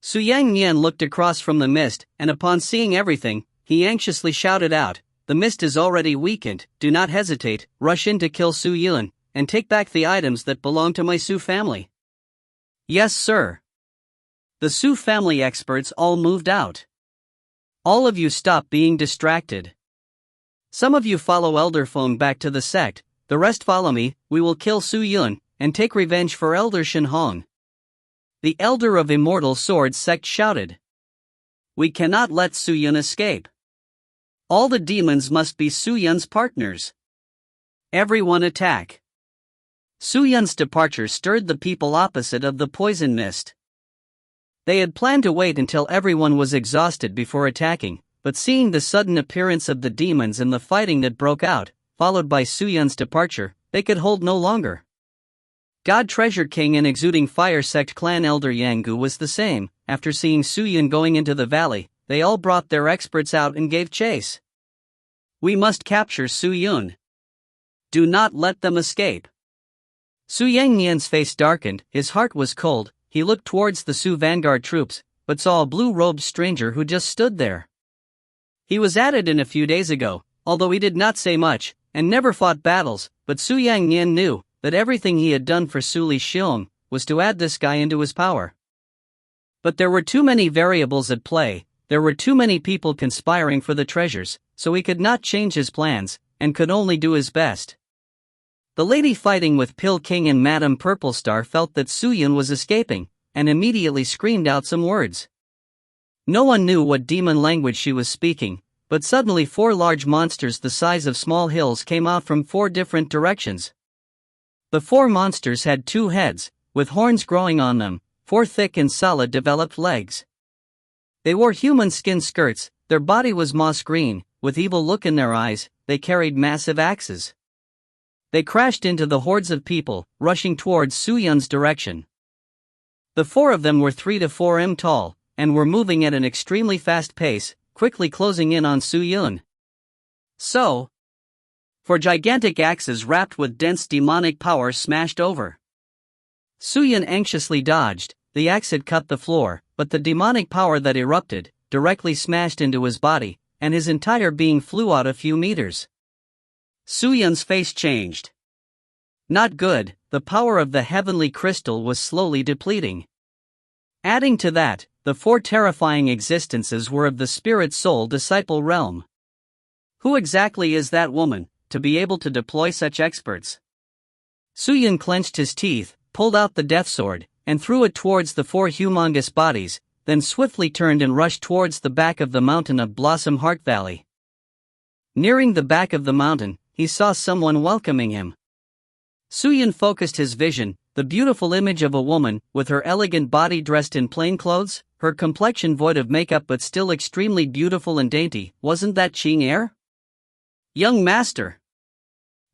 Su Yang looked across from the mist, and upon seeing everything, he anxiously shouted out, "The mist is already weakened, do not hesitate, rush in to kill Su Yun, and take back the items that belong to my Su family." "Yes, sir." The Su family experts all moved out. "All of you stop being distracted. Some of you follow Elder Feng back to the sect, the rest follow me, we will kill Su Yun, and take revenge for Elder Shen Hong." The Elder of Immortal Swords sect shouted. "We cannot let Su Yun escape. All the demons must be Su Yun's partners. Everyone attack." Su Yun's departure stirred the people opposite of the poison mist. They had planned to wait until everyone was exhausted before attacking, but seeing the sudden appearance of the demons and the fighting that broke out, followed by Su Yun's departure, they could hold no longer. God Treasure King and Exuding Fire Sect Clan Elder Yanggu was the same. After seeing Su Yun going into the valley, they all brought their experts out and gave chase. "We must capture Su Yun. Do not let them escape." Su Yangnian's face darkened, his heart was cold. He looked towards the Su vanguard troops, but saw a blue-robed stranger who just stood there. He was added in a few days ago, although he did not say much, and never fought battles, but Su Yangnian knew that everything he had done for Su Li Xiong was to add this guy into his power. But there were too many variables at play, there were too many people conspiring for the treasures, so he could not change his plans, and could only do his best. The lady fighting with Pill King and Madame Purple Star felt that Su Yun was escaping, and immediately screamed out some words. No one knew what demon language she was speaking, but suddenly 4 large monsters the size of small hills came out from 4 different directions. The 4 monsters had 2 heads, with horns growing on them, 4 thick and solid developed legs. They wore human skin skirts, their body was moss green, with evil look in their eyes, they carried massive axes. They crashed into the hordes of people, rushing towards Su Yun's direction. The 4 of them were 3 to 4 m tall, and were moving at an extremely fast pace, quickly closing in on Su Yun. So, 4 gigantic axes wrapped with dense demonic power smashed over. Su Yun anxiously dodged, the axe had cut the floor, but the demonic power that erupted directly smashed into his body, and his entire being flew out a few meters. Su Yun's face changed. Not good, the power of the heavenly crystal was slowly depleting. Adding to that, the 4 terrifying existences were of the spirit soul disciple realm. Who exactly is that woman, to be able to deploy such experts? Su Yun clenched his teeth, pulled out the death sword, and threw it towards the 4 humongous bodies, then swiftly turned and rushed towards the back of the mountain of Blossom Heart Valley. Nearing the back of the mountain, he saw someone welcoming him. Su Yun focused his vision, the beautiful image of a woman, with her elegant body dressed in plain clothes, her complexion void of makeup but still extremely beautiful and dainty. Wasn't that Qing? "Young master."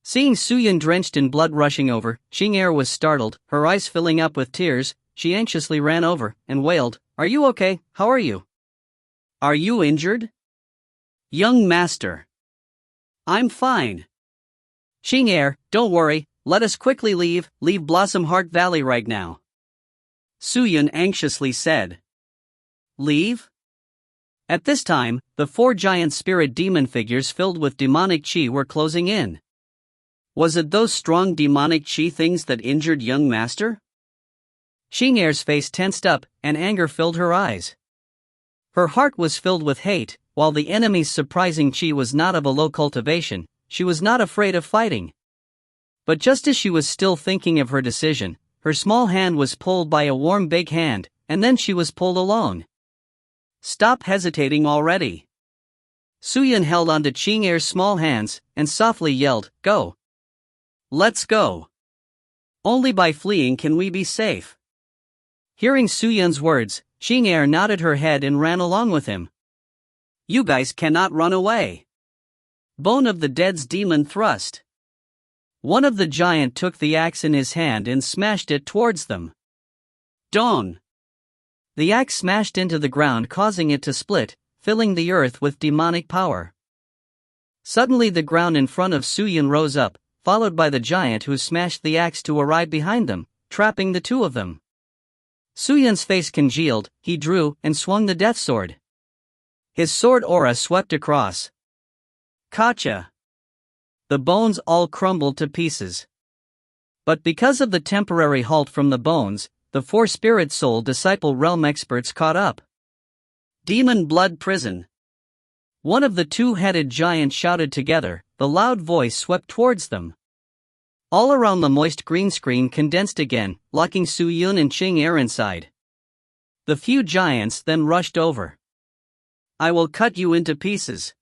Seeing Su Yun drenched in blood rushing over, Qing was startled, her eyes filling up with tears. She anxiously ran over, and wailed, "Are you okay? How are you? Are you injured?" "Young master. I'm fine." "Qing, don't worry, let us quickly leave Blossom Heart Valley right now," Su Yun anxiously said. "Leave?" At this time, the 4 giant spirit demon figures filled with demonic chi were closing in. Was it those strong demonic chi things that injured young master? Qing's face tensed up, and anger filled her eyes. Her heart was filled with hate. While the enemy's surprising chi was not of a low cultivation, she was not afraid of fighting. But just as she was still thinking of her decision, her small hand was pulled by a warm big hand, and then she was pulled along. "Stop hesitating already." Su Yun held onto Qing's small hands, and softly yelled, "Go! Let's go! Only by fleeing can we be safe." Hearing Su Yun's words, Qing nodded her head and ran along with him. "You guys cannot run away." Bone of the Dead's demon thrust. One of the giant took the axe in his hand and smashed it towards them. Dawn. The axe smashed into the ground, causing it to split, filling the earth with demonic power. Suddenly the ground in front of Su Yun rose up, followed by the giant who smashed the axe to arrive behind them, trapping the 2 of them. Suyun's face congealed, he drew and swung the death sword. His sword aura swept across. Gotcha! The bones all crumbled to pieces. But because of the temporary halt from the bones, the 4 spirit soul disciple realm experts caught up. Demon blood prison. One of the 2-headed giants shouted together, the loud voice swept towards them. All around the moist green screen condensed again, locking Suyun and Qing inside. The few giants then rushed over. I will cut you into pieces.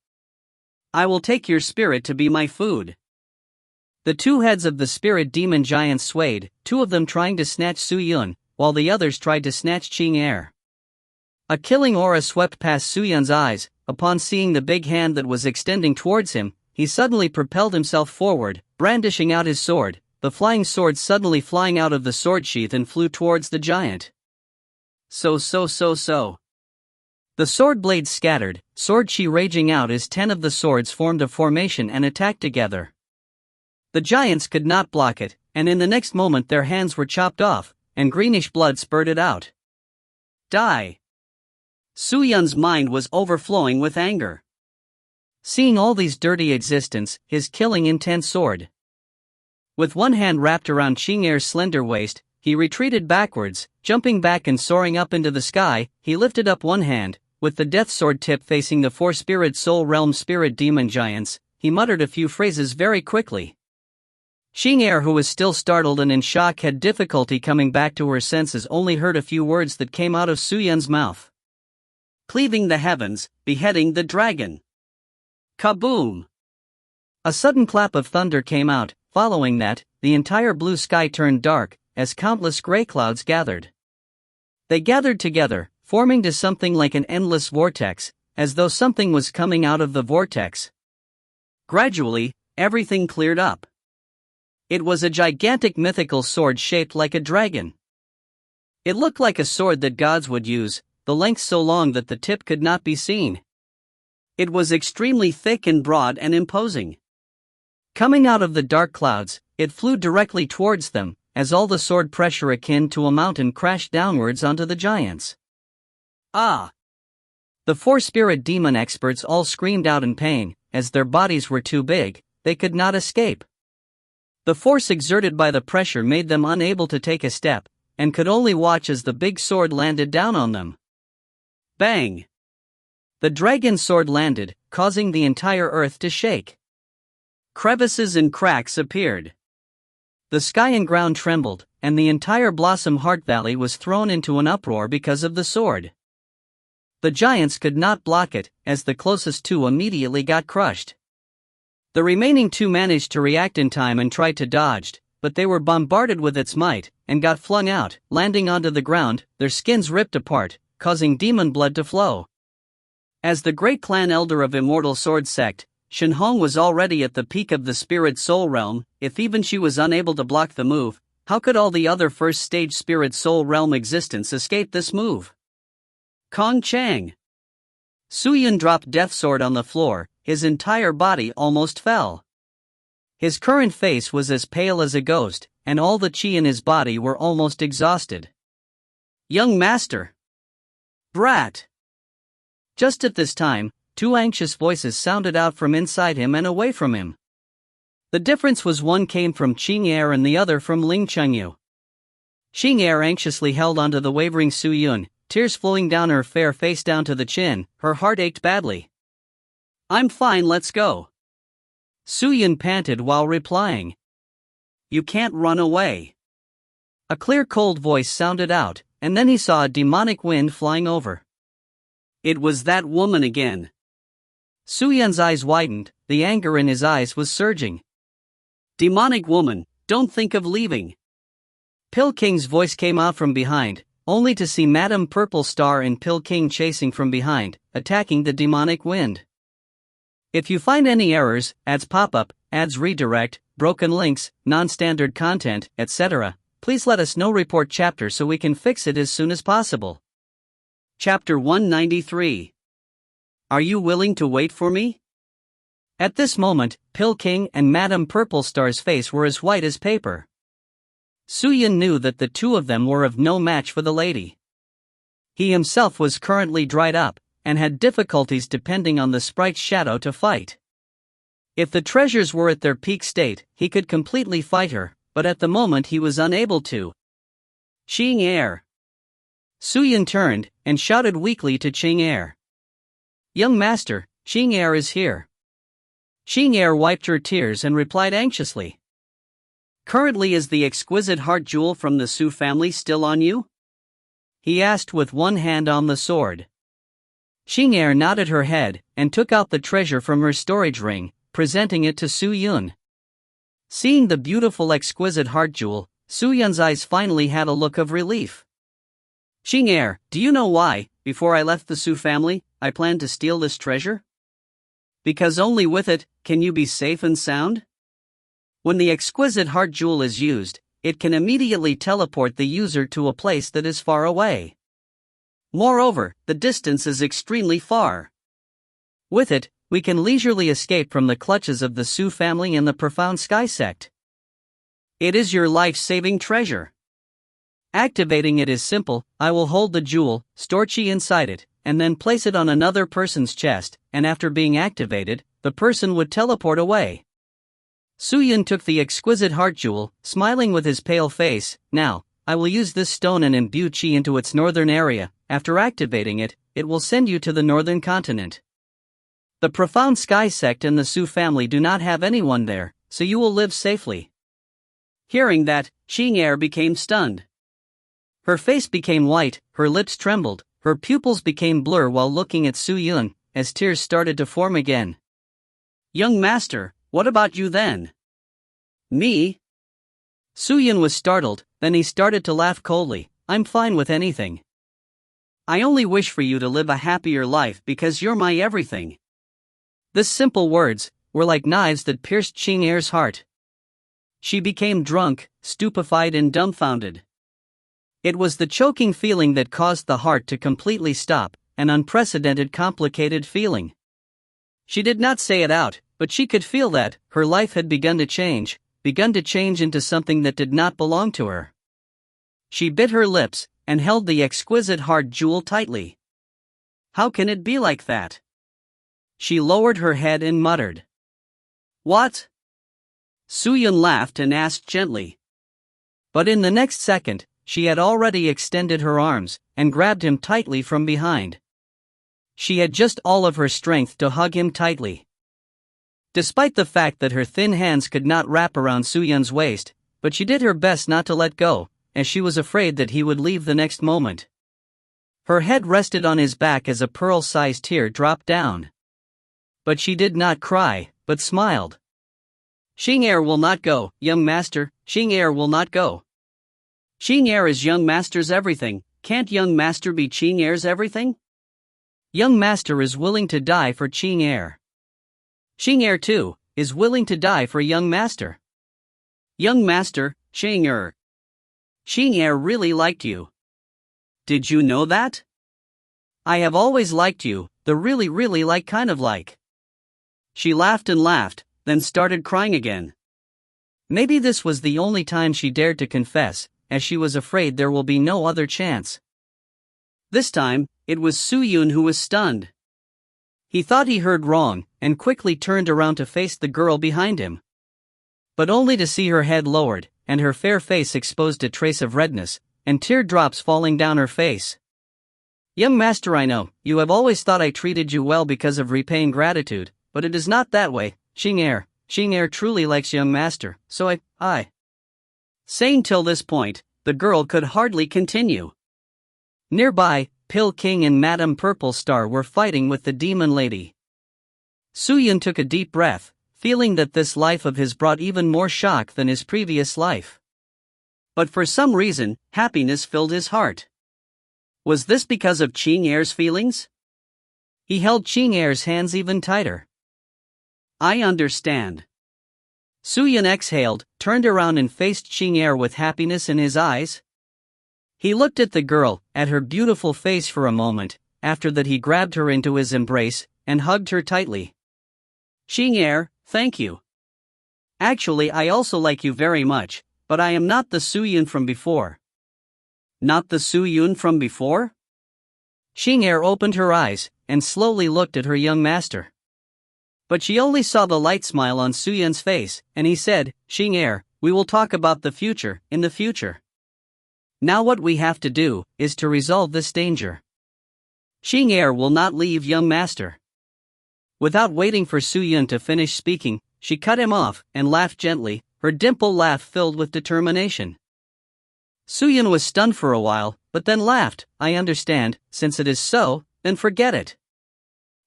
I will take your spirit to be my food. The 2 heads of the spirit demon giants swayed, 2 of them trying to snatch Suyun, while the others tried to snatch Qing. A killing aura swept past Suyun's eyes. Upon seeing the big hand that was extending towards him, he suddenly propelled himself forward, brandishing out his sword, the flying sword suddenly flying out of the sword sheath and flew towards the giant. So. The sword blades scattered, sword chi raging out as 10 of the swords formed a formation and attacked together. The giants could not block it, and in the next moment their hands were chopped off, and greenish blood spurted out. Die! Suyun's mind was overflowing with anger. Seeing all these dirty existence, his killing intent soared. With one hand wrapped around Qing'er's slender waist, he retreated backwards, jumping back and soaring up into the sky. He lifted up one hand, with the death sword tip facing the 4 spirit soul realm spirit demon giants. He muttered a few phrases very quickly. Qing'er, who was still startled and in shock, had difficulty coming back to her senses, only heard a few words that came out of Suyun's mouth. Cleaving the heavens, beheading the dragon. Kaboom! A sudden clap of thunder came out. Following that, the entire blue sky turned dark, as countless gray clouds gathered. They gathered together, forming to something like an endless vortex, as though something was coming out of the vortex. Gradually, everything cleared up. It was a gigantic mythical sword shaped like a dragon. It looked like a sword that gods would use, the length so long that the tip could not be seen. It was extremely thick and broad and imposing. Coming out of the dark clouds, it flew directly towards them, as all the sword pressure akin to a mountain crashed downwards onto the giants. Ah! The 4 spirit demon experts all screamed out in pain, as their bodies were too big, they could not escape. The force exerted by the pressure made them unable to take a step, and could only watch as the big sword landed down on them. Bang! The dragon sword landed, causing the entire earth to shake. Crevices and cracks appeared. The sky and ground trembled, and the entire Blossom Heart Valley was thrown into an uproar because of the sword. The giants could not block it, as the closest 2 immediately got crushed. The remaining 2 managed to react in time and tried to dodge, but they were bombarded with its might, and got flung out, landing onto the ground, their skins ripped apart, causing demon blood to flow. As the great clan elder of Immortal Sword Sect, Shenhong was already at the peak of the spirit soul realm. If even she was unable to block the move, how could all the other first stage spirit soul realm existence escape this move? Kong Chang! Suyun dropped death sword on the floor, his entire body almost fell. His current face was as pale as a ghost, and all the chi in his body were almost exhausted. Young master! Brat! Just at this time, 2 anxious voices sounded out from inside him and away from him. The difference was one came from Qing'er and the other from Ling Chengyu. Qing'er anxiously held onto the wavering Suyun, tears flowing down her fair face down to the chin, her heart ached badly. I'm fine, let's go. Suyun panted while replying. You can't run away. A clear cold voice sounded out, and then he saw a demonic wind flying over. It was that woman again. Suyun's eyes widened, the anger in his eyes was surging. Demonic woman, don't think of leaving. Pill King's voice came out from behind, only to see Madame Purple Star and Pill King chasing from behind, attacking the demonic wind. If you find any errors, ads pop up, ads redirect, broken links, non-standard content, etc., please let us know. Report chapter so we can fix it as soon as possible. Chapter 193. Are you willing to wait for me? At this moment, Pill King and Madame Purple Star's face were as white as paper. Suyin knew that the two of them were of no match for the lady. He himself was currently dried up, and had difficulties depending on the sprite's shadow to fight. If the treasures were at their peak state, he could completely fight her, but at the moment he was unable to. Ching Er. Suyin turned, and shouted weakly to Ching Er. Young master, Ching Er is here. Ching Er wiped her tears and replied anxiously. Currently, is the exquisite heart jewel from the Su family still on you? He asked with one hand on the sword. Ching Er nodded her head, and took out the treasure from her storage ring, presenting it to Su Yun. Seeing the beautiful exquisite heart jewel, Su Yun's eyes finally had a look of relief. Ching Er, do you know why, before I left the Su family, I planned to steal this treasure? Because only with it can you be safe and sound? When the exquisite heart jewel is used, it can immediately teleport the user to a place that is far away. Moreover, the distance is extremely far. With it, we can leisurely escape from the clutches of the Su family and the profound sky sect. It is your life-saving treasure. Activating it is simple. I will hold the jewel, store chi inside it, and then place it on another person's chest, and after being activated, the person would teleport away. Suyin took the exquisite heart jewel, smiling with his pale face. Now, I will use this stone and imbue chi into its northern area. After activating it, it will send you to the northern continent. The profound sky sect and the Su family do not have anyone there, so you will live safely. Hearing that, Ching Er became stunned. Her face became white, her lips trembled, her pupils became blur while looking at Su Yun, as tears started to form again. Young master, what about you then? Me? Suyin was startled, then he started to laugh coldly. I'm fine with anything. I only wish for you to live a happier life because you're my everything. The simple words were like knives that pierced Ching Er's heart. She became drunk, stupefied and dumbfounded. It was the choking feeling that caused the heart to completely stop, an unprecedented complicated feeling. She did not say it out, but she could feel that her life had begun to change into something that did not belong to her. She bit her lips, and held the exquisite heart jewel tightly. How can it be like that? She lowered her head and muttered. What? Suyin laughed and asked gently. But in the next second, she had already extended her arms, and grabbed him tightly from behind. She had just all of her strength to hug him tightly. Despite the fact that her thin hands could not wrap around Suyun's waist, but she did her best not to let go, as she was afraid that he would leave the next moment. Her head rested on his back as a pearl-sized tear dropped down. But she did not cry, but smiled. Ching Er will not go, young master, Ching Er will not go. Ching Er is young master's everything, can't young master be Ching Er's everything? Young master is willing to die for Ching Er. Ching Er too, is willing to die for young master. Young master, Ching Er. Ching Er really liked you. Did you know that? I have always liked you, the really like kind of like. She laughed and laughed, then started crying again. Maybe this was the only time she dared to confess, as she was afraid there will be no other chance. This time, it was Su Yun who was stunned. He thought he heard wrong, and quickly turned around to face the girl behind him. But only to see her head lowered, and her fair face exposed a trace of redness, and teardrops falling down her face. Young master, I know, you have always thought I treated you well because of repaying gratitude, but it is not that way, Ching Er. Ching Er truly likes young master, so I. Saying till this point, the girl could hardly continue. Nearby, Pill King and Madame Purple Star were fighting with the demon lady. Suyin took a deep breath, feeling that this life of his brought even more shock than his previous life. But for some reason, happiness filled his heart. Was this because of Ching Er's feelings? He held Ching Er's hands even tighter. I understand. Suyin exhaled, turned around and faced Ching Er with happiness in his eyes. He looked at the girl, at her beautiful face for a moment. After that he grabbed her into his embrace, and hugged her tightly. Ching Er, thank you. Actually I also like you very much, But I am not the Su-Yun from before. Not the Su-Yun from before? Xing opened her eyes, and slowly looked at her young master. But she only saw the light smile on Su-Yun's face, and he said, Xing, we will talk about the future, in the future. Now what we have to do, is to resolve this danger. Xing will not leave young master. Without waiting for Su-Yun to finish speaking, she cut him off, and laughed gently, her dimple laugh filled with determination. Su-Yun was stunned for a while, but then laughed. I understand, since it is so, then forget it.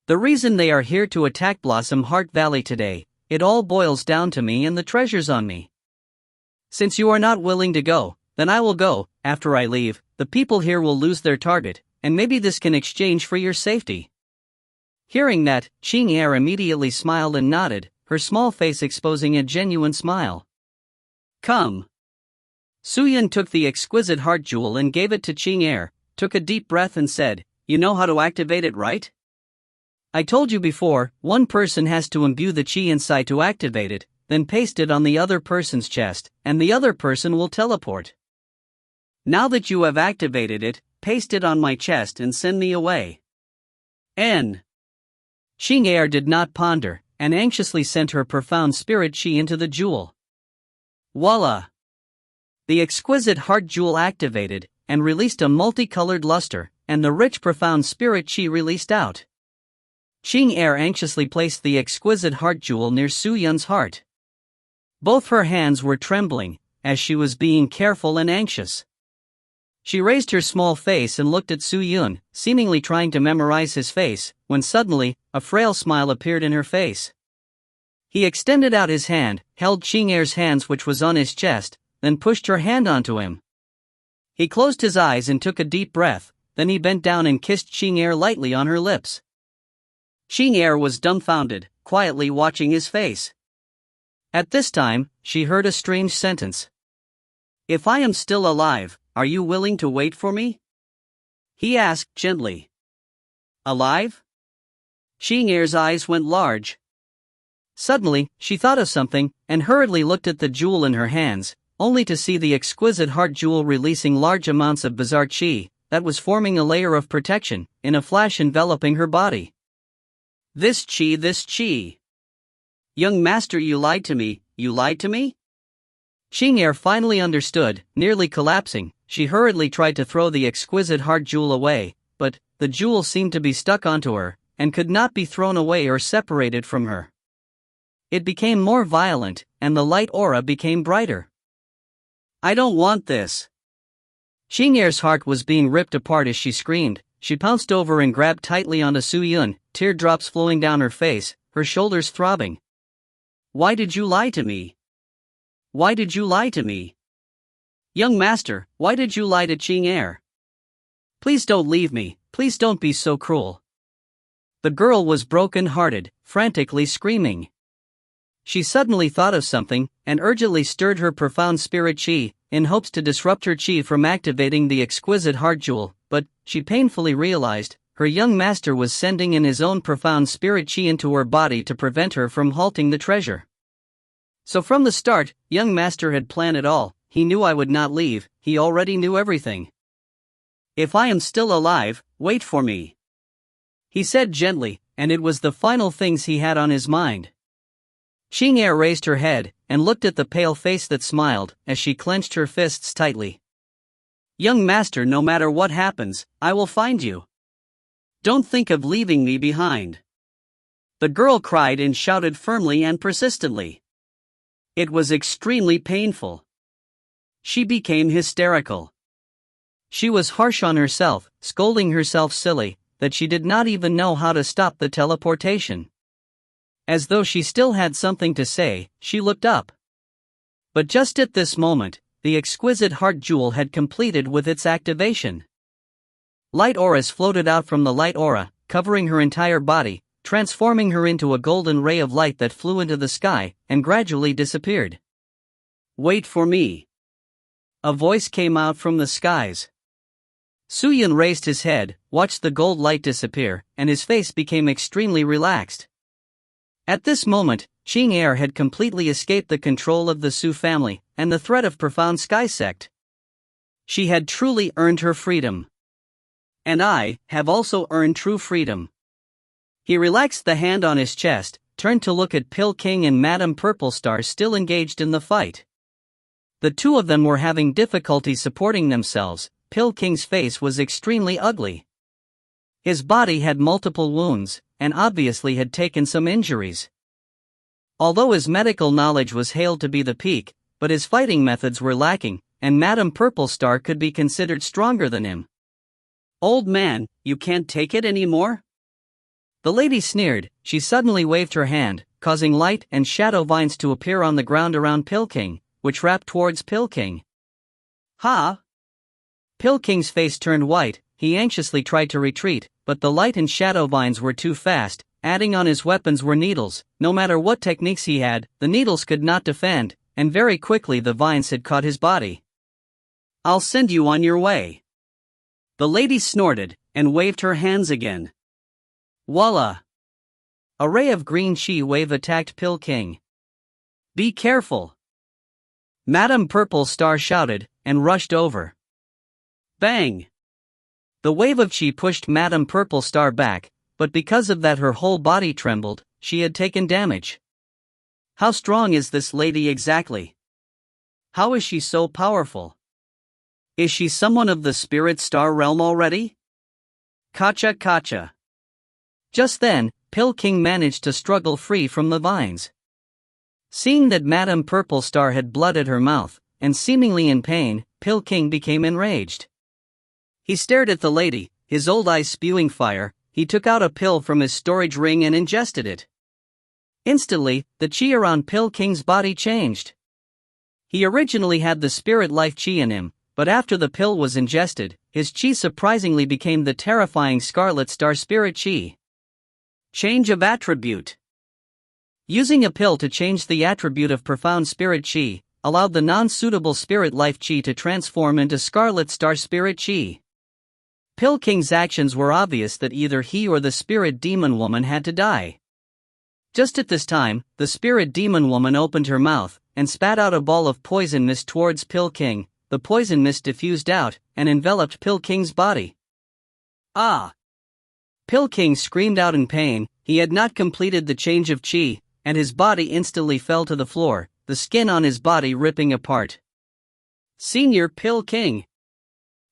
The reason they are here to attack Blossom Heart Valley today, it all boils down to me and the treasures on me. Since you are not willing to go, then I will go. After I leave, the people here will lose their target, and maybe this can exchange for your safety. Hearing that, Xing immediately smiled and nodded, her small face exposing a genuine smile. Come. Su-Yun took the exquisite heart jewel and gave it to Xing, took a deep breath and said, You know how to activate it, right? I told you before, one person has to imbue the chi inside to activate it, then paste it on the other person's chest, and the other person will teleport. Now that you have activated it, paste it on my chest and send me away. N. Xing did not ponder, and anxiously sent her profound spirit chi into the jewel. Voila! The exquisite heart jewel activated, and released a multicolored luster, and the rich profound spirit chi released out. Xing anxiously placed the exquisite heart jewel near Su-Yun's heart. Both her hands were trembling, as she was being careful and anxious. She raised her small face and looked at Su-Yun, seemingly trying to memorize his face, when suddenly, a frail smile appeared in her face. He extended out his hand, held Xing hands which was on his chest, then pushed her hand onto him. He closed his eyes and took a deep breath, then he bent down and kissed Xing lightly on her lips. Xing was dumbfounded, quietly watching his face. At this time, she heard a strange sentence. If I am still alive, are you willing to wait for me? He asked gently. Alive? Xing's eyes went large. Suddenly, she thought of something, and hurriedly looked at the jewel in her hands, only to see the exquisite heart jewel releasing large amounts of bizarre chi, that was forming a layer of protection, in a flash enveloping her body. This chi. Young master, you lied to me, Xing finally understood, nearly collapsing. She hurriedly tried to throw the exquisite heart jewel away, but the jewel seemed to be stuck onto her, and could not be thrown away or separated from her. It became more violent, and the light aura became brighter. I don't want this. Xing's heart was being ripped apart as she screamed. She pounced over and grabbed tightly onto Su-Yun, teardrops flowing down her face, her shoulders throbbing. Why did you lie to me? Why did you lie to me? Young master, why did you lie to Xing? Please don't leave me, please don't be so cruel. The girl was broken-hearted, frantically screaming. She suddenly thought of something, and urgently stirred her profound spirit chi, in hopes to disrupt her chi from activating the exquisite heart jewel, but, she painfully realized, her young master was sending in his own profound spirit chi into her body to prevent her from halting the treasure. So from the start, young master had planned it all. He knew I would not leave, he already knew everything. If I am still alive, wait for me. He said gently, and it was the final things he had on his mind. Xing raised her head, and looked at the pale face that smiled, as she clenched her fists tightly. Young master, no matter what happens, I will find you. Don't think of leaving me behind. The girl cried and shouted firmly and persistently. It was extremely painful. She became hysterical. She was harsh on herself, scolding herself silly, that she did not even know how to stop the teleportation. As though she still had something to say, she looked up. But just at this moment, the exquisite heart jewel had completed with its activation. Light auras floated out from the light aura, covering her entire body, transforming her into a golden ray of light that flew into the sky, and gradually disappeared. Wait for me. A voice came out from the skies. Su-Yun raised his head, watched the gold light disappear, and his face became extremely relaxed. At this moment, Qing Air had completely escaped the control of the Su family and the threat of profound sky sect. She had truly earned her freedom. And I have also earned true freedom. He relaxed the hand on his chest, turned to look at Pill King and Madame Purplestar still engaged in the fight. The two of them were having difficulty supporting themselves. Pill King's face was extremely ugly. His body had multiple wounds, and obviously had taken some injuries. Although his medical knowledge was hailed to be the peak, but his fighting methods were lacking, and Madame Purplestar could be considered stronger than him. "Old man, you can't take it anymore?" The lady sneered. She suddenly waved her hand, causing light and shadow vines to appear on the ground around Pill King, which wrapped towards Pill King. "Ha!" Pill King's face turned white. He anxiously tried to retreat, but the light and shadow vines were too fast. Adding on his weapons were needles. No matter what techniques he had, the needles could not defend, and very quickly the vines had caught his body. "I'll send you on your way." The lady snorted, and waved her hands again. Voila! A ray of green chi wave attacked Pill King. "Be careful!" Madame Purplestar shouted, and rushed over. Bang! The wave of chi pushed Madame Purplestar back, but because of that her whole body trembled. She had taken damage. How strong is this lady exactly? How is she so powerful? Is she someone of the spirit star realm already? Kacha kacha. Just then, Pill King managed to struggle free from the vines. Seeing that Madame Purplestar had blood at her mouth, and seemingly in pain, Pill King became enraged. He stared at the lady, his old eyes spewing fire. He took out a pill from his storage ring and ingested it. Instantly, the chi around Pill King's body changed. He originally had the spirit life chi in him, but after the pill was ingested, his chi surprisingly became the terrifying Scarlet Star Spirit Chi. Change of attribute. Using a pill to change the attribute of profound spirit chi allowed the non-suitable spirit life chi to transform into Scarlet Star Spirit Chi. Pill King's actions were obvious that either he or the spirit demon woman had to die. Just at this time, the spirit demon woman opened her mouth and spat out a ball of poison mist towards Pill King. The poison mist diffused out and enveloped Pill King's body. Ah! Pill King screamed out in pain. He had not completed the change of chi, and his body instantly fell to the floor, the skin on his body ripping apart. Senior Pill King.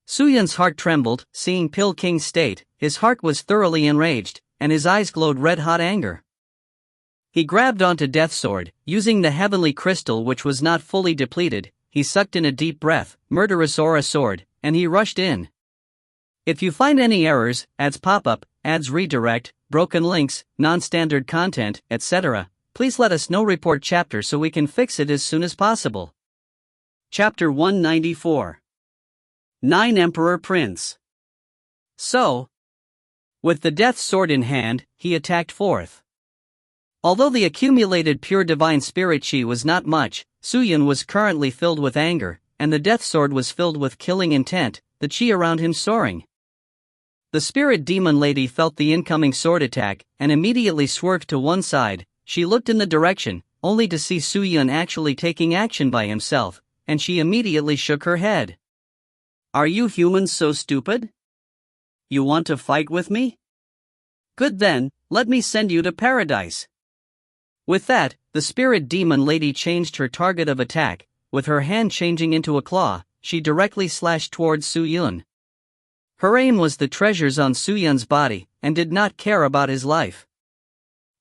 Suyun's heart trembled, seeing Pill King's state. His heart was thoroughly enraged, and his eyes glowed red-hot anger. He grabbed onto Death Sword, using the heavenly crystal which was not fully depleted. He sucked in a deep breath, Murderous Aura Sword, and he rushed in. If you find any errors, ads pop-up, ads redirect, broken links, non-standard content, etc., please let us know. Report chapter so we can fix it as soon as possible. Chapter 194. 9 Emperor Prince. So, with the Death Sword in hand, he attacked forth. Although the accumulated pure divine spirit chi was not much, Suyun was currently filled with anger, and the Death Sword was filled with killing intent, the chi around him soaring. The spirit demon lady felt the incoming sword attack, and immediately swerved to one side. She looked in the direction, only to see Suyun actually taking action by himself, and she immediately shook her head. Are you humans so stupid? You want to fight with me? Good then, let me send you to paradise. With that, the spirit demon lady changed her target of attack. With her hand changing into a claw, she directly slashed towards Suyun. Her aim was the treasures on Suyun's body, and did not care about his life.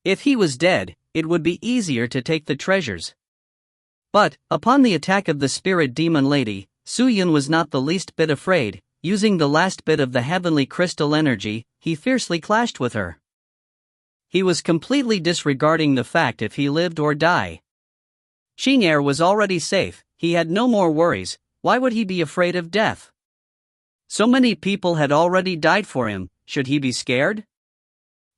If he was dead, it would be easier to take the treasures. But, upon the attack of the spirit demon lady, Suyun was not the least bit afraid. Using the last bit of the heavenly crystal energy, he fiercely clashed with her. He was completely disregarding the fact if he lived or die. Qing Air was already safe, he had no more worries. Why would he be afraid of death? So many people had already died for him, should he be scared?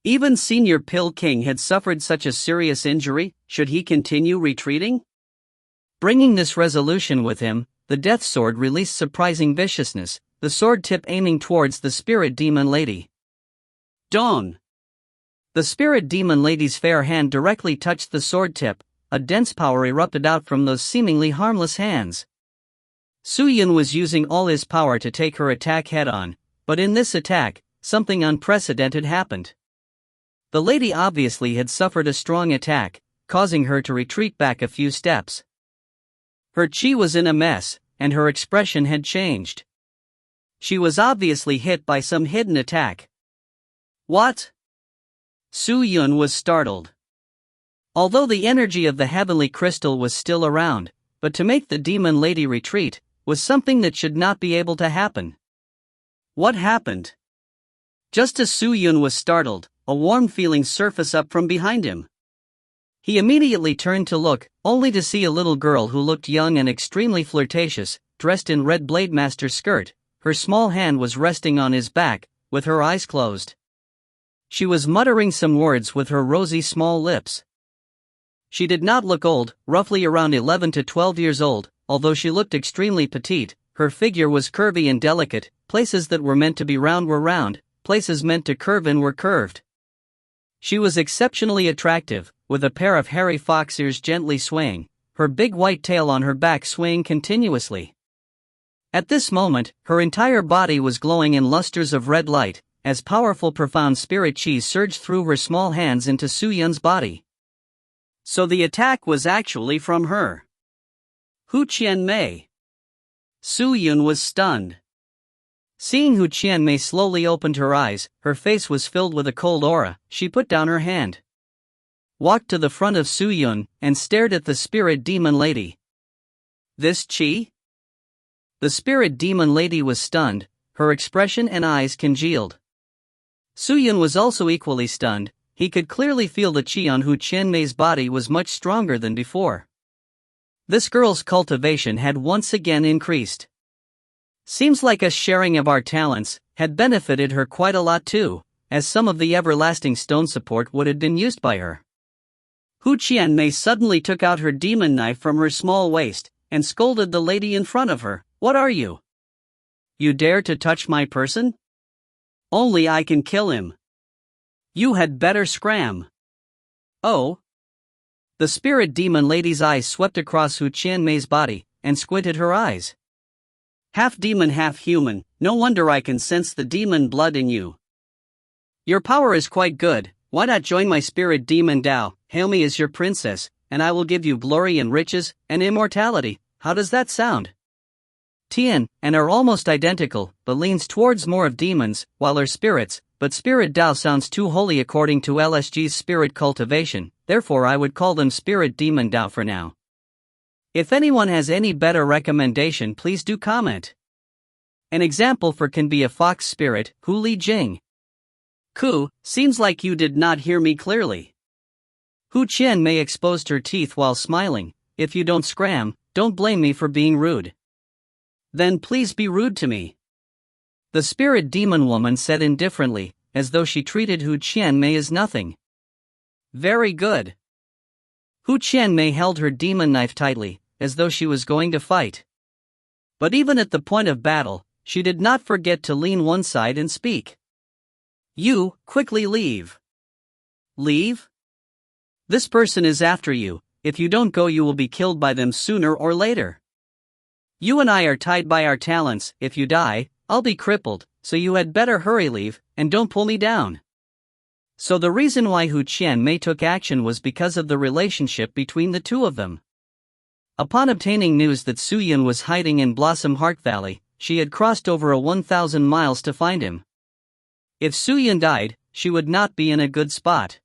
Even Senior Pill King had suffered such a serious injury, should he continue retreating? Bringing this resolution with him, the Death Sword released surprising viciousness, the sword tip aiming towards the spirit demon lady. Dawn! The spirit demon lady's fair hand directly touched the sword tip. A dense power erupted out from those seemingly harmless hands. Su Yun was using all his power to take her attack head-on, but in this attack, something unprecedented happened. The lady obviously had suffered a strong attack, causing her to retreat back a few steps. Her chi was in a mess, and her expression had changed. She was obviously hit by some hidden attack. What? Su Yun was startled. Although the energy of the heavenly crystal was still around, but to make the demon lady retreat was something that should not be able to happen. What happened? Just as Su Yun was startled, a warm feeling surfaced up from behind him. He immediately turned to look, only to see a little girl who looked young and extremely flirtatious, dressed in red Blademaster skirt. Her small hand was resting on his back, with her eyes closed. She was muttering some words with her rosy small lips. She did not look old, roughly around 11 to 12 years old, although she looked extremely petite. Her figure was curvy and delicate. Places that were meant to be round were round, places meant to curve in were curved. She was exceptionally attractive, with a pair of hairy fox ears gently swaying, her big white tail on her back swaying continuously. At this moment, her entire body was glowing in lusters of red light, as powerful profound spirit chi surged through her small hands into Su Yun's body. So the attack was actually from her. Hu Qianmei. Su Yun was stunned. Seeing Hu Qianmei slowly opened her eyes, her face was filled with a cold aura. She put down her hand, walked to the front of Su Yun, and stared at the spirit demon lady. This chi? The spirit demon lady was stunned, her expression and eyes congealed. Su Yun was also equally stunned. He could clearly feel the chi on Hu Qianmei's body was much stronger than before. This girl's cultivation had once again increased. Seems like us sharing of our talents had benefited her quite a lot too, as some of the everlasting stone support would have been used by her. Hu Qianmei suddenly took out her demon knife from her small waist, and scolded the lady in front of her. What are you? You dare to touch my person? Only I can kill him. You had better scram. Oh? The spirit demon lady's eyes swept across Hu Qianmei's body, and squinted her eyes. Half demon, half human, no wonder I can sense the demon blood in you. Your power is quite good. Why not join my spirit demon Dao, hail me as your princess, and I will give you glory and riches, and immortality. How does that sound? Tian, and are almost identical, but leans towards more of demons, while are spirits, but spirit Dao sounds too holy according to LSG's spirit cultivation, therefore I would call them spirit demon Dao for now. If anyone has any better recommendation, please do comment. An example for can be a fox spirit, Hu Li Jing. Ku, seems like you did not hear me clearly. Hu Qianmei exposed her teeth while smiling. If you don't scram, don't blame me for being rude. Then please be rude to me. The spirit demon woman said indifferently, as though she treated Hu Qianmei as nothing. Very good. Hu Qianmei held her demon knife tightly, as though she was going to fight. But even at the point of battle, she did not forget to lean one side and speak. You, quickly leave. Leave? This person is after you. If you don't go, you will be killed by them sooner or later. You and I are tied by our talents. If you die, I'll be crippled, so you had better hurry, leave, and don't pull me down. So the reason why Hu Qianmei took action was because of the relationship between the two of them. Upon obtaining news that Su Yun was hiding in Blossom Heart Valley, she had crossed over 1,000 miles to find him. If Su Yun died, she would not be in a good spot.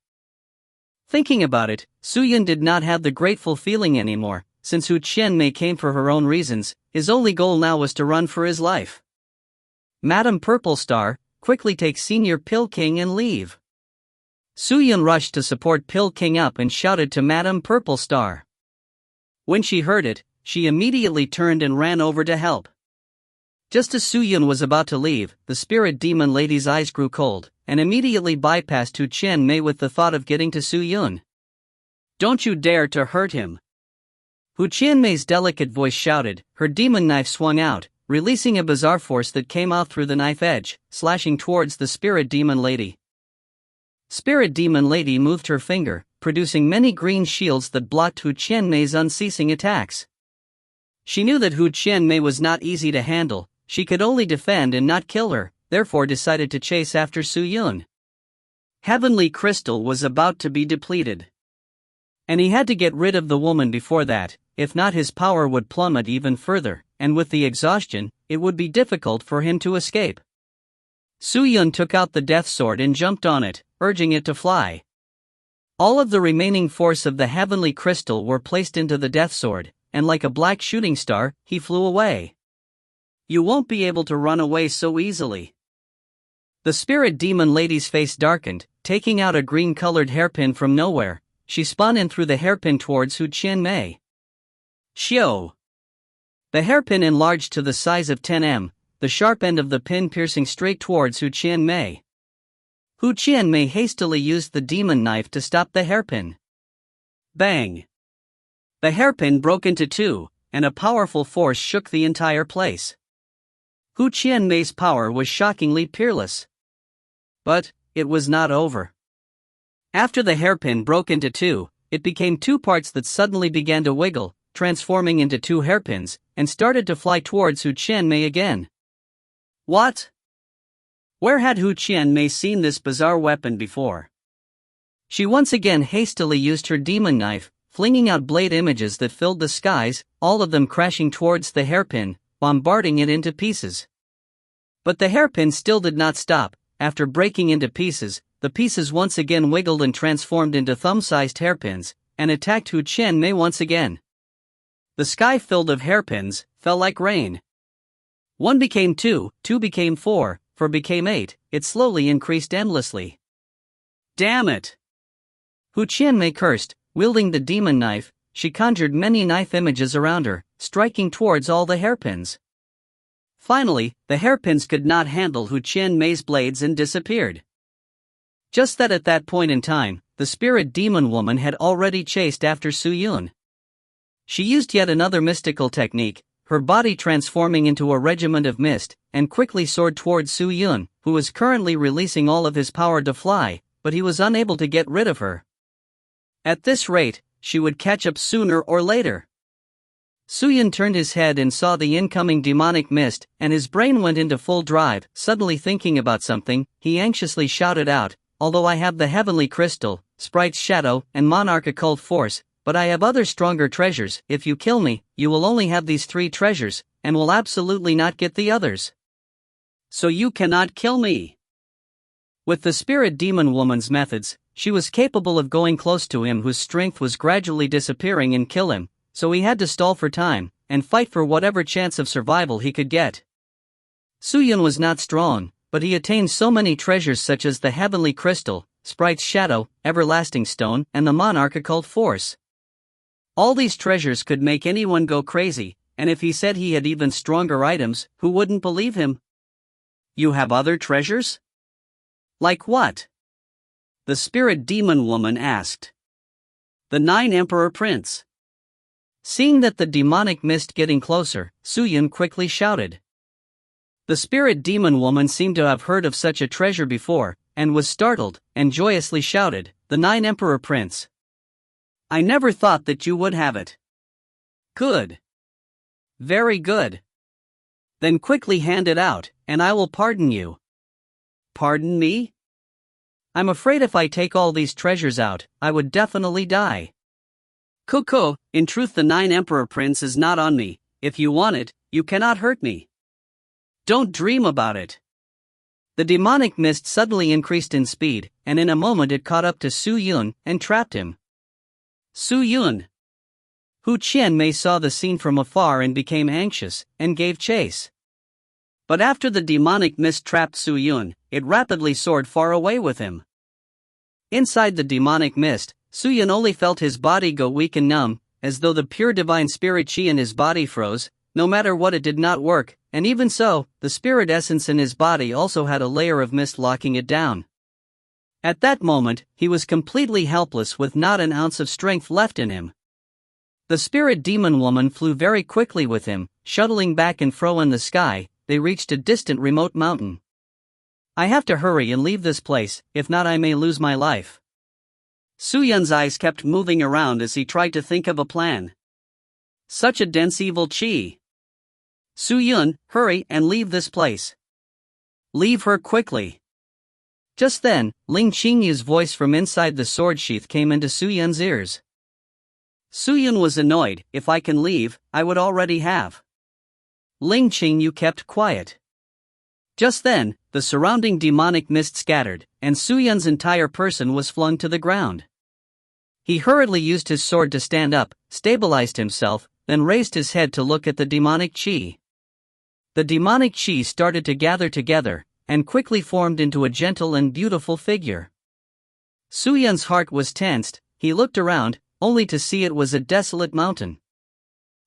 Thinking about it, Su Yun did not have the grateful feeling anymore. Since Hu Qianmei came for her own reasons, his only goal now was to run for his life. Madam Purple Star, quickly take Senior Pill King and leave. Su Yun rushed to support Pill King up and shouted to Madam Purple Star. When she heard it, she immediately turned and ran over to help. Just as Su Yun was about to leave, the spirit demon lady's eyes grew cold, and immediately bypassed Hu Qianmei with the thought of getting to Su Yun. Don't you dare to hurt him. Hu Qianmei's delicate voice shouted. Her demon knife swung out, releasing a bizarre force that came out through the knife edge, slashing towards the spirit demon lady. Spirit Demon Lady moved her finger, producing many green shields that blocked Hu Qianmei's unceasing attacks. She knew that Hu Qianmei was not easy to handle, she could only defend and not kill her, therefore decided to chase after Su Yun. Heavenly Crystal was about to be depleted. And he had to get rid of the woman before that, if not his power would plummet even further, and with the exhaustion, it would be difficult for him to escape. Su Yun took out the death sword and jumped on it, urging it to fly. All of the remaining force of the heavenly crystal were placed into the death sword, and like a black shooting star, he flew away. You won't be able to run away so easily. The Spirit Demon Lady's face darkened, taking out a green-colored hairpin from nowhere. She spun in through the hairpin towards Hu Qianmei. Xiao! The hairpin enlarged to the size of 10 the sharp end of the pin piercing straight towards Hu Qianmei. Hu Qianmei hastily used the demon knife to stop the hairpin. Bang! The hairpin broke into two, and a powerful force shook the entire place. Hu Qianmei's power was shockingly peerless. But it was not over. After the hairpin broke into two, it became two parts that suddenly began to wiggle, transforming into two hairpins, and started to fly towards Hu Qianmei again. What? Where had Hu Qianmei seen this bizarre weapon before? She once again hastily used her demon knife, flinging out blade images that filled the skies, all of them crashing towards the hairpin, bombarding it into pieces. But the hairpin still did not stop. After breaking into pieces, the pieces once again wiggled and transformed into thumb-sized hairpins, and attacked Hu Qianmei once again. The sky filled of hairpins, fell like rain. 1 became 2, 2 became 4, 4 became 8, it slowly increased endlessly. Damn it! Hu Qianmei cursed, wielding the demon knife, she conjured many knife images around her, striking towards all the hairpins. Finally, the hairpins could not handle Hu Qianmei's blades and disappeared. Just that at that point in time, the spirit demon woman had already chased after Su Yun. She used yet another mystical technique, her body transforming into a regiment of mist, and quickly soared towards Su Yun, who was currently releasing all of his power to fly, but he was unable to get rid of her. At this rate, she would catch up sooner or later. Su Yun turned his head and saw the incoming demonic mist, and his brain went into full drive. Suddenly thinking about something, he anxiously shouted out, "Although I have the heavenly crystal, sprite's shadow, and monarch occult force, but I have other stronger treasures. If you kill me, you will only have these 3 treasures, and will absolutely not get the others. So you cannot kill me." With the spirit demon woman's methods, she was capable of going close to him whose strength was gradually disappearing and kill him, so he had to stall for time, and fight for whatever chance of survival he could get. Su Yun was not strong, but he attained so many treasures such as the heavenly crystal, sprite's shadow, everlasting stone, and the monarch occult force. All these treasures could make anyone go crazy, and if he said he had even stronger items, who wouldn't believe him? You have other treasures? Like what? The spirit demon woman asked. The 9 Emperor Prince. Seeing that the demonic mist getting closer, Su Yun quickly shouted. The spirit demon woman seemed to have heard of such a treasure before, and was startled, and joyously shouted, "The 9 Emperor Prince. I never thought that you would have it." Good. Very good. Then quickly hand it out, and I will pardon you. Pardon me? I'm afraid if I take all these treasures out, I would definitely die. Cuckoo, in truth the 9 Emperor Prince is not on me. If you want it, you cannot hurt me. Don't dream about it. The demonic mist suddenly increased in speed, and in a moment it caught up to Su Yun and trapped him. Su Yun. Hu Qianmei saw the scene from afar and became anxious, and gave chase. But after the demonic mist trapped Su Yun, it rapidly soared far away with him. Inside the demonic mist, Su Yun only felt his body go weak and numb, as though the pure divine spirit chi in his body froze. No matter what, it did not work, and even so, the spirit essence in his body also had a layer of mist locking it down. At that moment, he was completely helpless with not an ounce of strength left in him. The spirit demon woman flew very quickly with him, shuttling back and fro in the sky. They reached a distant remote mountain. I have to hurry and leave this place, if not I may lose my life. Su Yun's eyes kept moving around as he tried to think of a plan. Such a dense evil qi. Su Yun, hurry and leave this place. Leave her quickly. Just then, Ling Qingyu's voice from inside the sword sheath came into Su Yun's ears. Su Yun was annoyed. If I can leave, I would already have. Ling Qingyu kept quiet. Just then, the surrounding demonic mist scattered, and Su Yun's entire person was flung to the ground. He hurriedly used his sword to stand up, stabilized himself, then raised his head to look at the demonic qi. The demonic qi started to gather together, and quickly formed into a gentle and beautiful figure. Su Yun's heart was tensed. He looked around, only to see it was a desolate mountain.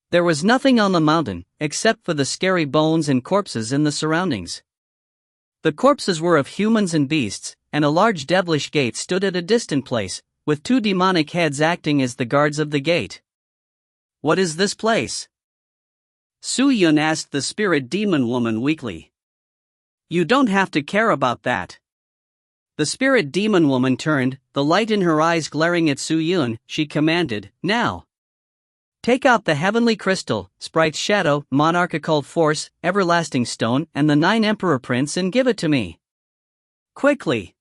There was nothing on the mountain, except for the scary bones and corpses in the surroundings. The corpses were of humans and beasts, and a large devilish gate stood at a distant place, with two demonic heads acting as the guards of the gate. What is this place? Su Yun asked the spirit demon woman weakly. You don't have to care about that. The spirit demon woman turned, the light in her eyes glaring at Su Yun. She commanded, now. Take out the heavenly crystal, sprite's shadow, monarchical force, everlasting stone, and the 9 emperor prints and give it to me. Quickly.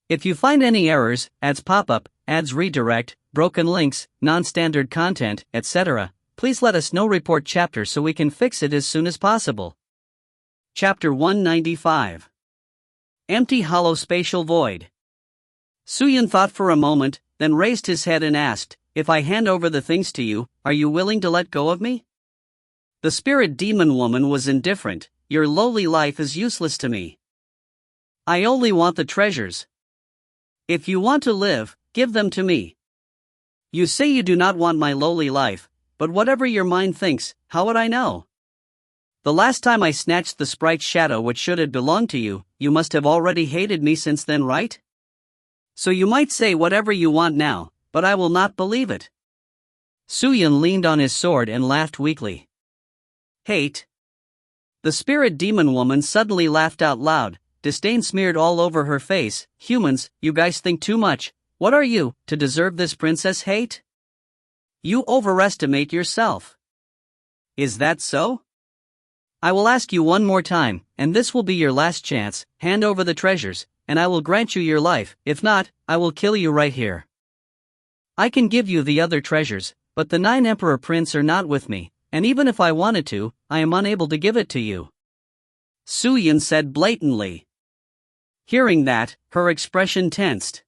If you find any errors, ads pop-up, ads redirect, broken links, non-standard content, etc., please let us know. Report chapter so we can fix it as soon as possible. Chapter 195. Empty hollow spatial void. Su Yun thought for a moment, then raised his head and asked, if I hand over the things to you, are you willing to let go of me? The spirit demon woman was indifferent. Your lowly life is useless to me. I only want the treasures. If you want to live, give them to me. You say you do not want my lowly life, but whatever your mind thinks, how would I know? The last time I snatched the sprite's shadow which should have belonged to you, you must have already hated me since then, right? So you might say whatever you want now, but I will not believe it. Su Yun leaned on his sword and laughed weakly. Hate? The spirit demon woman suddenly laughed out loud, disdain smeared all over her face. Humans, you guys think too much. What are you, to deserve this princess hate? You overestimate yourself. Is that so? I will ask you one more time, and this will be your last chance. Hand over the treasures, and I will grant you your life. If not, I will kill you right here. I can give you the other treasures, but the 9 emperor prints are not with me, and even if I wanted to, I am unable to give it to you. Su Yun said blatantly. Hearing that, her expression tensed.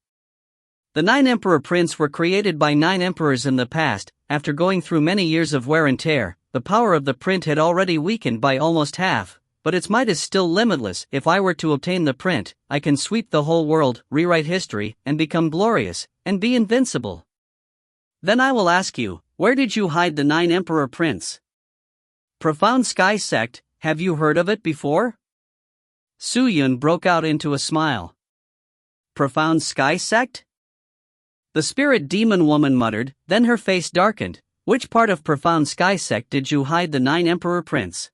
The 9 emperor prints were created by 9 emperors in the past. After going through many years of wear and tear, the power of the print had already weakened by almost half, but its might is still limitless. If I were to obtain the print, I can sweep the whole world, rewrite history, and become glorious, and be invincible. Then I will ask you, where did you hide the 9 emperor prints? Profound Sky Sect, have you heard of it before? Su Yun broke out into a smile. Profound Sky Sect? The spirit demon woman muttered, then her face darkened. Which part of Profound Sky Sect did you hide the 9 emperor prints?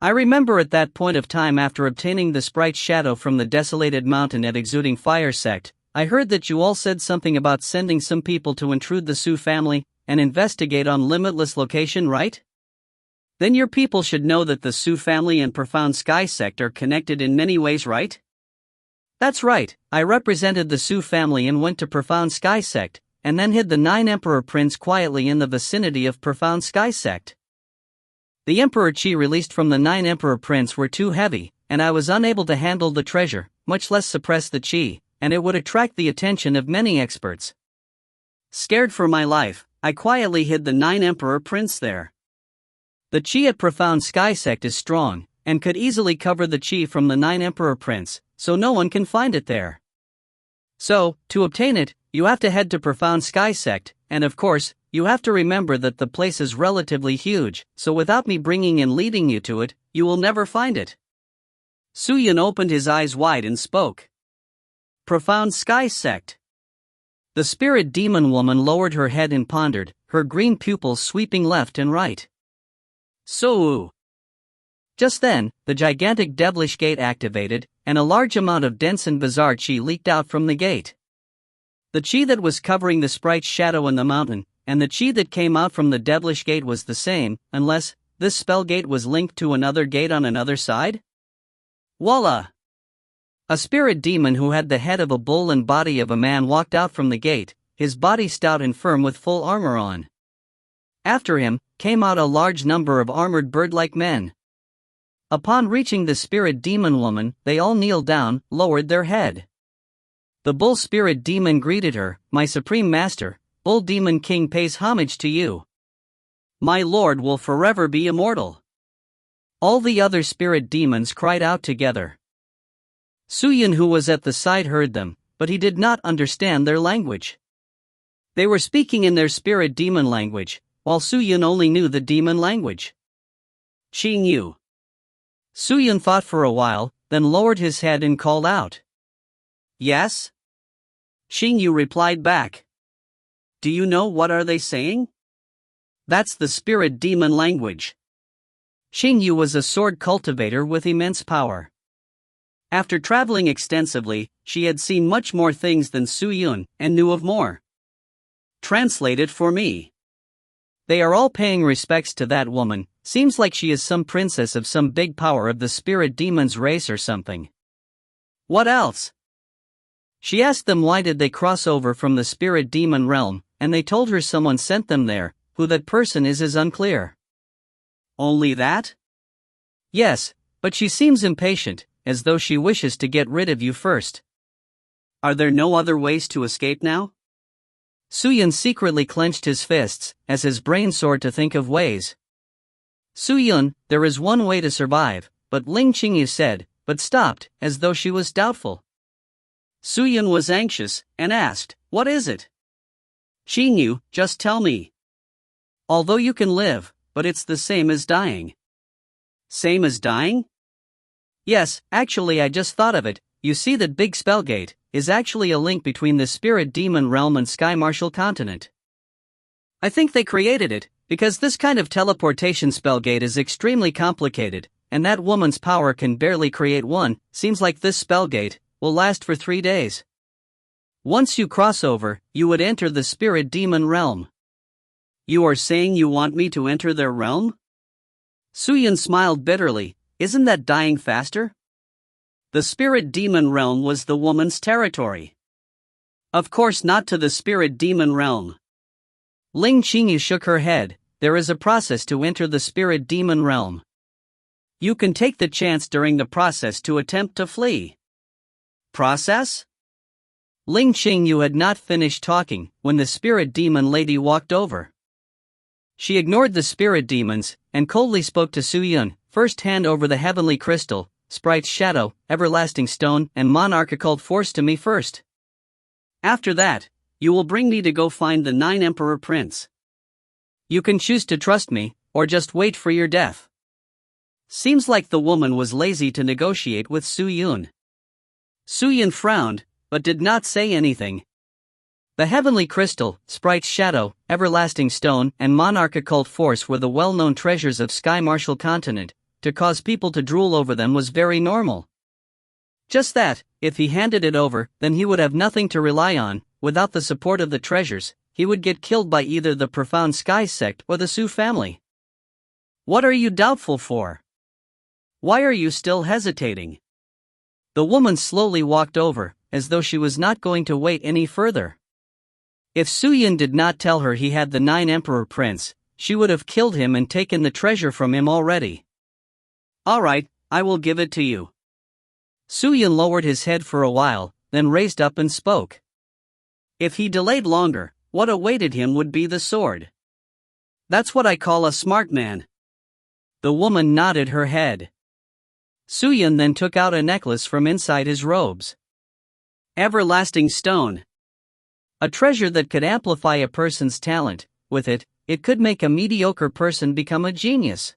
I remember at that point of time, after obtaining the sprite's shadow from the desolated mountain at Exuding Fire Sect, I heard that you all said something about sending some people to intrude the Su family and investigate on Limitless location, right? Then your people should know that the Su family and Profound Sky Sect are connected in many ways, right? That's right, I represented the Su family and went to Profound Sky Sect, and then hid the 9 emperor prints quietly in the vicinity of Profound Sky Sect. The emperor qi released from the 9 emperor prints were too heavy, and I was unable to handle the treasure, much less suppress the qi, and it would attract the attention of many experts. Scared for my life, I quietly hid the 9 emperor prints there. The qi at Profound Sky Sect is strong, and could easily cover the qi from the 9 emperor prints, so no one can find it there. So, to obtain it, you have to head to Profound Sky Sect, and of course, you have to remember that the place is relatively huge, so without me bringing and leading you to it, you will never find it. Su Yun opened his eyes wide and spoke. Profound Sky Sect. The spirit demon woman lowered her head and pondered, her green pupils sweeping left and right. So, Just then, the gigantic devilish gate activated, and a large amount of dense and bizarre chi leaked out from the gate. The chi that was covering the sprite's shadow in the mountain, and the chi that came out from the devilish gate was the same, unless this spell gate was linked to another gate on another side? Voila! A spirit demon who had the head of a bull and body of a man walked out from the gate, his body stout and firm with full armor on. After him, came out a large number of armored bird-like men. Upon reaching the spirit demon woman, they all kneeled down, lowered their head. The bull spirit demon greeted her, "My supreme master, bull demon king pays homage to you. My lord will forever be immortal." All the other spirit demons cried out together. Suyun, who was at the side, heard them, but he did not understand their language. They were speaking in their spirit demon language, while Suyun only knew the demon language. She knew. Suyun thought for a while, then lowered his head and called out. "Yes?" Xingyu replied back. "Do you know what are they saying?" "That's the spirit demon language." Xingyu was a sword cultivator with immense power. After traveling extensively, she had seen much more things than Suyun, and knew of more. "Translate it for me." "They are all paying respects to that woman, seems like she is some princess of some big power of the spirit demon's race or something." "What else?" She asked them why did they cross over from the spirit demon realm, and they told her someone sent them there. Who that person is unclear. "Only that?" "Yes, but she seems impatient, as though she wishes to get rid of you first." "Are there no other ways to escape now?" Suyun secretly clenched his fists, as his brain soared to think of ways. "Suyun, there is one way to survive," but Ling Qingyu said, but stopped, as though she was doubtful. Suyun was anxious, and asked, "What is it?" "Qingyu, just tell me." "Although you can live, but it's the same as dying." "Same as dying?" "Yes, actually I just thought of it. You see that big spellgate is actually a link between the spirit demon realm and Sky Martial continent. I think they created it, because this kind of teleportation spellgate is extremely complicated, and that woman's power can barely create one. Seems like this spellgate will last for 3 days. Once you cross over, you would enter the spirit demon realm." "You are saying you want me to enter their realm?" Suyun smiled bitterly. "Isn't that dying faster?" The spirit demon realm was the woman's territory. "Of course not to the spirit demon realm." Ling Qingyu shook her head. "There is a process to enter the spirit demon realm. You can take the chance during the process to attempt to flee." "Process?" Ling Qingyu had not finished talking when the spirit demon lady walked over. She ignored the spirit demons, and coldly spoke to Suyun. "First hand over the heavenly crystal, sprite's shadow, everlasting stone, and monarchical force to me first. After that, you will bring me to go find the 9 Emperor Prince. You can choose to trust me, or just wait for your death." Seems like the woman was lazy to negotiate with Suyun. Suyun frowned, but did not say anything. The heavenly crystal, sprite's shadow, everlasting stone, and monarchical force were the well-known treasures of Sky Martial continent. To cause people to drool over them was very normal. Just that, if he handed it over, then he would have nothing to rely on. Without the support of the treasures, he would get killed by either the Profound Sky sect or the Su family. "What are you doubtful for? Why are you still hesitating?" The woman slowly walked over, as though she was not going to wait any further. If Suyun did not tell her he had the 9 Emperor Prince, she would have killed him and taken the treasure from him already. "All right, I will give it to you." Suyun lowered his head for a while, then raised up and spoke. If he delayed longer, what awaited him would be the sword. "That's what I call a smart man." The woman nodded her head. Suyun then took out a necklace from inside his robes. Everlasting stone. A treasure that could amplify a person's talent. With it, it could make a mediocre person become a genius.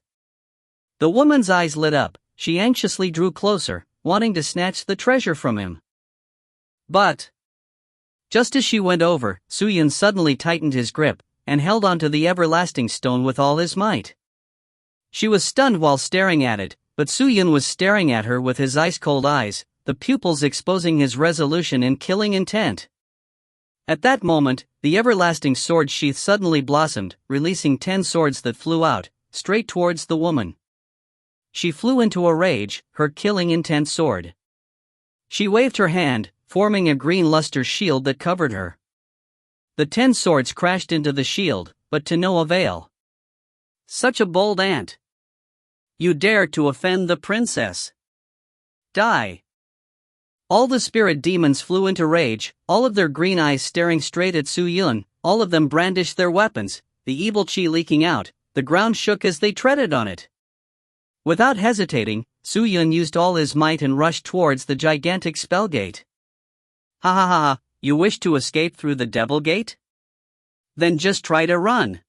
The woman's eyes lit up. She anxiously drew closer, wanting to snatch the treasure from him. But just as she went over, Suyun suddenly tightened his grip and held onto the everlasting stone with all his might. She was stunned while staring at it, but Su-Yun was staring at her with his ice-cold eyes, the pupils exposing his resolution and killing intent. At that moment, the everlasting sword sheath suddenly blossomed, releasing 10 swords that flew out, straight towards the woman. She flew into a rage, her killing intent sword. She waved her hand, forming a green luster shield that covered her. The 10 swords crashed into the shield, but to no avail. Such a bold ant! You dare to offend the princess! Die! All the spirit demons flew into rage, all of their green eyes staring straight at Su-Yun, all of them brandished their weapons, the evil chi leaking out, the ground shook as they treaded on it. Without hesitating, Su-Yun used all his might and rushed towards the gigantic spell gate. Ha ha ha ha, you wish to escape through the devil gate? Then just try to run.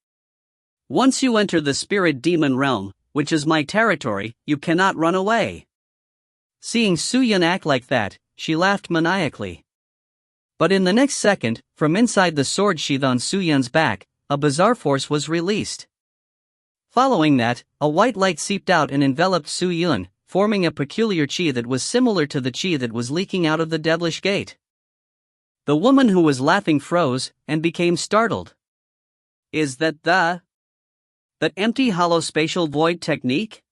Once you enter the spirit demon realm, which is my territory, you cannot run away. Seeing Su-Yun act like that, she laughed maniacally. But in the next second, from inside the sword sheath on Su-Yun's back, a bizarre force was released. Following that, a white light seeped out and enveloped Su-Yun, forming a peculiar chi that was similar to the chi that was leaking out of the devilish gate. The woman who was laughing froze, and became startled. Is that that empty hollow spatial void technique?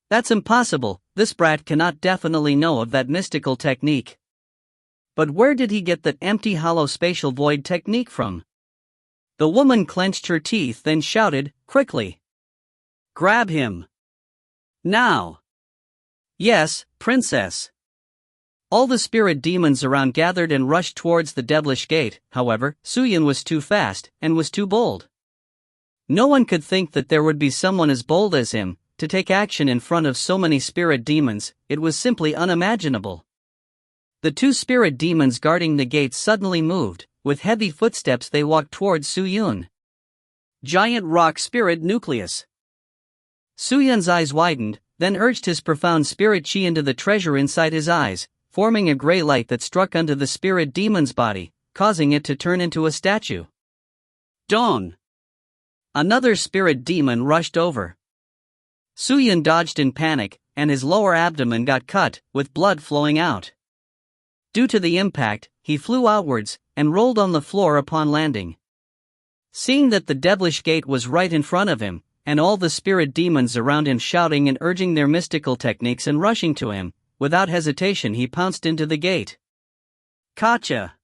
That's impossible, this brat cannot definitely know of that mystical technique. But where did he get that empty hollow spatial void technique from? The woman clenched her teeth then shouted, quickly. Grab him! Now! Yes, princess! All the spirit demons around gathered and rushed towards the devilish gate. However, Su-Yun was too fast, and was too bold. No one could think that there would be someone as bold as him, to take action in front of so many spirit demons. It was simply unimaginable. The 2 spirit demons guarding the gate suddenly moved, with heavy footsteps they walked towards Su-Yun. Giant rock spirit nucleus. Su-Yun's eyes widened, then urged his profound spirit chi into the treasure inside his eyes, forming a gray light that struck onto the spirit demon's body, causing it to turn into a statue. Dawn! Another spirit demon rushed over. Su-Yun dodged in panic, and his lower abdomen got cut, with blood flowing out. Due to the impact, he flew outwards, and rolled on the floor upon landing. Seeing that the devilish gate was right in front of him, and all the spirit demons around him shouting and urging their mystical techniques and rushing to him, without hesitation he pounced into the gate. Gotcha!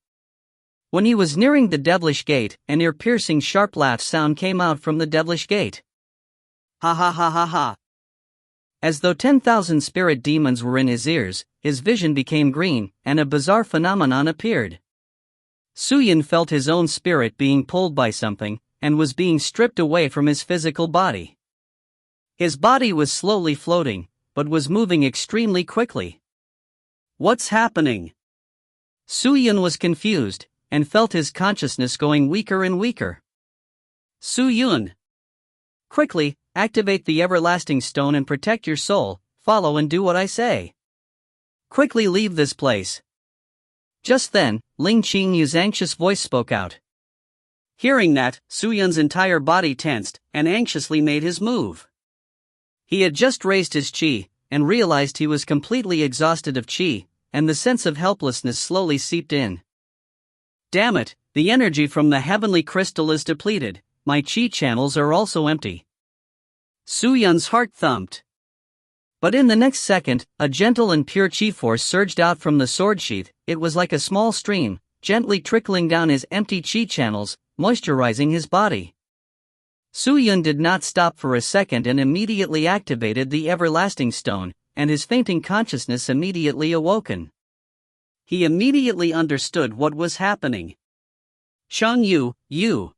When he was nearing the devilish gate, an ear-piercing sharp laugh sound came out from the devilish gate. Ha ha ha ha ha! As though 10,000 spirit demons were in his ears, his vision became green, and a bizarre phenomenon appeared. Su-Yun felt his own spirit being pulled by something, and was being stripped away from his physical body. His body was slowly floating, but was moving extremely quickly. What's happening? Su-Yun was confused, and felt his consciousness going weaker and weaker. Su-Yun! Quickly, activate the everlasting stone and protect your soul, follow and do what I say. Quickly leave this place. Just then, Ling Qingyu's anxious voice spoke out. Hearing that, Su-Yun's entire body tensed, and anxiously made his move. He had just raised his chi, and realized he was completely exhausted of chi, and the sense of helplessness slowly seeped in. Damn it, the energy from the heavenly crystal is depleted, my chi channels are also empty. Su-Yun's heart thumped. But in the next second, a gentle and pure chi force surged out from the sword sheath. It was like a small stream, gently trickling down his empty chi channels, moisturizing his body. Su-Yun did not stop for a second and immediately activated the everlasting stone, and his fainting consciousness immediately awoken. He immediately understood what was happening. Shang Yu, you.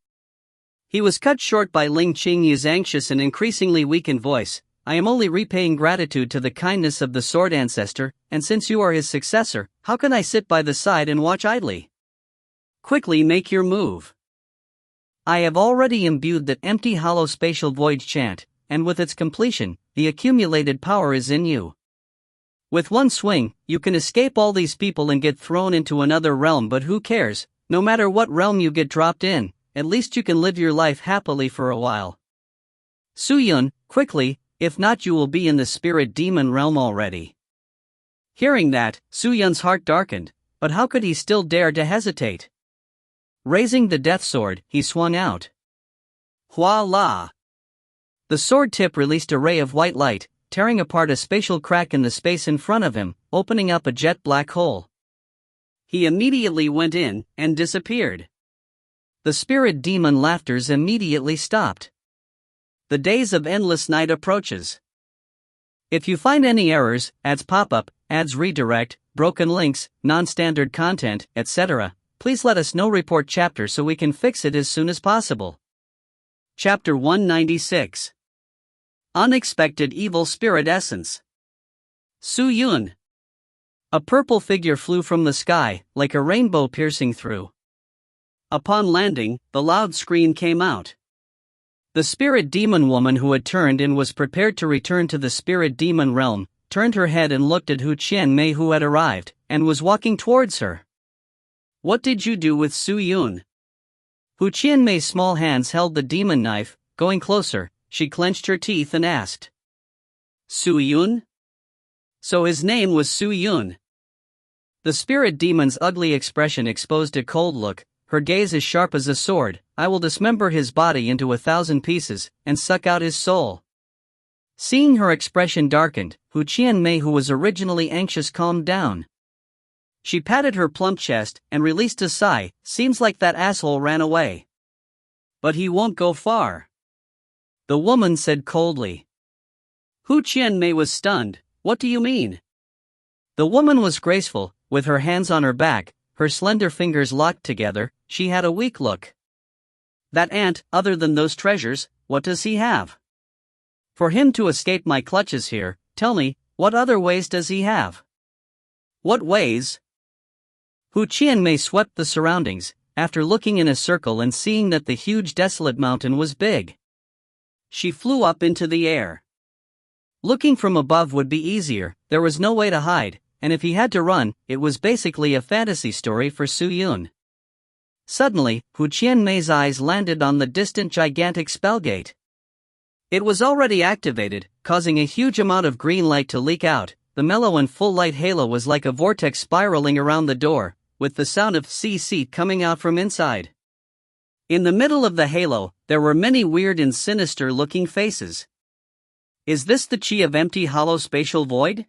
He was cut short by Ling Qingyu's anxious and increasingly weakened voice. I am only repaying gratitude to the kindness of the sword ancestor, and since you are his successor, how can I sit by the side and watch idly? Quickly make your move. I have already imbued that empty hollow spatial void chant, and with its completion, the accumulated power is in you. With one swing, you can escape all these people and get thrown into another realm, but who cares? No matter what realm you get dropped in, at least you can live your life happily for a while. Su-Yun, quickly, If not, you will be in the spirit demon realm already. Hearing that, Su-Yun's heart darkened, but how could he still dare to hesitate? Raising the death sword, he swung out. Voila! The sword tip released a ray of white light, tearing apart a spatial crack in the space in front of him, opening up a jet black hole. He immediately went in and disappeared. The spirit demon laughters immediately stopped. The days of endless night approaches. If you find any errors, ads pop up, ads redirect, broken links, non-standard content, etc., please let us know. Report chapter so we can fix it as soon as possible. Chapter 196. Unexpected Evil Spirit Essence. Su-Yun. A purple figure flew from the sky, like a rainbow piercing through. Upon landing, the loud scream came out. The spirit demon woman who had turned and was prepared to return to the spirit demon realm, turned her head and looked at Hu Qianmei, who had arrived, and was walking towards her. What did you do with Su-Yun? Hu Qianmei's small hands held the demon knife. Going closer, she clenched her teeth and asked. Su-Yun? So his name was Su-Yun. The spirit demon's ugly expression exposed a cold look, her gaze as sharp as a sword. I will dismember his body into 1,000 pieces, and suck out his soul. Seeing her expression darkened, Hu Qianmei, who was originally anxious, calmed down. She patted her plump chest and released a sigh. Seems like that asshole ran away. But he won't go far. The woman said coldly. Hu Qianmei was stunned. What do you mean? The woman was graceful, with her hands on her back, her slender fingers locked together. She had a weak look. That ant, other than those treasures, what does he have? For him to escape my clutches here, tell me, what other ways does he have? What ways? Hu Qianmei swept the surroundings, after looking in a circle and seeing that the huge desolate mountain was big. She flew up into the air. Looking from above would be easier, there was no way to hide, and if he had to run, it was basically a fantasy story for Su-Yun. Suddenly, Hu Qianmei's eyes landed on the distant gigantic spellgate. It was already activated, causing a huge amount of green light to leak out. The mellow and full light halo was like a vortex spiraling around the door, with the sound of CC coming out from inside. In the middle of the halo, there were many weird and sinister-looking faces. Is this the chi of empty hollow spatial void?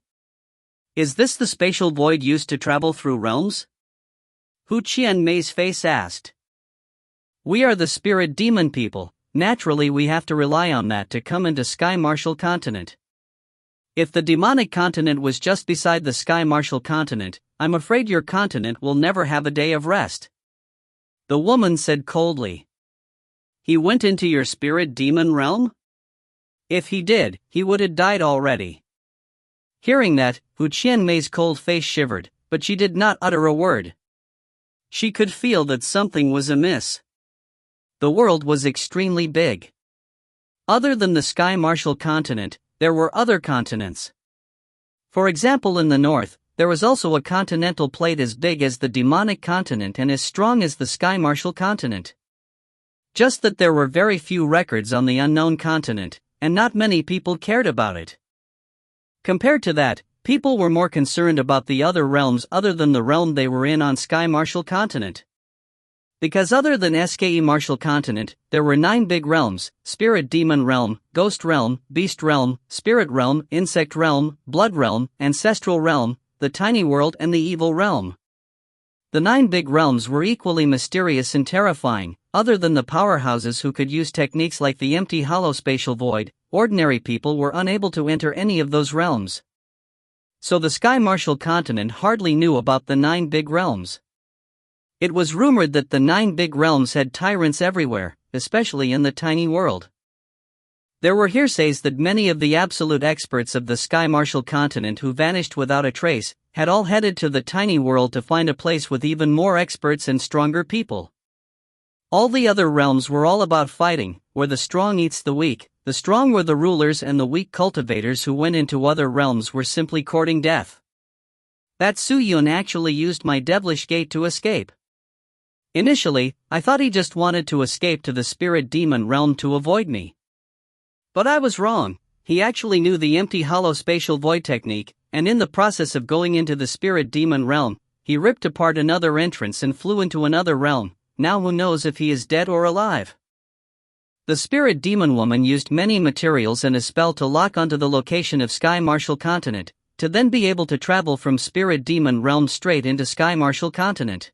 Is this the spatial void used to travel through realms? Hu Qianmei's face asked. We are the spirit demon people, naturally we have to rely on that to come into Sky Martial Continent. If the demonic continent was just beside the Sky Martial Continent, I'm afraid your continent will never have a day of rest. The woman said coldly. He went into your spirit demon realm? If he did, he would have died already. Hearing that, Hu Qianmei's cold face shivered, but she did not utter a word. She could feel that something was amiss. The world was extremely big. Other than the Sky Martial Continent, there were other continents. For example, in the north, there was also a continental plate as big as the demonic continent and as strong as the Sky Martial Continent. Just that there were very few records on the unknown continent, and not many people cared about it. Compared to that, people were more concerned about the other realms other than the realm they were in on Sky Martial Continent. Because other than SKE Martial Continent, there were 9 big realms: Spirit Demon Realm, Ghost Realm, Beast Realm, Spirit Realm, Insect Realm, Blood Realm, Ancestral Realm, the Tiny World and the Evil Realm. The 9 big realms were equally mysterious and terrifying. Other than the powerhouses who could use techniques like the empty hollow spatial void, ordinary people were unable to enter any of those realms. So the Sky Martial Continent hardly knew about the 9 big realms. It was rumored that the 9 big realms had tyrants everywhere, especially in the tiny world. There were hearsays that many of the absolute experts of the Sky Martial Continent who vanished without a trace, had all headed to the tiny world to find a place with even more experts and stronger people. All the other realms were all about fighting, where the strong eats the weak. The strong were the rulers and the weak cultivators who went into other realms were simply courting death. That Su-Yun actually used my devilish gate to escape. Initially, I thought he just wanted to escape to the spirit demon realm to avoid me. But I was wrong. he actually knew the empty hollow spatial void technique, and in the process of going into the spirit demon realm, he ripped apart another entrance and flew into another realm. Now who knows if he is dead or alive? The spirit demon woman used many materials and a spell to lock onto the location of Sky Marshal Continent, to then be able to travel from spirit demon realm straight into Sky Marshal Continent.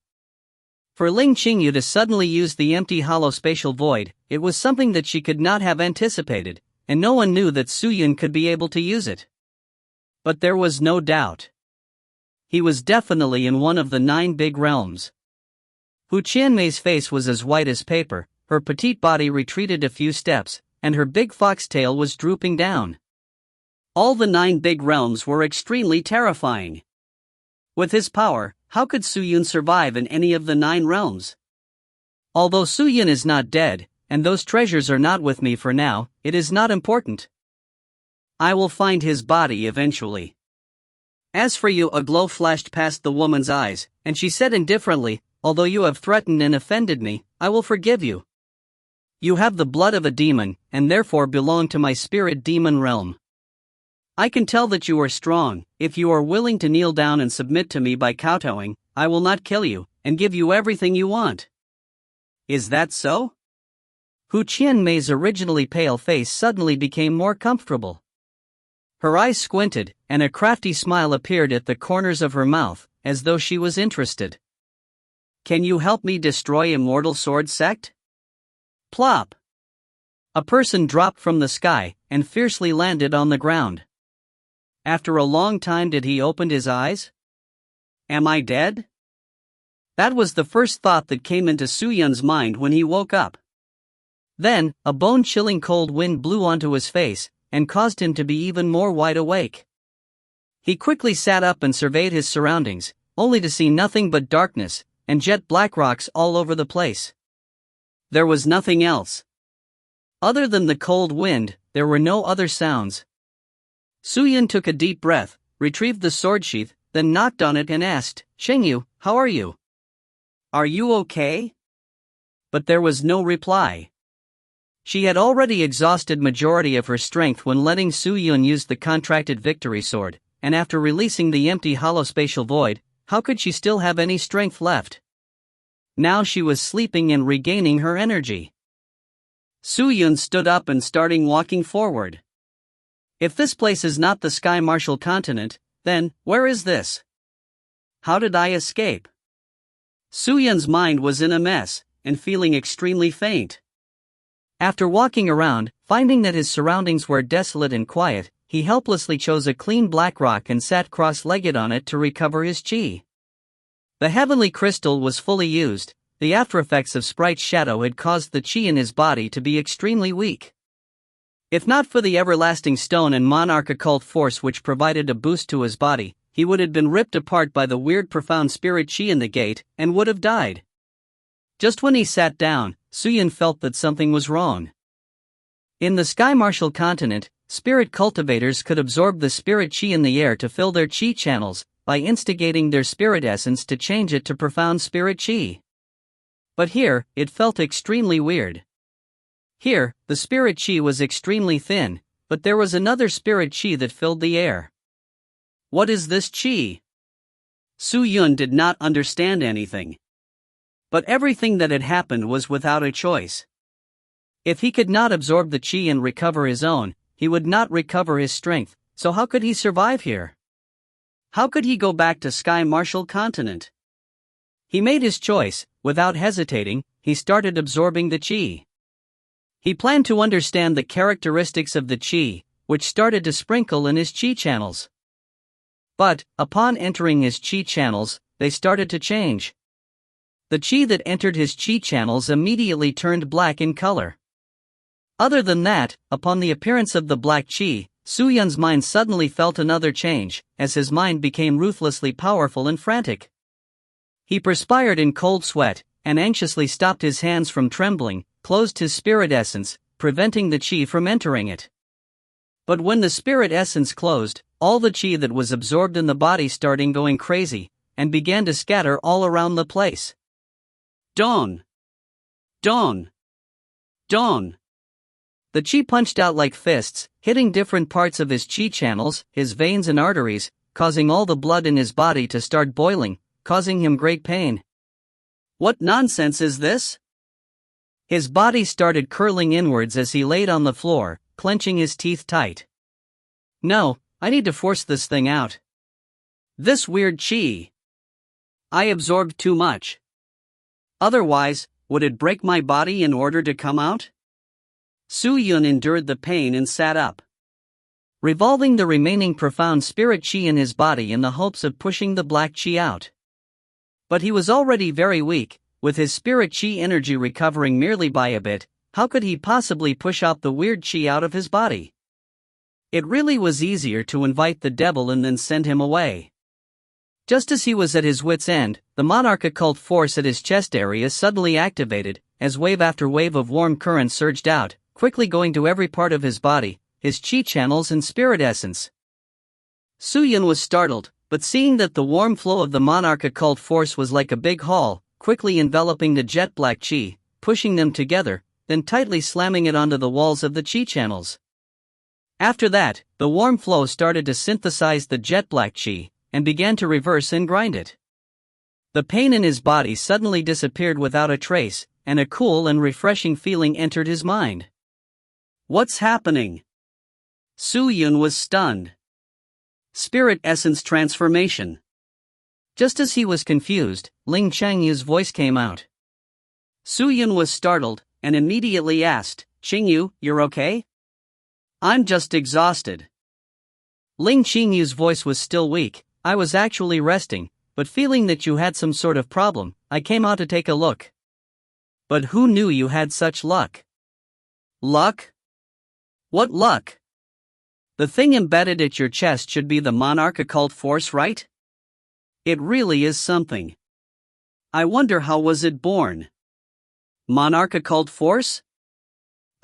For Ling Qingyu to suddenly use the empty hollow spatial void, it was something that she could not have anticipated, and no one knew that Su Yun could be able to use it. But there was no doubt. He was definitely in one of the 9 big realms. Hu Qianmei's face was as white as paper, her petite body retreated a few steps, and her big foxtail was drooping down. All the 9 big realms were extremely terrifying. With his power, how could Su Yun survive in any of the 9 realms? Although Su Yun is not dead, and those treasures are not with me for now, it is not important. I will find his body eventually. As for you, a glow flashed past the woman's eyes, and she said indifferently, although you have threatened and offended me, I will forgive you. You have the blood of a demon, and therefore belong to my spirit demon realm. I can tell that you are strong. If you are willing to kneel down and submit to me by kowtowing, I will not kill you, and give you everything you want. Is that so? Hu Qianmei's originally pale face suddenly became more comfortable. Her eyes squinted, and a crafty smile appeared at the corners of her mouth, as though she was interested. Can you help me destroy Immortal Sword Sect? Plop! A person dropped from the sky, and fiercely landed on the ground. After a long time did he open his eyes? Am I dead? That was the first thought that came into Su Yun's mind when he woke up. Then, a bone-chilling cold wind blew onto his face, and caused him to be even more wide awake. He quickly sat up and surveyed his surroundings, only to see nothing but darkness, and jet black rocks all over the place. There was nothing else. Other than the cold wind, there were no other sounds. Su Yun took a deep breath, retrieved the sword sheath, then knocked on it and asked, Shengyu, how are you? Are you okay? But there was no reply. She had already exhausted majority of her strength when letting Su Yun use the contracted victory sword, and after releasing the empty hollow spatial void, how could she still have any strength left? Now she was sleeping and regaining her energy. Su Yun stood up and started walking forward. If this place is not the Sky Marshal Continent, then, where is this? How did I escape? Su Yun's mind was in a mess, and feeling extremely faint. After walking around, finding that his surroundings were desolate and quiet, he helplessly chose a clean black rock and sat cross-legged on it to recover his chi. The heavenly crystal was fully used. The aftereffects of Sprite's shadow had caused the chi in his body to be extremely weak. If not for the everlasting stone and monarch occult force which provided a boost to his body, he would have been ripped apart by the weird profound spirit chi in the gate, and would have died. Just when he sat down, Su Yun felt that something was wrong. In the Sky Marshal Continent, spirit cultivators could absorb the spirit chi in the air to fill their chi channels, by instigating their spirit essence to change it to profound spirit chi. But here, it felt extremely weird. Here, the spirit chi was extremely thin, but there was another spirit chi that filled the air. What is this chi? Su Yun did not understand anything. But everything that had happened was without a choice. If he could not absorb the chi and recover his own, he would not recover his strength, so how could he survive here? How could he go back to Sky Marshal Continent? He made his choice. Without hesitating, he started absorbing the chi. He planned to understand the characteristics of the chi, which started to sprinkle in his chi channels. But, upon entering his chi channels, they started to change. The chi that entered his chi channels immediately turned black in color. Other than that, upon the appearance of the black chi, Su Yun's mind suddenly felt another change, as his mind became ruthlessly powerful and frantic. He perspired in cold sweat, and anxiously stopped his hands from trembling, closed his spirit essence, preventing the chi from entering it. But when the spirit essence closed, all the chi that was absorbed in the body started going crazy, and began to scatter all around the place. Dawn! Dawn! Dawn! The qi punched out like fists, hitting different parts of his qi channels, his veins and arteries, causing all the blood in his body to start boiling, causing him great pain. What nonsense is this? His body started curling inwards as he laid on the floor, clenching his teeth tight. No, I need to force this thing out. This weird qi. I absorbed too much. Otherwise, would it break my body in order to come out? Su Yun endured the pain and sat up, revolving the remaining profound spirit qi in his body in the hopes of pushing the black qi out. But he was already very weak, with his spirit qi energy recovering merely by a bit. How could he possibly push out the weird qi out of his body? It really was easier to invite the devil and then send him away. Just as he was at his wit's end, the monarch occult force at his chest area suddenly activated, as wave after wave of warm current surged out, quickly going to every part of his body, his qi channels and spirit essence. Su Yun was startled, but seeing that the warm flow of the monarch occult force was like a big haul, quickly enveloping the jet black qi, pushing them together, then tightly slamming it onto the walls of the qi channels. After that, the warm flow started to synthesize the jet black qi, and began to reverse and grind it. The pain in his body suddenly disappeared without a trace, and a cool and refreshing feeling entered his mind. What's happening? Su Yun was stunned. Spirit essence transformation. Just as he was confused, Ling Qiangyu's voice came out. Su Yun was startled, and immediately asked, "Qingyu, you're okay?" "I'm just exhausted." Ling Qiangyu's voice was still weak. "I was actually resting, but feeling that you had some sort of problem, I came out to take a look." "But who knew you had such luck?" "Luck? What luck? The thing embedded at your chest should be the monarch occult force, right? It really is something. I wonder how was it born? Monarch occult force?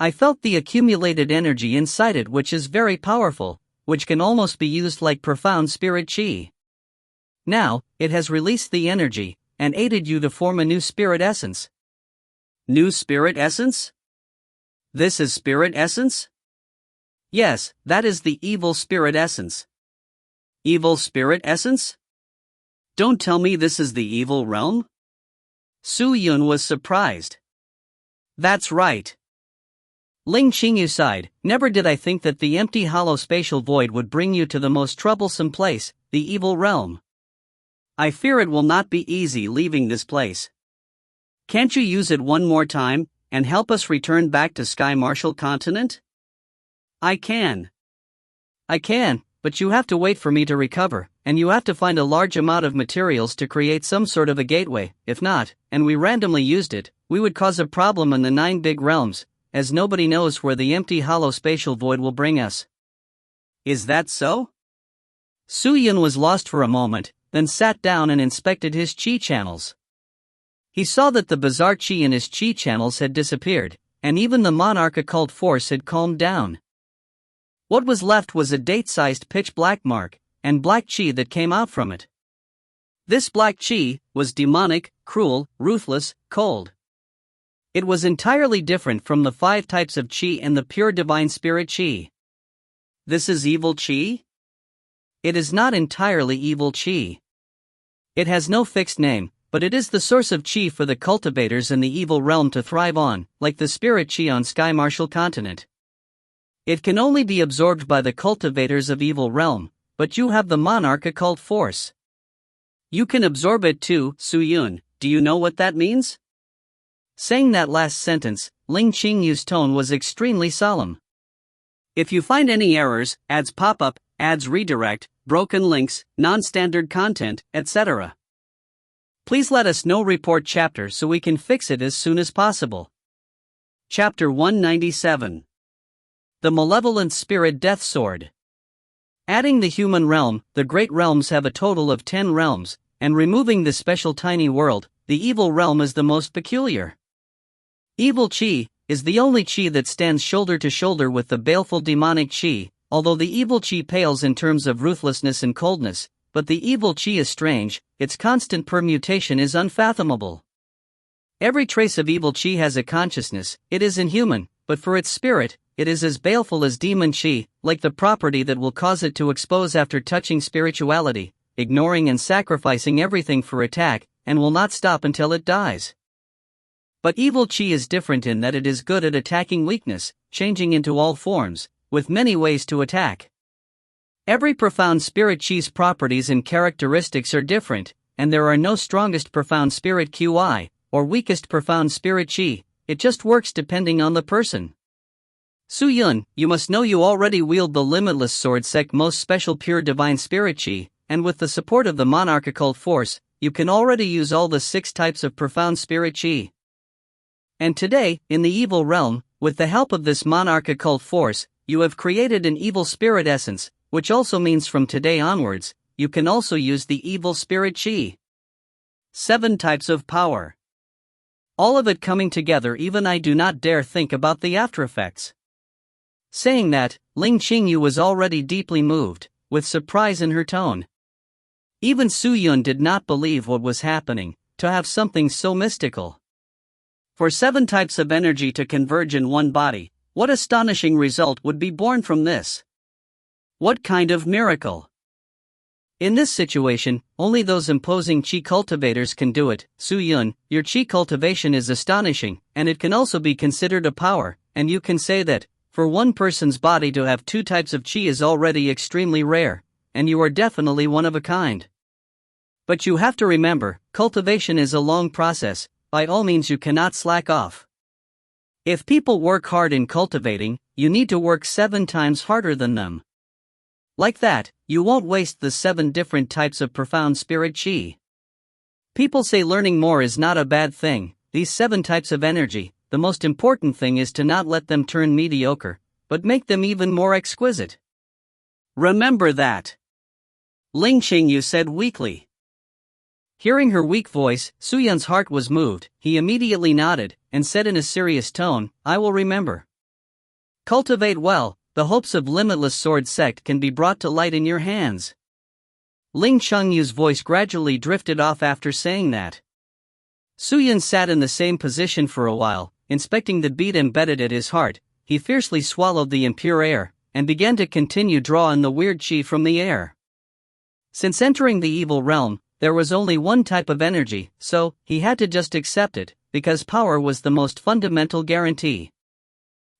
I felt the accumulated energy inside it, which is very powerful, which can almost be used like profound spirit qi. Now, it has released the energy, and aided you to form a new spirit essence." "New spirit essence? This is spirit essence?" "Yes, that is the evil spirit essence." "Evil spirit essence? Don't tell me this is the evil realm?" Su Yun was surprised. "That's right." Ling Qingyu sighed. "Never did I think that the empty hollow spatial void would bring you to the most troublesome place, the evil realm. I fear it will not be easy leaving this place. Can't you use it one more time, and help us return back to Sky Marshal Continent?" I can, but you have to wait for me to recover, and you have to find a large amount of materials to create some sort of a gateway. If not, and we randomly used it, we would cause a problem in the 9 big realms, as nobody knows where the empty hollow spatial void will bring us." "Is that so?" Su Yun was lost for a moment, then sat down and inspected his qi channels. He saw that the bizarre qi in his qi channels had disappeared, and even the monarch occult force had calmed down. What was left was a date-sized pitch-black mark, and black qi that came out from it. This black qi was demonic, cruel, ruthless, cold. It was entirely different from the 5 types of qi and the pure divine spirit qi. This is evil qi? It is not entirely evil qi. It has no fixed name, but it is the source of qi for the cultivators in the evil realm to thrive on, like the spirit qi on Sky Marshal Continent. It can only be absorbed by the cultivators of evil realm, but you have the monarch occult force. You can absorb it too, Su Yun. Do you know what that means? Saying that last sentence, Ling Qingyu's tone was extremely solemn. If you find any errors, ads pop up, ads redirect, broken links, non-standard content, etc., please let us know. Report chapter so we can fix it as soon as possible. Chapter 197. The Malevolent Spirit Death Sword. Adding the human realm, the great realms have a total of 10 realms, and removing the special tiny world, the evil realm is the most peculiar. Evil qi is the only qi that stands shoulder to shoulder with the baleful demonic qi, although the evil qi pales in terms of ruthlessness and coldness, but the evil qi is strange, its constant permutation is unfathomable. Every trace of evil qi has a consciousness, it is inhuman, but for its spirit, it is as baleful as demon chi, like the property that will cause it to expose after touching spirituality, ignoring and sacrificing everything for attack, and will not stop until it dies. But evil chi is different in that it is good at attacking weakness, changing into all forms, with many ways to attack. Every profound spirit chi's properties and characteristics are different, and there are no strongest profound spirit qi, or weakest profound spirit chi, it just works depending on the person. Su Yun, you must know you already wield the limitless sword sect most special pure divine spirit chi, and with the support of the monarch occult force, you can already use all the 6 types of profound spirit chi. And today, in the evil realm, with the help of this monarch occult force, you have created an evil spirit essence, which also means from today onwards, you can also use the evil spirit chi. 7 types of power. All of it coming together, even I do not dare think about the after effects. Saying that, Ling Qingyu was already deeply moved, with surprise in her tone. Even Su Yun did not believe what was happening, to have something so mystical. For 7 types of energy to converge in one body, what astonishing result would be born from this? What kind of miracle? In this situation, only those imposing chi cultivators can do it. Su Yun, your chi cultivation is astonishing, and it can also be considered a power, and you can say that, for one person's body to have 2 types of chi is already extremely rare, and you are definitely one of a kind. But you have to remember, cultivation is a long process, by all means you cannot slack off. If people work hard in cultivating, you need to work 7 times harder than them. Like that, you won't waste the 7 different types of profound spirit chi. People say learning more is not a bad thing. These 7 types of energy, the most important thing is to not let them turn mediocre, but make them even more exquisite. Remember that. Ling Qingyu said weakly. Hearing her weak voice, Su Yun's heart was moved. He immediately nodded, and said in a serious tone, I will remember. Cultivate well, the hopes of limitless sword sect can be brought to light in your hands. Ling Qingyu's voice gradually drifted off after saying that. Su Yun sat in the same position for a while, inspecting the bead embedded at his heart. He fiercely swallowed the impure air, and began to continue drawing the weird chi from the air. Since entering the evil realm, there was only one type of energy, so he had to just accept it, because power was the most fundamental guarantee.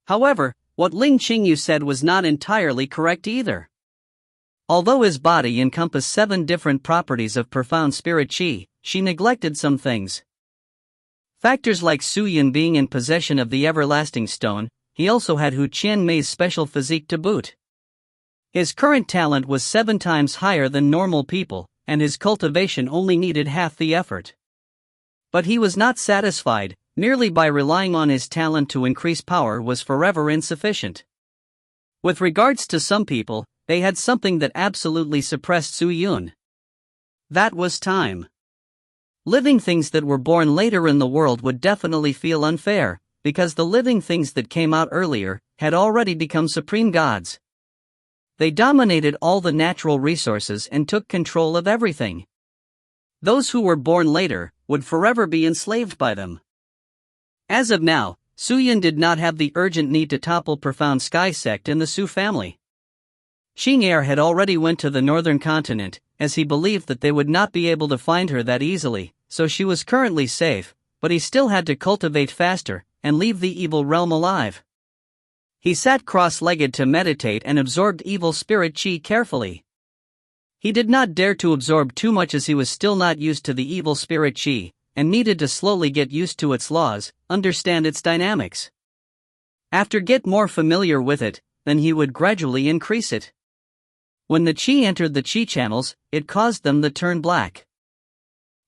However, what Ling Qingyu said was not entirely correct either. Although his body encompassed 7 different properties of profound spirit chi, she neglected some things. Factors like Su Yun being in possession of the everlasting stone, he also had Hu Qianmei's special physique to boot. His current talent was 7 times higher than normal people, and his cultivation only needed half the effort. But he was not satisfied. Merely by relying on his talent to increase power was forever insufficient. With regards to some people, they had something that absolutely suppressed Su Yun. That was time. Living things that were born later in the world would definitely feel unfair, because the living things that came out earlier had already become supreme gods. They dominated all the natural resources and took control of everything. Those who were born later would forever be enslaved by them. As of now, Su Yun did not have the urgent need to topple profound sky sect in the Su family. Xing Er had already went to the northern continent, as he believed that they would not be able to find her that easily, so she was currently safe, but he still had to cultivate faster, and leave the evil realm alive. He sat cross-legged to meditate and absorbed evil spirit chi carefully. He did not dare to absorb too much as he was still not used to the evil spirit chi, and needed to slowly get used to its laws, understand its dynamics. After get more familiar with it, then he would gradually increase it. When the chi entered the chi channels, it caused them to turn black.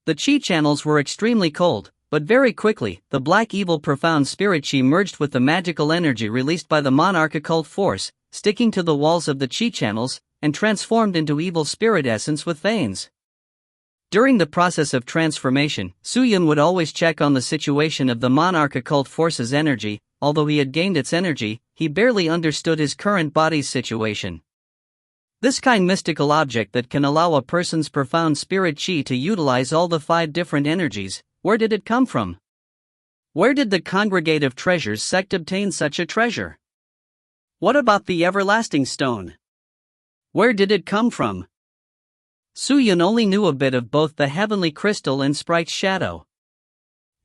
The chi channels were extremely cold, but very quickly, the black evil profound spirit chi merged with the magical energy released by the monarch occult force, sticking to the walls of the chi channels, and transformed into evil spirit essence with veins. During the process of transformation, Su Yun would always check on the situation of the monarch occult force's energy. Although he had gained its energy, he barely understood his current body's situation. This kind mystical object that can allow a person's profound spirit chi to utilize all the 5 different energies, where did it come from? Where did the Congregative Treasures sect obtain such a treasure? What about the everlasting stone? Where did it come from? Suyun only knew a bit of both the heavenly crystal and Sprite's shadow.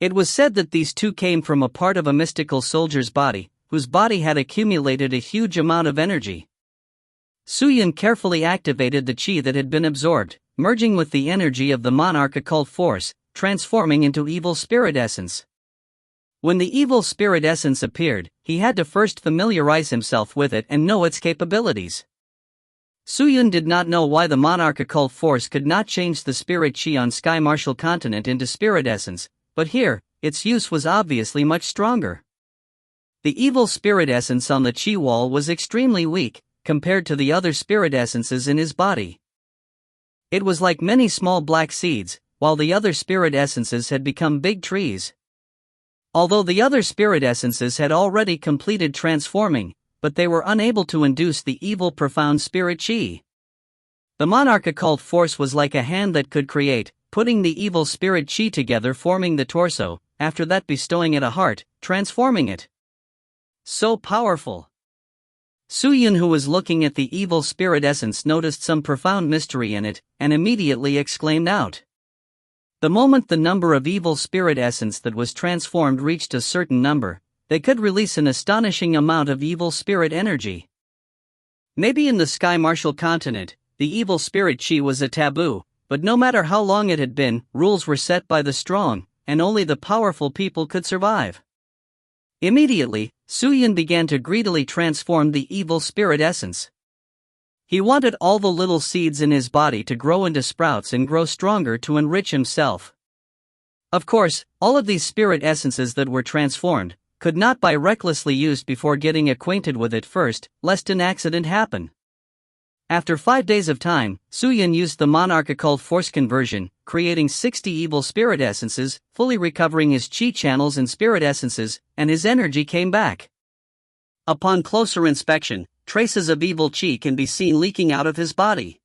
It was said that these two came from a part of a mystical soldier's body, whose body had accumulated a huge amount of energy. Suyun carefully activated the chi that had been absorbed, merging with the energy of the monarch occult force, transforming into evil spirit essence. When the evil spirit essence appeared, he had to first familiarize himself with it and know its capabilities. Suyun did not know why the monarch occult force could not change the spirit chi on Sky Martial Continent into spirit essence, but here, its use was obviously much stronger. The evil spirit essence on the chi wall was extremely weak, compared to the other spirit essences in his body. It was like many small black seeds, while the other spirit essences had become big trees. Although the other spirit essences had already completed transforming, but they were unable to induce the evil profound spirit chi. The monarch occult force was like a hand that could create, putting the evil spirit chi together, forming the torso, after that bestowing it a heart, transforming it. So powerful. Suyun, who was looking at the evil spirit essence, noticed some profound mystery in it, and immediately exclaimed out. The moment the number of evil spirit essence that was transformed reached a certain number, they could release an astonishing amount of evil spirit energy. Maybe in the Sky Martial Continent, the evil spirit chi was a taboo, but no matter how long it had been, rules were set by the strong, and only the powerful people could survive. Immediately, Suyun began to greedily transform the evil spirit essence. He wanted all the little seeds in his body to grow into sprouts and grow stronger to enrich himself. Of course, all of these spirit essences that were transformed could not be recklessly used before getting acquainted with it first, lest an accident happen. After 5 days of time, Suyun used the monarch occult force conversion, creating 60 evil spirit essences, fully recovering his chi channels and spirit essences, and his energy came back. Upon closer inspection, traces of evil chi can be seen leaking out of his body.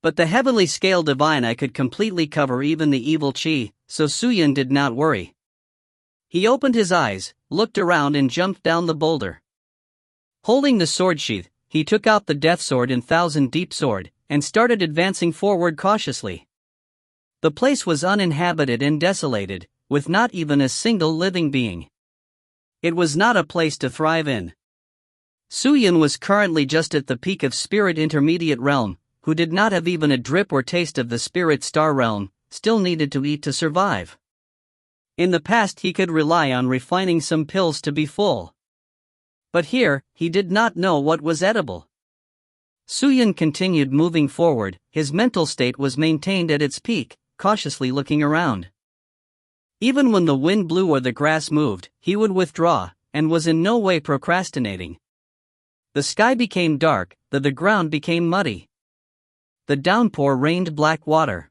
But the heavenly scale divine eye could completely cover even the evil chi, so Suyun did not worry. He opened his eyes, looked around and jumped down the boulder. Holding the sword sheath, he took out the death sword and thousand deep sword, and started advancing forward cautiously. The place was uninhabited and desolated, with not even a single living being. It was not a place to thrive in. Suyun was currently just at the peak of Spirit Intermediate Realm, who did not have even a drip or taste of the Spirit Star Realm, still needed to eat to survive. In the past he could rely on refining some pills to be full. But here, he did not know what was edible. Suyun continued moving forward, his mental state was maintained at its peak, cautiously looking around. Even when the wind blew or the grass moved, he would withdraw, and was in no way procrastinating. The sky became dark, the ground became muddy. The downpour rained black water.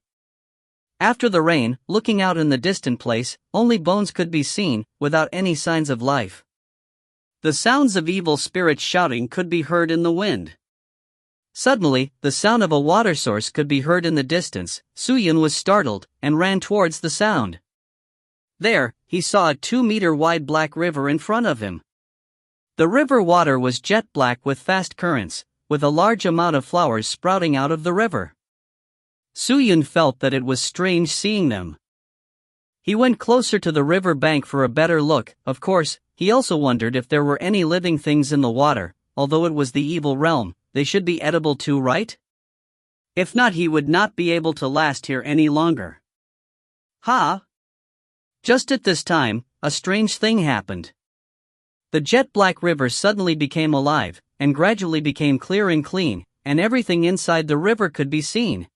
After the rain, looking out in the distant place, only bones could be seen, without any signs of life. The sounds of evil spirits shouting could be heard in the wind. Suddenly, the sound of a water source could be heard in the distance. Suyun was startled, and ran towards the sound. There, he saw a 2-meter-wide black river in front of him. The river water was jet black with fast currents, with a large amount of flowers sprouting out of the river. Suyun felt that it was strange seeing them. He went closer to the river bank for a better look. Of course, he also wondered if there were any living things in the water. Although it was the evil realm, they should be edible too, right? If not, he would not be able to last here any longer. Just at this time, a strange thing happened. The jet black river suddenly became alive, and gradually became clear and clean, and everything inside the river could be seen.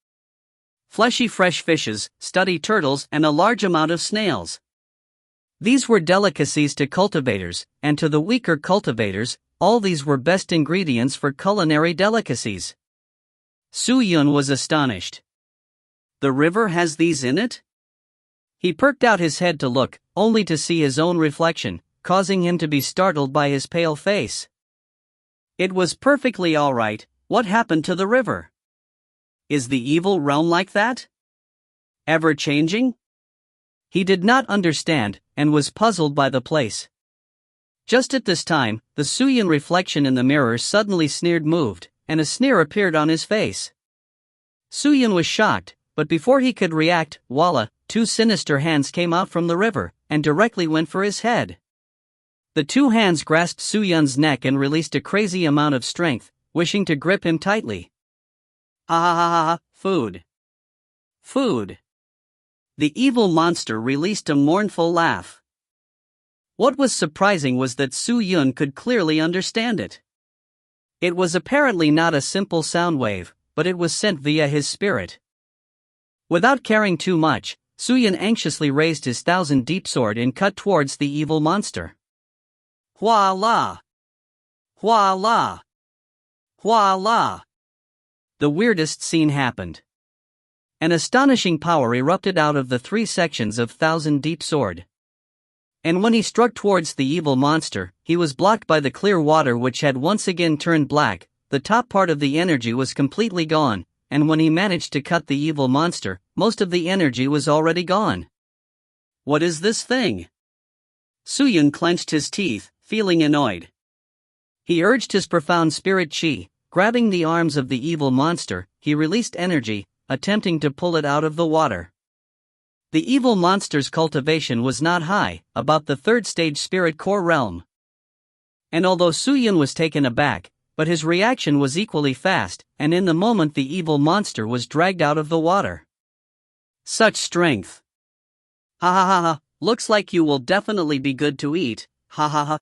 Fleshy fresh fishes, stubby turtles, and a large amount of snails. These were delicacies to cultivators, and to the weaker cultivators, all these were best ingredients for culinary delicacies. Suyun was astonished. The river has these in it? He perked out his head to look, only to see his own reflection, causing him to be startled by his pale face. It was perfectly all right. What happened to the river? Is the evil realm like that? Ever changing? He did not understand, and was puzzled by the place. Just at this time, the Su-Yun reflection in the mirror suddenly moved, and a sneer appeared on his face. Su-Yun was shocked, but before he could react, voila, two sinister hands came out from the river, and directly went for his head. The two hands grasped Su-Yun's neck and released a crazy amount of strength, wishing to grip him tightly. Ha ha ha ha, food. Food. The evil monster released a mournful laugh. What was surprising was that Su-Yun could clearly understand it. It was apparently not a simple sound wave, but it was sent via his spirit. Without caring too much, Su-Yun anxiously raised his 1,000-deep sword and cut towards the evil monster. Voila! Voila! Voila! The weirdest scene happened. An astonishing power erupted out of the 3 sections of 1,000-deep sword. And when he struck towards the evil monster, he was blocked by the clear water which had once again turned black. The top part of the energy was completely gone, and when he managed to cut the evil monster, most of the energy was already gone. What is this thing? Su-Yun clenched his teeth, feeling annoyed. He urged his profound spirit chi. Grabbing the arms of the evil monster, he released energy, attempting to pull it out of the water. The evil monster's cultivation was not high, about the 3rd stage spirit core realm. And although Su-Yun was taken aback, but his reaction was equally fast, and in the moment the evil monster was dragged out of the water. Such strength! Ha ha ha ha, looks like you will definitely be good to eat, ha ha ha.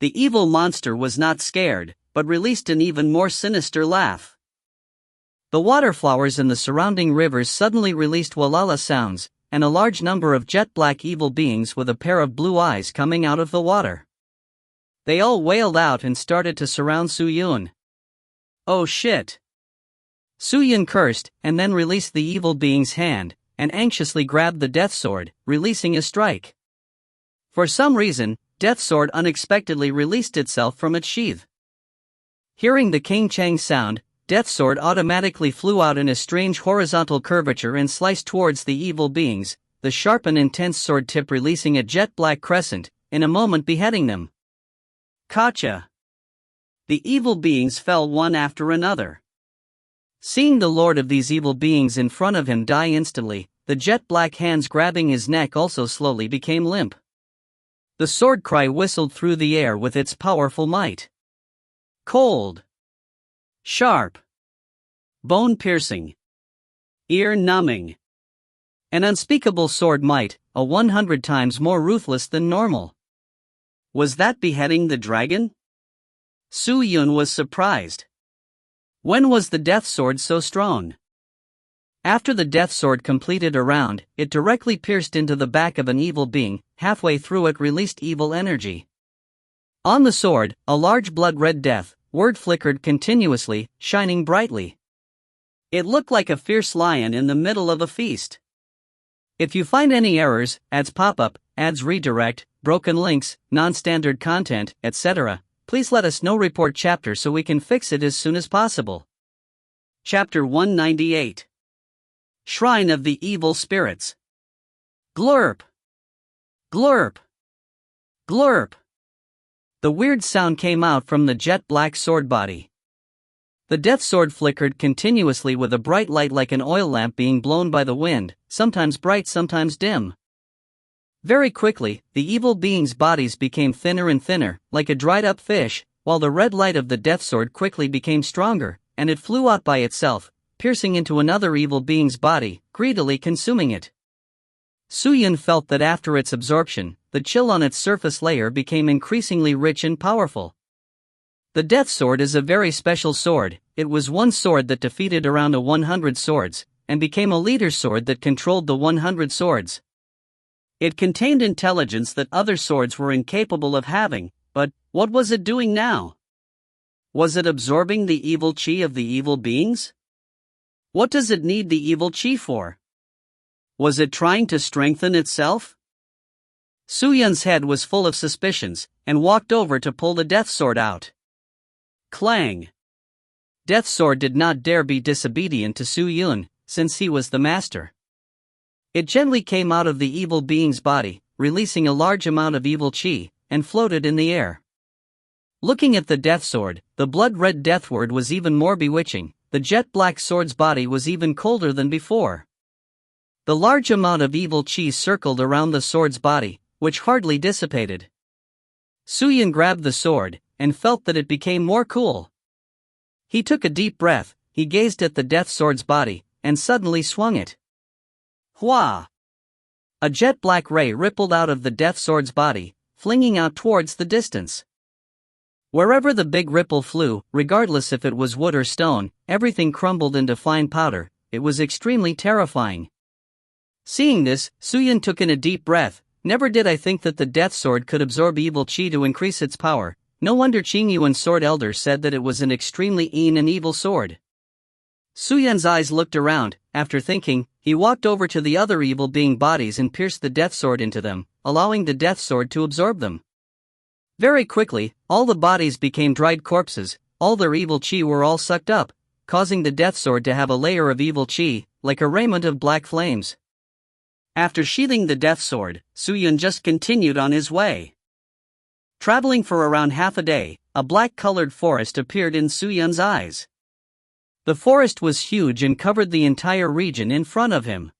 The evil monster was not scared, but released an even more sinister laugh. The waterflowers in the surrounding rivers suddenly released walala sounds, and a large number of jet-black evil beings with a pair of blue eyes coming out of the water. They all wailed out and started to surround Su-Yun. Oh shit! Su-Yun cursed, and then released the evil being's hand, and anxiously grabbed the death sword, releasing a strike. For some reason, death sword unexpectedly released itself from its sheath. Hearing the King Chang sound, Death Sword automatically flew out in a strange horizontal curvature and sliced towards the evil beings, the sharp and intense sword tip releasing a jet-black crescent, in a moment beheading them. Gotcha! The evil beings fell one after another. Seeing the lord of these evil beings in front of him die instantly, the jet-black hands grabbing his neck also slowly became limp. The sword cry whistled through the air with its powerful might. Cold. Sharp. Bone-piercing. Ear-numbing. An unspeakable sword might, a 100 times more ruthless than normal. Was that beheading the dragon? Su-Yun was surprised. When was the death sword so strong? After the death sword completed a round, it directly pierced into the back of an evil being, halfway through it released evil energy. On the sword, a large blood-red death word flickered continuously, shining brightly. It looked like a fierce lion in the middle of a feast. If you find any errors, ads pop up, ads redirect, broken links, non-standard content, etc., please let us know. Report chapter so we can fix it as soon as possible. Chapter 198. Shrine of the Evil Spirits. Glurp. Glurp. Glurp. The weird sound came out from the jet-black sword body. The death sword flickered continuously with a bright light like an oil lamp being blown by the wind, sometimes bright, sometimes dim. Very quickly, the evil beings' bodies became thinner and thinner, like a dried-up fish, while the red light of the death sword quickly became stronger, and it flew out by itself, piercing into another evil being's body, greedily consuming it. Su-Yun felt that after its absorption, the chill on its surface layer became increasingly rich and powerful. The Death Sword is a very special sword. It was one sword that defeated around 100 swords, and became a leader sword that controlled the 100 swords. It contained intelligence that other swords were incapable of having, but what was it doing now? Was it absorbing the evil chi of the evil beings? What does it need the evil chi for? Was it trying to strengthen itself? Su-Yun's head was full of suspicions, and walked over to pull the death sword out. Clang! Death sword did not dare be disobedient to Su-Yun, since he was the master. It gently came out of the evil being's body, releasing a large amount of evil chi, and floated in the air. Looking at the death sword, the blood-red deathword was even more bewitching. The jet-black sword's body was even colder than before. The large amount of evil chi circled around the sword's body, which hardly dissipated. Suyun grabbed the sword, and felt that it became more cool. He took a deep breath, he gazed at the death sword's body, and suddenly swung it. Hua! A jet-black ray rippled out of the death sword's body, flinging out towards the distance. Wherever the big ripple flew, regardless if it was wood or stone, everything crumbled into fine powder. It was extremely terrifying. Seeing this, Suyun took in a deep breath. Never did I think that the death sword could absorb evil chi to increase its power. No wonder Qingyuan sword elder said that it was an extremely and evil sword. Suyun's eyes looked around. After thinking, he walked over to the other evil being bodies and pierced the death sword into them, allowing the death sword to absorb them. Very quickly, all the bodies became dried corpses. All their evil chi were all sucked up, causing the death sword to have a layer of evil chi, like a raiment of black flames. After sheathing the death sword, Suyun just continued on his way. Traveling for around half a day, a black-colored forest appeared in Suyun's eyes. The forest was huge and covered the entire region in front of him.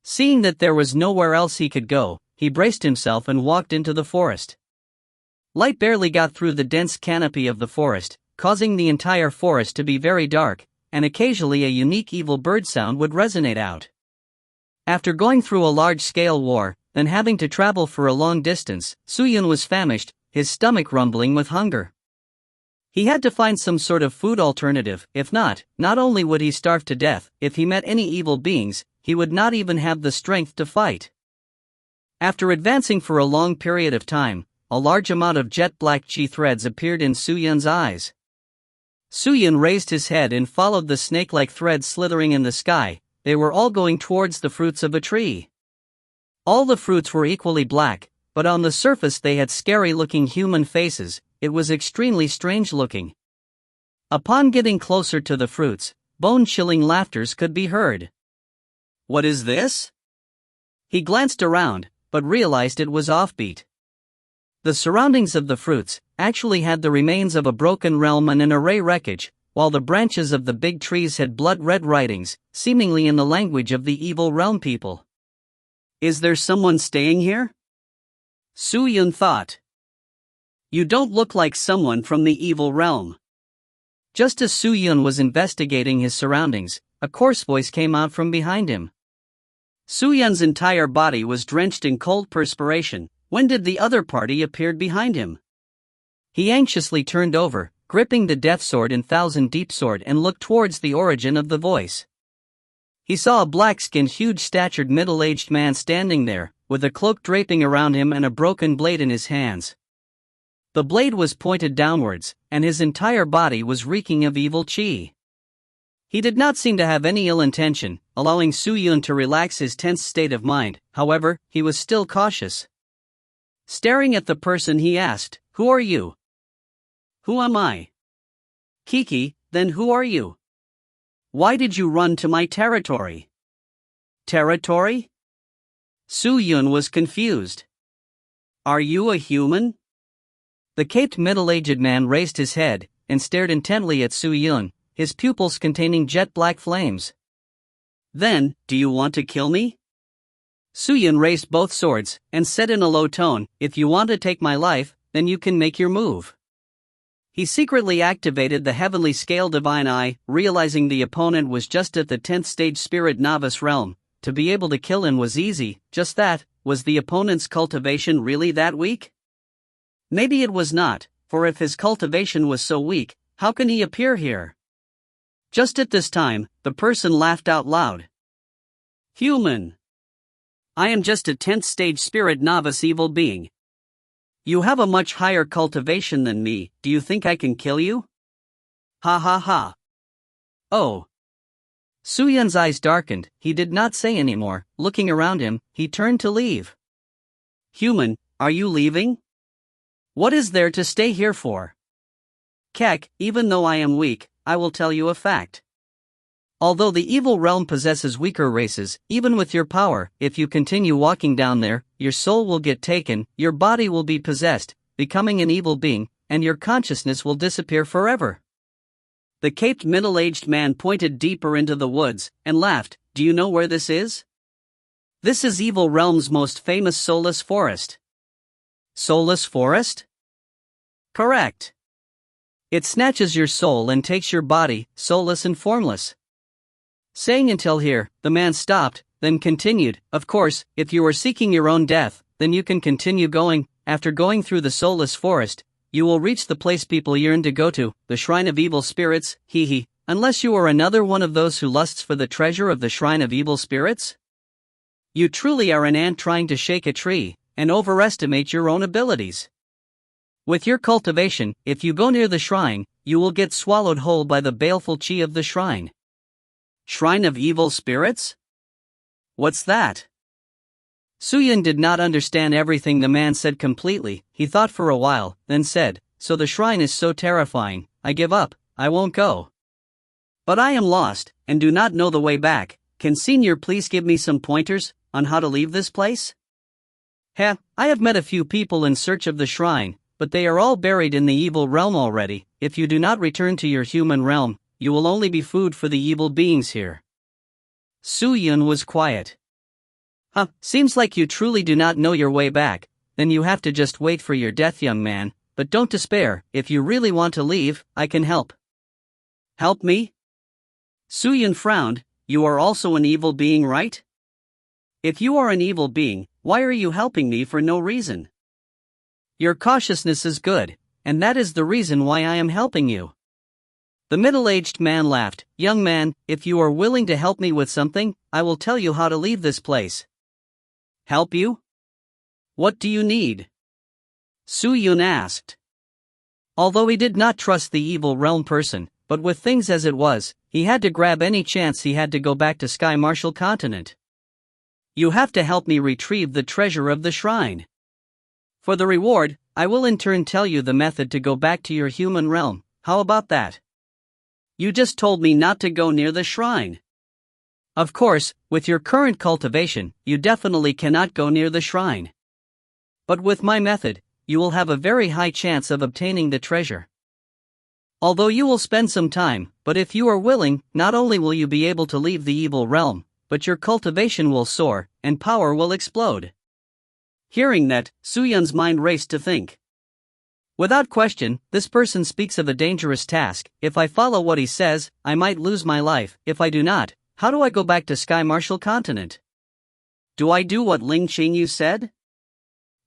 Seeing that there was nowhere else he could go, he braced himself and walked into the forest. Light barely got through the dense canopy of the forest, causing the entire forest to be very dark, and occasionally a unique evil bird sound would resonate out. After going through a large-scale war, then having to travel for a long distance, Suyun was famished, his stomach rumbling with hunger. He had to find some sort of food alternative. If not only would he starve to death, if he met any evil beings, he would not even have the strength to fight. After advancing for a long period of time, a large amount of jet-black chi threads appeared in Suyun's eyes. Suyun raised his head and followed the snake-like threads slithering in the sky. They were all going towards the fruits of a tree. All the fruits were equally black, but on the surface they had scary-looking human faces. It was extremely strange-looking. Upon getting closer to the fruits, bone-chilling laughters could be heard. What is this? He glanced around, but realized it was offbeat. The surroundings of the fruits actually had the remains of a broken realm and an array wreckage, while the branches of the big trees had blood-red writings, seemingly in the language of the evil realm people. Is there someone staying here? Suyun thought. You don't look like someone from the evil realm. Just as Suyun was investigating his surroundings, a coarse voice came out from behind him. Suyun's entire body was drenched in cold perspiration. When did the other party appear behind him? He anxiously turned over, gripping the death sword in Thousand Deep Sword, and looked towards the origin of the voice. He saw a black-skinned, huge-statured middle-aged man standing there, with a cloak draping around him and a broken blade in his hands. The blade was pointed downwards, and his entire body was reeking of evil chi. He did not seem to have any ill intention, allowing Suyun to relax his tense state of mind. However, he was still cautious. Staring at the person, he asked, "Who are you?" "Who am I?" "Kiki, then who are you? Why did you run to my territory?" "Territory?" Suyun was confused. "Are you a human?" The caped middle-aged man raised his head and stared intently at Suyun, his pupils containing jet-black flames. "Then, do you want to kill me?" Suyun raised both swords and said in a low tone, "If you want to take my life, then you can make your move." He secretly activated the heavenly scale divine eye, realizing the opponent was just at the 10th stage spirit novice realm. To be able to kill him was easy. Just that, was the opponent's cultivation really that weak? Maybe it was not, for if his cultivation was so weak, how can he appear here? Just at this time, the person laughed out loud. "Human! I am just a 10th stage spirit novice evil being. You have a much higher cultivation than me. Do you think I can kill you?" Ha ha ha. Oh. Suyun's eyes darkened. He did not say any more. Looking around him, he turned to leave. "Human, are you leaving? What is there to stay here for?" "Kek, even though I am weak, I will tell you a fact. Although the evil realm possesses weaker races, even with your power, if you continue walking down there, your soul will get taken, your body will be possessed, becoming an evil being, and your consciousness will disappear forever. The caped middle-aged man pointed deeper into the woods, and laughed. Do you know where this is? This is Evil Realm's most famous soulless forest. Soulless forest? Correct. It snatches your soul and takes your body, soulless and formless. Saying until here, the man stopped, then continued, of course, if you are seeking your own death, then you can continue going. After going through the soulless forest, you will reach the place people yearn to go to, the Shrine of Evil Spirits, unless you are another one of those who lusts for the treasure of the Shrine of Evil Spirits? You truly are an ant trying to shake a tree, and overestimate your own abilities. With your cultivation, if you go near the shrine, you will get swallowed whole by the baleful chi of the shrine. Shrine of Evil Spirits? What's that? Suyun did not understand everything the man said completely. He thought for a while, then said, so the shrine is so terrifying, I give up, I won't go. But I am lost, and do not know the way back. Can Senior please give me some pointers on how to leave this place? I have met a few people in search of the shrine, but they are all buried in the evil realm already. If you do not return to your human realm, you will only be food for the evil beings here. Suyun was quiet. Seems like you truly do not know your way back. Then you have to just wait for your death, young man, but don't despair. If you really want to leave, I can help. Help me? Suyun frowned. You are also an evil being, right? If you are an evil being, why are you helping me for no reason? Your cautiousness is good, and that is the reason why I am helping you. The middle-aged man laughed. Young man, if you are willing to help me with something, I will tell you how to leave this place. Help you? What do you need? Suyun asked. Although he did not trust the evil realm person, but with things as it was, he had to grab any chance he had to go back to Sky Marshal Continent. You have to help me retrieve the treasure of the shrine. For the reward, I will in turn tell you the method to go back to your human realm. How about that? You just told me not to go near the shrine. Of course, with your current cultivation, you definitely cannot go near the shrine. But with my method, you will have a very high chance of obtaining the treasure. Although you will spend some time, but if you are willing, not only will you be able to leave the evil realm, but your cultivation will soar, and power will explode. Hearing that, Suyun's mind raced to think. Without question, this person speaks of a dangerous task. If I follow what he says, I might lose my life. If I do not, how do I go back to Sky Marshal Continent? Do I do what Ling Qingyu said?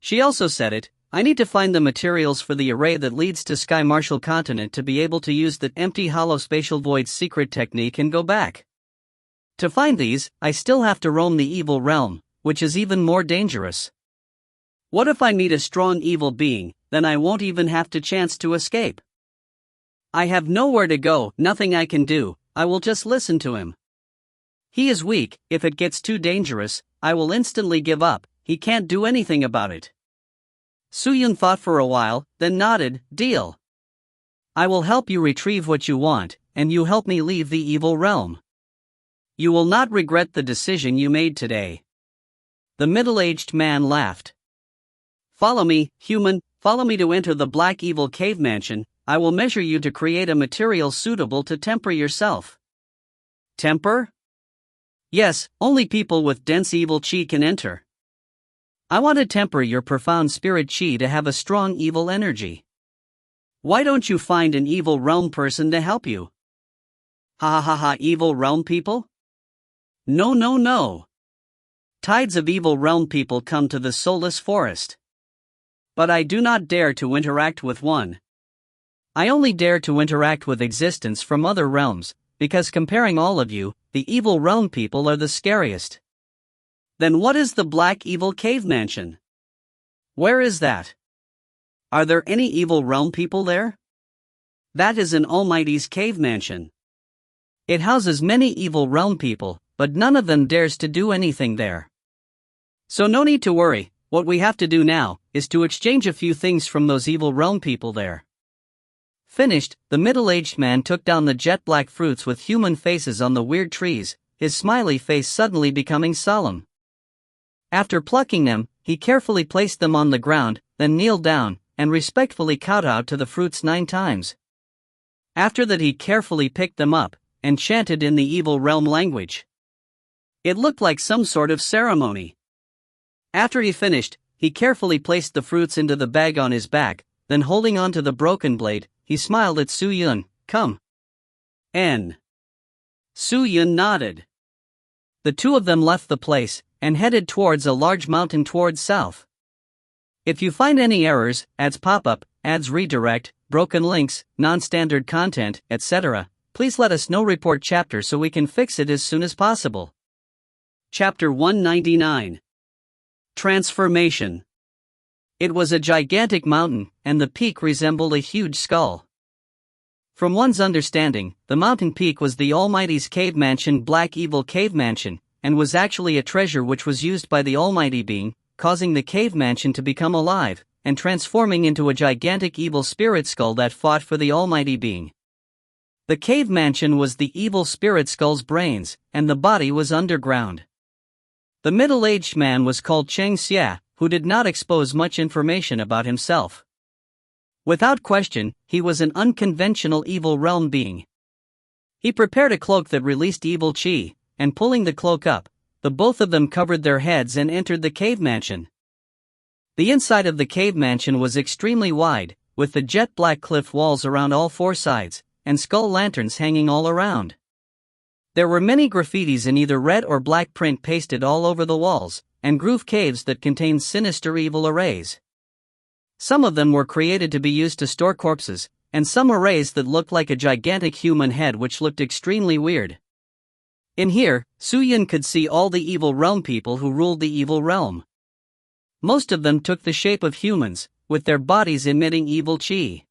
She also said it. I need to find the materials for the array that leads to Sky Marshal Continent to be able to use the empty hollow spatial void secret technique and go back. To find these, I still have to roam the evil realm, which is even more dangerous. What if I meet a strong evil being? Then I won't even have to chance to escape. I have nowhere to go, nothing I can do. I will just listen to him. He is weak. If it gets too dangerous, I will instantly give up. He can't do anything about it. Suyun thought for a while, then nodded. Deal. I will help you retrieve what you want, and you help me leave the evil realm. You will not regret the decision you made today. The middle-aged man laughed. Follow me, human, follow me to enter the Black Evil Cave Mansion. I will measure you to create a material suitable to temper yourself. Temper? Yes, only people with dense evil chi can enter. I want to temper your profound spirit chi to have a strong evil energy. Why don't you find an evil realm person to help you? Evil realm people? No. Tides of evil realm people come to the soulless forest. But I do not dare to interact with one. I only dare to interact with existence from other realms, because comparing all of you, the evil realm people are the scariest. Then what is the Black Evil Cave Mansion? Where is that? Are there any evil realm people there? That is an Almighty's cave mansion. It houses many evil realm people, but none of them dares to do anything there. So no need to worry. What we have to do now is to exchange a few things from those evil realm people there. Finished, the middle-aged man took down the jet-black fruits with human faces on the weird trees, his smiley face suddenly becoming solemn. After plucking them, he carefully placed them on the ground, then kneeled down, and respectfully kowtowed to the fruits 9 times. After that he carefully picked them up, and chanted in the evil realm language. It looked like some sort of ceremony. After he finished, he carefully placed the fruits into the bag on his back, then holding on to the broken blade, he smiled at Su Yun. "Come." Su Yun nodded. The two of them left the place, and headed towards a large mountain towards south. If you find any errors, ads pop-up, ads redirect, broken links, non-standard content, etc., please let us know. Report chapter so we can fix it as soon as possible. Chapter 199. Transformation. It was a gigantic mountain, and the peak resembled a huge skull. From one's understanding, the mountain peak was the Almighty's cave mansion, Black Evil Cave Mansion, and was actually a treasure which was used by the Almighty being, causing the cave mansion to become alive, and transforming into a gigantic evil spirit skull that fought for the Almighty being. The cave mansion was the evil spirit skull's brains, and the body was underground. The middle-aged man was called Cheng Xia, who did not expose much information about himself. Without question, he was an unconventional evil realm being. He prepared a cloak that released evil chi, and pulling the cloak up, the both of them covered their heads and entered the cave mansion. The inside of the cave mansion was extremely wide, with the jet black cliff walls around all 4 sides, and skull lanterns hanging all around. There were many graffitis in either red or black print pasted all over the walls, and groove caves that contained sinister evil arrays. Some of them were created to be used to store corpses, and some arrays that looked like a gigantic human head which looked extremely weird. In here, Su Yun could see all the evil realm people who ruled the evil realm. Most of them took the shape of humans, with their bodies emitting evil chi.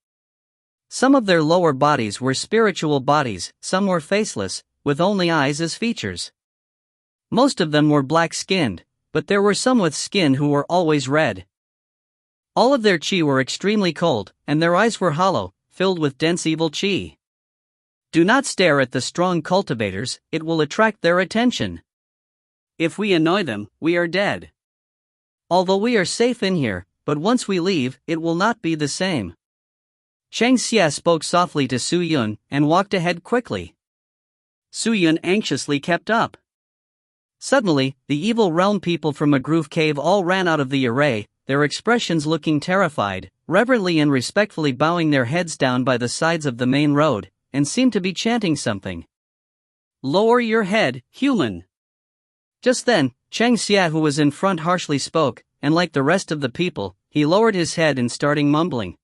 Some of their lower bodies were spiritual bodies, some were faceless, with only eyes as features. Most of them were black-skinned, but there were some with skin who were always red. All of their chi were extremely cold, and their eyes were hollow, filled with dense evil chi. Do not stare at the strong cultivators, it will attract their attention. If we annoy them, we are dead. Although we are safe in here, but once we leave, it will not be the same. Cheng Xia spoke softly to Su Yun, and walked ahead quickly. Su Yun anxiously kept up. Suddenly, the evil realm people from a groove cave all ran out of the array, their expressions looking terrified, reverently and respectfully bowing their heads down by the sides of the main road, and seemed to be chanting something. "Lower your head, human." Just then, Cheng Xia, who was in front, harshly spoke, and like the rest of the people, he lowered his head and started mumbling.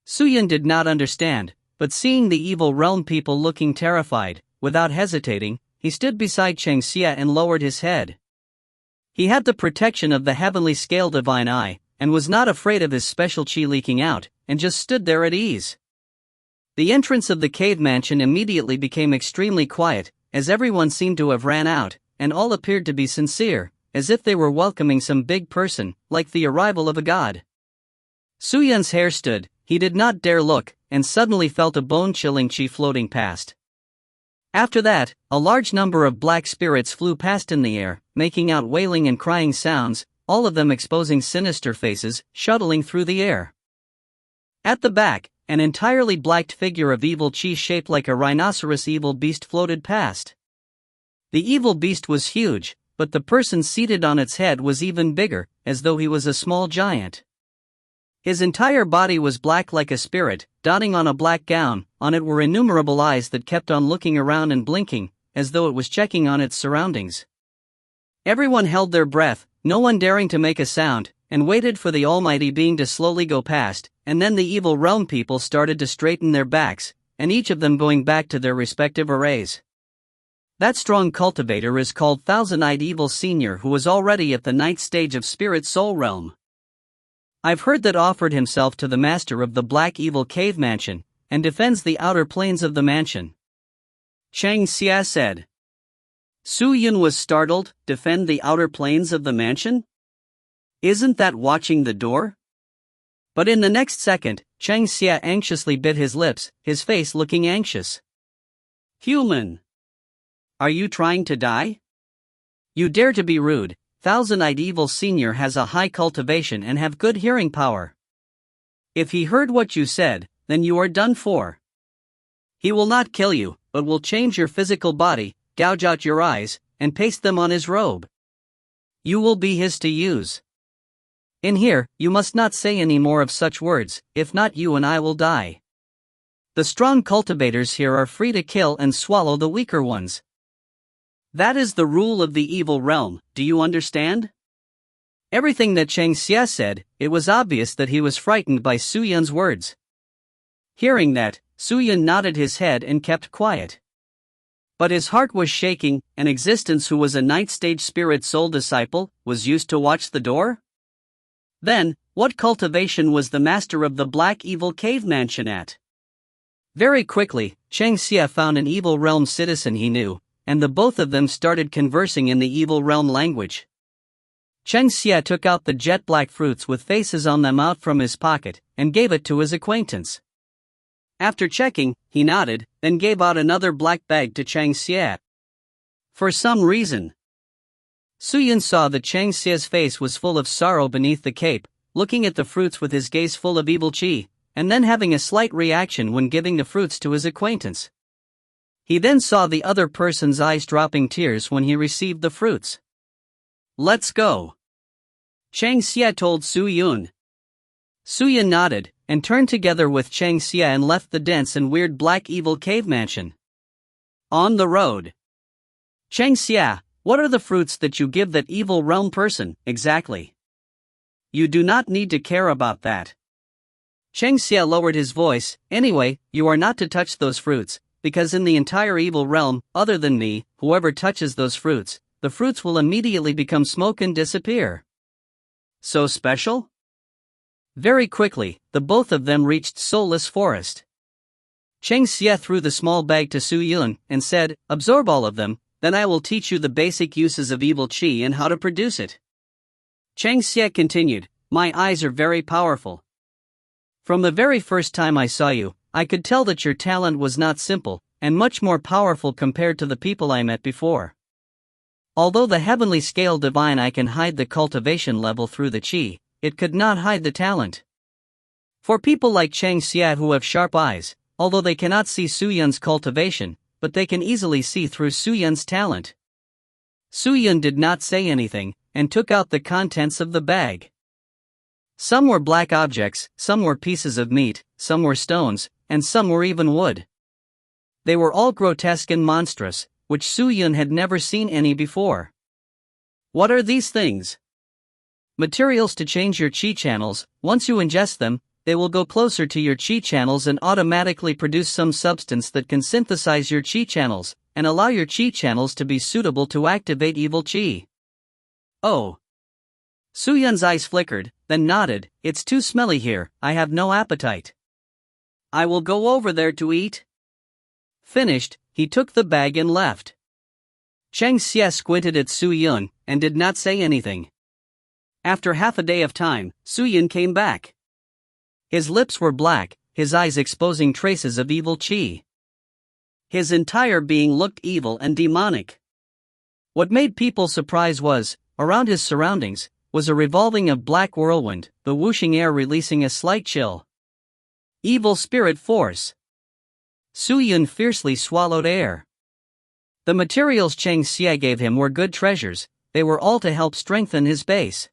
Su Yun did not understand, but seeing the evil realm people looking terrified, without hesitating, he stood beside Cheng Xia and lowered his head. He had the protection of the heavenly scale divine eye, and was not afraid of his special chi leaking out, and just stood there at ease. The entrance of the cave mansion immediately became extremely quiet, as everyone seemed to have ran out, and all appeared to be sincere, as if they were welcoming some big person, like the arrival of a god. Su Yun's hair stood, he did not dare look, and suddenly felt a bone-chilling chi floating past. After that, a large number of black spirits flew past in the air, making out wailing and crying sounds, all of them exposing sinister faces, shuttling through the air. At the back, an entirely blacked figure of evil chi shaped like a rhinoceros evil beast floated past. The evil beast was huge, but the person seated on its head was even bigger, as though he was a small giant. His entire body was black like a spirit, dotting on a black gown. On it were innumerable eyes that kept on looking around and blinking, as though it was checking on its surroundings. Everyone held their breath, no one daring to make a sound, and waited for the Almighty being to slowly go past, and then the evil realm people started to straighten their backs, and each of them going back to their respective arrays. That strong cultivator is called Thousand-Eyed Evil Senior, who was already at the 9th stage of Spirit Soul Realm. I've heard that offered himself to the master of the Black Evil Cave Mansion, and defends the outer planes of the mansion. Cheng Xia said. Su Yun was startled. Defend the outer planes of the mansion? Isn't that watching the door? But in the next second, Cheng Xia anxiously bit his lips, his face looking anxious. Human! Are you trying to die? You dare to be rude. Thousand-Eyed Evil Senior has a high cultivation and have good hearing power. If he heard what you said, then you are done for. He will not kill you, but will change your physical body, gouge out your eyes, and paste them on his robe. You will be his to use. In here, you must not say any more of such words, if not you and I will die. The strong cultivators here are free to kill and swallow the weaker ones. That is the rule of the evil realm, do you understand? Everything that Cheng Xia said, it was obvious that he was frightened by Su Yun's words. Hearing that, Su Yun nodded his head and kept quiet. But his heart was shaking, and Existence, who was a ninth-stage spirit soul disciple, was used to watch the door? Then, what cultivation was the master of the Black Evil Cave Mansion at? Very quickly, Cheng Xia found an evil realm citizen he knew, and the both of them started conversing in the evil realm language. Cheng Xia took out the jet black fruits with faces on them out from his pocket, and gave it to his acquaintance. After checking, he nodded, then gave out another black bag to Cheng Xia. For some reason, Su Yun saw that Cheng Xia's face was full of sorrow beneath the cape, looking at the fruits with his gaze full of evil qi, and then having a slight reaction when giving the fruits to his acquaintance. He then saw the other person's eyes dropping tears when he received the fruits. Let's go, Cheng Xia told Su Yun. Su Yun nodded, and turned together with Cheng Xia and left the dense and weird Black Evil Cave Mansion. On the road. Cheng Xia, what are the fruits that you give that evil realm person, exactly? You do not need to care about that. Cheng Xia lowered his voice. Anyway, you are not to touch those fruits, because in the entire evil realm, other than me, whoever touches those fruits, the fruits will immediately become smoke and disappear. So special? Very quickly, the both of them reached Soulless Forest. Cheng Xia threw the small bag to Su Yun and said, absorb all of them, then I will teach you the basic uses of evil qi and how to produce it. Cheng Xia continued, my eyes are very powerful. From the very first time I saw you, I could tell that your talent was not simple, and much more powerful compared to the people I met before. Although the heavenly scale divine eye can hide the cultivation level through the qi, it could not hide the talent. For people like Cheng Xia who have sharp eyes, although they cannot see Su Yun's cultivation, but they can easily see through Su Yun's talent. Su Yun did not say anything, and took out the contents of the bag. Some were black objects, some were pieces of meat, some were stones, and some were even wood. They were all grotesque and monstrous, which Su Yun had never seen any before. What are these things? Materials to change your qi channels. Once you ingest them, they will go closer to your qi channels and automatically produce some substance that can synthesize your qi channels, and allow your qi channels to be suitable to activate evil qi. Oh. Su Yun's eyes flickered, then nodded, it's too smelly here, I have no appetite. I will go over there to eat. Finished, he took the bag and left. Cheng Xia squinted at Su Yun, and did not say anything. After half a day of time, Su Yun came back. His lips were black, his eyes exposing traces of evil qi. His entire being looked evil and demonic. What made people surprised was, around his surroundings, was a revolving of black whirlwind, the whooshing air releasing a slight chill. Evil spirit force. Su Yun fiercely swallowed air. The materials Cheng Xia gave him were good treasures, they were all to help strengthen his base.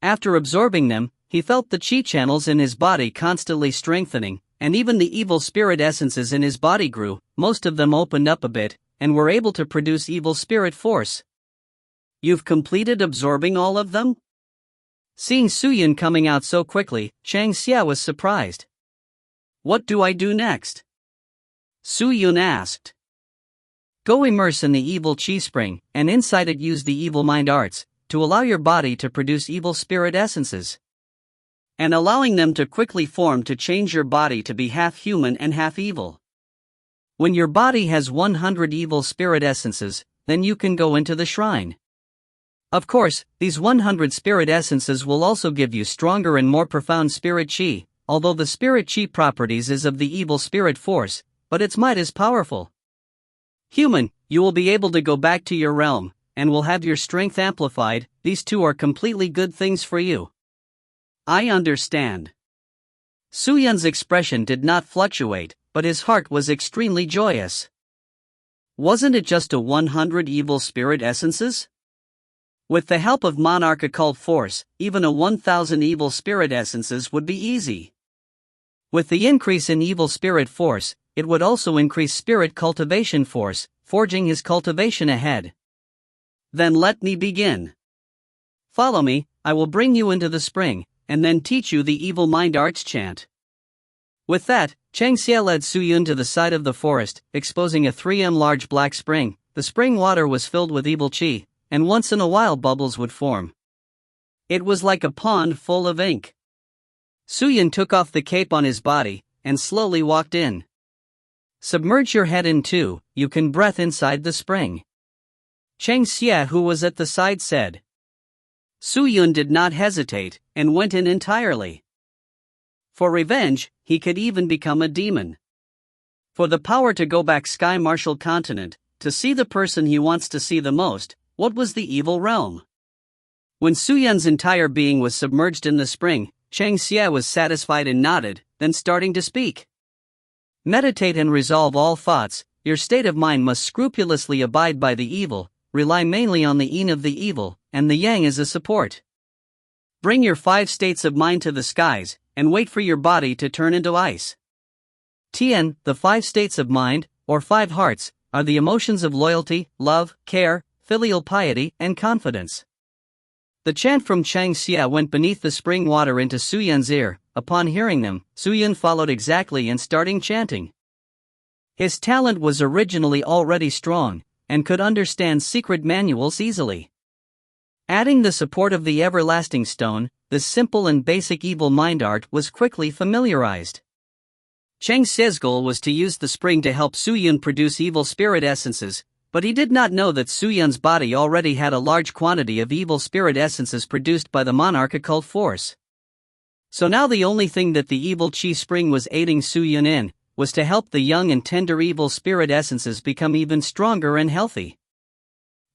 After absorbing them, he felt the qi channels in his body constantly strengthening, and even the evil spirit essences in his body grew, most of them opened up a bit, and were able to produce evil spirit force. You've completed absorbing all of them? Seeing Su Yun coming out so quickly, Cheng Xia was surprised. What do I do next? Su Yun asked. Go immerse in the evil qi spring, and inside it use the evil mind arts, to allow your body to produce evil spirit essences. And allowing them to quickly form to change your body to be half human and half evil. When your body has 100 evil spirit essences, then you can go into the shrine. Of course, these 100 spirit essences will also give you stronger and more profound spirit qi, although the spirit qi properties is of the evil spirit force, but its might is powerful. Human, you will be able to go back to your realm, and will have your strength amplified. These two are completely good things for you. I understand. Suyun's expression did not fluctuate, but his heart was extremely joyous. Wasn't it just a 100 evil spirit essences? With the help of Monarch Occult Force, even a 1000 evil spirit essences would be easy. With the increase in evil spirit force, it would also increase spirit cultivation force, forging his cultivation ahead. Then let me begin. Follow me, I will bring you into the spring, and then teach you the evil mind arts chant. With that, Chang Xie led Suyun to the side of the forest, exposing a 3m large black spring. The spring water was filled with evil qi, and once in a while bubbles would form. It was like a pond full of ink. Suyun took off the cape on his body, and slowly walked in. Submerge your head in too, you can breathe inside the spring. Chang Xie, who was at the side, said. Suyun did not hesitate, and went in entirely. For revenge, he could even become a demon. For the power to go back Sky Martial Continent, to see the person he wants to see the most, what was the evil realm? When Suyun's entire being was submerged in the spring, Chang Xie was satisfied and nodded, then starting to speak. Meditate and resolve all thoughts. Your state of mind must scrupulously abide by the evil, rely mainly on the yin of the evil, and the yang as a support. Bring your 5 states of mind to the skies, and wait for your body to turn into ice. Tian, the 5 states of mind, or 5 hearts, are the emotions of loyalty, love, care, filial piety, and confidence. The chant from Chang Xie went beneath the spring water into Suyun's ear. Upon hearing them, Suyun followed exactly and starting chanting. His talent was originally already strong, and could understand secret manuals easily. Adding the support of the everlasting stone, the simple and basic evil mind art was quickly familiarized. Chang Xie's goal was to use the spring to help Suyun produce evil spirit essences, but he did not know that Suyun's body already had a large quantity of evil spirit essences produced by the Monarch Occult Force. So now the only thing that the evil Qi spring was aiding Suyun in, was to help the young and tender evil spirit essences become even stronger and healthy.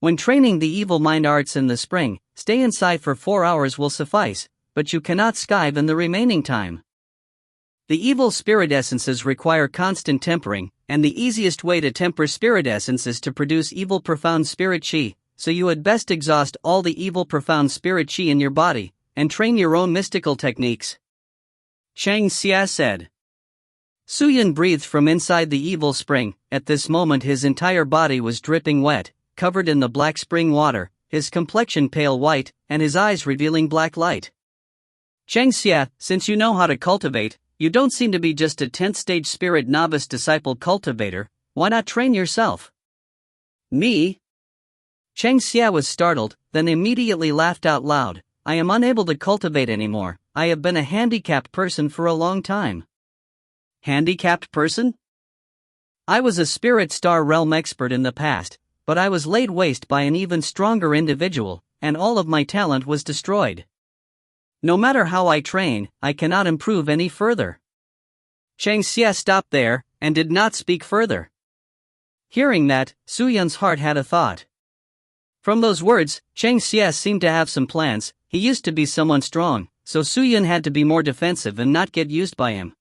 When training the evil mind arts in the spring, stay inside for 4 hours will suffice, but you cannot skive in the remaining time. The evil spirit essences require constant tempering, and the easiest way to temper spirit essence is to produce evil profound spirit qi, so you had best exhaust all the evil profound spirit qi in your body, and train your own mystical techniques. Chang Xie said. Suyun breathed from inside the evil spring. At this moment his entire body was dripping wet, covered in the black spring water, his complexion pale white, and his eyes revealing black light. Chang Xie, since you know how to cultivate, you don't seem to be just a 10th stage spirit novice disciple cultivator, why not train yourself? Me? Chang Xie was startled, then immediately laughed out loud. I am unable to cultivate anymore. I have been a handicapped person for a long time. Handicapped person? I was a spirit star realm expert in the past, but I was laid waste by an even stronger individual, and all of my talent was destroyed. No matter how I train, I cannot improve any further. Chang Xie stopped there, and did not speak further. Hearing that, Suyun's heart had a thought. From those words, Chang Xie seemed to have some plans. He used to be someone strong, so Suyun had to be more defensive and not get used by him.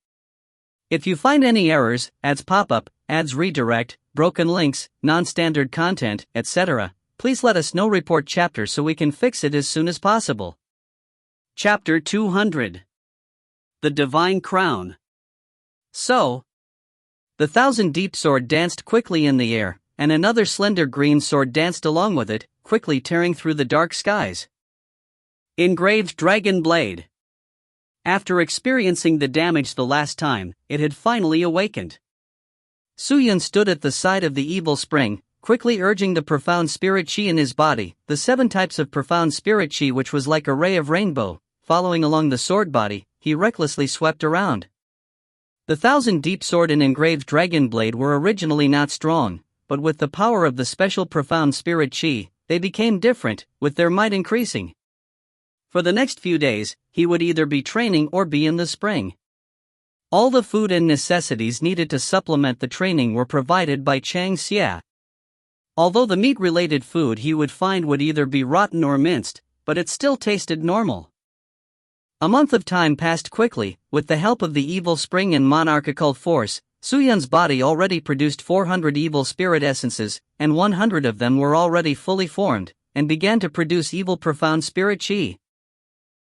If you find any errors, ads pop up, ads redirect, broken links, non-standard content, etc., please let us know. Report chapter so we can fix it as soon as possible. Chapter 200. The Divine Crown. So, the 1000 deep sword danced quickly in the air, and another slender green sword danced along with it, quickly tearing through the dark skies. Engraved Dragon Blade. After experiencing the damage the last time, it had finally awakened. Suyun stood at the side of the evil spring, quickly urging the profound spirit qi in his body, the 7 types of profound spirit qi, which was like a ray of rainbow. Following along the sword body, he recklessly swept around. The 1000 deep sword and engraved dragon blade were originally not strong, but with the power of the special profound spirit qi, they became different, with their might increasing. For the next few days, he would either be training or be in the spring. All the food and necessities needed to supplement the training were provided by Chang Xie. Although the meat-related food he would find would either be rotten or minced, but it still tasted normal. A month of time passed quickly. With the help of the evil spring and monarchical force, Suyun's body already produced 400 evil spirit essences, and 100 of them were already fully formed, and began to produce evil profound spirit chi.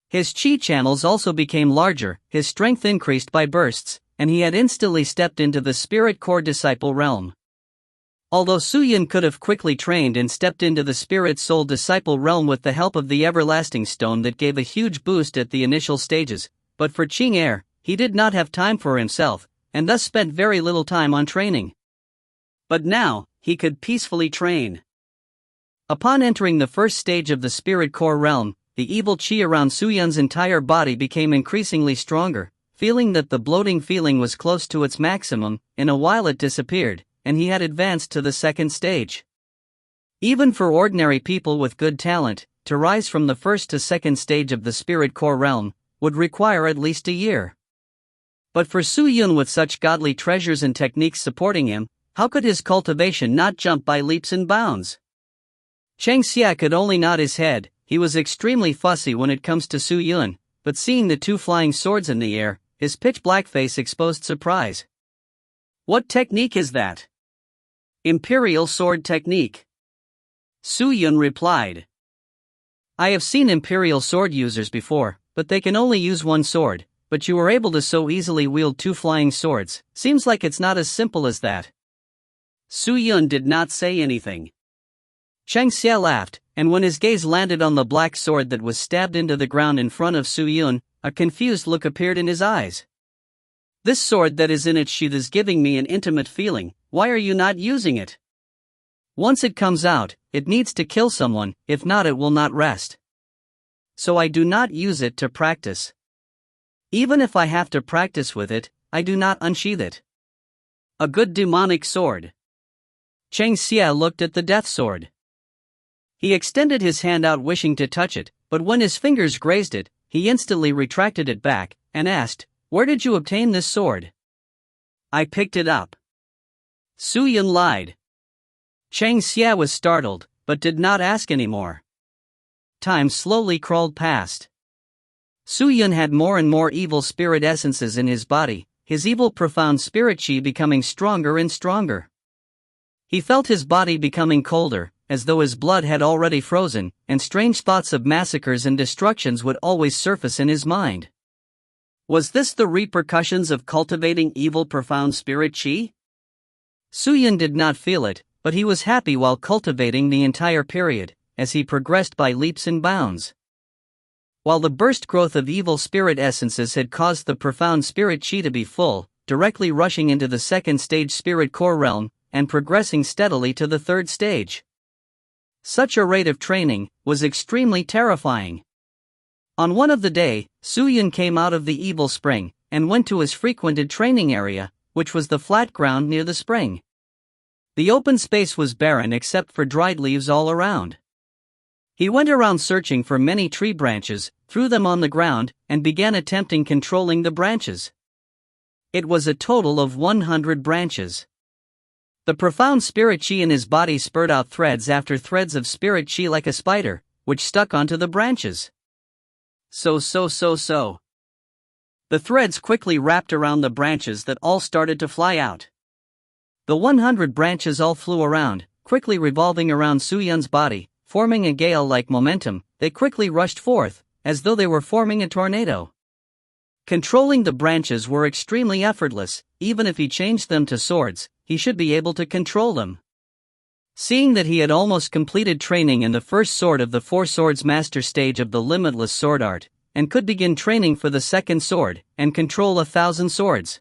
His chi channels also became larger, his strength increased by bursts, and he had instantly stepped into the spirit core disciple realm. Although Suyun could have quickly trained and stepped into the spirit soul disciple realm with the help of the everlasting stone that gave a huge boost at the initial stages, but for Ching-Er, he did not have time for himself, and thus spent very little time on training. But now, he could peacefully train. Upon entering the first stage of the spirit core realm, the evil chi around Suyun's entire body became increasingly stronger. Feeling that the bloating feeling was close to its maximum, in a while it disappeared, and he had advanced to the second stage. Even for ordinary people with good talent, to rise from the first to second stage of the spirit core realm would require at least a year. But for Suyun, with such godly treasures and techniques supporting him, how could his cultivation not jump by leaps and bounds? Cheng Xia could only nod his head. He was extremely fussy when it comes to Suyun, but seeing the two flying swords in the air, his pitch-black face exposed surprise. "What technique is that?" "Imperial sword technique," Suyun replied. "I have seen imperial sword users before, but they can only use one sword, but you were able to so easily wield two flying swords. Seems like it's not as simple as that." Suyun did not say anything. Cheng Xia laughed, and when his gaze landed on the black sword that was stabbed into the ground in front of Suyun, a confused look appeared in his eyes. "This sword that is in its sheath is giving me an intimate feeling. Why are you not using it?" "Once it comes out, it needs to kill someone, if not it will not rest. So I do not use it to practice. Even if I have to practice with it, I do not unsheath it." "A good demonic sword." Cheng Xia looked at the death sword. He extended his hand out wishing to touch it, but when his fingers grazed it, he instantly retracted it back, and asked, "Where did you obtain this sword?" "I picked it up." Suyun lied. Cheng Xia was startled, but did not ask any more. Time slowly crawled past. Suyun had more and more evil spirit essences in his body, his evil profound spirit chi becoming stronger and stronger. He felt his body becoming colder, as though his blood had already frozen, and strange thoughts of massacres and destructions would always surface in his mind. Was this the repercussions of cultivating evil profound spirit chi? Suyun did not feel it, but he was happy while cultivating the entire period, as he progressed by leaps and bounds. While the burst growth of evil spirit essences had caused the profound spirit chi to be full, directly rushing into the second stage spirit core realm, and progressing steadily to the third stage. Such a rate of training was extremely terrifying. On one of the day, Suyun came out of the evil spring, and went to his frequented training area, which was the flat ground near the spring. The open space was barren except for dried leaves all around. He went around searching for many tree branches, threw them on the ground, and began attempting controlling the branches. It was a total of 100 branches. The profound spirit chi in his body spurred out threads after threads of spirit chi like a spider, which stuck onto the branches. So. The threads quickly wrapped around the branches that all started to fly out. The 100 branches all flew around, quickly revolving around Suyun's body, forming a gale-like momentum. They quickly rushed forth, as though they were forming a tornado. Controlling the branches were extremely effortless. Even if he changed them to swords, he should be able to control them. Seeing that he had almost completed training in the first sword of the four swords master stage of the limitless sword art, and could begin training for the second sword, and control 1,000 swords.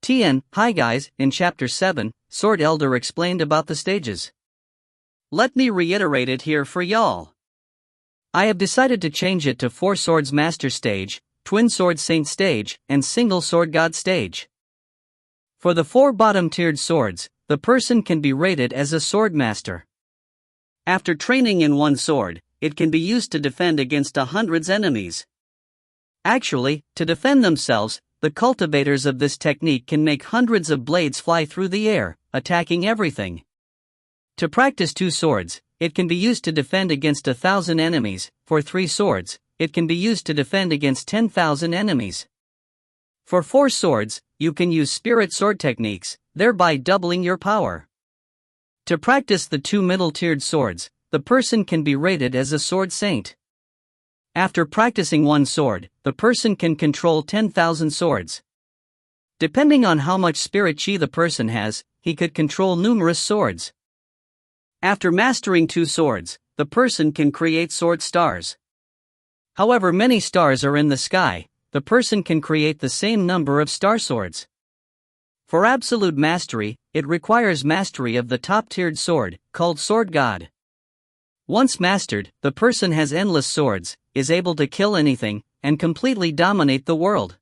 Tien, hi guys, in chapter 7, Sword Elder explained about the stages. Let me reiterate it here for y'all. I have decided to change it to 4 swords master stage, twin sword saint stage, and single sword god stage. For the 4 bottom-tiered swords, the person can be rated as a sword master. After training in one sword, it can be used to defend against 100 enemies. Actually, to defend themselves, the cultivators of this technique can make hundreds of blades fly through the air, attacking everything. To practice 2 swords, it can be used to defend against 1,000 enemies. For 3 swords, it can be used to defend against 10,000 enemies. For 4 swords, you can use spirit sword techniques, thereby doubling your power. To practice the 2 middle-tiered swords, the person can be rated as a sword saint. After practicing 1 sword, the person can control 10,000 swords. Depending on how much spirit chi the person has, he could control numerous swords. After mastering 2 swords, the person can create sword stars. However many stars are in the sky, the person can create the same number of star swords. For absolute mastery, it requires mastery of the top-tiered sword, called Sword God. Once mastered, the person has endless swords, is able to kill anything, and completely dominate the world.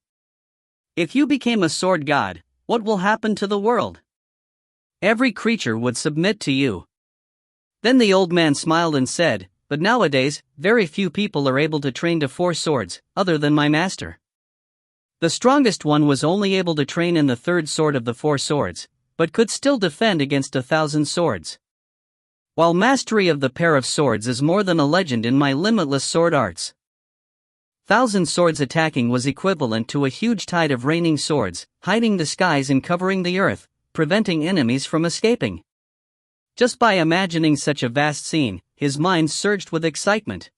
If you became a sword god, what will happen to the world? Every creature would submit to you. Then the old man smiled and said, "But nowadays, very few people are able to train to 4 swords, other than my master. The strongest one was only able to train in the 3rd sword of the 4 swords, but could still defend against 1,000 swords. While mastery of the pair of swords is more than a legend in my limitless sword arts. 1,000 swords attacking was equivalent to a huge tide of raining swords, hiding the skies and covering the earth, preventing enemies from escaping." Just by imagining such a vast scene, his mind surged with excitement.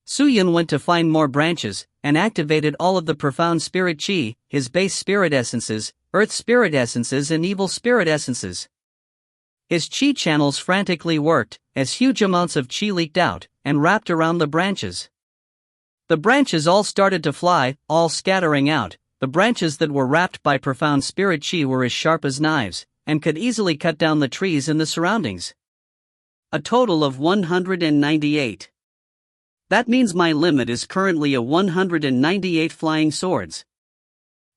Su Yun went to find more branches, and activated all of the profound spirit chi, his base spirit essences, earth spirit essences and evil spirit essences. His chi channels frantically worked, as huge amounts of chi leaked out, and wrapped around the branches. The branches all started to fly, all scattering out. The branches that were wrapped by profound spirit chi were as sharp as knives, and could easily cut down the trees in the surroundings. A total of 198. That means my limit is currently a 198 flying swords.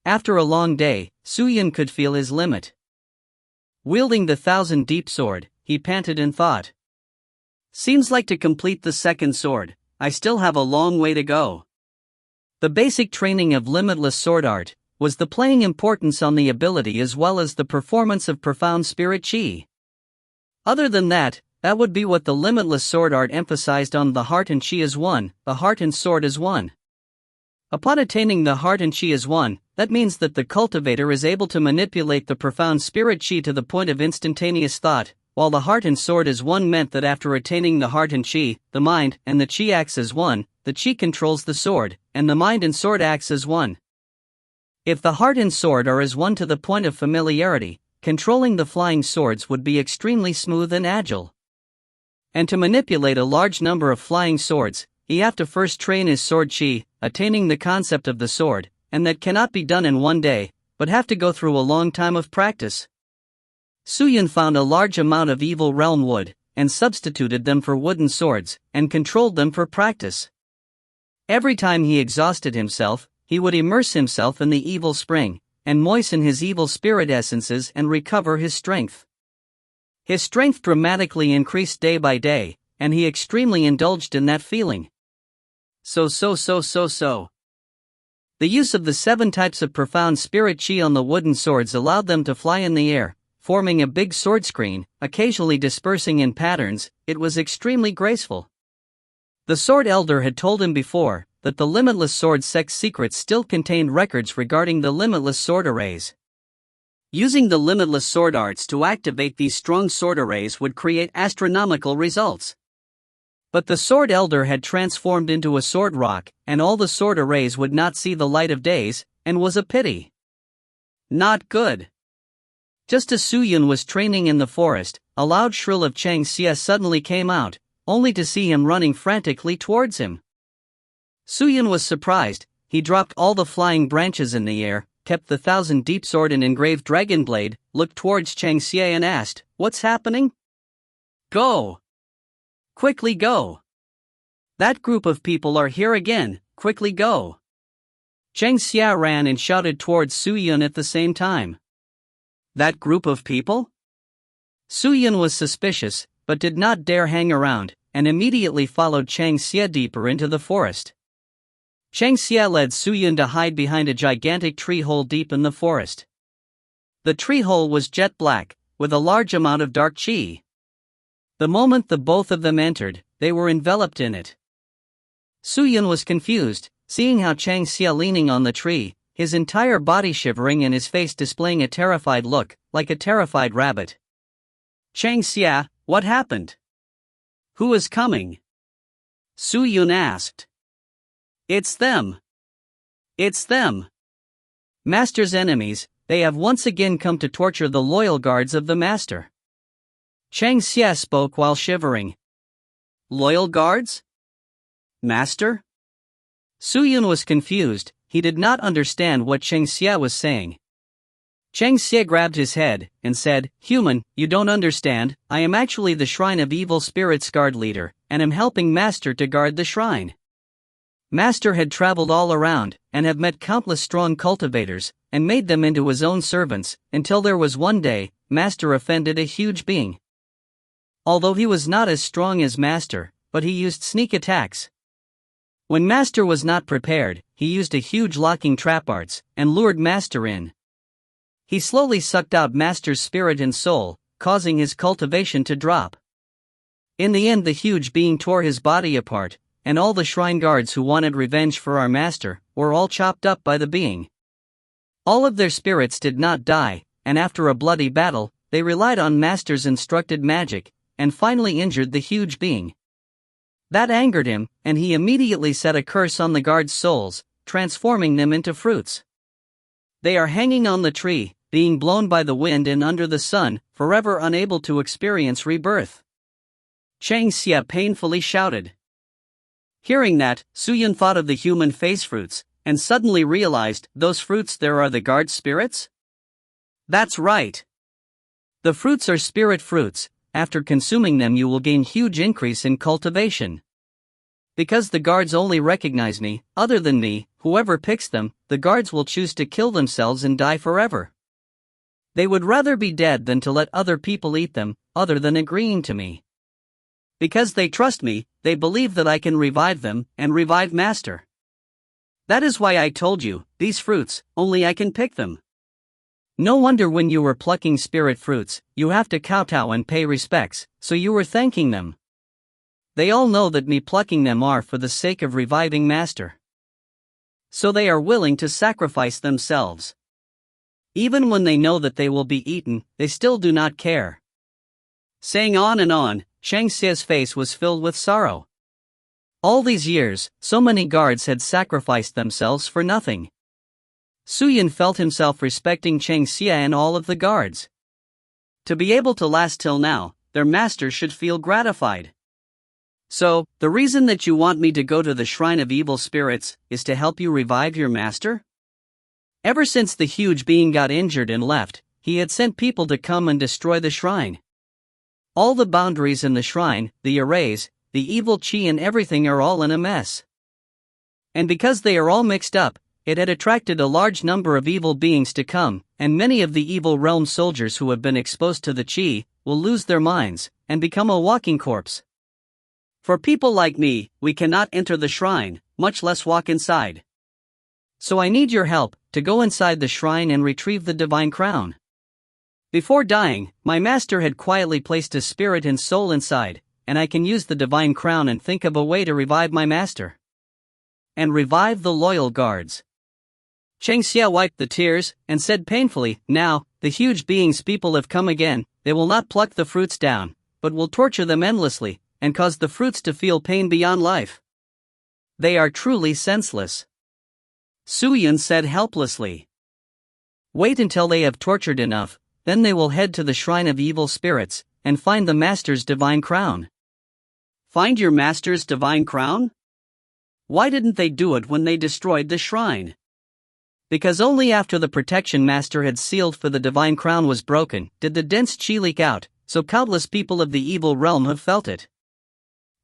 After a long day, Su Yun could feel his limit. Wielding the 1,000 deep sword, he panted and thought. Seems like to complete the 2nd sword, I still have a long way to go. The basic training of limitless sword art was the playing importance on the ability as well as the performance of profound spirit chi. Other than that, that would be what the limitless sword art emphasized on the heart and chi as one, the heart and sword as one. Upon attaining the heart and chi as one, that means that the cultivator is able to manipulate the profound spirit chi to the point of instantaneous thought, while the heart and sword as one meant that after attaining the heart and chi, the mind and the chi acts as one, the chi controls the sword, and the mind and sword acts as one. If the heart and sword are as one to the point of familiarity, controlling the flying swords would be extremely smooth and agile. And to manipulate a large number of flying swords, he have to first train his sword chi, attaining the concept of the sword, and that cannot be done in one day, but have to go through a long time of practice. Su Yun found a large amount of evil realm wood, and substituted them for wooden swords, and controlled them for practice. Every time he exhausted himself, he would immerse himself in the evil spring, and moisten his evil spirit essences and recover his strength. His strength dramatically increased day by day, and he extremely indulged in that feeling. So. The use of the 7 types of profound spirit chi on the wooden swords allowed them to fly in the air, forming a big sword screen, occasionally dispersing in patterns. It was extremely graceful. The Sword Elder had told him before that the Limitless Sword Sect's secrets still contained records regarding the Limitless Sword Arrays. Using the Limitless Sword Arts to activate these strong sword arrays would create astronomical results. But the Sword Elder had transformed into a sword rock, and all the sword arrays would not see the light of days, and was a pity. Not good. Just as Su Yun was training in the forest, a loud shrill of Chang Xia suddenly came out, only to see him running frantically towards him. Su Yun was surprised. He dropped all the flying branches in the air, kept the 1,000 deep sword and engraved dragon blade, looked towards Chang Xia and asked, "What's happening?" "Go! Quickly go! That group of people are here again, quickly go!" Chang Xia ran and shouted towards Su Yun at the same time. That group of people? Su Yun was suspicious, but did not dare hang around, and immediately followed Chang Xia deeper into the forest. Chang Xia led Su Yun to hide behind a gigantic tree hole deep in the forest. The tree hole was jet black, with a large amount of dark chi. The moment the both of them entered, they were enveloped in it. Su Yun was confused, seeing how Chang Xia leaning on the tree, his entire body shivering and his face displaying a terrified look, like a terrified rabbit. Chang Xia, what happened? Who is coming? Su Yun asked. It's them. It's them. Master's enemies, they have once again come to torture the loyal guards of the master. Chang Xia spoke while shivering. Loyal guards? Master? Su Yun was confused, he did not understand what Chang Xia was saying. Chang Xia grabbed his head and said, Human, you don't understand, I am actually the Shrine of Evil Spirits guard leader, and am helping Master to guard the shrine. Master had traveled all around, and have met countless strong cultivators, and made them into his own servants, until there was one day, Master offended a huge being. Although he was not as strong as Master, but he used sneak attacks. When Master was not prepared, he used a huge locking trap arts, and lured Master in. He slowly sucked out Master's spirit and soul, causing his cultivation to drop. In the end, the huge being tore his body apart, and all the shrine guards who wanted revenge for our master were all chopped up by the being. All of their spirits did not die, and after a bloody battle, they relied on Master's instructed magic, and finally injured the huge being. That angered him, and he immediately set a curse on the guards' souls, transforming them into fruits. They are hanging on the tree, being blown by the wind and under the sun, forever unable to experience rebirth. Chang Xia painfully shouted. Hearing that, Su Yun thought of the human face fruits, and suddenly realized, those fruits there are the guard spirits? That's right. The fruits are spirit fruits, after consuming them you will gain huge increase in cultivation. Because the guards only recognize me, other than me, whoever picks them, the guards will choose to kill themselves and die forever. They would rather be dead than to let other people eat them, other than agreeing to me. Because they trust me, they believe that I can revive them, and revive Master. That is why I told you, these fruits, only I can pick them. No wonder when you were plucking spirit fruits, you have to kowtow and pay respects, so you were thanking them. They all know that me plucking them are for the sake of reviving Master. So they are willing to sacrifice themselves. Even when they know that they will be eaten, they still do not care. Saying on and on, Chang Xia's face was filled with sorrow. All these years, so many guards had sacrificed themselves for nothing. Su Yun felt himself respecting Chang Xia and all of the guards. To be able to last till now, their master should feel gratified. So, the reason that you want me to go to the Shrine of Evil Spirits is to help you revive your master? Ever since the huge being got injured and left, he had sent people to come and destroy the shrine. All the boundaries in the shrine, the arrays, the evil chi and everything are all in a mess. And because they are all mixed up, it had attracted a large number of evil beings to come, and many of the evil realm soldiers who have been exposed to the chi will lose their minds and become a walking corpse. For people like me, we cannot enter the shrine, much less walk inside. So I need your help to go inside the shrine and retrieve the divine crown. Before dying, my master had quietly placed his spirit and soul inside, and I can use the divine crown and think of a way to revive my master. And revive the loyal guards. Chang Xia wiped the tears and said painfully, now, the huge beings people have come again, they will not pluck the fruits down, but will torture them endlessly, and cause the fruits to feel pain beyond life. They are truly senseless. Su Yun said helplessly. Wait until they have tortured enough, then they will head to the Shrine of Evil Spirits, and find the Master's divine crown. Find your Master's divine crown? Why didn't they do it when they destroyed the shrine? Because only after the protection Master had sealed for the divine crown was broken, did the dense chi leak out, so countless people of the evil realm have felt it.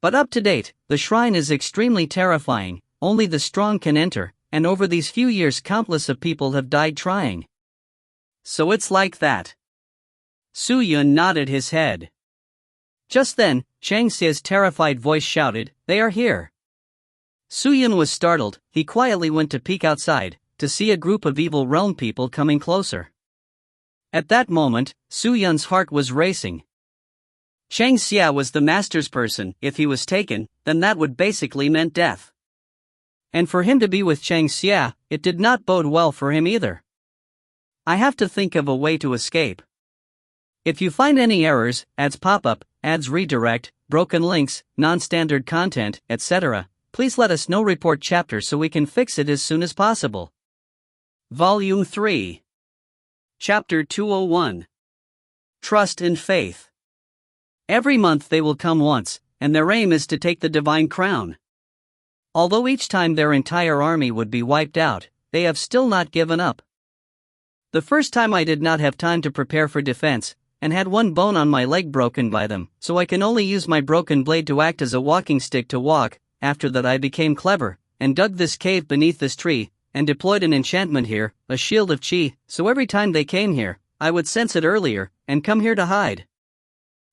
But up to date, the shrine is extremely terrifying, only the strong can enter, and over these few years countless of people have died trying. So it's like that. Su Yun nodded his head. Just then, Chang Xia's terrified voice shouted, they are here. Su Yun was startled, he quietly went to peek outside, to see a group of evil realm people coming closer. At that moment, Su Yun's heart was racing. Chang Xia was the master's person. If he was taken, then that would basically meant death. And for him to be with Chang Xia, it did not bode well for him either. I have to think of a way to escape. If you find any errors, ads pop up, ads redirect, broken links, non-standard content, etc., please let us know. Report chapter so we can fix it as soon as possible. Volume 3. Chapter 201. Trust and Faith. Every month they will come once, and their aim is to take the divine crown. Although each time their entire army would be wiped out, they have still not given up. The first time I did not have time to prepare for defense, and had one bone on my leg broken by them, so I can only use my broken blade to act as a walking stick to walk. After that I became clever, and dug this cave beneath this tree, and deployed an enchantment here, a shield of chi, so every time they came here, I would sense it earlier, and come here to hide.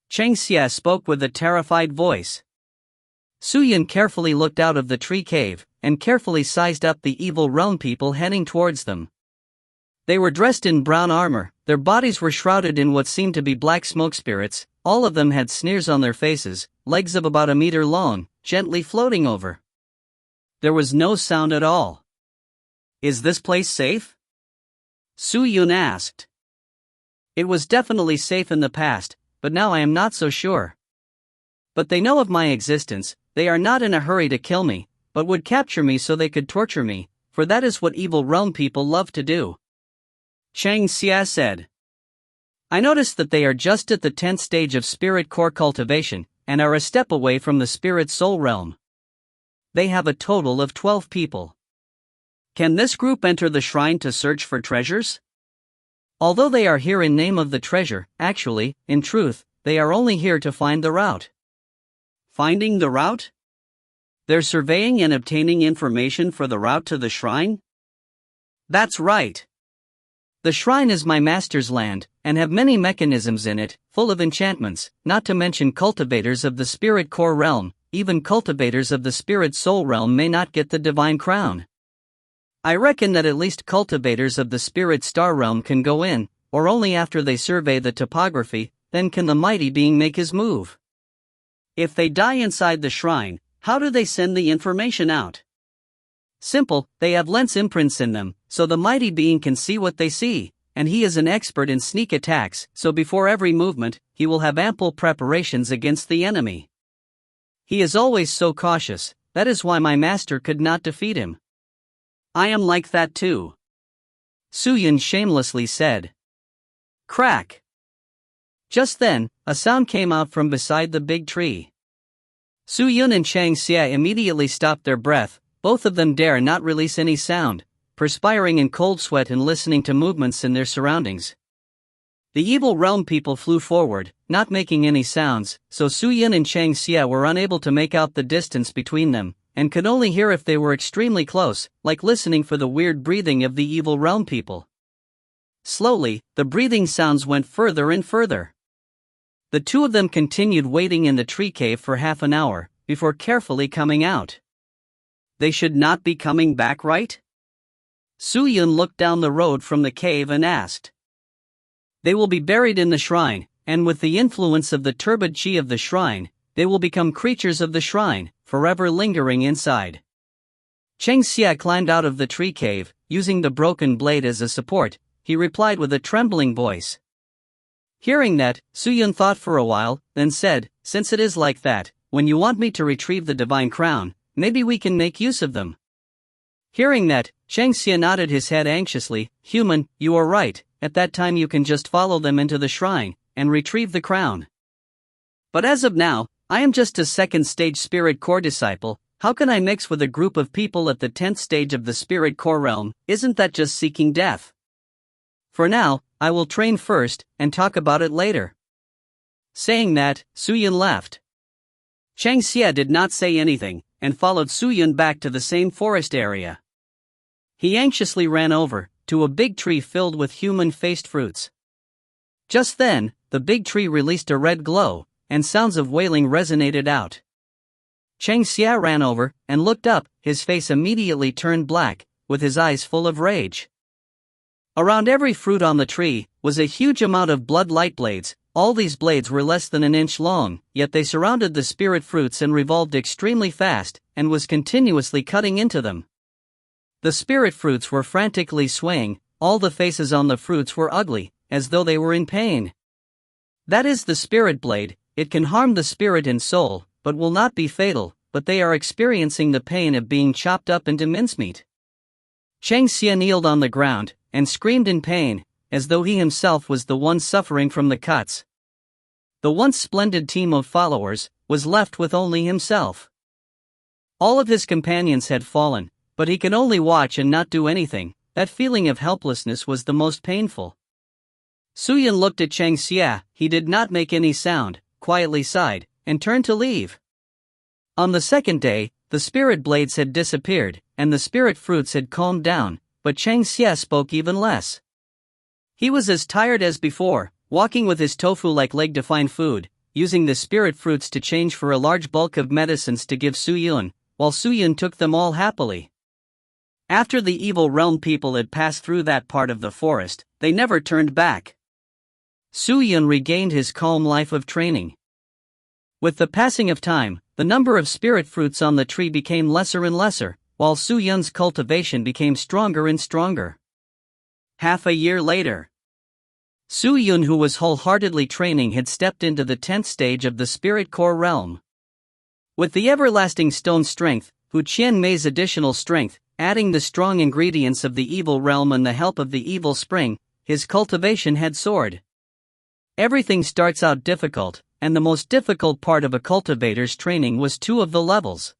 Chang Xia spoke with a terrified voice. Su Yun carefully looked out of the tree cave, and carefully sized up the evil realm people heading towards them. They were dressed in brown armor, their bodies were shrouded in what seemed to be black smoke spirits, all of them had sneers on their faces, legs of about a meter long, gently floating over. There was no sound at all. Is this place safe? Su Yun asked. It was definitely safe in the past, but now I am not so sure. But they know of my existence, they are not in a hurry to kill me, but would capture me so they could torture me, for that is what evil realm people love to do. Chang Xia said. I noticed that they are just at the 10th stage of spirit core cultivation, and are a step away from the spirit soul realm. They have a total of 12 people. Can this group enter the shrine to search for treasures? Although they are here in name of the treasure, actually, in truth, they are only here to find the route. Finding the route? They're surveying and obtaining information for the route to the shrine? That's right. The shrine is my master's land, and have many mechanisms in it, full of enchantments, not to mention cultivators of the spirit core realm. Even cultivators of the spirit soul realm may not get the divine crown. I reckon that at least cultivators of the spirit star realm can go in, or only after they survey the topography, then can the mighty being make his move. If they die inside the shrine, how do they send the information out? Simple, they have lens imprints in them, so the mighty being can see what they see, and he is an expert in sneak attacks, so before every movement, he will have ample preparations against the enemy. He is always so cautious, that is why my master could not defeat him. I am like that too. Su Yun shamelessly said. Crack! Just then, a sound came out from beside the big tree. Su Yun and Chang Xia immediately stopped their breath, both of them dare not release any sound, perspiring in cold sweat and listening to movements in their surroundings. The evil realm people flew forward, not making any sounds, so Su Yun and Chang Xia were unable to make out the distance between them, and could only hear if they were extremely close, like listening for the weird breathing of the evil realm people. Slowly, the breathing sounds went further and further. The two of them continued waiting in the tree cave for half an hour, before carefully coming out. They should not be coming back, right? Su Yun looked down the road from the cave and asked. They will be buried in the shrine, and with the influence of the turbid chi of the shrine, they will become creatures of the shrine, forever lingering inside. Chang Xia climbed out of the tree cave, using the broken blade as a support. He replied with a trembling voice. Hearing that, Su Yun thought for a while, then said, since it is like that, when you want me to retrieve the divine crown, maybe we can make use of them. Hearing that, Chang Xia nodded his head anxiously. Human, you are right, at that time you can just follow them into the shrine, and retrieve the crown. But as of now, I am just a second stage spirit core disciple. How can I mix with a group of people at the 10th stage of the spirit core realm? Isn't that just seeking death? For now, I will train first, and talk about it later. Saying that, Su Yun left. Chang Xia did not say anything, and followed Su Yun back to the same forest area. He anxiously ran over to a big tree filled with human-faced fruits. Just then, the big tree released a red glow, and sounds of wailing resonated out. Chang Xia ran over and looked up. His face immediately turned black, with his eyes full of rage. Around every fruit on the tree was a huge amount of blood light blades, All these blades were less than an inch long, yet they surrounded the spirit fruits and revolved extremely fast, and was continuously cutting into them. The spirit fruits were frantically swaying, all the faces on the fruits were ugly, as though they were in pain. That is the spirit blade. It can harm the spirit and soul, but will not be fatal, but they are experiencing the pain of being chopped up into mincemeat. Chang Xie kneeled on the ground, and screamed in pain, as though he himself was the one suffering from the cuts. The once splendid team of followers was left with only himself. All of his companions had fallen, but he could only watch and not do anything. That feeling of helplessness was the most painful. Su Yun looked at Chang Xie. He did not make any sound, quietly sighed, and turned to leave. On the second day, the spirit blades had disappeared, and the spirit fruits had calmed down, but Chang Xie spoke even less. He was as tired as before, walking with his tofu-like leg to find food, using the spirit fruits to change for a large bulk of medicines to give Su Yun, while Su Yun took them all happily. After the evil realm people had passed through that part of the forest, they never turned back. Su Yun regained his calm life of training. With the passing of time, the number of spirit fruits on the tree became lesser and lesser, while Su Yun's cultivation became stronger and stronger. Half a year later, Su Yun, who was wholeheartedly training, had stepped into the 10th stage of the spirit core realm. With the everlasting stone strength, Hu Qian Mei's additional strength, adding the strong ingredients of the evil realm and the help of the evil spring, his cultivation had soared. Everything starts out difficult, and the most difficult part of a cultivator's training was 2 of the levels.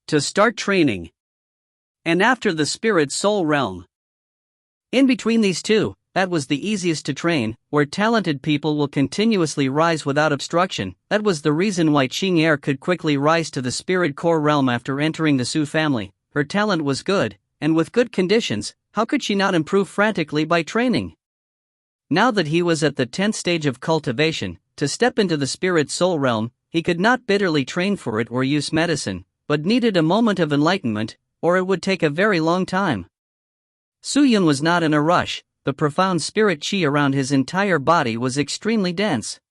To start training, and after the spirit soul realm. In between these 2, that was the easiest to train, where talented people will continuously rise without obstruction. That was the reason why Qing Er could quickly rise to the spirit core realm after entering the Su family. Her talent was good, and with good conditions, how could she not improve frantically by training? Now that he was at the 10th stage of cultivation, to step into the spirit soul realm, he could not bitterly train for it or use medicine, but needed a moment of enlightenment, or it would take a very long time. Su Yun was not in a rush. The profound spirit qi around his entire body was extremely dense.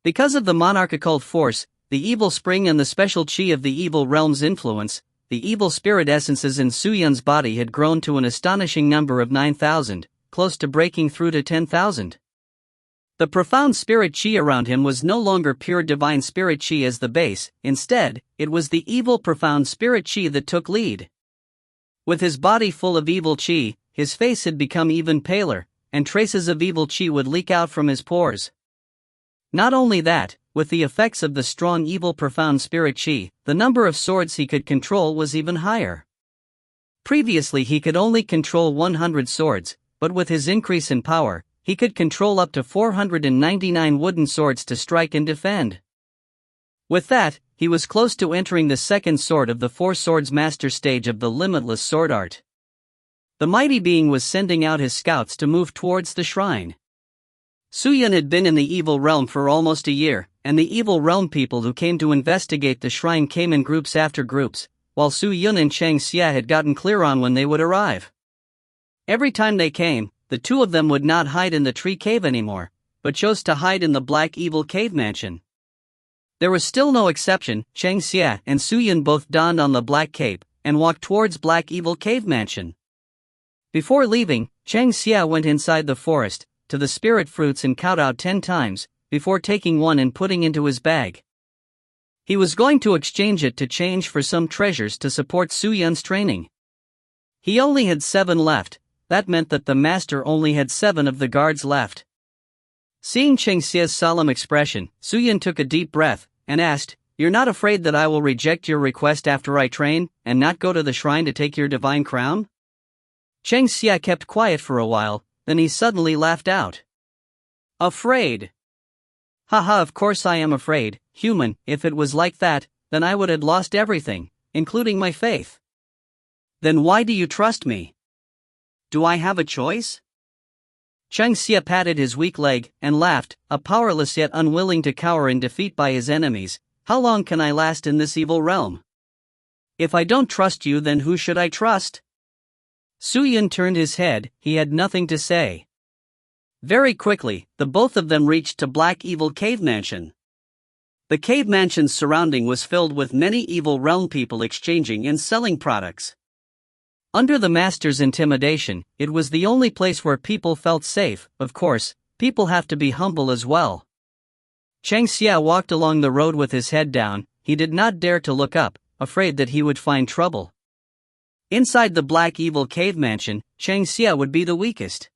Because of the monarchical force, the evil spring and the special qi of the evil realm's influence, the evil spirit essences in Su Yun's body had grown to an astonishing number of 9,000, close to breaking through to 10,000. The profound spirit qi around him was no longer pure divine spirit qi as the base, instead, it was the evil profound spirit qi that took lead. With his body full of evil qi, his face had become even paler, and traces of evil qi would leak out from his pores. Not only that, with the effects of the strong evil profound spirit qi, the number of swords he could control was even higher. Previously he could only control 100 swords, but with his increase in power, he could control up to 499 wooden swords to strike and defend. With that, he was close to entering the second sword of the 4 swords master stage of the limitless sword art. The mighty being was sending out his scouts to move towards the shrine. Su Yun had been in the evil realm for almost a year, and the evil realm people who came to investigate the shrine came in groups after groups, while Su Yun and Chang Xie had gotten clear on when they would arrive. Every time they came, the 2 of them would not hide in the tree cave anymore, but chose to hide in the black evil cave mansion. There was still no exception. Chang Xie and Su Yun both donned on the black cape, and walked towards black evil cave mansion. Before leaving, Chang Xie went inside the forest, to the spirit fruits and kowtowed 10 times, before taking one and putting into his bag. He was going to exchange it to change for some treasures to support Su Yun's training. He only had 7 left. That meant that the master only had 7 of the guards left. Seeing Chang Xie's solemn expression, Su Yun took a deep breath, and asked, "You're not afraid that I will reject your request after I train, and not go to the shrine to take your divine crown?" Chang Xie kept quiet for a while, then he suddenly laughed out. "Afraid? Haha, of course I am afraid, human. If it was like that, then I would have lost everything, including my faith. Then why do you trust me? Do I have a choice?" Chang Xie patted his weak leg and laughed, a powerless yet unwilling to cower in defeat by his enemies. "How long can I last in this evil realm? If I don't trust you, then who should I trust?" Su Yun turned his head. He had nothing to say. Very quickly, the both of them reached to Black Evil Cave Mansion. The cave mansion's surrounding was filled with many evil realm people exchanging and selling products. Under the master's intimidation, it was the only place where people felt safe. Of course, people have to be humble as well. Chang Xia walked along the road with his head down. He did not dare to look up, afraid that he would find trouble. Inside the Black Evil Cave Mansion, Chang Xia would be the weakest.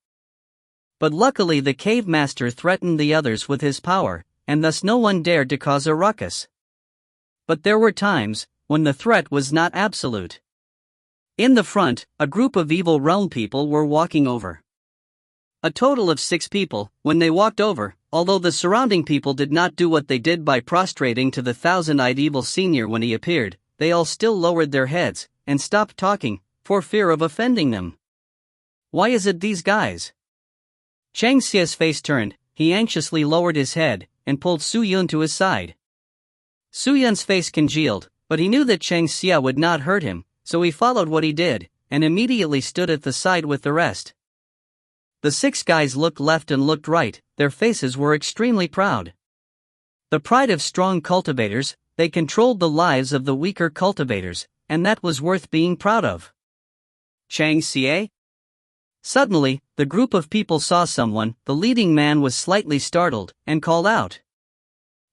But luckily the cave master threatened the others with his power, and thus no one dared to cause a ruckus. But there were times when the threat was not absolute. In the front, a group of evil realm people were walking over. A total of 6 people. When they walked over, although the surrounding people did not do what they did by prostrating to the thousand-eyed evil senior when he appeared, they all still lowered their heads and stopped talking, for fear of offending them. Why is it these guys? Chang Xia's face turned. He anxiously lowered his head and pulled Su Yun to his side. Su Yun's face congealed, but he knew that Chang Xia would not hurt him, so he followed what he did, and immediately stood at the side with the rest. The 6 guys looked left and looked right. Their faces were extremely proud. The pride of strong cultivators, they controlled the lives of the weaker cultivators, and that was worth being proud of. Chang Xia? Suddenly, the group of people saw someone. The leading man was slightly startled, and called out.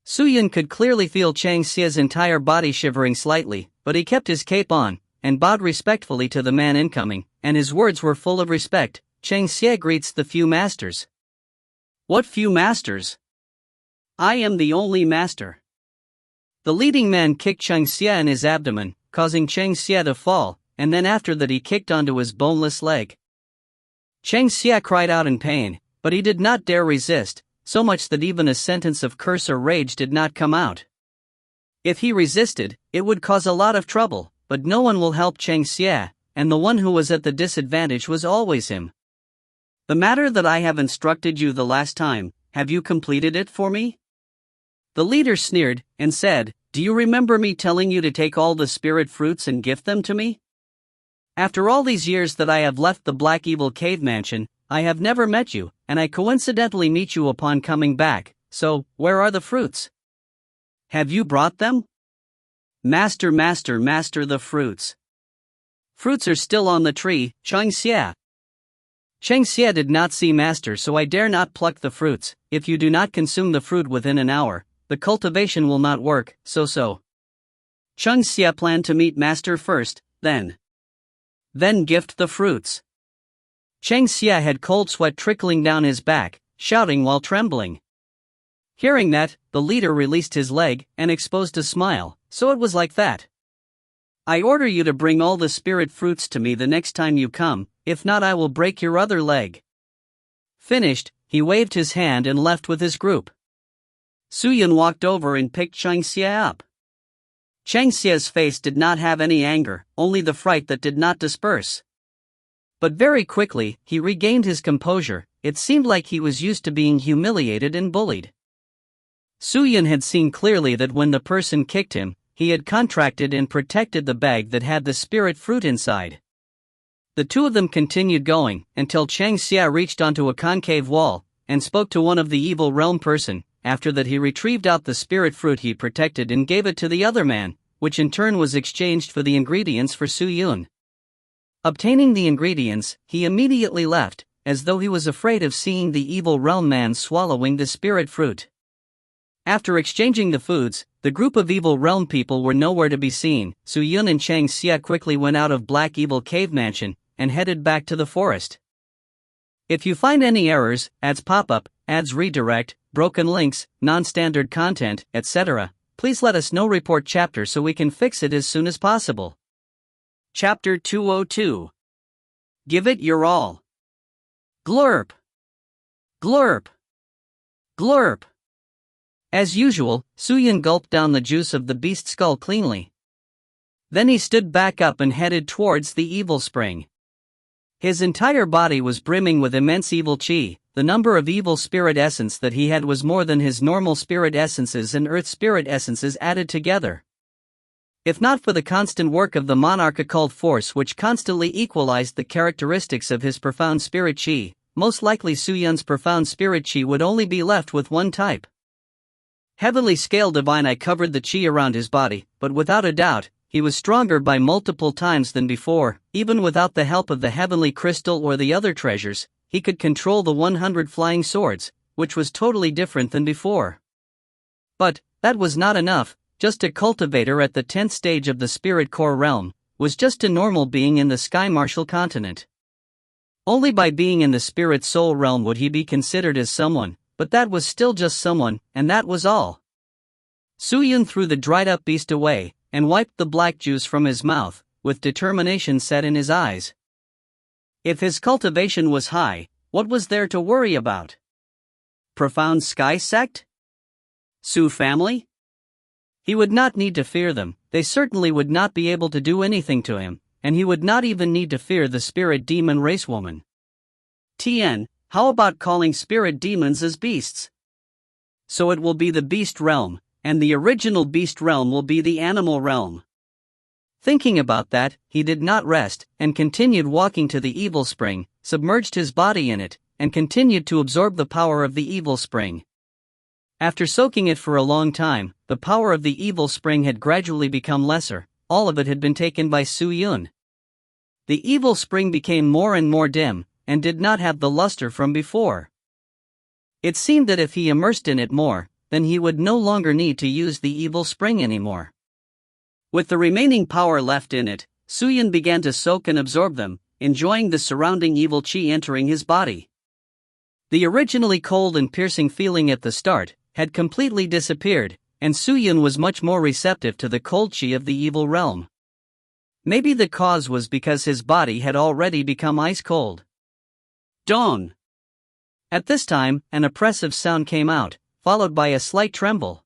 Su Yun could clearly feel Chang Xia's entire body shivering slightly, but he kept his cape on, and bowed respectfully to the man incoming, and his words were full of respect. Chang Xia greets the few masters. What few masters? I am the only master. The leading man kicked Chang Xia in his abdomen, causing Chang Xia to fall, and then after that he kicked onto his boneless leg. Chang Xia cried out in pain, but he did not dare resist, so much that even a sentence of curse or rage did not come out. If he resisted, it would cause a lot of trouble, but no one will help Chang Xia, and the one who was at the disadvantage was always him. The matter that I have instructed you the last time, have you completed it for me? The leader sneered, and said, Do you remember me telling you to take all the spirit fruits and gift them to me? After all these years that I have left the Black Evil Cave Mansion, I have never met you, and I coincidentally meet you upon coming back, so, where are the fruits? Have you brought them? Master, the fruits. Fruits are still on the tree, Chang Xia. Chang Xia did not see master, so I dare not pluck the fruits. If you do not consume the fruit within an hour, the cultivation will not work, so. Chang Xia planned to meet master first, then gift the fruits. Chang Xia had cold sweat trickling down his back, shouting while trembling. Hearing that, the leader released his leg and exposed a smile. So it was like that. I order you to bring all the spirit fruits to me the next time you come, if not I will break your other leg. Finished, he waved his hand and left with his group. Su Yun walked over and picked Chang Xia up. Chang Xia's face did not have any anger, only the fright that did not disperse. But very quickly, he regained his composure. It seemed like he was used to being humiliated and bullied. Su Yun had seen clearly that when the person kicked him, he had contracted and protected the bag that had the spirit fruit inside. The two of them continued going, until Chang Xia reached onto a concave wall, and spoke to one of the evil realm person. After that he retrieved out the spirit fruit he protected and gave it to the other man, which in turn was exchanged for the ingredients for Su Yun. Obtaining the ingredients, he immediately left, as though he was afraid of seeing the evil realm man swallowing the spirit fruit. After exchanging the foods, the group of evil realm people were nowhere to be seen. Su Yun and Chang Xia quickly went out of Black Evil Cave Mansion, and headed back to the forest. If you find any errors, ads pop up, ads redirect, broken links, non-standard content, etc., please let us know. Report chapter so we can fix it as soon as possible. Chapter 202. Give it your all. Glurp. Glurp. Glurp. As usual, Su Yun gulped down the juice of the beast skull cleanly. Then he stood back up and headed towards the evil spring. His entire body was brimming with immense evil chi. The number of evil spirit essence that he had was more than his normal spirit essences and earth spirit essences added together. If not for the constant work of the monarch occult force which constantly equalized the characteristics of his profound spirit chi, most likely Su Yun's profound spirit chi would only be left with one type. Heavenly Scale Divine I covered the chi around his body, but without a doubt, he was stronger by multiple times than before. Even without the help of the heavenly crystal or the other treasures, he could control the 100 flying swords, which was totally different than before. But that was not enough. Just a cultivator at the 10th stage of the spirit core realm was just a normal being in the Sky Martial continent. Only by being in the spirit soul realm would he be considered as someone, but that was still just someone, and that was all. Su Yun threw the dried up beast away and wiped the black juice from his mouth, with determination set in his eyes. If his cultivation was high, what was there to worry about? Profound Sky Sect? Su family? He would not need to fear them. They certainly would not be able to do anything to him, and he would not even need to fear the spirit demon race woman. Tien, how about calling spirit demons as beasts? So it will be the beast realm, and the original beast realm will be the animal realm. Thinking about that, he did not rest, and continued walking to the evil spring, submerged his body in it, and continued to absorb the power of the evil spring. After soaking it for a long time, the power of the evil spring had gradually become lesser. All of it had been taken by Su Yun. The evil spring became more and more dim, and did not have the luster from before. It seemed that if he immersed in it more, then he would no longer need to use the evil spring anymore. With the remaining power left in it, Su Yun began to soak and absorb them, enjoying the surrounding evil chi entering his body. The originally cold and piercing feeling at the start had completely disappeared, and Su Yun was much more receptive to the cold chi of the evil realm. Maybe the cause was because his body had already become ice cold. Dawn. At this time, an oppressive sound came out, followed by a slight tremble.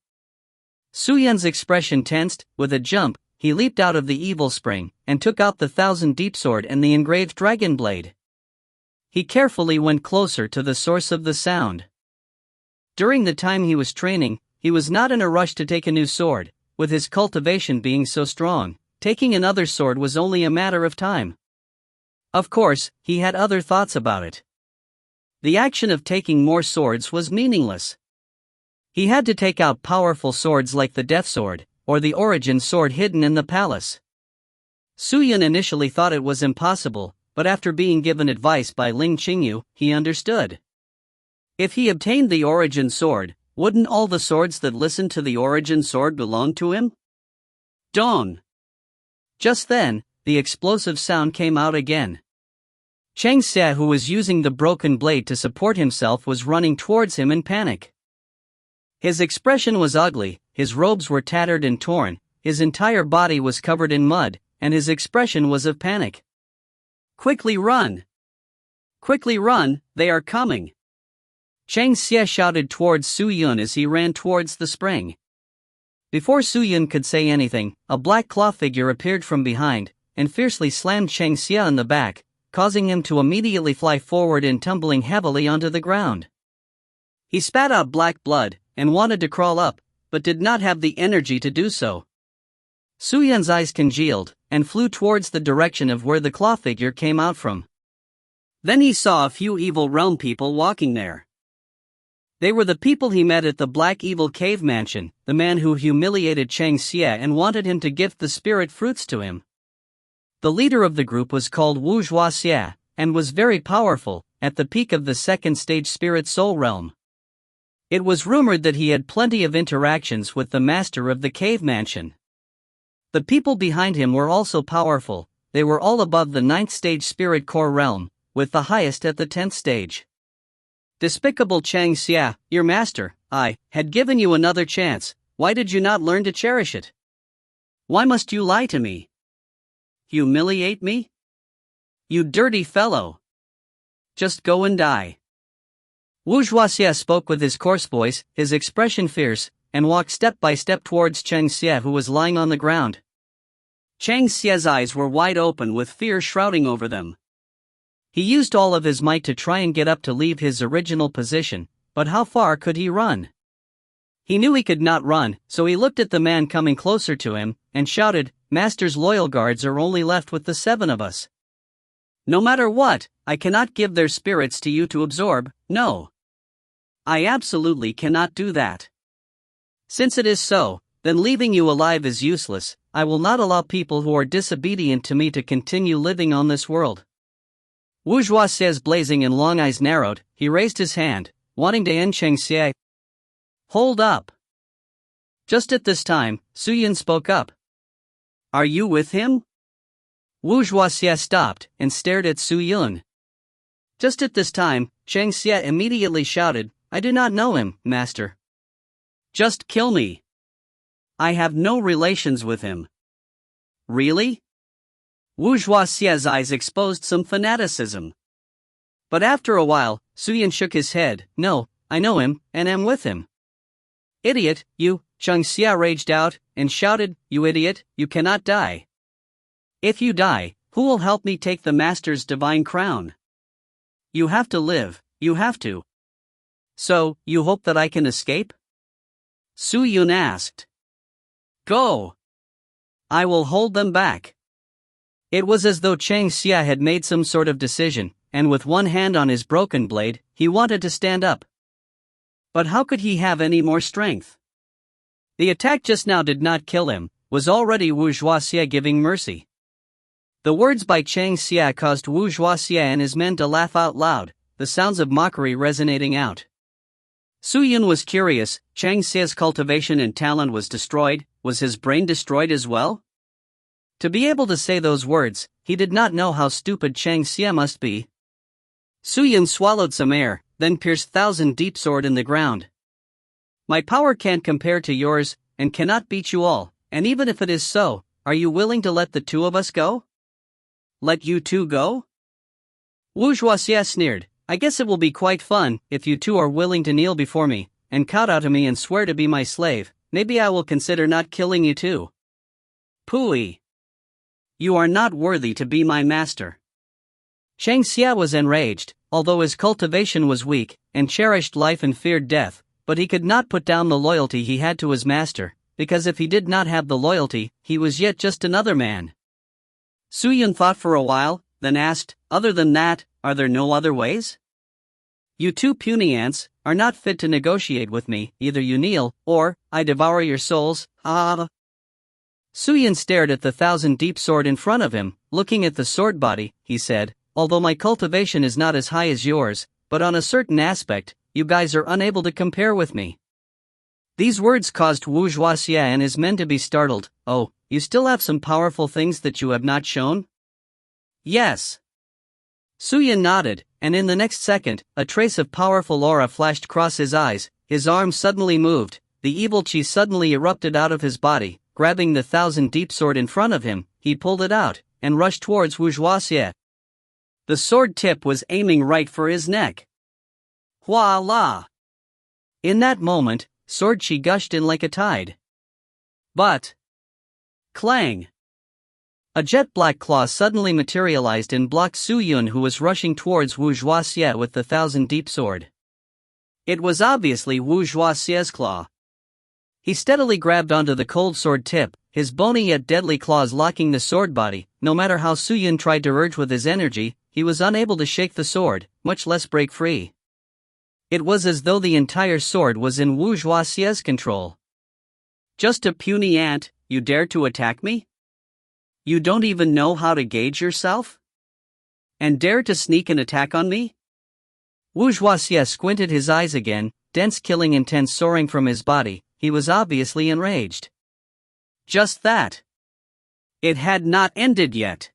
Su Yun's expression tensed. With a jump, he leaped out of the evil spring, and took out the 1000 deep sword and the engraved dragon blade. He carefully went closer to the source of the sound. During the time he was training, he was not in a rush to take a new sword. With his cultivation being so strong, taking another sword was only a matter of time. Of course, he had other thoughts about it. The action of taking more swords was meaningless. He had to take out powerful swords like the Death Sword, or the Origin Sword hidden in the palace. Su Yun initially thought it was impossible, but after being given advice by Ling Qingyu, he understood. If he obtained the Origin Sword, wouldn't all the swords that listened to the Origin Sword belong to him? Dawn. Just then, the explosive sound came out again. Cheng Xie, who was using the broken blade to support himself, was running towards him in panic. His expression was ugly, his robes were tattered and torn, his entire body was covered in mud, and his expression was of panic. Quickly run! Quickly run, they are coming! Cheng Xie shouted towards Su Yun as he ran towards the spring. Before Su Yun could say anything, a black claw figure appeared from behind, and fiercely slammed Cheng Xie in the back, causing him to immediately fly forward and tumbling heavily onto the ground. He spat out black blood, and wanted to crawl up, but did not have the energy to do so. Su Yun's eyes congealed, and flew towards the direction of where the claw figure came out from. Then he saw a few evil realm people walking there. They were the people he met at the Black Evil Cave Mansion, the man who humiliated Cheng Xie and wanted him to gift the spirit fruits to him. The leader of the group was called Wu Zhuaxia, and was very powerful, at the peak of the second stage spirit soul realm. It was rumored that he had plenty of interactions with the master of the cave mansion. The people behind him were also powerful. They were all above the 9th stage spirit core realm, with the highest at the 10th stage. Despicable Cheng Xie, your master, I, had given you another chance. Why did you not learn to cherish it? Why must you lie to me? Humiliate me? You dirty fellow! Just go and die. Wu Zhuaxia spoke with his coarse voice, his expression fierce, and walked step by step towards Cheng Xie, who was lying on the ground. Cheng Xie's eyes were wide open with fear shrouding over them. He used all of his might to try and get up to leave his original position, but how far could he run? He knew he could not run, so he looked at the man coming closer to him, and shouted, "Master's loyal guards are only left with the 7 of us. No matter what, I cannot give their spirits to you to absorb, no. I absolutely cannot do that. Since it is so, then leaving you alive is useless. I will not allow people who are disobedient to me to continue living on this world. Wu Zhuaxie's blazing and long eyes narrowed. He raised his hand, wanting to end Cheng Xie. Hold up. Just at this time, Su Yin spoke up. Are you with him? Wu Zhuaxie stopped and stared at Su Yun. Just at this time, Cheng Xie immediately shouted, I do not know him, master. Just kill me. I have no relations with him. Really? Wu Zhuaxie's eyes exposed some fanaticism. But after a while, Su Yin shook his head. No, I know him, and am with him. Idiot, you, Cheng Xie raged out, and shouted, you idiot, you cannot die. If you die, who will help me take the master's divine crown? You have to live, you have to. So, you hope that I can escape? Su Yun asked. Go. I will hold them back. It was as though Cheng Xie had made some sort of decision, and with one hand on his broken blade, he wanted to stand up. But how could he have any more strength? The attack just now did not kill him, was already Wu Zhuaxie giving mercy. The words by Cheng Xie caused Wu Zhuaxie and his men to laugh out loud, the sounds of mockery resonating out. Su Yun was curious. Cheng Xie's cultivation and talent was destroyed. Was his brain destroyed as well? To be able to say those words, he did not know how stupid Cheng Xie must be. Su Yun swallowed some air, then pierced Thousand Deep Sword in the ground. My power can't compare to yours, and cannot beat you all, and even if it is so, are you willing to let the two of us go? Let you two go? Wu Zhuaxie sneered. I guess it will be quite fun, if you two are willing to kneel before me, and kowtow to me and swear to be my slave. Maybe I will consider not killing you too. Pooey. You are not worthy to be my master. Cheng Xie was enraged, although his cultivation was weak, and cherished life and feared death, but he could not put down the loyalty he had to his master, because if he did not have the loyalty, he was yet just another man. Su Yun thought for a while, then asked, other than that, are there no other ways? You two puny ants are not fit to negotiate with me. Either you kneel, or I devour your souls. Ah. Su Yun stared at the Thousand Deep Sword in front of him. Looking at the sword body, he said, although my cultivation is not as high as yours, but on a certain aspect, you guys are unable to compare with me. These words caused Wu Zhuaxie and his men to be startled. Oh, you still have some powerful things that you have not shown? Yes. Su Yun nodded, and in the next second, a trace of powerful aura flashed across his eyes. His arm suddenly moved, the evil chi suddenly erupted out of his body. Grabbing the Thousand Deep Sword in front of him, he pulled it out, and rushed towards Wu Zhuaxie. The sword tip was aiming right for his neck. Voila! In that moment, sword chi gushed in like a tide. But... clang! A jet-black claw suddenly materialized and blocked Su Yun, who was rushing towards Wu Zhuaxie with the Thousand Deep Sword. It was obviously Wu Zhuaxie's claw. He steadily grabbed onto the cold sword tip, his bony yet deadly claws locking the sword body. No matter how Su Yun tried to urge with his energy, he was unable to shake the sword, much less break free. It was as though the entire sword was in Wu Zhuaxie's control. Just a puny ant, you dare to attack me? You don't even know how to gauge yourself? And dare to sneak an attack on me? Wu Zhuaxie squinted his eyes again, dense killing intent soaring from his body. He was obviously enraged. Just that. It had not ended yet.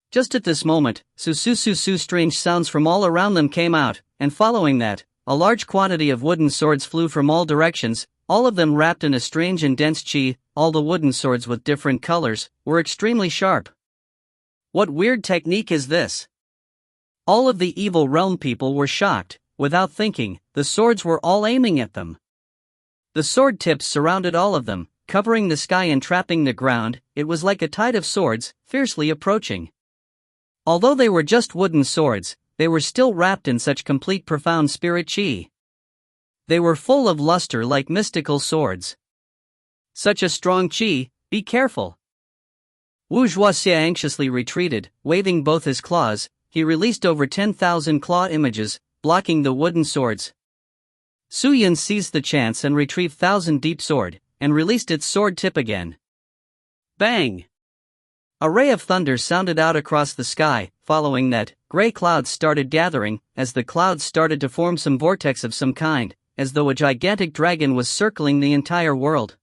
Just at this moment, su-su-su-su strange sounds from all around them came out, and following that, a large quantity of wooden swords flew from all directions, all of them wrapped in a strange and dense chi. All the wooden swords with different colors were extremely sharp. What weird technique is this? All of the evil realm people were shocked. Without thinking, the swords were all aiming at them. The sword tips surrounded all of them, covering the sky and trapping the ground. It was like a tide of swords, fiercely approaching. Although they were just wooden swords, they were still wrapped in such complete profound spirit chi. They were full of luster like mystical swords. Such a strong chi, be careful. Wu Zhuoxia anxiously retreated, waving both his claws. He released over 10,000 claw images, blocking the wooden swords. Su Yun seized the chance and retrieved Thousand Deep Sword, and released its sword tip again. Bang! A ray of thunder sounded out across the sky. Following that, gray clouds started gathering. As the clouds started to form some vortex of some kind, as though a gigantic dragon was circling the entire world.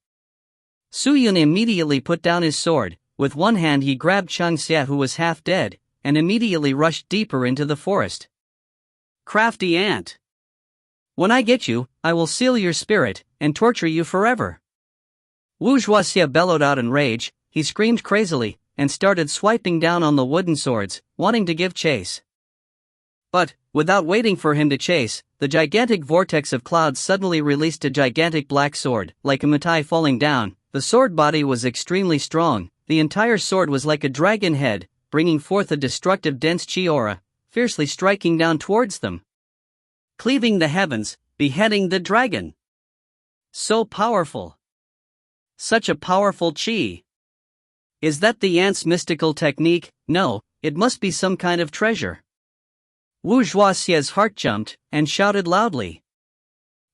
Su Yun immediately put down his sword. With one hand he grabbed Chang Xia, who was half dead, and immediately rushed deeper into the forest. Crafty ant! When I get you, I will seal your spirit, and torture you forever. Wu Zhuoxia bellowed out in rage. He screamed crazily, and started swiping down on the wooden swords, wanting to give chase. But, without waiting for him to chase, the gigantic vortex of clouds suddenly released a gigantic black sword. Like a mitai falling down, the sword body was extremely strong. The entire sword was like a dragon head, bringing forth a destructive dense chi aura, fiercely striking down towards them. Cleaving the heavens, beheading the dragon. So powerful. Such a powerful chi. Is that the ant's mystical technique? No, it must be some kind of treasure. Wu Zhuoxia's heart jumped, and shouted loudly.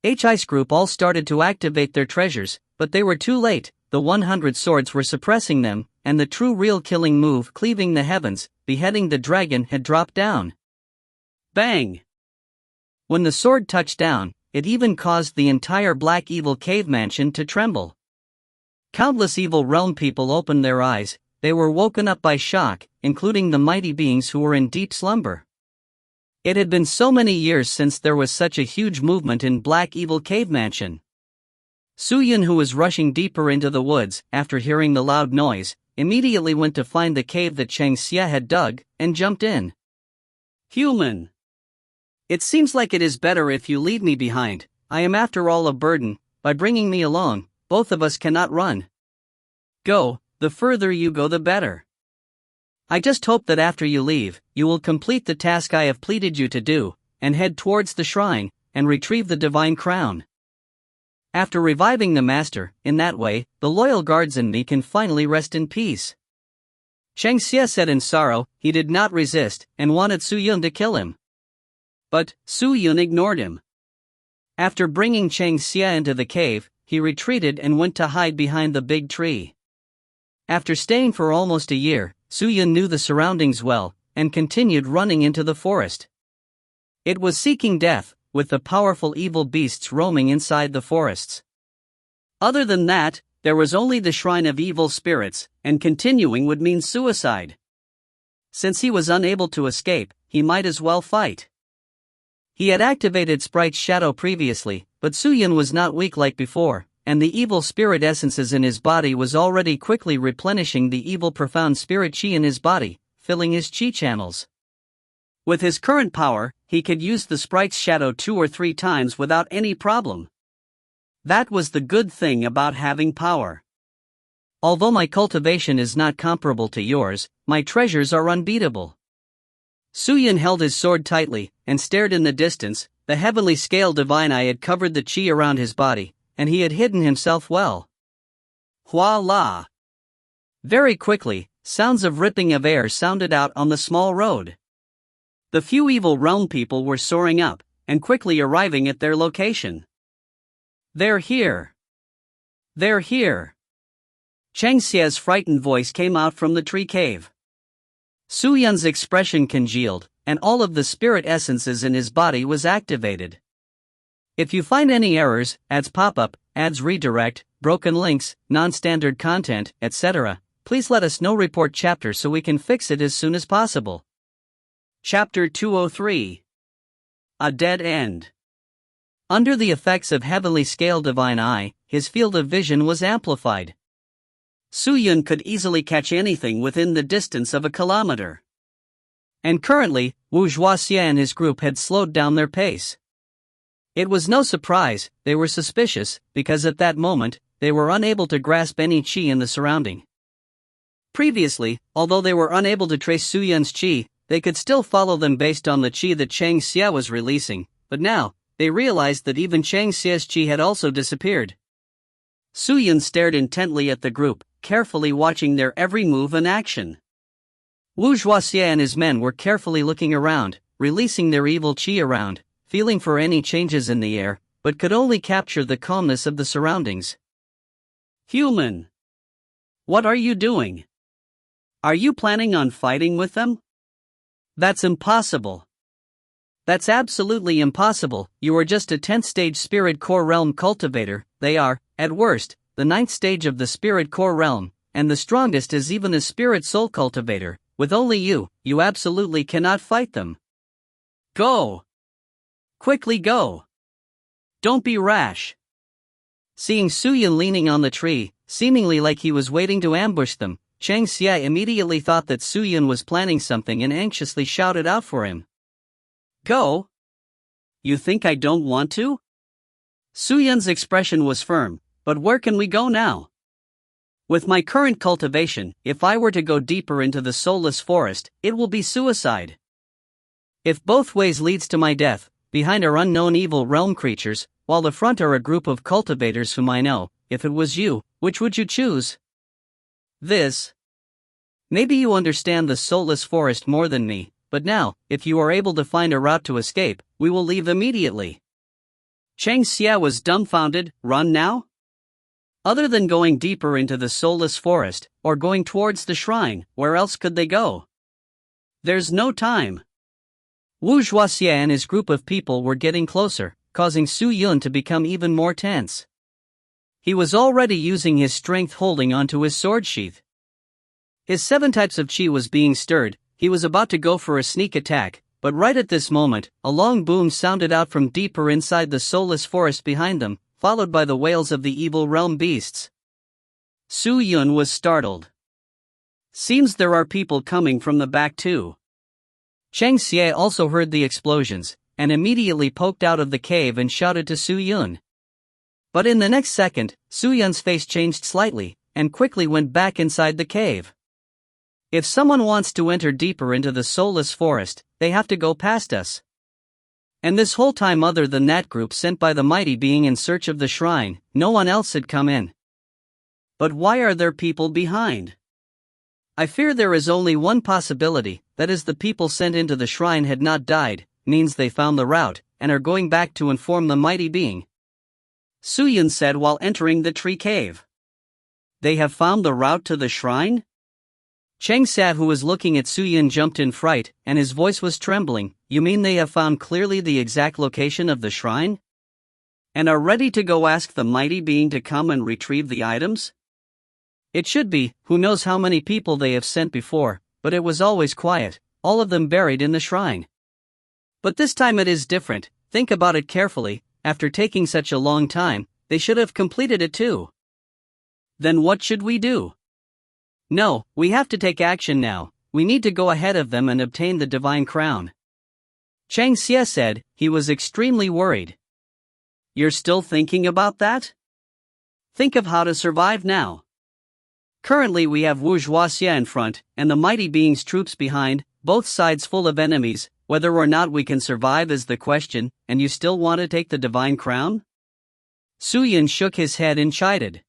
HI's group all started to activate their treasures, but they were too late. The 100 swords were suppressing them, and the true real killing move, cleaving the heavens, beheading the dragon, had dropped down. Bang! When the sword touched down, it even caused the entire Black Evil Cave Mansion to tremble. Countless evil realm people opened their eyes. They were woken up by shock, including the mighty beings who were in deep slumber. It had been so many years since there was such a huge movement in Black Evil Cave Mansion. Su Yun, who was rushing deeper into the woods, after hearing the loud noise, immediately went to find the cave that Chang Xia had dug, and jumped in. Human! It seems like it is better if you leave me behind. I am after all a burden. By bringing me along, both of us cannot run. Go, the further you go the better. I just hope that after you leave, you will complete the task I have pleaded you to do, and head towards the shrine, and retrieve the divine crown. After reviving the master, in that way, the loyal guards and me can finally rest in peace. Chang Xia said in sorrow. He did not resist, and wanted Su Yun to kill him. But, Su Yun ignored him. After bringing Chang Xia into the cave, he retreated and went to hide behind the big tree. After staying for almost a year, Su Yun knew the surroundings well, and continued running into the forest. It was seeking death, with the powerful evil beasts roaming inside the forests. Other than that, there was only the shrine of evil spirits, and continuing would mean suicide. Since he was unable to escape, he might as well fight. He had activated Sprite's shadow previously, but Su Yun was not weak like before, and the evil spirit essences in his body was already quickly replenishing the evil profound spirit chi in his body, filling his chi channels. With his current power, he could use the Sprite's shadow 2 or 3 times without any problem. That was the good thing about having power. Although my cultivation is not comparable to yours, my treasures are unbeatable. Su Yun held his sword tightly, and stared in the distance. The heavenly scale divine eye had covered the chi around his body, and he had hidden himself well. Voila! Very quickly, sounds of ripping of air sounded out on the small road. The few evil realm people were soaring up, and quickly arriving at their location. They're here! They're here! Chang Xia's frightened voice came out from the tree cave. Su Yun's expression congealed, and all of the spirit essences in his body was activated. If you find any errors, ads pop-up, ads redirect, broken links, non-standard content, etc., please let us know. Report chapter so we can fix it as soon as possible. Chapter 203. A Dead End. Under the effects of heavenly scale divine eye, his field of vision was amplified. Su Yun could easily catch anything within the distance of a kilometer. And currently, Wu Zhuoxia and his group had slowed down their pace. It was no surprise, they were suspicious, because at that moment, they were unable to grasp any chi in the surrounding. Previously, although they were unable to trace Su Yun's chi, they could still follow them based on the chi that Chang Xia was releasing, but now, they realized that even Chang Xia's chi had also disappeared. Su Yun stared intently at the group, carefully watching their every move and action. Wu Zhuaxie and his men were carefully looking around, releasing their evil qi around, feeling for any changes in the air, but could only capture the calmness of the surroundings. Human! What are you doing? Are you planning on fighting with them? That's impossible. That's absolutely impossible. You are just a 10th stage spirit core realm cultivator. They are, at worst, the 9th stage of the spirit core realm, and the strongest is even a spirit soul cultivator. With only you absolutely cannot fight them. Go! Quickly go! Don't be rash. Seeing Su Yun leaning on the tree, seemingly like he was waiting to ambush them, Chang Xie immediately thought that Su Yun was planning something and anxiously shouted out for him. Go? You think I don't want to? Su Yun's expression was firm, but where can we go now? With my current cultivation, if I were to go deeper into the soulless forest, it will be suicide. If both ways leads to my death, behind are unknown evil realm creatures, while the front are a group of cultivators whom I know. If it was you, which would you choose? This. Maybe you understand the soulless forest more than me, but now, if you are able to find a route to escape, we will leave immediately. Chang Xie was dumbfounded. Run now? Other than going deeper into the soulless forest, or going towards the shrine, where else could they go? There's no time. Wu Zhuaxie and his group of people were getting closer, causing Su Yun to become even more tense. He was already using his strength holding onto his sword sheath. His 7 types of qi was being stirred. He was about to go for a sneak attack, but right at this moment, a long boom sounded out from deeper inside the soulless forest behind them, followed by the wails of the evil realm beasts. Su Yun was startled. Seems there are people coming from the back too. Chang Xie also heard the explosions, and immediately poked out of the cave and shouted to Su Yun. But in the next second, Su Yun's face changed slightly, and quickly went back inside the cave. If someone wants to enter deeper into the soulless forest, they have to go past us. And this whole time, other than that group sent by the mighty being in search of the shrine, no one else had come in. But why are there people behind? I fear there is only one possibility, that is the people sent into the shrine had not died, means they found the route, and are going back to inform the mighty being. Su Yun said while entering the tree cave. They have found the route to the shrine? Chang Xie, who was looking at Su Yun, jumped in fright, and his voice was trembling. You mean they have found clearly the exact location of the shrine? And are ready to go ask the mighty being to come and retrieve the items? It should be. Who knows how many people they have sent before, but it was always quiet, all of them buried in the shrine. But this time it is different. Think about it carefully. After taking such a long time, they should have completed it too. Then what should we do? No, we have to take action now. We need to go ahead of them and obtain the divine crown. Chang Xie said. He was extremely worried. You're still thinking about that? Think of how to survive now. Currently we have Wu Zhuaxie in front, and the mighty being's troops behind, both sides full of enemies. Whether or not we can survive is the question, and you still want to take the divine crown? Su Yun shook his head and chided.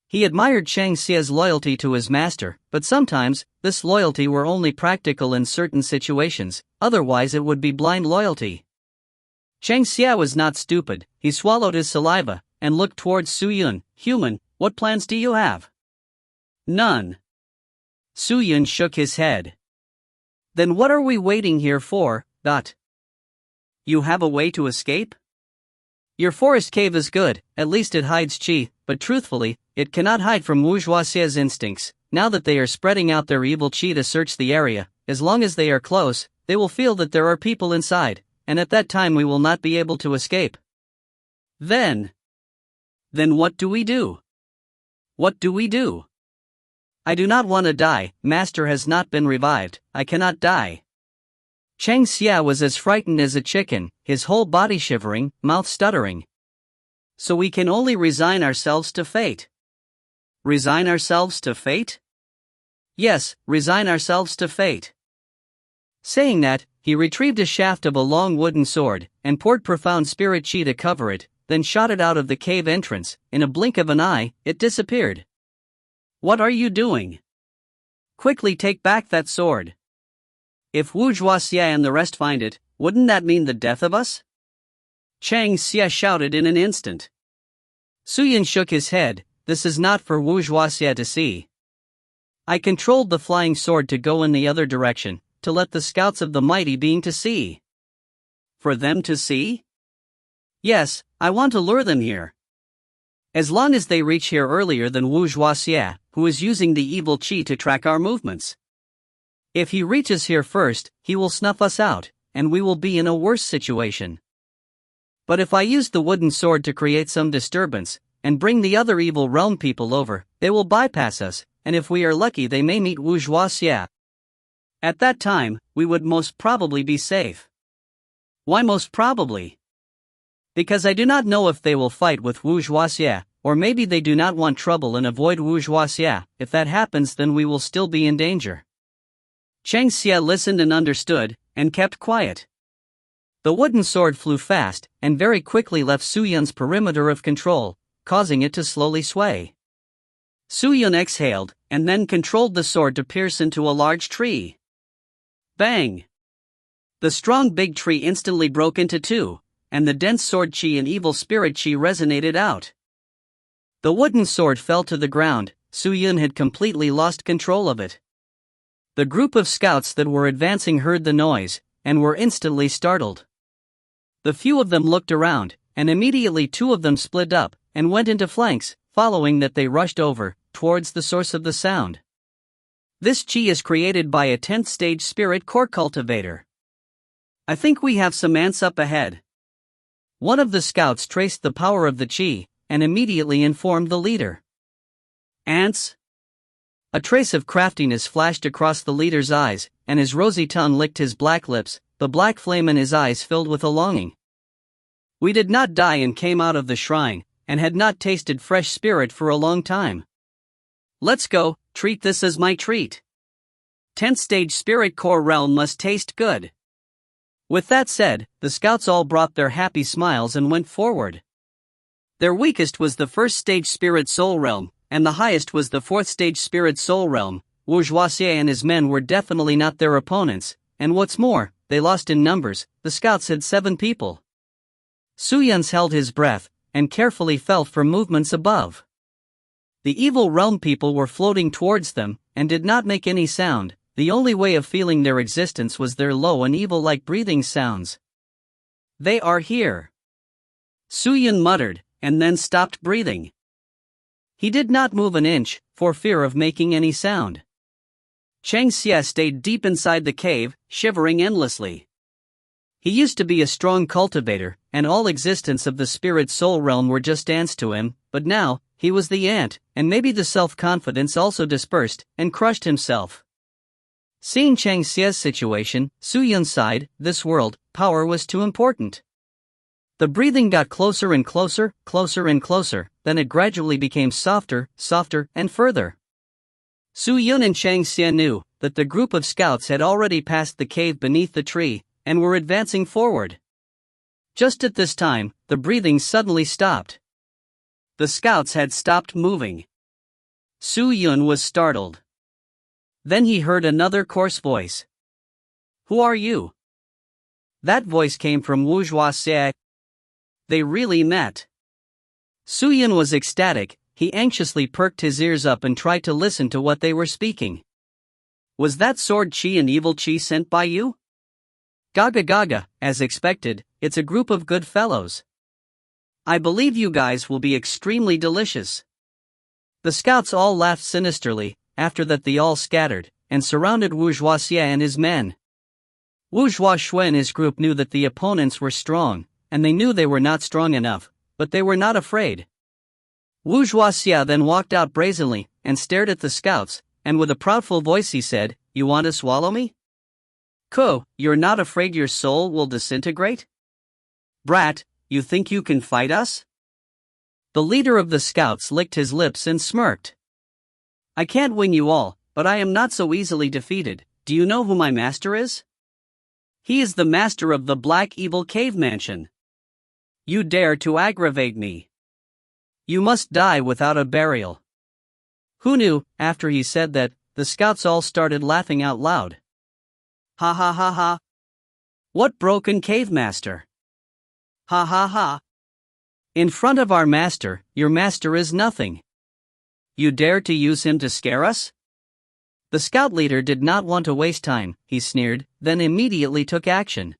He admired Chang Xie's loyalty to his master, but sometimes, this loyalty were only practical in certain situations, otherwise it would be blind loyalty. Chang Xie was not stupid. He swallowed his saliva, and looked towards Su Yun. Human, what plans do you have? None. Su Yun shook his head. Then what are we waiting here for? You have a way to escape? Your forest cave is good, at least it hides qi, but truthfully, it cannot hide from Wu Zhuaxie's instincts. Now that they are spreading out their evil qi to search the area, as long as they are close, they will feel that there are people inside, and at that time we will not be able to escape. Then what do we do? What do we do? I do not want to die. Master has not been revived. I cannot die. Chang Xie was as frightened as a chicken, his whole body shivering, mouth stuttering. So we can only resign ourselves to fate. Resign ourselves to fate? Yes, resign ourselves to fate. Saying that, he retrieved a shaft of a long wooden sword, and poured profound spirit qi to cover it, then shot it out of the cave entrance. In a blink of an eye, it disappeared. What are you doing? Quickly take back that sword. If Wu Zhuaxia and the rest find it, wouldn't that mean the death of us? Chang Xia shouted in an instant. Su Yun shook his head. This is not for Wu Zhuaxia to see. I controlled the flying sword to go in the other direction, to let the scouts of the mighty being to see. For them to see? Yes, I want to lure them here. As long as they reach here earlier than Wu Zhuaxia, who is using the evil qi to track our movements. If he reaches here first, he will snuff us out, and we will be in a worse situation. But if I use the wooden sword to create some disturbance, and bring the other evil realm people over, they will bypass us, and if we are lucky they may meet Wu Zhuaxia. At that time, we would most probably be safe. Why most probably? Because I do not know if they will fight with Wu Zhuaxia, or maybe they do not want trouble and avoid Wu Zhuaxia. If that happens, then we will still be in danger. Chang Xia listened and understood, and kept quiet. The wooden sword flew fast, and very quickly left Su Yun's perimeter of control, causing it to slowly sway. Su Yun exhaled, and then controlled the sword to pierce into a large tree. Bang! The strong big tree instantly broke into two, and the dense sword qi and evil spirit qi resonated out. The wooden sword fell to the ground. Su Yun had completely lost control of it. The group of scouts that were advancing heard the noise, and were instantly startled. The few of them looked around, and immediately two of them split up, and went into flanks, following that they rushed over, towards the source of the sound. This qi is created by a 10th stage spirit core cultivator. I think we have some ants up ahead. One of the scouts traced the power of the qi, and immediately informed the leader. Ants? A trace of craftiness flashed across the leader's eyes, and his rosy tongue licked his black lips, the black flame in his eyes filled with a longing. We did not die and came out of the shrine, and had not tasted fresh spirit for a long time. Let's go, treat this as my treat. 10th stage spirit core realm must taste good. With that said, the scouts all brought their happy smiles and went forward. Their weakest was the 1st stage spirit soul realm, and the highest was the 4th stage spirit soul realm. Wu Zhuaxia and his men were definitely not their opponents, and what's more, they lost in numbers. The scouts had 7 people. Su Yun held his breath, and carefully felt for movements above. The evil realm people were floating towards them, and did not make any sound. The only way of feeling their existence was their low and evil-like breathing sounds. They are here. Su Yun muttered, and then stopped breathing. He did not move an inch, for fear of making any sound. Chang Xia stayed deep inside the cave, shivering endlessly. He used to be a strong cultivator, and all existence of the spirit soul realm were just ants to him, but now, he was the ant, and maybe the self-confidence also dispersed, and crushed himself. Seeing Chang Xia's situation, Su Yun sighed. This world, power was too important. The breathing got closer and closer, closer and closer, then it gradually became softer, softer, and further. Su Yun and Chang Xia knew that the group of scouts had already passed the cave beneath the tree, and were advancing forward. Just at this time, the breathing suddenly stopped. The scouts had stopped moving. Su Yun was startled. Then he heard another coarse voice. Who are you? That voice came from Wu Zhuaxia. They really met. Su Yun was ecstatic. He anxiously perked his ears up and tried to listen to what they were speaking. Was that sword qi and evil qi sent by you? Gaga gaga, as expected, it's a group of good fellows. I believe you guys will be extremely delicious. The scouts all laughed sinisterly. After that they all scattered, and surrounded Wu Zhuaxia and his men. Wu Zhuaxia and his group knew that the opponents were strong, and they knew they were not strong enough, but they were not afraid. Wu Zhuaxia then walked out brazenly, and stared at the scouts, and with a proudful voice he said, You want to swallow me? Ko, you're not afraid your soul will disintegrate? Brat, you think you can fight us? The leader of the scouts licked his lips and smirked. I can't win you all, but I am not so easily defeated. Do you know who my master is? He is the master of the Black Evil Cave Mansion. You dare to aggravate me. You must die without a burial. Who knew? After he said that, the scouts all started laughing out loud. Ha ha ha ha. What broken cave master? Ha ha ha. In front of our master, your master is nothing. You dare to use him to scare us? The scout leader did not want to waste time, he sneered, then immediately took action.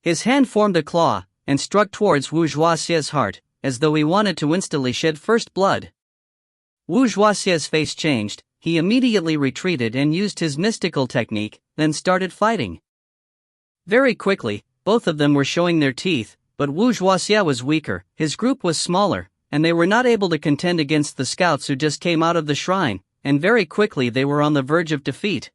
His hand formed a claw, and struck towards Wu Zhuaxie's heart, as though he wanted to instantly shed first blood. Wu Zhuaxie's face changed, he immediately retreated and used his mystical technique, then started fighting. Very quickly, both of them were showing their teeth, but Wu Zhuaxie was weaker, his group was smaller, and they were not able to contend against the scouts who just came out of the shrine, and very quickly they were on the verge of defeat.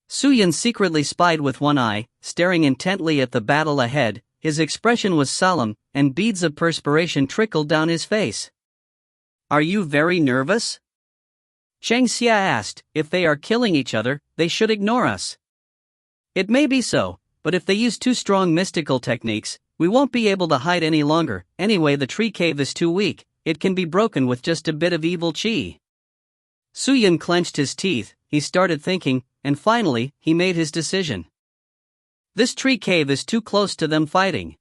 Su Yan secretly spied with one eye, staring intently at the battle ahead. His expression was solemn, and beads of perspiration trickled down his face. Are you very nervous? Chang Xia asked. If they are killing each other, they should ignore us. It may be so, but if they use too strong mystical techniques, we won't be able to hide any longer. Anyway, the tree cave is too weak, it can be broken with just a bit of evil qi. Su Yan clenched his teeth, he started thinking, and finally, he made his decision. This tree cave is too close to them fighting.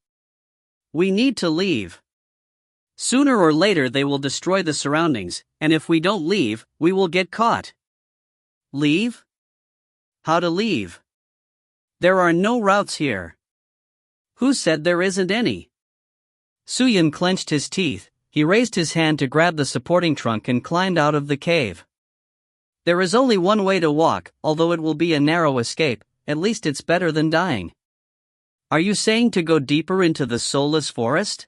We need to leave. Sooner or later they will destroy the surroundings, and if we don't leave, we will get caught. Leave? How to leave? There are no routes here. Who said there isn't any? Su Yan clenched his teeth, he raised his hand to grab the supporting trunk and climbed out of the cave. There is only one way to walk, although it will be a narrow escape, at least it's better than dying. Are you saying to go deeper into the soulless forest?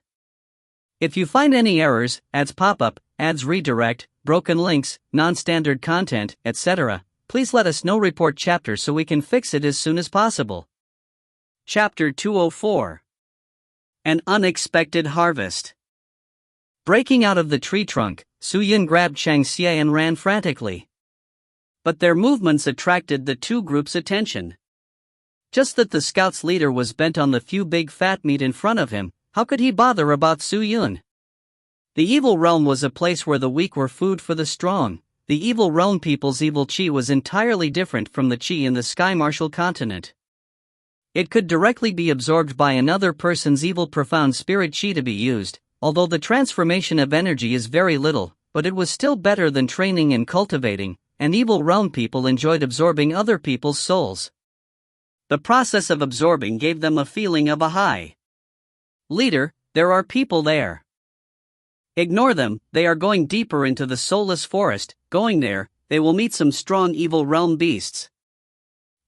If you find any errors, ads pop-up, ads redirect, broken links, non-standard content, etc., please let us know. Report chapter so we can fix it as soon as possible. Chapter 204. An Unexpected Harvest. Breaking out of the tree trunk, Su Yan grabbed Chang Xia and ran frantically. But their movements attracted the two groups' attention. Just that the scout's leader was bent on the few big fat meat in front of him, how could he bother about Su Yan? The evil realm was a place where the weak were food for the strong. The evil realm people's evil qi was entirely different from the qi in the Sky Martial continent. It could directly be absorbed by another person's evil profound spirit qi to be used, although the transformation of energy is very little, but it was still better than training and cultivating, and evil realm people enjoyed absorbing other people's souls. The process of absorbing gave them a feeling of a high. Leader, there are people there. Ignore them, they are going deeper into the soulless forest. Going there, they will meet some strong evil realm beasts.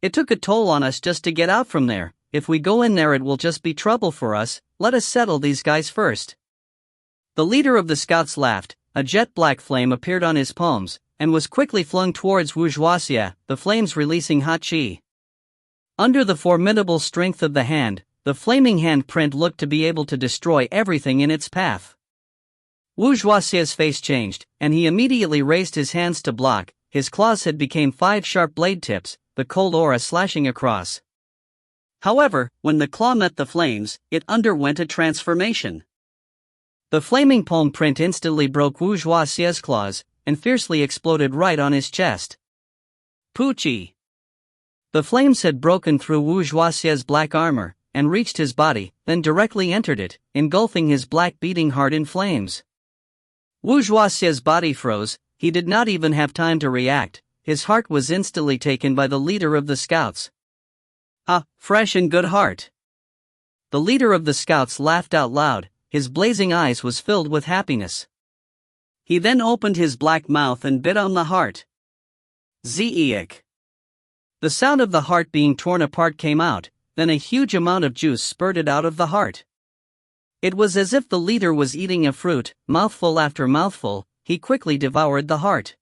It took a toll on us just to get out from there. If we go in there it will just be trouble for us. Let us settle these guys first. The leader of the scouts laughed, a jet black flame appeared on his palms, and was quickly flung towards Wu Zhuaxie, the flames releasing hot qi. Under the formidable strength of the hand, the flaming handprint looked to be able to destroy everything in its path. Wu Zhuaxie's face changed, and he immediately raised his hands to block. His claws had become 5 sharp blade tips, the cold aura slashing across. However, when the claw met the flames, it underwent a transformation. The flaming palm print instantly broke Wu Zhuaxie's claws, and fiercely exploded right on his chest. Poochie! The flames had broken through Wu Zhuaxie's black armor, and reached his body, then directly entered it, engulfing his black beating heart in flames. Wu Zhuaxie's body froze, he did not even have time to react, his heart was instantly taken by the leader of the scouts. Ah, fresh and good heart! The leader of the scouts laughed out loud, his blazing eyes was filled with happiness. He then opened his black mouth and bit on the heart. Zeek! The sound of the heart being torn apart came out, then a huge amount of juice spurted out of the heart. It was as if the leader was eating a fruit, mouthful after mouthful, he quickly devoured the heart.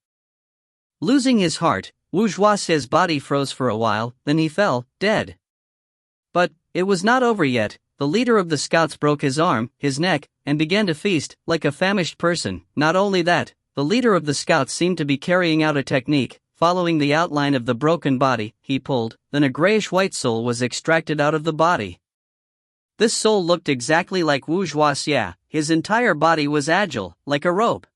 Losing his heart, Wu Zhuaxie's body froze for a while, then he fell, dead. But it was not over yet. The leader of the scouts broke his arm, his neck, and began to feast, like a famished person. Not only that, the leader of the scouts seemed to be carrying out a technique. Following the outline of the broken body, he pulled, then a grayish-white soul was extracted out of the body. This soul looked exactly like Wu Zhuaxie, his entire body was agile, like a rope.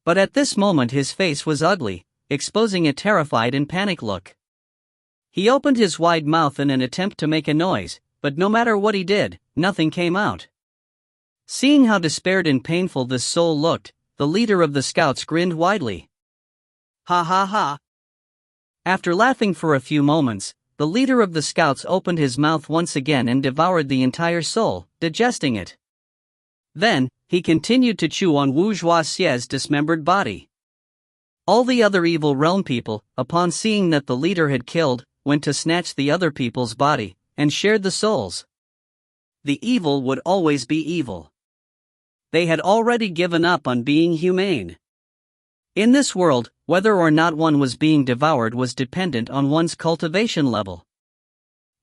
But at this moment his face was ugly, exposing a terrified and panicked look. He opened his wide mouth in an attempt to make a noise, but no matter what he did, nothing came out. Seeing how despaired and painful this soul looked, the leader of the scouts grinned widely. Ha ha ha. After laughing for a few moments, the leader of the scouts opened his mouth once again and devoured the entire soul, digesting it. Then, he continued to chew on Wu Zhuaxie's dismembered body. All the other evil realm people, upon seeing that the leader had killed, went to snatch the other people's body, and shared the souls. The evil would always be evil. They had already given up on being humane. In this world, whether or not one was being devoured was dependent on one's cultivation level.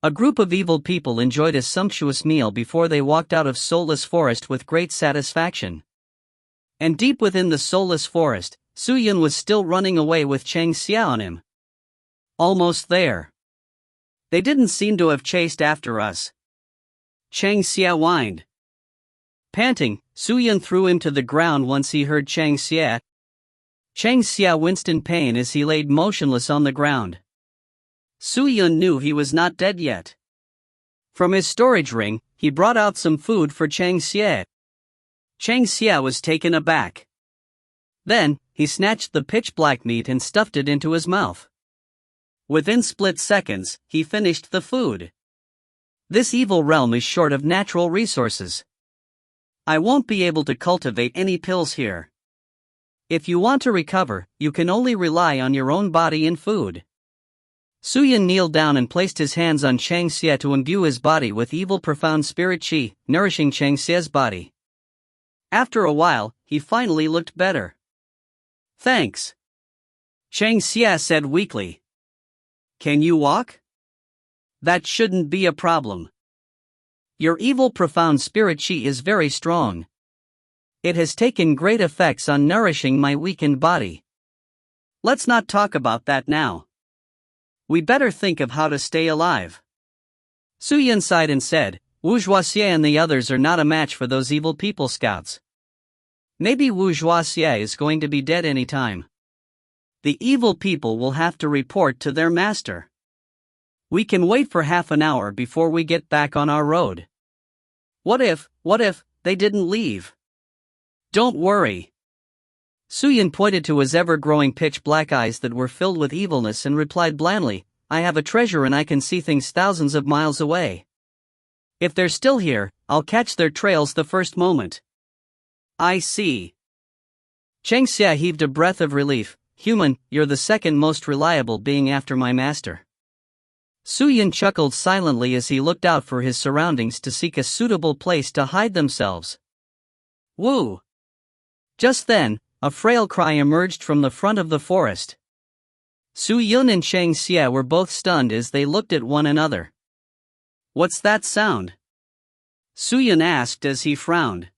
A group of evil people enjoyed a sumptuous meal before they walked out of Soulless Forest with great satisfaction. And deep within the Soulless Forest, Su Yun was still running away with Cheng Xia on him. Almost there. They didn't seem to have chased after us. Cheng Xia whined. Panting, Su Yun threw him to the ground once he heard Cheng Xia. Cheng Xia winced in pain as he laid motionless on the ground. Su Yun knew he was not dead yet. From his storage ring, he brought out some food for Cheng Xia. Cheng Xia was taken aback. Then, he snatched the pitch-black meat and stuffed it into his mouth. Within split seconds, he finished the food. This evil realm is short of natural resources. I won't be able to cultivate any pills here. If you want to recover, you can only rely on your own body and food. Su Yun kneeled down and placed his hands on Cheng Xia to imbue his body with evil profound spirit qi, nourishing Cheng Xia's body. After a while, he finally looked better. Thanks. Cheng Xia said weakly. Can you walk? That shouldn't be a problem. Your evil profound spirit qi is very strong. It has taken great effects on nourishing my weakened body. Let's not talk about that now. We better think of how to stay alive. Su Yun sighed and said, Wu Zhuaxie and the others are not a match for those evil people scouts. Maybe Wu Zhuaxie is going to be dead any time. The evil people will have to report to their master. We can wait for half an hour before we get back on our road. What if they didn't leave? Don't worry. Su Yun pointed to his ever-growing pitch-black eyes that were filled with evilness and replied blandly, I have a treasure and I can see things thousands of miles away. If they're still here, I'll catch their trails the first moment. I see. Cheng Xia heaved a breath of relief. Human, you're the second most reliable being after my master. Su Yun chuckled silently as he looked out for his surroundings to seek a suitable place to hide themselves. Woo! Just then, a frail cry emerged from the front of the forest. Su Yun and Cheng Xia were both stunned as they looked at one another. What's that sound? Su Yun asked as he frowned.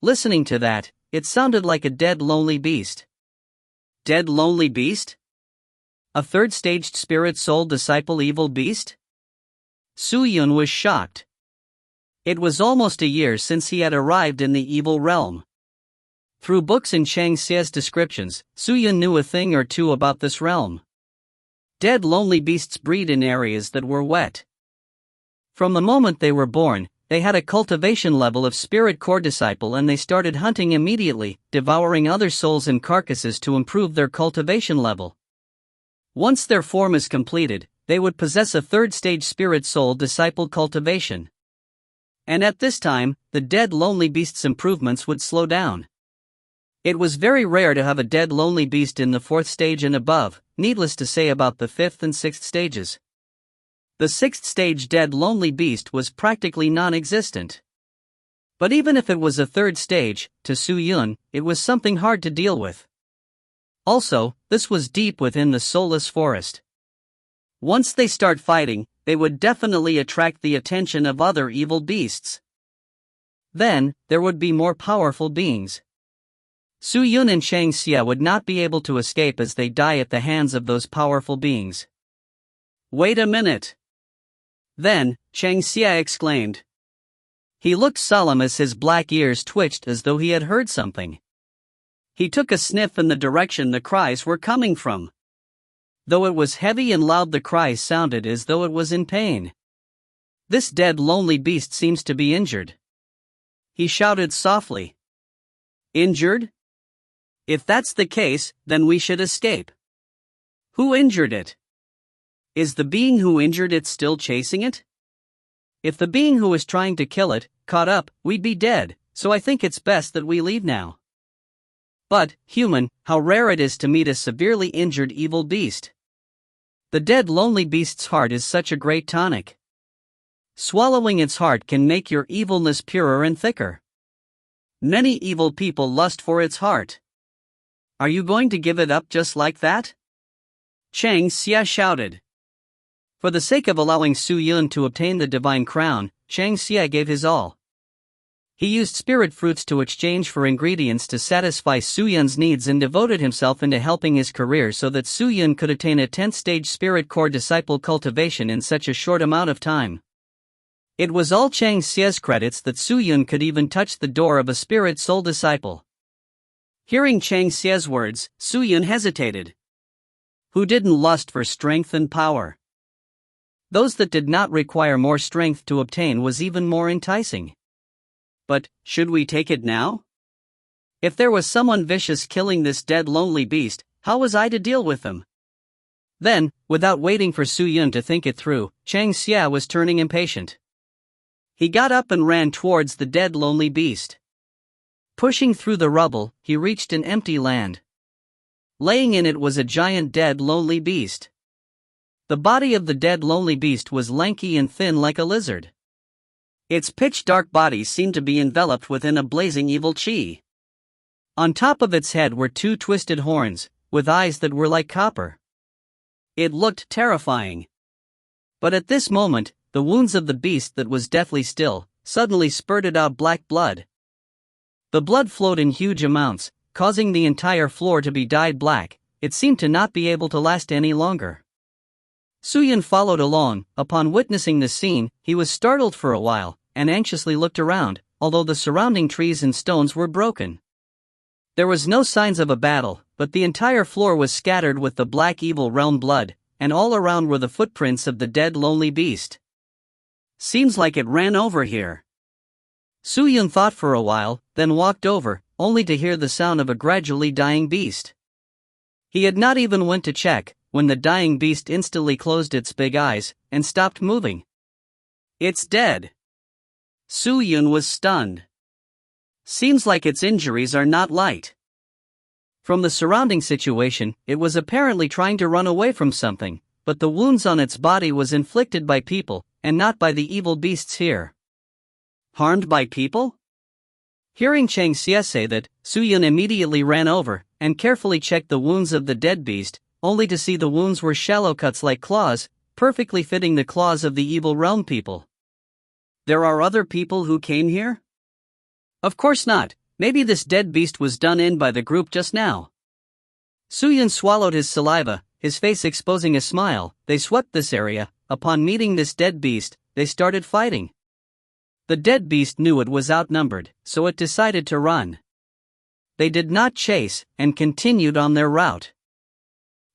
Listening to that, it sounded like a dead lonely beast. Dead lonely beast? A third-staged spirit soul disciple evil beast? Su Yun was shocked. It was almost a year since he had arrived in the evil realm. Through books and Cheng Xia's descriptions, Su Yun knew a thing or two about this realm. Dead lonely beasts breed in areas that were wet. From the moment they were born, they had a cultivation level of spirit core disciple and they started hunting immediately, devouring other souls and carcasses to improve their cultivation level. Once their form is completed, they would possess a third-stage spirit soul disciple cultivation. And at this time, the dead lonely beast's improvements would slow down. It was very rare to have a dead lonely beast in the 4th stage and above, needless to say about the 5th and 6th stages. The 6th stage dead lonely beast was practically non-existent. But even if it was a 3rd stage, to Su Yun, it was something hard to deal with. Also, this was deep within the soulless forest. Once they start fighting, they would definitely attract the attention of other evil beasts. Then, there would be more powerful beings. Su Yun and Cheng Xia would not be able to escape as they die at the hands of those powerful beings. Wait a minute. Then, Cheng Xia exclaimed. He looked solemn as his black ears twitched as though he had heard something. He took a sniff in the direction the cries were coming from. Though it was heavy and loud, the cries sounded as though it was in pain. This dead, lonely beast seems to be injured. He shouted softly. Injured? If that's the case, then we should escape. Who injured it? Is the being who injured it still chasing it? If the being who was trying to kill it caught up, we'd be dead, so I think it's best that we leave now. But, human, how rare it is to meet a severely injured evil beast. The dead, lonely beast's heart is such a great tonic. Swallowing its heart can make your evilness purer and thicker. Many evil people lust for its heart. Are you going to give it up just like that? Chang Xia shouted. For the sake of allowing Su Yun to obtain the divine crown, Chang Xia gave his all. He used spirit fruits to exchange for ingredients to satisfy Su Yun's needs and devoted himself into helping his career so that Su Yun could attain a 10th stage spirit core disciple cultivation in such a short amount of time. It was all Chang Xia's credits that Su Yun could even touch the door of a spirit soul disciple. Hearing Chang Xia's words, Su Yun hesitated. Who didn't lust for strength and power? Those that did not require more strength to obtain was even more enticing. But, should we take it now? If there was someone vicious killing this dead lonely beast, how was I to deal with them? Then, without waiting for Su Yun to think it through, Chang Xia was turning impatient. He got up and ran towards the dead lonely beast. Pushing through the rubble, he reached an empty land. Laying in it was a giant dead lonely beast. The body of the dead lonely beast was lanky and thin like a lizard. Its pitch-dark body seemed to be enveloped within a blazing evil chi. On top of its head were two twisted horns, with eyes that were like copper. It looked terrifying. But at this moment, the wounds of the beast that was deathly still suddenly spurted out black blood. The blood flowed in huge amounts, causing the entire floor to be dyed black. It seemed to not be able to last any longer. Su Yun followed along. Upon witnessing this scene, he was startled for a while, and anxiously looked around, although the surrounding trees and stones were broken. There was no signs of a battle, but the entire floor was scattered with the black evil realm blood, and all around were the footprints of the dead lonely beast. Seems like it ran over here. Su Yun thought for a while, then walked over, only to hear the sound of a gradually dying beast. He had not even went to check, when the dying beast instantly closed its big eyes, and stopped moving. It's dead. Su Yun was stunned. Seems like its injuries are not light. From the surrounding situation, it was apparently trying to run away from something, but the wounds on its body was inflicted by people, and not by the evil beasts here. Harmed by people? Hearing Chang Xia say that, Su Yun immediately ran over, and carefully checked the wounds of the dead beast, only to see the wounds were shallow cuts like claws, perfectly fitting the claws of the evil realm people. There are other people who came here? Of course not. Maybe this dead beast was done in by the group just now. Su Yun swallowed his saliva, his face exposing a smile. They swept this area. Upon meeting this dead beast, they started fighting. The dead beast knew it was outnumbered, so it decided to run. They did not chase, and continued on their route.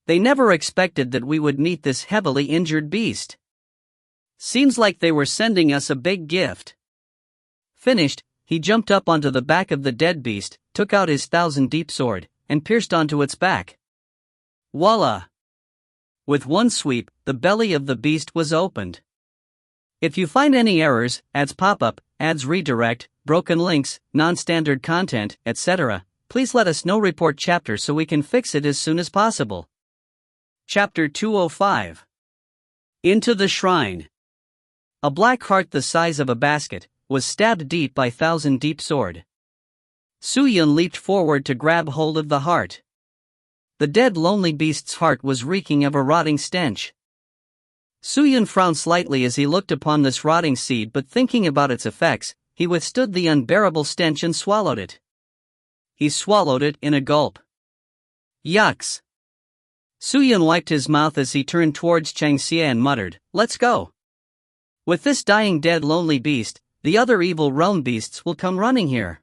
They never expected that we would meet this heavily injured beast. Seems like they were sending us a big gift. Finished, he jumped up onto the back of the dead beast, took out his 1,000-deep sword, and pierced onto its back. Voila! With one sweep, the belly of the beast was opened. If you find any errors, ads pop up, ads redirect, broken links, non-standard content, etc., please let us know. Report chapter so we can fix it as soon as possible. Chapter 205. Into the Shrine. A black heart the size of a basket was stabbed deep by 1,000-deep sword. Su Yun leaped forward to grab hold of the heart. The dead lonely beast's heart was reeking of a rotting stench. Su Yun frowned slightly as he looked upon this rotting seed, but thinking about its effects, he withstood the unbearable stench and swallowed it. He swallowed it in a gulp. Yucks! Su Yun wiped his mouth as he turned towards Chang Xia and muttered, "Let's go. With this dying dead lonely beast, the other evil realm beasts will come running here.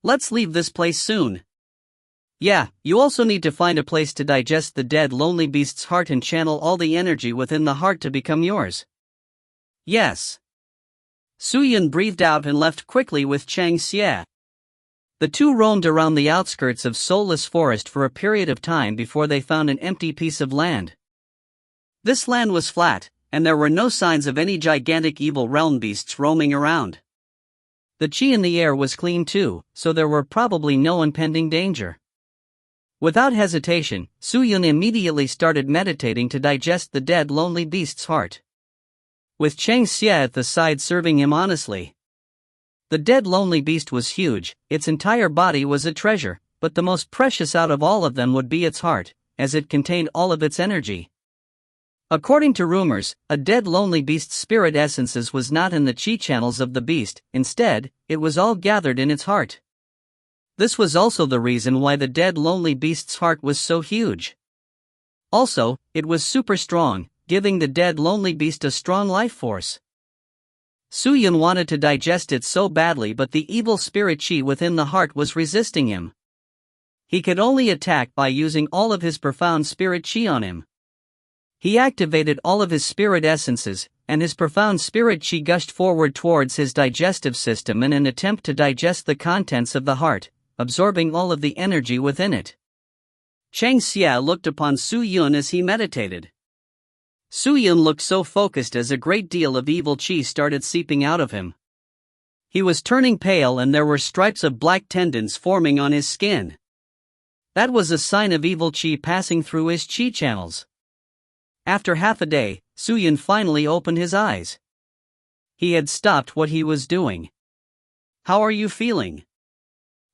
Let's leave this place soon." Yeah, you also need to find a place to digest the dead lonely beast's heart and channel all the energy within the heart to become yours. Yes. Su Yun breathed out and left quickly with Chang Xie. The two roamed around the outskirts of soulless forest for a period of time before they found an empty piece of land. This land was flat, and there were no signs of any gigantic evil realm beasts roaming around. The qi in the air was clean too, so there were probably no impending danger. Without hesitation, Su Yun immediately started meditating to digest the dead lonely beast's heart, with Chang Xie at the side serving him honestly. The dead lonely beast was huge, its entire body was a treasure, but the most precious out of all of them would be its heart, as it contained all of its energy. According to rumors, a dead lonely beast's spirit essences was not in the qi channels of the beast, instead, it was all gathered in its heart. This was also the reason why the dead lonely beast's heart was so huge. Also, it was super strong, giving the dead lonely beast a strong life force. Su Yun wanted to digest it so badly, but the evil spirit qi within the heart was resisting him. He could only attack by using all of his profound spirit qi on him. He activated all of his spirit essences, and his profound spirit qi gushed forward towards his digestive system in an attempt to digest the contents of the heart, absorbing all of the energy within it. Chang Xie looked upon Su Yun as he meditated. Su Yun looked so focused as a great deal of evil qi started seeping out of him. He was turning pale and there were stripes of black tendons forming on his skin. That was a sign of evil qi passing through his qi channels. After half a day, Su Yun finally opened his eyes. He had stopped what he was doing. "How are you feeling?"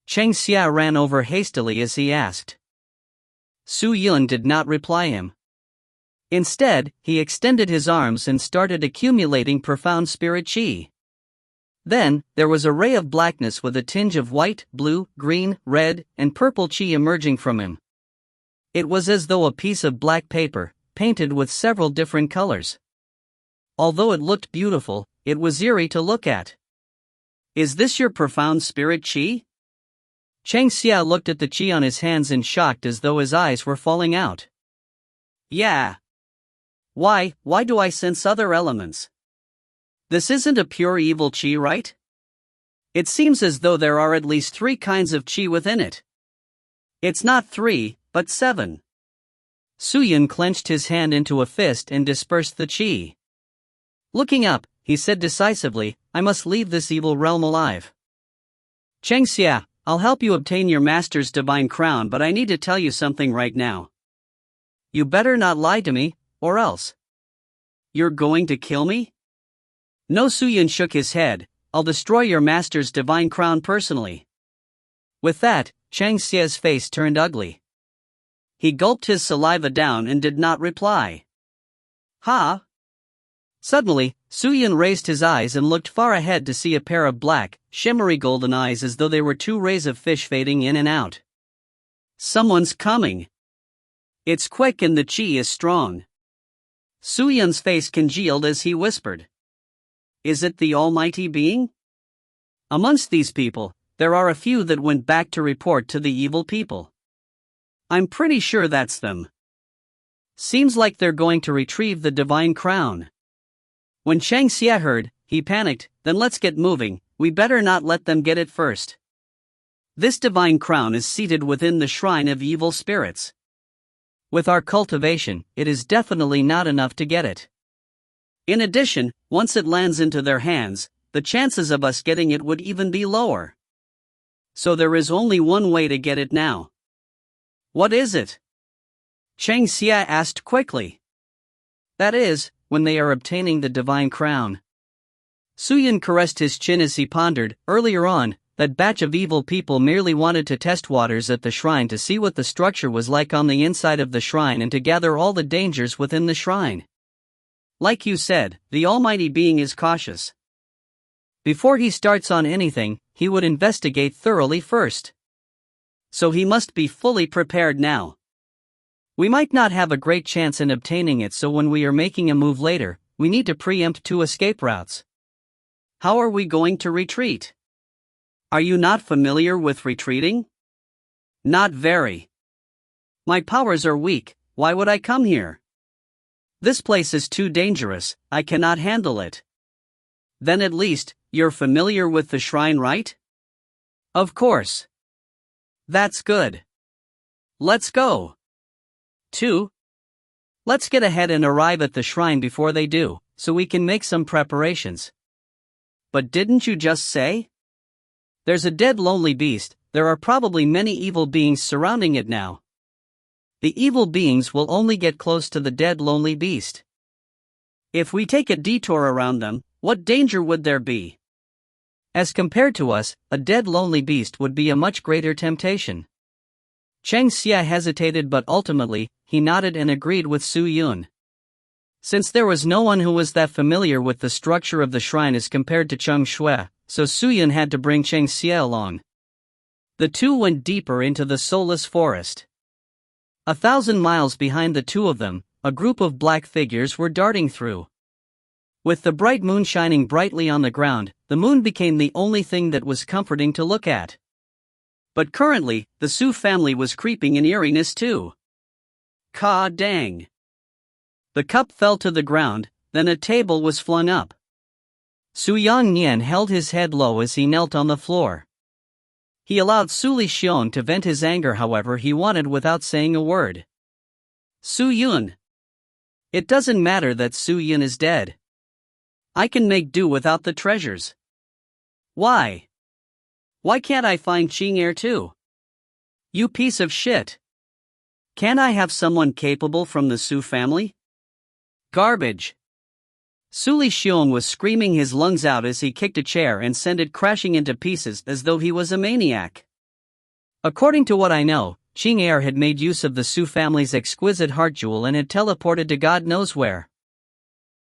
Chang Xie ran over hastily as he asked. Su Yun did not reply him. Instead, he extended his arms and started accumulating profound spirit qi. Then, there was a ray of blackness with a tinge of white, blue, green, red, and purple qi emerging from him. It was as though a piece of black paper, painted with several different colors. Although it looked beautiful, it was eerie to look at. "Is this your profound spirit qi?" Chang Xie looked at the qi on his hands in shock as though his eyes were falling out. "Yeah. Why do I sense other elements? This isn't a pure evil qi, right? It seems as though there are at least 3 kinds of qi within it. It's not 3, but 7. Su Yun clenched his hand into a fist and dispersed the qi. Looking up, he said decisively, "I must leave this evil realm alive." "Chang Xie, I'll help you obtain your master's divine crown, but I need to tell you something right now. You better not lie to me, or else. You're going to kill me?" "No." Su Yun shook his head. "I'll destroy your master's divine crown personally." With that, Chang Xie's face turned ugly. He gulped his saliva down and did not reply. "Huh?" Suddenly, Su Yun raised his eyes and looked far ahead to see a pair of black, shimmery golden eyes as though they were 2 rays of fish fading in and out. "Someone's coming. It's quick and the qi is strong." Su Yun's face congealed as he whispered. "Is it the Almighty Being?" "Amongst these people, there are a few that went back to report to the evil people. I'm pretty sure that's them. Seems like they're going to retrieve the divine crown." When Chang Xie heard, he panicked. "Then let's get moving, we better not let them get it first. This divine crown is seated within the shrine of evil spirits. With our cultivation, it is definitely not enough to get it. In addition, once it lands into their hands, the chances of us getting it would even be lower. So there is only one way to get it now." "What is it?" Chang Xie asked quickly. "That is, when they are obtaining the divine crown." Su Yun caressed his chin as he pondered. Earlier on, that batch of evil people merely wanted to test waters at the shrine to see what the structure was like on the inside of the shrine and to gather all the dangers within the shrine. Like you said, the Almighty Being is cautious. Before he starts on anything, he would investigate thoroughly first. So he must be fully prepared now. We might not have a great chance in obtaining it, so when we are making a move later, we need to preempt 2 escape routes. How are we going to retreat? Are you not familiar with retreating? Not very. My powers are weak, why would I come here? This place is too dangerous, I cannot handle it. Then at least, you're familiar with the shrine, right? Of course. That's good. Let's go. 2. Let's get ahead and arrive at the shrine before they do, so we can make some preparations. But didn't you just say? There's a dead lonely beast, there are probably many evil beings surrounding it now. The evil beings will only get close to the dead lonely beast. If we take a detour around them, what danger would there be? As compared to us, a dead lonely beast would be a much greater temptation. Cheng Xia hesitated, but ultimately, he nodded and agreed with Su Yun. Since there was no one who was that familiar with the structure of the shrine as compared to Cheng Shui, so Su Yun had to bring Cheng Xia along. The two went deeper into the soulless forest. 1,000 miles behind the two of them, a group of black figures were darting through. With the bright moon shining brightly on the ground, the moon became the only thing that was comforting to look at. But currently, the Su family was creeping in eeriness too. Ka dang. The cup fell to the ground, then a table was flung up. Su Yangnian held his head low as he knelt on the floor. He allowed Su Lixiong to vent his anger however he wanted without saying a word. Su Yun. It doesn't matter that Su Yun is dead. I can make do without the treasures. Why? Why can't I find Qing Heir too? You piece of shit. Can't I have someone capable from the Su family? Garbage. Su Lixiong was screaming his lungs out as he kicked a chair and sent it crashing into pieces as though he was a maniac. According to what I know, Qing Heir had made use of the Su family's exquisite heart jewel and had teleported to God knows where.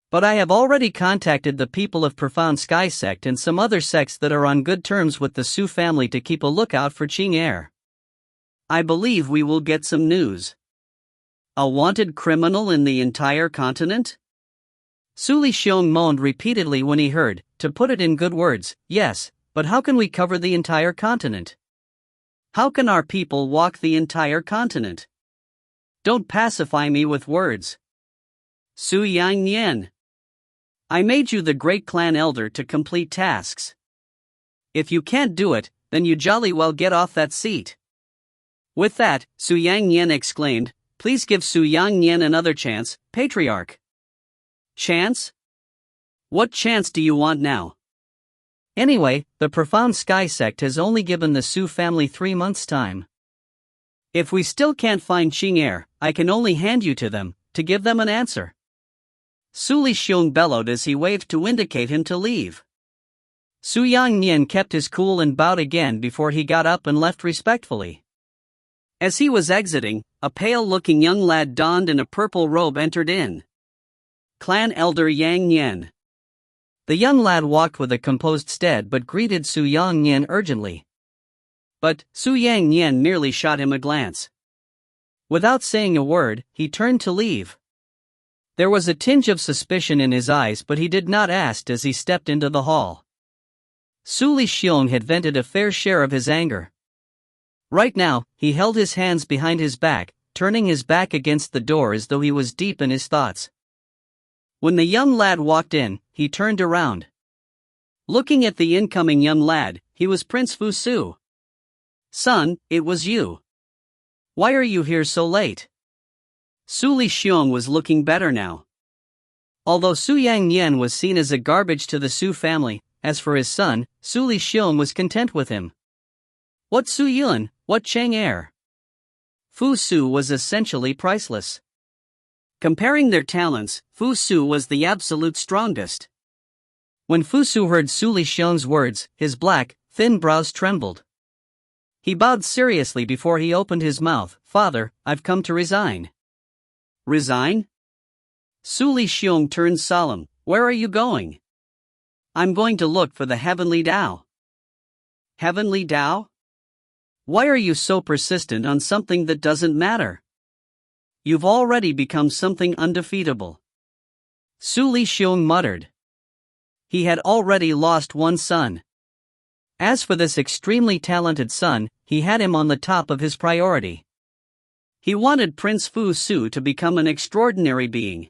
But I have already contacted the people of Profound Sky Sect and some other sects that are on good terms with the Su family to keep a lookout for Qing Heir. I believe we will get some news. A wanted criminal in the entire continent? Su Lixiong moaned repeatedly when he heard, to put it in good words, yes, but how can we cover the entire continent? How can our people walk the entire continent? Don't pacify me with words. Su Yangnian. I made you the great clan elder to complete tasks. If you can't do it, then you jolly well get off that seat. With that, Su Yangnian exclaimed, please give Su Yangnian another chance, Patriarch. Chance? What chance do you want now? Anyway, the Profound Sky Sect has only given the Su family 3 months' time. If we still can't find Qing Heir, I can only hand you to them, to give them an answer. Su Lixiong bellowed as he waved to indicate him to leave. Su Yangnian kept his cool and bowed again before he got up and left respectfully. As he was exiting, a pale-looking young lad donned in a purple robe entered in. Clan Elder Yang Nian. The young lad walked with a composed stead but greeted Su Yangnian urgently. But Su Yangnian merely shot him a glance. Without saying a word, he turned to leave. There was a tinge of suspicion in his eyes, but he did not ask as he stepped into the hall. Su Lixiong had vented a fair share of his anger. Right now, he held his hands behind his back, turning his back against the door as though he was deep in his thoughts. When the young lad walked in, he turned around. Looking at the incoming young lad, he was Prince Fu Su. Son, it was you. Why are you here so late? Su Lixiong was looking better now. Although Su Yangnian was seen as a garbage to the Su family, as for his son, Su Lixiong was content with him. What Su Yun, what Cheng Heir? Fu Su was essentially priceless. Comparing their talents, Fu Su was the absolute strongest. When Fu Su heard Su Lixiong's words, his black, thin brows trembled. He bowed seriously before he opened his mouth. Father, I've come to resign. Resign? Su Lixiong turned solemn. Where are you going? I'm going to look for the Heavenly Tao. Heavenly Tao? Why are you so persistent on something that doesn't matter? You've already become something undefeatable. Su Lixiong muttered. He had already lost one son. As for this extremely talented son, he had him on the top of his priority. He wanted Prince Fu Su to become an extraordinary being.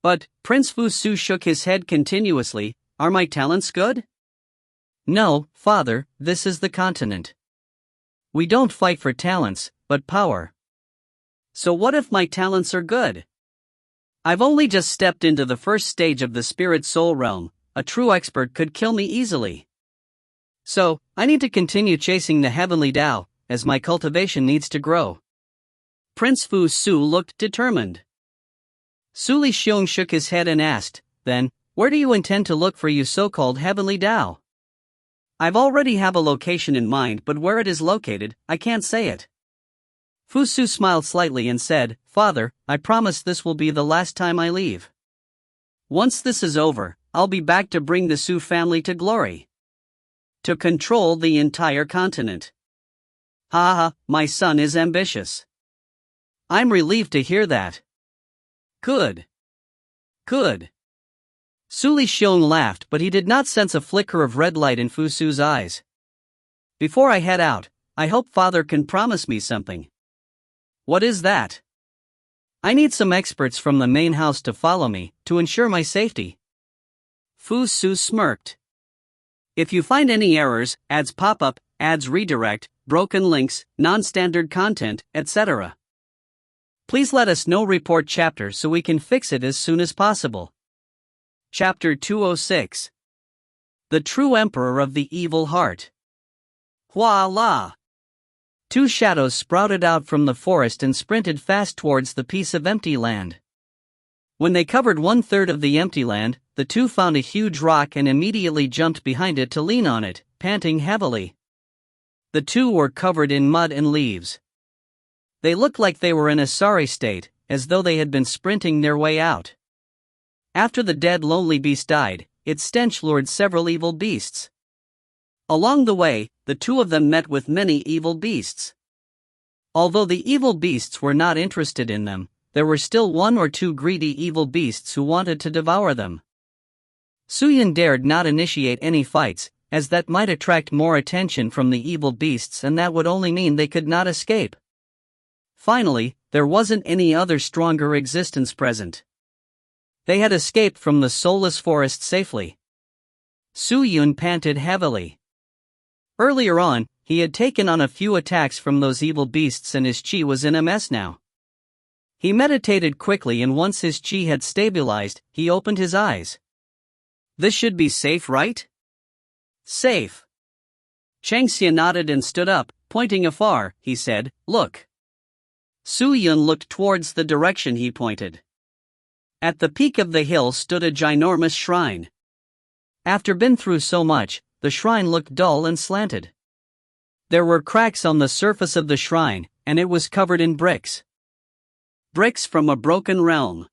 But Prince Fu Su shook his head continuously. Are my talents good? No, father, this is the continent. We don't fight for talents, but power. So what if my talents are good? I've only just stepped into the first stage of the spirit soul realm. A true expert could kill me easily. So, I need to continue chasing the heavenly Tao, as my cultivation needs to grow. Prince Fu Su looked determined. Su Li Xiong shook his head and asked, then, where do you intend to look for your so-called heavenly Tao? I've already have a location in mind, but where it is located, I can't say it. Fu Su smiled slightly and said, Father, I promise this will be the last time I leave. Once this is over, I'll be back to bring the Su family to glory. To control the entire continent. Ha ha, my son is ambitious. I'm relieved to hear that. Good. Good. Su Li Xiong laughed, but he did not sense a flicker of red light in Fu Su's eyes. Before I head out, I hope Father can promise me something. What is that? I need some experts from the main house to follow me, to ensure my safety. Fu Su smirked. If you find any errors, ads pop up, ads redirect, broken links, non-standard content, etc., please let us know. Report chapter so we can fix it as soon as possible. Chapter 206. The True Emperor of the Evil Heart. Voila! Two shadows sprouted out from the forest and sprinted fast towards the piece of empty land. When they covered 1/3 of the empty land, the two found a huge rock and immediately jumped behind it to lean on it, panting heavily. The two were covered in mud and leaves. They looked like they were in a sorry state, as though they had been sprinting their way out. After the dead lonely beast died, its stench lured several evil beasts. Along the way, the two of them met with many evil beasts. Although the evil beasts were not interested in them, there were still 1 or 2 greedy evil beasts who wanted to devour them. Su Yun dared not initiate any fights, as that might attract more attention from the evil beasts and that would only mean they could not escape. Finally, there wasn't any other stronger existence present. They had escaped from the soulless forest safely. Su Yun panted heavily. Earlier on, he had taken on a few attacks from those evil beasts and his chi was in a mess now. He meditated quickly and once his chi had stabilized, he opened his eyes. This should be safe, right? Safe. Chang Xia nodded and stood up, pointing afar. He said, look. Su Yun looked towards the direction he pointed. At the peak of the hill stood a ginormous shrine. After been through so much, the shrine looked dull and slanted. There were cracks on the surface of the shrine, and it was covered in bricks. Bricks from a broken realm.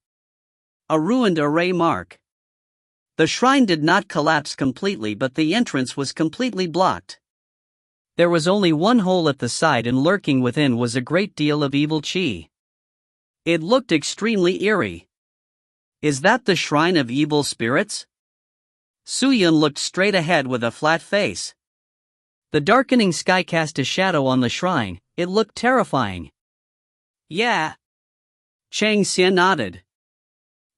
A ruined array mark. The shrine did not collapse completely, but the entrance was completely blocked. There was only one hole at the side, and lurking within was a great deal of evil chi. It looked extremely eerie. Is that the shrine of evil spirits? Su Yun looked straight ahead with a flat face. The darkening sky cast a shadow on the shrine. It looked terrifying. Yeah. Chang Xia nodded.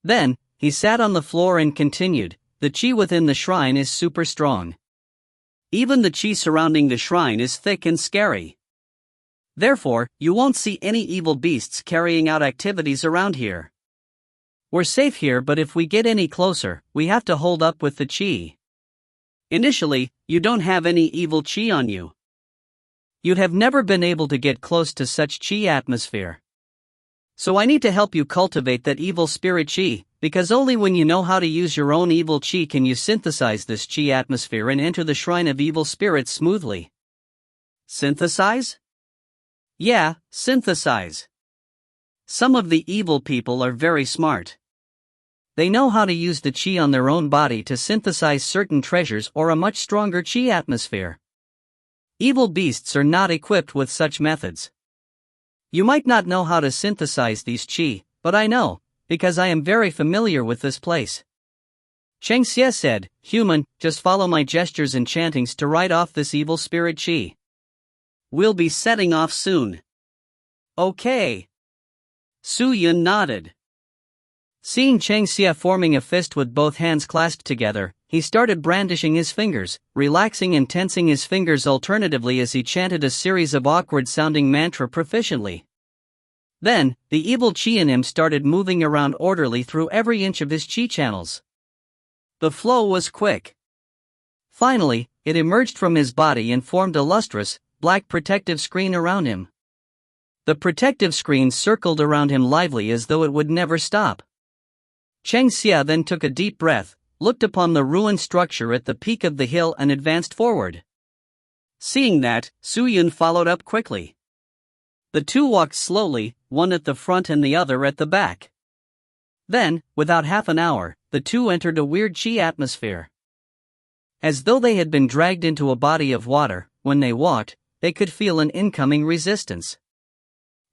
Then, he sat on the floor and continued, the chi within the shrine is super strong. Even the chi surrounding the shrine is thick and scary. Therefore, you won't see any evil beasts carrying out activities around here. We're safe here, but if we get any closer, we have to hold up with the chi. Initially, you don't have any evil chi on you. You'd have never been able to get close to such chi atmosphere. So I need to help you cultivate that evil spirit chi, because only when you know how to use your own evil chi can you synthesize this chi atmosphere and enter the shrine of evil spirits smoothly. Synthesize? Yeah, synthesize. Some of the evil people are very smart. They know how to use the chi on their own body to synthesize certain treasures or a much stronger chi atmosphere. Evil beasts are not equipped with such methods. You might not know how to synthesize these chi, but I know, because I am very familiar with this place. Cheng Xie said, human, just follow my gestures and chantings to write off this evil spirit chi. We'll be setting off soon. Okay. Su Yun nodded. Seeing Cheng Xie forming a fist with both hands clasped together, he started brandishing his fingers, relaxing and tensing his fingers alternatively as he chanted a series of awkward-sounding mantra proficiently. Then, the evil chi in him started moving around orderly through every inch of his chi channels. The flow was quick. Finally, it emerged from his body and formed a lustrous, black protective screen around him. The protective screen circled around him lively as though it would never stop. Cheng Xie then took a deep breath, looked upon the ruined structure at the peak of the hill and advanced forward. Seeing that, Su Yun followed up quickly. The two walked slowly, one at the front and the other at the back. Then, without half an hour, the two entered a weird chi atmosphere. As though they had been dragged into a body of water, when they walked, they could feel an incoming resistance.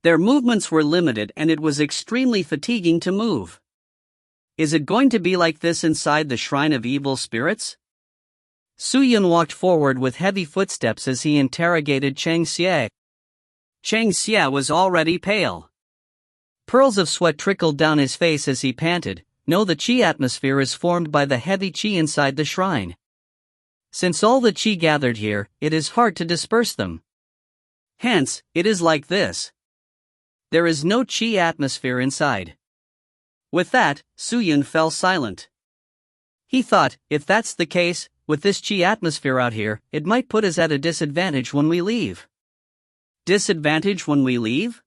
Their movements were limited and it was extremely fatiguing to move. Is it going to be like this inside the Shrine of Evil Spirits? Su Yun walked forward with heavy footsteps as he interrogated Cheng Xie. Cheng Xie was already pale. Pearls of sweat trickled down his face as he panted. No, the chi atmosphere is formed by the heavy chi inside the shrine. Since all the chi gathered here, it is hard to disperse them. Hence, it is like this. There is no chi atmosphere inside. With that, Su Yun fell silent. He thought, if that's the case, with this chi atmosphere out here, it might put us at a disadvantage when we leave. Disadvantage when we leave?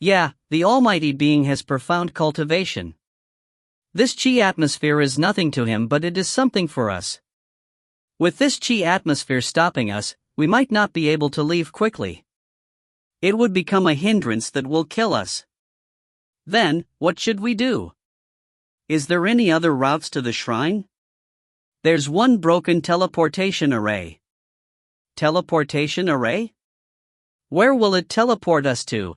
Yeah, the Almighty Being has profound cultivation. This chi atmosphere is nothing to him, but it is something for us. With this chi atmosphere stopping us, we might not be able to leave quickly. It would become a hindrance that will kill us. Then, what should we do? Is there any other routes to the shrine? There's one broken teleportation array. Teleportation array? Where will it teleport us to?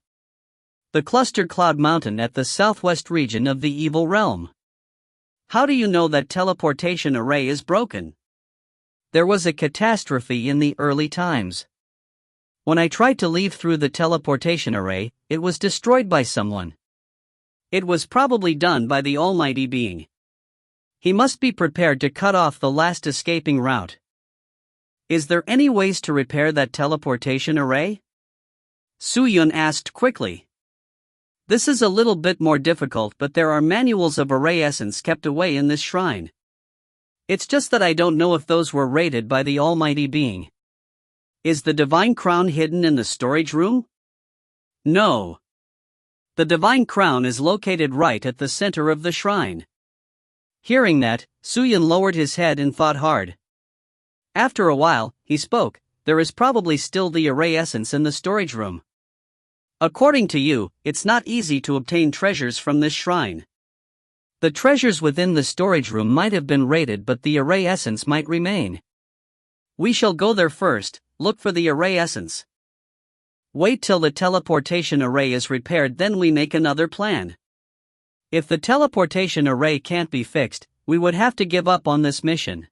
The clustered cloud mountain at the southwest region of the evil realm. How do you know that teleportation array is broken? There was a catastrophe in the early times. When I tried to leave through the teleportation array, it was destroyed by someone. It was probably done by the Almighty Being. He must be prepared to cut off the last escaping route. Is there any ways to repair that teleportation array? Su Yun asked quickly. This is a little bit more difficult, but there are manuals of array essence kept away in this shrine. It's just that I don't know if those were raided by the Almighty Being. Is the Divine Crown hidden in the storage room? No. The Divine Crown is located right at the center of the shrine. Hearing that, Su Yun lowered his head and thought hard. After a while, he spoke. There is probably still the array essence in the storage room. According to you, it's not easy to obtain treasures from this shrine. The treasures within the storage room might have been raided, but the array essence might remain. We shall go there first, look for the array essence. Wait till the teleportation array is repaired, then we make another plan. If the teleportation array can't be fixed, we would have to give up on this mission.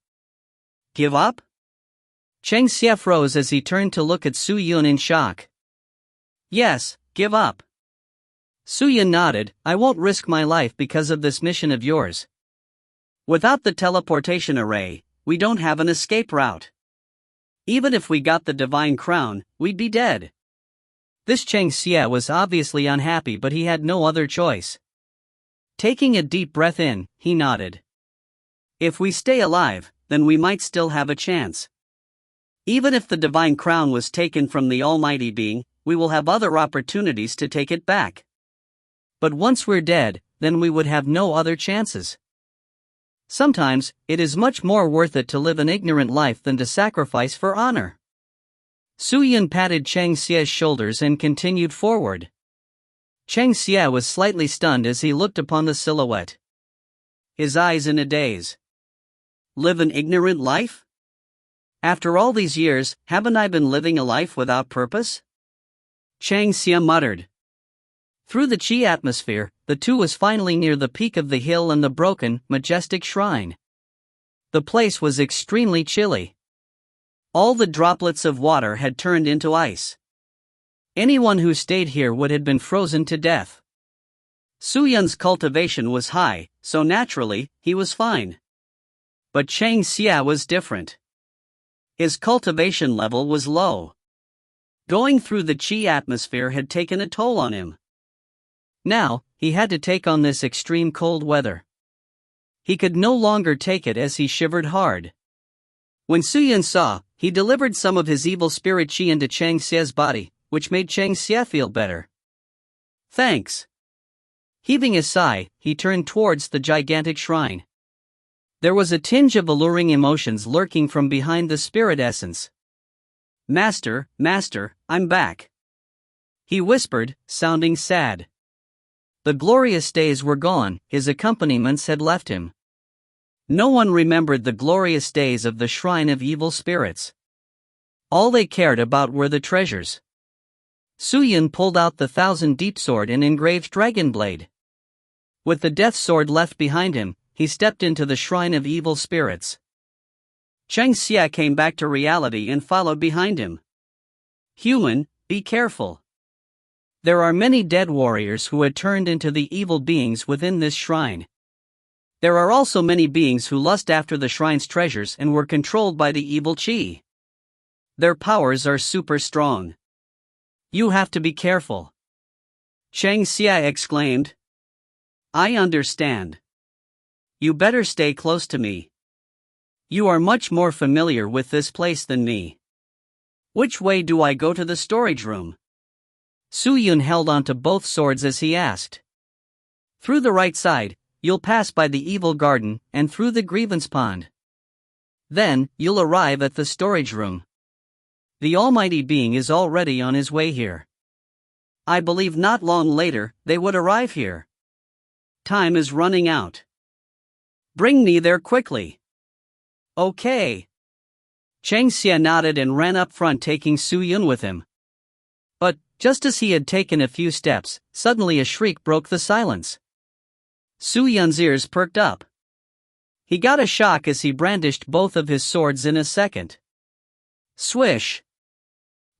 Give up? Cheng Xie froze as he turned to look at Su Yun in shock. Yes, give up. Su Yun nodded. I won't risk my life because of this mission of yours. Without the teleportation array, we don't have an escape route. Even if we got the Divine Crown, we'd be dead. This Cheng Xie was obviously unhappy, but he had no other choice. Taking a deep breath in, he nodded. If we stay alive, then we might still have a chance. Even if the Divine Crown was taken from the Almighty Being, we will have other opportunities to take it back. But once we're dead, then we would have no other chances. Sometimes, it is much more worth it to live an ignorant life than to sacrifice for honor. Su Yun patted Cheng Xie's shoulders and continued forward. Cheng Xie was slightly stunned as he looked upon the silhouette. His eyes in a daze. Live an ignorant life? After all these years, haven't I been living a life without purpose? Cheng Xie muttered. Through the chi atmosphere, the two was finally near the peak of the hill and the broken, majestic shrine. The place was extremely chilly. All the droplets of water had turned into ice. Anyone who stayed here would have been frozen to death. Su Yun's cultivation was high, so naturally, he was fine. But Chang Xia was different. His cultivation level was low. Going through the qi atmosphere had taken a toll on him. Now, he had to take on this extreme cold weather. He could no longer take it as he shivered hard. When Su Yun saw, he delivered some of his evil spirit qi into Chang Xia's body, which made Chang Xia feel better. Thanks. Heaving a sigh, he turned towards the gigantic shrine. There was a tinge of alluring emotions lurking from behind the spirit essence. Master, I'm back. He whispered, sounding sad. The glorious days were gone, his accompaniments had left him. No one remembered the glorious days of the shrine of evil spirits. All they cared about were the treasures. Su Yun pulled out the 1,000 deep sword and engraved dragon blade. With the death sword left behind him, he stepped into the shrine of evil spirits. Chang Xia came back to reality and followed behind him. Human, be careful. There are many dead warriors who had turned into the evil beings within this shrine. There are also many beings who lust after the shrine's treasures and were controlled by the evil qi. Their powers are super strong. You have to be careful. Chang Xia exclaimed. I understand. You better stay close to me. You are much more familiar with this place than me. Which way do I go to the storage room? Su Yun held onto both swords as he asked. Through the right side, you'll pass by the evil garden and through the grievance pond. Then, you'll arrive at the storage room. The Almighty Being is already on his way here. I believe not long later, they would arrive here. Time is running out. Bring me there quickly. Okay. Chang Xia nodded and ran up front, taking Su Yun with him. But, just as he had taken a few steps, suddenly a shriek broke the silence. Su Yun's ears perked up. He got a shock as he brandished both of his swords in a second. Swish!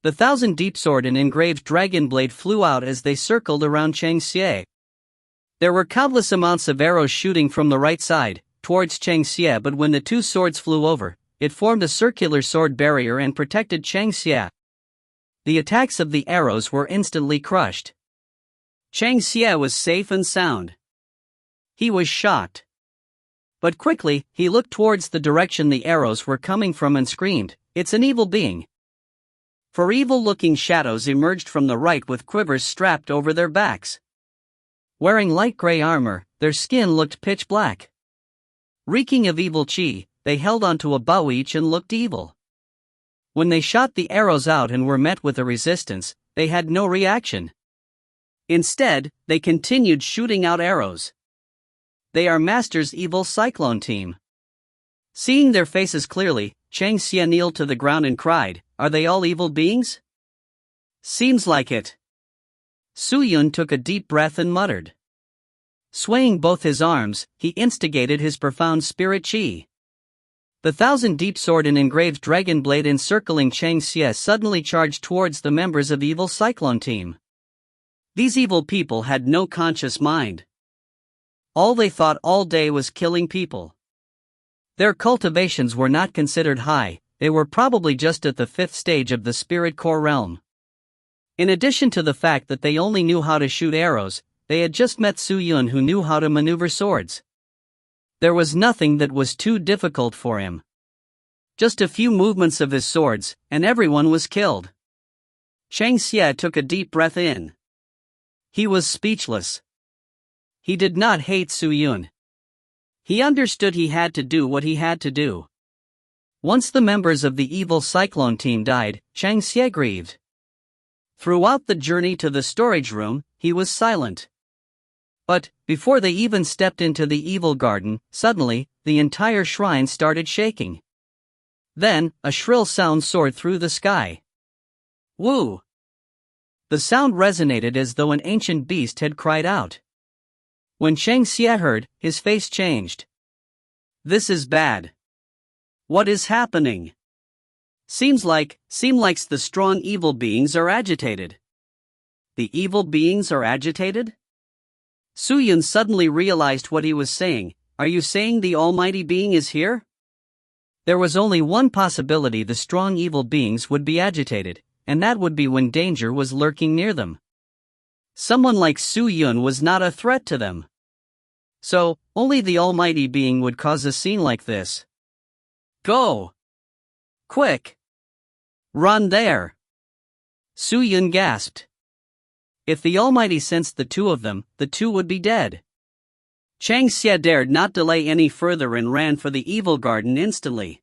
The 1,000 deep sword and engraved dragon blade flew out as they circled around Chang Xia. There were countless amounts of arrows shooting from the right side, towards Chang Xia, but when the two swords flew over, it formed a circular sword barrier and protected Chang Xia. The attacks of the arrows were instantly crushed. Chang Xia was safe and sound. He was shocked. But quickly, he looked towards the direction the arrows were coming from and screamed, "It's an evil being!" Four evil-looking shadows emerged from the right with quivers strapped over their backs. Wearing light gray armor, their skin looked pitch black. Reeking of evil qi, they held onto a bow each and looked evil. When they shot the arrows out and were met with a resistance, they had no reaction. Instead, they continued shooting out arrows. They are Master's evil cyclone team. Seeing their faces clearly, Chang Xia kneeled to the ground and cried, "Are they all evil beings?" Seems like it. Su Yun took a deep breath and muttered. Swaying both his arms, he instigated his profound spirit qi. The 1,000 deep sword and engraved dragon blade encircling Chang Xia suddenly charged towards the members of evil cyclone team. These evil people had no conscious mind. All they thought all day was killing people. Their cultivations were not considered high, they were probably just at the 5th stage of the spirit core realm. In addition to the fact that they only knew how to shoot arrows, they had just met Su Yun, who knew how to maneuver swords. There was nothing that was too difficult for him. Just a few movements of his swords, and everyone was killed. Chang Xia took a deep breath in. He was speechless. He did not hate Su Yun. He understood he had to do what he had to do. Once the members of the evil cyclone team died, Chang Xia grieved. Throughout the journey to the storage room, he was silent. But, before they even stepped into the evil garden, suddenly, the entire shrine started shaking. Then, a shrill sound soared through the sky. Woo! The sound resonated as though an ancient beast had cried out. When Chang Xia heard, his face changed. This is bad. What is happening? Seems like the strong evil beings are agitated. The evil beings are agitated? Su-Yun suddenly realized what he was saying. Are you saying the almighty being is here? There was only one possibility: the strong evil beings would be agitated, and that would be when danger was lurking near them. Someone like Su-Yun was not a threat to them. So, only the almighty being would cause a scene like this. Go! Quick! Run there! Su-Yun gasped. If the almighty sensed the two of them, the two would be dead. Chang Xie dared not delay any further and ran for the evil garden instantly.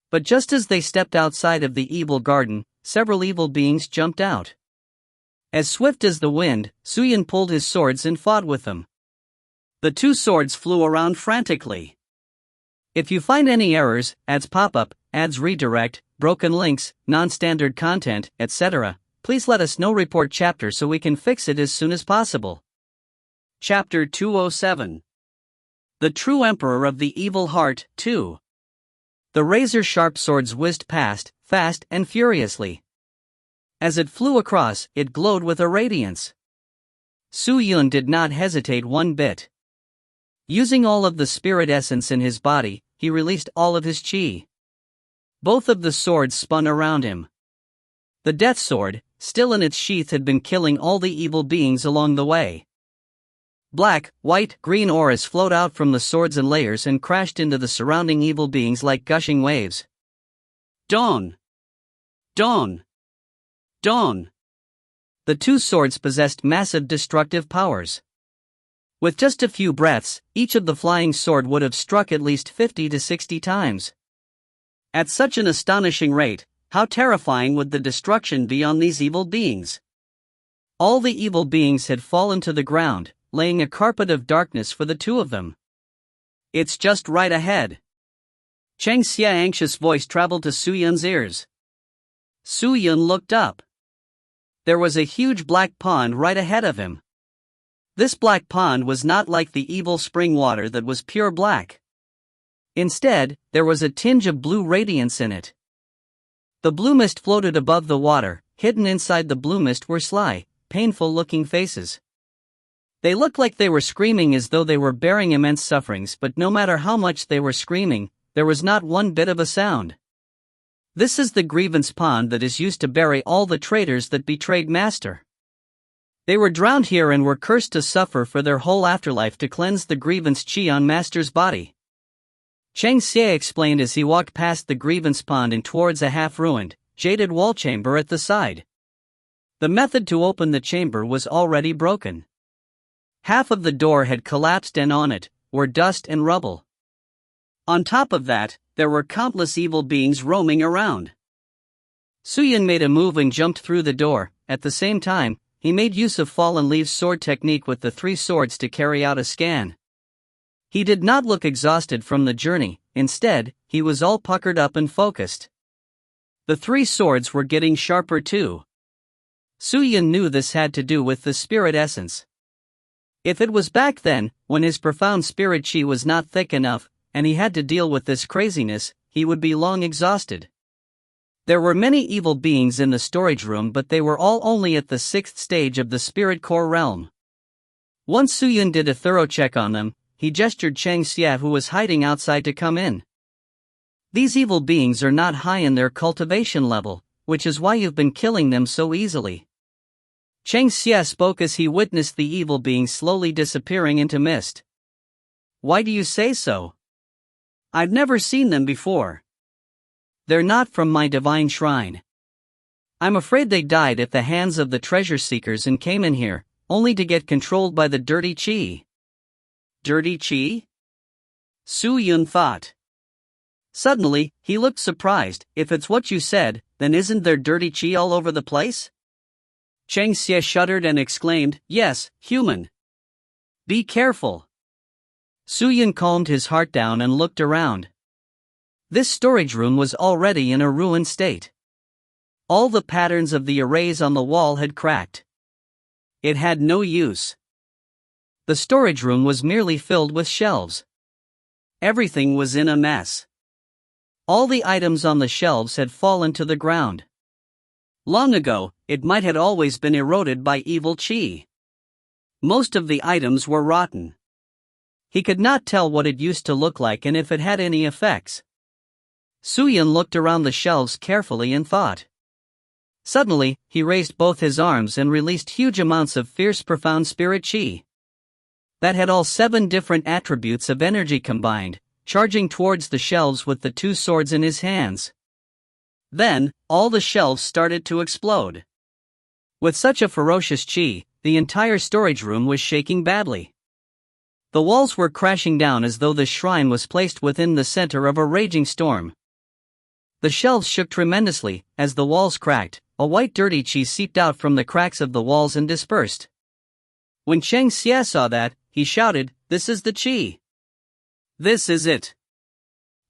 But just as they stepped outside of the evil garden, several evil beings jumped out. As swift as the wind, Su-Yun pulled his swords and fought with them. The two swords flew around frantically. If you find any errors, ads pop-up, ads redirect, broken links, non-standard content, etc., please let us know. Report chapter so we can fix it as soon as possible. Chapter 207. The True Emperor of the Evil Heart, 2. The razor-sharp swords whizzed past, fast and furiously. As it flew across, it glowed with a radiance. Su-Yun did not hesitate one bit. Using all of the spirit essence in his body, he released all of his chi. Both of the swords spun around him. The death sword, still in its sheath, had been killing all the evil beings along the way. Black, white, green auras flowed out from the swords in layers and crashed into the surrounding evil beings like gushing waves. Dawn! Dawn! Dawn! The two swords possessed massive destructive powers. With just a few breaths, each of the flying sword would have struck at least 50 to 60 times. At such an astonishing rate, how terrifying would the destruction be on these evil beings? All the evil beings had fallen to the ground, laying a carpet of darkness for the two of them. It's just right ahead. Chang Xia's anxious voice traveled to Su-Yun's ears. Su-Yun looked up. There was a huge black pond right ahead of him. This black pond was not like the evil spring water that was pure black. Instead, there was a tinge of blue radiance in it. The blue mist floated above the water. Hidden inside the blue mist were sly, painful-looking faces. They looked like they were screaming as though they were bearing immense sufferings, but no matter how much they were screaming, there was not one bit of a sound. This is the grievance pond that is used to bury all the traitors that betrayed Master. They were drowned here and were cursed to suffer for their whole afterlife to cleanse the grievance chi on Master's body. Chang Xie explained as he walked past the grievance pond and towards a half-ruined, jaded wall chamber at the side. The method to open the chamber was already broken. Half of the door had collapsed and on it were dust and rubble. On top of that, there were countless evil beings roaming around. Su-Yun made a move and jumped through the door. At the same time, he made use of Fallen Leaves sword technique with the three swords to carry out a scan. He did not look exhausted from the journey. Instead, he was all puckered up and focused. The three swords were getting sharper too. Su-Yun knew this had to do with the spirit essence. If it was back then, when his profound spirit chi was not thick enough, and he had to deal with this craziness, he would be long exhausted. There were many evil beings in the storage room, but they were all only at the 6th stage of the spirit core realm. Once Su-Yun did a thorough check on them, he gestured Chang Xie, who was hiding outside, to come in. These evil beings are not high in their cultivation level, which is why you've been killing them so easily. Chang Xie spoke as he witnessed the evil beings slowly disappearing into mist. Why do you say so? I've never seen them before. They're not from my divine shrine. I'm afraid they died at the hands of the treasure seekers and came in here, only to get controlled by the dirty chi. Dirty chi? Su-Yun thought. Suddenly, he looked surprised. If it's what you said, then isn't there dirty chi all over the place? Chang Xie shuddered and exclaimed, yes, human. Be careful. Su-Yun calmed his heart down and looked around. This storage room was already in a ruined state. All the patterns of the arrays on the wall had cracked. It had no use. The storage room was merely filled with shelves. Everything was in a mess. All the items on the shelves had fallen to the ground. Long ago, it might had always been eroded by evil chi. Most of the items were rotten. He could not tell what it used to look like and if it had any effects. Suyun looked around the shelves carefully and thought. Suddenly, he raised both his arms and released huge amounts of fierce profound spirit chi. That had all 7 different attributes of energy combined, charging towards the shelves with the 2 swords in his hands. Then, all the shelves started to explode. With such a ferocious chi, the entire storage room was shaking badly. The walls were crashing down as though the shrine was placed within the center of a raging storm. The shelves shook tremendously. As the walls cracked, a white dirty chi seeped out from the cracks of the walls and dispersed. When Cheng Xie saw that, he shouted, "This is the chi! This is it!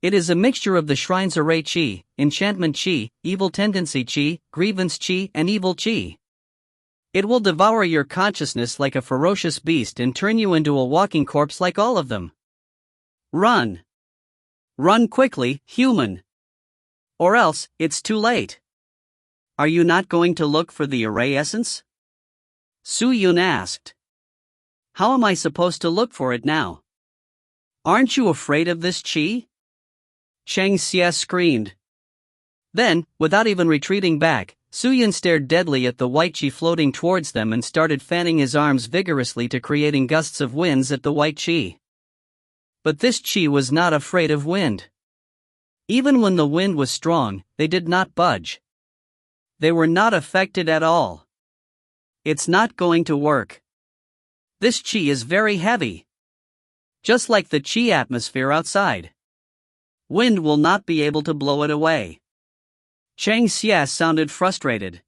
It is a mixture of the shrine's array chi, enchantment chi, evil tendency chi, grievance chi, and evil chi. It will devour your consciousness like a ferocious beast and turn you into a walking corpse like all of them. Run! Run quickly, human! Or else, it's too late. Are you not going to look for the array essence?" Suyun asked. "How am I supposed to look for it now? Aren't you afraid of this chi?" Cheng Xie screamed. Then, without even retreating back, Suyun stared deadly at the white chi floating towards them and started fanning his arms vigorously to creating gusts of winds at the white chi. But this chi was not afraid of wind. Even when the wind was strong, they did not budge. They were not affected at all. It's not going to work. This chi is very heavy. Just like the chi atmosphere outside. Wind will not be able to blow it away. Cheng Xie sounded frustrated.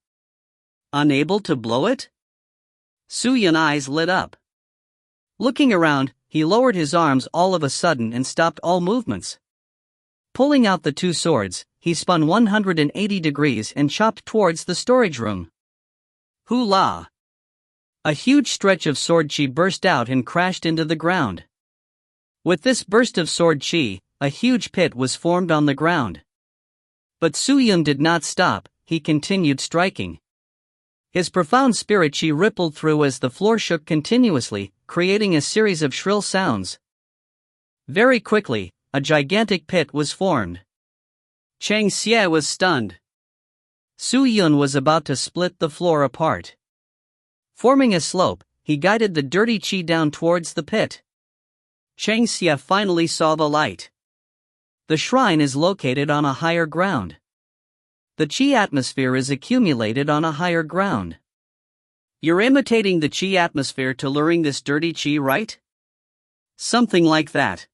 Unable to blow it? Suyun's eyes lit up. Looking around, he lowered his arms all of a sudden and stopped all movements. Pulling out the 2 swords, he spun 180 degrees and chopped towards the storage room. Hoo-la! A huge stretch of sword chi burst out and crashed into the ground. With this burst of sword chi, a huge pit was formed on the ground. But Suyun did not stop, he continued striking. His profound spirit chi rippled through as the floor shook continuously, creating a series of shrill sounds. Very quickly, a gigantic pit was formed. Cheng Xie was stunned. Suyun was about to split the floor apart. Forming a slope, he guided the dirty chi down towards the pit. Cheng Xie finally saw the light. The shrine is located on a higher ground. The chi atmosphere is accumulated on a higher ground. You're imitating the chi atmosphere to luring this dirty chi, right? Something like that.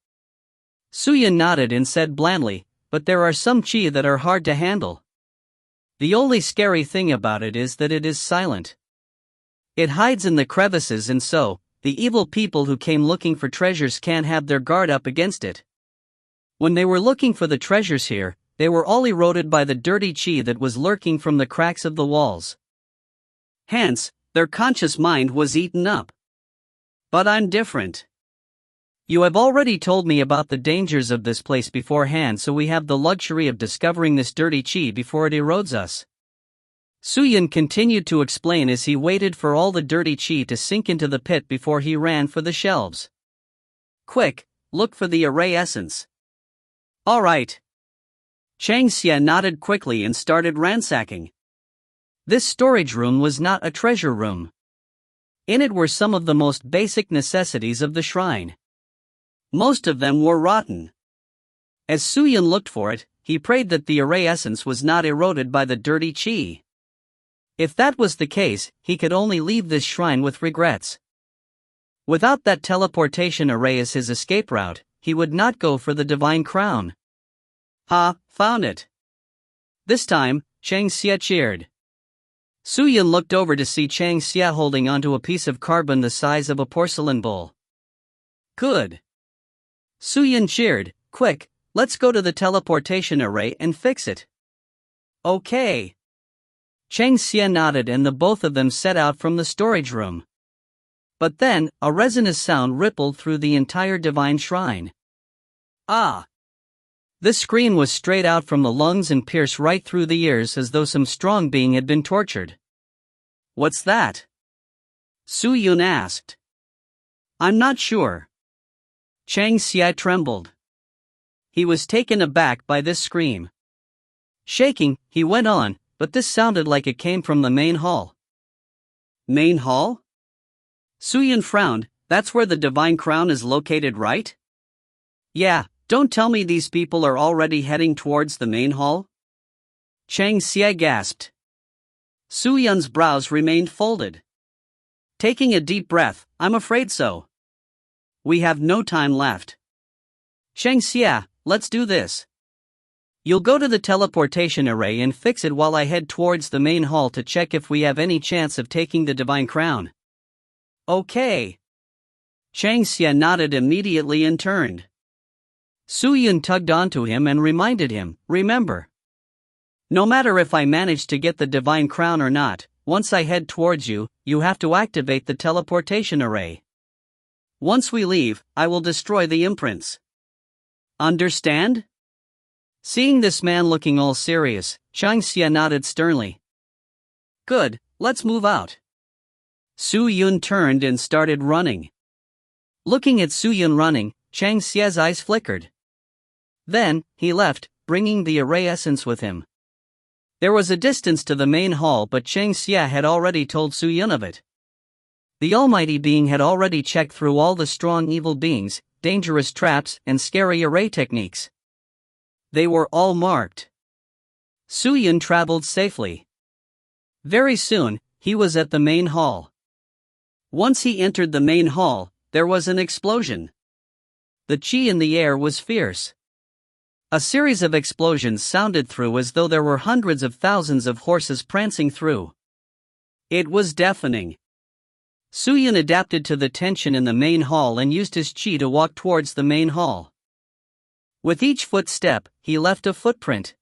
Suyun nodded and said blandly, "But there are some chi that are hard to handle. The only scary thing about it is that it is silent. It hides in the crevices and so, the evil people who came looking for treasures can't have their guard up against it. When they were looking for the treasures here, they were all eroded by the dirty chi that was lurking from the cracks of the walls. Hence, their conscious mind was eaten up. But I'm different. You have already told me about the dangers of this place beforehand, so we have the luxury of discovering this dirty chi before it erodes us." Suyun continued to explain as he waited for all the dirty chi to sink into the pit before he ran for the shelves. "Quick, look for the array essence." "All right." Cheng Xie nodded quickly and started ransacking. This storage room was not a treasure room. In it were some of the most basic necessities of the shrine. Most of them were rotten. As Suyun looked for it, he prayed that the array essence was not eroded by the dirty chi. If that was the case, he could only leave this shrine with regrets. Without that teleportation array as his escape route, he would not go for the divine crown. "Ha, found it." This time, Cheng Xie cheered. Suyun looked over to see Cheng Xie holding onto a piece of carbon the size of a porcelain bowl. "Good." Suyun cheered, "Quick, let's go to the teleportation array and fix it." "Okay." Cheng Xie nodded and the both of them set out from the storage room. But then, a resinous sound rippled through the entire divine shrine. "Ah! This scream was straight out from the lungs and pierced right through the ears as though some strong being had been tortured. "What's that?" Su Yun asked. "I'm not sure." Chang Xia trembled. He was taken aback by this scream. Shaking, he went on, "But this sounded like it came from the main hall." "Main hall?" Su Yun frowned. "That's where the divine crown is located, right?" "Yeah, don't tell me these people are already heading towards the main hall?" Chang Xia gasped. Su Yun's brows remained folded. Taking a deep breath, "I'm afraid so. We have no time left. Chang Xia, let's do this. You'll go to the teleportation array and fix it while I head towards the main hall to check if we have any chance of taking the divine crown." "Okay." Chang Xia nodded immediately and turned. Su Yun tugged onto him and reminded him, "Remember, no matter if I manage to get the divine crown or not, once I head towards you, you have to activate the teleportation array. Once we leave, I will destroy the imprints. Understand?" Seeing this man looking all serious, Chang Xia nodded sternly. "Good, let's move out." Su Yun turned and started running. Looking at Su Yun running, Chang Xia's eyes flickered. Then, he left, bringing the array essence with him. There was a distance to the main hall, but Chang Xia had already told Su Yun of it. The Almighty Being had already checked through all the strong evil beings, dangerous traps, and scary array techniques. They were all marked. Su Yun traveled safely. Very soon, he was at the main hall. Once he entered the main hall, there was an explosion. The chi in the air was fierce. A series of explosions sounded through as though there were hundreds of thousands of horses prancing through. It was deafening. Su Yun adapted to the tension in the main hall and used his chi to walk towards the main hall. With each footstep, he left a footprint.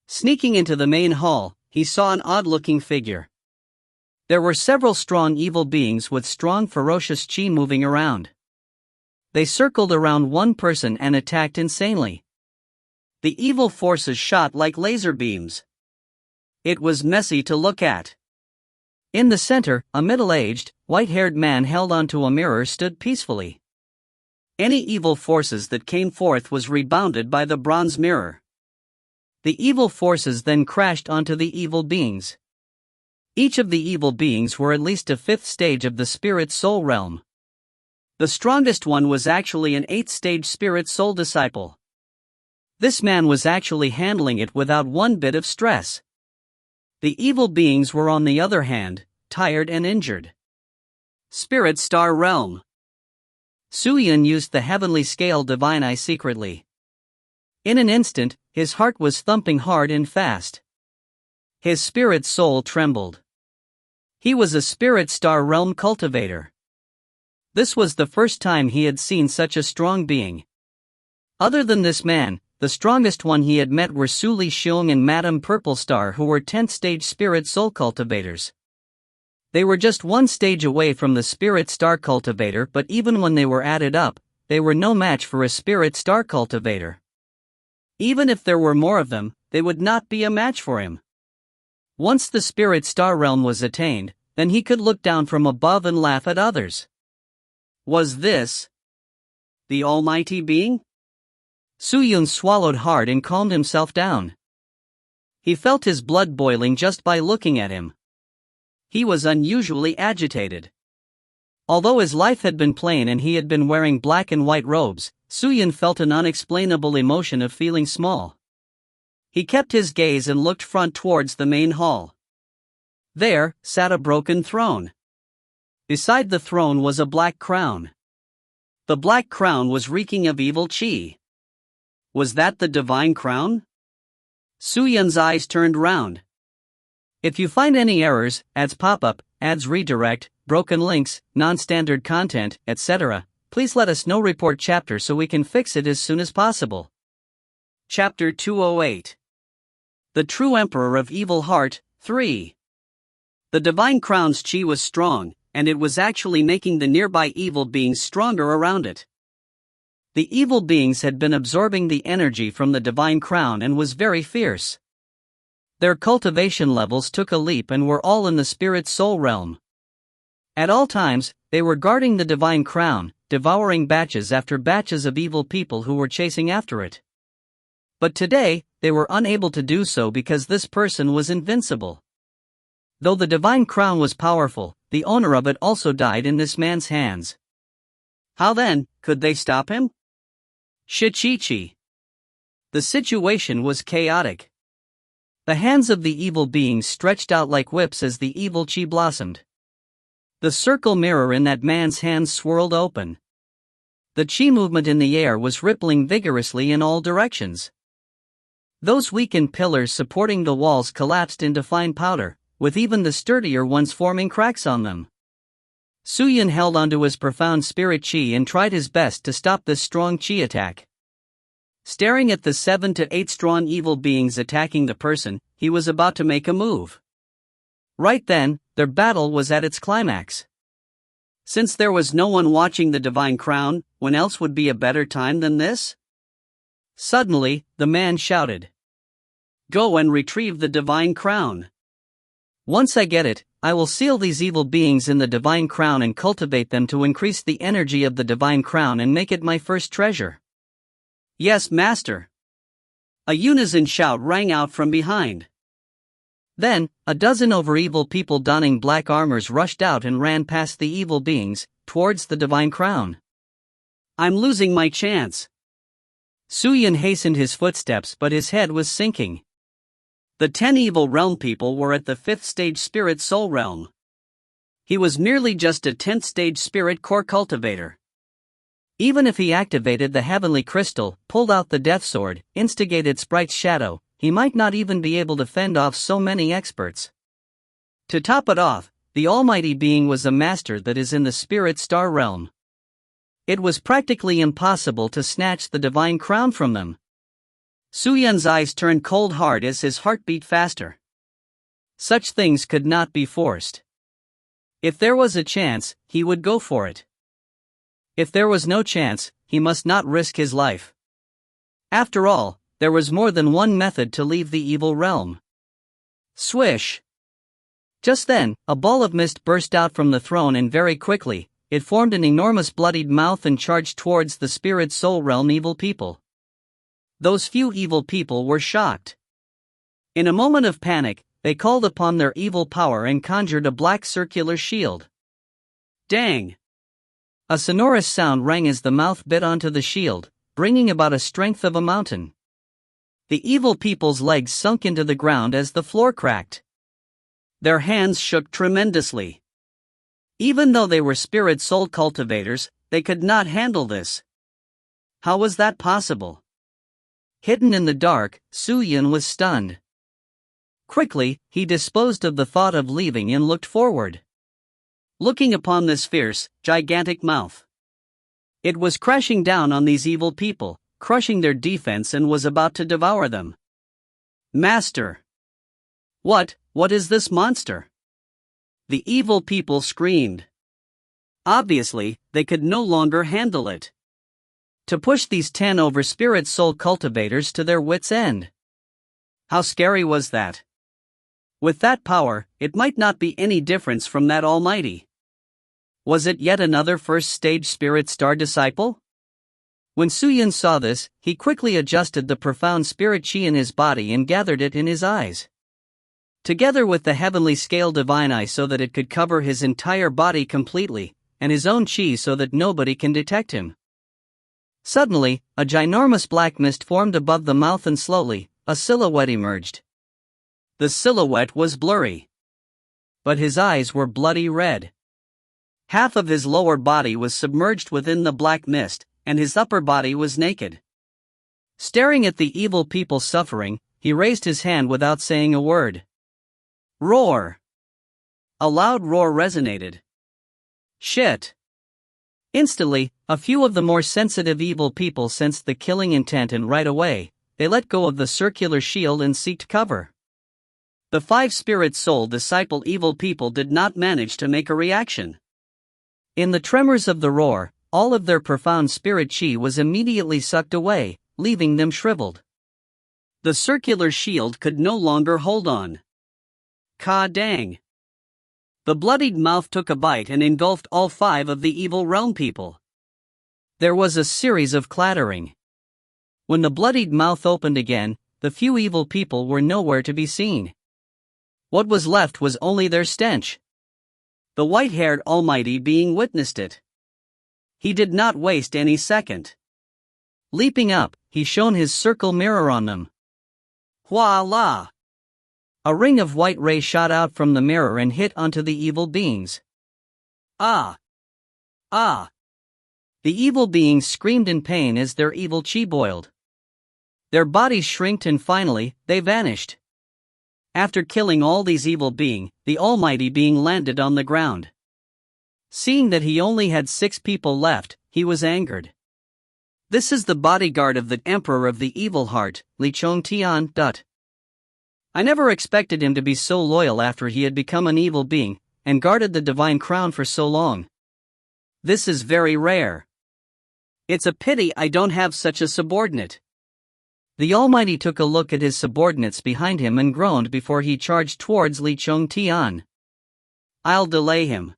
Sneaking into the main hall, he saw an odd-looking figure. There were several strong evil beings with strong ferocious chi moving around. They circled around one person and attacked insanely. The evil forces shot like laser beams. It was messy to look at. In the center, a middle-aged, white-haired man held onto a mirror stood peacefully. Any evil forces that came forth was rebounded by the bronze mirror. The evil forces then crashed onto the evil beings. Each of the evil beings were at least a fifth stage of the spirit soul realm. The strongest one was actually an eighth stage spirit soul disciple. This man was actually handling it without one bit of stress. The evil beings were, on the other hand, tired and injured. Spirit Star Realm. Su Yun used the heavenly scale divine eye secretly. In an instant, his heart was thumping hard and fast. His spirit soul trembled. He was a Spirit Star Realm cultivator. This was the first time he had seen such a strong being. Other than this man, the strongest one he had met were Su Li Xiong and Madame Purple Star, who were 10th stage spirit soul cultivators. They were just one stage away from the Spirit Star cultivator, but even when they were added up, they were no match for a Spirit Star cultivator. Even if there were more of them, they would not be a match for him. Once the Spirit Star realm was attained, then he could look down from above and laugh at others. Was this the Almighty Being? Su Yun swallowed hard and calmed himself down. He felt his blood boiling just by looking at him. He was unusually agitated. Although his life had been plain and he had been wearing black and white robes, Su Yun felt an unexplainable emotion of feeling small. He kept his gaze and looked front towards the main hall. There sat a broken throne. Beside the throne was a black crown. The black crown was reeking of evil chi. Was that the divine crown? Su Yun's eyes turned round. If you find any errors, ads pop-up, ads redirect, broken links, non-standard content, etc., please let us know. Report chapter so we can fix it as soon as possible. Chapter 208. The True Emperor of Evil Heart, 3. The divine crown's chi was strong, and it was actually making the nearby evil beings stronger around it. The evil beings had been absorbing the energy from the divine crown and was very fierce. Their cultivation levels took a leap and were all in the spirit soul realm. At all times, they were guarding the divine crown, devouring batches after batches of evil people who were chasing after it. But today, they were unable to do so because this person was invincible. Though the divine crown was powerful, the owner of it also died in this man's hands. How then, could they stop him? Shichichi. The situation was chaotic. The hands of the evil beings stretched out like whips as the evil chi blossomed. The circle mirror in that man's hands swirled open. The chi movement in the air was rippling vigorously in all directions. Those weakened pillars supporting the walls collapsed into fine powder, with even the sturdier ones forming cracks on them. Suyin held onto his profound spirit chi and tried his best to stop this strong chi attack. Staring at the 7 to 8 strong evil beings attacking the person, he was about to make a move. Right then, their battle was at its climax. Since there was no one watching the divine crown, when else would be a better time than this? Suddenly, the man shouted, "Go and retrieve the divine crown. Once I get it, I will seal these evil beings in the divine crown and cultivate them to increase the energy of the divine crown and make it my first treasure." "Yes, master." A unison shout rang out from behind. Then, a dozen over evil people donning black armors rushed out and ran past the evil beings, towards the divine crown. "I'm losing my chance." Suyin hastened his footsteps, but his head was sinking. The 10 evil realm people were at the 5th stage spirit soul realm. He was merely just a 10th stage spirit core cultivator. Even if he activated the heavenly crystal, pulled out the death sword, instigated Sprite's shadow, he might not even be able to fend off so many experts. To top it off, the almighty being was a master that is in the spirit star realm. It was practically impossible to snatch the divine crown from them. Suyun's eyes turned cold hard as his heart beat faster. Such things could not be forced. If there was a chance, he would go for it. If there was no chance, he must not risk his life. After all, there was more than one method to leave the evil realm. Swish! Just then, a ball of mist burst out from the throne and very quickly, it formed an enormous bloodied mouth and charged towards the spirit soul realm evil people. Those few evil people were shocked. In a moment of panic, they called upon their evil power and conjured a black circular shield. Dang! A sonorous sound rang as the mouth bit onto the shield, bringing about a strength of a mountain. The evil people's legs sunk into the ground as the floor cracked. Their hands shook tremendously. Even though they were spirit soul cultivators, they could not handle this. How was that possible? Hidden in the dark, Suyin was stunned. Quickly, he disposed of the thought of leaving and looked forward. Looking upon this fierce, gigantic mouth. It was crashing down on these evil people, crushing their defense and was about to devour them. Master! What is this monster? The evil people screamed. Obviously, they could no longer handle it. To push these 10 over spirit soul cultivators to their wits' end. How scary was that? With that power, it might not be any difference from that almighty. Was it yet another first stage spirit star disciple? When Suyin saw this, he quickly adjusted the profound spirit chi in his body and gathered it in his eyes. Together with the heavenly scale divine eye so that it could cover his entire body completely, and his own chi so that nobody can detect him. Suddenly, a ginormous black mist formed above the mouth and slowly, a silhouette emerged. The silhouette was blurry. But his eyes were bloody red. Half of his lower body was submerged within the black mist, and his upper body was naked. Staring at the evil people suffering, he raised his hand without saying a word. Roar! A loud roar resonated. Shit! Instantly, a few of the more sensitive evil people sensed the killing intent and right away, they let go of the circular shield and seeked cover. The 5 spirit soul disciple evil people did not manage to make a reaction. In the tremors of the roar, all of their profound spirit chi was immediately sucked away, leaving them shriveled. The circular shield could no longer hold on. Ka dang! The bloodied mouth took a bite and engulfed all 5 of the evil realm people. There was a series of clattering. When the bloodied mouth opened again, the few evil people were nowhere to be seen. What was left was only their stench. The white-haired Almighty Being witnessed it. He did not waste any second. Leaping up, he shone his circle mirror on them. Voila! A ring of white rays shot out from the mirror and hit onto the evil beings. Ah! Ah! The evil beings screamed in pain as their evil chi boiled. Their bodies shrinked and finally, they vanished. After killing all these evil beings, the Almighty Being landed on the ground. Seeing that he only had 6 people left, he was angered. This is the bodyguard of the Emperor of the Evil Heart, Li Chongtian. I never expected him to be so loyal after he had become an evil being, and guarded the divine crown for so long. This is very rare. It's a pity I don't have such a subordinate. The Almighty took a look at his subordinates behind him and groaned before he charged towards Li Chongtian. I'll delay him.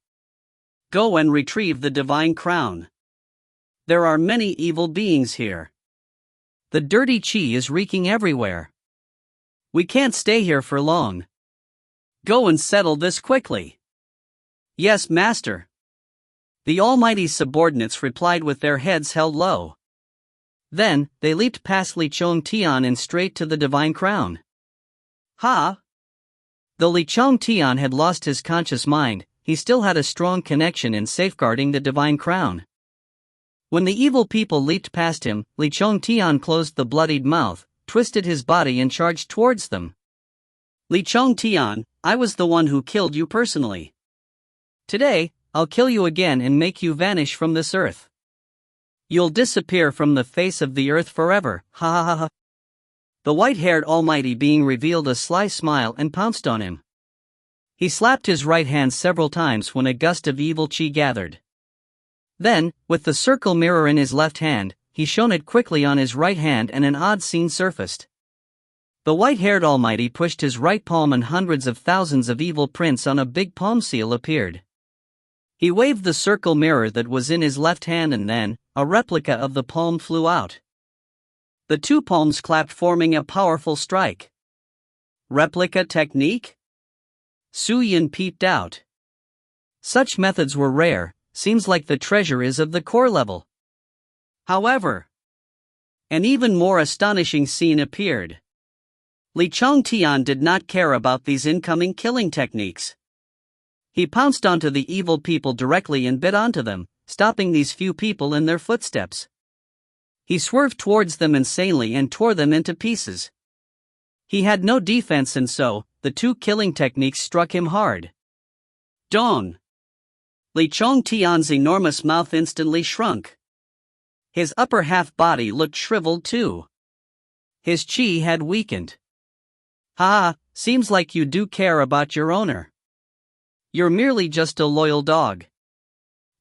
Go and retrieve the divine crown. There are many evil beings here. The dirty chi is reeking everywhere. We can't stay here for long. Go and settle this quickly. Yes, master. The Almighty's subordinates replied with their heads held low. Then, they leaped past Li Chongtian and straight to the divine crown. Ha! Though Li Chongtian had lost his conscious mind, he still had a strong connection in safeguarding the divine crown. When the evil people leaped past him, Li Chongtian closed the bloodied mouth, twisted his body and charged towards them. Li Chongtian, I was the one who killed you personally. Today, I'll kill you again and make you vanish from this earth. You'll disappear from the face of the earth forever, ha ha ha ha. The white-haired Almighty Being revealed a sly smile and pounced on him. He slapped his right hand several times when a gust of evil chi gathered. Then, with the circle mirror in his left hand, he shone it quickly on his right hand and an odd scene surfaced. The white-haired Almighty pushed his right palm and hundreds of thousands of evil prints on a big palm seal appeared. He waved the circle mirror that was in his left hand and then, a replica of the palm flew out. The 2 palms clapped, forming a powerful strike. Replica technique? Su Yin peeped out. Such methods were rare, seems like the treasure is of the core level. However, an even more astonishing scene appeared. Li Chongtian did not care about these incoming killing techniques. He pounced onto the evil people directly and bit onto them, stopping these few people in their footsteps. He swerved towards them insanely and tore them into pieces. He had no defense and so, the 2 killing techniques struck him hard. Dong! Li Chongtian's enormous mouth instantly shrunk. His upper half body looked shriveled too. His chi had weakened. Ha, seems like you do care about your owner. You're merely just a loyal dog.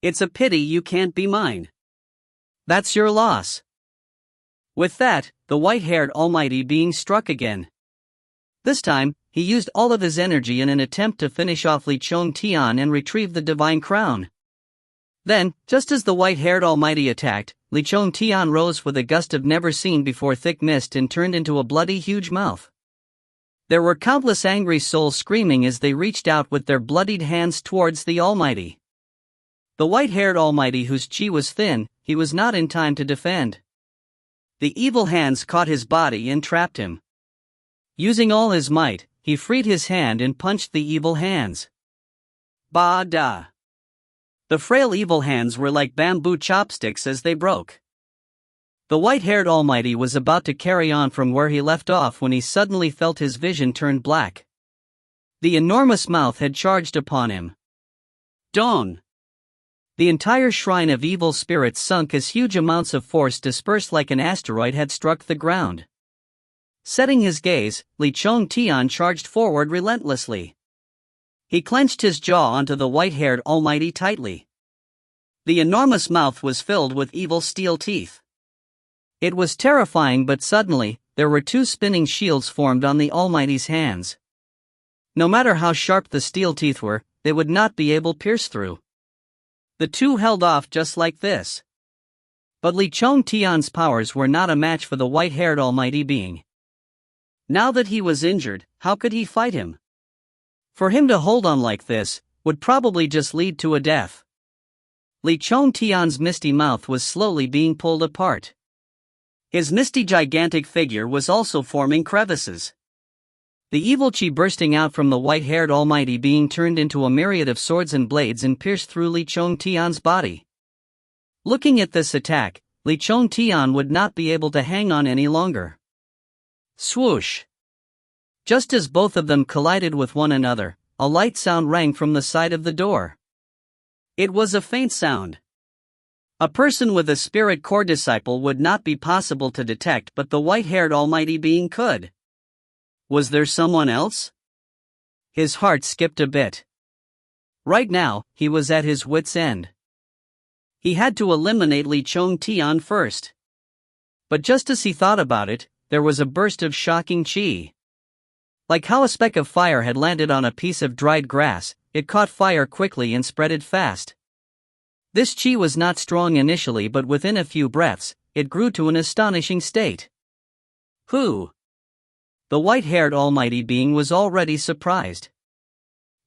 It's a pity you can't be mine. That's your loss. With that, the white-haired Almighty Being struck again. This time, he used all of his energy in an attempt to finish off Li Chongtian and retrieve the divine crown. Then, just as the white-haired Almighty attacked, Li Chongtian rose with a gust of never-seen-before thick mist and turned into a bloody huge mouth. There were countless angry souls screaming as they reached out with their bloodied hands towards the Almighty. The white-haired Almighty, whose chi was thin, he was not in time to defend. The evil hands caught his body and trapped him. Using all his might, he freed his hand and punched the evil hands. Ba-da! The frail evil hands were like bamboo chopsticks as they broke. The white-haired Almighty was about to carry on from where he left off when he suddenly felt his vision turn black. The enormous mouth had charged upon him. Dong! The entire shrine of evil spirits sunk as huge amounts of force dispersed like an asteroid had struck the ground. Setting his gaze, Li Chongtian charged forward relentlessly. He clenched his jaw onto the white-haired Almighty tightly. The enormous mouth was filled with evil steel teeth. It was terrifying, but suddenly, there were two spinning shields formed on the Almighty's hands. No matter how sharp the steel teeth were, they would not be able to pierce through. The two held off just like this. But Li Chongtian's powers were not a match for the white-haired Almighty being. Now that he was injured, how could he fight him? For him to hold on like this would probably just lead to a death. Li Chongtian's misty mouth was slowly being pulled apart. His misty gigantic figure was also forming crevices. The evil qi bursting out from the white-haired Almighty being turned into a myriad of swords and blades and pierced through Li Chongtian's body. Looking at this attack, Li Chongtian would not be able to hang on any longer. Swoosh! Just as both of them collided with one another, a light sound rang from the side of the door. It was a faint sound. A person with a spirit core disciple would not be possible to detect, but the white-haired Almighty being could. Was there someone else? His heart skipped a bit. Right now, he was at his wits' end. He had to eliminate Li Chongtian first. But just as he thought about it, there was a burst of shocking qi. Like how a speck of fire had landed on a piece of dried grass, it caught fire quickly and spread it fast. This qi was not strong initially, but within a few breaths, it grew to an astonishing state. Who? The white-haired Almighty being was already surprised.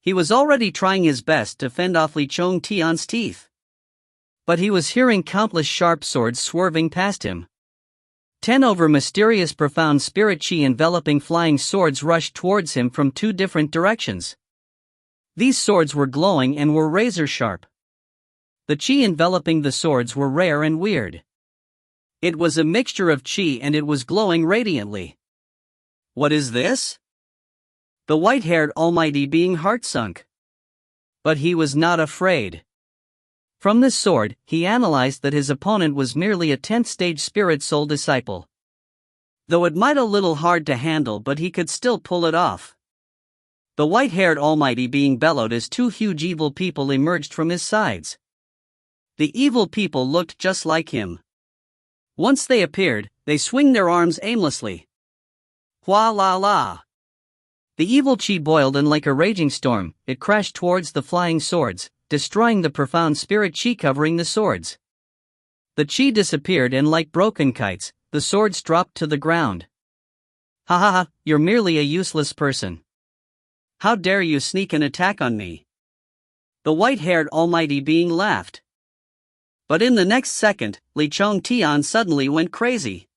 He was already trying his best to fend off Li Chongtian's teeth. But he was hearing countless sharp swords swerving past him. 10 over mysterious profound spirit qi enveloping flying swords rushed towards him from two different directions. These swords were glowing and were razor sharp. The qi enveloping the swords were rare and weird. It was a mixture of qi and it was glowing radiantly. What is this? The white-haired Almighty being heart-sunk. But he was not afraid. From this sword, he analyzed that his opponent was merely a 10th stage spirit soul disciple. Though it might a little hard to handle, but he could still pull it off. The white-haired Almighty being bellowed as two huge evil people emerged from his sides. The evil people looked just like him. Once they appeared, they swing their arms aimlessly. Hua la la. The evil qi boiled, and like a raging storm, it crashed towards the flying swords, destroying the profound spirit qi covering the swords. The qi disappeared, and like broken kites, the swords dropped to the ground. Ha ha ha, you're merely a useless person. How dare you sneak an attack on me? The white-haired Almighty being laughed. But in the next second, Li Chongtian suddenly went crazy.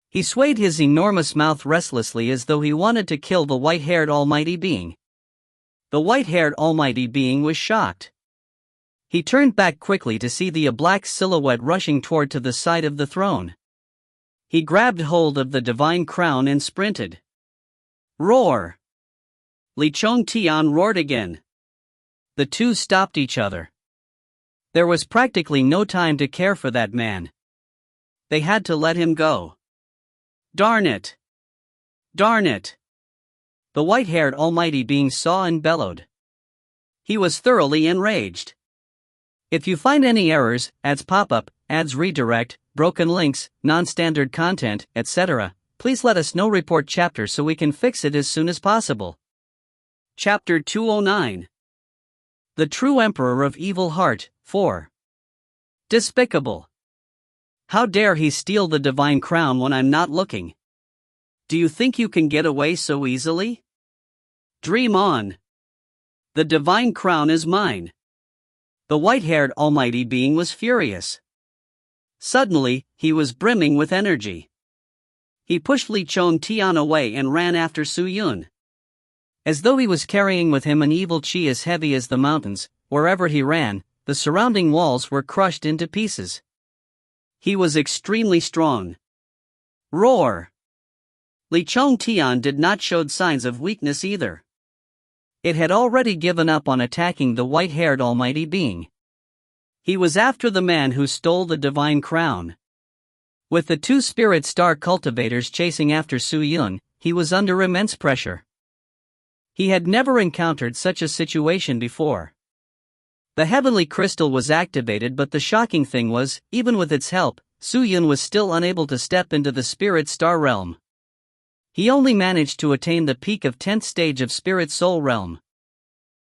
He swayed his enormous mouth restlessly as though he wanted to kill the white-haired Almighty being. The white-haired Almighty being was shocked. He turned back quickly to see the black silhouette rushing toward to the side of the throne. He grabbed hold of the divine crown and sprinted. Roar! Li Chongtian roared again. The two stopped each other. There was practically no time to care for that man. They had to let him go. Darn it! Darn it! The white-haired Almighty being saw and bellowed. He was thoroughly enraged. If you find any errors, ads pop-up, ads redirect, broken links, non-standard content, etc., please let us know. Report chapter so we can fix it as soon as possible. Chapter 209. The True Emperor of Evil Heart, 4. Despicable. How dare he steal the divine crown when I'm not looking? Do you think you can get away so easily? Dream on. The divine crown is mine. The white-haired Almighty being was furious. Suddenly, he was brimming with energy. He pushed Li Chongtian away and ran after Su Yun. As though he was carrying with him an evil qi as heavy as the mountains, wherever he ran, the surrounding walls were crushed into pieces. He was extremely strong. Roar! Li Chongtian did not show signs of weakness either. It had already given up on attacking the white-haired Almighty being. He was after the man who stole the divine crown. With the two spirit star cultivators chasing after Su Yun, he was under immense pressure. He had never encountered such a situation before. The heavenly crystal was activated, but the shocking thing was, even with its help, Su Yun was still unable to step into the spirit star realm. He only managed to attain the peak of 10th stage of spirit soul realm.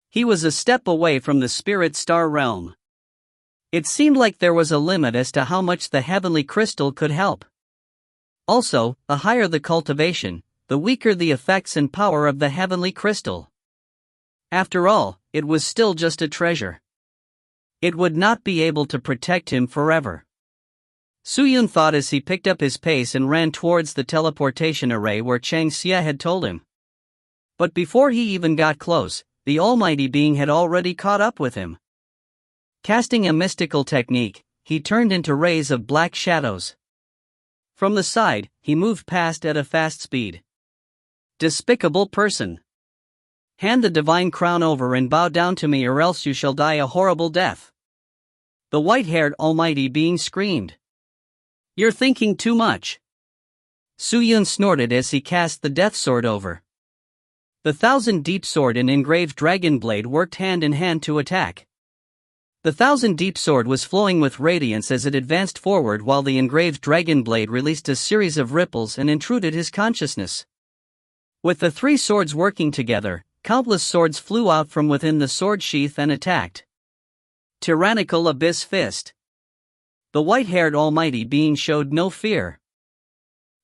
He was a step away from the spirit star realm. It seemed like there was a limit as to how much the heavenly crystal could help. Also, the higher the cultivation, the weaker the effects and power of the heavenly crystal. After all, it was still just a treasure. It would not be able to protect him forever. Su Yun thought as he picked up his pace and ran towards the teleportation array where Chang Xie had told him. But before he even got close, the almighty being had already caught up with him. Casting a mystical technique, he turned into rays of black shadows. From the side, he moved past at a fast speed. Despicable person! Hand the divine crown over and bow down to me, or else you shall die a horrible death. The white-haired almighty being screamed. You're thinking too much. Su Yun snorted as he cast the death sword over. The 1,000 Deep Sword and engraved dragon blade worked hand in hand to attack. The 1,000 Deep Sword was flowing with radiance as it advanced forward, while the engraved dragon blade released a series of ripples and intruded his consciousness. With the three swords working together, countless swords flew out from within the sword sheath and attacked. Tyrannical Abyss Fist. The white-haired almighty being showed no fear.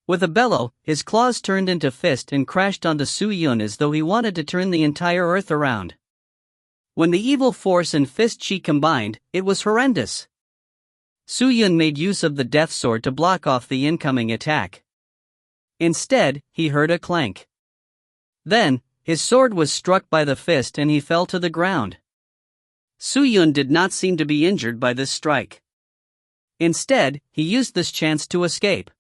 With a bellow, his claws turned into fist and crashed onto Su Yun as though he wanted to turn the entire earth around. When the evil force and fist chi combined, it was horrendous. Su Yun made use of the death sword to block off the incoming attack. Instead, he heard a clank. Then, his sword was struck by the fist and he fell to the ground. Su Yun did not seem to be injured by this strike. Instead, he used this chance to escape.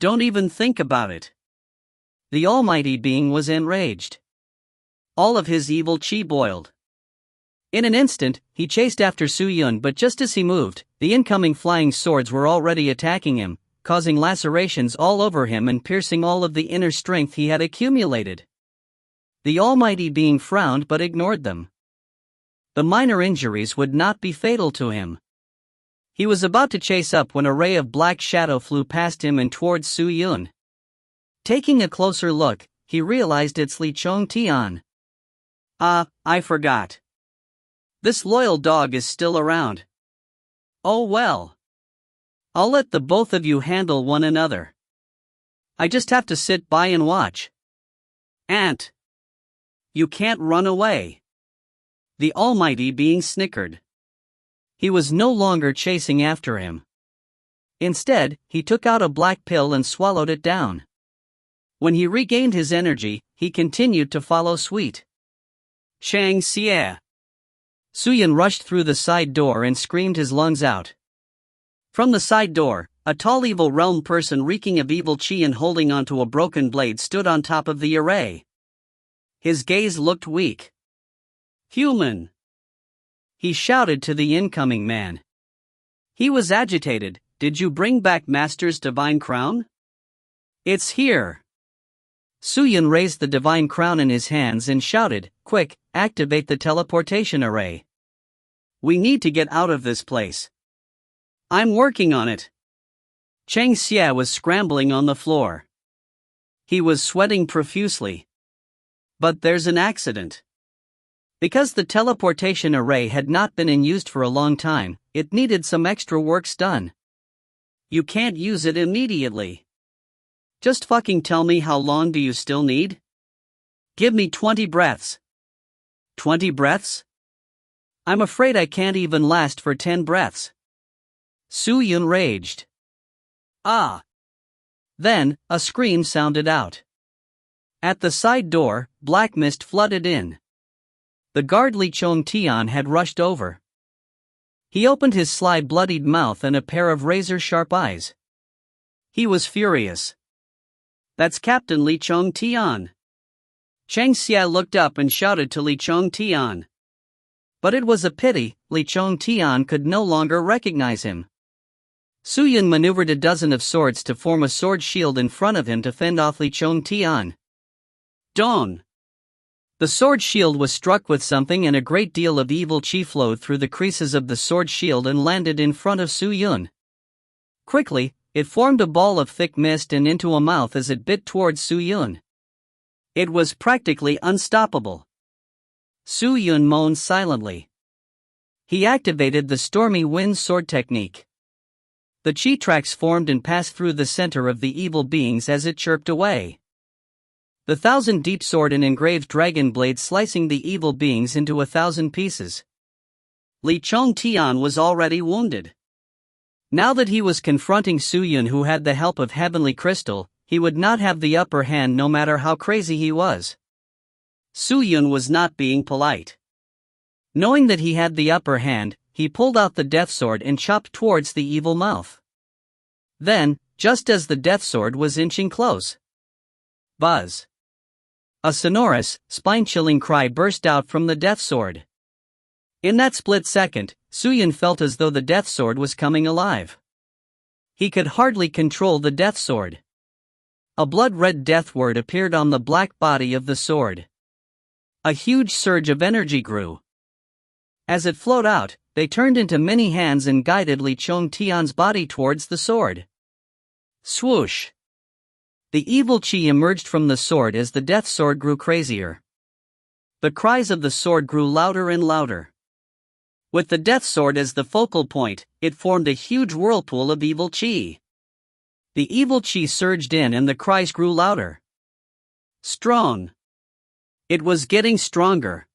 Don't even think about it. The almighty being was enraged. All of his evil chi boiled. In an instant, he chased after Su Yun, but just as he moved, the incoming flying swords were already attacking him, causing lacerations all over him and piercing all of the inner strength he had accumulated. The almighty being frowned but ignored them. The minor injuries would not be fatal to him. He was about to chase up when a ray of black shadow flew past him and towards Su Yun. Taking a closer look, he realized it's Li Chongtian. I forgot. This loyal dog is still around. Oh well. I'll let the both of you handle one another. I just have to sit by and watch. Ant. You can't run away. The almighty being snickered. He was no longer chasing after him. Instead, he took out a black pill and swallowed it down. When he regained his energy, he continued to follow Sweet Chang Xie. Su Yun rushed through the side door and screamed his lungs out. From the side door, a tall evil realm person reeking of evil chi and holding onto a broken blade stood on top of the array. His gaze looked weak. Human! He shouted to the incoming man. He was agitated. Did you bring back Master's divine crown? It's here. Su Yun raised the divine crown in his hands and shouted, Quick, activate the teleportation array. We need to get out of this place. I'm working on it. Chang Xie was scrambling on the floor. He was sweating profusely. But there's an accident. Because the teleportation array had not been in use for a long time, it needed some extra works done. You can't use it immediately. Just fucking tell me, how long do you still need? Give me 20 breaths. 20 breaths? I'm afraid I can't even last for 10 breaths. Su Yun raged. Ah! Then, a scream sounded out. At the side door, black mist flooded in. The guard Li Chongtian had rushed over. He opened his sly bloodied mouth and a pair of razor-sharp eyes. He was furious. That's Captain Li Chongtian. Chang Xie looked up and shouted to Li Chongtian. But it was a pity, Li Chongtian could no longer recognize him. Su Yun maneuvered a dozen of swords to form a sword shield in front of him to fend off Li Chongtian. Don! The sword shield was struck with something and a great deal of evil chi flowed through the creases of the sword shield and landed in front of Su Yun. Quickly, it formed a ball of thick mist and into a mouth as it bit towards Su Yun. It was practically unstoppable. Su Yun moaned silently. He activated the stormy wind sword technique. The chi tracks formed and passed through the center of the evil beings as it chirped away. The 1,000 deep sword and engraved dragon blade slicing the evil beings into 1,000 pieces. Li Chongtian was already wounded. Now that he was confronting Su Yun, who had the help of heavenly crystal, he would not have the upper hand no matter how crazy he was. Su Yun was not being polite. Knowing that he had the upper hand, he pulled out the death sword and chopped towards the evil mouth. Then, just as the death sword was inching close, buzz! A sonorous, spine-chilling cry burst out from the death sword. In that split second, Su Yun felt as though the death sword was coming alive. He could hardly control the death sword. A blood-red death word appeared on the black body of the sword. A huge surge of energy grew. As it flowed out, they turned into many hands and guided Li Chongtian's body towards the sword. Swoosh! The evil chi emerged from the sword as the death sword grew crazier. The cries of the sword grew louder and louder. With the death sword as the focal point, it formed a huge whirlpool of evil chi. The evil chi surged in and the cries grew louder. Strong. It was getting stronger.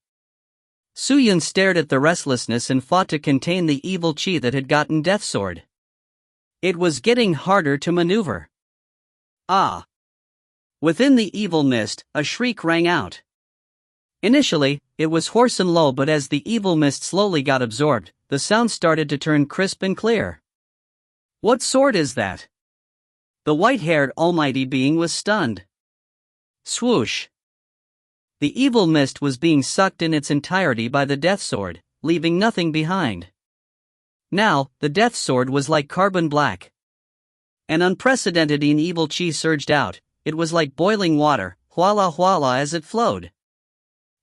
Su Yun stared at the restlessness and fought to contain the evil chi that had gotten death sword. It was getting harder to maneuver. Ah! Within the evil mist, a shriek rang out. Initially, it was hoarse and low, but as the evil mist slowly got absorbed, the sound started to turn crisp and clear. What sword is that? The white-haired almighty being was stunned. Swoosh! The evil mist was being sucked in its entirety by the death sword, leaving nothing behind. Now, the death sword was like carbon black. An unprecedented and evil chi surged out. It was like boiling water, huala huala as it flowed.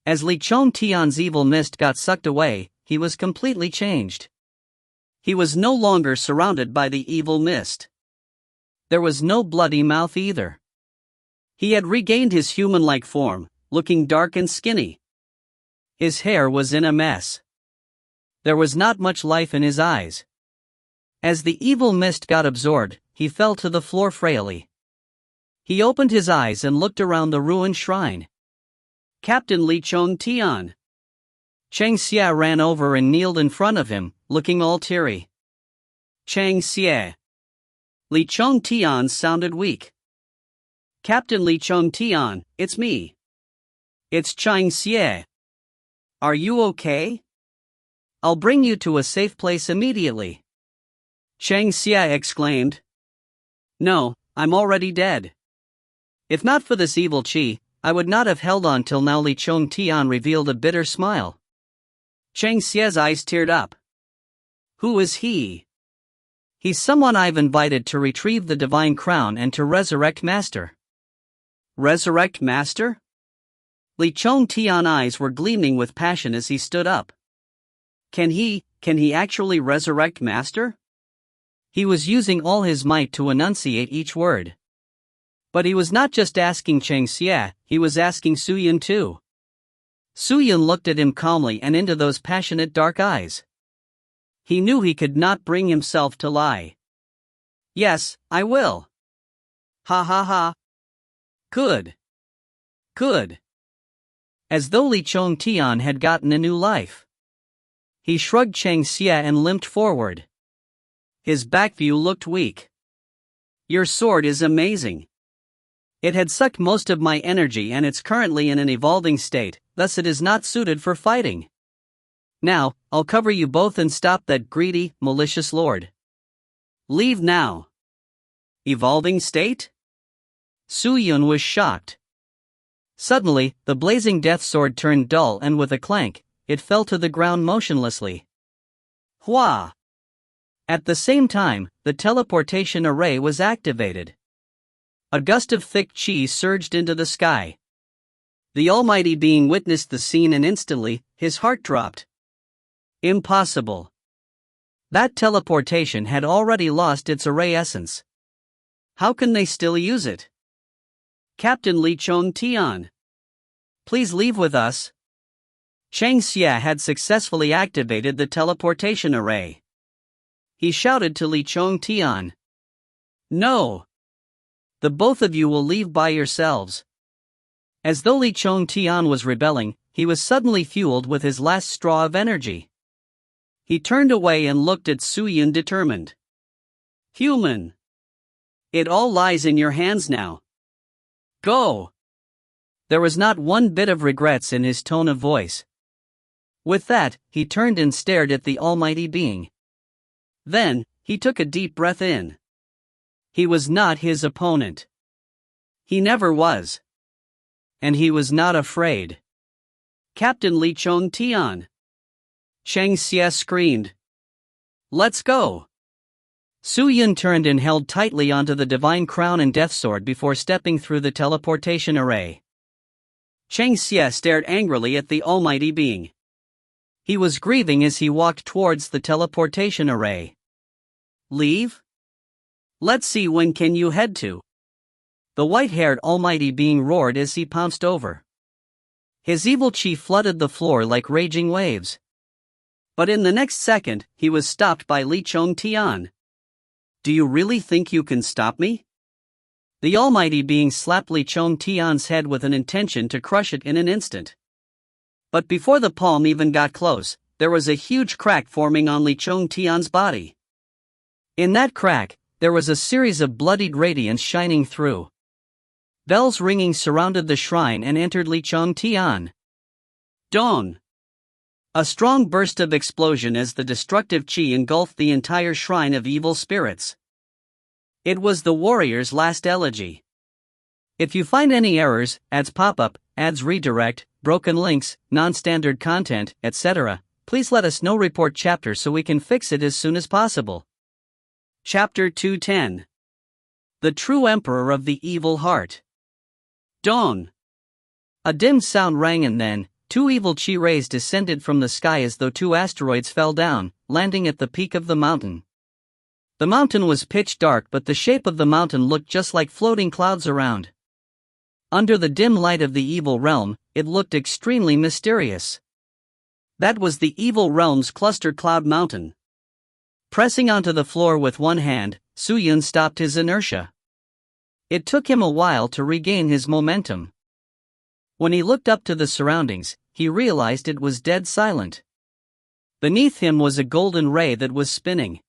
As Li Chongtian's evil mist got sucked away, he was completely changed. He was no longer surrounded by the evil mist. There was no bloody mouth either. He had regained his human-like form, looking dark and skinny. His hair was in a mess. There was not much life in his eyes. As the evil mist got absorbed, he fell to the floor frailly. He opened his eyes and looked around the ruined shrine. Captain Li Chongtian. Chang Xie ran over and kneeled in front of him, looking all teary. Chang Xie. Li Chongtian sounded weak. Captain Li Chongtian, it's me. It's Chang Xie. Are you okay? I'll bring you to a safe place immediately. Chang Xie exclaimed. No, I'm already dead. If not for this evil chi, I would not have held on till now. Li Chongtian revealed a bitter smile. Chang Xie's eyes teared up. Who is he? He's someone I've invited to retrieve the divine crown and to resurrect Master. Resurrect Master? Li Chongtian's eyes were gleaming with passion as he stood up. Can he actually resurrect Master? He was using all his might to enunciate each word. But he was not just asking Chang Xie, he was asking Su Yun too. Su Yun looked at him calmly and into those passionate dark eyes. He knew he could not bring himself to lie. Yes, I will. Ha ha ha. Good. Good. As though Li Chongtian had gotten a new life. He shrugged Chang Xie and limped forward. His back view looked weak. Your sword is amazing. It had sucked most of my energy and it's currently in an evolving state, thus it is not suited for fighting. Now, I'll cover you both and stop that greedy, malicious lord. Leave now. Evolving state? Su Yun was shocked. Suddenly, the blazing death sword turned dull and with a clank, it fell to the ground motionlessly. Hua! At the same time, the teleportation array was activated. A gust of thick chi surged into the sky. The Almighty Being witnessed the scene and instantly, his heart dropped. Impossible. That teleportation had already lost its array essence. How can they still use it? Captain Li Chong-tian, please leave with us. Chang Xie had successfully activated the teleportation array. He shouted to Li Chong-tian. No. The both of you will leave by yourselves. As though Li Chong-tian was rebelling, he was suddenly fueled with his last straw of energy. He turned away and looked at Su Yun determined. Human. It all lies in your hands now. Go. There was not one bit of regrets in his tone of voice. With that, he turned and stared at the Almighty Being. Then, he took a deep breath in. He was not his opponent. He never was. And he was not afraid. Captain Li Chong-tian. Chang Xie screamed. Let's go. Su Yun turned and held tightly onto the divine crown and death sword before stepping through the teleportation array. Chang Xie stared angrily at the Almighty Being. He was grieving as he walked towards the teleportation array. Leave? Let's see when can you head to. The white-haired Almighty Being roared as he pounced over. His evil chi flooded the floor like raging waves. But in the next second, he was stopped by Li Chong-tian. Do you really think you can stop me? The Almighty Being slapped Li Chong-tian's head with an intention to crush it in an instant. But before the palm even got close, there was a huge crack forming on Li Chong-tian's body. In that crack, there was a series of bloodied radiance shining through. Bells ringing surrounded the shrine and entered Li Chong-tian. Dawn! A strong burst of explosion as the destructive chi engulfed the entire shrine of evil spirits. It was the warrior's last elegy. If you find any errors, ads pop-up, ads redirect, broken links, non-standard content, etc., please let us know. Report chapter so we can fix it as soon as possible. Chapter 210. The True Emperor of the Evil Heart. Dawn. A dim sound rang and then, two evil chi rays descended from the sky as though two asteroids fell down, landing at the peak of the mountain. The mountain was pitch dark, but the shape of the mountain looked just like floating clouds around. Under the dim light of the evil realm, it looked extremely mysterious. That was the evil realm's clustered cloud mountain. Pressing onto the floor with one hand, Su Yun stopped his inertia. It took him a while to regain his momentum. When he looked up to the surroundings, he realized it was dead silent. Beneath him was a golden ray that was spinning.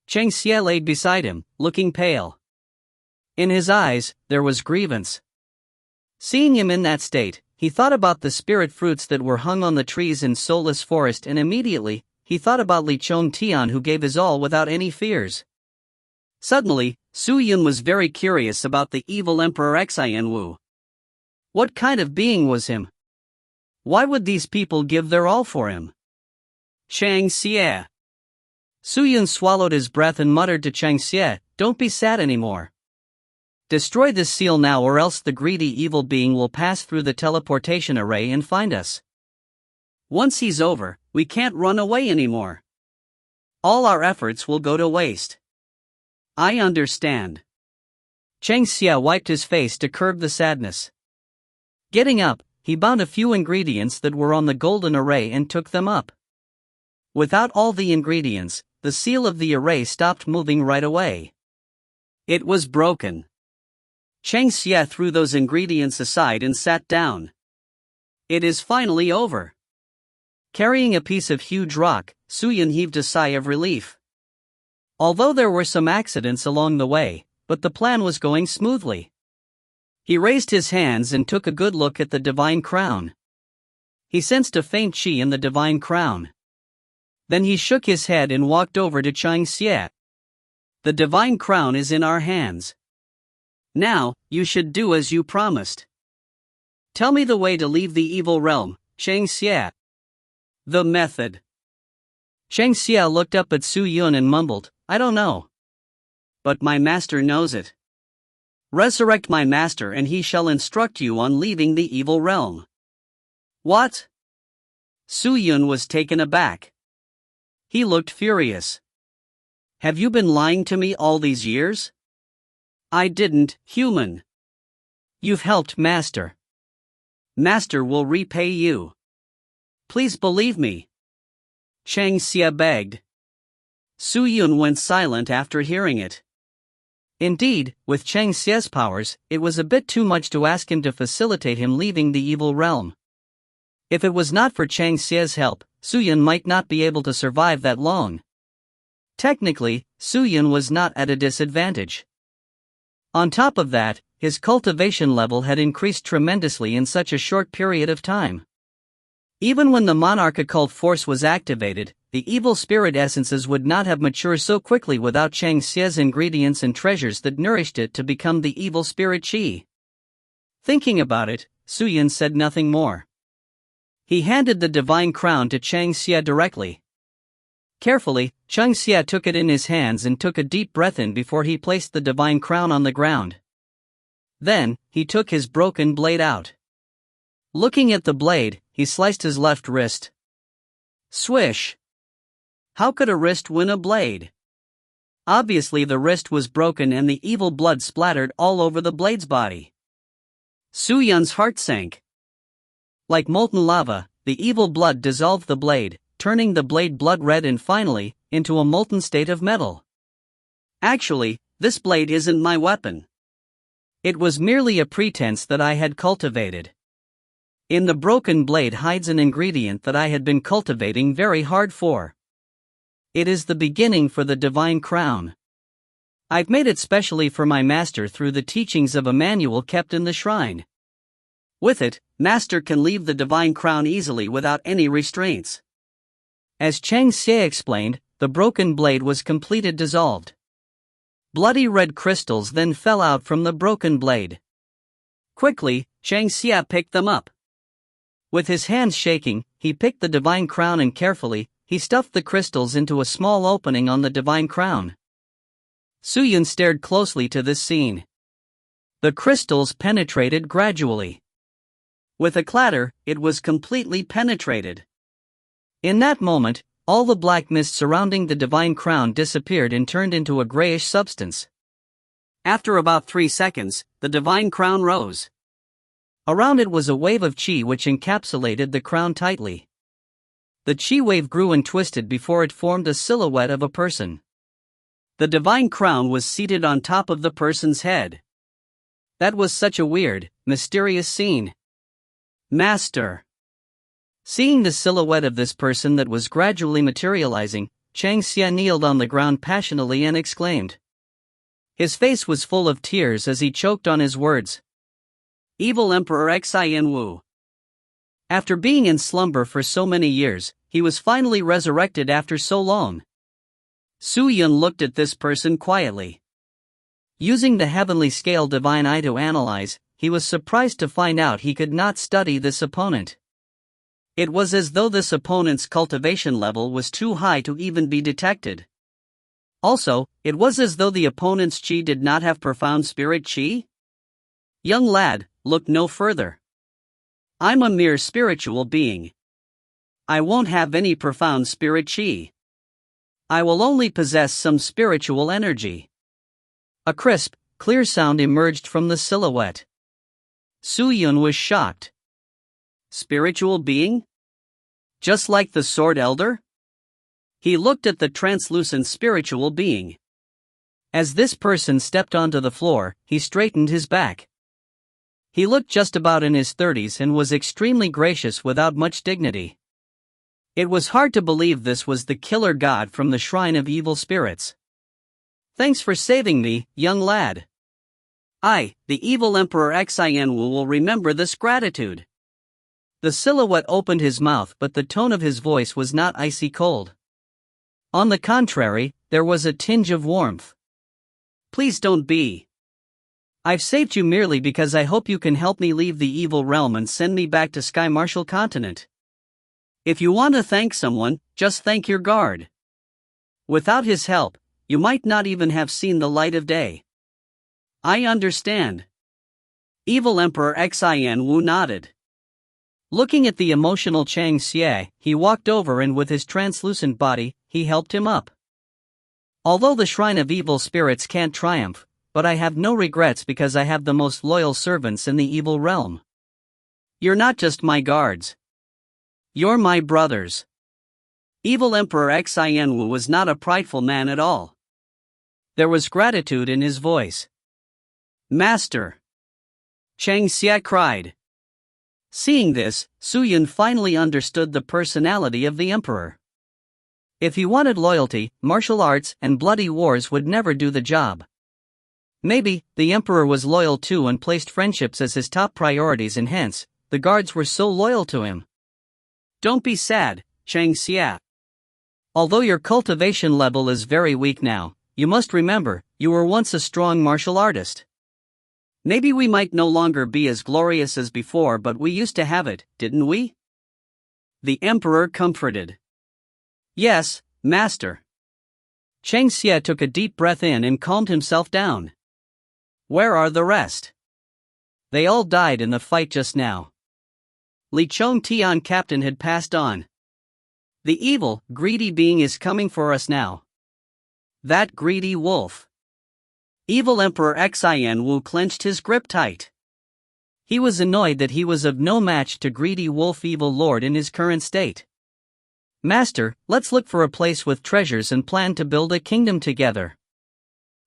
Chang Xie lay beside him, looking pale. In his eyes, there was grievance. Seeing him in that state, he thought about the spirit fruits that were hung on the trees in Soulless Forest, and immediately, he thought about Li Chong-tian, who gave his all without any fears. Suddenly, Su Yun was very curious about the evil Emperor Xianwu. What kind of being was him? Why would these people give their all for him? Chang Xie. Su Yun swallowed his breath and muttered to Chang Xie, "Don't be sad anymore. Destroy this seal now, or else the greedy evil being will pass through the teleportation array and find us. Once he's over, we can't run away anymore. All our efforts will go to waste." I understand. Chang Xie wiped his face to curb the sadness. Getting up, he bound a few ingredients that were on the golden array and took them up. Without all the ingredients, the seal of the array stopped moving right away. It was broken. Chang Xie threw those ingredients aside and sat down. It is finally over. Carrying a piece of huge rock, Su Yun heaved a sigh of relief. Although there were some accidents along the way, but the plan was going smoothly. He raised his hands and took a good look at the divine crown. He sensed a faint chi in the divine crown. Then he shook his head and walked over to Chang Xie. The divine crown is in our hands. Now, you should do as you promised. Tell me the way to leave the evil realm, Chang Xie. The method. Chang Xie looked up at Su Yun and mumbled, "I don't know. But my master knows it." Resurrect my master and he shall instruct you on leaving the evil realm. What? Su Yun was taken aback. He looked furious. Have you been lying to me all these years? I didn't, human. You've helped Master. Master will repay you. Please believe me. Chang Xia begged. Su Yun went silent after hearing it. Indeed, with Chang Xia's powers, it was a bit too much to ask him to facilitate him leaving the evil realm. If it was not for Chang Xia's help, Su Yun might not be able to survive that long. Technically, Su Yun was not at a disadvantage. On top of that, his cultivation level had increased tremendously in such a short period of time. Even when the monarch occult force was activated, the evil spirit essences would not have matured so quickly without Chang Xia's ingredients and treasures that nourished it to become the evil spirit qi. Thinking about it, Su Yun said nothing more. He handed the divine crown to Chang Xia directly. Carefully, Chang Xia took it in his hands and took a deep breath in before he placed the divine crown on the ground. Then, he took his broken blade out. Looking at the blade, he sliced his left wrist. Swish! How could a wrist win a blade? Obviously the wrist was broken and the evil blood splattered all over the blade's body. Su Yun's heart sank. Like molten lava, the evil blood dissolved the blade, turning the blade blood red and finally, into a molten state of metal. Actually, this blade isn't my weapon. It was merely a pretense that I had cultivated. In the broken blade hides an ingredient that I had been cultivating very hard for. It is the beginning for the divine crown. I've made it specially for my master through the teachings of a manual kept in the shrine. With it, master can leave the divine crown easily without any restraints. As Chang Xia explained, the broken blade was completely dissolved. Bloody red crystals then fell out from the broken blade. Quickly, Chang Xia picked them up. With his hands shaking, he picked the divine crown and carefully, he stuffed the crystals into a small opening on the divine crown. Su Yun stared closely to this scene. The crystals penetrated gradually. With a clatter, it was completely penetrated. In that moment, all the black mist surrounding the divine crown disappeared and turned into a grayish substance. After about 3 seconds, the divine crown rose. Around it was a wave of qi which encapsulated the crown tightly. The qi wave grew and twisted before it formed a silhouette of a person. The divine crown was seated on top of the person's head. That was such a weird, mysterious scene. Master! Seeing the silhouette of this person that was gradually materializing, Chang Xia kneeled on the ground passionately and exclaimed. His face was full of tears as he choked on his words. Evil Emperor Xin Wu. After being in slumber for so many years, he was finally resurrected after so long. Su Yun looked at this person quietly. Using the heavenly scale divine eye to analyze, he was surprised to find out he could not study this opponent. It was as though this opponent's cultivation level was too high to even be detected. Also, it was as though the opponent's qi did not have profound spirit qi. Young lad, look no further. I'm a mere spiritual being. I won't have any profound spirit qi. I will only possess some spiritual energy. A crisp, clear sound emerged from the silhouette. Su Yun was shocked. Spiritual being? Just like the Sword Elder? He looked at the translucent spiritual being. As this person stepped onto the floor, he straightened his back. He looked just about in his 30s and was extremely gracious without much dignity. It was hard to believe this was the killer god from the Shrine of Evil Spirits. Thanks for saving me, young lad. I, the evil Emperor Xin Wu, will remember this gratitude. The silhouette opened his mouth, but the tone of his voice was not icy cold. On the contrary, there was a tinge of warmth. Please don't be. I've saved you merely because I hope you can help me leave the evil realm and send me back to Sky Marshal Continent. If you want to thank someone, just thank your guard. Without his help, you might not even have seen the light of day. I understand. Evil Emperor Xin Wu nodded. Looking at the emotional Chang Xie, he walked over and with his translucent body, he helped him up. Although the shrine of evil spirits can't triumph, but I have no regrets because I have the most loyal servants in the evil realm. You're not just my guards. You're my brothers. Evil Emperor Xin Wu was not a prideful man at all. There was gratitude in his voice. Master! Chang Xie cried. Seeing this, Su Yun finally understood the personality of the emperor. If he wanted loyalty, martial arts and bloody wars would never do the job. Maybe, the emperor was loyal too and placed friendships as his top priorities and hence, the guards were so loyal to him. Don't be sad, Chang Xie. Although your cultivation level is very weak now, you must remember, you were once a strong martial artist. Maybe we might no longer be as glorious as before, but we used to have it, didn't we? The emperor comforted. Yes, master. Chang Xie took a deep breath in and calmed himself down. Where are the rest? They all died in the fight just now. Li Chong Tian captain had passed on. The evil, greedy being is coming for us now. That greedy wolf. Evil Emperor Xin Wu clenched his grip tight. He was annoyed that he was of no match to greedy wolf evil lord in his current state. Master, let's look for a place with treasures and plan to build a kingdom together.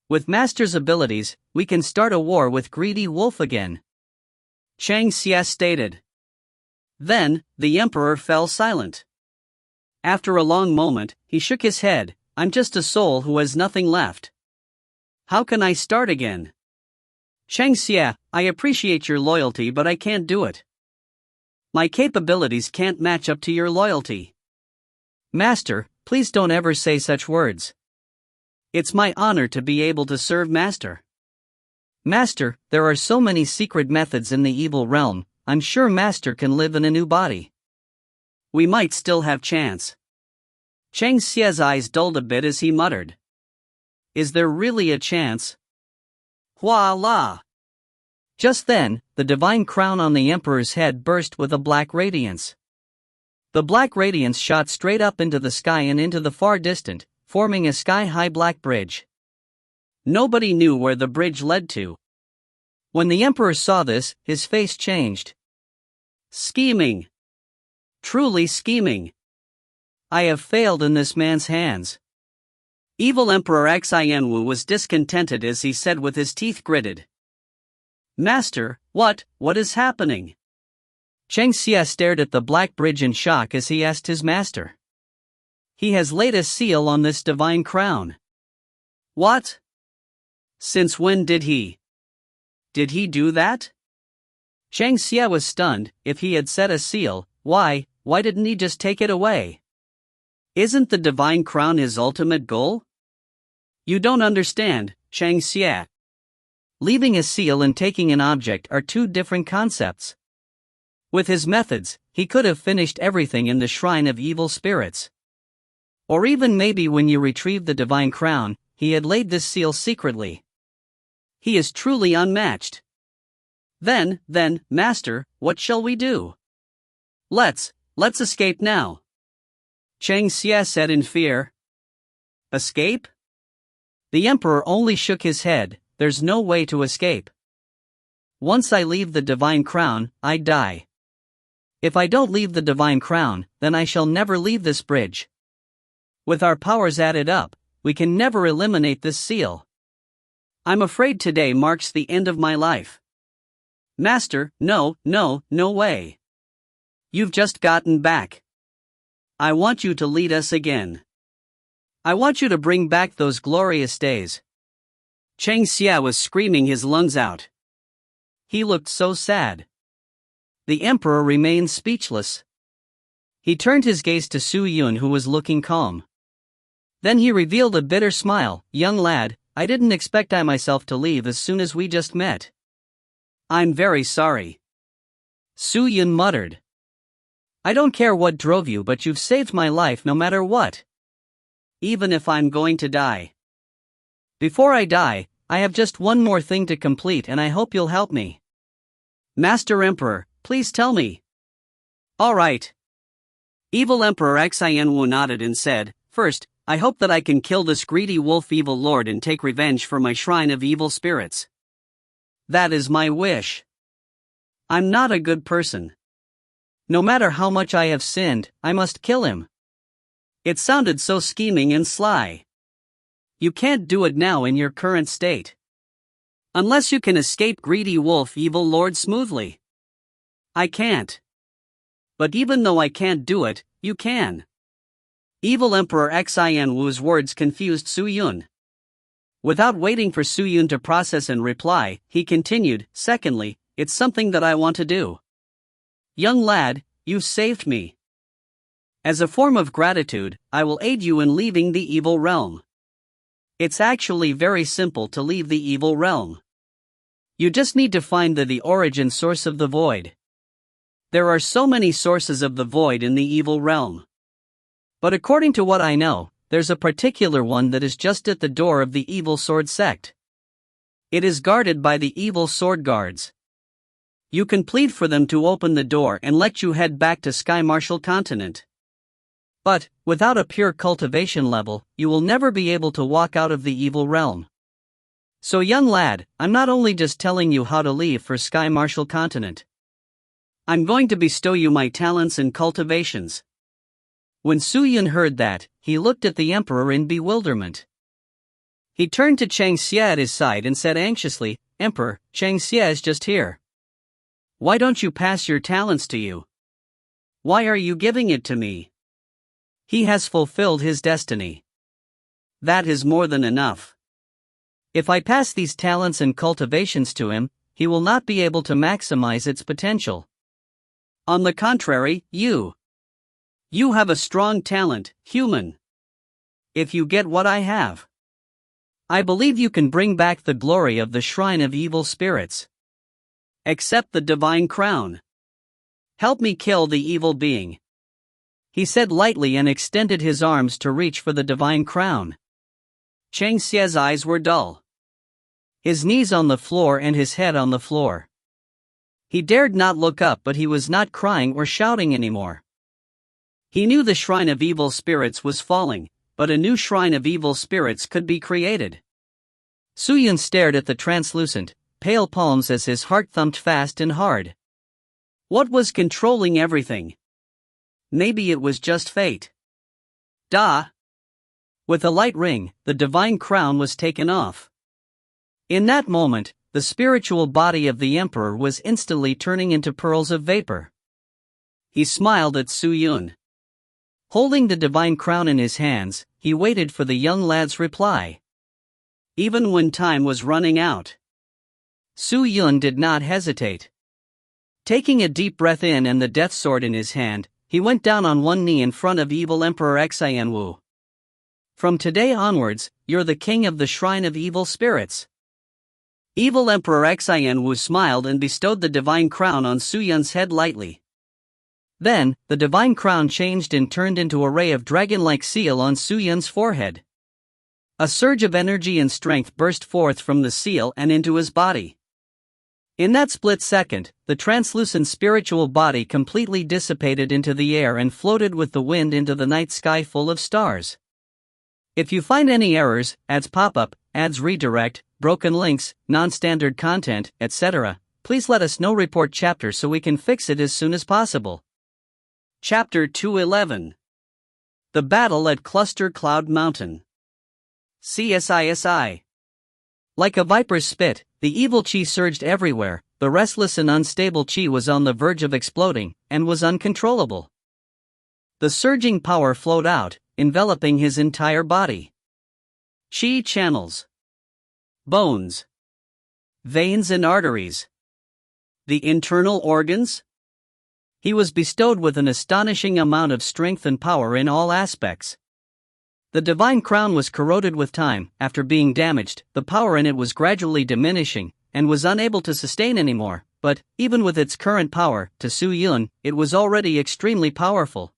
With Master's abilities, we can start a war with greedy wolf again. Chang Xie stated. Then, the emperor fell silent. After a long moment, he shook his head. I'm just a soul who has nothing left. How can I start again? Chang Xie, I appreciate your loyalty but I can't do it. My capabilities can't match up to your loyalty. Master, please don't ever say such words. It's my honor to be able to serve Master. Master, there are so many secret methods in the evil realm, I'm sure Master can live in a new body. We might still have chance. Chang Xie's eyes dulled a bit as he muttered. Is there really a chance? Voila! Just then, the divine crown on the emperor's head burst with a black radiance. The black radiance shot straight up into the sky and into the far distant, forming a sky-high black bridge. Nobody knew where the bridge led to. When the emperor saw this, his face changed. Scheming. Truly scheming. I have failed in this man's hands. Evil Emperor Xin Wu was discontented as he said with his teeth gritted. Master, what is happening? Chang Xie stared at the black bridge in shock as he asked his master. He has laid a seal on this divine crown. What? Since when did he? Did he do that? Chang Xie was stunned. If he had set a seal, why didn't he just take it away? Isn't the divine crown his ultimate goal? You don't understand, Chang Xie. Leaving a seal and taking an object are two different concepts. With his methods, he could have finished everything in the shrine of evil spirits. Or even maybe when you retrieved the divine crown, he had laid this seal secretly. He is truly unmatched. Then, Master, what shall we do? Let's escape now. Chang Xie said in fear. Escape? The emperor only shook his head. There's no way to escape. Once I leave the divine crown, I die. If I don't leave the divine crown, then I shall never leave this bridge. With our powers added up, we can never eliminate this seal. I'm afraid today marks the end of my life. Master, no way. You've just gotten back. I want you to lead us again. I want you to bring back those glorious days. Chang Xie was screaming his lungs out. He looked so sad. The emperor remained speechless. He turned his gaze to Su Yun, who was looking calm. Then he revealed a bitter smile. Young lad, I didn't expect I myself to leave as soon as we just met. I'm very sorry. Su Yun muttered. I don't care what drove you, but you've saved my life no matter what. Even if I'm going to die. Before I die, I have just one more thing to complete and I hope you'll help me. Master Emperor, please tell me. Alright. Evil Emperor Xianwu nodded and said, First, I hope that I can kill this greedy wolf evil lord and take revenge for my shrine of evil spirits. That is my wish. I'm not a good person. No matter how much I have sinned, I must kill him. It sounded so scheming and sly. You can't do it now in your current state. Unless you can escape greedy wolf evil lord smoothly. I can't. But even though I can't do it, you can. Evil Emperor Xianwu's words confused Su Yun. Without waiting for Su Yun to process and reply, he continued, Secondly, it's something that I want to do. Young lad, you've saved me. As a form of gratitude, I will aid you in leaving the evil realm. It's actually very simple to leave the evil realm. You just need to find the origin source of the void. There are so many sources of the void in the evil realm. But according to what I know, there's a particular one that is just at the door of the evil sword sect. It is guarded by the evil sword guards. You can plead for them to open the door and let you head back to Sky Marshal Continent. But, without a pure cultivation level, you will never be able to walk out of the evil realm. So young lad, I'm not only just telling you how to leave for Sky Marshal Continent. I'm going to bestow you my talents and cultivations. When Su Yun heard that, he looked at the emperor in bewilderment. He turned to Chang Xie at his side and said anxiously, Emperor, Chang Xie is just here. Why don't you pass your talents to you? Why are you giving it to me? He has fulfilled his destiny. That is more than enough. If I pass these talents and cultivations to him, he will not be able to maximize its potential. On the contrary, you have a strong talent, human. If you get what I have, I believe you can bring back the glory of the shrine of evil spirits. Accept the divine crown. Help me kill the evil being. He said lightly and extended his arms to reach for the divine crown. Chang Xie's eyes were dull. His knees on the floor and his head on the floor. He dared not look up, but he was not crying or shouting anymore. He knew the shrine of evil spirits was falling, but a new shrine of evil spirits could be created. Su Yun stared at the translucent, pale palms as his heart thumped fast and hard. What was controlling everything? Maybe it was just fate. Da! With a light ring, the divine crown was taken off. In that moment, the spiritual body of the emperor was instantly turning into pearls of vapor. He smiled at Su Yun. Holding the divine crown in his hands, he waited for the young lad's reply. Even when time was running out, Su Yun did not hesitate. Taking a deep breath in and the death sword in his hand, he went down on one knee in front of evil Emperor Xianwu. From today onwards, you're the king of the shrine of evil spirits. Evil Emperor Xianwu smiled and bestowed the divine crown on Su Yun's head lightly. Then, the divine crown changed and turned into a ray of dragon-like seal on Su Yun's forehead. A surge of energy and strength burst forth from the seal and into his body. In that split second, the translucent spiritual body completely dissipated into the air and floated with the wind into the night sky full of stars. If you find any errors, ads pop up, ads redirect, broken links, non-standard content, etc., please let us know. Report chapter so we can fix it as soon as possible. Chapter 211. The Battle at Cluster Cloud Mountain. CSISI. Like a viper's spit, the evil chi surged everywhere. The restless and unstable chi was on the verge of exploding, and was uncontrollable. The surging power flowed out, enveloping his entire body. Chi channels, bones, veins and arteries. The internal organs? He was bestowed with an astonishing amount of strength and power in all aspects. The divine crown was corroded with time. After being damaged, the power in it was gradually diminishing, and was unable to sustain anymore, but, even with its current power, to Su Yun, it was already extremely powerful.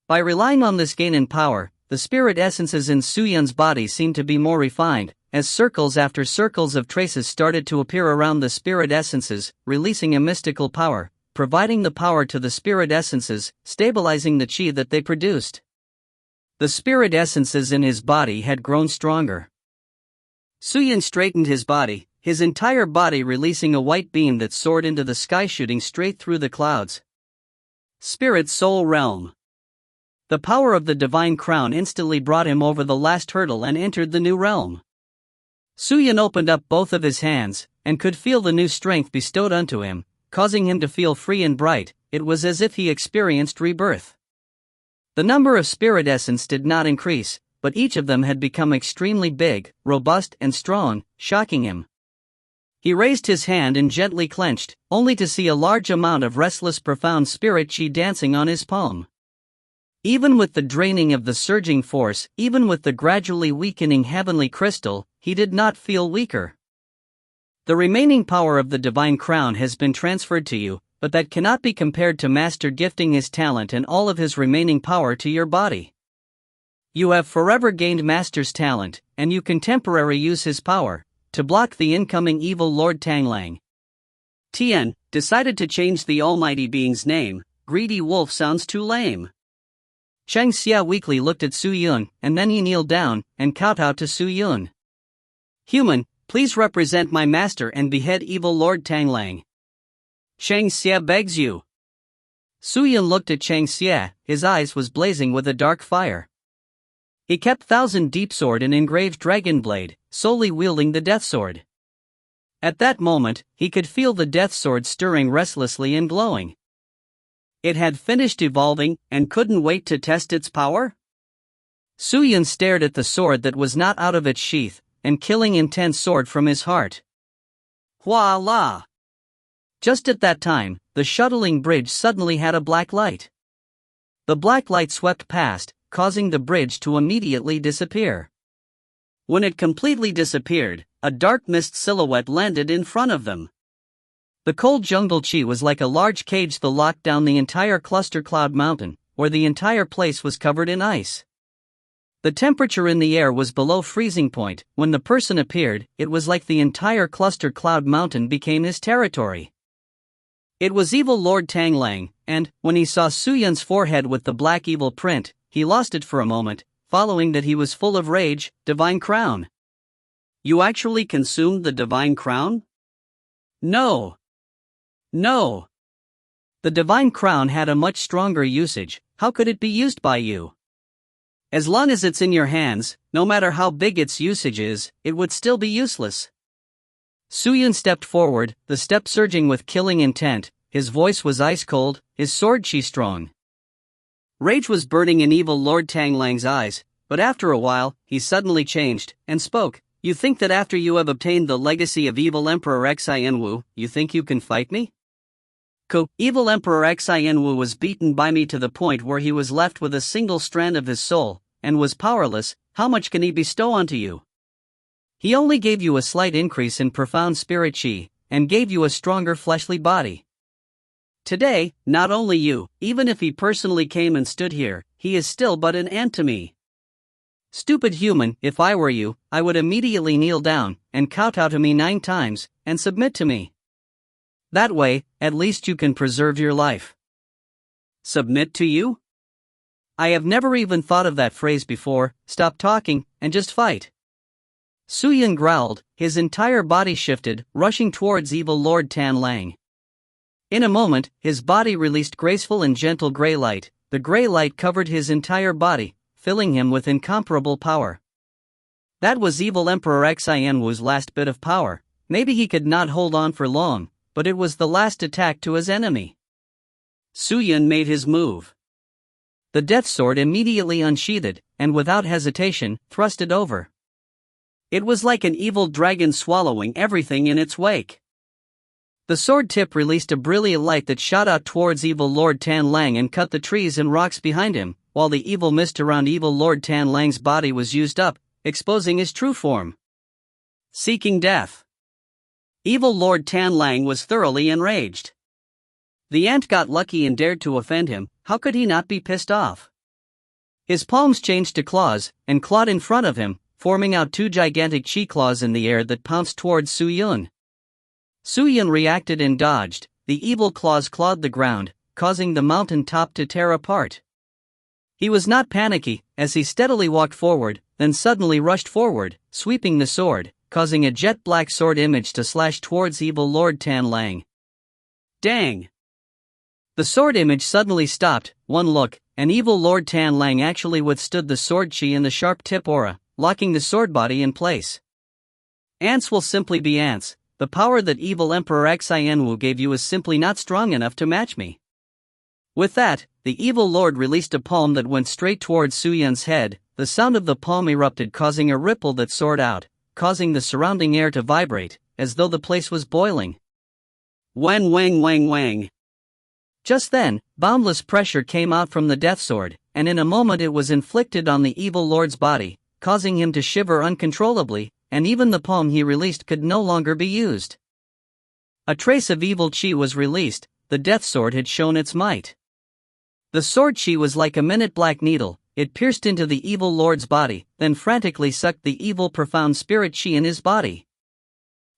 By relying on this gain in power, the spirit essences in Su Yun's body seemed to be more refined, as circles after circles of traces started to appear around the spirit essences, releasing a mystical power, providing the power to the spirit essences, stabilizing the chi that they produced. The spirit essences in his body had grown stronger. Suyin straightened his body, his entire body releasing a white beam that soared into the sky, shooting straight through the clouds. Spirit Soul Realm. The power of the divine crown instantly brought him over the last hurdle and entered the new realm. Suyin opened up both of his hands, and could feel the new strength bestowed unto him, causing him to feel free and bright. It was as if he experienced rebirth. The number of spirit essence did not increase, but each of them had become extremely big, robust and strong, shocking him. He raised his hand and gently clenched, only to see a large amount of restless profound spirit chi dancing on his palm. Even with the draining of the surging force, even with the gradually weakening heavenly crystal, he did not feel weaker. The remaining power of the divine crown has been transferred to you, but that cannot be compared to Master gifting his talent and all of his remaining power to your body. You have forever gained Master's talent, and you can temporarily use his power to block the incoming evil Lord Tanglang. Tian decided to change the Almighty Being's name. Greedy wolf sounds too lame. Shang Xia weakly looked at Su Yun, and then he kneeled down and kowtowed to Su Yun. Human, please represent my master and behead evil Lord Tanglang. Shang Xia begs you. Su Yun looked at Shang Xia, his eyes was blazing with a dark fire. He kept Thousand Deep Sword and engraved dragon blade, solely wielding the death sword. At that moment, he could feel the death sword stirring restlessly and glowing. It had finished evolving, and couldn't wait to test its power? Su Yun stared at the sword that was not out of its sheath, and killing intense sword from his heart. Voila! Just at that time, the shuttling bridge suddenly had a black light. The black light swept past, causing the bridge to immediately disappear. When it completely disappeared, a dark mist silhouette landed in front of them. The cold jungle chi was like a large cage that locked down the entire cluster cloud mountain, where the entire place was covered in ice. The temperature in the air was below freezing point. When the person appeared, it was like the entire cluster cloud mountain became his territory. It was evil Lord Tanglang, and, when he saw Su Yun's forehead with the black evil print, he lost it for a moment, following that he was full of rage. Divine crown. You actually consumed the divine crown? No. No. The divine crown had a much stronger usage. How could it be used by you? As long as it's in your hands, no matter how big its usage is, it would still be useless. Su Yun stepped forward, the step surging with killing intent. His voice was ice cold, his sword chi strong. Rage was burning in evil Lord Tanglang's eyes, but after a while, he suddenly changed, and spoke. You think that after you have obtained the legacy of evil Emperor Xianwu, you think you can fight me? Evil Emperor Xianwu was beaten by me to the point where he was left with a single strand of his soul, and was powerless. How much can he bestow onto you? He only gave you a slight increase in profound spirit chi, and gave you a stronger fleshly body. Today, not only you, even if he personally came and stood here, he is still but an ant to me. Stupid human, if I were you, I would immediately kneel down, and kowtow to me 9 times, and submit to me. That way, at least you can preserve your life. Submit to you? I have never even thought of that phrase before. Stop talking, and just fight. Su Yun growled, his entire body shifted, rushing towards evil Lord Tanglang. In a moment, his body released graceful and gentle gray light. The gray light covered his entire body, filling him with incomparable power. That was evil Emperor Xianwu's last bit of power. Maybe he could not hold on for long, but it was the last attack to his enemy. Su Yun made his move. The death sword immediately unsheathed, and without hesitation, thrust it over. It was like an evil dragon swallowing everything in its wake. The sword tip released a brilliant light that shot out towards evil Lord Tanglang and cut the trees and rocks behind him, while the evil mist around evil Lord Tanglang's body was used up, exposing his true form. Seeking death. Evil Lord Tanglang was thoroughly enraged. The ant got lucky and dared to offend him. How could he not be pissed off? His palms changed to claws, and clawed in front of him, forming out two gigantic chi claws in the air that pounced towards Su Yun. Su Yun reacted and dodged. The evil claws clawed the ground, causing the mountain top to tear apart. He was not panicky, as he steadily walked forward, then suddenly rushed forward, sweeping the sword, causing a jet-black sword image to slash towards evil Lord Tan Lang. Dang! The sword image suddenly stopped. One look, and evil Lord Tan Lang actually withstood the sword chi and the sharp tip aura, locking the sword body in place. Ants will simply be ants. The power that evil Emperor Xianwu gave you is simply not strong enough to match me. With that, the evil lord released a palm that went straight towards Su Yun's head. The sound of the palm erupted, causing a ripple that soared out, causing the surrounding air to vibrate, as though the place was boiling. Wang wang wang wang. Just then, boundless pressure came out from the death sword, and in a moment it was inflicted on the evil lord's body, causing him to shiver uncontrollably, and even the palm he released could no longer be used. A trace of evil chi was released. The death sword had shown its might. The sword chi was like a minute black needle. It pierced into the evil lord's body, then frantically sucked the evil profound spirit chi in his body.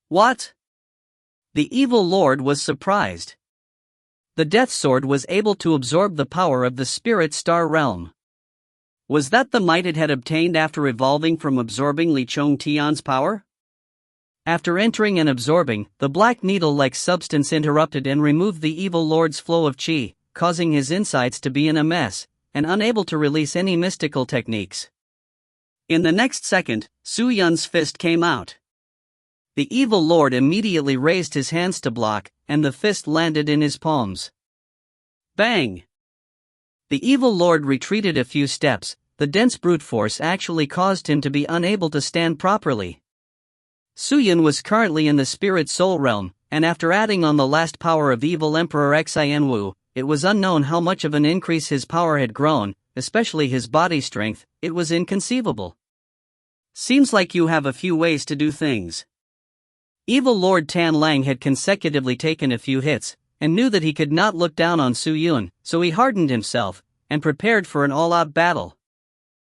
What? The evil lord was surprised. The death sword was able to absorb the power of the spirit star realm. Was that the might it had obtained after evolving from absorbing Li Chong Tian's power? After entering and absorbing, the black needle-like substance interrupted and removed the evil lord's flow of chi, causing his insides to be in a mess, and unable to release any mystical techniques. In the next second, Su Yun's fist came out. The evil lord immediately raised his hands to block, and the fist landed in his palms. Bang! The evil lord retreated a few steps. The dense brute force actually caused him to be unable to stand properly. Su Yun was currently in the spirit soul realm, and after adding on the last power of evil Emperor Xianwu, it was unknown how much of an increase his power had grown, especially his body strength. It was inconceivable. Seems like you have a few ways to do things. Evil Lord Tan Lang had consecutively taken a few hits, and knew that he could not look down on Su Yun, so he hardened himself, and prepared for an all-out battle.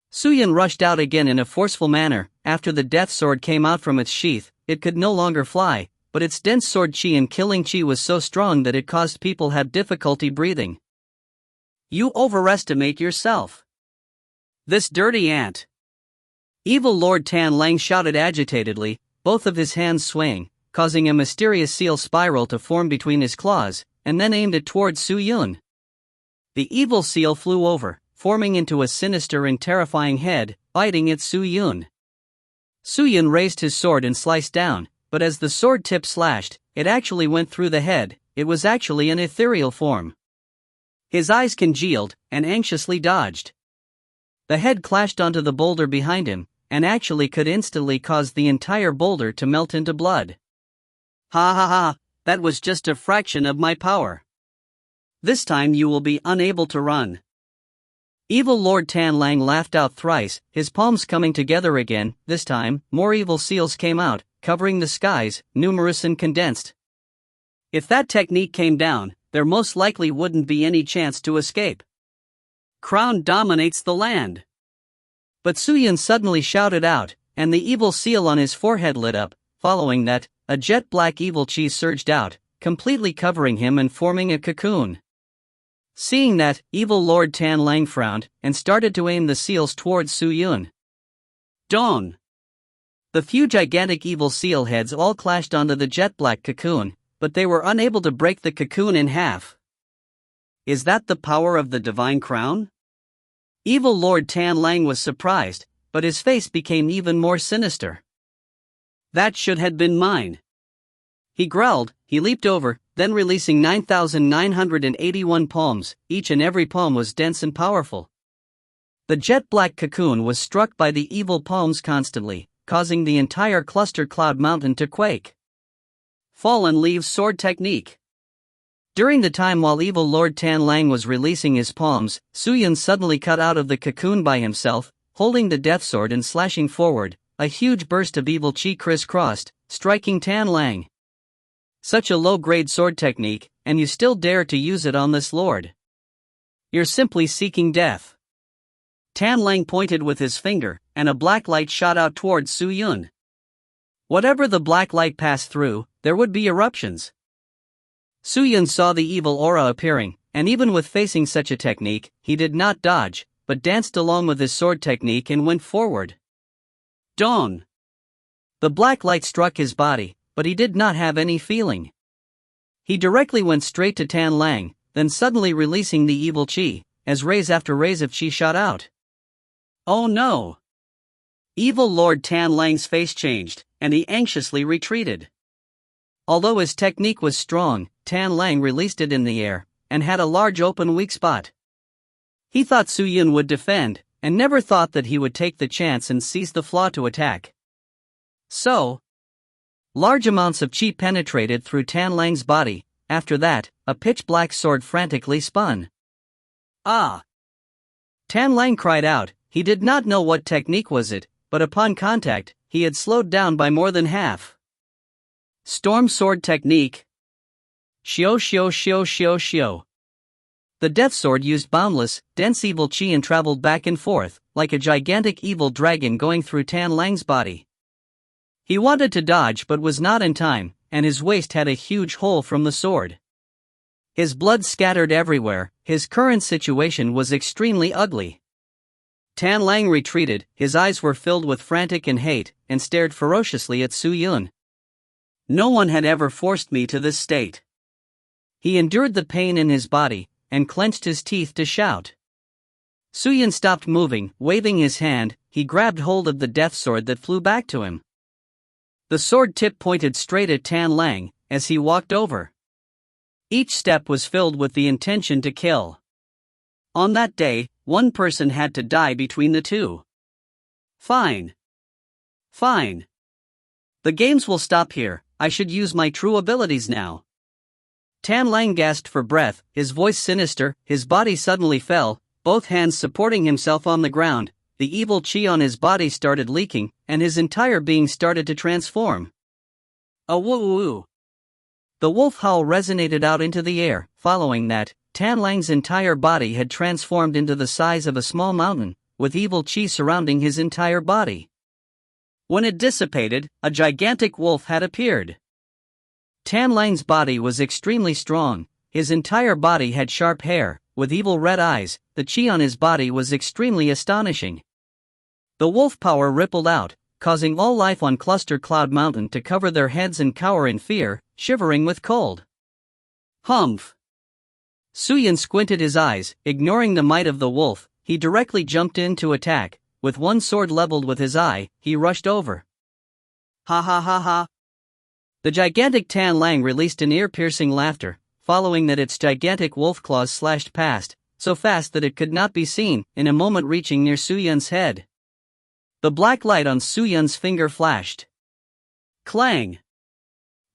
Su Yun rushed out again in a forceful manner. After the death sword came out from its sheath, it could no longer fly, but its dense sword chi and killing chi was so strong that it caused people have difficulty breathing. You overestimate yourself. This dirty ant. Evil Lord Tan Lang shouted agitatedly, both of his hands swaying, causing a mysterious seal spiral to form between his claws, and then aimed it towards Su Yun. The evil seal flew over, forming into a sinister and terrifying head, biting at Su Yun. Su Yun raised his sword and sliced down, but as the sword tip slashed, it actually went through the head. It was actually an ethereal form. His eyes congealed, and anxiously dodged. The head clashed onto the boulder behind him, and actually could instantly cause the entire boulder to melt into blood. Ha ha ha, that was just a fraction of my power. This time you will be unable to run. Evil Lord Tan Lang laughed out thrice, his palms coming together again. This time, more evil seals came out, covering the skies, numerous and condensed. If that technique came down, there most likely wouldn't be any chance to escape. Crown dominates the land. But Su Yun suddenly shouted out, and the evil seal on his forehead lit up. Following that, a jet-black evil chi surged out, completely covering him and forming a cocoon. Seeing that, evil Lord Tan Lang frowned, and started to aim the seals towards Su Yun. Dong! The few gigantic evil seal heads all clashed onto the jet-black cocoon, but they were unable to break the cocoon in half. Is that the power of the divine crown? Evil Lord Tan Lang was surprised, but his face became even more sinister. That should have been mine. He growled. He leaped over, then releasing 9,981 palms. Each and every palm was dense and powerful. The jet-black cocoon was struck by the evil palms constantly, causing the entire cluster cloud mountain to quake. Fallen Leaves Sword Technique. During the time while evil Lord Tan Lang was releasing his palms, Su Yun suddenly cut out of the cocoon by himself, holding the death sword and slashing forward. A huge burst of evil chi crisscrossed, striking Tan Lang. Such a low-grade sword technique, and you still dare to use it on this lord. You're simply seeking death. Tan Lang pointed with his finger, and a black light shot out towards Su Yun. Whatever the black light passed through, there would be eruptions. Su Yun saw the evil aura appearing, and even with facing such a technique, he did not dodge, but danced along with his sword technique and went forward. Dong! The black light struck his body, but he did not have any feeling. He directly went straight to Tan Lang, then suddenly releasing the evil chi, as rays after rays of chi shot out. Oh no! Evil Lord Tan Lang's face changed, and he anxiously retreated. Although his technique was strong, Tan Lang released it in the air, and had a large open weak spot. He thought Su Yun would defend, and never thought that he would take the chance and seize the flaw to attack. So, large amounts of chi penetrated through Tan Lang's body. After that, a pitch-black sword frantically spun. Ah! Tan Lang cried out. He did not know what technique was it, but upon contact, he had slowed down by more than half. Storm Sword Technique. Xiao xiao xiao xiao xiao. The death sword used boundless, dense evil chi and traveled back and forth, like a gigantic evil dragon going through Tan Lang's body. He wanted to dodge but was not in time, and his waist had a huge hole from the sword. His blood scattered everywhere. His current situation was extremely ugly. Tan Lang retreated, his eyes were filled with frantic and hate, and stared ferociously at Su Yun. No one had ever forced me to this state. He endured the pain in his body, and clenched his teeth to shout. Su Yun stopped moving, waving his hand. He grabbed hold of the death sword that flew back to him. The sword tip pointed straight at Tan Lang, as he walked over. Each step was filled with the intention to kill. On that day, one person had to die between the two. Fine. Fine. The games will stop here. I should use my true abilities now. Tan Lang gasped for breath, his voice sinister. His body suddenly fell, both hands supporting himself on the ground. The evil chi on his body started leaking, and his entire being started to transform. A woo-woo. The wolf howl resonated out into the air. Following that, Tan Lang's entire body had transformed into the size of a small mountain, with evil chi surrounding his entire body. When it dissipated, a gigantic wolf had appeared. Tan Lang's body was extremely strong. His entire body had sharp hair, with evil red eyes. The chi on his body was extremely astonishing. The wolf power rippled out, causing all life on Cluster Cloud Mountain to cover their heads and cower in fear, shivering with cold. Humph! Su Yun squinted his eyes, ignoring the might of the wolf. He directly jumped in to attack. With one sword leveled with his eye, he rushed over. Ha ha ha ha! The gigantic Tan Lang released an ear-piercing laughter, following that its gigantic wolf claws slashed past, so fast that it could not be seen, in a moment reaching near Su Yun's head. The black light on Su Yun's finger flashed. Clang!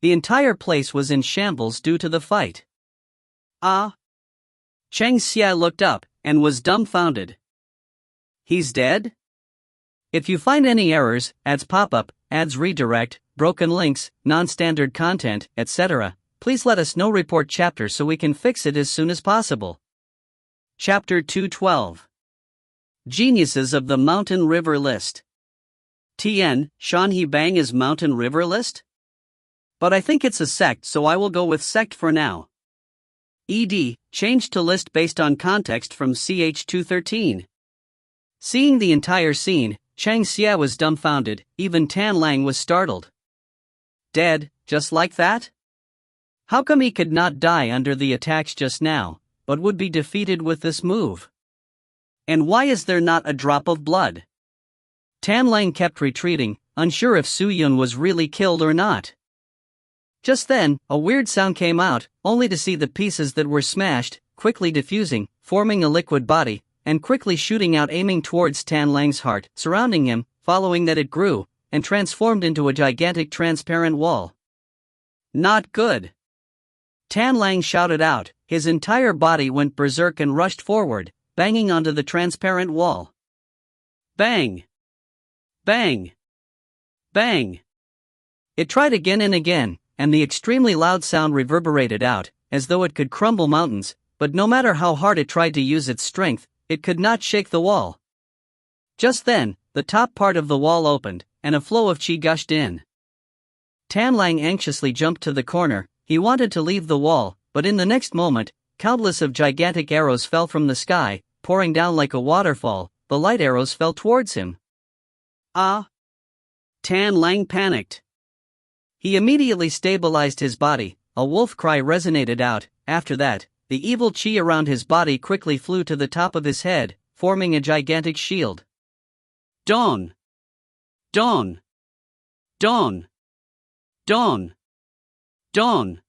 The entire place was in shambles due to the fight. Ah! Cheng Xia looked up, and was dumbfounded. He's dead? If you find any errors, ads pop-up, ads redirect, broken links, non-standard content, etc., please let us know. Report chapter so we can fix it as soon as possible. Chapter 212. Geniuses of the Mountain River List. TN, Shanhe Bang is Mountain River List? But I think it's a sect, so I will go with sect for now. ED, changed to list based on context from CH213. Seeing the entire scene, Cheng Xia was dumbfounded, even Tan Lang was startled. Dead, just like that? How come he could not die under the attacks just now, but would be defeated with this move? And why is there not a drop of blood? Tan Lang kept retreating, unsure if Su Yun was really killed or not. Just then, a weird sound came out, only to see the pieces that were smashed, quickly diffusing, forming a liquid body, and quickly shooting out aiming towards Tan Lang's heart, surrounding him. Following that it grew, and transformed into a gigantic transparent wall. Not good! Tan Lang shouted out, his entire body went berserk and rushed forward, banging onto the transparent wall. Bang! Bang! Bang! It tried again and again, and the extremely loud sound reverberated out, as though it could crumble mountains, but no matter how hard it tried to use its strength, it could not shake the wall. Just then, the top part of the wall opened, and a flow of qi gushed in. Tan Lang anxiously jumped to the corner. He wanted to leave the wall, but in the next moment, countless of gigantic arrows fell from the sky, pouring down like a waterfall. The light arrows fell towards him. Ah! Tan Lang panicked. He immediately stabilized his body. A wolf cry resonated out. After that, the evil qi around his body quickly flew to the top of his head, forming a gigantic shield. Dawn! Dawn! Dawn! Dawn! Dawn!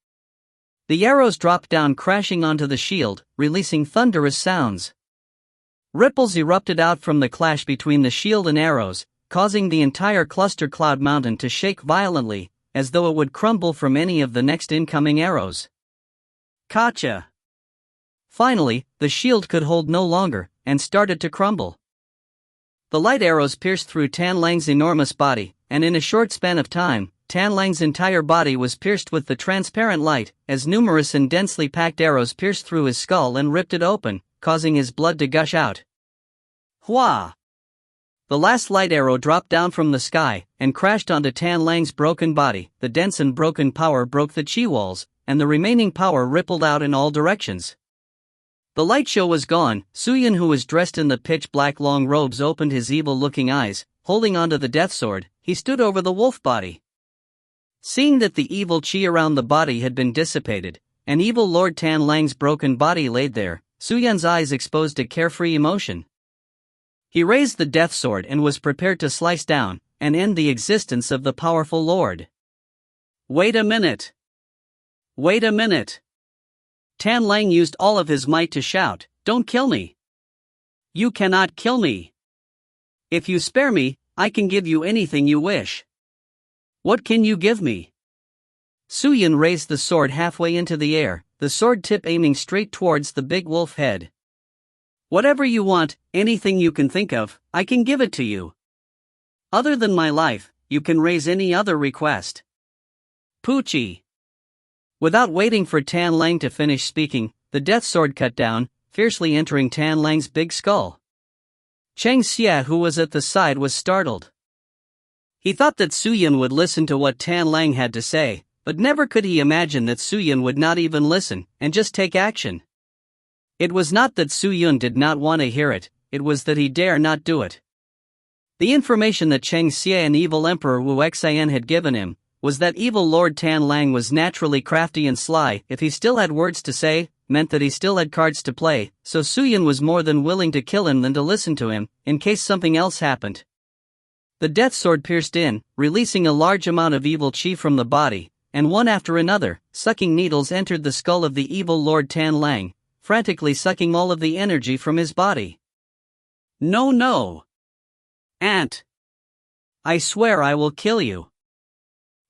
The arrows dropped down crashing onto the shield, releasing thunderous sounds. Ripples erupted out from the clash between the shield and arrows, causing the entire cluster cloud mountain to shake violently, as though it would crumble from any of the next incoming arrows. Gotcha! Finally, the shield could hold no longer, and started to crumble. The light arrows pierced through Tan Lang's enormous body, and in a short span of time, Tan Lang's entire body was pierced with the transparent light, as numerous and densely packed arrows pierced through his skull and ripped it open, causing his blood to gush out. Hua! The last light arrow dropped down from the sky, and crashed onto Tan Lang's broken body. The dense and broken power broke the qi walls, and the remaining power rippled out in all directions. The light show was gone. Suyin, who was dressed in the pitch-black long robes, opened his evil-looking eyes. Holding onto the death sword, he stood over the wolf body. Seeing that the evil qi around the body had been dissipated, and evil Lord Tan Lang's broken body laid there, Suyun's eyes exposed a carefree emotion. He raised the death sword and was prepared to slice down and end the existence of the powerful lord. Wait a minute! Wait a minute! Tan Lang used all of his might to shout, "Don't kill me! You cannot kill me! If you spare me, I can give you anything you wish. What can you give me?" Suyun raised the sword halfway into the air, the sword tip aiming straight towards the big wolf head. "Whatever you want, anything you can think of, I can give it to you. Other than my life, you can raise any other request." Poochie! Without waiting for Tan Lang to finish speaking, the death sword cut down, fiercely entering Tan Lang's big skull. Cheng Xia, who was at the side, was startled. He thought that Suyun would listen to what Tan Lang had to say, but never could he imagine that Suyun would not even listen, and just take action. It was not that Suyun did not want to hear it, it was that he dare not do it. The information that Cheng Xia and evil Emperor Wu Xian had given him was that evil Lord Tan Lang was naturally crafty and sly. If he still had words to say, meant that he still had cards to play, so Suyun was more than willing to kill him than to listen to him, in case something else happened. The death sword pierced in, releasing a large amount of evil qi from the body, and one after another, sucking needles entered the skull of the evil Lord Tan Lang, frantically sucking all of the energy from his body. "No, no! Aunt! I swear I will kill you!"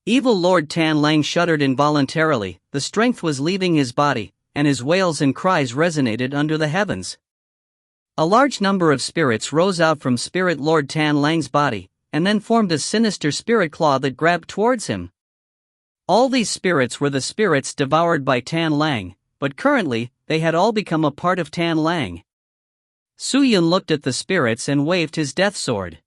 Evil Lord Tan Lang shuddered involuntarily. The strength was leaving his body, and his wails and cries resonated under the heavens. A large number of spirits rose out from Spirit Lord Tan Lang's body, and then formed a sinister spirit claw that grabbed towards him. All these spirits were the spirits devoured by Tan Lang, but currently, they had all become a part of Tan Lang. Suyun looked at the spirits and waved his death sword.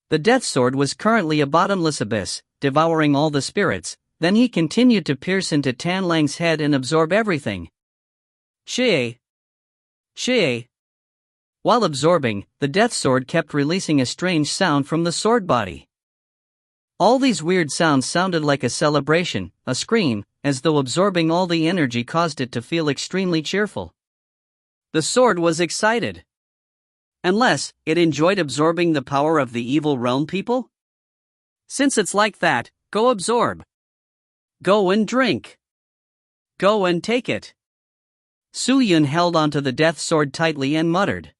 The death sword was currently a bottomless abyss, devouring all the spirits. Then he continued to pierce into Tan Lang's head and absorb everything. Shie! Shie! While absorbing, the death sword kept releasing a strange sound from the sword body. All these weird sounds sounded like a celebration, a scream, as though absorbing all the energy caused it to feel extremely cheerful. The sword was excited. Unless it enjoyed absorbing the power of the evil realm people? Since it's like that, go absorb. Go and drink. Go and take it. Suyun held onto the death sword tightly and muttered.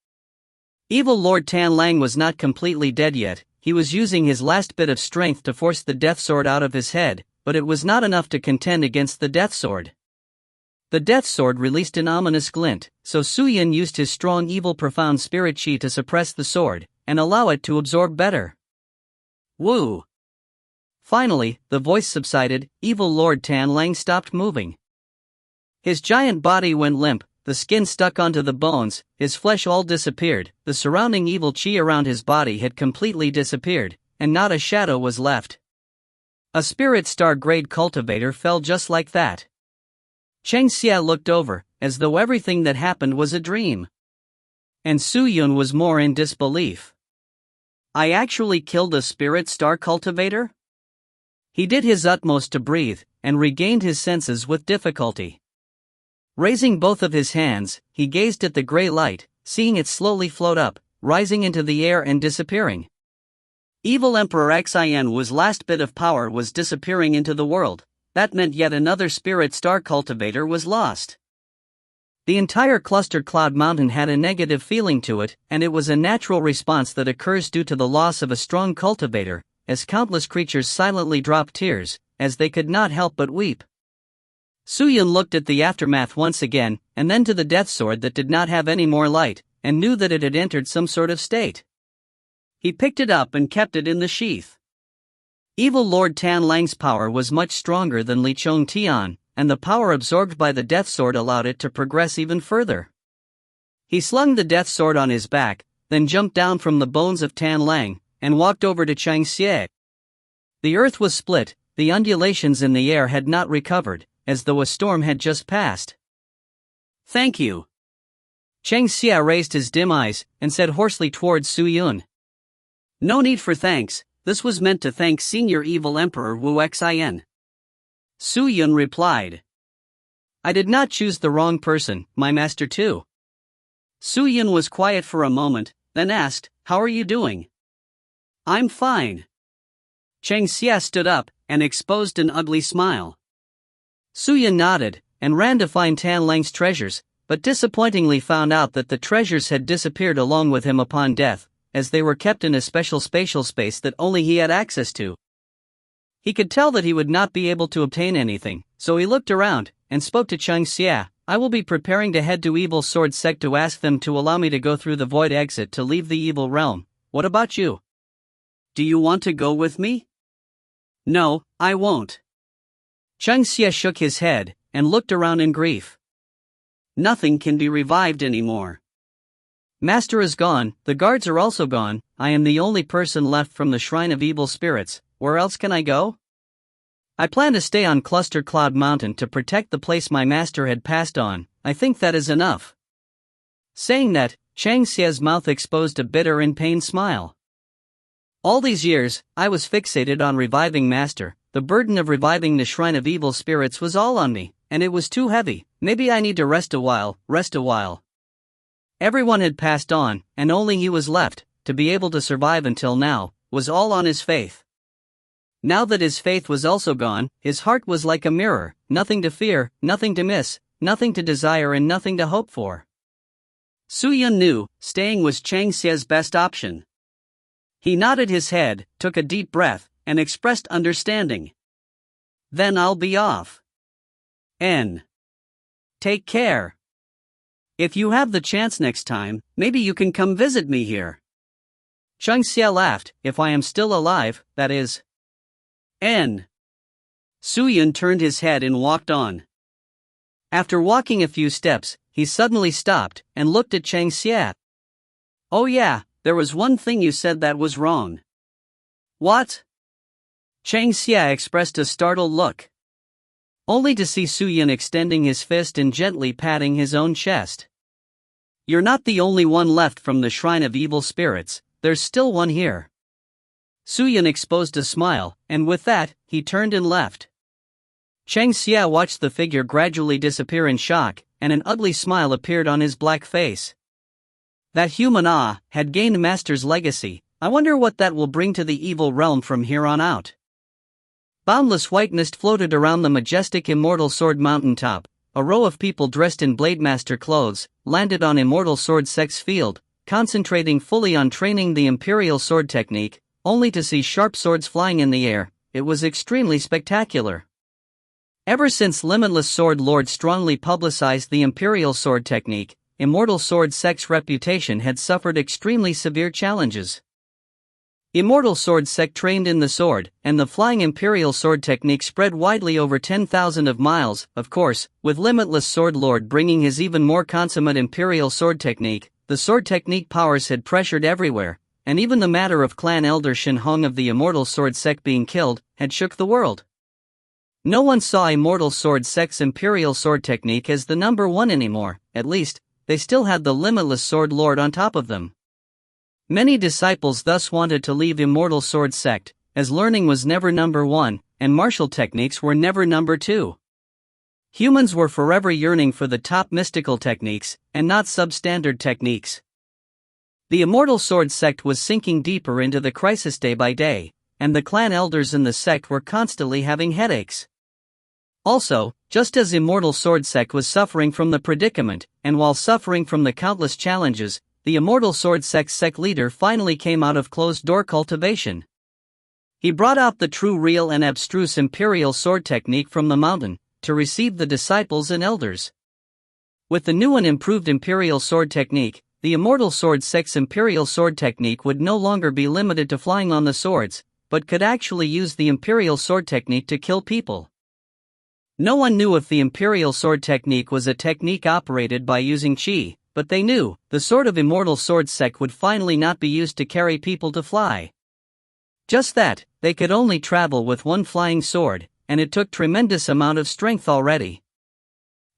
Evil Lord Tan Lang was not completely dead yet. He was using his last bit of strength to force the death sword out of his head, but it was not enough to contend against the death sword. The death sword released an ominous glint, so Suyun used his strong evil profound spirit chi to suppress the sword, and allow it to absorb better. Woo! Finally, the voice subsided. Evil Lord Tan Lang stopped moving. His giant body went limp, the skin stuck onto the bones, his flesh all disappeared, the surrounding evil chi around his body had completely disappeared, and not a shadow was left. A spirit star grade cultivator fell just like that. Cheng Xia looked over, as though everything that happened was a dream. And Su Yun was more in disbelief. I actually killed a spirit star cultivator? He did his utmost to breathe, and regained his senses with difficulty. Raising both of his hands, he gazed at the gray light, seeing it slowly float up, rising into the air and disappearing. Evil Emperor Xin last bit of power was disappearing into the world. That meant yet another spirit star cultivator was lost. The entire clustered cloud mountain had a negative feeling to it, and it was a natural response that occurs due to the loss of a strong cultivator, as countless creatures silently dropped tears, as they could not help but weep. Su Yun looked at the aftermath once again, and then to the death sword that did not have any more light, and knew that it had entered some sort of state. He picked it up and kept it in the sheath. Evil Lord Tan Lang's power was much stronger than Li Chong Tian, and the power absorbed by the death sword allowed it to progress even further. He slung the death sword on his back, then jumped down from the bones of Tan Lang, and walked over to Cheng Xie. The earth was split, the undulations in the air had not recovered, as though a storm had just passed. Thank you. Cheng Xie raised his dim eyes, and said hoarsely towards Su Yun. No need for thanks, this was meant to thank Senior Evil Emperor Wu Xin. Su Yun replied. I did not choose the wrong person, my master too. Su Yun was quiet for a moment, then asked, how are you doing? I'm fine. Cheng Xie stood up, and exposed an ugly smile. Su Yun nodded, and ran to find Tan Lang's treasures, but disappointingly found out that the treasures had disappeared along with him upon death, as they were kept in a special spatial space that only he had access to. He could tell that he would not be able to obtain anything, so he looked around, and spoke to Cheng Xie. I will be preparing to head to Evil Sword Sect to ask them to allow me to go through the void exit to leave the evil realm. What about you? Do you want to go with me? No, I won't. Cheng Xie shook his head, and looked around in grief. Nothing can be revived anymore. Master is gone, the guards are also gone, I am the only person left from the Shrine of Evil Spirits. Where else can I go? I plan to stay on Cluster Cloud Mountain to protect the place my master had passed on. I think that is enough. Saying that, Cheng Xie's mouth exposed a bitter and pained smile. All these years, I was fixated on reviving master. The burden of reviving the Shrine of Evil Spirits was all on me, and it was too heavy. Maybe I need to rest a while. Everyone had passed on, and only he was left. To be able to survive until now, was all on his faith. Now that his faith was also gone, his heart was like a mirror, nothing to fear, nothing to miss, nothing to desire and nothing to hope for. Su Yun knew, staying was Cheng Xie's best option. He nodded his head, took a deep breath, and expressed understanding. Then I'll be off. Take care. If you have the chance next time, maybe you can come visit me here. Cheng Xie laughed, if I am still alive, that is. Su Yun turned his head and walked on. After walking a few steps, he suddenly stopped, and looked at Cheng Xie. Oh yeah, there was one thing you said that was wrong. What? Cheng Xie expressed a startled look. Only to see Su Yun extending his fist and gently patting his own chest. You're not the only one left from the Shrine of Evil Spirits, there's still one here. Su Yun exposed a smile, and with that, he turned and left. Cheng Xie watched the figure gradually disappear in shock, and an ugly smile appeared on his black face. That human had gained Master's legacy. I wonder what that will bring to the evil realm from here on out. Boundless white mist floated around the majestic Immortal Sword mountaintop. A row of people dressed in Blade Master clothes landed on Immortal Sword Sect's field, concentrating fully on training the Imperial Sword technique, only to see sharp swords flying in the air. It was extremely spectacular. Ever since Limitless Sword Lord strongly publicized the Imperial Sword technique, Immortal Sword Sect's reputation had suffered extremely severe challenges. Immortal Sword sect trained in the sword, and the flying imperial sword technique spread widely over 10,000 of miles, of course, with Limitless Sword Lord bringing his even more consummate imperial sword technique. The sword technique powers had pressured everywhere, and even the matter of clan elder Shin Hong of the Immortal Sword sect being killed had shook the world. No one saw Immortal Sword sect's imperial sword technique as the number one anymore. At least, they still had the Limitless Sword Lord on top of them. Many disciples thus wanted to leave Immortal Sword sect, as learning was never number one, and martial techniques were never number two. Humans were forever yearning for the top mystical techniques, and not substandard techniques. The Immortal Sword sect was sinking deeper into the crisis day by day, and the clan elders in the sect were constantly having headaches. Also, just as Immortal Sword sect was suffering from the predicament, and while suffering from the countless challenges, the Immortal Sword sect leader finally came out of closed-door cultivation. He brought out the true, real and abstruse imperial sword technique from the mountain, to receive the disciples and elders. With the new and improved imperial sword technique, the Immortal Sword sect's imperial sword technique would no longer be limited to flying on the swords, but could actually use the imperial sword technique to kill people. No one knew if the imperial sword technique was a technique operated by using chi, but they knew the sword of Immortal Sword sect would finally not be used to carry people to fly. Just that, they could only travel with one flying sword, and it took tremendous amount of strength already.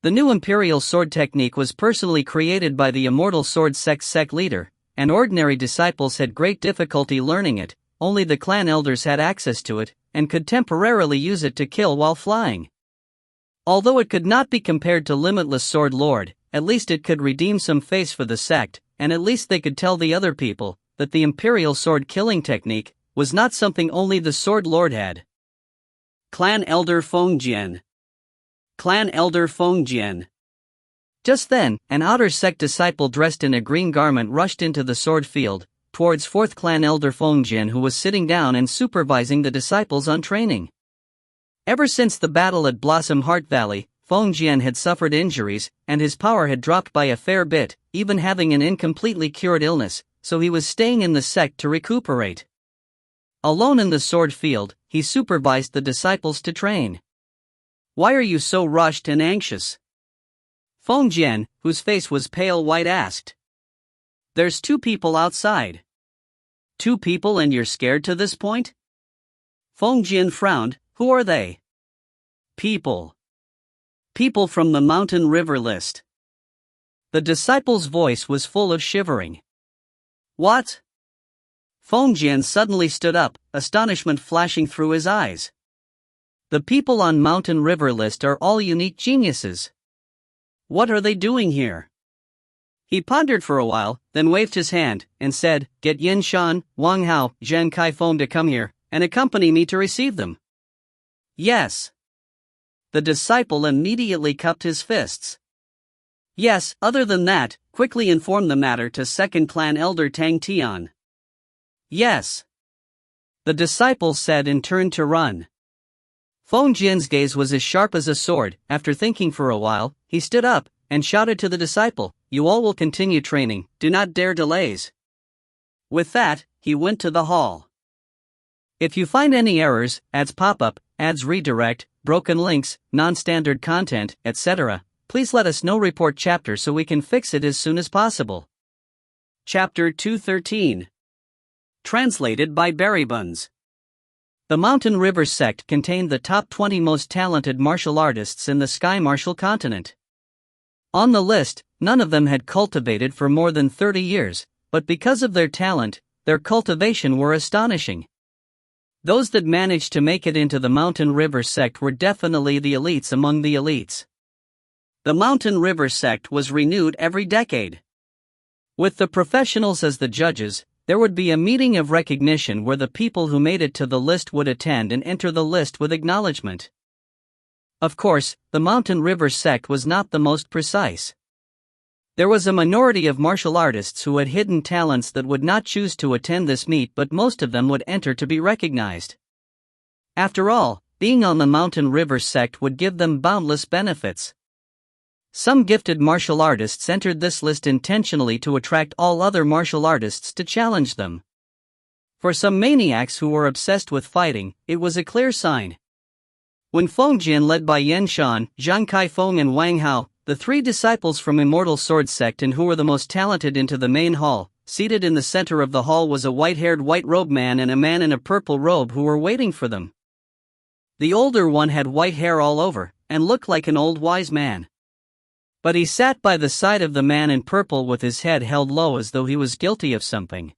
The new imperial sword technique was personally created by the Immortal Sword sect leader, and ordinary disciples had great difficulty learning it. Only the clan elders had access to it, and could temporarily use it to kill while flying. Although it could not be compared to Limitless Sword Lord, at least it could redeem some face for the sect, and at least they could tell the other people that the imperial sword killing technique was not something only the Sword Lord had. Clan Elder Fengjian. Clan Elder Fengjian. Just then, an outer sect disciple dressed in a green garment rushed into the sword field, towards 4th Clan Elder Fengjian, who was sitting down and supervising the disciples on training. Ever since the battle at Blossom Heart Valley, Fengjian had suffered injuries, and his power had dropped by a fair bit, even having an incompletely cured illness, so he was staying in the sect to recuperate. Alone in the sword field, he supervised the disciples to train. "Why are you so rushed and anxious?" Fengjian, whose face was pale white, asked. "There's 2 people outside." "2 people and you're scared to this point?" Fengjian frowned. "Who are they?" "People. People from the mountain river list." The disciple's voice was full of shivering. "What?" Fengjian suddenly stood up, astonishment flashing through his eyes. "The people on mountain river list are all unique geniuses. What are they doing here?" He pondered for a while, then waved his hand, and said, "Get Yin Shan, Wang Hao, Zhen Kai Feng to come here, and accompany me to receive them." "Yes." The disciple immediately cupped his fists. "Yes, other than that, quickly inform the matter to 2nd Clan Elder Tang Tian." "Yes." The disciple said and turned to run. Fengjian's gaze was as sharp as a sword. After thinking for a while, he stood up and shouted to the disciple, "You all will continue training, do not dare delays." With that, he went to the hall. If you find any errors, ads pop up, ads redirect, broken links, non-standard content, etc., please let us know. Report chapter so we can fix it as soon as possible. Chapter 213. Translated by Berrybuns. The Mountain River sect contained the top 20 most talented martial artists in the Sky Martial continent. On the list, none of them had cultivated for more than 30 years, but because of their talent, their cultivation were astonishing. Those that managed to make it into the Mountain River sect were definitely the elites among the elites. The Mountain River sect was renewed every decade. With the professionals as the judges, there would be a meeting of recognition where the people who made it to the list would attend and enter the list with acknowledgement. Of course, the Mountain River sect was not the most precise. There was a minority of martial artists who had hidden talents that would not choose to attend this meet, but most of them would enter to be recognized. After all, being on the Mountain River sect would give them boundless benefits. Some gifted martial artists entered this list intentionally to attract all other martial artists to challenge them. For some maniacs who were obsessed with fighting, it was a clear sign. When Feng Jian led by Yan Shan, Zhang Kaifeng and Wang Hao, the three disciples from Immortal Sword Sect and who were the most talented, into the main hall, seated in the center of the hall was a white-haired white-robed man and a man in a purple robe who were waiting for them. The older one had white hair all over, and looked like an old wise man. But he sat by the side of the man in purple with his head held low as though he was guilty of something.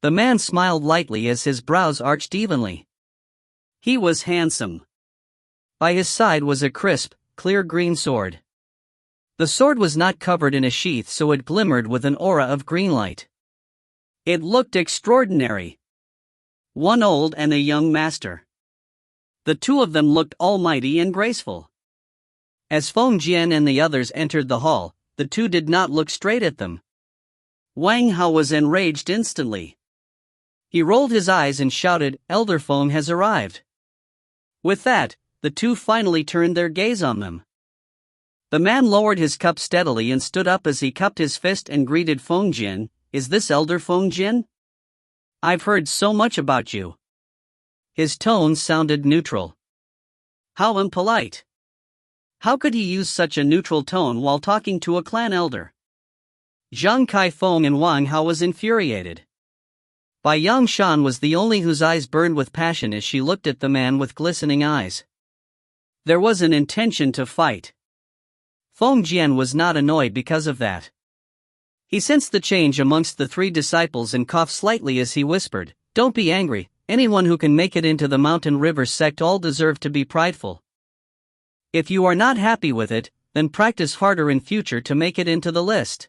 The man smiled lightly as his brows arched evenly. He was handsome. By his side was a crisp, clear green sword. The sword was not covered in a sheath, so it glimmered with an aura of green light. It looked extraordinary. One old and a young master. The two of them looked almighty and graceful. As Feng Jian and the others entered the hall, the two did not look straight at them. Wang Hao was enraged instantly. He rolled his eyes and shouted, "Elder Feng has arrived." With that, the two finally turned their gaze on them. The man lowered his cup steadily and stood up as he cupped his fist and greeted Feng Jian. "Is this Elder Feng Jian? I've heard so much about you." His tone sounded neutral. How impolite. How could he use such a neutral tone while talking to a clan elder? Zhang Kaifeng and Wang Hao was infuriated. Bai Yang Shan was the only whose eyes burned with passion as she looked at the man with glistening eyes. There was an intention to fight. Feng Jian was not annoyed because of that. He sensed the change amongst the three disciples and coughed slightly as he whispered, "Don't be angry, anyone who can make it into the Mountain River sect all deserve to be prideful. If you are not happy with it, then practice harder in future to make it into the list.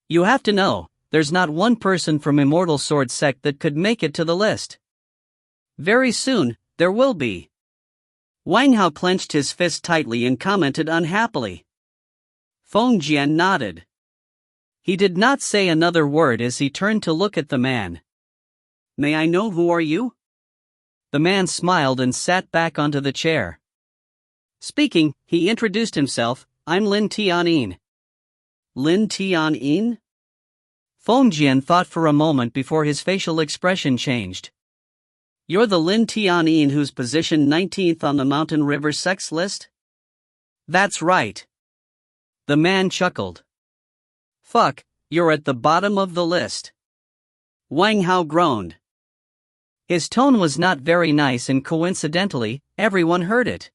You have to know, there's not one person from Immortal Sword Sect that could make it to the list. Very soon, there will be." Wang Hao clenched his fist tightly and commented unhappily. Feng Jian nodded. He did not say another word as he turned to look at the man. "May I know who are you?" The man smiled and sat back onto the chair. Speaking, he introduced himself, "I'm Lin Tianyin." Lin Tianyin? Feng Jian thought for a moment before his facial expression changed. "You're the Lin Tianyin who's positioned 19th on the Mountain River Sect's list?" "That's right." The man chuckled. "Fuck, you're at the bottom of the list." Wang Hao groaned. His tone was not very nice and coincidentally, everyone heard it.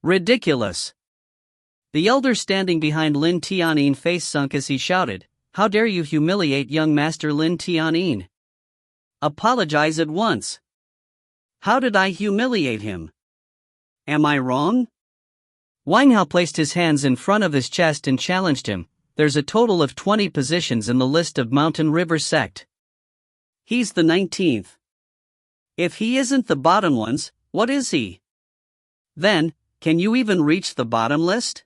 Ridiculous. The elder standing behind Lin Tianyin face sunk as he shouted, "How dare you humiliate young Master Lin Tianyin? Apologize at once." "How did I humiliate him? Am I wrong?" Wang Hao placed his hands in front of his chest and challenged him. "There's a total of 20 positions in the list of Mountain River Sect. He's the 19th. If he isn't the bottom ones, what is he? Then, can you even reach the bottom list?"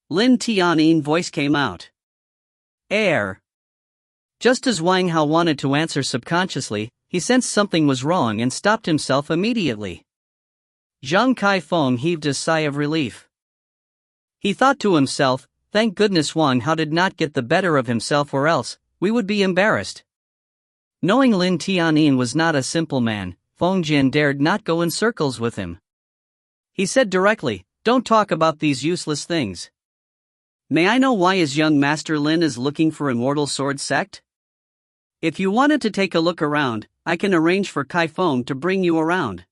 Lin Tianyin's voice came out. "Air." Just as Wang Hao wanted to answer subconsciously, he sensed something was wrong and stopped himself immediately. Zhang Kaifeng heaved a sigh of relief. He thought to himself, "Thank goodness Wang Hao did not get the better of himself, or else we would be embarrassed." Knowing Lin Tianyin was not a simple man, Feng Jian dared not go in circles with him. He said directly, "Don't talk about these useless things. May I know why his young master Lin is looking for Immortal Sword Sect? If you wanted to take a look around, I can arrange for Kaifeng to bring you around."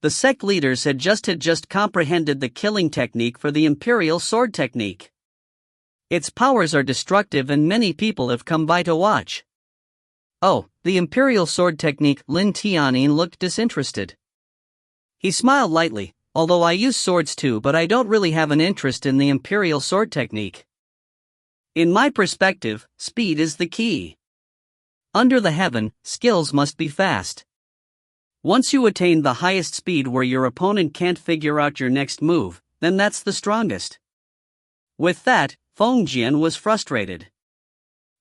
The sect leaders had just comprehended the killing technique for the Imperial Sword Technique. Its powers are destructive and many people have come by to watch. "Oh, the Imperial Sword Technique." Lin Tianyin looked disinterested. He smiled lightly, "Although I use swords too, but I don't really have an interest in the Imperial Sword Technique. In my perspective, speed is the key. Under the heaven, skills must be fast. Once you attain the highest speed where your opponent can't figure out your next move, then that's the strongest." With that, Feng Jian was frustrated.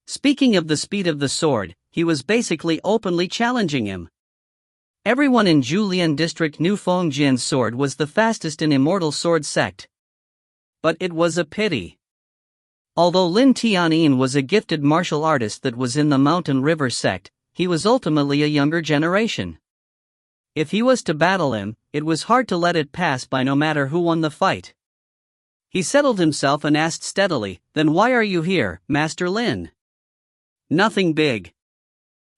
Speaking of the speed of the sword, he was basically openly challenging him. Everyone in Julian district knew Feng Jian's sword was the fastest in Immortal Sword Sect. But it was a pity. Although Lin Tianyin was a gifted martial artist that was in the Mountain River Sect, he was ultimately a younger generation. If he was to battle him, it was hard to let it pass by no matter who won the fight. He settled himself and asked steadily, "Then why are you here, Master Lin?" "Nothing big,"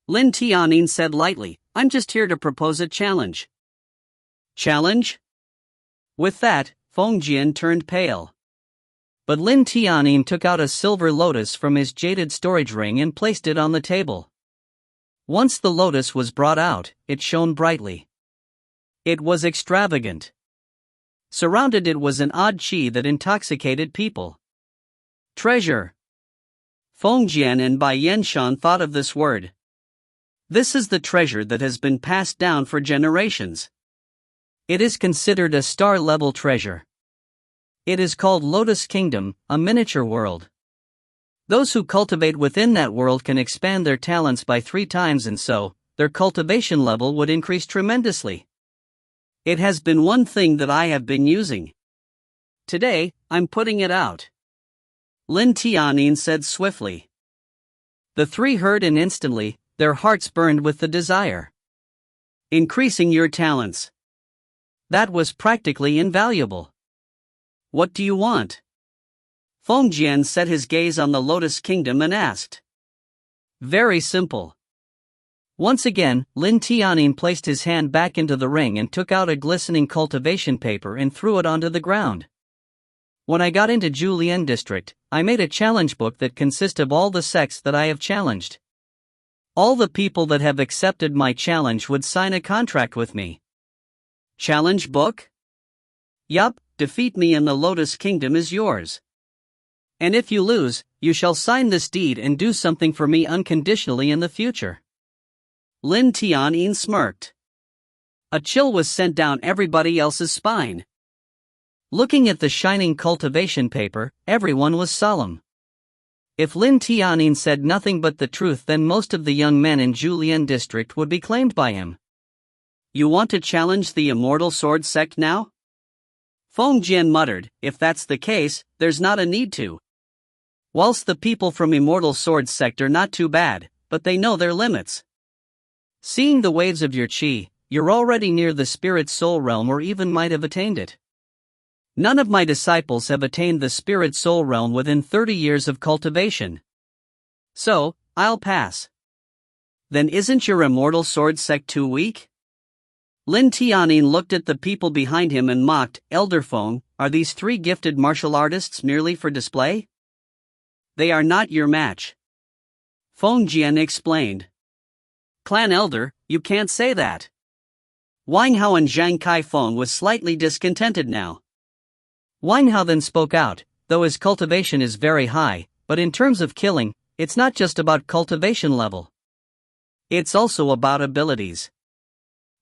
Lin Tianyin said lightly. "I'm just here to propose a challenge." "Challenge?" With that, Feng Jian turned pale. But Lin Tianyin took out a silver lotus from his jaded storage ring and placed it on the table. Once the lotus was brought out, it shone brightly. It was extravagant. Surrounded it was an odd qi that intoxicated people. Treasure. Feng Jian and Bai Yanshan thought of this word. This is the treasure that has been passed down for generations. It is considered a star-level treasure. It is called Lotus Kingdom, a miniature world. Those who cultivate within that world can expand their talents by 3 times, and so, their cultivation level would increase tremendously. It has been one thing that I have been using. Today, I'm putting it out. Lin Tianyin said swiftly. The 3 heard, and instantly, their hearts burned with the desire. Increasing your talents. That was practically invaluable. What do you want? Feng Jian set his gaze on the Lotus Kingdom and asked. Very simple. Once again, Lin Tianyin placed his hand back into the ring and took out a glistening cultivation paper and threw it onto the ground. When I got into Julian District, I made a challenge book that consists of all the sects that I have challenged. All the people that have accepted my challenge would sign a contract with me. Challenge book? Yup, defeat me and the Lotus Kingdom is yours. And if you lose, you shall sign this deed and do something for me unconditionally in the future. Lin Tianyin smirked. A chill was sent down everybody else's spine. Looking at the shining cultivation paper, everyone was solemn. If Lin Tianyin said nothing but the truth, then most of the young men in Julian District would be claimed by him. You want to challenge the Immortal Sword sect now? Feng Jian muttered, if that's the case, there's not a need to. Whilst the people from Immortal Sword sect are not too bad, but they know their limits. Seeing the waves of your qi, you're already near the spirit soul realm or even might have attained it. None of my disciples have attained the spirit soul realm within 30 years of cultivation. So, I'll pass. Then isn't your Immortal Sword sect too weak? Lin Tianyin looked at the people behind him and mocked, Elder Feng, are these 3 gifted martial artists merely for display? They are not your match. Feng Jian explained. Clan Elder, you can't say that. Wang Hao and Zhang Kai Feng was slightly discontented now. Wang Hao then spoke out, though his cultivation is very high, but in terms of killing, it's not just about cultivation level. It's also about abilities.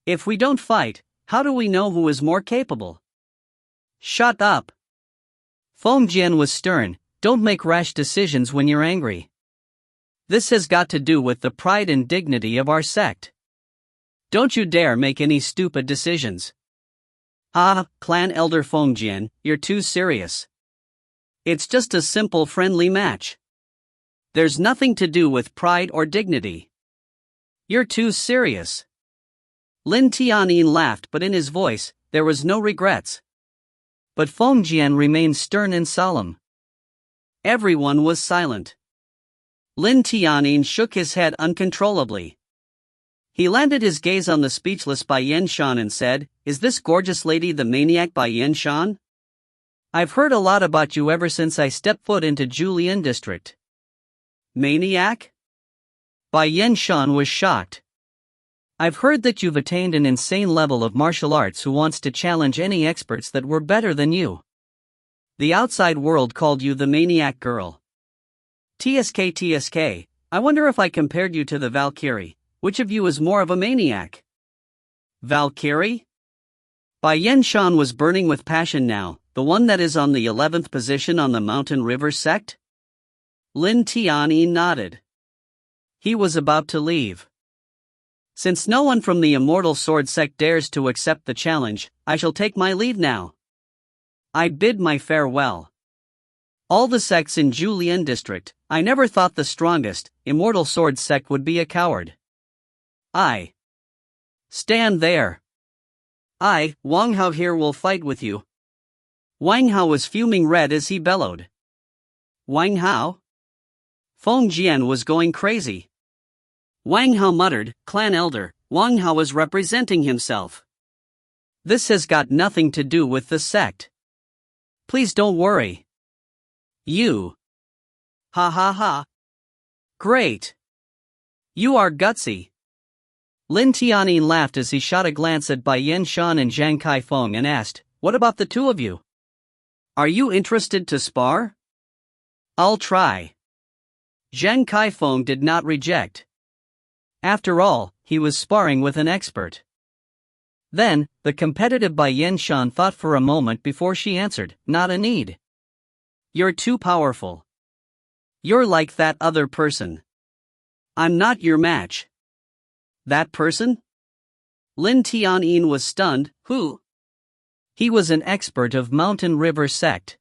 If we don't fight, how do we know who is more capable? Shut up. Feng Jian was stern, don't make rash decisions when you're angry. This has got to do with the pride and dignity of our sect. Don't you dare make any stupid decisions. Ah, Clan Elder Feng Jian, you're too serious. It's just a simple friendly match. There's nothing to do with pride or dignity. You're too serious. Lin Tianyin laughed, but in his voice, there was no regrets. But Feng Jian remained stern and solemn. Everyone was silent. Lin Tianyin shook his head uncontrollably. He landed his gaze on the speechless Bai Yanshan and said, Is this gorgeous lady the maniac Bai Yanshan? I've heard a lot about you ever since I stepped foot into Julian District. Maniac? Bai Yanshan was shocked. I've heard that you've attained an insane level of martial arts who wants to challenge any experts that were better than you. The outside world called you the maniac girl. TSK, I wonder if I compared you to the Valkyrie, which of you is more of a maniac? Valkyrie? Bai Yanshan was burning with passion now, the one that is on the 11th position on the Mountain River sect? Lin Tianyin nodded. He was about to leave. Since no one from the Immortal Sword sect dares to accept the challenge, I shall take my leave now. I bid my farewell. All the sects in Julian District, I never thought the strongest, Immortal Sword sect would be a coward. I. Stand there. I, Wang Hao here will fight with you. Wang Hao was fuming red as he bellowed. Wang Hao? Feng Jian was going crazy. Wang Hao muttered, clan elder, Wang Hao is representing himself. This has got nothing to do with the sect. Please don't worry. You. Ha ha ha. Great. You are gutsy. Lin Tianyin laughed as he shot a glance at Bai Yan Shan and Zhang Kaifeng and asked, what about the two of you? Are you interested to spar? I'll try. Zhang Kaifeng did not reject. After all, he was sparring with an expert. Then, the competitive Bai Yan Shan thought for a moment before she answered, not a need. You're too powerful. You're like that other person. I'm not your match. That person? Lin Tianyin was stunned. Who? He was an expert of Mountain River sect.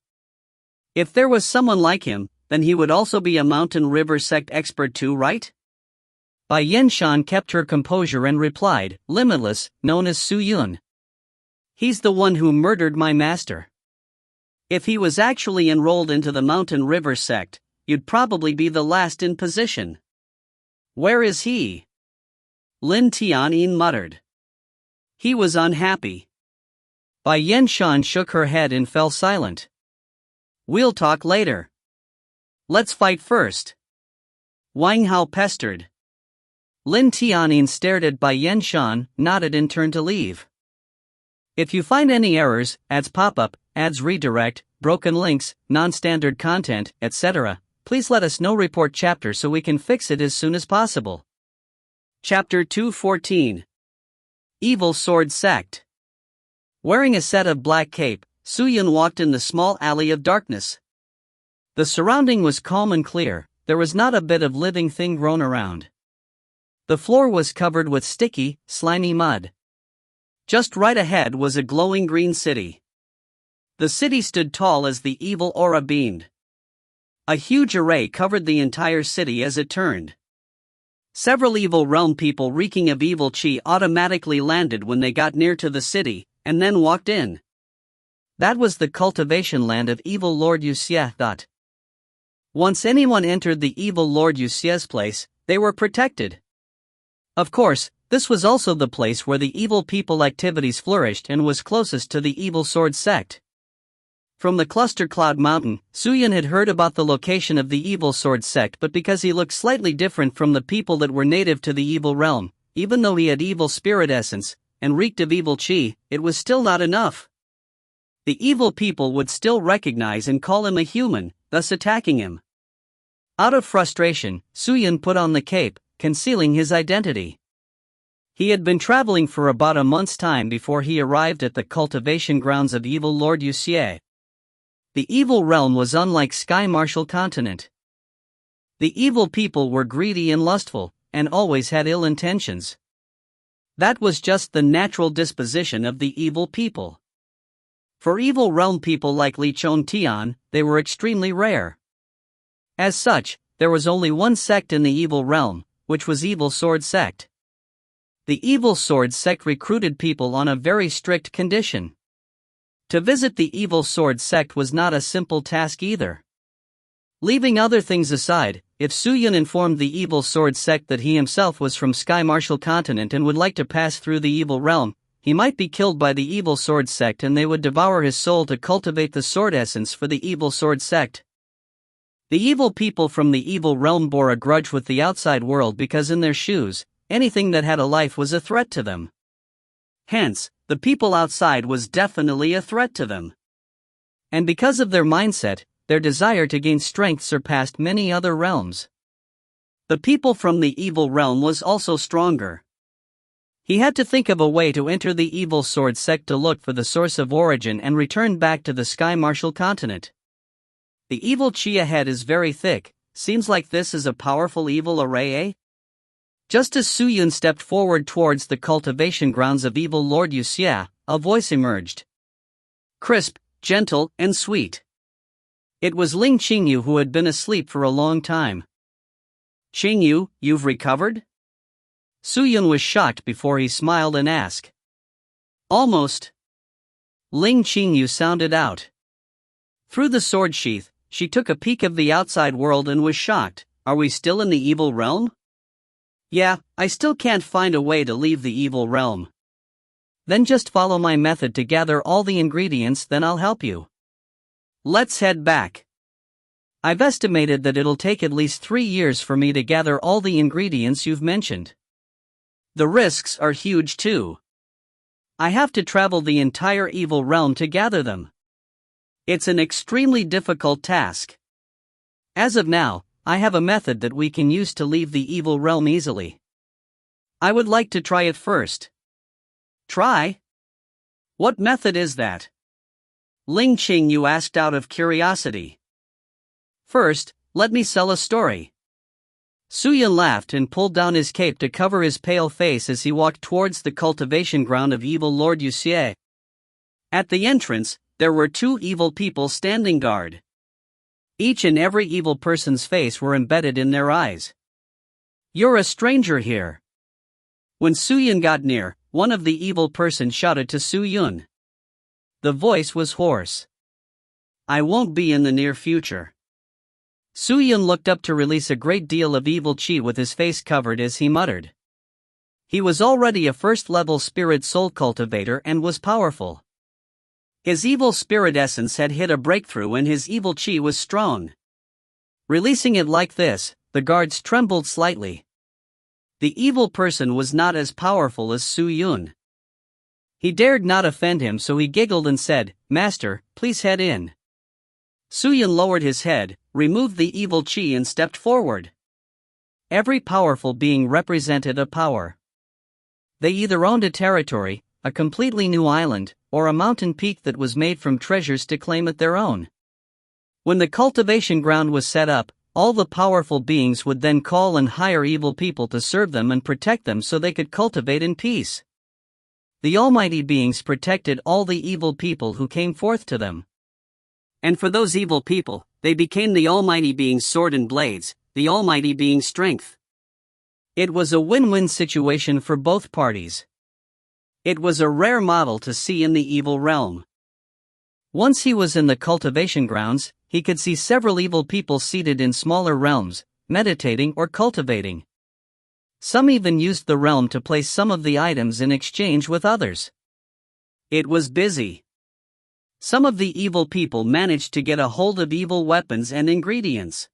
If there was someone like him, then he would also be a Mountain River sect expert too, right? Bai Yanshan kept her composure and replied, Limitless, known as Su Yun. He's the one who murdered my master. If he was actually enrolled into the Mountain River sect, you'd probably be the last in position. Where is he? Lin Tianyin muttered. He was unhappy. Bai Yanshan shook her head and fell silent. We'll talk later. Let's fight first. Wang Hao pestered. Lin Tianyin stared at Bai Yanshan, nodded and turned to leave. If you find any errors, ads pop-up, ads redirect, broken links, non-standard content, etc., please let us know. Report chapter so we can fix it as soon as possible. Chapter 214. Evil Sword Sect. Wearing a set of black cape, Su Yun walked in the small alley of darkness. The surrounding was calm and clear, there was not a bit of living thing grown around. The floor was covered with sticky, slimy mud. Just right ahead was a glowing green city. The city stood tall as the evil aura beamed. A huge array covered the entire city as it turned. Several evil realm people reeking of evil chi automatically landed when they got near to the city, and then walked in. That was the cultivation land of evil Lord Yuxie thought. Once anyone entered the evil Lord Yuxie's place, they were protected. Of course, this was also the place where the evil people activities flourished and was closest to the evil sword sect. From the cluster Cloud Mountain, Su Yun had heard about the location of the evil sword sect, but because he looked slightly different from the people that were native to the evil realm, even though he had evil spirit essence, and reeked of evil chi, it was still not enough. The evil people would still recognize and call him a human, thus attacking him. Out of frustration, Su Yun put on the cape, concealing his identity. He had been traveling for about a month's time before he arrived at the cultivation grounds of evil Lord Yuxie. The evil realm was unlike Sky Martial Continent. The evil people were greedy and lustful, and always had ill intentions. That was just the natural disposition of the evil people. For evil realm people like Li Chong Tian, they were extremely rare. As such, there was only one sect in the evil realm, which was Evil Sword Sect. The Evil Sword Sect recruited people on a very strict condition. To visit the Evil Sword Sect was not a simple task either. Leaving other things aside, if Su Yun informed the Evil Sword Sect that he himself was from Sky Martial Continent and would like to pass through the evil realm, he might be killed by the Evil Sword Sect and they would devour his soul to cultivate the sword essence for the Evil Sword Sect. The evil people from the evil realm bore a grudge with the outside world because in their shoes, anything that had a life was a threat to them. Hence, the people outside was definitely a threat to them. And because of their mindset, their desire to gain strength surpassed many other realms. The people from the evil realm was also stronger. He had to think of a way to enter the Evil Sword Sect to look for the source of origin and return back to the Sky Martial Continent. The evil chi ahead is very thick, seems like this is a powerful evil array, eh? Just as Su Yun stepped forward towards the cultivation grounds of evil Lord Yuxie, a voice emerged. Crisp, gentle, and sweet. It was Ling Qingyu who had been asleep for a long time. Qingyu, you've recovered? Su-Yun was shocked before he smiled and asked. Almost. Ling Qingyu sounded out. Through the sword sheath, she took a peek of the outside world and was shocked. Are we still in the evil realm? Yeah, I still can't find a way to leave the evil realm. Then just follow my method to gather all the ingredients, then I'll help you. Let's head back. I've estimated that it'll take at least 3 years for me to gather all the ingredients you've mentioned. The risks are huge too. I have to travel the entire evil realm to gather them. It's an extremely difficult task. As of now, I have a method that we can use to leave the evil realm easily. I would like to try it first. Try? What method is that? Ling Qingyu asked out of curiosity. First, let me sell a story. Su-Yun laughed and pulled down his cape to cover his pale face as he walked towards the cultivation ground of evil Lord Yu Xie. At the entrance, there were 2 evil people standing guard. Each and every evil person's face were embedded in their eyes. You're a stranger here. When Su-Yun got near, one of the evil persons shouted to Su-Yun. The voice was hoarse. I won't be in the near future. Su-Yun looked up to release a great deal of evil chi with his face covered as he muttered. He was already a first-level spirit soul cultivator and was powerful. His evil spirit essence had hit a breakthrough and his evil chi was strong. Releasing it like this, the guards trembled slightly. The evil person was not as powerful as Su-Yun. He dared not offend him, so he giggled and said, Master, please head in. Su-Yun lowered his head, removed the evil chi and stepped forward. Every powerful being represented a power. They either owned a territory, a completely new island, or a mountain peak that was made from treasures to claim it their own. When the cultivation ground was set up, all the powerful beings would then call and hire evil people to serve them and protect them so they could cultivate in peace. The almighty beings protected all the evil people who came forth to them. And for those evil people, they became the almighty being's sword and blades, the almighty being's strength. It was a win-win situation for both parties. It was a rare model to see in the evil realm. Once he was in the cultivation grounds, he could see several evil people seated in smaller realms, meditating or cultivating. Some even used the realm to place some of the items in exchange with others. It was busy. Some of the evil people managed to get a hold of evil weapons and ingredients.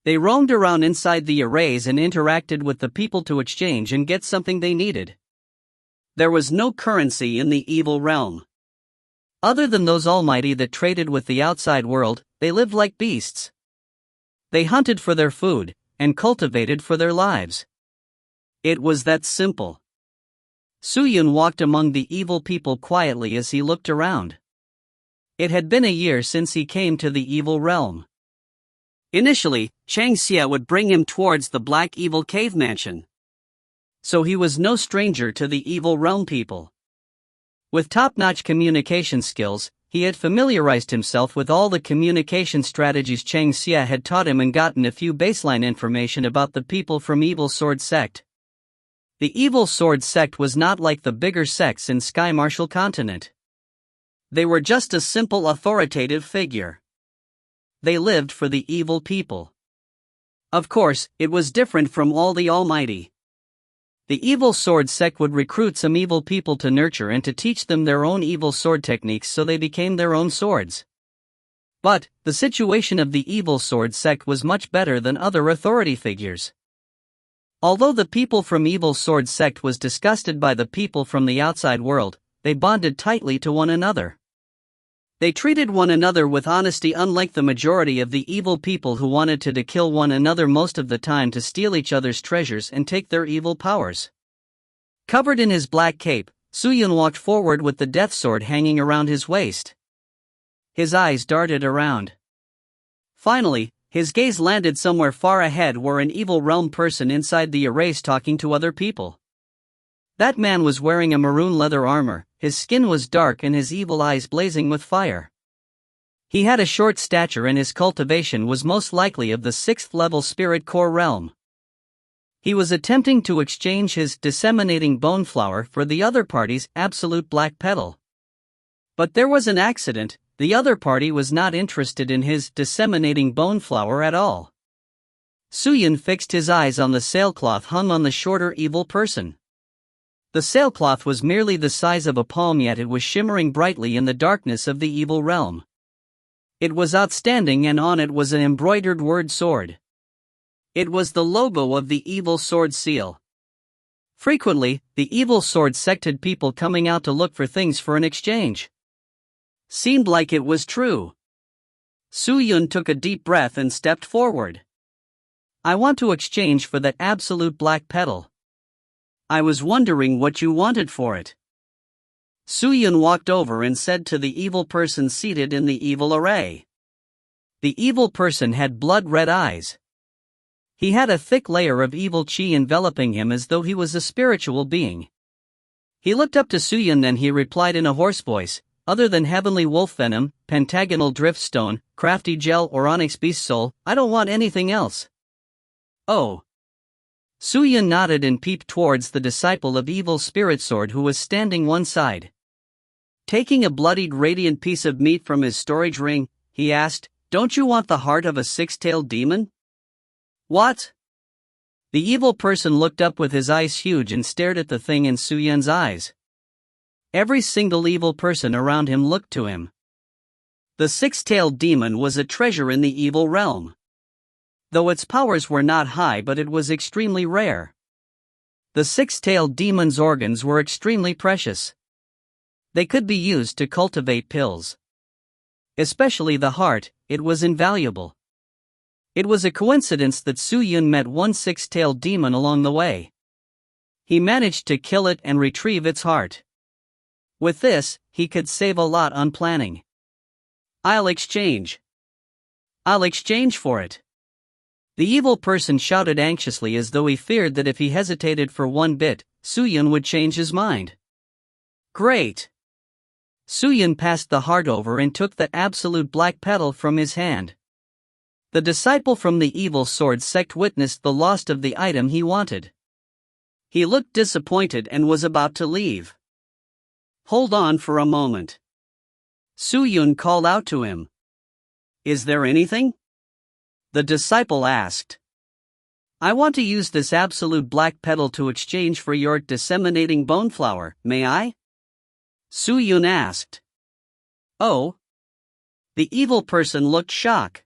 They roamed around inside the arrays and interacted with the people to exchange and get something they needed. There was no currency in the evil realm. Other than those almighty that traded with the outside world, they lived like beasts. They hunted for their food, and cultivated for their lives. It was that simple. Su-Yun walked among the evil people quietly as he looked around. It had been a year since he came to the evil realm. Initially, Chang Xia would bring him towards the Black Evil Cave Mansion. So he was no stranger to the evil realm people. With top-notch communication skills, he had familiarized himself with all the communication strategies Chang Xia had taught him and gotten a few baseline information about the people from Evil Sword Sect. The Evil Sword Sect was not like the bigger sects in Sky Martial Continent. They were just a simple authoritative figure. They lived for the evil people. Of course, it was different from all the almighty. The Evil Sword Sect would recruit some evil people to nurture and to teach them their own evil sword techniques so they became their own swords. But, the situation of the Evil Sword Sect was much better than other authority figures. Although the people from Evil Sword Sect was disgusted by the people from the outside world, they bonded tightly to one another. They treated one another with honesty, unlike the majority of the evil people who wanted to kill one another most of the time to steal each other's treasures and take their evil powers. Covered in his black cape, Su-Yun walked forward with the death sword hanging around his waist. His eyes darted around. Finally, his gaze landed somewhere far ahead where an evil realm person inside the arrays talking to other people. That man was wearing a maroon leather armor, his skin was dark and his evil eyes blazing with fire. He had a short stature and his cultivation was most likely of the 6th level spirit core realm. He was attempting to exchange his disseminating bone flower for the other party's absolute black petal. But there was an accident. The other party was not interested in his disseminating bone flower at all. Suyun fixed his eyes on the sailcloth hung on the shorter evil person. The sailcloth was merely the size of a palm, yet it was shimmering brightly in the darkness of the evil realm. It was outstanding, and on it was an embroidered word sword. It was the logo of the evil sword seal. Frequently, the evil sword sect had people coming out to look for things for an exchange. Seemed like it was true. Suyun took a deep breath and stepped forward. I want to exchange for that absolute black petal. I was wondering what you wanted for it. Suyun walked over and said to the evil person seated in the evil array. The evil person had blood-red eyes. He had a thick layer of evil chi enveloping him as though he was a spiritual being. He looked up to Suyun, then he replied in a hoarse voice, other than heavenly wolf venom, pentagonal driftstone, crafty gel or onyx beast soul, I don't want anything else. Oh. Suyun nodded and peeped towards the disciple of evil spirit sword who was standing one side. Taking a bloodied radiant piece of meat from his storage ring, he asked, Don't you want the heart of a six-tailed demon? What? The evil person looked up with his eyes huge and stared at the thing in Suyun's eyes. Every single evil person around him looked to him. The six-tailed demon was a treasure in the evil realm. Though its powers were not high, but it was extremely rare. The six-tailed demon's organs were extremely precious. They could be used to cultivate pills. Especially the heart, it was invaluable. It was a coincidence that Suyun met one six-tailed demon along the way. He managed to kill it and retrieve its heart. With this, he could save a lot on planning. I'll exchange for it. The evil person shouted anxiously as though he feared that if he hesitated for one bit, Suyun would change his mind. Great! Suyun passed the heart over and took the absolute black petal from his hand. The disciple from the evil sword sect witnessed the loss of the item he wanted. He looked disappointed and was about to leave. Hold on for a moment. Suyun called out to him. Is there anything? The disciple asked. I want to use this absolute black petal to exchange for your disseminating bone flower, may I? Suyun asked. Oh? The evil person looked shocked.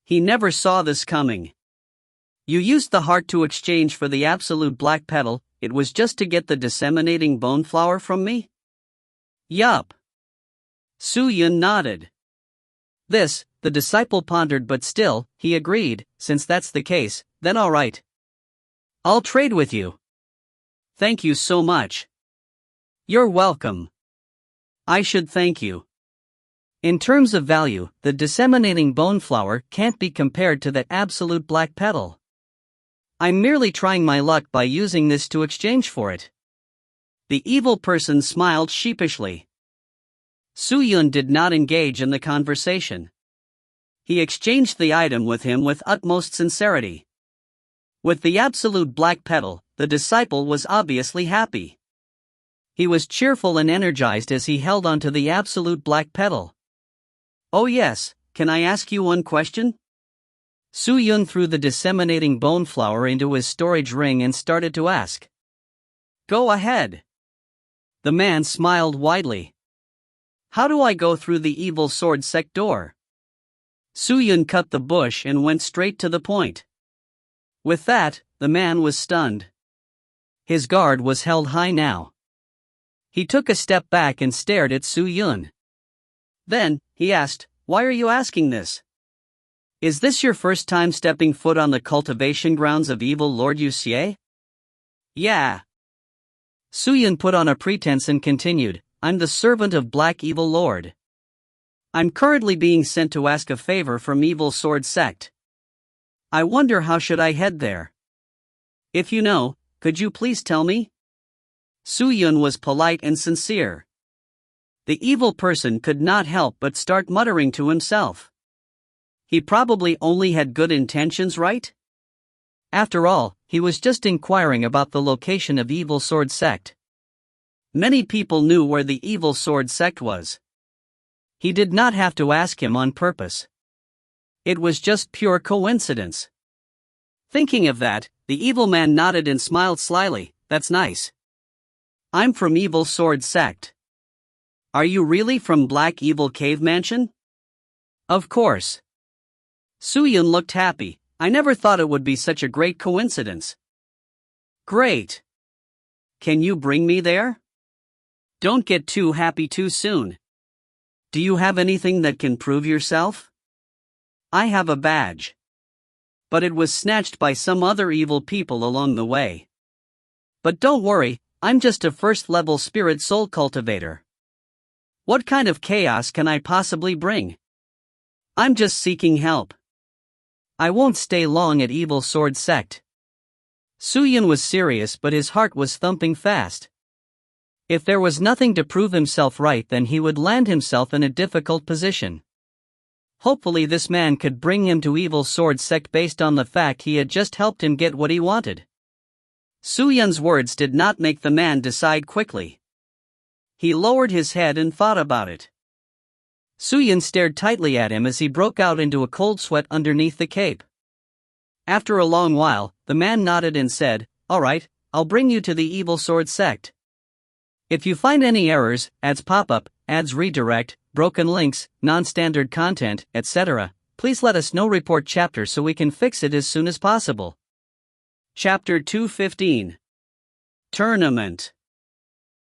He never saw this coming. You used the heart to exchange for the absolute black petal, it was just to get the disseminating bone flower from me? Yup. Suyun nodded. This, the disciple pondered, but still, he agreed, since that's the case, then all right. I'll trade with you. Thank you so much. You're welcome. I should thank you. In terms of value, the disseminating bone flower can't be compared to the absolute black petal. I'm merely trying my luck by using this to exchange for it. The evil person smiled sheepishly. Suyun did not engage in the conversation. He exchanged the item with him with utmost sincerity. With the absolute black petal, the disciple was obviously happy. He was cheerful and energized as he held onto the absolute black petal. Oh yes, can I ask you one question? Suyun threw the disseminating bone flower into his storage ring and started to ask. Go ahead. The man smiled widely. How do I go through the evil sword sect door? Suyun cut the bush and went straight to the point. With that, the man was stunned. His guard was held high now. He took a step back and stared at Suyun. Then, he asked, Why are you asking this? Is this your first time stepping foot on the cultivation grounds of evil Lord Yuxie? Yeah. Suyun put on a pretense and continued, I'm the servant of Black Evil Lord. I'm currently being sent to ask a favor from Evil Sword Sect. I wonder how should I head there? If you know, could you please tell me? Suyun was polite and sincere. The evil person could not help but start muttering to himself. He probably only had good intentions, right? After all, he was just inquiring about the location of Evil Sword Sect. Many people knew where the Evil Sword Sect was. He did not have to ask him on purpose. It was just pure coincidence. Thinking of that, the evil man nodded and smiled slyly. That's nice. I'm from Evil Sword Sect. Are you really from Black Evil Cave Mansion? Of course. Soo-Yun looked happy. I never thought it would be such a great coincidence. Great. Can you bring me there? Don't get too happy too soon. Do you have anything that can prove yourself? I have a badge. But it was snatched by some other evil people along the way. But don't worry, I'm just a first-level spirit soul cultivator. What kind of chaos can I possibly bring? I'm just seeking help. I won't stay long at Evil Sword Sect. Soo-Yun was serious, but his heart was thumping fast. If there was nothing to prove himself right, then he would land himself in a difficult position. Hopefully this man could bring him to Evil Sword Sect based on the fact he had just helped him get what he wanted. Soo-Yun's words did not make the man decide quickly. He lowered his head and thought about it. Soo-Yun stared tightly at him as he broke out into a cold sweat underneath the cape. After a long while, the man nodded and said, "All right, I'll bring you to the Evil Sword Sect. If you find any errors, ads pop up, ads redirect, broken links, non-standard content, etc., please let us know. Report chapter so we can fix it as soon as possible." Chapter 215. Tournament.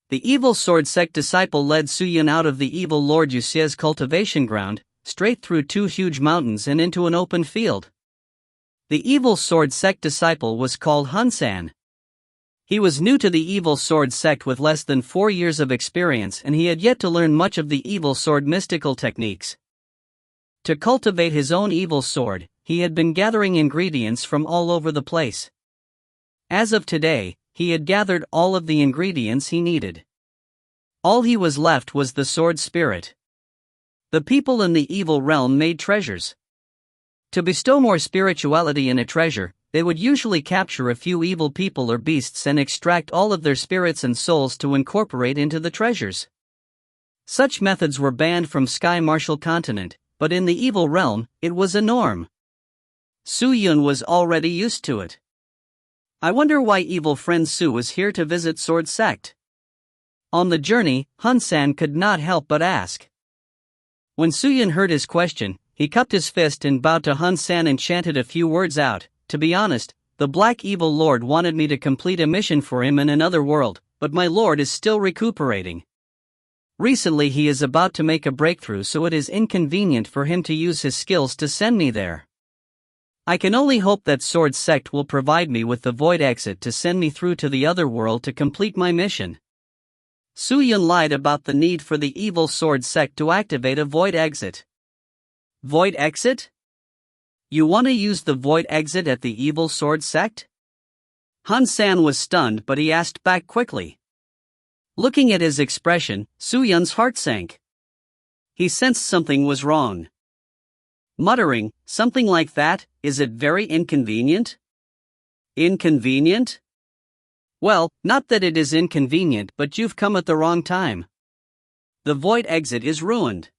The Evil Sword Sect disciple led Soo-Yun out of the Evil Lord Yuse's cultivation ground, straight through two huge mountains and into an open field. The Evil Sword Sect disciple was called Hun-san. He was new to the Evil Sword Sect with less than 4 years of experience, and he had yet to learn much of the Evil Sword mystical techniques. To cultivate his own evil sword, he had been gathering ingredients from all over the place. As of today, he had gathered all of the ingredients he needed. All he was left was the sword spirit. The people in the evil realm made treasures. To bestow more spirituality in a treasure, they would usually capture a few evil people or beasts and extract all of their spirits and souls to incorporate into the treasures. Such methods were banned from Sky Marshal Continent, but in the evil realm, it was a norm. Soo-Yun was already used to it. I wonder why evil friend Sue was here to visit Sword Sect. On the journey, Hun-san could not help but ask. When Soo-Yun heard his question, he cupped his fist and bowed to Hun-san and chanted a few words out. To be honest, the Black Evil Lord wanted me to complete a mission for him in another world, but my lord is still recuperating. Recently he is about to make a breakthrough, so it is inconvenient for him to use his skills to send me there. I can only hope that Sword Sect will provide me with the void exit to send me through to the other world to complete my mission. Soo-Yun lied about the need for the Evil Sword Sect to activate a void exit. Void exit? You want to use the void exit at the Evil Sword Sect? Hun-san was stunned, but he asked back quickly. Looking at his expression, Soo-Yun's heart sank. He sensed something was wrong. Muttering, "Something like that, is it very inconvenient?" Inconvenient? Well, not that it is inconvenient, but you've come at the wrong time. The void exit is ruined.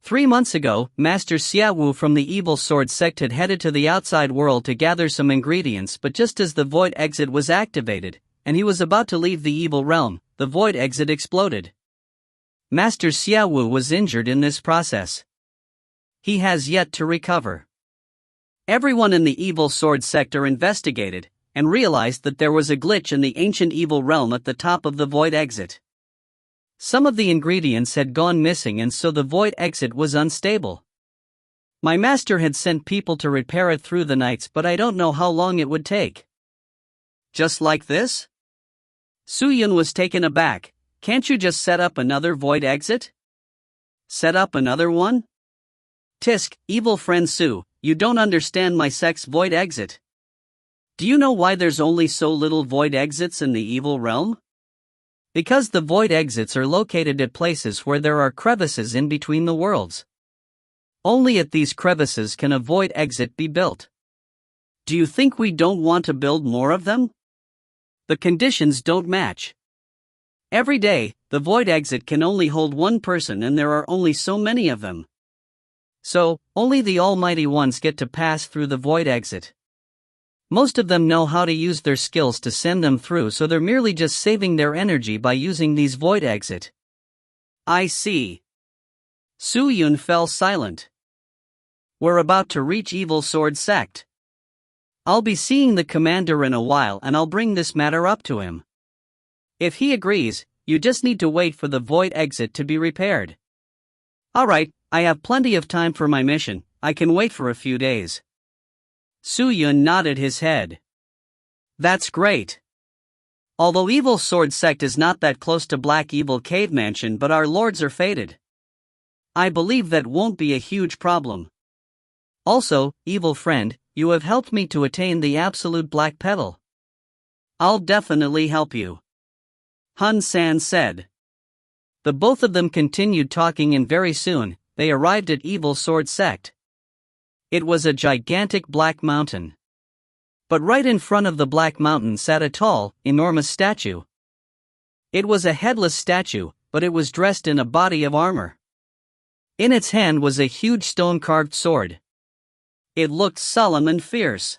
3 months ago, Master Xiaowu from the Evil Sword Sect had headed to the outside world to gather some ingredients, but just as the void exit was activated, and he was about to leave the evil realm, the void exit exploded. Master Xiaowu was injured in this process. He has yet to recover. Everyone in the Evil Sword Sector investigated, and realized that there was a glitch in the ancient evil realm at the top of the void exit. Some of the ingredients had gone missing, and so the void exit was unstable. My master had sent people to repair it through the nights, but I don't know how long it would take. Just like this? Soo-Yun was taken aback. Can't you just set up another void exit? Set up another one? Tisk, evil friend Sue, you don't understand my sect's void exit. Do you know why there's only so little void exits in the evil realm? Because the void exits are located at places where there are crevices in between the worlds. Only at these crevices can a void exit be built. Do you think we don't want to build more of them? The conditions don't match. Every day, the void exit can only hold one person and there are only so many of them. So, only the almighty ones get to pass through the void exit. Most of them know how to use their skills to send them through, so they're merely just saving their energy by using these void exit. I see. Su Yun fell silent. We're about to reach Evil Sword Sect. I'll be seeing the commander in a while and I'll bring this matter up to him. If he agrees, you just need to wait for the void exit to be repaired. Alright, I have plenty of time for my mission, I can wait for a few days. Su Yun nodded his head. That's great. Although Evil Sword Sect is not that close to Black Evil Cave Mansion, but our lords are fated. I believe that won't be a huge problem. Also, evil friend, you have helped me to attain the absolute black petal. I'll definitely help you. Hun San said. The both of them continued talking and very soon, they arrived at Evil Sword Sect. It was a gigantic black mountain. But right in front of the black mountain sat a tall, enormous statue. It was a headless statue, but it was dressed in a body of armor. In its hand was a huge stone-carved sword. It looked solemn and fierce.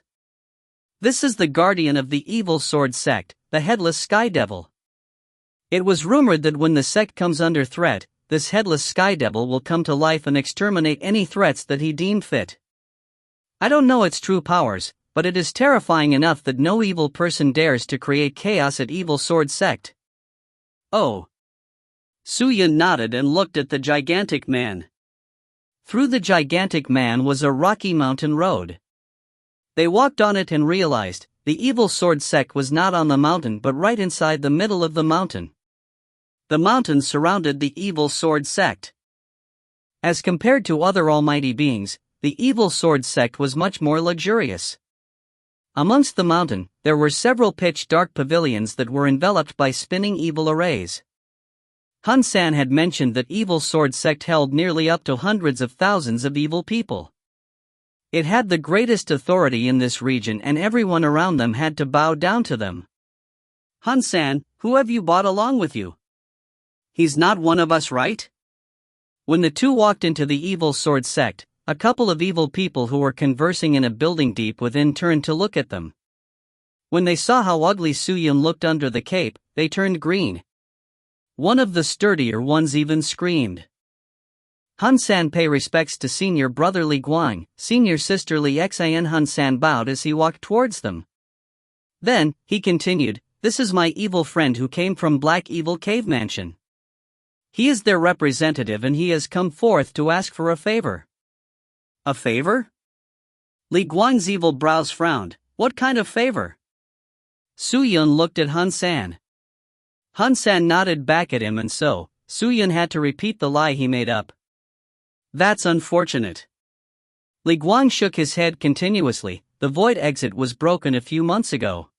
This is the guardian of the Evil Sword Sect, the Headless Sky Devil. It was rumored that when the sect comes under threat, this Headless Sky Devil will come to life and exterminate any threats that he deemed fit. I don't know its true powers, but it is terrifying enough that no evil person dares to create chaos at Evil Sword Sect. Oh. Su Yun nodded and looked at the gigantic man. Through the gigantic man was a rocky mountain road. They walked on it and realized, the Evil Sword Sect was not on the mountain but right inside the middle of the mountain. The mountain surrounded the Evil Sword Sect. As compared to other almighty beings, the Evil Sword Sect was much more luxurious. Amongst the mountain, there were several pitch-dark pavilions that were enveloped by spinning evil arrays. Hun San had mentioned that Evil Sword Sect held nearly up to hundreds of thousands of evil people. It had the greatest authority in this region and everyone around them had to bow down to them. Hun San, who have you brought along with you? He's not one of us, right? When the two walked into the Evil Sword Sect, a couple of evil people who were conversing in a building deep within turned to look at them. When they saw how ugly Su Yun looked under the cape, they turned green. One of the sturdier ones even screamed. Hun San pay respects to senior brother Li Guang, senior sister Li Xin. Hun San bowed as he walked towards them. Then, he continued, this is my evil friend who came from Black Evil Cave Mansion. He is their representative and he has come forth to ask for a favor. A favor? Li Guang's evil brows frowned. What kind of favor? Su Yun looked at Hun San. Hun San nodded back at him and so, Su Yun had to repeat the lie he made up. That's unfortunate. Li Guang shook his head continuously. The void exit was broken a few months ago.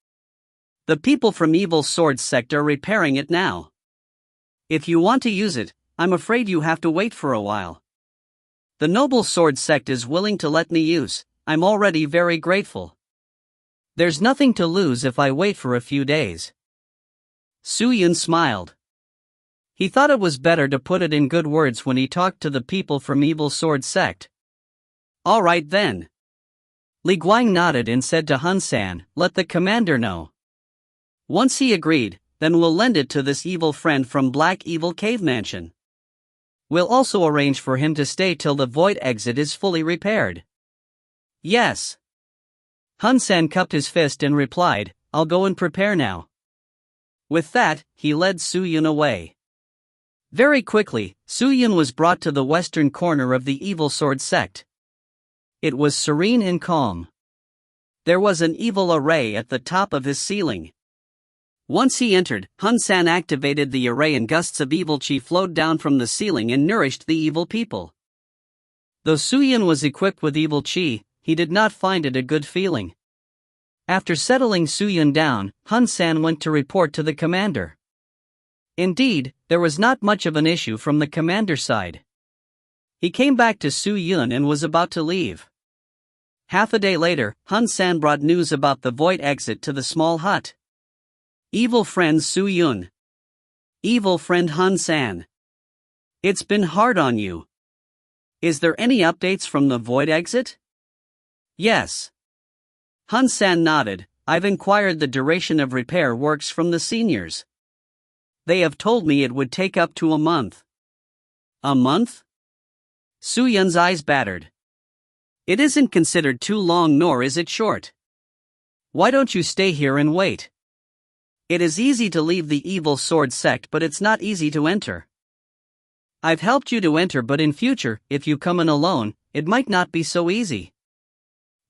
The people from Evil Sword Sect are repairing it now. If you want to use it, I'm afraid you have to wait for a while. The Noble Sword Sect is willing to let me use, I'm already very grateful. There's nothing to lose if I wait for a few days. Su Yun smiled. He thought it was better to put it in good words when he talked to the people from Evil Sword Sect. Alright then. Li Guang nodded and said to Hun San, let the commander know. Once he agreed, then we'll lend it to this evil friend from Black Evil Cave Mansion. We'll also arrange for him to stay till the void exit is fully repaired. Yes. Hun San cupped his fist and replied, I'll go and prepare now. With that, he led Su Yun away. Very quickly, Su Yun was brought to the western corner of the Evil Sword Sect. It was serene and calm. There was an evil array at the top of his ceiling. Once he entered, Hun San activated the array and gusts of evil chi flowed down from the ceiling and nourished the evil people. Though Su Yun was equipped with evil chi, he did not find it a good feeling. After settling Su Yun down, Hun San went to report to the commander. Indeed, there was not much of an issue from the commander's side. He came back to Su Yun and was about to leave. Half a day later, Hun San brought news about the void exit to the small hut. Evil friend Su Yun. Evil friend Hun San. It's been hard on you. Is there any updates from the void exit? Yes. Hun San nodded. I've inquired the duration of repair works from the seniors. They have told me it would take up to a month. A month? Su Yun's eyes battered. It isn't considered too long, nor is it short. Why don't you stay here and wait? It is easy to leave the evil sword sect, but it's not easy to enter. I've helped you to enter, but in future, if you come in alone, it might not be so easy.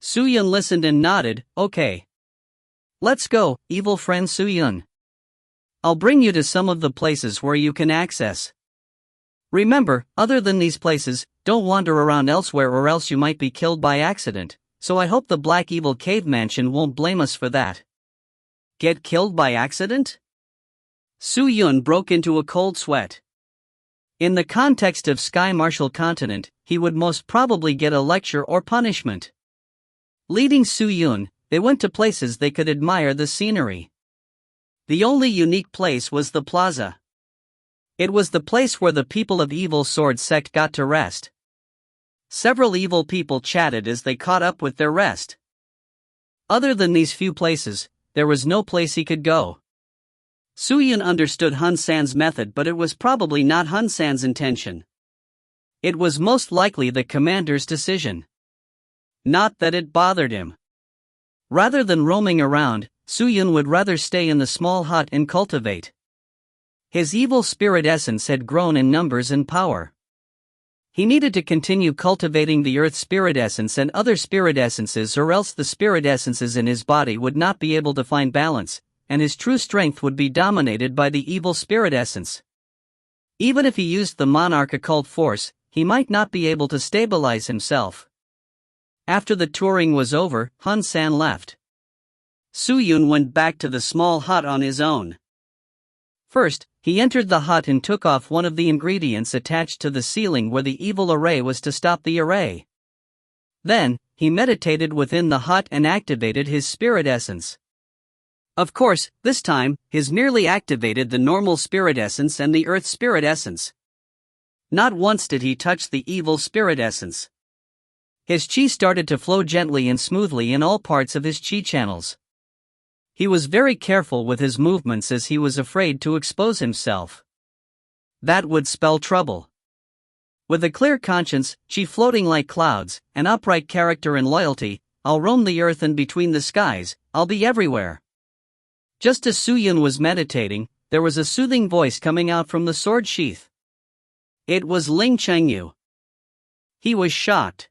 Su Yun listened and nodded. Okay. Let's go, evil friend Su Yun. I'll bring you to some of the places where you can access. Remember, other than these places, don't wander around elsewhere or else you might be killed by accident, so I hope the Black Evil Cave Mansion won't blame us for that. Get killed by accident? Su Yun broke into a cold sweat. In the context of Sky Martial Continent, he would most probably get a lecture or punishment. Leading Su Yun, they went to places they could admire the scenery. The only unique place was the plaza. It was the place where the people of Evil Sword Sect got to rest. Several evil people chatted as they caught up with their rest. Other than these few places, there was no place he could go. Su Yun understood Hun San's method, but it was probably not Hun San's intention. It was most likely the commander's decision. Not that it bothered him. Rather than roaming around, Su Yun would rather stay in the small hut and cultivate. His evil spirit essence had grown in numbers and power. He needed to continue cultivating the earth spirit essence and other spirit essences, or else the spirit essences in his body would not be able to find balance, and his true strength would be dominated by the evil spirit essence. Even if he used the monarch occult force, he might not be able to stabilize himself. After the touring was over, Hun San left. Su Yun went back to the small hut on his own. First, he entered the hut and took off one of the ingredients attached to the ceiling where the evil array was to stop the array. Then, he meditated within the hut and activated his spirit essence. Of course, this time, his merely activated the normal spirit essence and the earth spirit essence. Not once did he touch the evil spirit essence. His chi started to flow gently and smoothly in all parts of his chi channels. He was very careful with his movements as he was afraid to expose himself. That would spell trouble. With a clear conscience, chi floating like clouds, an upright character and loyalty, I'll roam the earth and between the skies, I'll be everywhere. Just as Su Yun was meditating, there was a soothing voice coming out from the sword sheath. It was Ling Chengyu. He was shocked.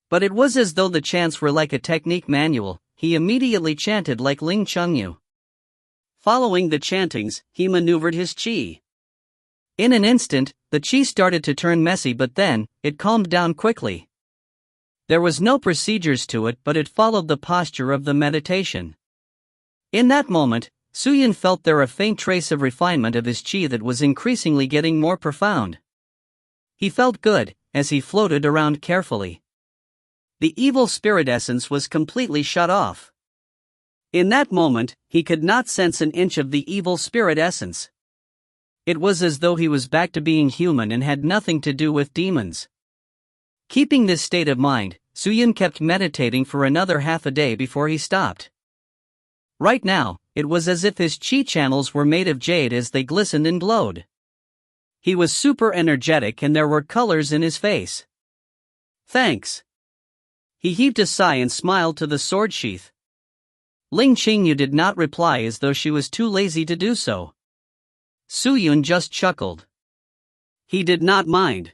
But it was as though the chants were like a technique manual. He immediately chanted like Ling Chengyu. Following the chantings, he maneuvered his chi. In an instant, the chi started to turn messy, but then, it calmed down quickly. There was no procedures to it, but it followed the posture of the meditation. In that moment, Su Yun felt there a faint trace of refinement of his chi that was increasingly getting more profound. He felt good, as he floated around carefully. The evil spirit essence was completely shut off. In that moment, he could not sense an inch of the evil spirit essence. It was as though he was back to being human and had nothing to do with demons. Keeping this state of mind, Su Yun kept meditating for another half a day before he stopped. Right now, it was as if his chi channels were made of jade as they glistened and glowed. He was super energetic and there were colors in his face. Thanks. He heaved a sigh and smiled to the sword sheath. Ling Qingyu did not reply as though she was too lazy to do so. Su Yun just chuckled. He did not mind.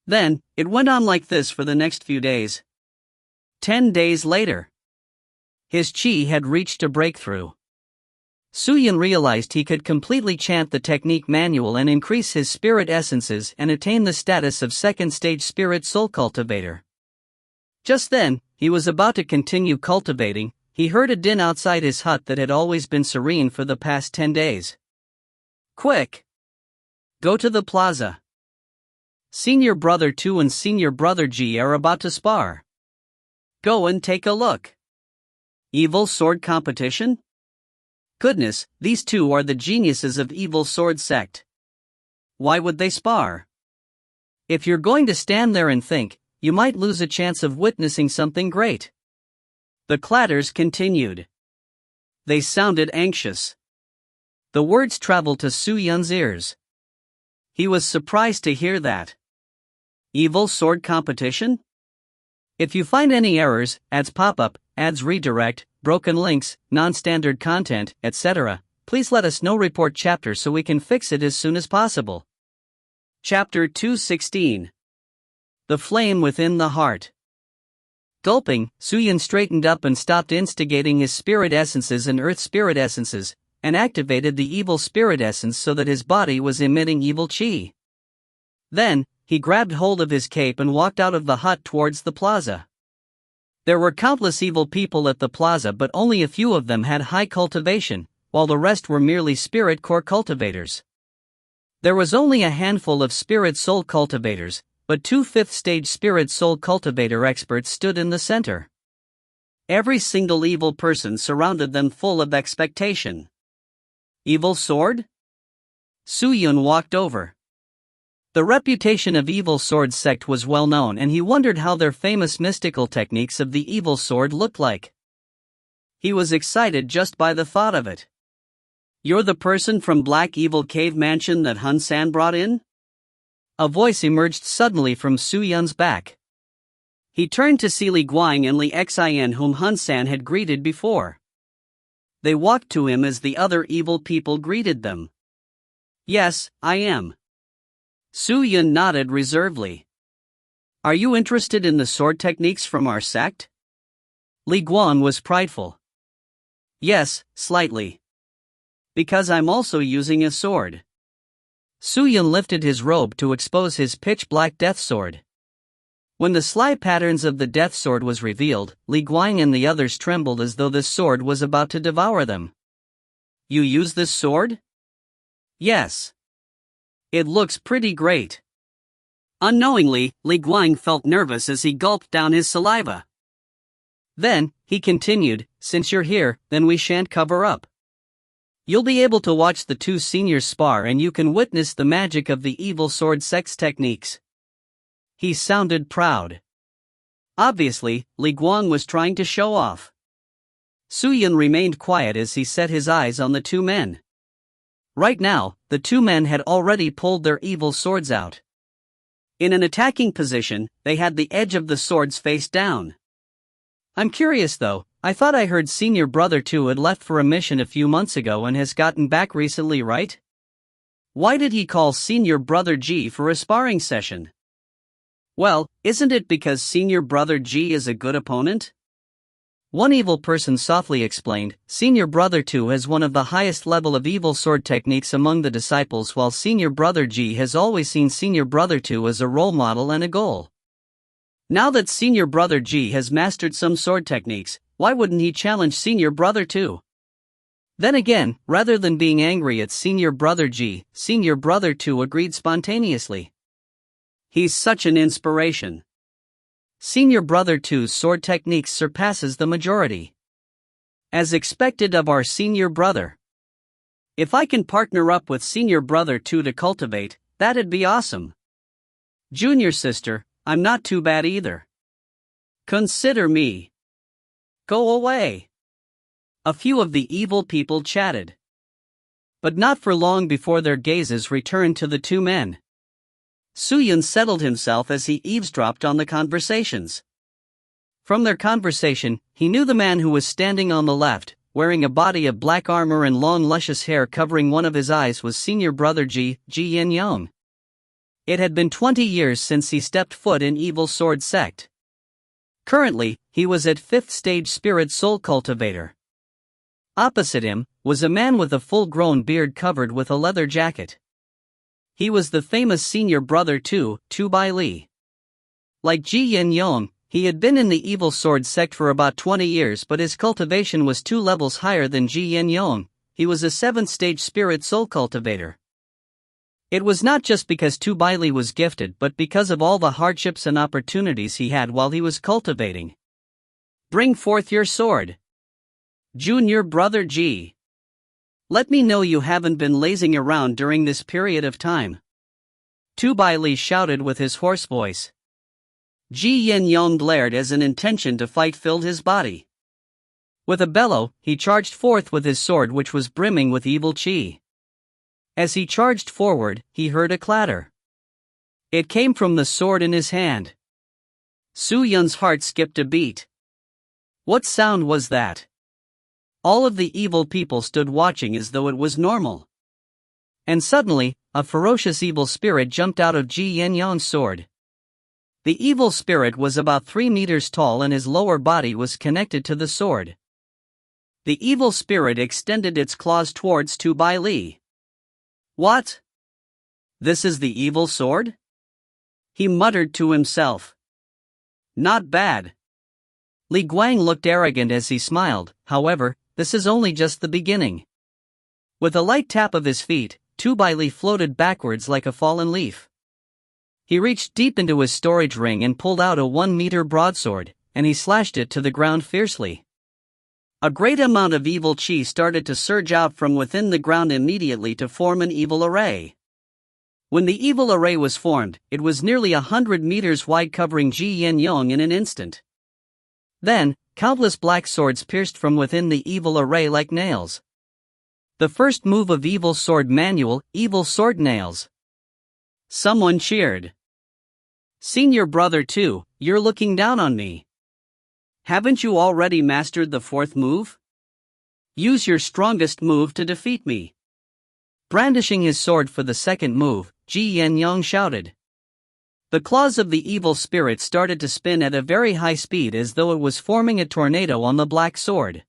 Then, it went on like this for the next few days. 10 days later. His chi had reached a breakthrough. Su Yun realized he could completely chant the technique manual and increase his spirit essences and attain the status of second-stage spirit soul cultivator. Just then, he was about to continue cultivating. He heard a din outside his hut that had always been serene for the past 10 days. Quick! Go to the plaza. Senior Brother 2 and Senior Brother G are about to spar. Go and take a look. Evil sword competition? Goodness, these two are the geniuses of evil sword sect. Why would they spar? If you're going to stand there and think, you might lose a chance of witnessing something great. The clatters continued. They sounded anxious. The words traveled to Su Yun's ears. He was surprised to hear that. Evil sword competition? If you find any errors, ads pop up, ads redirect, broken links, non-standard content, etc., please let us know. Report chapter so we can fix it as soon as possible. Chapter 216. The Flame Within the Heart. Gulping, Su Yun straightened up and stopped instigating his spirit essences and earth spirit essences, and activated the evil spirit essence so that his body was emitting evil chi. Then, he grabbed hold of his cape and walked out of the hut towards the plaza. There were countless evil people at the plaza, but only a few of them had high cultivation, while the rest were merely spirit core cultivators. There was only a handful of spirit soul cultivators, but 2 5th-stage spirit soul cultivator experts stood in the center. Every single evil person surrounded them, full of expectation. Evil sword? Su Yun walked over. The reputation of Evil Sword sect was well known, and he wondered how their famous mystical techniques of the evil sword looked like. He was excited just by the thought of it. You're the person from Black Evil Cave Mansion that Hun San brought in? A voice emerged suddenly from Su Yun's back. He turned to see Li Guang and Li Xin, whom Hun San had greeted before. They walked to him as the other evil people greeted them. Yes, I am. Su Yun nodded reservedly. Are you interested in the sword techniques from our sect? Li Guang was prideful. Yes, slightly. Because I'm also using a sword. Su Yun lifted his robe to expose his pitch-black death sword. When the sly patterns of the death sword was revealed, Li Guang and the others trembled as though this sword was about to devour them. You use this sword? Yes. It looks pretty great. Unknowingly, Li Guang felt nervous as he gulped down his saliva. Then, he continued, since you're here, then we shan't cover up. You'll be able to watch the 2 seniors spar and you can witness the magic of the evil sword sect's techniques. He sounded proud. Obviously, Li Guang was trying to show off. Su Yun remained quiet as he set his eyes on the 2 men. Right now, the 2 men had already pulled their evil swords out. In an attacking position, they had the edge of the swords face down. I'm curious though, I thought I heard Senior Brother 2 had left for a mission a few months ago and has gotten back recently, right? Why did he call Senior Brother G for a sparring session? Well, isn't it because Senior Brother G is a good opponent? One evil person softly explained, Senior Brother 2 has one of the highest level of evil sword techniques among the disciples, while Senior Brother G has always seen Senior Brother 2 as a role model and a goal. Now that Senior Brother G has mastered some sword techniques, why wouldn't he challenge Senior Brother 2? Then again, rather than being angry at Senior Brother G, Senior Brother 2 agreed spontaneously. He's such an inspiration. Senior Brother 2's sword techniques surpasses the majority. As expected of our Senior Brother. If I can partner up with Senior Brother 2 to cultivate, that'd be awesome. Junior sister, I'm not too bad either. Consider me. Go away. A few of the evil people chatted. But not for long before their gazes returned to the 2 men. Su Yun settled himself as he eavesdropped on the conversations. From their conversation, he knew the man who was standing on the left, wearing a body of black armor and long luscious hair covering one of his eyes, was Senior Brother Ji Yin Yong. It had been 20 years since he stepped foot in Evil Sword sect. Currently, he was at 5th stage Spirit Soul Cultivator. Opposite him was a man with a full-grown beard covered with a leather jacket. He was the famous Senior Brother 2, Tu Bai Li. Like Ji Yin Yong, he had been in the Evil Sword sect for about 20 years, but his cultivation was 2 levels higher than Ji Yin Yong. He was a 7th stage Spirit Soul Cultivator. It was not just because Tu Bai Li was gifted, but because of all the hardships and opportunities he had while he was cultivating. Bring forth your sword. Junior brother G. Let me know you haven't been lazing around during this period of time. Tu Bai Li shouted with his hoarse voice. Ji Yin Yong glared as an intention to fight filled his body. With a bellow, he charged forth with his sword which was brimming with evil chi. As he charged forward, he heard a clatter. It came from the sword in his hand. Su Yun's heart skipped a beat. What sound was that? All of the evil people stood watching as though it was normal. And suddenly, a ferocious evil spirit jumped out of Ji Yin Yong's sword. The evil spirit was about 3 meters tall and his lower body was connected to the sword. The evil spirit extended its claws towards Tu Bai Li. What? This is the evil sword? He muttered to himself. Not bad. Li Guang looked arrogant as he smiled, however, this is only just the beginning. With a light tap of his feet, Tu Bai Li floated backwards like a fallen leaf. He reached deep into his storage ring and pulled out a 1-meter broadsword, and he slashed it to the ground fiercely. A great amount of evil chi started to surge out from within the ground immediately to form an evil array. When the evil array was formed, it was nearly 100 meters wide, covering Ji Yin Yong in an instant. Then, countless black swords pierced from within the evil array like nails. The first move of Evil Sword Manual, Evil Sword Nails. Someone cheered. Senior brother too, you're looking down on me. Haven't you already mastered the 4th move? Use your strongest move to defeat me. Brandishing his sword for the 2nd move, Ji Yin Yong shouted. The claws of the evil spirit started to spin at a very high speed as though it was forming a tornado on the black sword.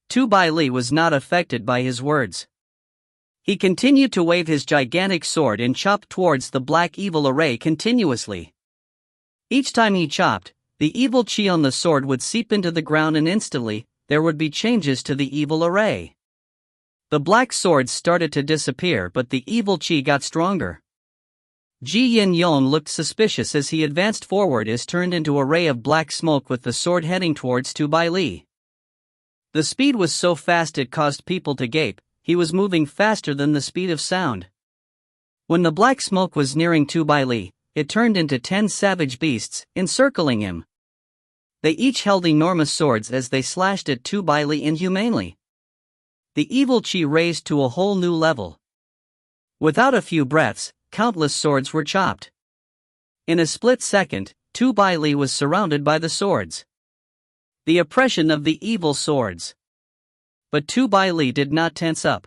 Tu Bai Li was not affected by his words. He continued to wave his gigantic sword and chopped towards the black evil array continuously. Each time he chopped, the evil chi on the sword would seep into the ground and instantly, there would be changes to the evil array. The black swords started to disappear but the evil chi got stronger. Ji Yin Yong looked suspicious as he advanced forward as turned into a ray of black smoke with the sword heading towards Tu Bai Li. The speed was so fast it caused people to gape, he was moving faster than the speed of sound. When the black smoke was nearing Tu Bai Li, it turned into 10 savage beasts, encircling him. They each held enormous swords as they slashed at Tu Bai Li inhumanely. The evil chi raised to a whole new level. Without a few breaths, countless swords were chopped. In a split second, Tu Bai Li was surrounded by the swords. The oppression of the evil swords. But Tu Bai Li did not tense up.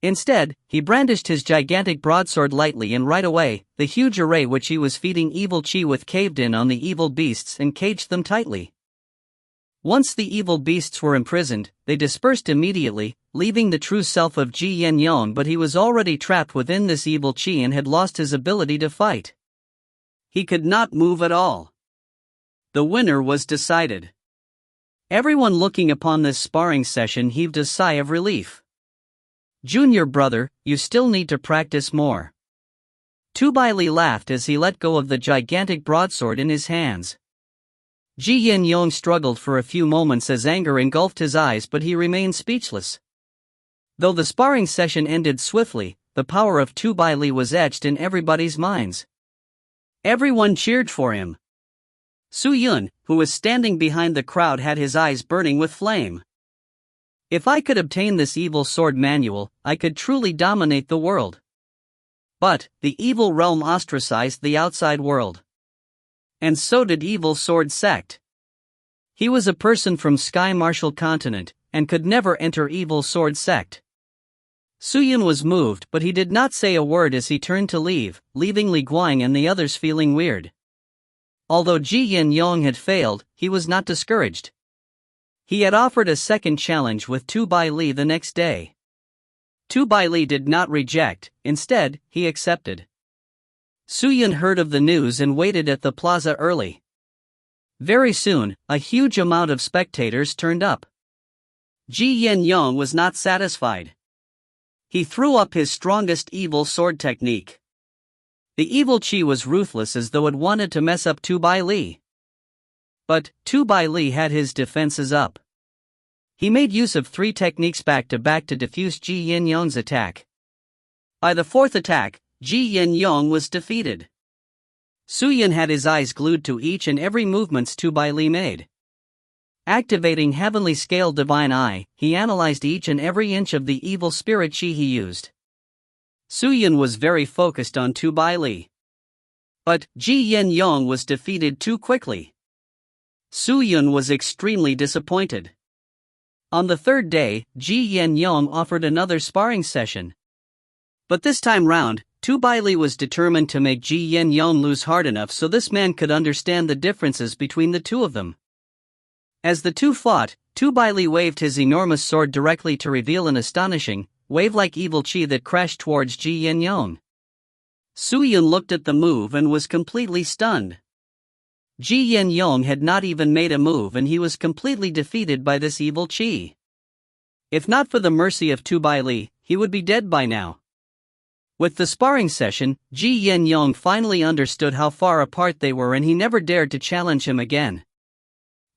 Instead, he brandished his gigantic broadsword lightly and right away, the huge array which he was feeding evil chi with caved in on the evil beasts and caged them tightly. Once the evil beasts were imprisoned, they dispersed immediately, leaving the true self of Ji Yin Yong, but he was already trapped within this evil chi and had lost his ability to fight. He could not move at all. The winner was decided. Everyone looking upon this sparring session heaved a sigh of relief. Junior brother, you still need to practice more. Tu Bai Li laughed as he let go of the gigantic broadsword in his hands. Ji Yin Yong struggled for a few moments as anger engulfed his eyes, but he remained speechless. Though the sparring session ended swiftly, the power of Tu Bai Li was etched in everybody's minds. Everyone cheered for him. Su Yun, who was standing behind the crowd, had his eyes burning with flame. If I could obtain this evil sword manual, I could truly dominate the world. But, the evil realm ostracized the outside world. And so did Evil Sword Sect. He was a person from Sky Martial Continent, and could never enter Evil Sword Sect. Su Yun was moved, but he did not say a word as he turned to leave, leaving Li Guang and the others feeling weird. Although Ji Yin Yong had failed, he was not discouraged. He had offered a second challenge with Tu Bai Li the next day. Tu Bai Li did not reject, instead, he accepted. Su Yun heard of the news and waited at the plaza early. Very soon, a huge amount of spectators turned up. Ji Yin Yong was not satisfied. He threw up his strongest evil sword technique. The evil chi was ruthless as though it wanted to mess up Tu Bai Li. But Tu Bai Li had his defenses up. He made use of 3 techniques back-to-back to defuse Ji Yin Yong's attack. By the 4th attack, Ji Yin Yong was defeated. Su Yun had his eyes glued to each and every movements Tu Bai Li made. Activating Heavenly Scale Divine Eye, he analyzed each and every inch of the evil spirit chi he used. Su Yun was very focused on Tu Bai Li. But Ji Yin Yong was defeated too quickly. Su Yun was extremely disappointed. On the 3rd day, Ji Yin Yong offered another sparring session. But this time round, Tu Bai Li was determined to make Ji Yin Yong lose hard enough so this man could understand the differences between the two of them. As the two fought, Tu Bai Li waved his enormous sword directly to reveal an astonishing, wave-like evil chi that crashed towards Ji Yin Yong. Su Yun looked at the move and was completely stunned. Ji Yin Yong had not even made a move and he was completely defeated by this evil chi. If not for the mercy of Tu Bai Li, he would be dead by now. With the sparring session, Ji Yin Yong finally understood how far apart they were and he never dared to challenge him again.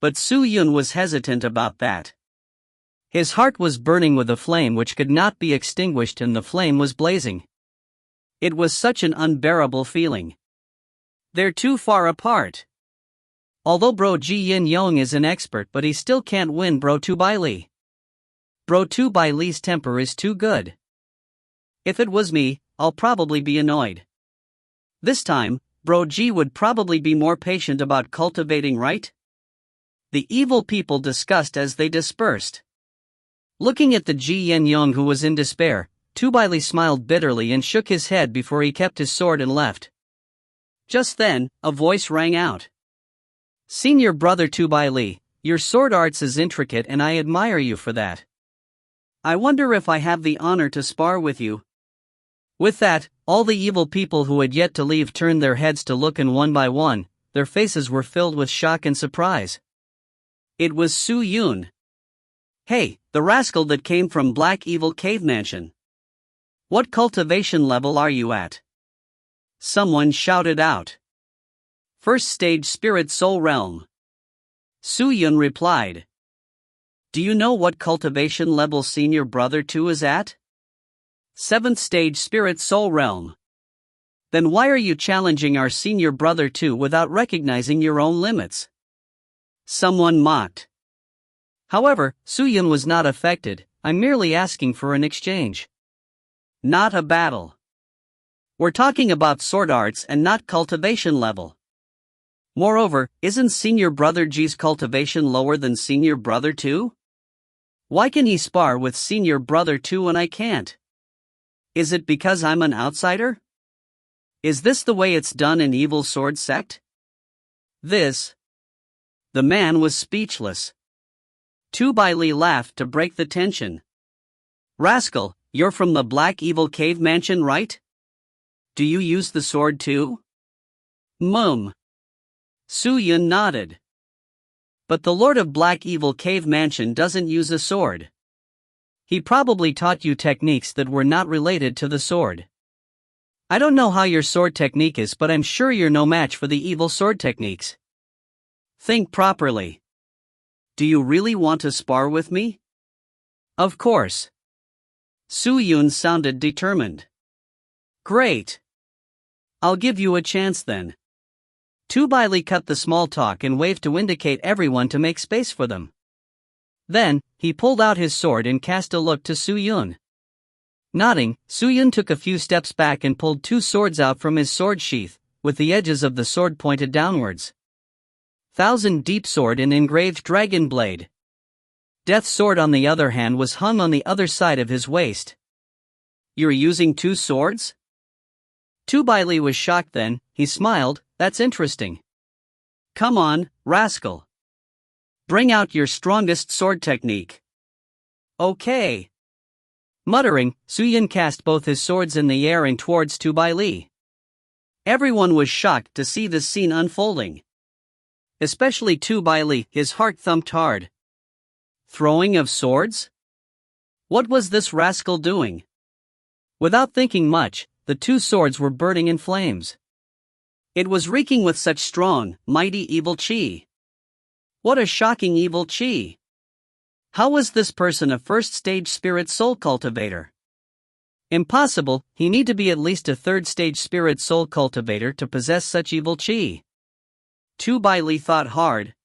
But Su Yun was hesitant about that. His heart was burning with a flame which could not be extinguished and the flame was blazing. It was such an unbearable feeling. They're too far apart. Although Bro Ji Yin Yong is an expert but he still can't win Bro Tu Bai Li. Bro Tu Bai Li's temper is too good. If it was me, I'll probably be annoyed. This time, Bro Ji would probably be more patient about cultivating, right? The evil people discussed as they dispersed. Looking at the Ji Yin Yong who was in despair, Tu Bai Li smiled bitterly and shook his head before he kept his sword and left. Just then, a voice rang out. Senior brother Tu Bai Li, your sword arts is intricate and I admire you for that. I wonder if I have the honor to spar with you. With that, all the evil people who had yet to leave turned their heads to look and one by one, their faces were filled with shock and surprise. It was Su Yun. Hey, the rascal that came from Black Evil Cave Mansion. What cultivation level are you at? Someone shouted out. First stage Spirit Soul Realm. Su Yun replied. Do you know what cultivation level Senior Brother 2 is at? 7th stage Spirit Soul Realm. Then why are you challenging our Senior Brother 2 without recognizing your own limits? Someone mocked. However, Su Yun was not affected. I'm merely asking for an exchange. Not a battle. We're talking about sword arts and not cultivation level. Moreover, isn't Senior Brother G's cultivation lower than Senior Brother 2? Why can he spar with Senior Brother 2 and I can't? Is it because I'm an outsider? Is this the way it's done in Evil Sword Sect? The man was speechless. Tu Bai Li laughed to break the tension. Rascal, you're from the Black Evil Cave Mansion, right? Do you use the sword too? Su Yun nodded. But the Lord of Black Evil Cave Mansion doesn't use a sword. He probably taught you techniques that were not related to the sword. I don't know how your sword technique is, but I'm sure you're no match for the evil sword techniques. Think properly. Do you really want to spar with me? Of course. Su Yun sounded determined. Great. I'll give you a chance then. Tu Bai Li cut the small talk and waved to indicate everyone to make space for them. Then, he pulled out his sword and cast a look to Su Yun. Nodding, Su Yun took a few steps back and pulled 2 swords out from his sword sheath, with the edges of the sword pointed downwards. 1000 Deep Sword and engraved dragon blade. Death Sword on the other hand was hung on the other side of his waist. You're using 2 swords? Tu Bai Li was shocked then, he smiled, that's interesting. Come on, rascal. Bring out your strongest sword technique. Okay. Muttering, Su Yun cast both his swords in the air and towards Tu Bai Li. Everyone was shocked to see this scene unfolding. Especially Tu Bai Li, his heart thumped hard. Throwing of swords? What was this rascal doing? Without thinking much, the 2 swords were burning in flames. It was reeking with such strong, mighty evil chi. What a shocking evil chi! How was this person a first-stage spirit soul cultivator? Impossible, he need to be at least a third-stage spirit soul cultivator to possess such evil chi. Tu Bai Li thought hard.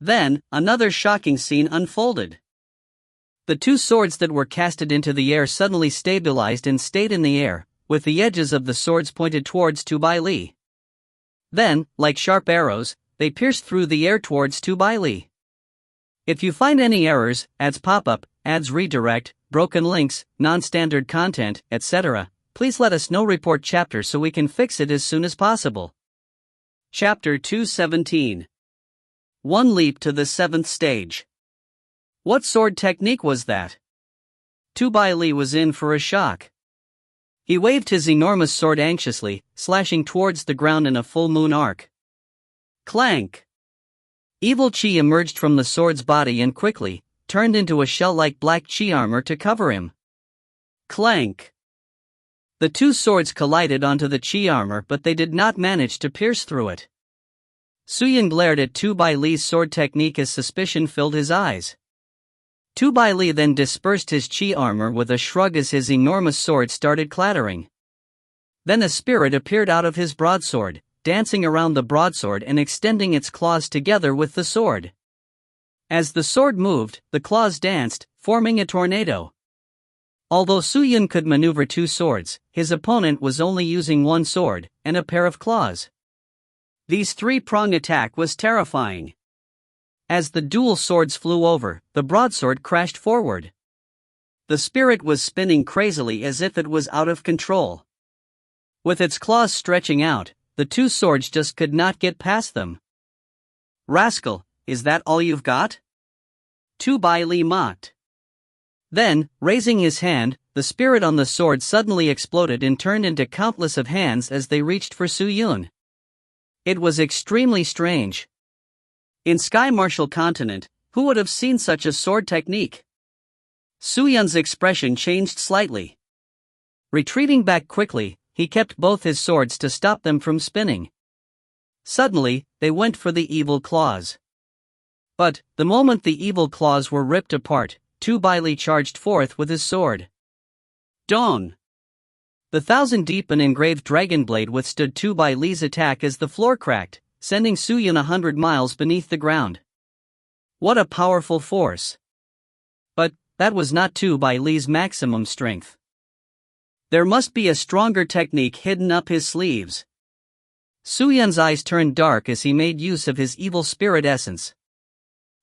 Then, another shocking scene unfolded. The two swords that were casted into the air suddenly stabilized and stayed in the air, with the edges of the swords pointed towards Tu Bai Li. Then, like sharp arrows, they pierced through the air towards Tu Bai Li. If you find any errors, ads pop-up, ads redirect, broken links, non-standard content, etc., please let us know. Report chapter so we can fix it as soon as possible. Chapter 217. One leap to the 7th stage. What sword technique was that? Tu Bai Li was in for a shock. He waved his enormous sword anxiously, slashing towards the ground in a full moon arc. Clank! Evil chi emerged from the sword's body and quickly turned into a shell-like black chi armor to cover him. Clank! The two swords collided onto the chi armor, but they did not manage to pierce through it. Suyin glared at Tu Bai Li's sword technique as suspicion filled his eyes. Tu Bai Li then dispersed his chi armor with a shrug as his enormous sword started clattering. Then a spirit appeared out of his broadsword, dancing around the broadsword and extending its claws together with the sword. As the sword moved, the claws danced, forming a tornado. Although Suyin could maneuver two swords, his opponent was only using one sword and a pair of claws. This three-prong attack was terrifying. As the dual swords flew over, the broadsword crashed forward. The spirit was spinning crazily as if it was out of control. With its claws stretching out, the two swords just could not get past them. Rascal, is that all you've got? Tu Bai Li mocked. Then, raising his hand, the spirit on the sword suddenly exploded and turned into countless of hands as they reached for Su Yun. It was extremely strange. In Sky Martial Continent, who would have seen such a sword technique? Su Yun's expression changed slightly. Retreating back quickly, he kept both his swords to stop them from spinning. Suddenly, they went for the evil claws. But, the moment the evil claws were ripped apart, Tu Bai Li charged forth with his sword. Dawn! The 1,000-deep and engraved dragon blade withstood Tu Bai Li's attack as the floor cracked, sending Su Yun 100 miles beneath the ground. What a powerful force! But, that was not Tu Bai Li's maximum strength. There must be a stronger technique hidden up his sleeves. Su Yun's eyes turned dark as he made use of his evil spirit essence.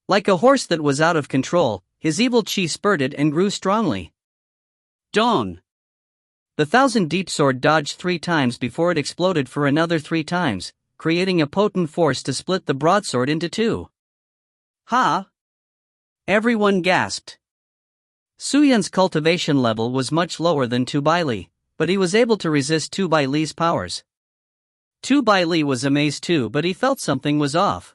Like a horse that was out of control, his evil chi spurted and grew strongly. Dawn! The 1,000-deep sword dodged 3 times before it exploded for another 3 times, creating a potent force to split the broadsword into 2. Ha! Everyone gasped. Su Yun's cultivation level was much lower than Tu Bai Li, but he was able to resist Tu Bai Li's powers. Tu Bai Li was amazed too, but he felt something was off.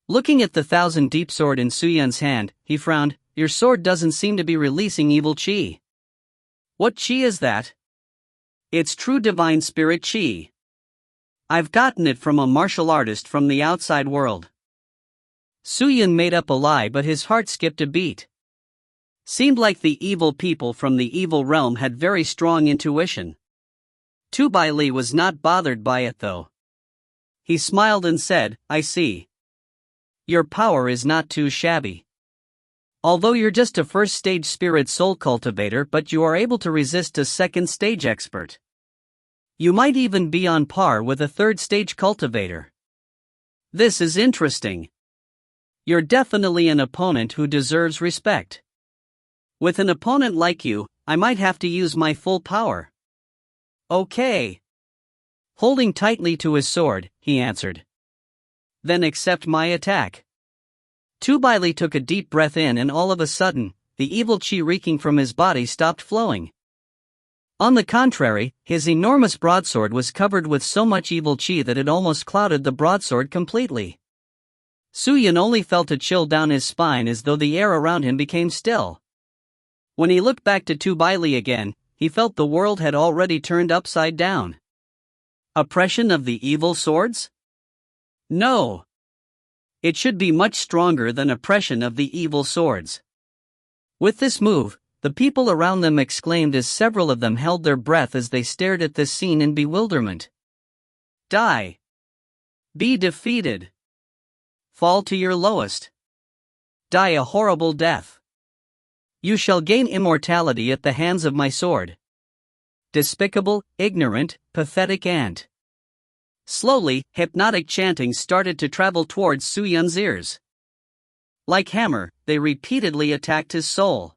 Looking at the 1,000-deep sword in Su Yun's hand, he frowned. Your sword doesn't seem to be releasing evil chi. What chi is that? It's true divine spirit chi. I've gotten it from a martial artist from the outside world. Su Yun made up a lie, but his heart skipped a beat. Seemed like the evil people from the evil realm had very strong intuition. Tu Bai Li was not bothered by it though. He smiled and said, I see. Your power is not too shabby. Although you're just a first-stage spirit soul cultivator, but you are able to resist a second-stage expert. You might even be on par with a third-stage cultivator. This is interesting. You're definitely an opponent who deserves respect. With an opponent like you, I might have to use my full power. Okay. Holding tightly to his sword, he answered. Then accept my attack. Tu Bai Li took a deep breath in, and all of a sudden, the evil chi reeking from his body stopped flowing. On the contrary, his enormous broadsword was covered with so much evil chi that it almost clouded the broadsword completely. Su Yun only felt a chill down his spine as though the air around him became still. When he looked back to Tu Bai Li again, he felt the world had already turned upside down. Oppression of the evil swords? No. It should be much stronger than oppression of the evil swords. With this move, the people around them exclaimed as several of them held their breath as they stared at this scene in bewilderment. Die. Be defeated. Fall to your lowest. Die a horrible death. You shall gain immortality at the hands of my sword. Despicable, ignorant, pathetic ant. Slowly, hypnotic chanting started to travel towards Su Yun's ears. Like hammer, they repeatedly attacked his soul.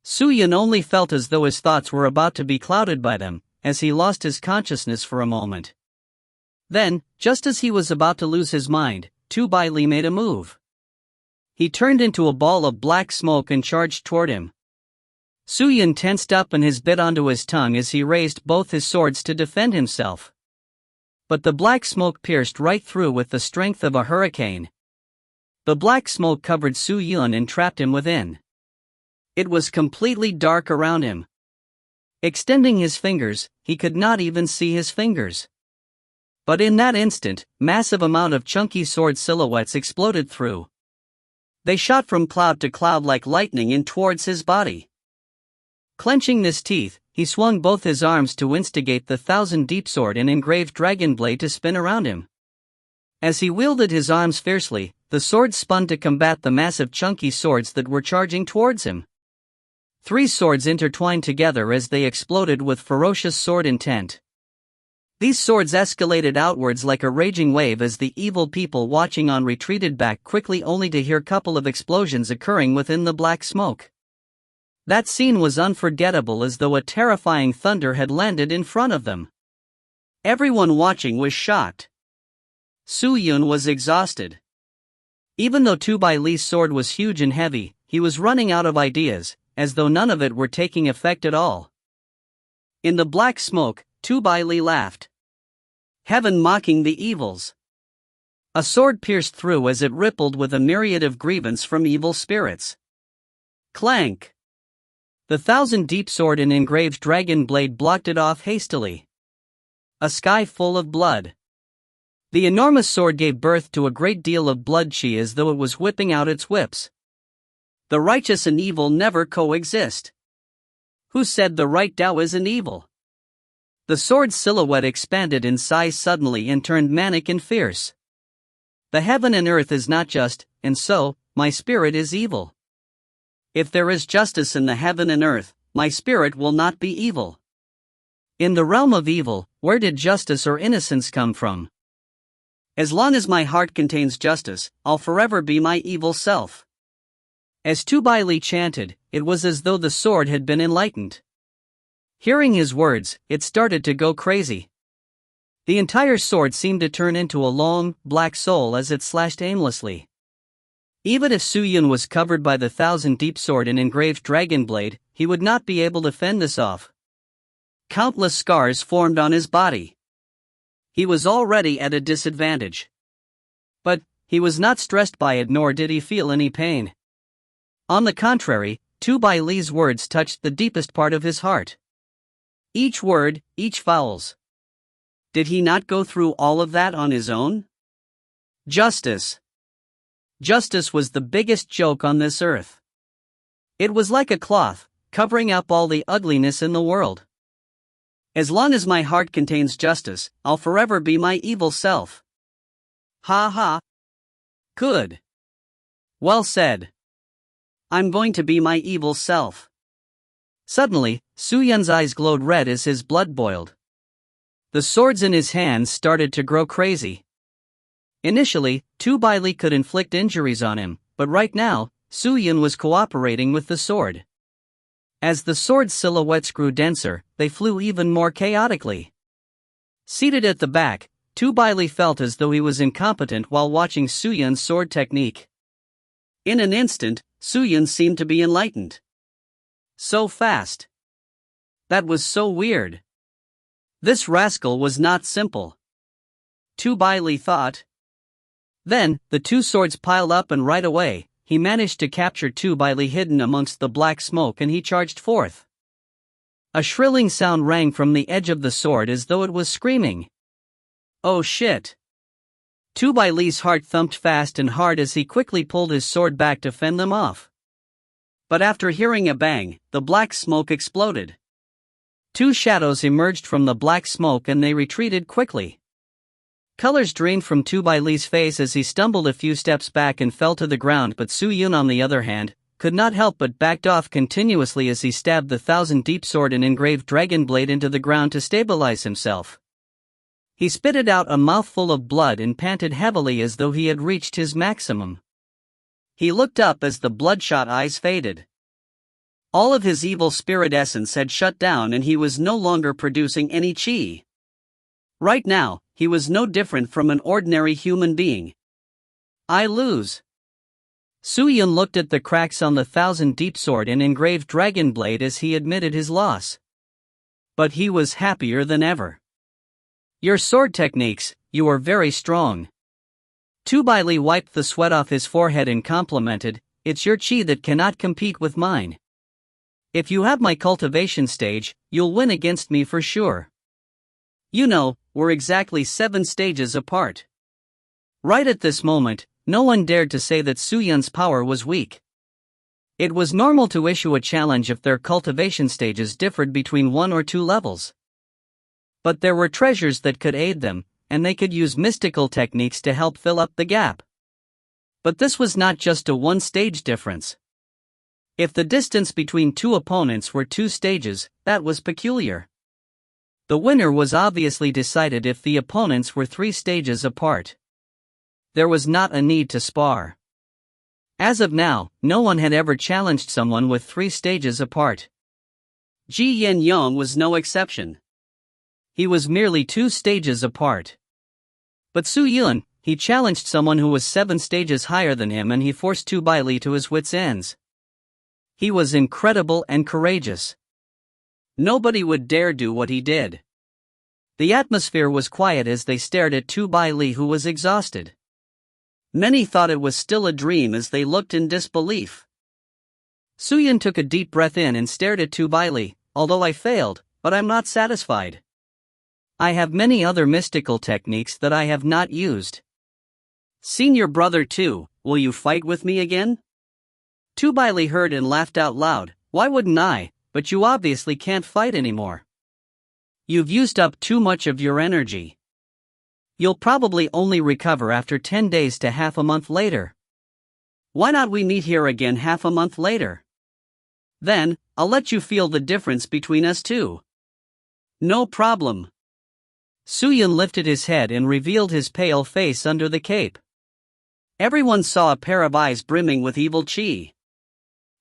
Su Yun only felt as though his thoughts were about to be clouded by them, as he lost his consciousness for a moment. Then, just as he was about to lose his mind, Tu Bai Li made a move. He turned into a ball of black smoke and charged toward him. Su Yun tensed up and his bit onto his tongue as he raised both his swords to defend himself. But the black smoke pierced right through with the strength of a hurricane. The black smoke covered Su Yun and trapped him within. It was completely dark around him. Extending his fingers, he could not even see his fingers. But in that instant, massive amount of chunky sword silhouettes exploded through. They shot from cloud to cloud like lightning in towards his body. Clenching his teeth, he swung both his arms to instigate the 1,000-deep sword and engraved dragon blade to spin around him. As he wielded his arms fiercely, the sword spun to combat the massive chunky swords that were charging towards him. 3 swords intertwined together as they exploded with ferocious sword intent. These swords escalated outwards like a raging wave as the evil people watching on retreated back quickly only to hear a couple of explosions occurring within the black smoke. That scene was unforgettable as though a terrifying thunder had landed in front of them. Everyone watching was shocked. Su Yun was exhausted. Even though Tu Bai Li's sword was huge and heavy, he was running out of ideas, as though none of it were taking effect at all. In the black smoke, Tu Bai Li laughed. Heaven mocking the evils. A sword pierced through as it rippled with a myriad of grievance from evil spirits. Clank! The 1,000-deep sword and engraved dragon blade blocked it off hastily. A sky full of blood. The enormous sword gave birth to a great deal of blood chi as though it was whipping out its whips. The righteous and evil never coexist. Who said the right Tao is an evil? The sword's silhouette expanded in size suddenly and turned manic and fierce. The heaven and earth is not just, and so, my spirit is evil. If there is justice in the heaven and earth, my spirit will not be evil. In the realm of evil, where did justice or innocence come from? As long as my heart contains justice, I'll forever be my evil self. As Tu Bai Li chanted, it was as though the sword had been enlightened. Hearing his words, it started to go crazy. The entire sword seemed to turn into a long, black soul as it slashed aimlessly. Even if Su Yun was covered by the 1,000-deep sword and engraved dragon blade, he would not be able to fend this off. Countless scars formed on his body. He was already at a disadvantage. But he was not stressed by it, nor did he feel any pain. On the contrary, Tu Bai Li's words touched the deepest part of his heart. Each word, each vowels. Did he not go through all of that on his own? Justice. Justice was the biggest joke on this earth. It was like a cloth, covering up all the ugliness in the world. As long as my heart contains justice, I'll forever be my evil self. Ha ha. Good. Well said. I'm going to be my evil self. Suddenly, Su Yun's eyes glowed red as his blood boiled. The swords in his hands started to grow crazy. Initially, Tu Bai Li could inflict injuries on him, but right now, Su Yun was cooperating with the sword. As the sword's silhouettes grew denser, they flew even more chaotically. Seated at the back, Tu Bai Li felt as though he was incompetent while watching Su Yun's sword technique. In an instant, Su Yun seemed to be enlightened. So fast. That was so weird. This rascal was not simple. Tu Bai Li thought. Then, the two swords piled up and right away, he managed to capture Tu Bai Li hidden amongst the black smoke and he charged forth. A shrilling sound rang from the edge of the sword as though it was screaming. Oh shit! Tu Bai Li's heart thumped fast and hard as he quickly pulled his sword back to fend them off. But after hearing a bang, the black smoke exploded. Two shadows emerged from the black smoke and they retreated quickly. Colors drained from Tu Bai Li's face as he stumbled a few steps back and fell to the ground, but Su Yun, on the other hand, could not help but backed off continuously as he stabbed the 1,000-deep sword and engraved dragon blade into the ground to stabilize himself. He spitted out a mouthful of blood and panted heavily as though he had reached his maximum. He looked up as the bloodshot eyes faded. All of his evil spirit essence had shut down and he was no longer producing any chi. Right now, he was no different from an ordinary human being. I lose. Su Yun looked at the cracks on the 1,000-deep sword and engraved dragon blade as he admitted his loss. But he was happier than ever. Your sword techniques, you are very strong. Tu Bai Li wiped the sweat off his forehead and complimented, it's your chi that cannot compete with mine. If you have my cultivation stage, you'll win against me for sure. You know, we're exactly 7 stages apart. Right at this moment, no one dared to say that Su Yun's power was weak. It was normal to issue a challenge if their cultivation stages differed between 1 or 2 levels. But there were treasures that could aid them, and they could use mystical techniques to help fill up the gap. But this was not just a 1-stage difference. If the distance between 2 opponents were 2 stages, that was peculiar. The winner was obviously decided if the opponents were 3 stages apart. There was not a need to spar. As of now, no one had ever challenged someone with 3 stages apart. Ji Yen Yong was no exception. He was merely 2 stages apart. But Su Yun, he challenged someone who was 7 stages higher than him, and he forced Tu Bai Li to his wits' ends. He was incredible and courageous. Nobody would dare do what he did. The atmosphere was quiet as they stared at Tu Bai Li, who was exhausted. Many thought it was still a dream as they looked in disbelief. Su Yun took a deep breath in and stared at Tu Bai Li. Although I failed, but I'm not satisfied. I have many other mystical techniques that I have not used. Senior brother Tu, will you fight with me again? Tu Bai Li heard and laughed out loud. Why wouldn't I? But you obviously can't fight anymore. You've used up too much of your energy. You'll probably only recover after 10 days to half a month later. Why not we meet here again half a month later? Then, I'll let you feel the difference between us two. No problem. Su Yun lifted his head and revealed his pale face under the cape. Everyone saw a pair of eyes brimming with evil chi.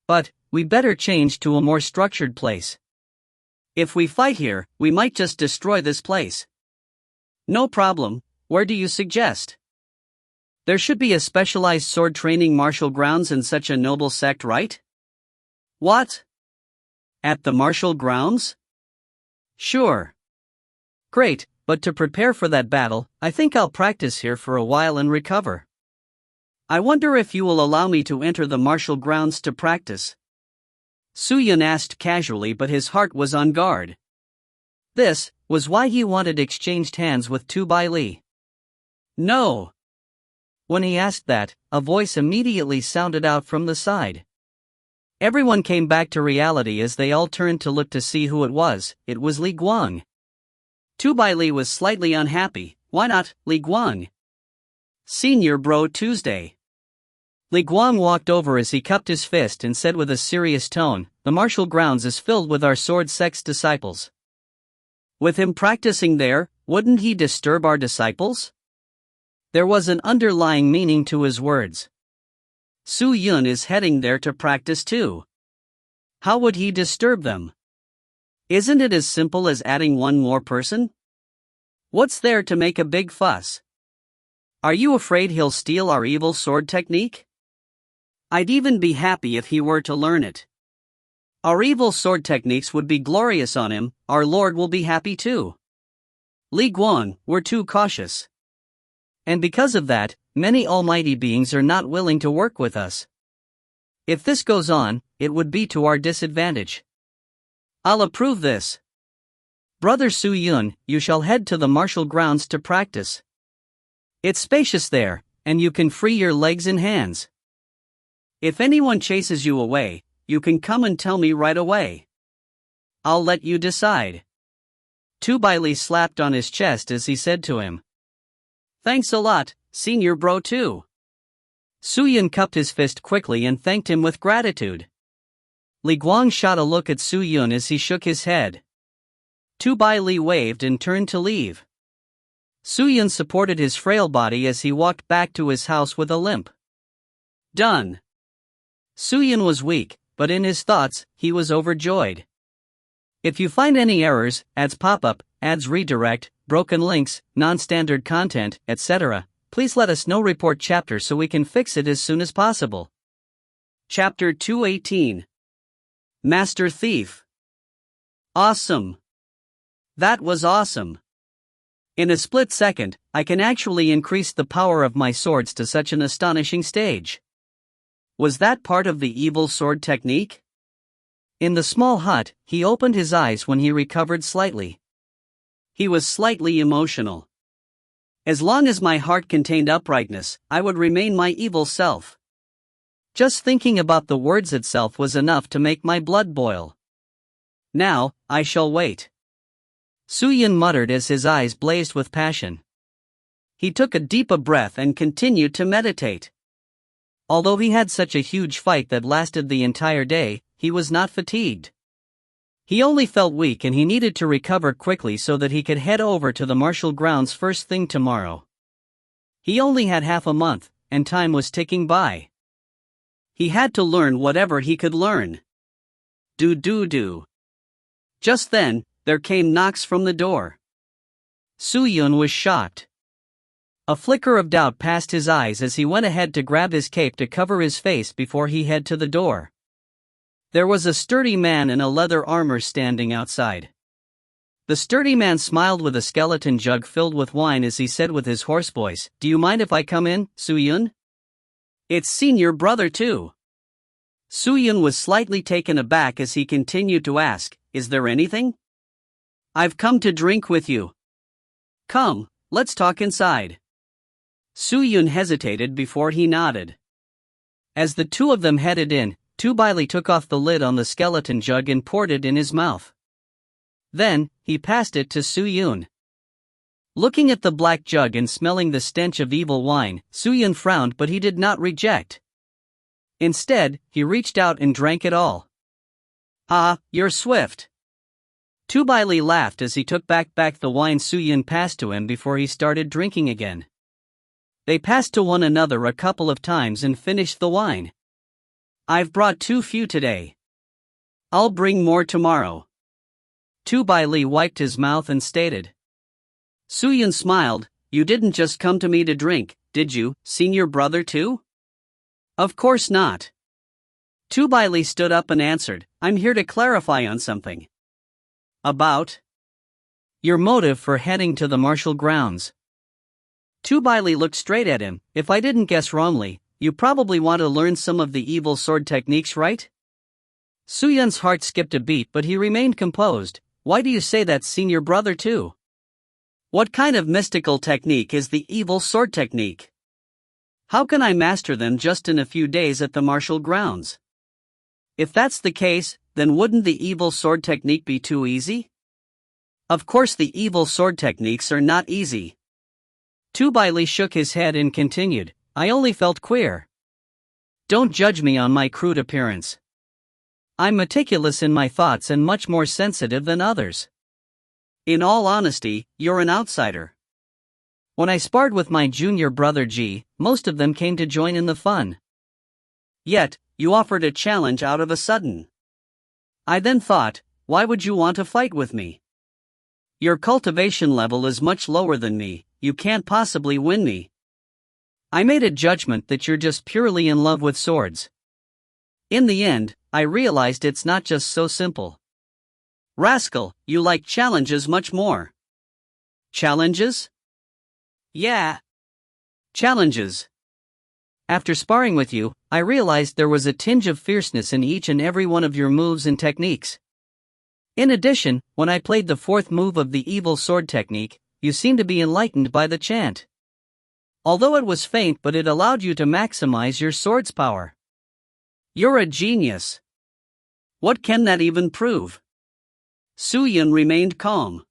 But, we better change to a more structured place. If we fight here, we might just destroy this place. No problem, where do you suggest? There should be a specialized sword training martial grounds in such a noble sect, right? What? At the martial grounds? Sure. Great, but to prepare for that battle, I think I'll practice here for a while and recover. I wonder if you will allow me to enter the martial grounds to practice. Su Yun asked casually, but his heart was on guard. This was why he wanted exchanged hands with Tu Bai Li. No. When he asked that, a voice immediately sounded out from the side. Everyone came back to reality as they all turned to look to see who it was. It was Li Guang. Tu Bai Li was slightly unhappy. Why not, Li Guang? Senior Bro Tuesday. Li Guang walked over as he cupped his fist and said with a serious tone, the martial grounds is filled with our sword sect's disciples. With him practicing there, wouldn't he disturb our disciples? There was an underlying meaning to his words. Su Yun is heading there to practice too. How would he disturb them? Isn't it as simple as adding one more person? What's there to make a big fuss? Are you afraid he'll steal our evil sword technique? I'd even be happy if he were to learn it. Our evil sword techniques would be glorious on him, our Lord will be happy too. Li Guang, we're too cautious. And because of that, many almighty beings are not willing to work with us. If this goes on, it would be to our disadvantage. I'll approve this. Brother Su Yun, you shall head to the martial grounds to practice. It's spacious there, and you can free your legs and hands. If anyone chases you away, you can come and tell me right away. I'll let you decide. Tubaili slapped on his chest as he said to him. Thanks a lot, senior bro too. Suyun cupped his fist quickly and thanked him with gratitude. Li Guang shot a look at Suyun as he shook his head. Tubaili waved and turned to leave. Suyun supported his frail body as he walked back to his house with a limp. Done. Suyun was weak, but in his thoughts, he was overjoyed. If you find any errors, ads pop-up, ads redirect, broken links, non-standard content, etc., please let us know. Report chapter so we can fix it as soon as possible. Chapter 218. Master Thief. Awesome. That was awesome. In a split second, I can actually increase the power of my swords to such an astonishing stage. Was that part of the evil sword technique? In the small hut, he opened his eyes when he recovered slightly. He was slightly emotional. As long as my heart contained uprightness, I would remain my evil self. Just thinking about the words itself was enough to make my blood boil. Now, I shall wait. Suyun muttered as his eyes blazed with passion. He took a deep breath and continued to meditate. Although he had such a huge fight that lasted the entire day, he was not fatigued. He only felt weak and he needed to recover quickly so that he could head over to the martial grounds first thing tomorrow. He only had half a month, and time was ticking by. He had to learn whatever he could learn. Do. Just then, there came knocks from the door. Suyun was shocked. A flicker of doubt passed his eyes as he went ahead to grab his cape to cover his face before he headed to the door. There was a sturdy man in a leather armor standing outside. The sturdy man smiled with a skeleton jug filled with wine as he said with his hoarse voice, "Do you mind if I come in, Suyun?" "It's senior brother too." Suyun was slightly taken aback as he continued to ask, "Is there anything?" "I've come to drink with you." "Come, let's talk inside." Suyun hesitated before he nodded. As the two of them headed in, Tubaili took off the lid on the skeleton jug and poured it in his mouth. Then, he passed it to Suyun. Looking at the black jug and smelling the stench of evil wine, Suyun frowned, but he did not reject. Instead, he reached out and drank it all. "Ah, you're swift." Tubaili laughed as he took back the wine Suyun passed to him before he started drinking again. They passed to one another a couple of times and finished the wine. "I've brought too few today. I'll bring more tomorrow." Tubaili wiped his mouth and stated. Suyun smiled, "You didn't just come to me to drink, did you, senior brother too?" "Of course not." Tubaili stood up and answered, "I'm here to clarify on something." "About?" "Your motive for heading to the martial grounds." Tubaili looked straight at him. "If I didn't guess wrongly, you probably want to learn some of the evil sword techniques, right?" Suyun's heart skipped a beat, but he remained composed. "Why do you say that, senior brother too? What kind of mystical technique is the evil sword technique? How can I master them just in a few days at the martial grounds? If that's the case, then wouldn't the evil sword technique be too easy?" "Of course the evil sword techniques are not easy." Tubaili shook his head and continued, "I only felt queer. Don't judge me on my crude appearance. I'm meticulous in my thoughts and much more sensitive than others. In all honesty, you're an outsider. When I sparred with my junior brother G, most of them came to join in the fun. Yet, you offered a challenge out of a sudden. I then thought, why would you want to fight with me? Your cultivation level is much lower than me, you can't possibly win me. I made a judgment that you're just purely in love with swords. In the end, I realized it's not just so simple. Rascal, you like challenges much more." "Challenges?" "Yeah. Challenges. After sparring with you, I realized there was a tinge of fierceness in each and every one of your moves and techniques. In addition, when I played the fourth move of the evil sword technique, you seemed to be enlightened by the chant. Although it was faint, but it allowed you to maximize your sword's power. You're a genius. What can that even prove? Su Yun remained calm.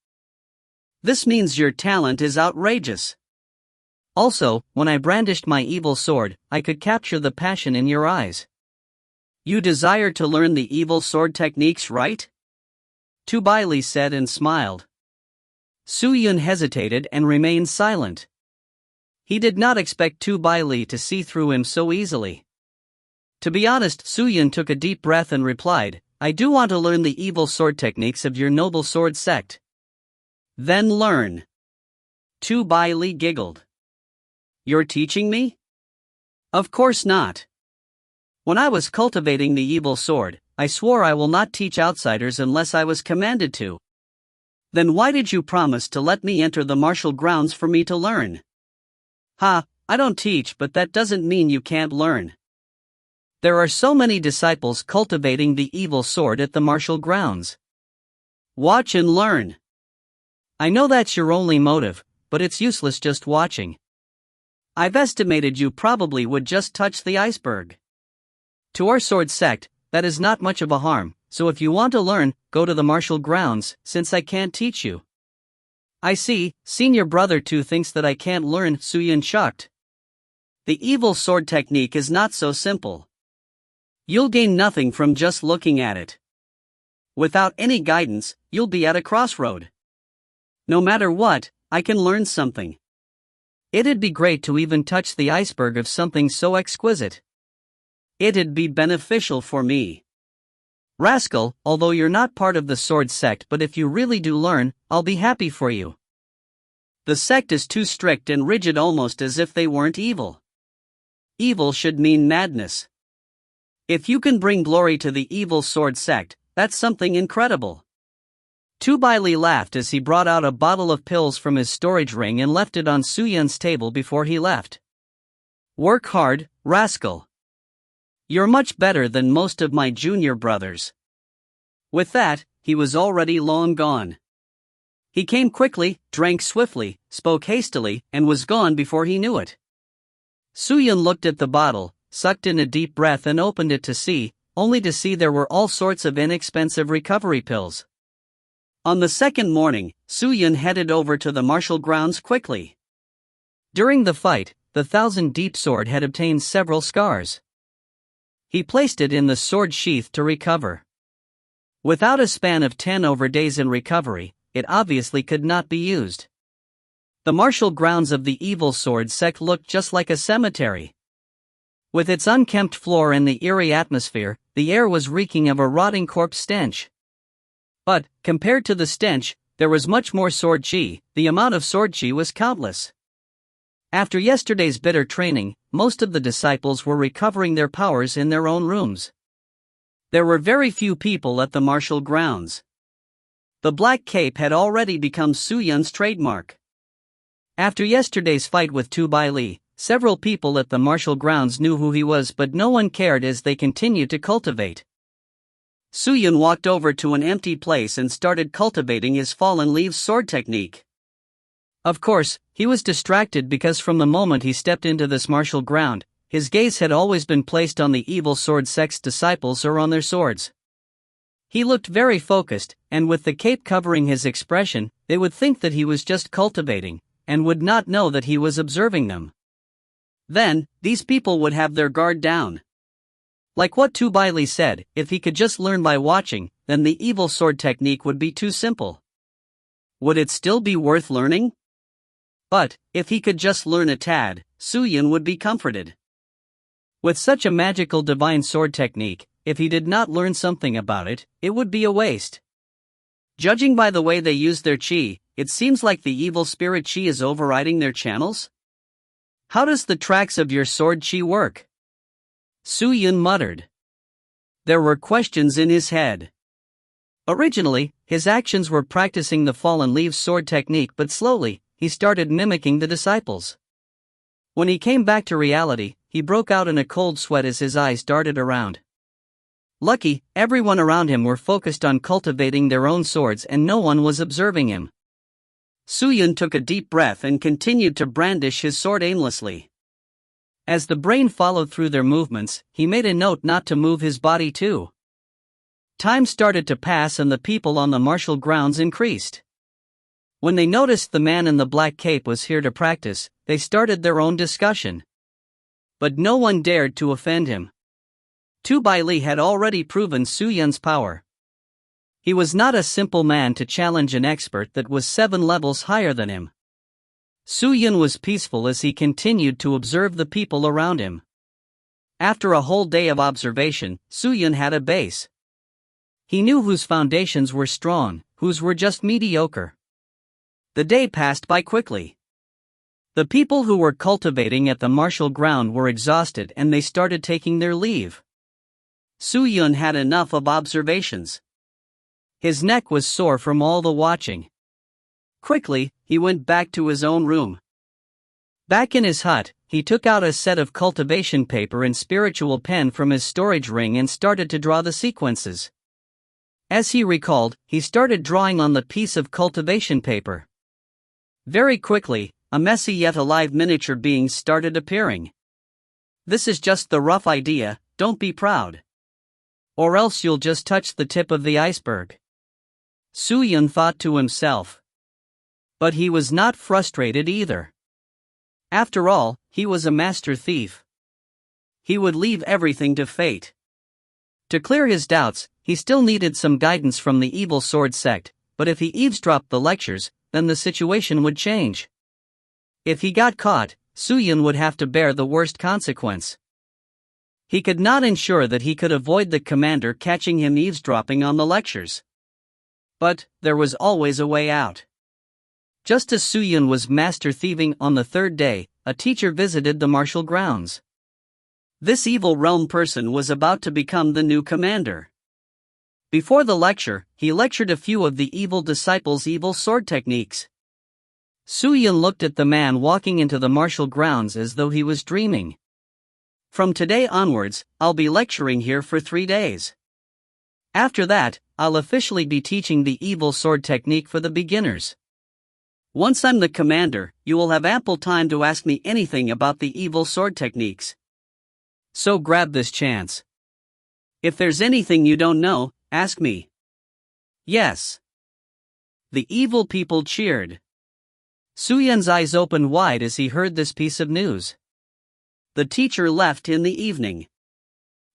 This means your talent is outrageous. Also, when I brandished my evil sword, I could capture the passion in your eyes. You desire to learn the evil sword techniques, right? Tu Baili said and smiled. Su Yun hesitated and remained silent. He did not expect Tu Baili to see through him so easily. To be honest, Su Yun took a deep breath and replied, I do want to learn the evil sword techniques of your noble sword sect. Then learn. Tu Baili giggled. You're teaching me? Of course not. When I was cultivating the evil sword, I swore I will not teach outsiders unless I was commanded to. Then why did you promise to let me enter the martial grounds for me to learn? Ha, I don't teach, but that doesn't mean you can't learn. There are so many disciples cultivating the evil sword at the martial grounds. Watch and learn. I know that's your only motive, but it's useless just watching. I've estimated you probably would just touch the iceberg. To our sword sect, that is not much of a harm, so if you want to learn, go to the martial grounds, since I can't teach you. I see, senior brother too thinks that I can't learn, Su Yun shocked. The evil sword technique is not so simple. You'll gain nothing from just looking at it. Without any guidance, you'll be at a crossroad. No matter what, I can learn something. It'd be great to even touch the iceberg of something so exquisite. It'd be beneficial for me. Rascal, although you're not part of the sword sect, but if you really do learn, I'll be happy for you. The sect is too strict and rigid, almost as if they weren't evil. Evil should mean madness. If you can bring glory to the evil sword sect, that's something incredible. Tu Baili laughed as he brought out a bottle of pills from his storage ring and left it on Su Yun's table before he left. Work hard, rascal. You're much better than most of my junior brothers. With that, he was already long gone. He came quickly, drank swiftly, spoke hastily, and was gone before he knew it. Su Yun looked at the bottle, sucked in a deep breath and opened it to see, only to see there were all sorts of inexpensive recovery pills. On the second morning, Su Yun headed over to the martial grounds quickly. During the fight, the Thousand Deep Sword had obtained several scars. He placed it in the sword sheath to recover. Without a span of 10 days in recovery, it obviously could not be used. The martial grounds of the evil sword sect looked just like a cemetery. With its unkempt floor and the eerie atmosphere, the air was reeking of a rotting corpse stench. But, compared to the stench, there was much more sword chi. The amount of sword chi was countless. After yesterday's bitter training, most of the disciples were recovering their powers in their own rooms. There were very few people at the martial grounds. The black cape had already become Su Yun's trademark. After yesterday's fight with Tu Baili, several people at the martial grounds knew who he was, but no one cared as they continued to cultivate. Su Yun walked over to an empty place and started cultivating his fallen leaves sword technique. Of course, he was distracted because from the moment he stepped into this martial ground, his gaze had always been placed on the evil sword sect's disciples or on their swords. He looked very focused, and with the cape covering his expression, they would think that he was just cultivating, and would not know that he was observing them. Then, these people would have their guard down. Like what Tu Baili said, if he could just learn by watching, then the evil sword technique would be too simple. Would it still be worth learning? But, if he could just learn a tad, Su Yun would be comforted. With such a magical divine sword technique, if he did not learn something about it, it would be a waste. Judging by the way they use their chi, it seems like the evil spirit chi is overriding their channels. How does the tracks of your sword chi work? Su Yun muttered. There were questions in his head. Originally, his actions were practicing the fallen leaves sword technique, but slowly, he started mimicking the disciples. When he came back to reality, he broke out in a cold sweat as his eyes darted around. Lucky, everyone around him were focused on cultivating their own swords and no one was observing him. Su-Yun took a deep breath and continued to brandish his sword aimlessly. As the brain followed through their movements, he made a note not to move his body too. Time started to pass and the people on the martial grounds increased. When they noticed the man in the black cape was here to practice, they started their own discussion. But no one dared to offend him. Tu Bai Li had already proven Su-Yun's power. He was not a simple man to challenge an expert that was 7 levels higher than him. Su-Yun was peaceful as he continued to observe the people around him. After a whole day of observation, Su-Yun had a base. He knew whose foundations were strong, whose were just mediocre. The day passed by quickly. The people who were cultivating at the martial ground were exhausted and they started taking their leave. Su-Yun had enough of observations. His neck was sore from all the watching. Quickly, he went back to his own room. Back in his hut, he took out a set of cultivation paper and spiritual pen from his storage ring and started to draw the sequences. As he recalled, he started drawing on the piece of cultivation paper. Very quickly, a messy yet alive miniature being started appearing. This is just the rough idea, don't be proud. Or else you'll just touch the tip of the iceberg. Su-Yun thought to himself. But he was not frustrated either. After all, he was a master thief. He would leave everything to fate. To clear his doubts, he still needed some guidance from the evil sword sect, but if he eavesdropped the lectures, then the situation would change. If he got caught, Su-Yun would have to bear the worst consequence. He could not ensure that he could avoid the commander catching him eavesdropping on the lectures. But there was always a way out. Just as Su-Yun was master thieving on the 3rd day, a teacher visited the martial grounds. This evil realm person was about to become the new commander. Before the lecture, he lectured a few of the evil disciples' evil sword techniques. Su-Yun looked at the man walking into the martial grounds as though he was dreaming. From today onwards, I'll be lecturing here for 3 days. After that, I'll officially be teaching the evil sword technique for the beginners. Once I'm the commander, you will have ample time to ask me anything about the evil sword techniques. So grab this chance. If there's anything you don't know, ask me. Yes. The evil people cheered. Su-Yun's eyes opened wide as he heard this piece of news. The teacher left in the evening.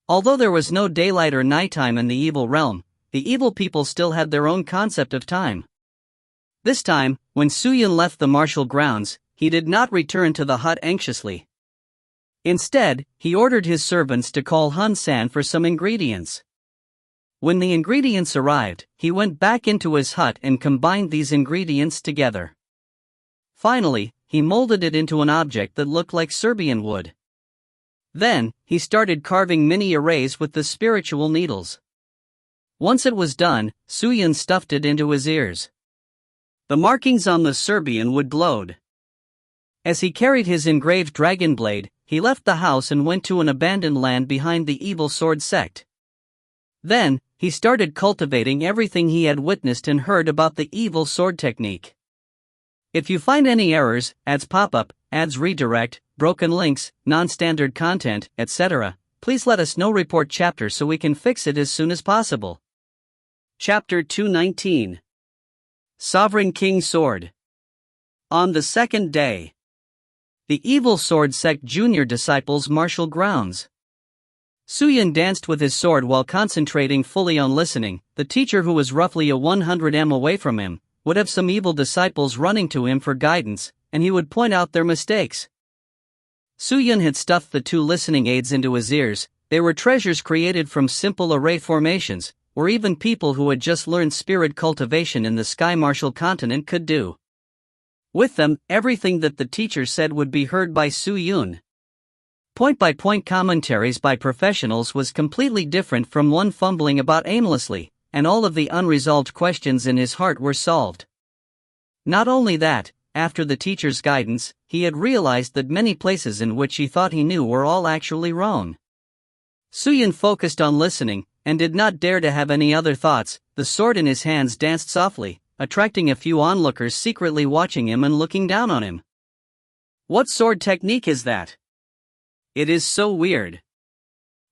Although there was no daylight or nighttime in the evil realm, the evil people still had their own concept of time. This time, when Su-Yun left the martial grounds, he did not return to the hut anxiously. Instead, he ordered his servants to call Hun-san for some ingredients. When the ingredients arrived, he went back into his hut and combined these ingredients together. Finally, he molded it into an object that looked like Serbian wood. Then, he started carving mini arrays with the spiritual needles. Once it was done, Su-Yun stuffed it into his ears. The markings on the Serbian wood glowed. As he carried his engraved dragon blade, he left the house and went to an abandoned land behind the evil sword sect. Then, he started cultivating everything he had witnessed and heard about the evil sword technique. If you find any errors, ads pop up, ads redirect, broken links, non-standard content, etc., please let us know. Report chapter so we can fix it as soon as possible. Chapter 219. Sovereign King Sword. On the 2nd day. The evil sword sect junior disciples martial grounds. Su-Yun danced with his sword while concentrating fully on listening. The teacher, who was roughly a 100 m away from him, would have some evil disciples running to him for guidance, and he would point out their mistakes. Su-Yun had stuffed the 2 listening aids into his ears. They were treasures created from simple array formations, or even people who had just learned spirit cultivation in the Sky Martial continent could do. With them, everything that the teacher said would be heard by Su-Yun. Point-by-point commentaries by professionals was completely different from one fumbling about aimlessly, and all of the unresolved questions in his heart were solved. Not only that, after the teacher's guidance, he had realized that many places in which he thought he knew were all actually wrong. Su-Yun focused on listening, and did not dare to have any other thoughts. The sword in his hands danced softly, attracting a few onlookers secretly watching him and looking down on him. What sword technique is that? It is so weird.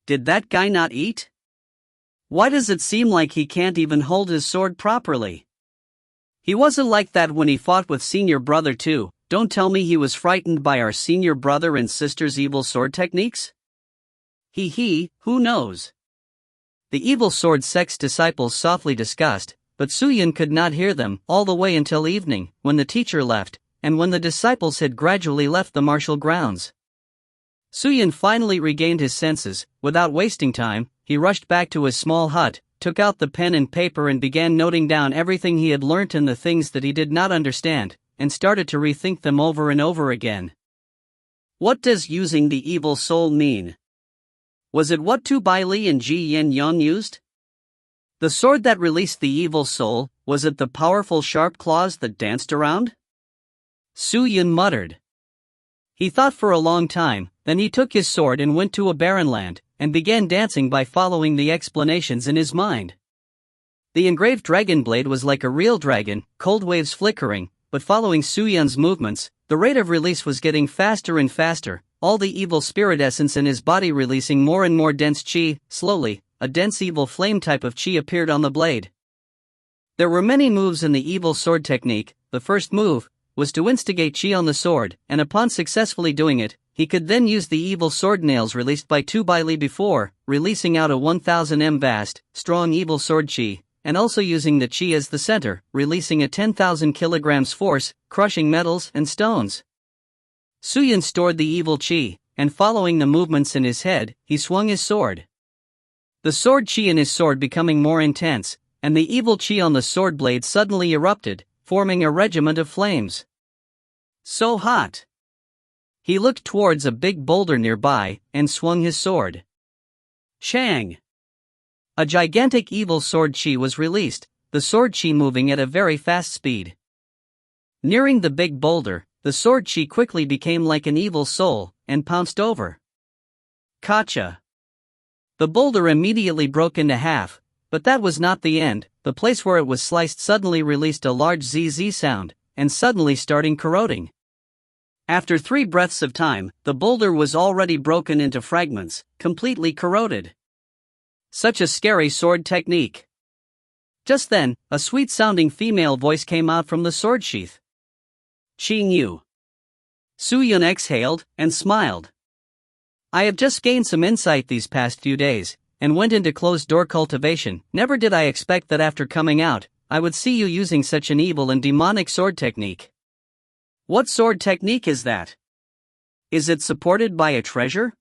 Did that guy not eat? Why does it seem like he can't even hold his sword properly? He wasn't like that when he fought with senior brother too. Don't tell me he was frightened by our senior brother and sister's evil sword techniques? Who knows? The evil sword sect's disciples softly discussed, but Suyin could not hear them all the way until evening, when the teacher left, and when the disciples had gradually left the martial grounds. Suyin finally regained his senses. Without wasting time, he rushed back to his small hut, took out the pen and paper and began noting down everything he had learnt and the things that he did not understand, and started to rethink them over and over again. What does using the evil soul mean? Was it what Tu Bai Li and Ji Yin Yang used? The sword that released the evil soul, was it the powerful sharp claws that danced around? Suyin muttered. He thought for a long time, then he took his sword and went to a barren land, and began dancing by following the explanations in his mind. The engraved dragon blade was like a real dragon, cold waves flickering, but following Suyin's movements, the rate of release was getting faster and faster, all the evil spirit essence in his body releasing more and more dense chi. Slowly, a dense evil flame type of chi appeared on the blade. There were many moves in the evil sword technique. The first move was to instigate chi on the sword, and upon successfully doing it, he could then use the evil sword nails released by Tu Bai Li before, releasing out a 1000 m vast, strong evil sword chi, and also using the chi as the center, releasing a 10,000 kilograms force, crushing metals and stones. Suyin stored the evil chi, and following the movements in his head, he swung his sword. The sword chi in his sword becoming more intense, and the evil chi on the sword blade suddenly erupted, forming a regiment of flames. So hot! He looked towards a big boulder nearby, and swung his sword. Chang! A gigantic evil sword chi was released, the sword chi moving at a very fast speed. Nearing the big boulder, the sword chi quickly became like an evil soul, and pounced over. Kacha! The boulder immediately broke into half, but that was not the end. The place where it was sliced suddenly released a large ZZ sound, and suddenly starting corroding. After 3 breaths of time, the boulder was already broken into fragments, completely corroded. Such a scary sword technique. Just then, a sweet-sounding female voice came out from the sword sheath. Qing Yu. Suyin exhaled, and smiled. I have just gained some insight these past few days, and went into closed-door cultivation. Never did I expect that after coming out, I would see you using such an evil and demonic sword technique. What sword technique is that? Is it supported by a treasure?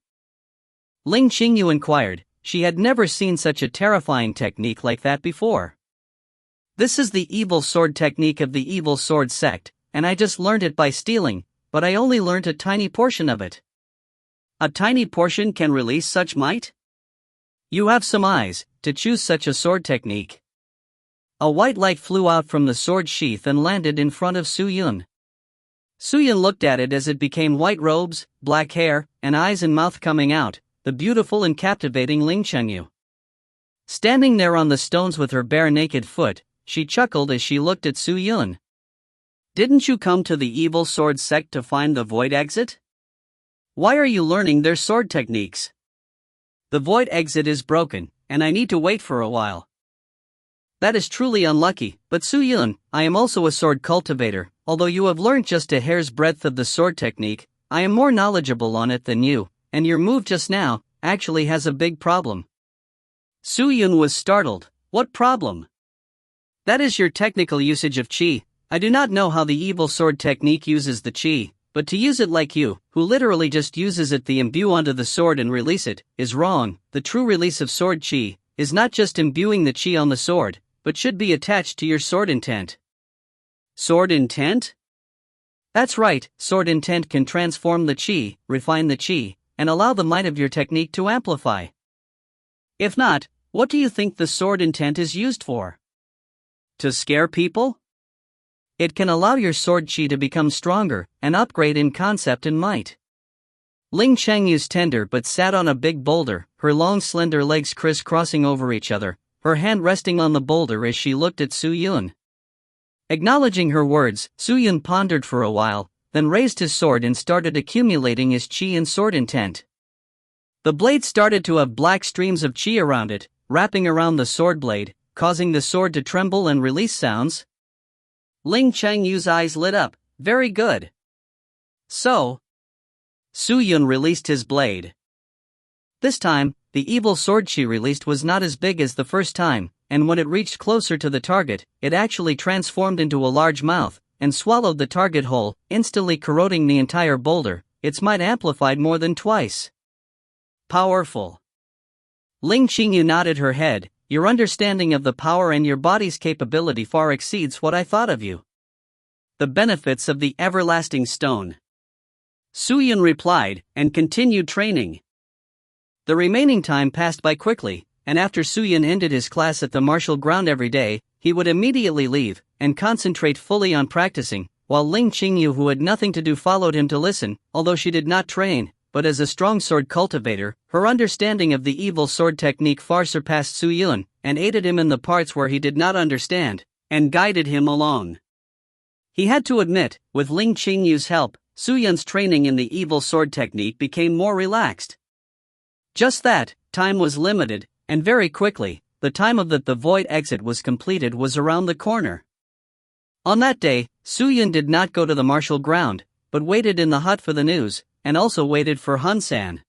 Ling Qingyu inquired. She had never seen such a terrifying technique like that before. This is the evil sword technique of the evil sword sect, and I just learned it by stealing, but I only learned a tiny portion of it. A tiny portion can release such might? You have some eyes to choose such a sword technique. A white light flew out from the sword sheath and landed in front of Suyin. Suyin looked at it as it became white robes, black hair, and eyes and mouth coming out, the beautiful and captivating Ling Chengyu. Standing there on the stones with her bare naked foot, she chuckled as she looked at Suyin. Didn't you come to the evil sword sect to find the void exit? Why are you learning their sword techniques? The void exit is broken, and I need to wait for a while. That is truly unlucky, but Suyin, I am also a sword cultivator. Although you have learned just a hair's breadth of the sword technique, I am more knowledgeable on it than you, and your move just now actually has a big problem. Suyin was startled. What problem? That is your technical usage of chi. I do not know how the evil sword technique uses the chi, but to use it like you, who literally just uses it the imbue onto the sword and release it, is wrong. The true release of sword chi is not just imbuing the chi on the sword, but should be attached to your sword intent. Sword intent? That's right, sword intent can transform the chi, refine the chi, and allow the might of your technique to amplify. If not, what do you think the sword intent is used for? To scare people? It can allow your sword chi to become stronger, and upgrade in concept and might. Ling Chengyu's tender but sat on a big boulder, her long slender legs crisscrossing over each other, her hand resting on the boulder as she looked at Suyin. Acknowledging her words, Suyun pondered for a while, then raised his sword and started accumulating his chi and sword intent. The blade started to have black streams of chi around it, wrapping around the sword blade, causing the sword to tremble and release sounds. Ling Chengyu's eyes lit up. Very good. So, Suyun released his blade. This time, the evil sword she released was not as big as the first time, and when it reached closer to the target, it actually transformed into a large mouth, and swallowed the target whole, instantly corroding the entire boulder. Its might amplified more than twice. Powerful. Ling Qingyu nodded her head. Your understanding of the power and your body's capability far exceeds what I thought of you. The benefits of the everlasting stone. Suyun replied, and continued training. The remaining time passed by quickly, and after Suyun ended his class at the martial ground every day, he would immediately leave, and concentrate fully on practicing, while Ling Qingyu, who had nothing to do, followed him to listen. Although she did not train, but as a strong sword cultivator, her understanding of the evil sword technique far surpassed Suyun, and aided him in the parts where he did not understand, and guided him along. He had to admit, with Ling Qingyu's help, Suyun's training in the evil sword technique became more relaxed. Just that, time was limited, and very quickly, the time of the void exit was completed was around the corner. On that day, Suyun did not go to the martial ground, but waited in the hut for the news, and also waited for Hun-san.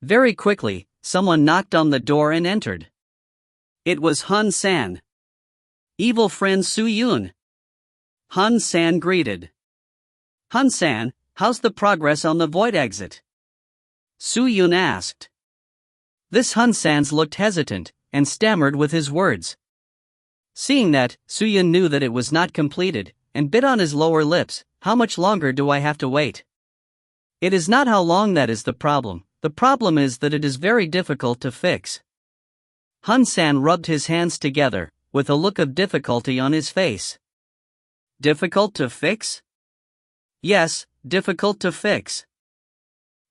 Very quickly, someone knocked on the door and entered. It was Hun-san. Evil friend Suyun. Hun-san greeted. Hun-san, how's the progress on the void exit? Suyun asked. This Hun-san's looked hesitant, and stammered with his words. Seeing that, Suyun knew that it was not completed, and bit on his lower lips. How much longer do I have to wait? It is not how long that is the problem is that it is very difficult to fix. Hun-san rubbed his hands together, with a look of difficulty on his face. Difficult to fix? Yes, difficult to fix.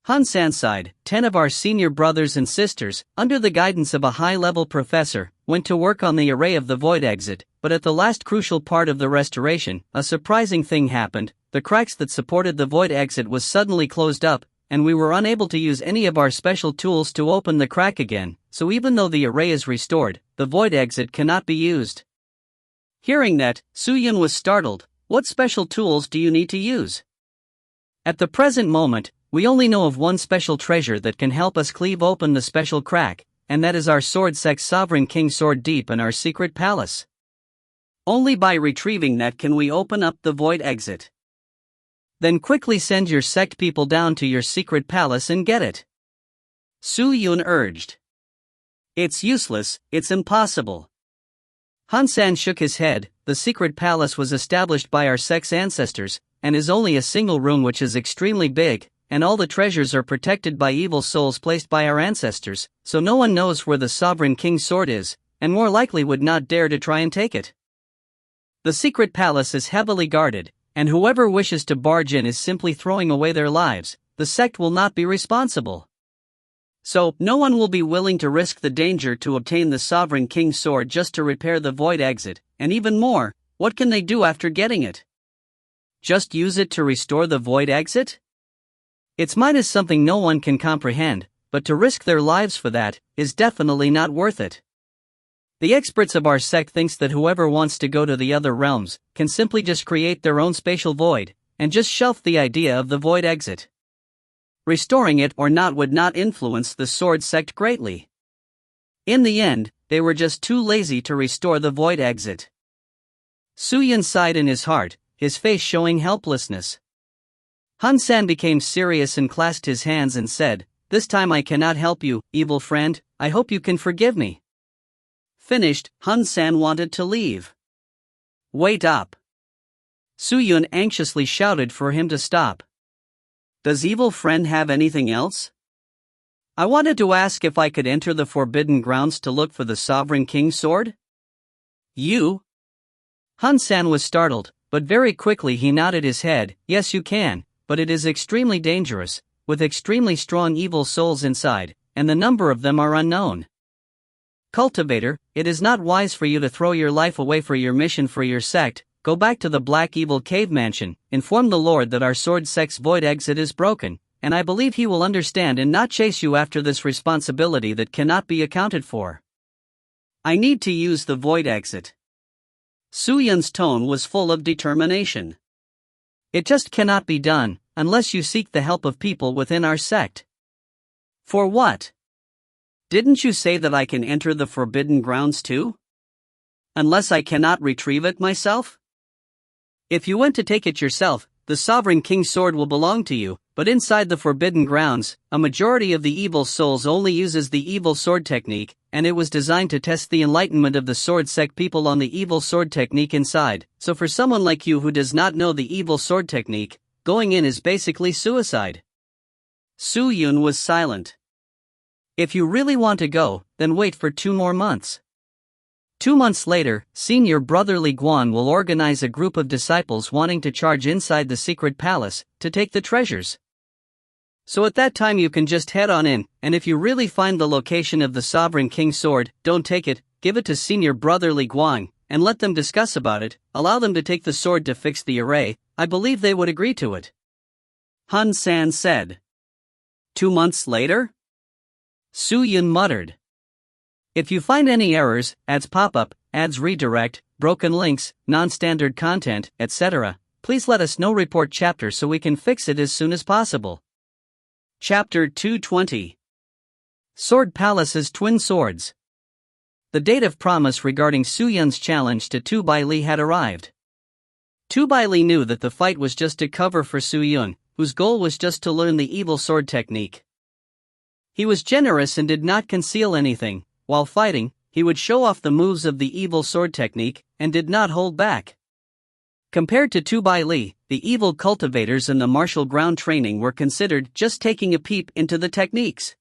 Hun-san sighed. 10 of our senior brothers and sisters, under the guidance of a high-level professor, went to work on the array of the void exit, but at the last crucial part of the restoration, a surprising thing happened. The cracks that supported the void exit was suddenly closed up, and we were unable to use any of our special tools to open the crack again, so even though the array is restored, the void exit cannot be used. Hearing that, Suyun was startled. What special tools do you need to use? At the present moment, we only know of one special treasure that can help us cleave open the special crack, and that is our sword sect's sovereign king sword deep in our secret palace. Only by retrieving that can we open up the void exit. Then quickly send your sect people down to your secret palace and get it. Suyun urged. It's useless, it's impossible. Hun-san shook his head. The secret palace was established by our sect's ancestors, and is only a single room which is extremely big, and all the treasures are protected by evil souls placed by our ancestors, so no one knows where the sovereign king's sword is, and more likely would not dare to try and take it. The secret palace is heavily guarded, and whoever wishes to barge in is simply throwing away their lives. The sect will not be responsible. So, no one will be willing to risk the danger to obtain the sovereign king's sword just to repair the void exit, and even more, what can they do after getting it? Just use it to restore the void exit? Its might is something no one can comprehend, but to risk their lives for that is definitely not worth it. The experts of our sect thinks that whoever wants to go to the other realms can simply just create their own spatial void, and just shelf the idea of the void exit. Restoring it or not would not influence the sword sect greatly. In the end, they were just too lazy to restore the void exit. Suyun sighed in his heart, his face showing helplessness. Hun-san became serious and clasped his hands and said, "This time I cannot help you, evil friend, I hope you can forgive me." Finished, Hun-san wanted to leave. "Wait up." Suyun anxiously shouted for him to stop. "Does evil friend have anything else? I wanted to ask if I could enter the forbidden grounds to look for the sovereign king's sword?" "You?" Hun-san was startled, but very quickly he nodded his head. "Yes, you can, but it is extremely dangerous, with extremely strong evil souls inside, and the number of them are unknown. Cultivator, it is not wise for you to throw your life away for your mission for your sect. go back to the Black Evil Cave Mansion, inform the Lord that our sword sex void exit is broken, and I believe he will understand and not chase you after this responsibility that cannot be accounted for. I need to use the void exit. Su-Yun's tone was full of determination. It just cannot be done, unless you seek the help of people within our sect. For what? Didn't you say that I can enter the Forbidden Grounds too? Unless I cannot retrieve it myself? If you went to take it yourself, the Sovereign King's sword will belong to you, but inside the Forbidden Grounds, a majority of the evil souls only uses the evil sword technique, and it was designed to test the enlightenment of the sword sect people on the evil sword technique inside, so for someone like you who does not know the evil sword technique, going in is basically suicide. Su-Yun was silent. If you really want to go, then wait for 2 more months. 2 months later, Senior Brother Li Guan will organize a group of disciples wanting to charge inside the secret palace, to take the treasures. So at that time you can just head on in, and if you really find the location of the Sovereign King's sword, don't take it, give it to Senior Brother Li Guan, and let them discuss about it, allow them to take the sword to fix the array, I believe they would agree to it. Hun San said. 2 months later? Su-Yun muttered. If you find any errors, ads pop-up, ads redirect, broken links, non-standard content, etc., please let us know. Report chapter so we can fix it as soon as possible. Chapter 220. Sword Palace's Twin Swords. The date of promise regarding Su-Yun's challenge to Tu Bai Li had arrived. Tu Bai Li knew that the fight was just a cover for Su-Yun, whose goal was just to learn the evil sword technique. He was generous and did not conceal anything. While fighting, he would show off the moves of the evil sword technique, and did not hold back. Compared to Tu Bai Li, the evil cultivators and the martial ground training were considered just taking a peep into the techniques.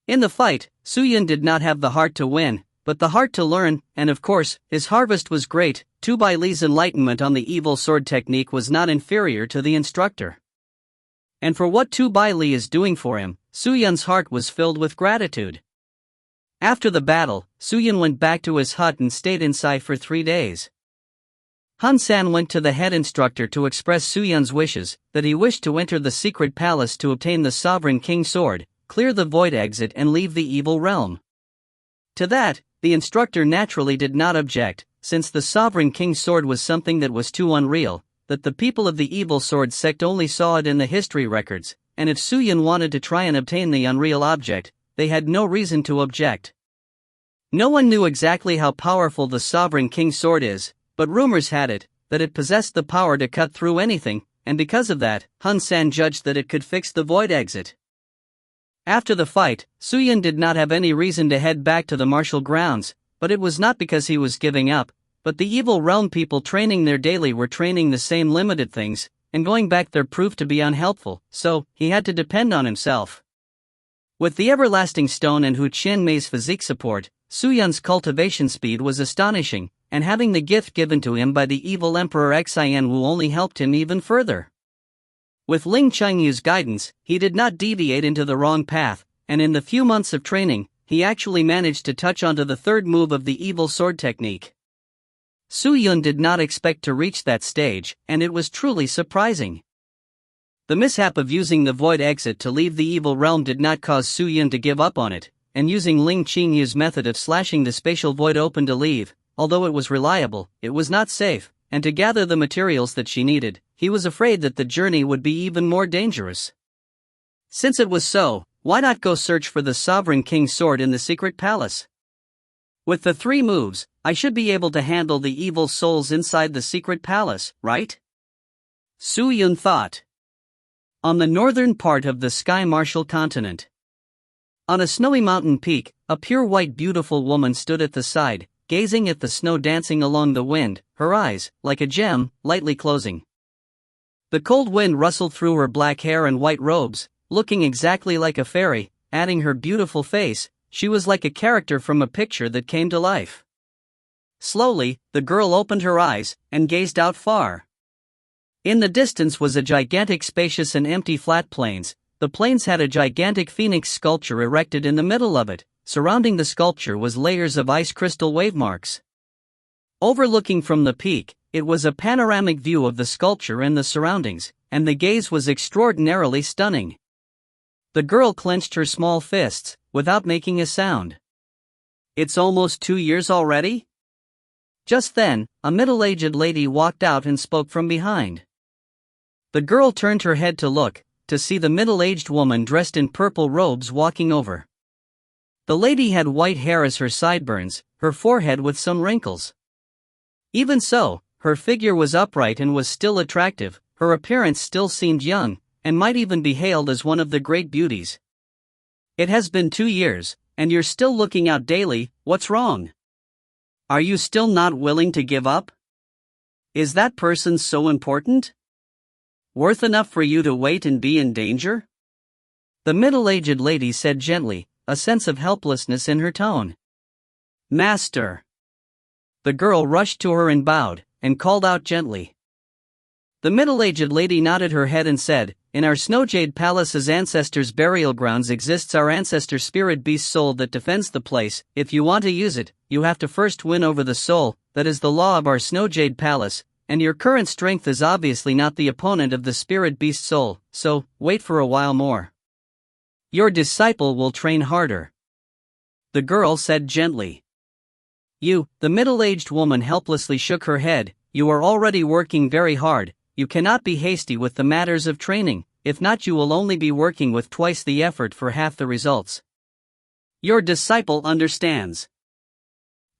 In the fight, Su-Yun did not have the heart to win, but the heart to learn, and of course, his harvest was great. Tu Bai Li's enlightenment on the evil sword technique was not inferior to the instructor. And for what Tu Bai Li is doing for him, Su-Yun's heart was filled with gratitude. After the battle, Su-Yun went back to his hut and stayed inside for 3 days. Hun San went to the head instructor to express Su-Yun's wishes, that he wished to enter the secret palace to obtain the Sovereign King's sword, clear the void exit and leave the evil realm. To that, the instructor naturally did not object, since the Sovereign King's sword was something that was too unreal, that the people of the evil sword sect only saw it in the history records, and if Su-Yun wanted to try and obtain the unreal object, they had no reason to object. No one knew exactly how powerful the Sovereign King's sword is, but rumors had it that it possessed the power to cut through anything, and because of that, Hun San judged that it could fix the void exit. After the fight, Su-Yun did not have any reason to head back to the martial grounds, but it was not because he was giving up, but the evil realm people training there daily were training the same limited things, and going back there proved to be unhelpful, so he had to depend on himself. With the everlasting stone and Hu Qianmei's physique support, Su-Yun's cultivation speed was astonishing, and having the gift given to him by the evil Emperor Xian Wu only helped him even further. With Ling Chengyu's guidance, he did not deviate into the wrong path, and in the few months of training, he actually managed to touch onto the third move of the evil sword technique. Su-Yun did not expect to reach that stage, and it was truly surprising. The mishap of using the void exit to leave the evil realm did not cause Su-Yun to give up on it, and using Ling Chengyu's method of slashing the spatial void open to leave, although it was reliable, it was not safe, and to gather the materials that she needed, he was afraid that the journey would be even more dangerous. Since it was so, why not go search for the Sovereign King's sword in the secret palace? With the 3 moves, I should be able to handle the evil souls inside the secret palace, right? Su-Yun thought. On the northern part of the Sky Martial continent. On a snowy mountain peak, a pure white beautiful woman stood at the side, gazing at the snow dancing along the wind, her eyes, like a gem, lightly closing. The cold wind rustled through her black hair and white robes, looking exactly like a fairy, adding her beautiful face, she was like a character from a picture that came to life. Slowly, the girl opened her eyes, and gazed out far. In the distance was a gigantic spacious and empty flat plains. The plains had a gigantic phoenix sculpture erected in the middle of it. Surrounding the sculpture was layers of ice crystal wave marks. Overlooking from the peak, It was a panoramic view of the sculpture and the surroundings, and the gaze was extraordinarily stunning. The girl clenched her small fists, without making a sound. "It's almost 2 years already?" Just then, a middle-aged lady walked out and spoke from behind. The girl turned her head to look, to see the middle-aged woman dressed in purple robes walking over. The lady had white hair as her sideburns, her forehead with some wrinkles. Even so, her figure was upright and was still attractive, her appearance still seemed young, and might even be hailed as one of the great beauties. "It has been 2 years, and you're still looking out daily, what's wrong? Are you still not willing to give up? Is that person so important? Worth enough for you to wait and be in danger?" The middle-aged lady said gently, a sense of helplessness in her tone. "Master!" The girl rushed to her and bowed, and called out gently. The middle-aged lady nodded her head and said, "In our Snowjade Palace's ancestors' burial grounds exists our ancestor spirit beast soul that defends the place. If you want to use it, you have to first win over the soul. That is the law of our Snowjade Palace, and your current strength is obviously not the opponent of the spirit beast soul, so wait for a while more. Your disciple will train harder," the girl said gently. The middle-aged woman helplessly shook her head. "You are already working very hard. You cannot be hasty with the matters of training, if not you will only be working with twice the effort for half the results. Your disciple understands."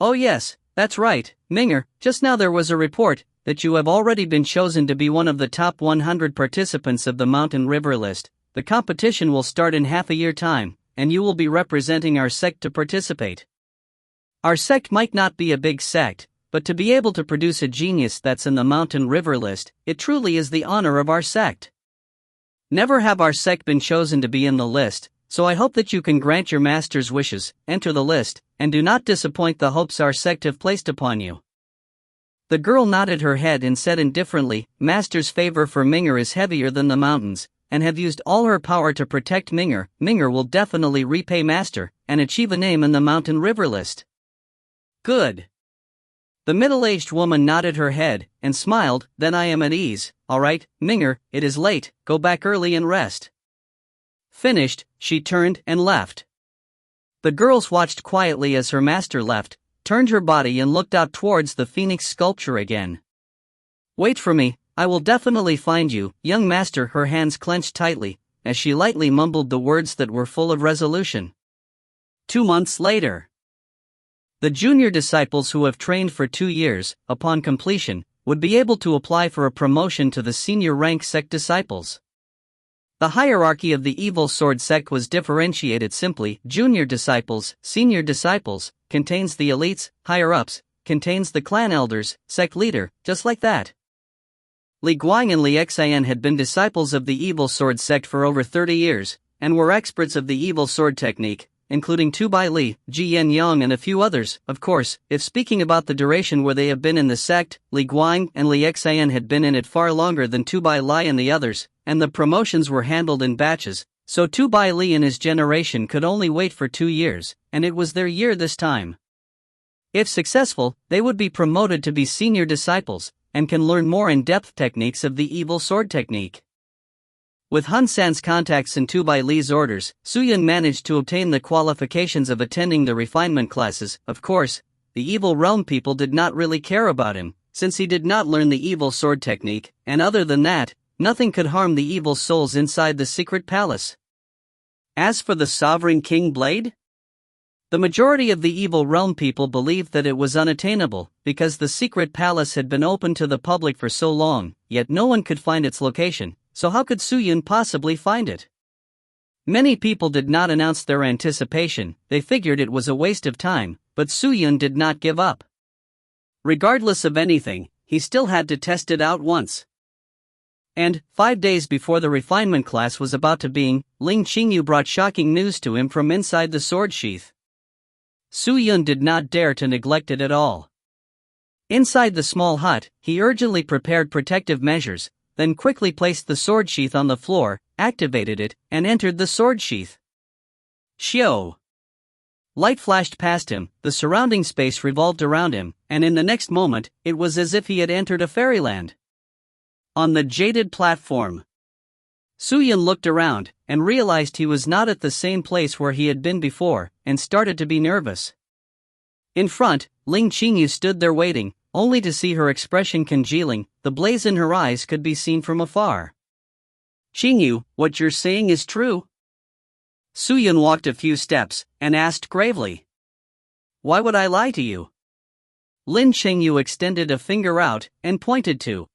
"Oh yes, that's right, Minger. Just now there was a report that you have already been chosen to be one of the top 100 participants of the Mountain River list. The competition will start in half a year time, and you will be representing our sect to participate. Our sect might not be a big sect, but to be able to produce a genius that's in the Mountain River list, it truly is the honor of our sect. Never have our sect been chosen to be in the list, so I hope that you can grant your master's wishes, enter the list, and do not disappoint the hopes our sect have placed upon you." The girl nodded her head and said indifferently, "Master's favor for Minger is heavier than the mountains, and have used all her power to protect Minger. Minger will definitely repay Master, and achieve a name in the Mountain River list." "Good." The middle-aged woman nodded her head, and smiled. "Then I am at ease. All right, Minger, it is late, go back early and rest." Finished, she turned and left. The girls watched quietly as her master left, turned her body and looked out towards the phoenix sculpture again. "Wait for me, I will definitely find you, young master." Her hands clenched tightly, as she lightly mumbled the words that were full of resolution. 2 months later. The junior disciples who have trained for 2 years, upon completion, would be able to apply for a promotion to the senior rank sect disciples. The hierarchy of the Evil Sword sect was differentiated simply: junior disciples, senior disciples, contains the elites, higher-ups, contains the clan elders, sect leader, just like that. Li Guang and Li Xian had been disciples of the Evil Sword sect for over 30 years, and were experts of the Evil Sword technique, including Tu Bai Li, Ji Yen Yang and a few others. Of course, if speaking about the duration where they have been in the sect, Li Guang and Li Xian had been in it far longer than Tu Bai Li and the others, and the promotions were handled in batches, so Tu Bai Li and his generation could only wait for 2 years, and it was their year this time. If successful, they would be promoted to be senior disciples, and can learn more in-depth techniques of the Evil Sword technique. With Hun San's contacts and Tu Bai Li's orders, Su Yun managed to obtain the qualifications of attending the refinement classes. Of course, the Evil Realm people did not really care about him, since he did not learn the Evil Sword technique, and other than that, nothing could harm the evil souls inside the secret palace. As for the Sovereign King Blade, the majority of the Evil Realm people believed that it was unattainable, because the secret palace had been open to the public for so long, yet no one could find its location, so how could Su Yun possibly find it? Many people did not announce their anticipation, they figured it was a waste of time, but Su Yun did not give up. Regardless of anything, he still had to test it out once. And, 5 days before the refinement class was about to begin, Ling Qingyu brought shocking news to him from inside the sword sheath. Su Yun did not dare to neglect it at all. Inside the small hut, he urgently prepared protective measures, then quickly placed the sword sheath on the floor, activated it, and entered the sword sheath. Xiao! Light flashed past him, the surrounding space revolved around him, and in the next moment, it was as if he had entered a fairyland. On the jaded platform, Su-Yun looked around, and realized he was not at the same place where he had been before, and started to be nervous. In front, Ling Qingyu stood there waiting, only to see her expression congealing. The blaze in her eyes could be seen from afar. "Qingyu, what you're saying is true?" Su-Yun walked a few steps, and asked gravely. "Why would I lie to you?" Lin Qingyu extended a finger out, and pointed to.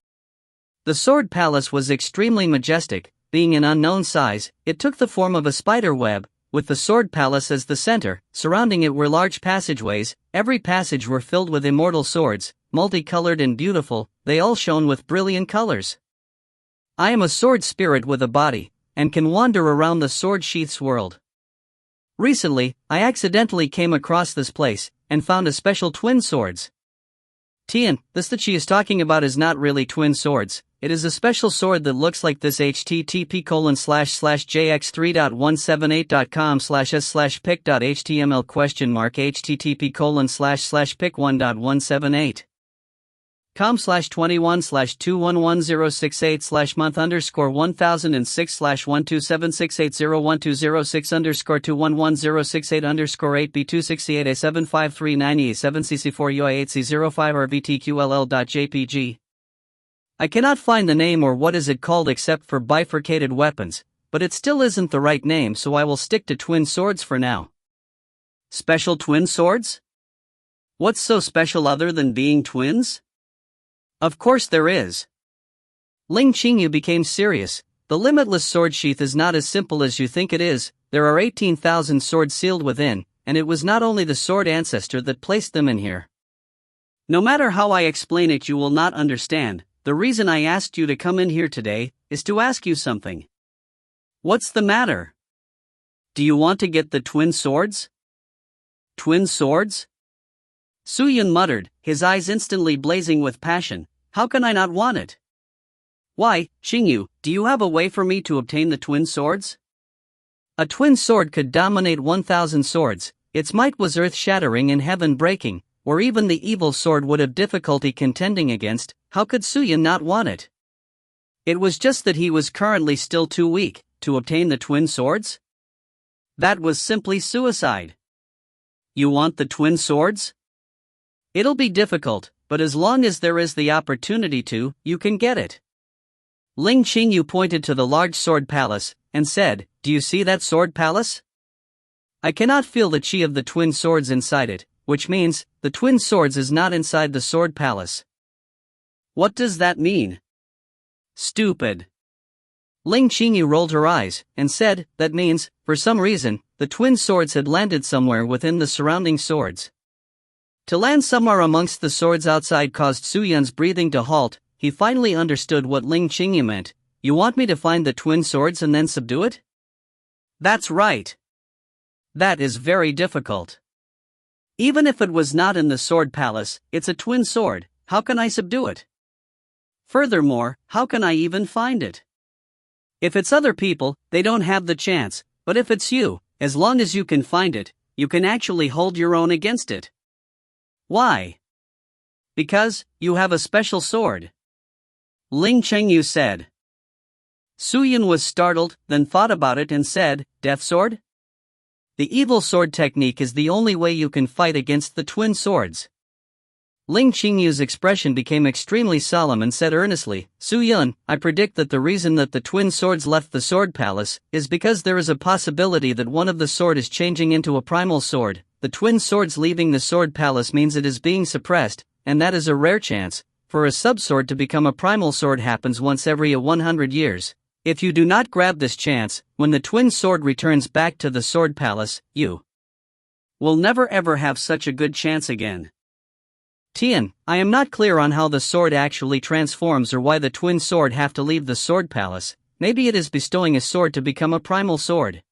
The sword palace was extremely majestic. Being an unknown size, it took the form of a spider web, with the sword palace as the center. Surrounding it were large passageways. Every passage were filled with immortal swords, multicolored and beautiful. They all shone with brilliant colors. "I am a sword spirit with a body, and can wander around the sword sheath's world. Recently, I accidentally came across this place, and found a special twin swords." Tian, this that she is talking about is not really twin swords. It is a special sword that looks like this. http://jx3.178.com/s/pic.html http://pic1.178 com/21/2110668/month_1,276/0276_8B268A7539E7CC4UI8C05RVTQLL.jpg. I cannot find the name or what is it called except for bifurcated weapons, but it still isn't the right name, so I will stick to twin swords for now. Special twin swords? What's so special other than being twins? Of course there is. Ling Qingyu became serious. The limitless sword sheath is not as simple as you think it is. There are 18,000 swords sealed within, and it was not only the sword ancestor that placed them in here. No matter how I explain it, you will not understand. The reason I asked you to come in here today is to ask you something. What's the matter? Do you want to get the twin swords? Twin swords? Su-Yun muttered, his eyes instantly blazing with passion. How can I not want it? Why, Qingyu, do you have a way for me to obtain the twin swords? A twin sword could dominate 1,000 swords. Its might was earth-shattering and heaven-breaking, or even the evil sword would have difficulty contending against. How could Su-Yun not want it? It was just that he was currently still too weak to obtain the twin swords. That was simply suicide. You want the twin swords? It'll be difficult, but as long as there is the opportunity to, you can get it. Ling Qingyu pointed to the large sword palace, and said, "Do you see that sword palace? I cannot feel the chi of the twin swords inside it, which means, the twin swords is not inside the sword palace." What does that mean? Stupid. Ling Qingyu rolled her eyes, and said, that means, for some reason, the twin swords had landed somewhere within the surrounding swords. To land somewhere amongst the swords outside caused Su-Yun's breathing to halt. He finally understood what Ling Qingyu meant. You want me to find the twin swords and then subdue it? That's right. That is very difficult. Even if it was not in the sword palace, it's a twin sword. How can I subdue it? Furthermore, how can I even find it? If it's other people, they don't have the chance, but if it's you, as long as you can find it, you can actually hold your own against it. Why? Because, you have a special sword. Ling Qingyu said. Su-Yun was startled, then thought about it and said, Death Sword? The evil sword technique is the only way you can fight against the twin swords. Ling Qingyu's expression became extremely solemn and said earnestly, Su-Yun, I predict that the reason that the twin swords left the sword palace is because there is a possibility that one of the sword is changing into a primal sword. The twin swords leaving the sword palace means it is being suppressed, and that is a rare chance. For a subsword to become a primal sword happens once every 100 years. If you do not grab this chance, when the twin sword returns back to the sword palace, you will never ever have such a good chance again. Tian, I am not clear on how the sword actually transforms or why the twin sword have to leave the sword palace. Maybe it is bestowing a sword to become a primal sword.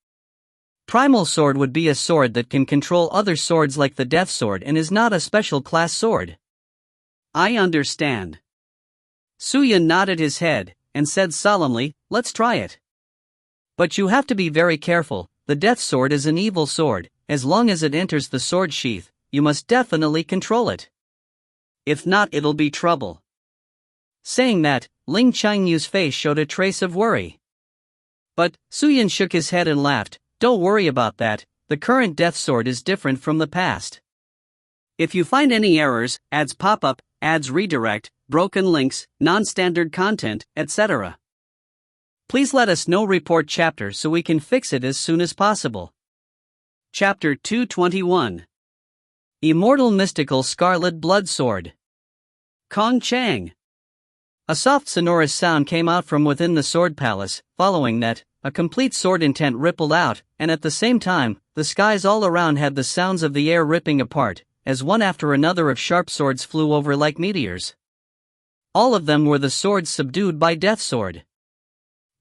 Primal sword would be a sword that can control other swords like the death sword and is not a special class sword. I understand. Su-Yun nodded his head, and said solemnly, let's try it. But you have to be very careful, the death sword is an evil sword, as long as it enters the sword sheath, you must definitely control it. If not, it'll be trouble. Saying that, Ling Qiangyu's face showed a trace of worry. But Suyun shook his head and laughed. Don't worry about that, the current death sword is different from the past. If you find any errors, ads pop up, ads redirect, broken links, non-standard content, etc., please let us know. Report chapter so we can fix it as soon as possible. Chapter 221. Immortal Mystical Scarlet Blood Sword. Kong Chang. A soft sonorous sound came out from within the sword palace. Following that, a complete sword intent rippled out, and at the same time, the skies all around had the sounds of the air ripping apart, as one after another of sharp swords flew over like meteors. All of them were the swords subdued by Death Sword.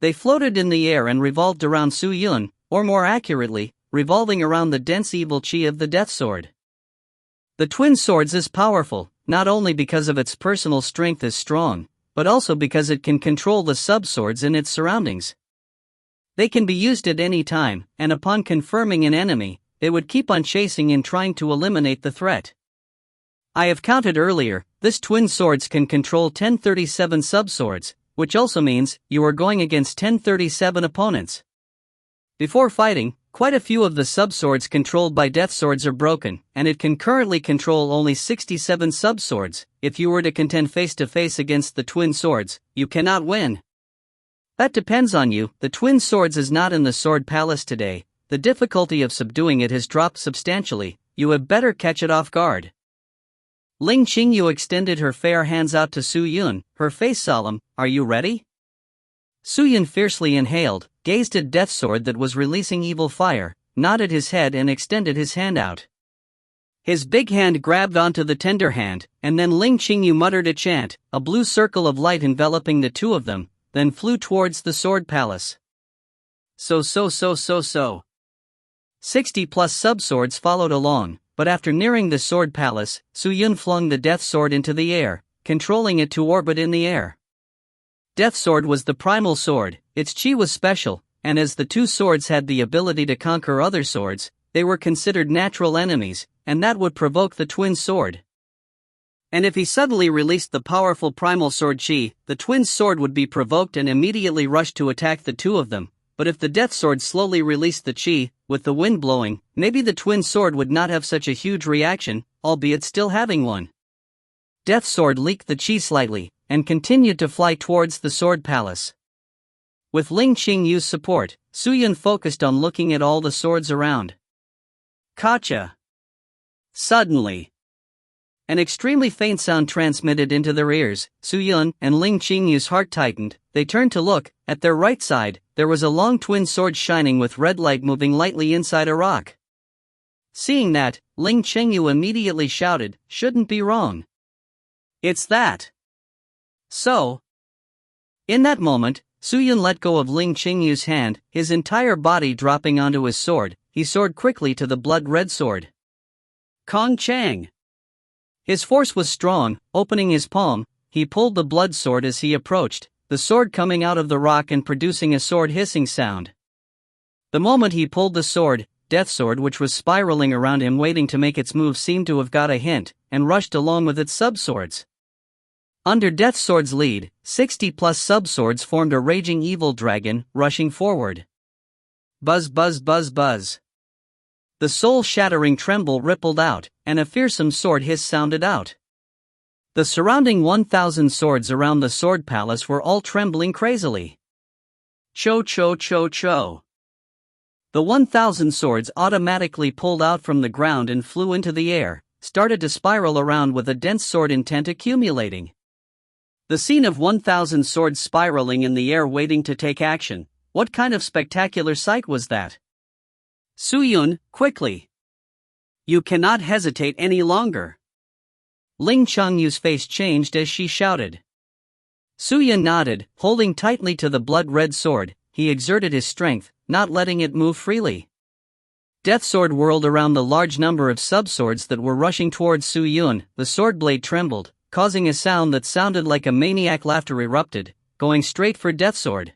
They floated in the air and revolved around Su Yun, or more accurately, revolving around the dense evil chi of the Death Sword. The twin swords is powerful, not only because of its personal strength is strong, but also because it can control the sub-swords in its surroundings. They can be used at any time, and upon confirming an enemy, it would keep on chasing and trying to eliminate the threat. I have counted earlier, this twin swords can control 1037 sub-swords, which also means you are going against 1037 opponents. Before fighting, quite a few of the sub-swords controlled by Death Swords are broken, and it can currently control only 67 sub-swords. If you were to contend face-to-face against the twin swords, you cannot win. That depends on you. The twin swords is not in the sword palace today. The difficulty of subduing it has dropped substantially. You had better catch it off guard. Ling Qingyu extended her fair hands out to Su Yun, her face solemn. Are you ready? Su Yun fiercely inhaled, gazed at Death Sword that was releasing evil fire, nodded his head and extended his hand out. His big hand grabbed onto the tender hand, and then Ling Qingyu muttered a chant, a blue circle of light enveloping the two of them, then flew towards the sword palace. So. 60+ sub-swords followed along, but after nearing the sword palace, Su Yun flung the Death Sword into the air, controlling it to orbit in the air. Death Sword was the primal sword, its chi was special, and as the two swords had the ability to conquer other swords, they were considered natural enemies, and that would provoke the twin sword. And if he suddenly released the powerful primal sword chi, the twin sword would be provoked and immediately rush to attack the two of them. But if the Death Sword slowly released the chi, with the wind blowing, maybe the twin sword would not have such a huge reaction, albeit still having one. Death Sword leaked the chi slightly, and continued to fly towards the sword palace. With Ling Qingyu's support, Su Yun focused on looking at all the swords around. Gotcha! Suddenly, an extremely faint sound transmitted into their ears. Su Yun and Ling Qingyu's heart tightened. They turned to look. At their right side, there was a long twin sword shining with red light moving lightly inside a rock. Seeing that, Ling Qingyu immediately shouted, "Shouldn't be wrong. It's that." So, in that moment, Su Yun let go of Ling Qingyu's hand, his entire body dropping onto his sword. He soared quickly to the blood-red sword. Kong Chang. His force was strong. Opening his palm, he pulled the blood sword as he approached, the sword coming out of the rock and producing a sword hissing sound. The moment he pulled the sword, Death Sword, which was spiraling around him waiting to make its move, seemed to have got a hint, and rushed along with its sub-swords. Under Death Sword's lead, 60+ sub-swords formed a raging evil dragon, rushing forward. Buzz buzz buzz buzz. The soul-shattering tremble rippled out, and a fearsome sword hiss sounded out. The surrounding 1,000 swords around the sword palace were all trembling crazily. Cho cho cho cho. The 1,000 swords automatically pulled out from the ground and flew into the air, started to spiral around with a dense sword intent accumulating. The scene of 1,000 swords spiraling in the air waiting to take action, what kind of spectacular sight was that? Su Yun, quickly! You cannot hesitate any longer. Ling Qiangyu's face changed as she shouted. Su Yun nodded, holding tightly to the blood-red sword. He exerted his strength, not letting it move freely. Death Sword whirled around the large number of sub-swords that were rushing towards Su Yun. The sword blade trembled, causing a sound that sounded like a maniac. Laughter erupted, going straight for Death Sword.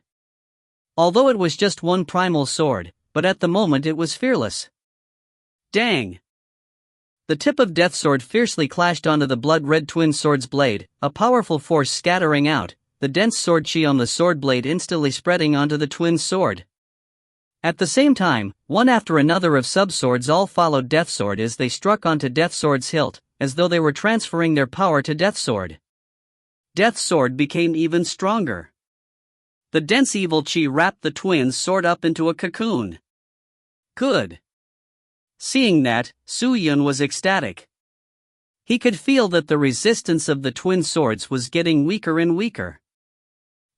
Although it was just one primal sword, but at the moment it was fearless. Dang! The tip of Death Sword fiercely clashed onto the blood-red twin sword's blade, a powerful force scattering out, the dense sword chi on the sword blade instantly spreading onto the twin sword. At the same time, one after another of sub-swords all followed Death Sword as they struck onto Death Sword's hilt, as though they were transferring their power to Death Sword. Death Sword became even stronger. The dense evil chi wrapped the twin sword up into a cocoon. Good. Seeing that, Su Yun was ecstatic. He could feel that the resistance of the twin swords was getting weaker and weaker.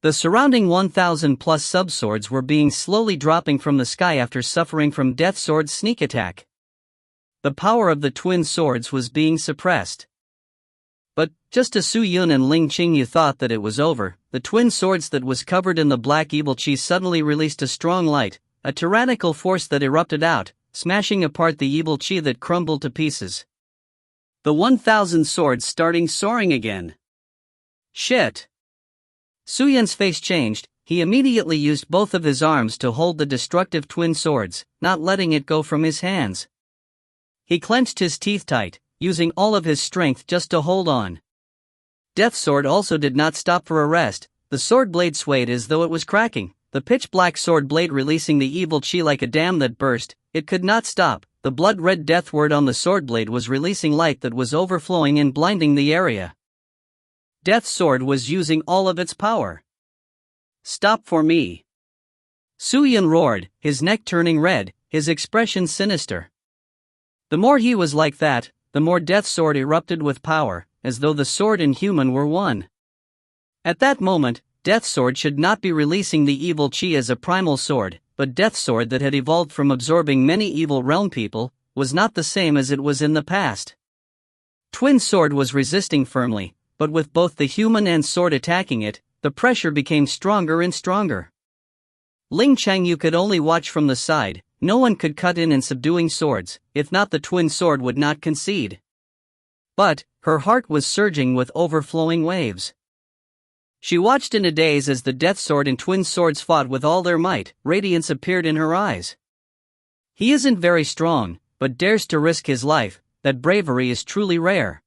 The surrounding 1,000+ sub-swords were being slowly dropping from the sky after suffering from Death Sword's sneak attack. The power of the twin swords was being suppressed. But, just as Su Yun and Ling Qingyu thought that it was over, the twin swords that was covered in the black evil chi suddenly released a strong light, a tyrannical force that erupted out, smashing apart the evil chi that crumbled to pieces. The 1,000 swords starting soaring again. Shit! Su Yun's face changed. He immediately used both of his arms to hold the destructive twin swords, not letting it go from his hands. He clenched his teeth tight, using all of his strength just to hold on. Death Sword also did not stop for a rest. The sword blade swayed as though it was cracking, the pitch-black sword blade releasing the evil chi like a dam that burst. It could not stop. The blood-red death word on the sword blade was releasing light that was overflowing and blinding the area. Death Sword was using all of its power. Stop for me! Su Yun roared, his neck turning red, his expression sinister. The more he was like that, the more Death Sword erupted with power, as though the sword and human were one. At that moment, Death Sword should not be releasing the evil chi as a primal sword, but Death Sword that had evolved from absorbing many evil realm people, was not the same as it was in the past. Twin Sword was resisting firmly, but with both the human and sword attacking it, the pressure became stronger and stronger. Ling Changyu could only watch from the side. No one could cut in subduing swords, if not the twin sword would not concede. But, her heart was surging with overflowing waves. She watched in a daze as the Death Sword and twin swords fought with all their might. Radiance appeared in her eyes. He isn't very strong, but dares to risk his life. That bravery is truly rare.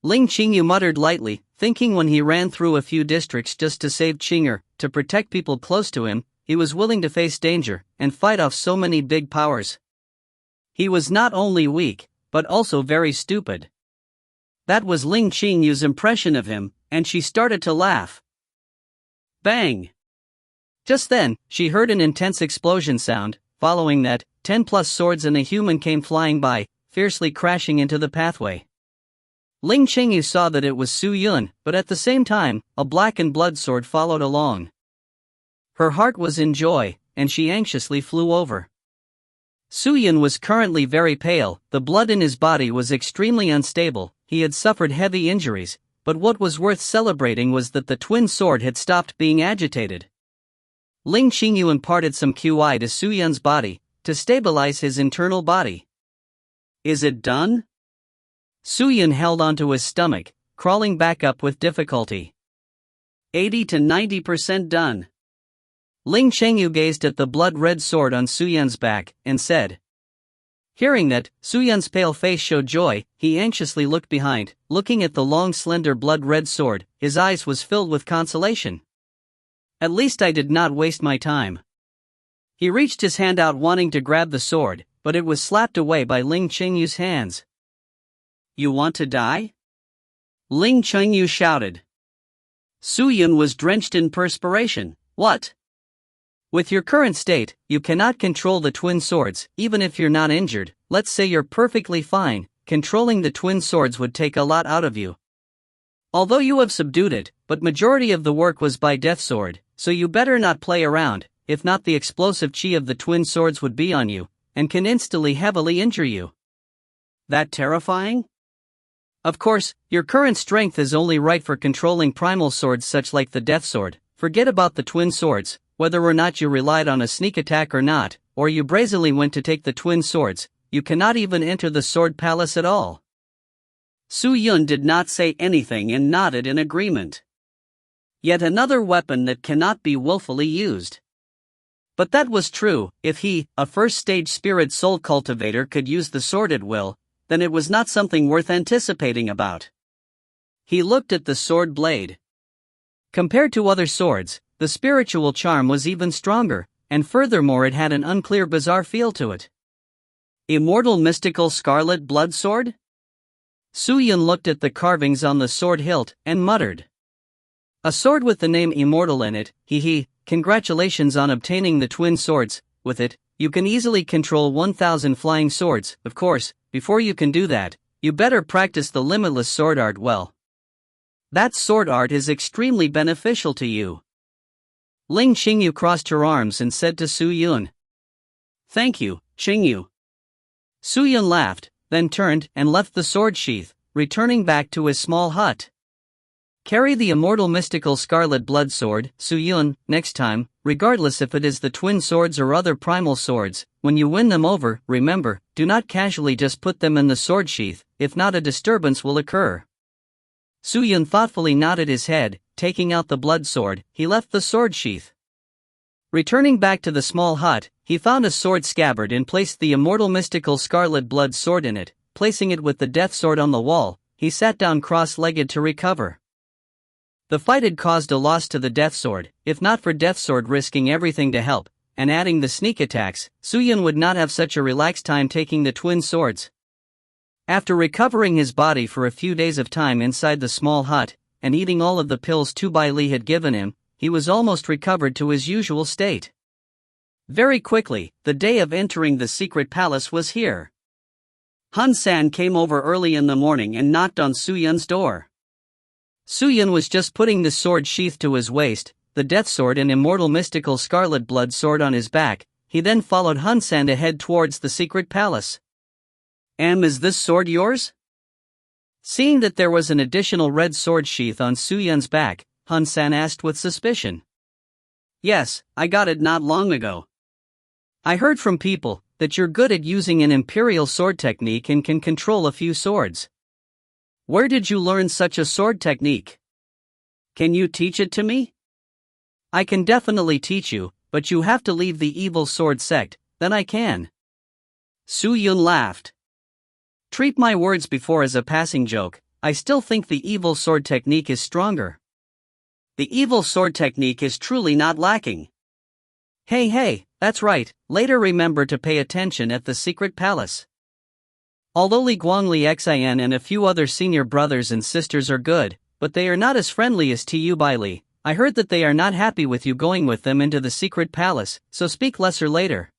Ling Qingyu muttered lightly, thinking when he ran through a few districts just to save Qinger, to protect people close to him, he was willing to face danger, and fight off so many big powers. He was not only weak, but also very stupid. That was Ling Qingyu's impression of him, and she started to laugh. Bang! Just then, she heard an intense explosion sound. Following that, 10+ swords and a human came flying by, fiercely crashing into the pathway. Ling Qingyu saw that it was Su Yun, but at the same time, a blackened blood sword followed along. Her heart was in joy, and she anxiously flew over. Su Yun was currently very pale. The blood in his body was extremely unstable. He had suffered heavy injuries, but what was worth celebrating was that the twin sword had stopped being agitated. Ling Qingyu imparted some QI to Su Yun's body, to stabilize his internal body. Is it done? Su Yun held onto his stomach, crawling back up with difficulty. 80 to 90% done. Ling Qingyu gazed at the blood-red sword on Su Yun's back, and said. Hearing that, Su Yun's pale face showed joy. He anxiously looked behind, looking at the long slender blood-red sword. His eyes was filled with consolation. At least I did not waste my time. He reached his hand out wanting to grab the sword, but it was slapped away by Ling Qingyu's hands. You want to die? Ling Qingyu shouted. Su Yun was drenched in perspiration. What? With your current state, you cannot control the twin swords, even if you're not injured. Let's say you're perfectly fine, controlling the twin swords would take a lot out of you. Although you have subdued it, but majority of the work was by Death Sword, so you better not play around, if not the explosive chi of the twin swords would be on you, and can instantly heavily injure you. That terrifying? Of course, your current strength is only right for controlling primal swords such like the Death Sword. Forget about the twin swords, whether or not you relied on a sneak attack or not, or you brazenly went to take the twin swords, you cannot even enter the sword palace at all. Su Yun did not say anything and nodded in agreement. Yet another weapon that cannot be willfully used. But that was true. If he, a first-stage spirit soul cultivator, could use the sword at will, then it was not something worth anticipating about. He looked at the sword blade. Compared to other swords, the spiritual charm was even stronger, and furthermore it had an unclear bizarre feel to it. Immortal mystical scarlet blood sword? Su-Yun looked at the carvings on the sword hilt, and muttered. A sword with the name Immortal in it, hee. Congratulations on obtaining the twin swords. With it, you can easily control 1,000 flying swords. Of course, before you can do that, you better practice the limitless sword art well. That sword art is extremely beneficial to you. Ling Qingyu crossed her arms and said to Su-Yun. Thank you, Qingyu. Su-Yun laughed, then turned and left the sword sheath, returning back to his small hut. Carry the immortal mystical scarlet blood sword, Su-Yun, next time, regardless if it is the twin swords or other primal swords. When you win them over, remember, do not casually just put them in the sword sheath, if not a disturbance will occur. Su-Yun thoughtfully nodded his head. Taking out the blood sword, he left the sword sheath. Returning back to the small hut, he found a sword scabbard and placed the immortal mystical scarlet blood sword in it. Placing it with the death sword on the wall, he sat down cross-legged to recover. The fight had caused a loss to the death sword. If not for death sword risking everything to help, and adding the sneak attacks, Su-Yun would not have such a relaxed time taking the twin swords. After recovering his body for a few days of time inside the small hut, and eating all of the pills Tu Bai Li had given him, he was almost recovered to his usual state. Very quickly, the day of entering the secret palace was here. Hun San came over early in the morning and knocked on Su-Yun's door. Su-Yun was just putting the sword sheath to his waist, the death sword and immortal mystical scarlet blood sword on his back. He then followed Hun San to head towards the secret palace. Is this sword yours? Seeing that there was an additional red sword sheath on Su-Yun's back, Hun San asked with suspicion. Yes, I got it not long ago. I heard from people that you're good at using an imperial sword technique and can control a few swords. Where did you learn such a sword technique? Can you teach it to me? I can definitely teach you, but you have to leave the evil sword sect, then I can. Su-Yun laughed. Treat my words before as a passing joke. I still think the evil sword technique is stronger. The evil sword technique is truly not lacking. Hey, that's right. Later remember to pay attention at the secret palace. Although Li Guangli Xin and a few other senior brothers and sisters are good, but they are not as friendly as Tu Bai Li. I heard that they are not happy with you going with them into the secret palace, so speak lesser later.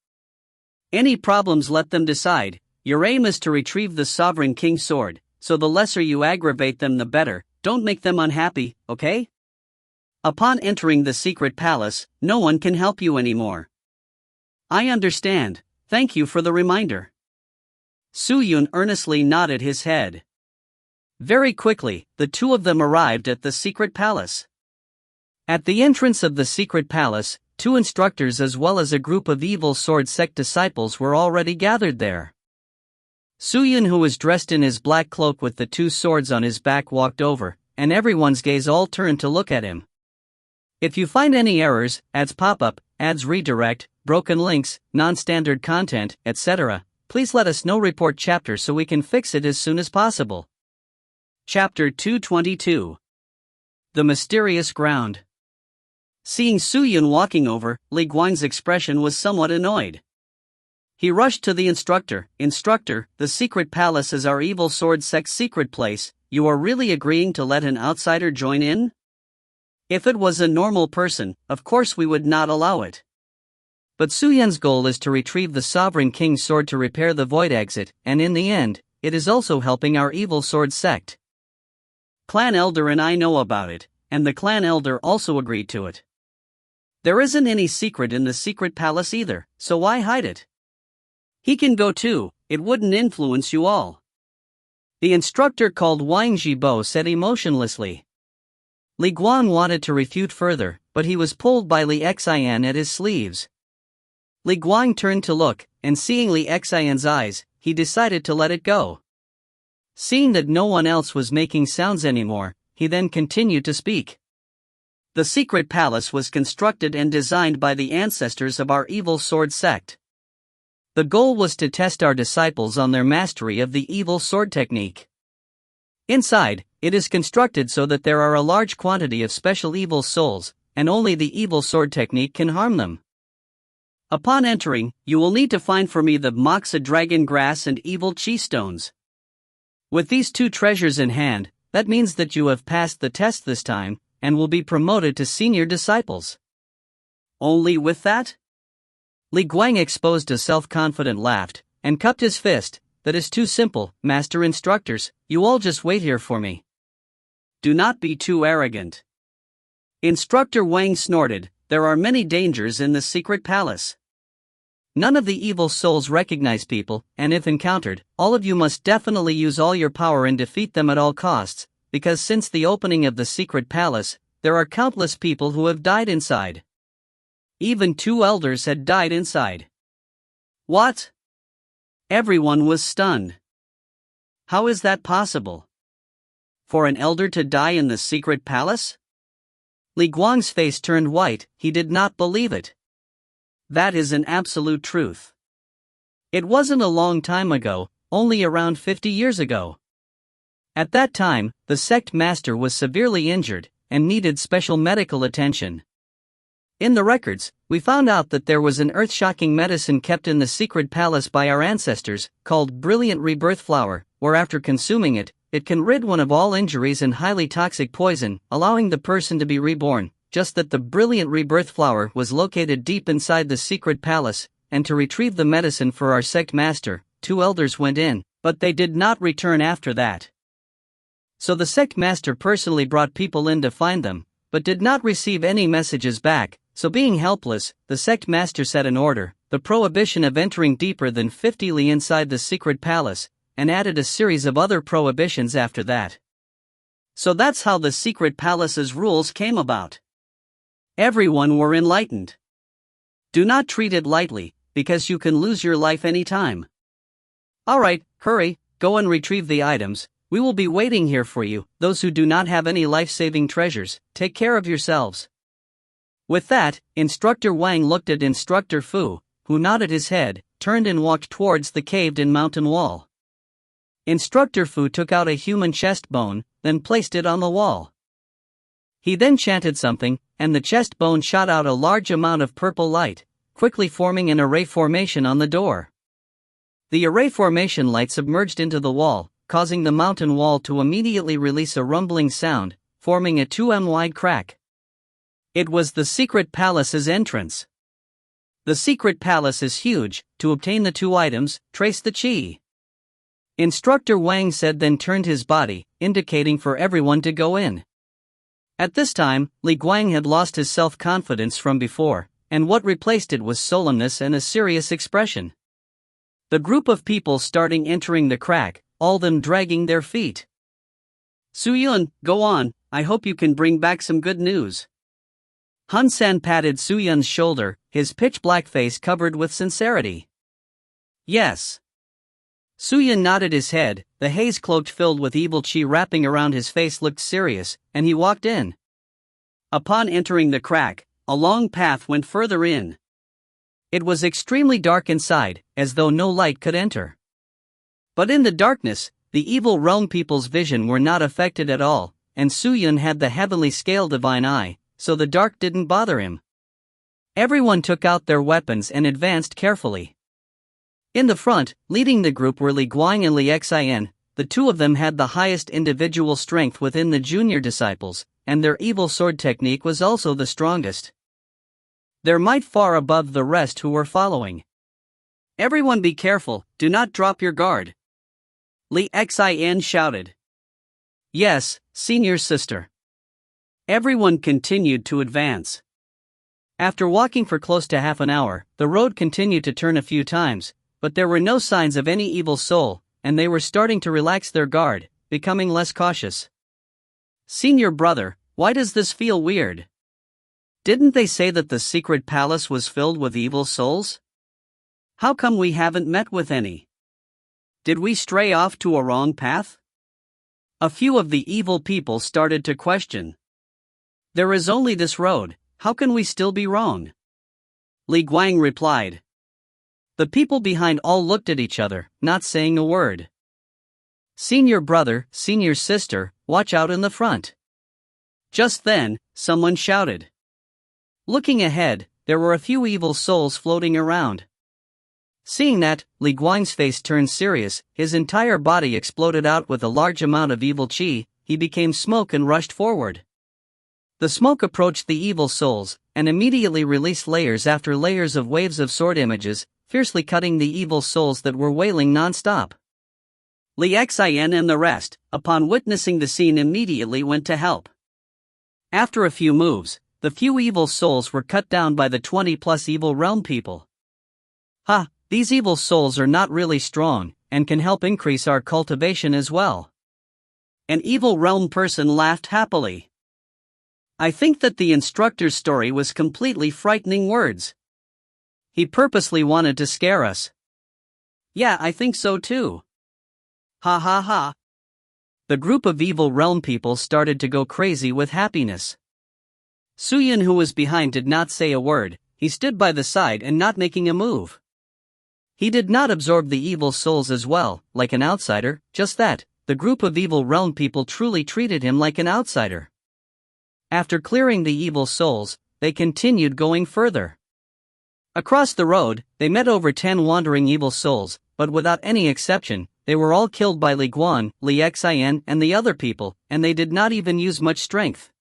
Any problems let them decide. Your aim is to retrieve the Sovereign King's sword, so the lesser you aggravate them the better. Don't make them unhappy, okay? Upon entering the secret palace, no one can help you anymore. I understand. Thank you for the reminder. Su-Yun earnestly nodded his head. Very quickly, the two of them arrived at the secret palace. At the entrance of the secret palace, two instructors as well as a group of evil sword sect disciples were already gathered there. Su-Yun, who was dressed in his black cloak with the two swords on his back, walked over, and everyone's gaze all turned to look at him. If you find any errors, ads pop up, ads redirect, broken links, non-standard content, etc., please let us know. Report chapter so we can fix it as soon as possible. Chapter 222. The Mysterious Ground. Seeing Su-Yun walking over, Li Guang's expression was somewhat annoyed. He rushed to the instructor. Instructor, the secret palace is our evil sword sect's secret place. You are really agreeing to let an outsider join in? If it was a normal person, of course we would not allow it. But Su-Yun's goal is to retrieve the Sovereign King's sword to repair the void exit, and in the end, it is also helping our evil sword sect. Clan Elder and I know about it, and the Clan Elder also agreed to it. There isn't any secret in the secret palace either, so why hide it? He can go too, it wouldn't influence you all. The instructor called Wang Jibo said emotionlessly. Li Guang wanted to refute further, but he was pulled by Li Xian at his sleeves. Li Guang turned to look, and seeing Li Xian's eyes, he decided to let it go. Seeing that no one else was making sounds anymore, he then continued to speak. The secret palace was constructed and designed by the ancestors of our evil sword sect. The goal was to test our disciples on their mastery of the evil sword technique. Inside, it is constructed so that there are a large quantity of special evil souls, and only the evil sword technique can harm them. Upon entering, you will need to find for me the Moxa dragon grass and evil chi stones. With these two treasures in hand, that means that you have passed the test this time, and will be promoted to senior disciples. Only with that? Li Guang exposed a self-confident laugh, and cupped his fist. That is too simple, master instructors, you all just wait here for me. Do not be too arrogant. Instructor Wang snorted, there are many dangers in the secret palace. None of the evil souls recognize people, and if encountered, all of you must definitely use all your power and defeat them at all costs, because since the opening of the secret palace, there are countless people who have died inside. Even 2 elders had died inside. What? Everyone was stunned. How is that possible? For an elder to die in the secret palace? Li Guang's face turned white, he did not believe it. That is an absolute truth. It wasn't a long time ago, only around 50 years ago. At that time, the sect master was severely injured, and needed special medical attention. In the records, we found out that there was an earth-shocking medicine kept in the secret palace by our ancestors, called Brilliant Rebirth Flower, where after consuming it, it can rid one of all injuries and highly toxic poison, allowing the person to be reborn. Just that the Brilliant Rebirth Flower was located deep inside the secret palace, and to retrieve the medicine for our sect master, 2 elders went in, but they did not return after that. So the sect master personally brought people in to find them, but did not receive any messages back. So being helpless, the sect master set an order, the prohibition of entering deeper than 50 li inside the secret palace, and added a series of other prohibitions after that. So that's how the secret palace's rules came about. Everyone were enlightened. Do not treat it lightly, because you can lose your life anytime. Alright, hurry, go and retrieve the items, we will be waiting here for you. Those who do not have any life-saving treasures, take care of yourselves. With that, Instructor Wang looked at Instructor Fu, who nodded his head, turned and walked towards the caved-in mountain wall. Instructor Fu took out a human chest bone, then placed it on the wall. He then chanted something, and the chest bone shot out a large amount of purple light, quickly forming an array formation on the door. The array formation light submerged into the wall, causing the mountain wall to immediately release a rumbling sound, forming a 2 wide crack. It was the secret palace's entrance. The secret palace is huge. To obtain the 2 items, trace the chi. Instructor Wang said, then turned his body, indicating for everyone to go in. At this time, Li Guang had lost his self-confidence from before, and what replaced it was solemnness and a serious expression. The group of people starting entering the crack, all them dragging their feet. Suyun, go on, I hope you can bring back some good news. Hun San patted Suyun's shoulder, his pitch-black face covered with sincerity. Yes. Suyun nodded his head, the haze cloak filled with evil chi wrapping around his face looked serious, and he walked in. Upon entering the crack, a long path went further in. It was extremely dark inside, as though no light could enter. But in the darkness, the evil realm people's vision were not affected at all, and Suyun had the heavenly scale divine eye, so the dark didn't bother him. Everyone took out their weapons and advanced carefully. In the front, leading the group were Li Guang and Li Xin. The 2 of them had the highest individual strength within the junior disciples, and their evil sword technique was also the strongest. Their might far above the rest who were following. Everyone be careful, do not drop your guard. Li Xin shouted. Yes, senior sister. Everyone continued to advance. After walking for close to half an hour, the road continued to turn a few times, but there were no signs of any evil soul, and they were starting to relax their guard, becoming less cautious. Senior brother, why does this feel weird? Didn't they say that the secret palace was filled with evil souls? How come we haven't met with any? Did we stray off to a wrong path? A few of the evil people started to question. There is only this road, how can we still be wrong? Li Guang replied. The people behind all looked at each other, not saying a word. Senior brother, senior sister, watch out in the front. Just then, someone shouted. Looking ahead, there were a few evil souls floating around. Seeing that, Li Guang's face turned serious, his entire body exploded out with a large amount of evil qi, he became smoke and rushed forward. The smoke approached the evil souls, and immediately released layers after layers of waves of sword images, fiercely cutting the evil souls that were wailing non-stop. Li Xian and the rest, upon witnessing the scene, immediately went to help. After a few moves, the few evil souls were cut down by the 20+ evil realm people. Ha, these evil souls are not really strong, and can help increase our cultivation as well. An evil realm person laughed happily. I think that the instructor's story was completely frightening words. He purposely wanted to scare us. Yeah, I think so too. Ha ha ha. The group of evil realm people started to go crazy with happiness. Suyin, who was behind, did not say a word, he stood by the side and not making a move. He did not absorb the evil souls as well, like an outsider, just that, the group of evil realm people truly treated him like an outsider. After clearing the evil souls, they continued going further. Across the road, they met over 10 wandering evil souls, but without any exception, they were all killed by Li Guang, Li Xian, and the other people, and they did not even use much strength.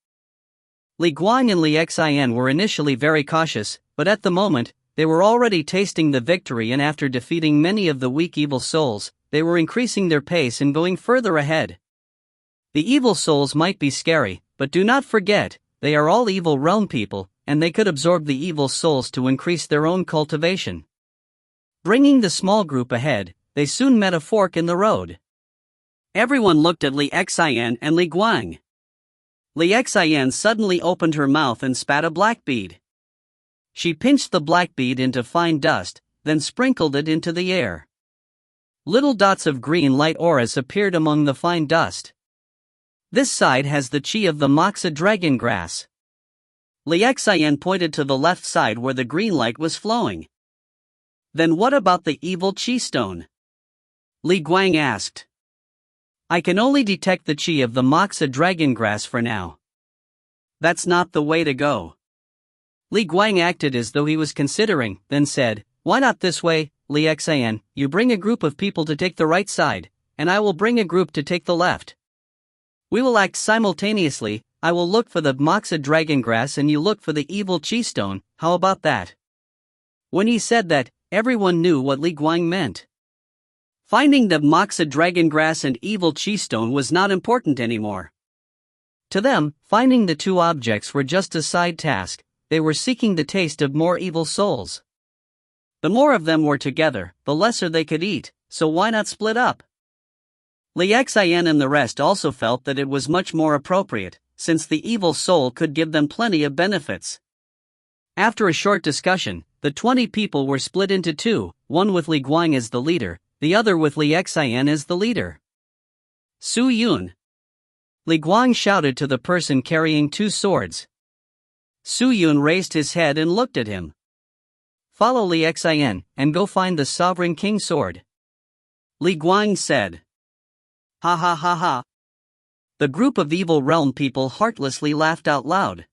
Li Guang and Li Xian were initially very cautious, but at the moment, they were already tasting the victory, and after defeating many of the weak evil souls, they were increasing their pace and going further ahead. The evil souls might be scary, but do not forget, they are all evil realm people, and they could absorb the evil souls to increase their own cultivation. Bringing the small group ahead, they soon met a fork in the road. Everyone looked at Li Xian and Li Guang. Li Xian suddenly opened her mouth and spat a black bead. She pinched the black bead into fine dust, then sprinkled it into the air. Little dots of green light auras appeared among the fine dust. This side has the chi of the Moxa dragon grass. Li Xian pointed to the left side where the green light was flowing. Then what about the evil chi stone? Li Guang asked. I can only detect the chi of the Moxa dragon grass for now. That's not the way to go. Li Guang acted as though he was considering, then said, why not this way, Li Xian, you bring a group of people to take the right side, and I will bring a group to take the left. We will act simultaneously, I will look for the Moxa dragon grass and you look for the evil chi stone, how about that? When he said that, everyone knew what Li Guang meant. Finding the Moxa dragon grass and evil chi stone was not important anymore. To them, finding the two objects were just a side task. They were seeking the taste of more evil souls. The more of them were together, the lesser they could eat, so why not split up? Li Xian and the rest also felt that it was much more appropriate, since the evil soul could give them plenty of benefits. After a short discussion, the 20 people were split into two, one with Li Guang as the leader, the other with Li Xian as the leader. Su Yun. Li Guang shouted to the person carrying 2 swords. Su Yun raised his head and looked at him. Follow Li Xian, and go find the Sovereign King sword. Li Guang said. Ha ha ha ha. The group of evil realm people heartlessly laughed out loud.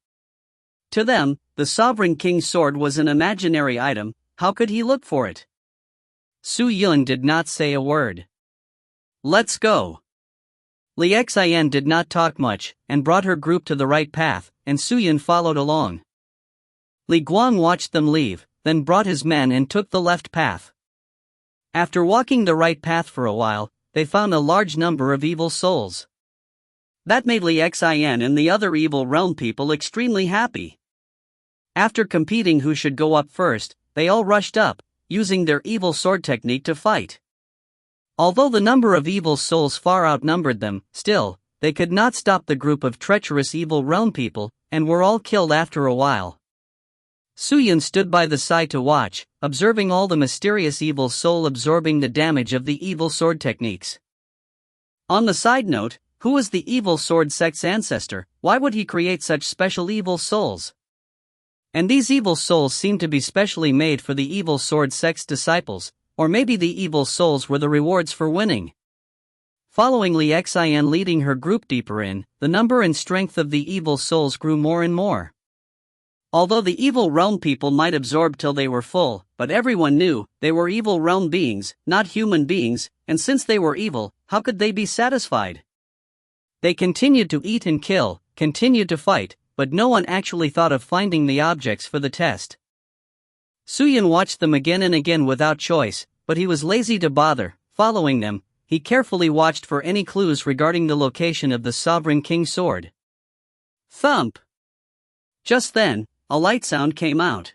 To them, the Sovereign King's sword was an imaginary item, how could he look for it? Su Yun did not say a word. Let's go. Li Xian did not talk much, and brought her group to the right path, and Su Yun followed along. Li Guang watched them leave, then brought his men and took the left path. After walking the right path for a while, they found a large number of evil souls. That made Li Xian and the other evil realm people extremely happy. After competing who should go up first, they all rushed up, using their evil sword technique to fight. Although the number of evil souls far outnumbered them, still, they could not stop the group of treacherous evil realm people, and were all killed after a while. Su Yun stood by the side to watch, observing all the mysterious evil soul absorbing the damage of the evil sword techniques. On the side note, Who was the evil sword sect's ancestor? Why would he create such special evil souls? And these evil souls seem to be specially made for the evil sword sect's disciples, or maybe the evil souls were the rewards for winning. Following Li Xin leading her group deeper in, the number and strength of the evil souls grew more and more. Although the evil realm people might absorb till they were full, but everyone knew they were evil realm beings, not human beings, and since they were evil, how could they be satisfied? They continued to eat and kill, continued to fight, but no one actually thought of finding the objects for the test. Suyin watched them again and again without choice, but he was lazy to bother. Following them, he carefully watched for any clues regarding the location of the Sovereign King's sword. Thump! Just then, a light sound came out.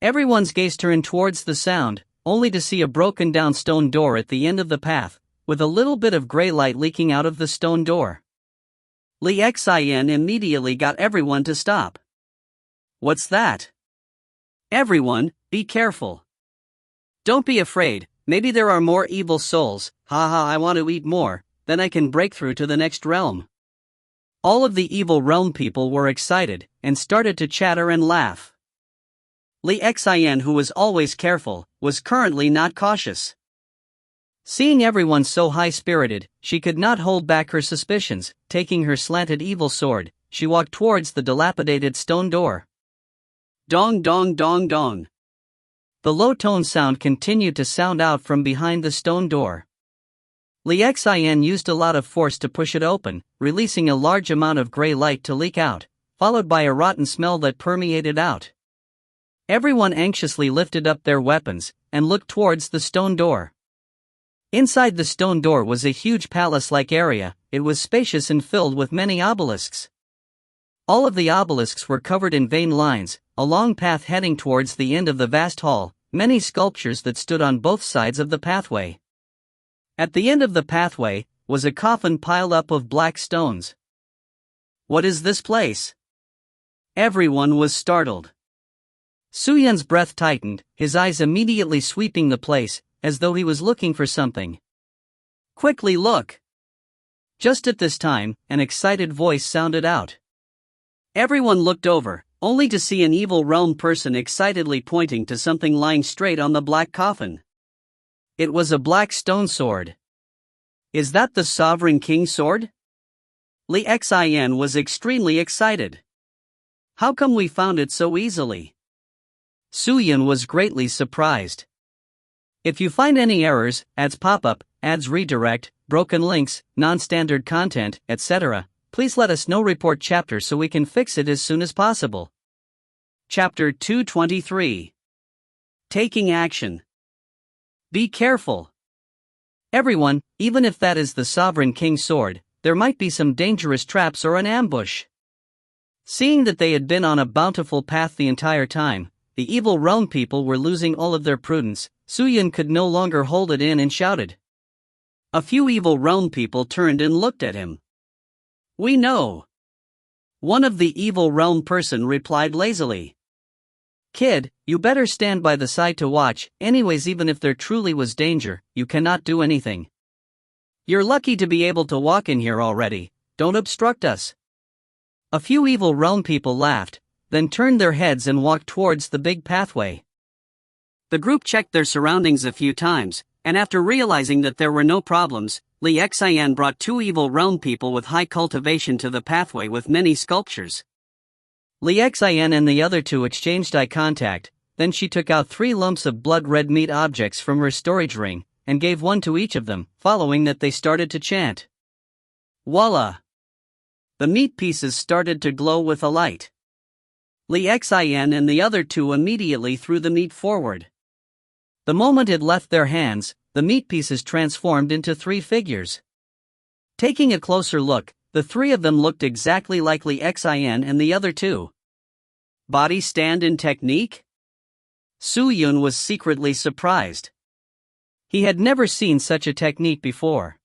Everyone's gaze turned towards the sound, only to see a broken down stone door at the end of the path, with a little bit of gray light leaking out of the stone door. Li Xin immediately got everyone to stop. What's that? Everyone, be careful. Don't be afraid, maybe there are more evil souls. Haha, I want to eat more, then I can break through to the next realm. All of the evil realm people were excited, and started to chatter and laugh. Li Xin, who was always careful, was currently not cautious. Seeing everyone so high-spirited, she could not hold back her suspicions. Taking her slanted evil sword, she walked towards the dilapidated stone door. Dong dong dong dong. The low-toned sound continued to sound out from behind the stone door. Li Xin used a lot of force to push it open, releasing a large amount of gray light to leak out, followed by a rotten smell that permeated out. Everyone anxiously lifted up their weapons, and looked towards the stone door. Inside the stone door was a huge palace-like area. It was spacious and filled with many obelisks. All of the obelisks were covered in vein lines, a long path heading towards the end of the vast hall, many sculptures that stood on both sides of the pathway. At the end of the pathway was a coffin piled up of black stones. What is this place? Everyone was startled. Suyun's breath tightened, his eyes immediately sweeping the place, as though he was looking for something. Quickly look! Just at this time, an excited voice sounded out. Everyone looked over, only to see an evil realm person excitedly pointing to something lying straight on the black coffin. It was a black stone sword. Is that the Sovereign King's sword? Li Xin was extremely excited. How come we found it so easily? Suyun was greatly surprised. If you find any errors, ads pop-up, ads redirect, broken links, non-standard content, etc., please let us know. Report chapter so we can fix it as soon as possible. Chapter 223. Taking action. Be careful. Everyone, even if that is the Sovereign King's sword, there might be some dangerous traps or an ambush. Seeing that they had been on a bountiful path the entire time, the evil realm people were losing all of their prudence. Suyun could no longer hold it in and shouted. A few evil realm people turned and looked at him. We know. One of the evil realm person replied lazily. Kid, you better stand by the side to watch. Anyways, even if there truly was danger, you cannot do anything. You're lucky to be able to walk in here already. Don't obstruct us. A few evil realm people laughed, then turned their heads and walked towards the big pathway. The group checked their surroundings a few times, and after realizing that there were no problems, Li Xin brought two evil realm people with high cultivation to the pathway with many sculptures. Li Xin and the other two exchanged eye contact, then she took out 3 lumps of blood-red meat objects from her storage ring, and gave one to each of them. Following that, they started to chant. Voila! The meat pieces started to glow with a light. Li Xin and the other two immediately threw the meat forward. The moment it left their hands, the meat pieces transformed into 3 figures. Taking a closer look, the 3 of them looked exactly like Li Xin and the other two. Body stand-in technique? Suyun was secretly surprised. He had never seen such a technique before.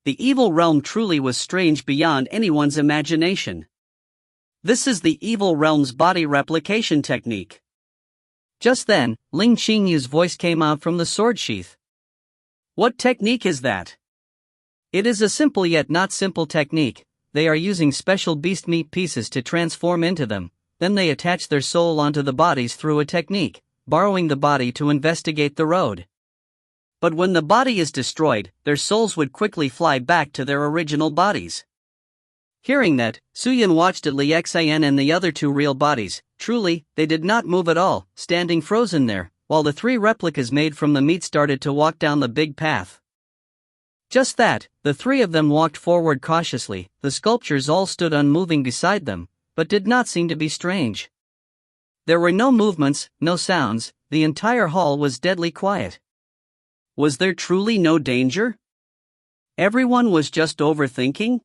The evil realm truly was strange beyond anyone's imagination. This is the evil realm's body replication technique. Just then, Ling Qingyu's voice came out from the sword sheath. What technique is that? It is a simple yet not simple technique. They are using special beast meat pieces to transform into them, then they attach their soul onto the bodies through a technique, borrowing the body to investigate the road. But when the body is destroyed, their souls would quickly fly back to their original bodies. Hearing that, Suyin watched at Li Xian and the other two real bodies. Truly, they did not move at all, standing frozen there, while the three replicas made from the meat started to walk down the big path. Just that, the three of them walked forward cautiously. The sculptures all stood unmoving beside them, but did not seem to be strange. There were no movements, no sounds, the entire hall was deadly quiet. Was there truly no danger? Everyone was just overthinking?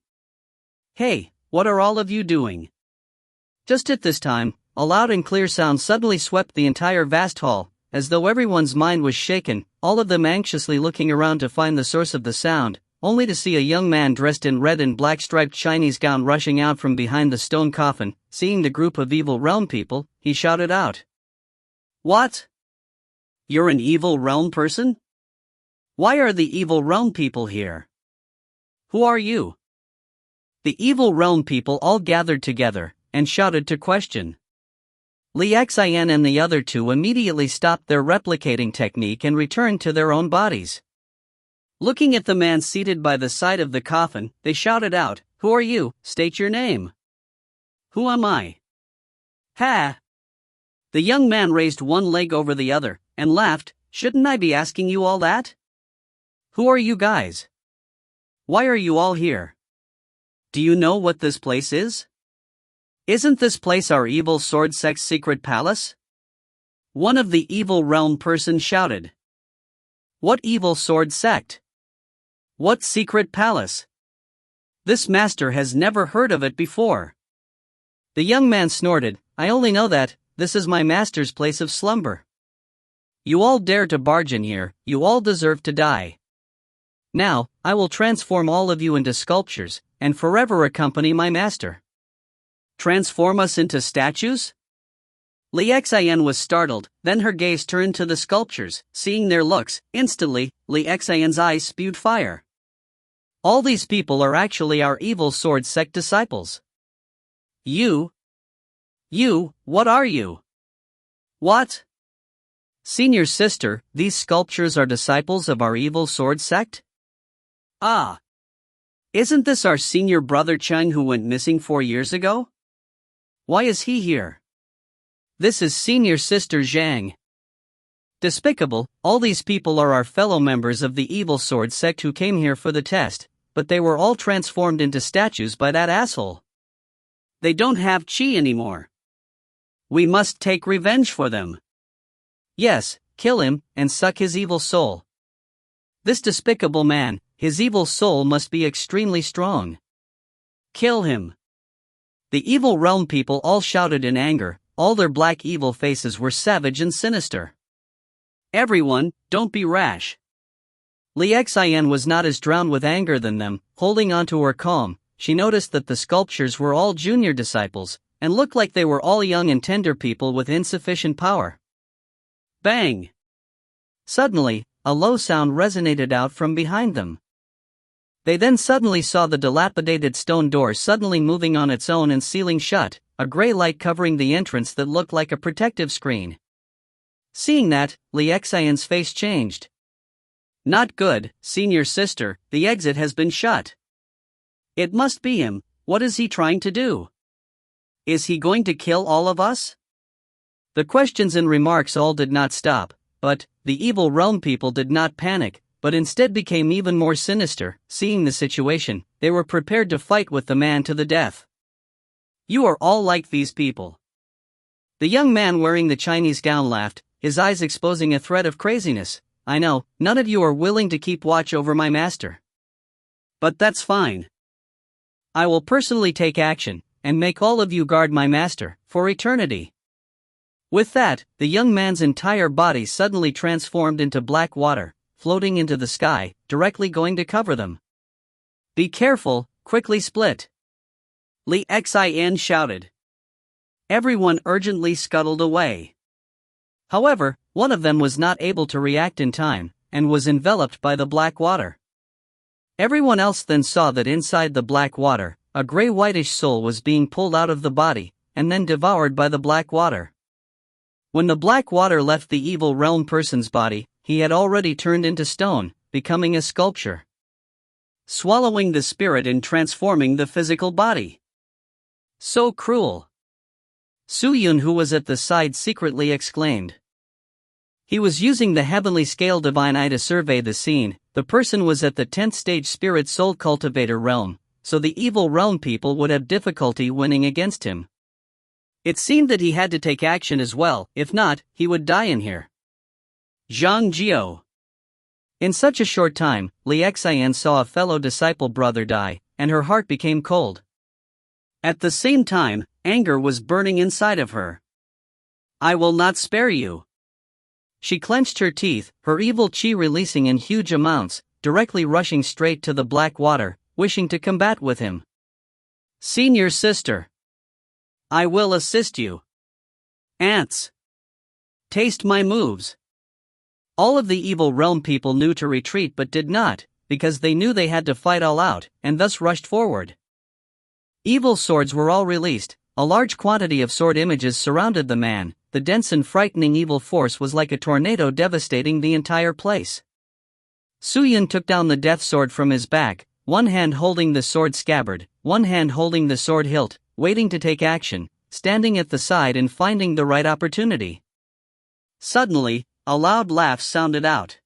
Hey, what are all of you doing? Just at this time, a loud and clear sound suddenly swept the entire vast hall, as though everyone's mind was shaken, all of them anxiously looking around to find the source of the sound, only to see a young man dressed in red and black striped Chinese gown rushing out from behind the stone coffin. Seeing the group of evil realm people, he shouted out. What? You're an evil realm person? Why are the evil realm people here? Who are you? The evil realm people all gathered together, and shouted to question. Li Xian and the other two immediately stopped their replicating technique and returned to their own bodies. Looking at the man seated by the side of the coffin, they shouted out, Who are you? State your name. Who am I? Ha! The young man raised one leg over the other, and laughed. Shouldn't I be asking you all that? Who are you guys? Why are you all here? Do you know what this place is? Isn't this place our evil sword sect's secret palace? One of the evil realm person shouted. What evil sword sect? What secret palace? This master has never heard of it before. The young man snorted, I only know that, this is my master's place of slumber. You all dare to barge in here, you all deserve to die. Now, I will transform all of you into sculptures, and forever accompany my master. Transform us into statues? Li Xian was startled, then her gaze turned to the sculptures. Seeing their looks, instantly, Li Xian's eyes spewed fire. All these people are actually our evil sword sect disciples. You, what are you? What? Senior sister, these sculptures are disciples of our evil sword sect? Ah. Isn't this our senior brother Cheng who went missing 4 years ago? Why is he here? This is senior sister Zhang. Despicable, all these people are our fellow members of the evil sword sect who came here for the test, but they were all transformed into statues by that asshole. They don't have chi anymore. We must take revenge for them. Yes, kill him, and suck his evil soul. This despicable man, his evil soul must be extremely strong. Kill him. The evil realm people all shouted in anger, all their black evil faces were savage and sinister. Everyone, don't be rash. Li Xian was not as drowned with anger than them, holding on to her calm. She noticed that the sculptures were all junior disciples, and looked like they were all young and tender people with insufficient power. Bang! Suddenly, a low sound resonated out from behind them. They then suddenly saw the dilapidated stone door suddenly moving on its own and sealing shut, a gray light covering the entrance that looked like a protective screen. Seeing that, Li Xian's face changed. Not good, senior sister, the exit has been shut. It must be him, what is he trying to do? Is he going to kill all of us? The questions and remarks all did not stop, but the evil realm people did not panic, but instead became even more sinister. Seeing the situation, they were prepared to fight with the man to the death. You are all like these people. The young man wearing the Chinese gown laughed, his eyes exposing a thread of craziness. I know, none of you are willing to keep watch over my master. But that's fine. I will personally take action, and make all of you guard my master, for eternity. With that, the young man's entire body suddenly transformed into black water, floating into the sky, directly going to cover them. Be careful, quickly split. Li Xian shouted. Everyone urgently scuttled away. However, one of them was not able to react in time, and was enveloped by the black water. Everyone else then saw that inside the black water, a gray-whitish soul was being pulled out of the body, and then devoured by the black water. When the black water left the evil realm person's body, he had already turned into stone, becoming a sculpture, swallowing the spirit and transforming the physical body. So cruel! Su-Yun, who was at the side, secretly exclaimed. He was using the heavenly scale divine eye to survey the scene. The person was at the 10th stage spirit soul cultivator realm, so the evil realm people would have difficulty winning against him. It seemed that he had to take action as well, if not, he would die in here. Zhang Jiao. In such a short time, Li Xian saw a fellow disciple brother die, and her heart became cold. At the same time, anger was burning inside of her. I will not spare you. She clenched her teeth, her evil qi releasing in huge amounts, directly rushing straight to the black water, wishing to combat with him. Senior sister. I will assist you. Ants. Taste my moves. All of the evil realm people knew to retreat but did not, because they knew they had to fight all out, and thus rushed forward. Evil swords were all released. A large quantity of sword images surrounded the man. The dense and frightening evil force was like a tornado devastating the entire place. Su-Yun took down the death sword from his back, one hand holding the sword scabbard, one hand holding the sword hilt, waiting to take action, standing at the side and finding the right opportunity. Suddenly, a loud laugh sounded out.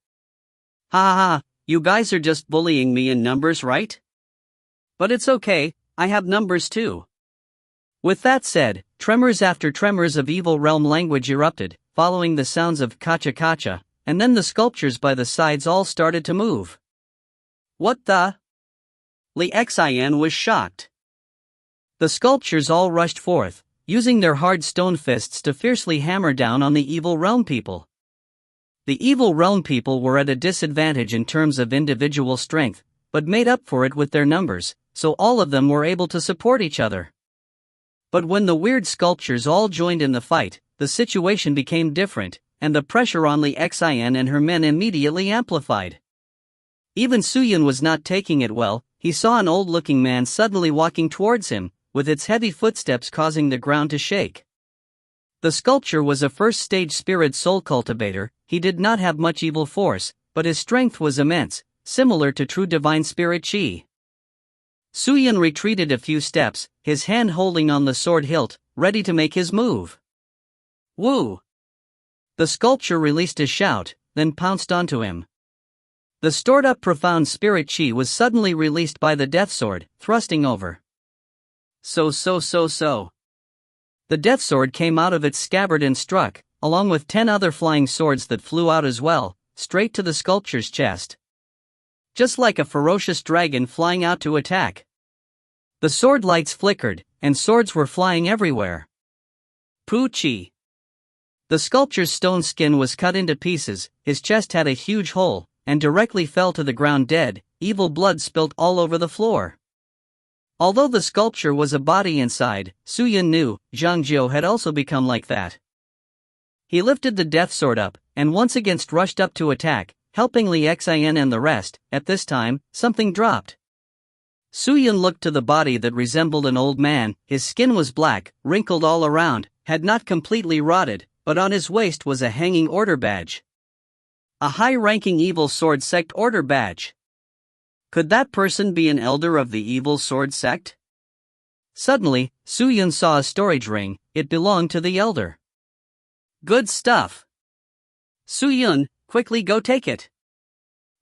Ha ha ha, you guys are just bullying me in numbers, right? But it's okay, I have numbers too. With that said, tremors after tremors of evil realm language erupted, following the sounds of kacha-kacha, and then the sculptures by the sides all started to move. What the? Li Xian was shocked. The sculptures all rushed forth, using their hard stone fists to fiercely hammer down on the evil realm people. The evil realm people were at a disadvantage in terms of individual strength, but made up for it with their numbers, so all of them were able to support each other. But when the weird sculptures all joined in the fight, the situation became different, and the pressure on Li Xian and her men immediately amplified. Even Su-Yun was not taking it well. He saw an old-looking man suddenly walking towards him, with its heavy footsteps causing the ground to shake. The sculpture was a first-stage spirit soul cultivator. He did not have much evil force, but his strength was immense, similar to true divine spirit qi. Su-Yun retreated a few steps, his hand holding on the sword hilt, ready to make his move. Woo! The sculpture released a shout, then pounced onto him. The stored-up profound spirit qi was suddenly released by the death sword, thrusting over. So. The death sword came out of its scabbard and struck, along with 10 other flying swords that flew out as well, straight to the sculpture's chest. Just like a ferocious dragon flying out to attack. The sword lights flickered, and swords were flying everywhere. Poochie. The sculpture's stone skin was cut into pieces, his chest had a huge hole, and directly fell to the ground dead. Evil blood spilt all over the floor. Although the sculpture was a body inside, Su-Yun knew Zhang Jiao had also become like that. He lifted the death sword up, and once again rushed up to attack, helping Li Xian and the rest. At this time, something dropped. Su-Yun looked to the body that resembled an old man. His skin was black, wrinkled all around, had not completely rotted, but on his waist was a hanging order badge. A high-ranking evil sword sect order badge. Could that person be an elder of the evil sword sect? Suddenly, Su-Yun saw a storage ring. It belonged to the elder. Good stuff. Su-Yun, quickly go take it.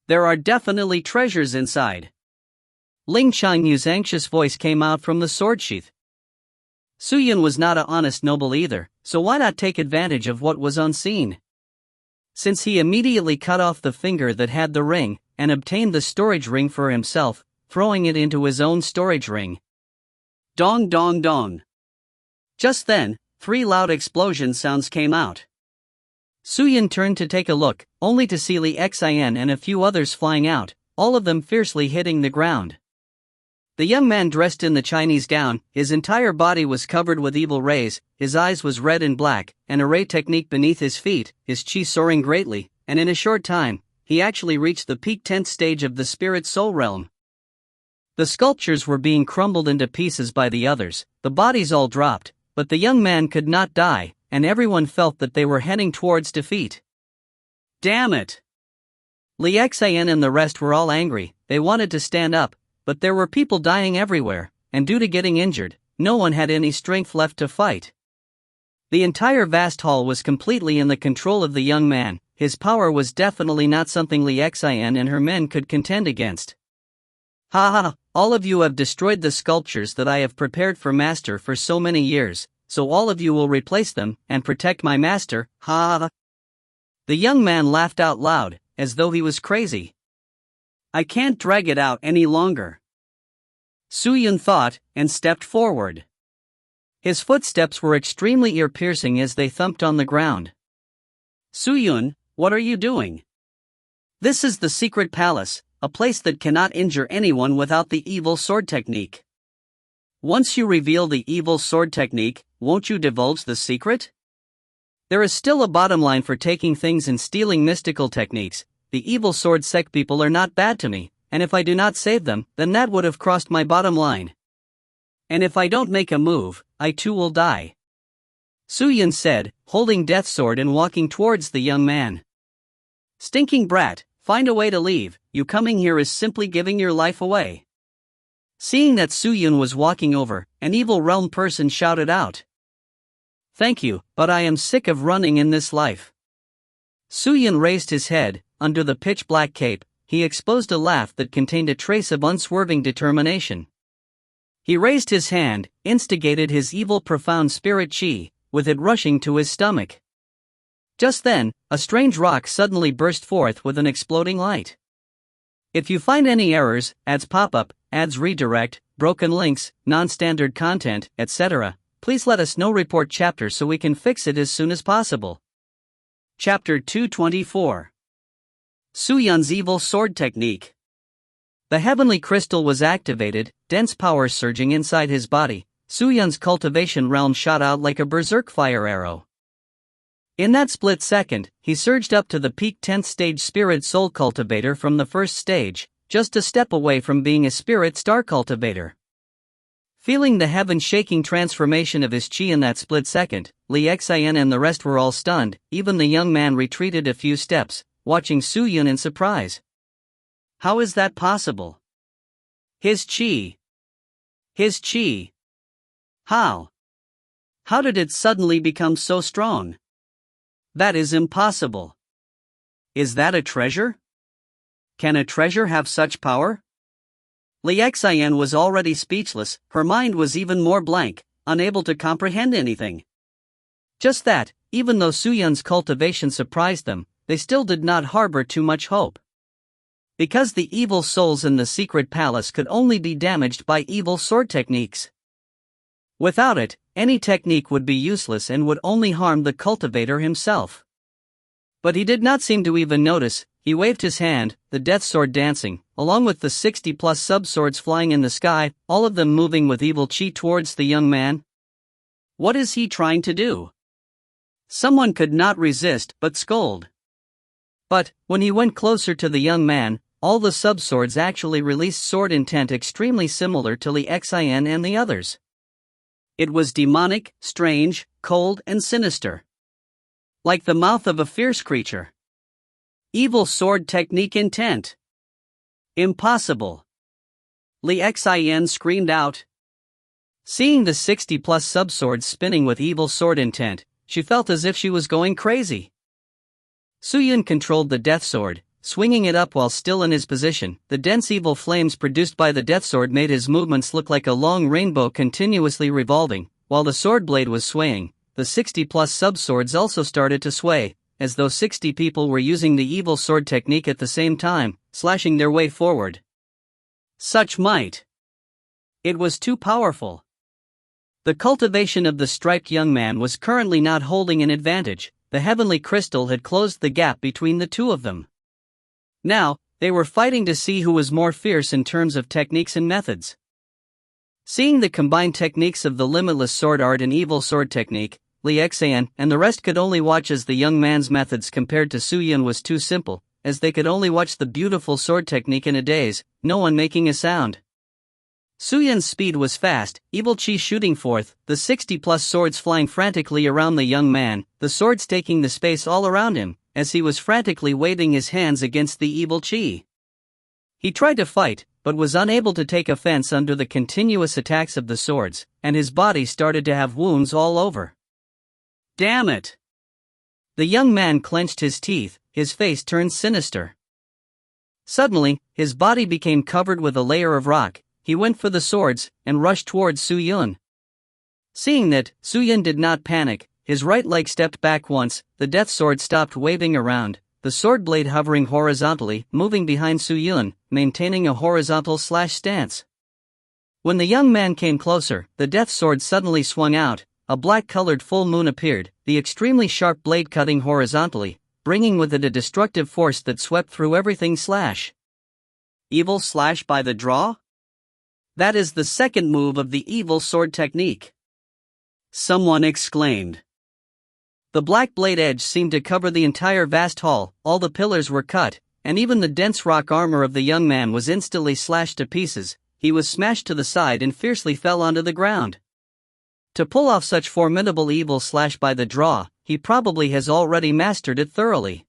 There are definitely treasures inside. Ling Changyu's anxious voice came out from the sword sheath. Su-Yun was not an honest noble either, so why not take advantage of what was unseen? Since he immediately cut off the finger that had the ring, and obtained the storage ring for himself, throwing it into his own storage ring. Dong dong dong. Just then, 3 loud explosion sounds came out. Su-Yun turned to take a look, only to see Li Xian and a few others flying out, all of them fiercely hitting the ground. The young man dressed in the Chinese gown, his entire body was covered with evil rays, his eyes was red and black, an array technique beneath his feet, his qi soaring greatly, and in a short time, he actually reached the peak 10th stage of the spirit soul realm. The sculptures were being crumbled into pieces by the others, the bodies all dropped, but the young man could not die, and everyone felt that they were heading towards defeat. Damn it! Li Xian and the rest were all angry. They wanted to stand up, but there were people dying everywhere, and due to getting injured, no one had any strength left to fight. The entire vast hall was completely in the control of the young man. His power was definitely not something Li Xian and her men could contend against. Ha ha, all of you have destroyed the sculptures that I have prepared for Master for so many years, so all of you will replace them and protect my master, ha ha. The young man laughed out loud, as though he was crazy. I can't drag it out any longer. Su Yun thought, and stepped forward. His footsteps were extremely ear-piercing as they thumped on the ground. Su Yun, what are you doing? This is the secret palace, a place that cannot injure anyone without the evil sword technique. Once you reveal the evil sword technique, won't you divulge the secret? There is still a bottom line for taking things and stealing mystical techniques. The evil sword sect people are not bad to me, and if I do not save them, then that would have crossed my bottom line. And if I don't make a move, I too will die. Su Yun said, holding death sword and walking towards the young man. Stinking brat, find a way to leave, you coming here is simply giving your life away. Seeing that Su Yun was walking over, an evil realm person shouted out. Thank you, but I am sick of running in this life. Su Yun raised his head. Under the pitch-black cape, he exposed a laugh that contained a trace of unswerving determination. He raised his hand, instigated his evil profound spirit chi, with it rushing to his stomach. Just then, a strange rock suddenly burst forth with an exploding light. If you find any errors, ads pop-up, ads redirect, broken links, non-standard content, etc., please let us know. Report chapter so we can fix it as soon as possible. Chapter 224. Su Yun's evil sword technique. The heavenly crystal was activated, dense power surging inside his body. Su Yun's cultivation realm shot out like a berserk fire arrow. In that split second, he surged up to the peak 10th stage spirit soul cultivator from the first stage, just a step away from being a spirit star cultivator. Feeling the heaven-shaking transformation of his chi in that split second, Li Xian and the rest were all stunned. Even the young man retreated a few steps, watching Su Yun in surprise. How is that possible? His chi. His chi. How? How did it suddenly become so strong? That is impossible. Is that a treasure? Can a treasure have such power? Li Xian was already speechless, her mind was even more blank, unable to comprehend anything. Just that, even though Su Yun's cultivation surprised them, they still did not harbor too much hope. Because the evil souls in the secret palace could only be damaged by evil sword techniques. Without it, any technique would be useless and would only harm the cultivator himself. But he did not seem to even notice. He waved his hand, the death sword dancing, along with the 60+ sub-swords flying in the sky, all of them moving with evil chi towards the young man. What is he trying to do? Someone could not resist but scold. But, when he went closer to the young man, all the sub-swords actually released sword intent extremely similar to Li Xian and the others. It was demonic, strange, cold and sinister. Like the mouth of a fierce creature. Evil sword technique intent. Impossible. Li Xian screamed out. Seeing the 60+ sub-swords spinning with evil sword intent, she felt as if she was going crazy. Su Yun controlled the death sword, swinging it up while still in his position. The dense evil flames produced by the death sword made his movements look like a long rainbow continuously revolving. While the sword blade was swaying, the 60+ sub-swords also started to sway, as though 60 people were using the evil sword technique at the same time, slashing their way forward. Such might! It was too powerful. The cultivation of the striped young man was currently not holding an advantage. The heavenly crystal had closed the gap between the two of them. Now, they were fighting to see who was more fierce in terms of techniques and methods. Seeing the combined techniques of the limitless sword art and evil sword technique, Li Xian and the rest could only watch as the young man's methods compared to Su Yun was too simple, as they could only watch the beautiful sword technique in a daze, no one making a sound. Su-Yun's speed was fast, evil chi shooting forth, the 60-plus swords flying frantically around the young man, the swords taking the space all around him, as he was frantically waving his hands against the evil chi. He tried to fight, but was unable to take offense under the continuous attacks of the swords, and his body started to have wounds all over. Damn it! The young man clenched his teeth, his face turned sinister. Suddenly, his body became covered with a layer of rock. He went for the swords, and rushed towards Su-Yun. Seeing that, Su-Yun did not panic, his right leg stepped back once, the death sword stopped waving around, the sword blade hovering horizontally, moving behind Su-Yun, maintaining a horizontal stance. When the young man came closer, the death sword suddenly swung out, a black-colored full moon appeared, the extremely sharp blade cutting horizontally, bringing with it a destructive force that swept through everything. Evil by the draw? That is the second move of the evil sword technique. Someone exclaimed. The black blade edge seemed to cover the entire vast hall, all the pillars were cut, and even the dense rock armor of the young man was instantly slashed to pieces. He was smashed to the side and fiercely fell onto the ground. To pull off such formidable evil by the draw, he probably has already mastered it thoroughly.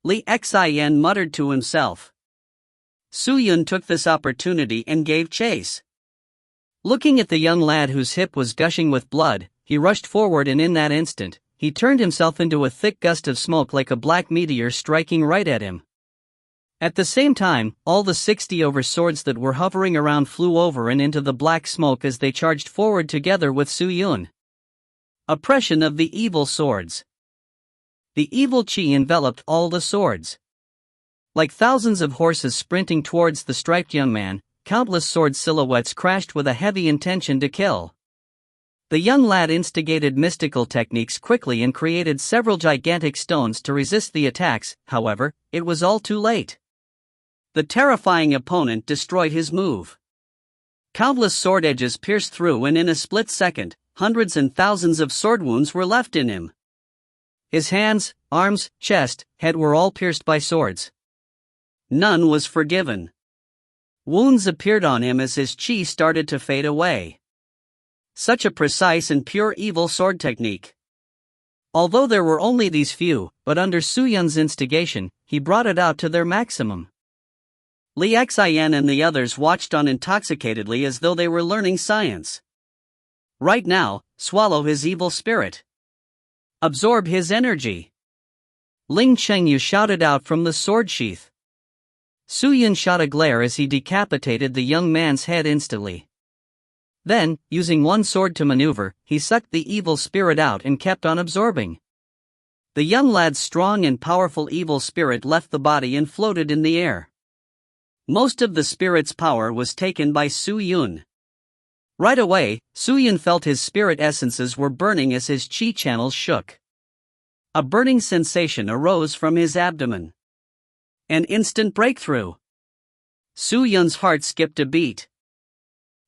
Li Xin muttered to himself. Su-Yun took this opportunity and gave chase. Looking at the young lad whose hip was gushing with blood, he rushed forward, and in that instant, he turned himself into a thick gust of smoke like a black meteor striking right at him. At the same time, all the 60 over swords that were hovering around flew over and into the black smoke as they charged forward together with Su-Yun. Oppression of the evil swords. The evil chi enveloped all the swords. Like thousands of horses sprinting towards the striped young man, countless sword silhouettes crashed with a heavy intention to kill. The young lad instigated mystical techniques quickly and created several gigantic stones to resist the attacks. However, it was all too late. The terrifying opponent destroyed his move. Countless sword edges pierced through, and in a split second, hundreds and thousands of sword wounds were left in him. His hands, arms, chest, head were all pierced by swords. None was forgiven. Wounds appeared on him as his chi started to fade away. Such a precise and pure evil sword technique. Although there were only these few, but under Su-Yun's instigation, he brought it out to their maximum. Li Xin and the others watched on intoxicatedly as though they were learning science. Right now, swallow his evil spirit. Absorb his energy. Ling Chengyu shouted out from the sword sheath. Su-Yun shot a glare as he decapitated the young man's head instantly. Then, using one sword to maneuver, he sucked the evil spirit out and kept on absorbing. The young lad's strong and powerful evil spirit left the body and floated in the air. Most of the spirit's power was taken by Su-Yun. Right away, Su-Yun felt his spirit essences were burning as his chi channels shook. A burning sensation arose from his abdomen. An instant breakthrough. Su-Yun's heart skipped a beat.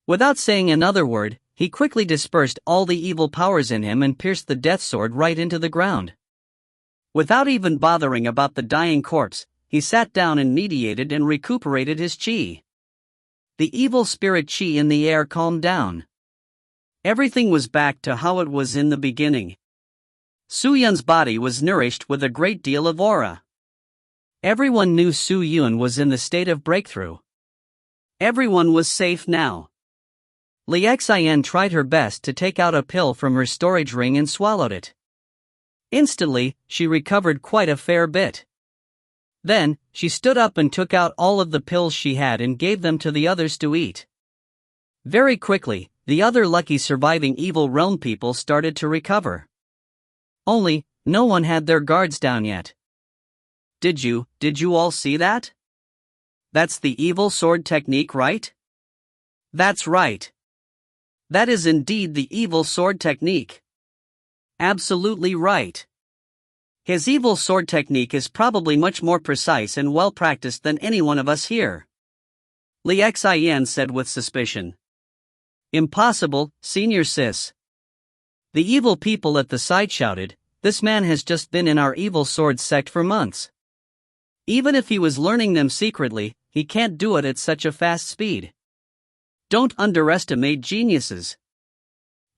Without saying another word, he quickly dispersed all the evil powers in him and pierced the death sword right into the ground. Without even bothering about the dying corpse, he sat down and mediated and recuperated his chi. The evil spirit chi in the air calmed down. Everything was back to how it was in the beginning. Su-Yun's body was nourished with a great deal of aura. Everyone knew Su-Yun was in the state of breakthrough. Everyone was safe now. Li Xin tried her best to take out a pill from her storage ring and swallowed it. Instantly, she recovered quite a fair bit. Then, she stood up and took out all of the pills she had and gave them to the others to eat. Very quickly, the other lucky surviving evil realm people started to recover. Only, no one had their guards down yet. Did you all see that? That's the evil sword technique, right? That's right. That is indeed the evil sword technique. Absolutely right. His evil sword technique is probably much more precise and well practiced than any one of us here. Li Xin said with suspicion. Impossible, Senior Sis. The evil people at the side shouted, this man has just been in our evil sword sect for months. Even if he was learning them secretly, he can't do it at such a fast speed. Don't underestimate geniuses.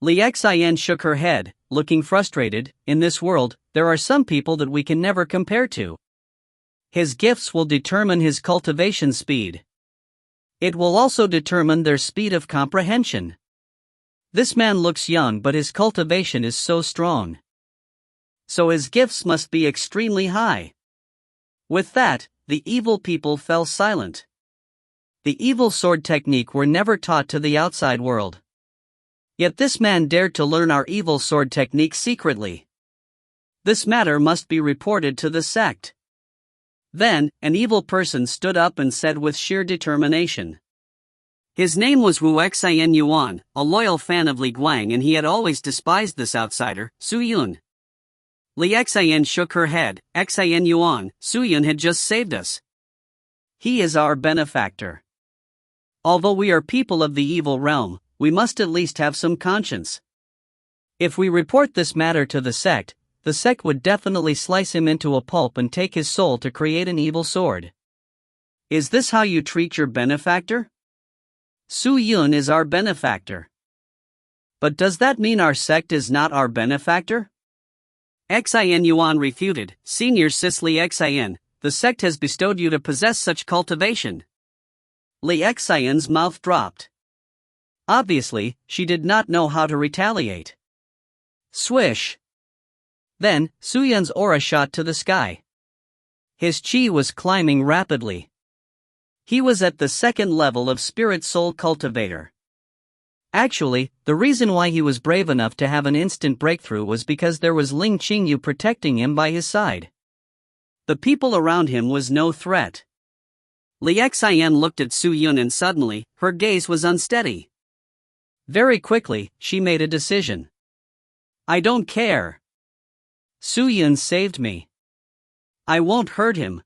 Li Xian shook her head, looking frustrated. In this world, there are some people that we can never compare to. His gifts will determine his cultivation speed. It will also determine their speed of comprehension. This man looks young, but his cultivation is so strong. So his gifts must be extremely high. With that, the evil people fell silent. The evil sword technique were never taught to the outside world. Yet this man dared to learn our evil sword technique secretly. This matter must be reported to the sect. Then, an evil person stood up and said with sheer determination. His name was Wu Xian Yuan, a loyal fan of Li Guang, and he had always despised this outsider, Su Yun. Li Xian shook her head. Xian Yuan, Su Yun had just saved us. He is our benefactor. Although we are people of the evil realm, we must at least have some conscience. If we report this matter to the sect would definitely slice him into a pulp and take his soul to create an evil sword. Is this how you treat your benefactor? Su Yun is our benefactor. But does that mean our sect is not our benefactor? Xian Yuan refuted. Senior Sis Li Xian, the sect has bestowed you to possess such cultivation. Li Xian's mouth dropped. Obviously, she did not know how to retaliate. Swish. Then, Su Yun's aura shot to the sky. His chi was climbing rapidly. He was at the second level of Spirit Soul Cultivator. Actually, the reason why he was brave enough to have an instant breakthrough was because there was Ling Qingyu protecting him by his side. The people around him was no threat. Li Xian looked at Su Yun and suddenly, her gaze was unsteady. Very quickly, she made a decision. I don't care. Su Yun saved me. I won't hurt him.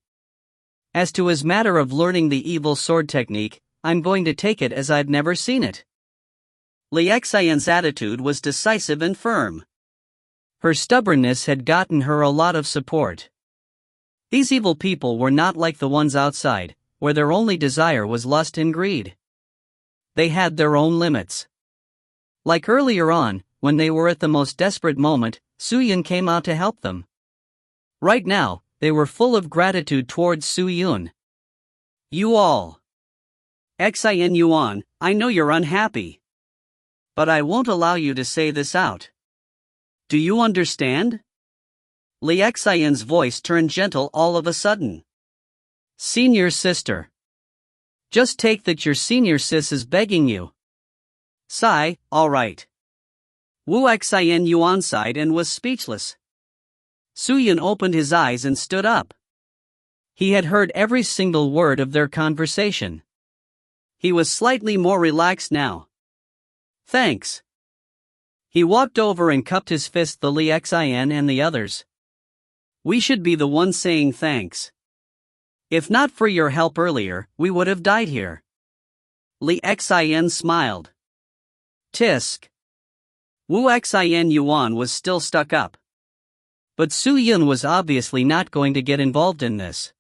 As to his matter of learning the evil sword technique, I'm going to take it as I've never seen it. Li Xian's attitude was decisive and firm. Her stubbornness had gotten her a lot of support. These evil people were not like the ones outside, where their only desire was lust and greed. They had their own limits. Like earlier on, when they were at the most desperate moment, Su Yun came out to help them. Right now, they were full of gratitude towards Su Yun. You all. Xian Yuan, I know you're unhappy. But I won't allow you to say this out. Do you understand? Li Xian's voice turned gentle all of a sudden. Senior sister. Just take that your senior sis is begging you. Sigh, all right. Wu Xian Yuan sighed and was speechless. Su Yun opened his eyes and stood up. He had heard every single word of their conversation. He was slightly more relaxed now. Thanks. He walked over and cupped his fist to Li Xian and the others. We should be the ones saying thanks. If not for your help earlier, we would have died here. Li Xian smiled. Tisk. Wu Xian Yuan was still stuck up. But Su Yun was obviously not going to get involved in this.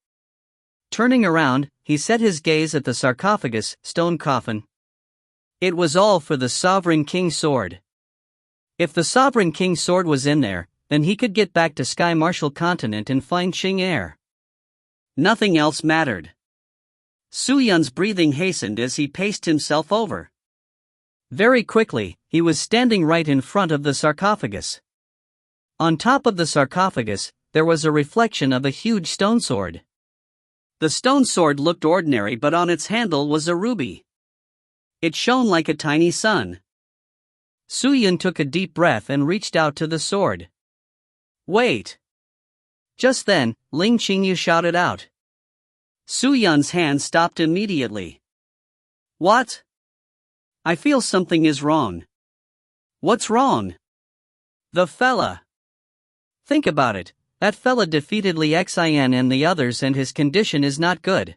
Turning around, he set his gaze at the sarcophagus, stone coffin. It was all for the Sovereign King sword. If the Sovereign King sword was in there, then he could get back to Sky Marshal Continent and find Qing Air. Nothing else mattered. Su Yun's breathing hastened as he paced himself over. Very quickly, he was standing right in front of the sarcophagus. On top of the sarcophagus, there was a reflection of a huge stone sword. The stone sword looked ordinary, but on its handle was a ruby. It shone like a tiny sun. Su Yun took a deep breath and reached out to the sword. Wait! Just then, Ling Qingyu shouted out. Su Yun's hand stopped immediately. What? I feel something is wrong. What's wrong? The fella. Think about it, that fella defeated Li Xian and the others and his condition is not good.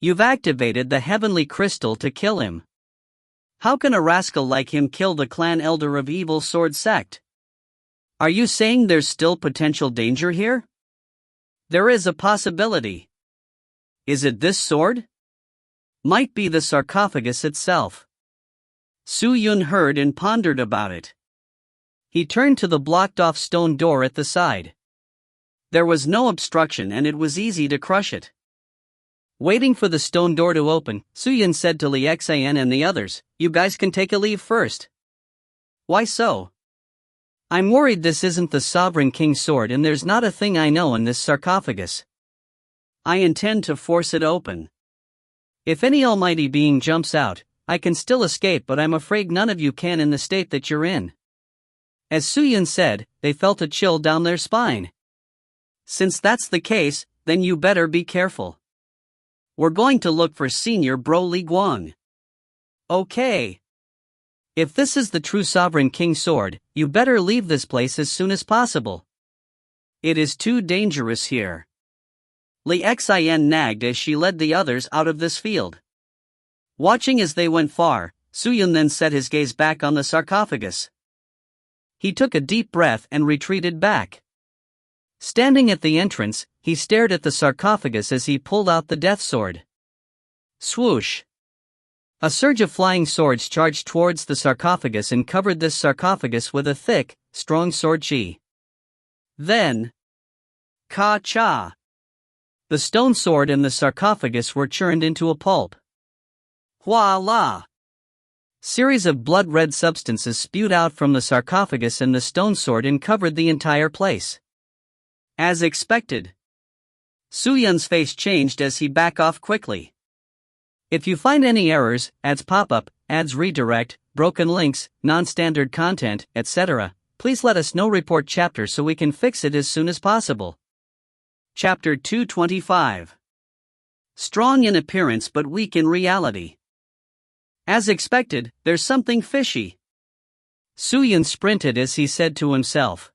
You've activated the heavenly crystal to kill him. How can a rascal like him kill the clan elder of Evil Sword Sect? Are you saying there's still potential danger here? There is a possibility. Is it this sword? Might be the sarcophagus itself. Su Yun heard and pondered about it. He turned to the blocked-off stone door at the side. There was no obstruction and it was easy to crush it. Waiting for the stone door to open, Su Yun said to Li Xian and the others, "You guys can take a leave first." "Why so?" "I'm worried this isn't the Sovereign King's sword and there's not a thing I know in this sarcophagus. I intend to force it open. If any almighty being jumps out, I can still escape, but I'm afraid none of you can in the state that you're in." As Su Yun said, they felt a chill down their spine. "Since that's the case, then you better be careful. We're going to look for Senior Bro Li Guang." "Okay. If this is the true Sovereign King's sword, you better leave this place as soon as possible. It is too dangerous here." Li Xian nagged as she led the others out of this field. Watching as they went far, Su Yun then set his gaze back on the sarcophagus. He took a deep breath and retreated back. Standing at the entrance, he stared at the sarcophagus as he pulled out the death sword. Swoosh! A surge of flying swords charged towards the sarcophagus and covered this sarcophagus with a thick, strong sword chi. Then, ka-cha! The stone sword and the sarcophagus were churned into a pulp. Voila! Series of blood-red substances spewed out from the sarcophagus and the stone sword and covered the entire place. As expected. Su Yun's face changed as he backed off quickly. If you find any errors, ads pop-up, ads redirect, broken links, non-standard content, etc., please let us know. Report chapter so we can fix it as soon as possible. Chapter 225. Strong in appearance but weak in reality. As expected, there's something fishy. Su Yun sprinted as he said to himself.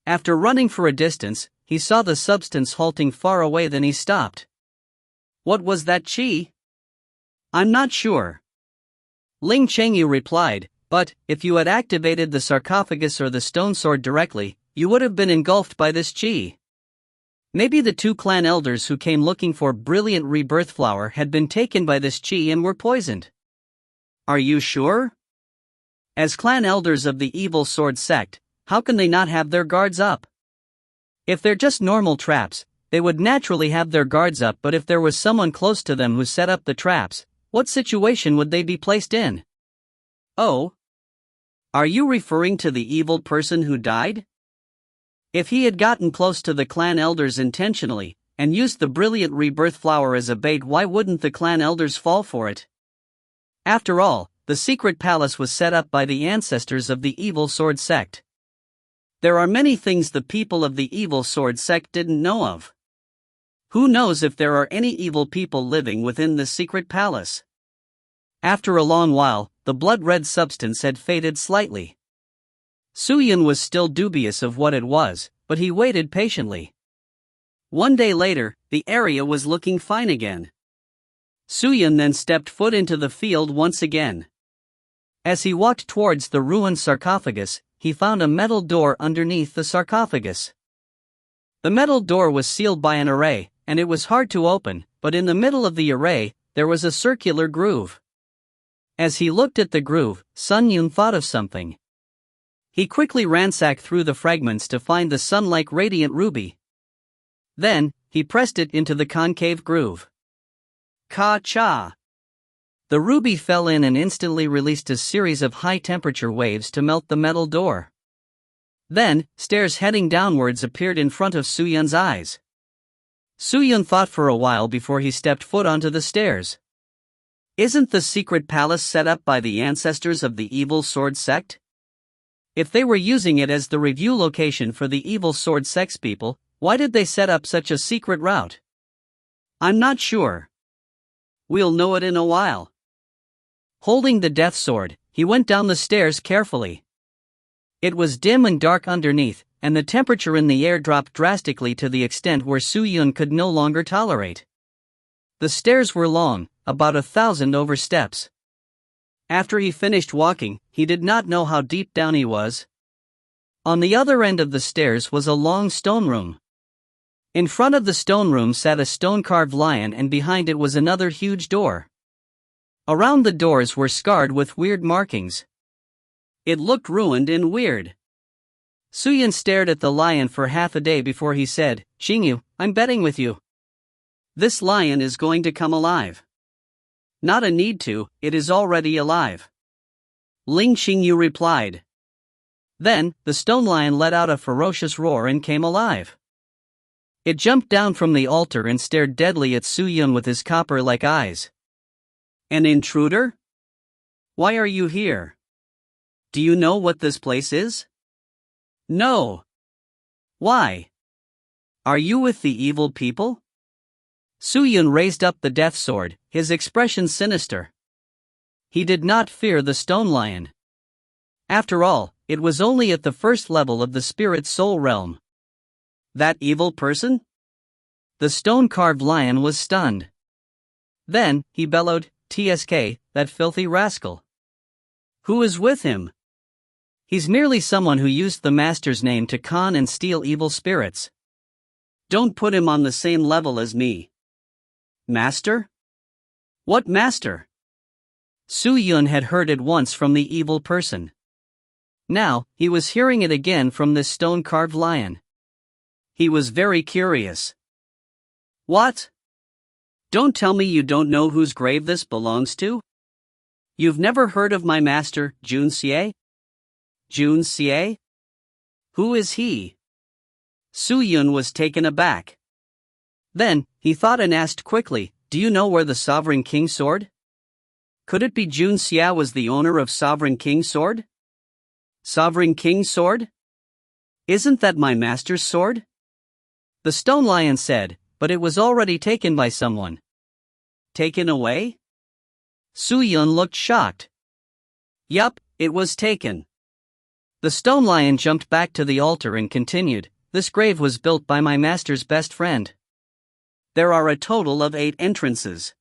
After running for a distance, he saw the substance halting far away, then he stopped. What was that chi? I'm not sure. Ling Chengyu replied, but, if you had activated the sarcophagus or the stone sword directly, you would have been engulfed by this chi. Maybe the two clan elders who came looking for brilliant rebirth flower had been taken by this chi and were poisoned. Are you sure? As clan elders of the evil sword sect, how can they not have their guards up? If they're just normal traps, they would naturally have their guards up, but if there was someone close to them who set up the traps, what situation would they be placed in? Oh? Are you referring to the evil person who died? If he had gotten close to the clan elders intentionally, and used the brilliant rebirth flower as a bait, why wouldn't the clan elders fall for it? After all, the secret palace was set up by the ancestors of the evil sword sect. There are many things the people of the evil sword sect didn't know of. Who knows if there are any evil people living within the secret palace? After a long while, the blood-red substance had faded slightly. Su Yun was still dubious of what it was, but he waited patiently. One day later, the area was looking fine again. Su Yun then stepped foot into the field once again. As he walked towards the ruined sarcophagus, he found a metal door underneath the sarcophagus. The metal door was sealed by an array, and it was hard to open, but in the middle of the array, there was a circular groove. As he looked at the groove, Sun Yun thought of something. He quickly ransacked through the fragments to find the sun-like radiant ruby. Then, he pressed it into the concave groove. Ka-cha! The ruby fell in and instantly released a series of high-temperature waves to melt the metal door. Then, stairs heading downwards appeared in front of Su Yun's eyes. Su Yun thought for a while before he stepped foot onto the stairs. Isn't the secret palace set up by the ancestors of the evil sword sect? If they were using it as the review location for the evil sword sect's people, why did they set up such a secret route? I'm not sure. We'll know it in a while. Holding the death sword, he went down the stairs carefully. It was dim and dark underneath, and the temperature in the air dropped drastically to the extent where Su Yun could no longer tolerate. The stairs were long, about 1,000 over steps. After he finished walking, he did not know how deep down he was. On the other end of the stairs was a long stone room. In front of the stone room sat a stone-carved lion, and behind it was another huge door. Around the doors were scarred with weird markings. It looked ruined and weird. Suyun stared at the lion for half a day before he said, "Xingyu, I'm betting with you. This lion is going to come alive." "Not a need to, it is already alive," Ling Xingyu replied. Then, the stone lion let out a ferocious roar and came alive. It jumped down from the altar and stared deadly at Suyun with his copper-like eyes. "An intruder? Why are you here? Do you know what this place is?" "No." "Why? Are you with the evil people?" Suyun raised up the death sword, his expression sinister. He did not fear the stone lion. After all, it was only at the first level of the spirit soul realm. That evil person? The stone-carved lion was stunned. Then, he bellowed, "TSK, that filthy rascal. Who is with him?" "He's merely someone who used the master's name to con and steal evil spirits. Don't put him on the same level as me." "Master? What master?" Suyun had heard it once from the evil person. Now, he was hearing it again from this stone-carved lion. He was very curious. "What? Don't tell me you don't know whose grave this belongs to? You've never heard of my master, Jun Xie? Jun Xie? Who is he?" Suyun was taken aback. Then, he thought and asked quickly, "Do you know where the Sovereign King's sword? Could it be Jun Xie was the owner of Sovereign King's sword?" "Sovereign King's sword? Isn't that my master's sword?" The stone lion said, "But it was already taken by someone." "Taken away?" Suyun looked shocked. "Yup, it was taken." The stone lion jumped back to the altar and continued, "This grave was built by my master's best friend. There are a total of 8 entrances.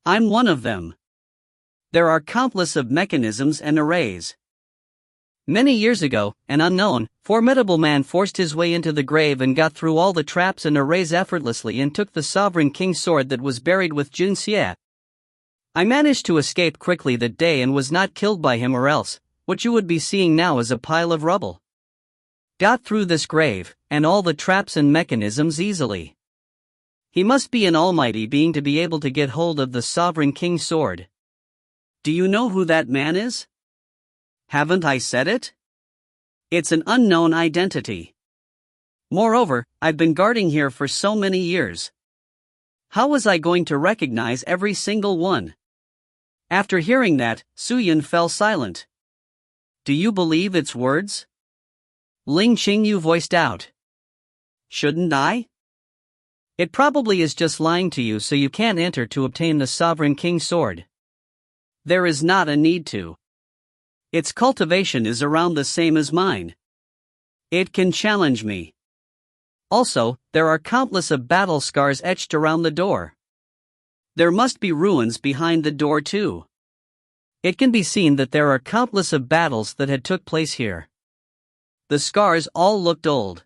I'm one of them. There are countless of mechanisms and arrays. Many years ago, an unknown, formidable man forced his way into the grave and got through all the traps and arrays effortlessly and took the Sovereign King's sword that was buried with Jun Xie. I managed to escape quickly that day and was not killed by him, or else, what you would be seeing now is a pile of rubble. Got through this grave, and all the traps and mechanisms easily. He must be an almighty being to be able to get hold of the Sovereign King's sword. Do you know who that man is? Haven't I said it? It's an unknown identity. Moreover, I've been guarding here for so many years. How was I going to recognize every single one?" After hearing that, Suyun fell silent. "Do you believe its words?" Ling Xingyu voiced out. "Shouldn't I?" "It probably is just lying to you so you can't enter to obtain the Sovereign King's sword. There is not a need to. Its cultivation is around the same as mine. It can challenge me. Also, there are countless of battle scars etched around the door. There must be ruins behind the door too. It can be seen that there are countless of battles that had took place here. The scars all looked old.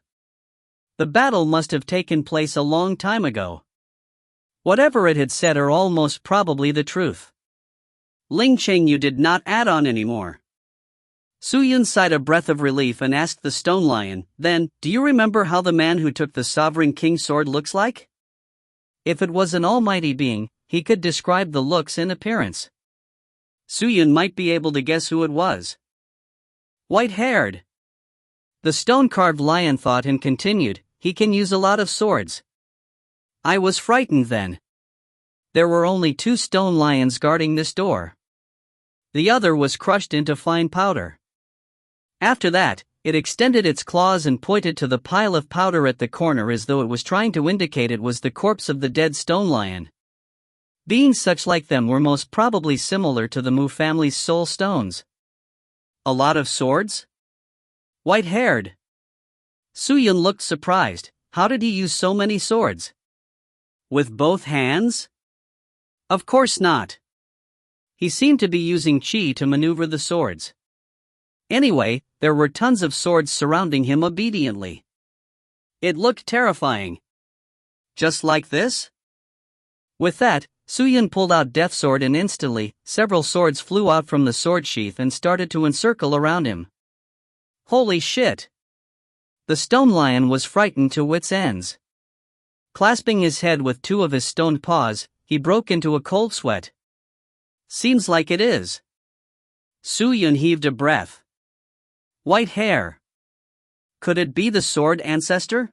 The battle must have taken place a long time ago. Whatever it had said are almost probably the truth." Ling Chengyu did not add on anymore. Suyun sighed a breath of relief and asked the stone lion, "Then, do you remember how the man who took the Sovereign King's sword looks like?" If it was an almighty being, he could describe the looks in appearance. Suyun might be able to guess who it was. "White-haired." The stone-carved lion thought and continued, "He can use a lot of swords." I was frightened then. There were only 2 stone lions guarding this door. The other was crushed into fine powder. After that, it extended its claws and pointed to the pile of powder at the corner as though it was trying to indicate it was the corpse of the dead stone lion. Beings such like them were most probably similar to the Mu family's soul stones. A lot of swords? White-haired. Suyun looked surprised. How did he use so many swords? With both hands? Of course not. He seemed to be using chi to maneuver the swords. Anyway, there were tons of swords surrounding him obediently. It looked terrifying. Just like this? With that, Su Yun pulled out Death Sword and instantly, several swords flew out from the sword sheath and started to encircle around him. Holy shit! The stone lion was frightened to wits' ends. Clasping his head with two of his stone paws, he broke into a cold sweat. Seems like it is. Su Yun heaved a breath. White hair. Could it be the sword ancestor?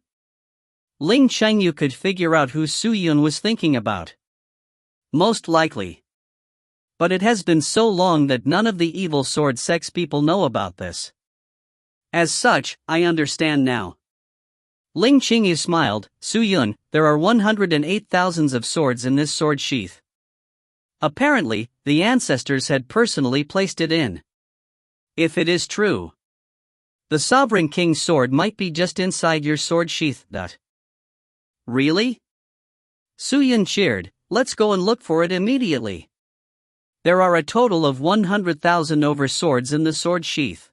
Ling Chengyu could figure out who Su Yun was thinking about. Most likely. But it has been so long that none of the evil sword sex people know about this. As such, I understand now. Ling Chengyu smiled. Su Yun, there are 108,000 of swords in this sword sheath. Apparently, the ancestors had personally placed it in. If it is true, the Sovereign King's sword might be just inside your sword sheath. Really? Su Yun cheered. Let's go and look for it immediately. There are a total of 100,000 over swords in the sword sheath.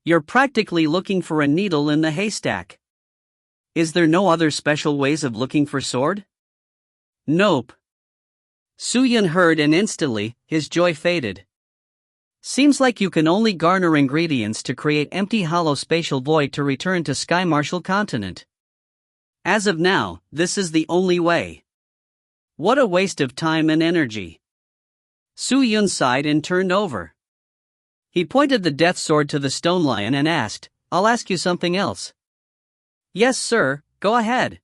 You're practically looking for a needle in the haystack. Is there no other special ways of looking for sword? Nope. Su Yun heard and instantly, his joy faded. Seems like you can only garner ingredients to create empty hollow spatial void to return to Sky Martial Continent. As of now, this is the only way. What a waste of time and energy. Su Yun sighed and turned over. He pointed the death sword to the stone lion and asked, I'll ask you something else. Yes, sir, go ahead.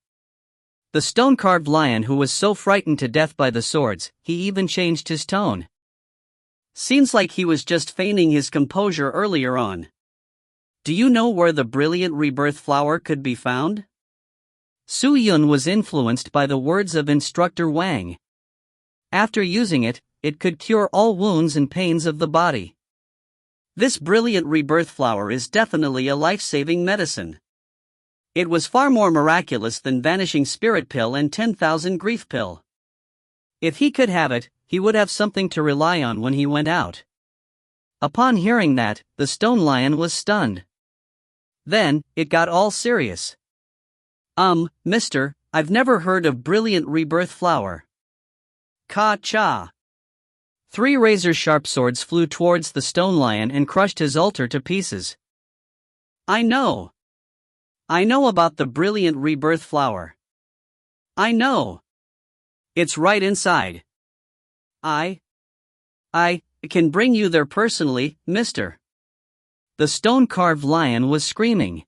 The stone-carved lion, who was so frightened to death by the swords, he even changed his tone. Seems like he was just feigning his composure earlier on. Do you know where the brilliant rebirth flower could be found? Su Yun was influenced by the words of Instructor Wang. After using it, it could cure all wounds and pains of the body. This brilliant rebirth flower is definitely a life-saving medicine. It was far more miraculous than Vanishing Spirit Pill and 10,000 Grief Pill. If he could have it, he would have something to rely on when he went out. Upon hearing that, the stone lion was stunned. Then, it got all serious. Mister, I've never heard of brilliant rebirth flower. Ka-cha! 3 razor-sharp swords flew towards the stone lion and crushed his altar to pieces. I know about the brilliant rebirth flower. I know. It's right inside. I can bring you there personally, mister. The stone-carved lion was screaming.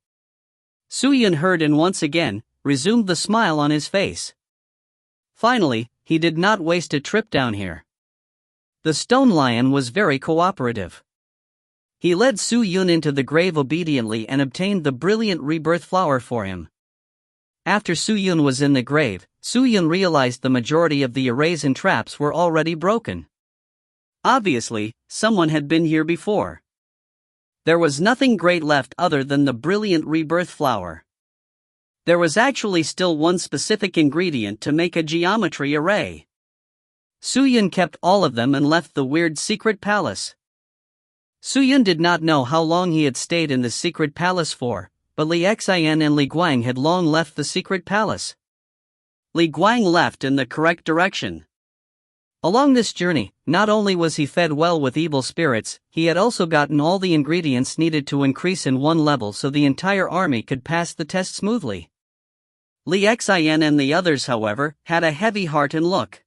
Su Yun heard and once again, resumed the smile on his face. Finally, he did not waste a trip down here. The stone lion was very cooperative. He led Su Yun into the grave obediently and obtained the brilliant rebirth flower for him. After Su Yun was in the grave, Su Yun realized the majority of the arrays and traps were already broken. Obviously, someone had been here before. There was nothing great left other than the brilliant rebirth flower. There was actually still one specific ingredient to make a geometry array. Su Yun kept all of them and left the weird secret palace. Su Yun did not know how long he had stayed in the secret palace for, but Li Xian and Li Guang had long left the secret palace. Li Guang left in the correct direction. Along this journey, not only was he fed well with evil spirits, he had also gotten all the ingredients needed to increase in one level so the entire army could pass the test smoothly. Li Xian and the others, however, had a heavy heart and look.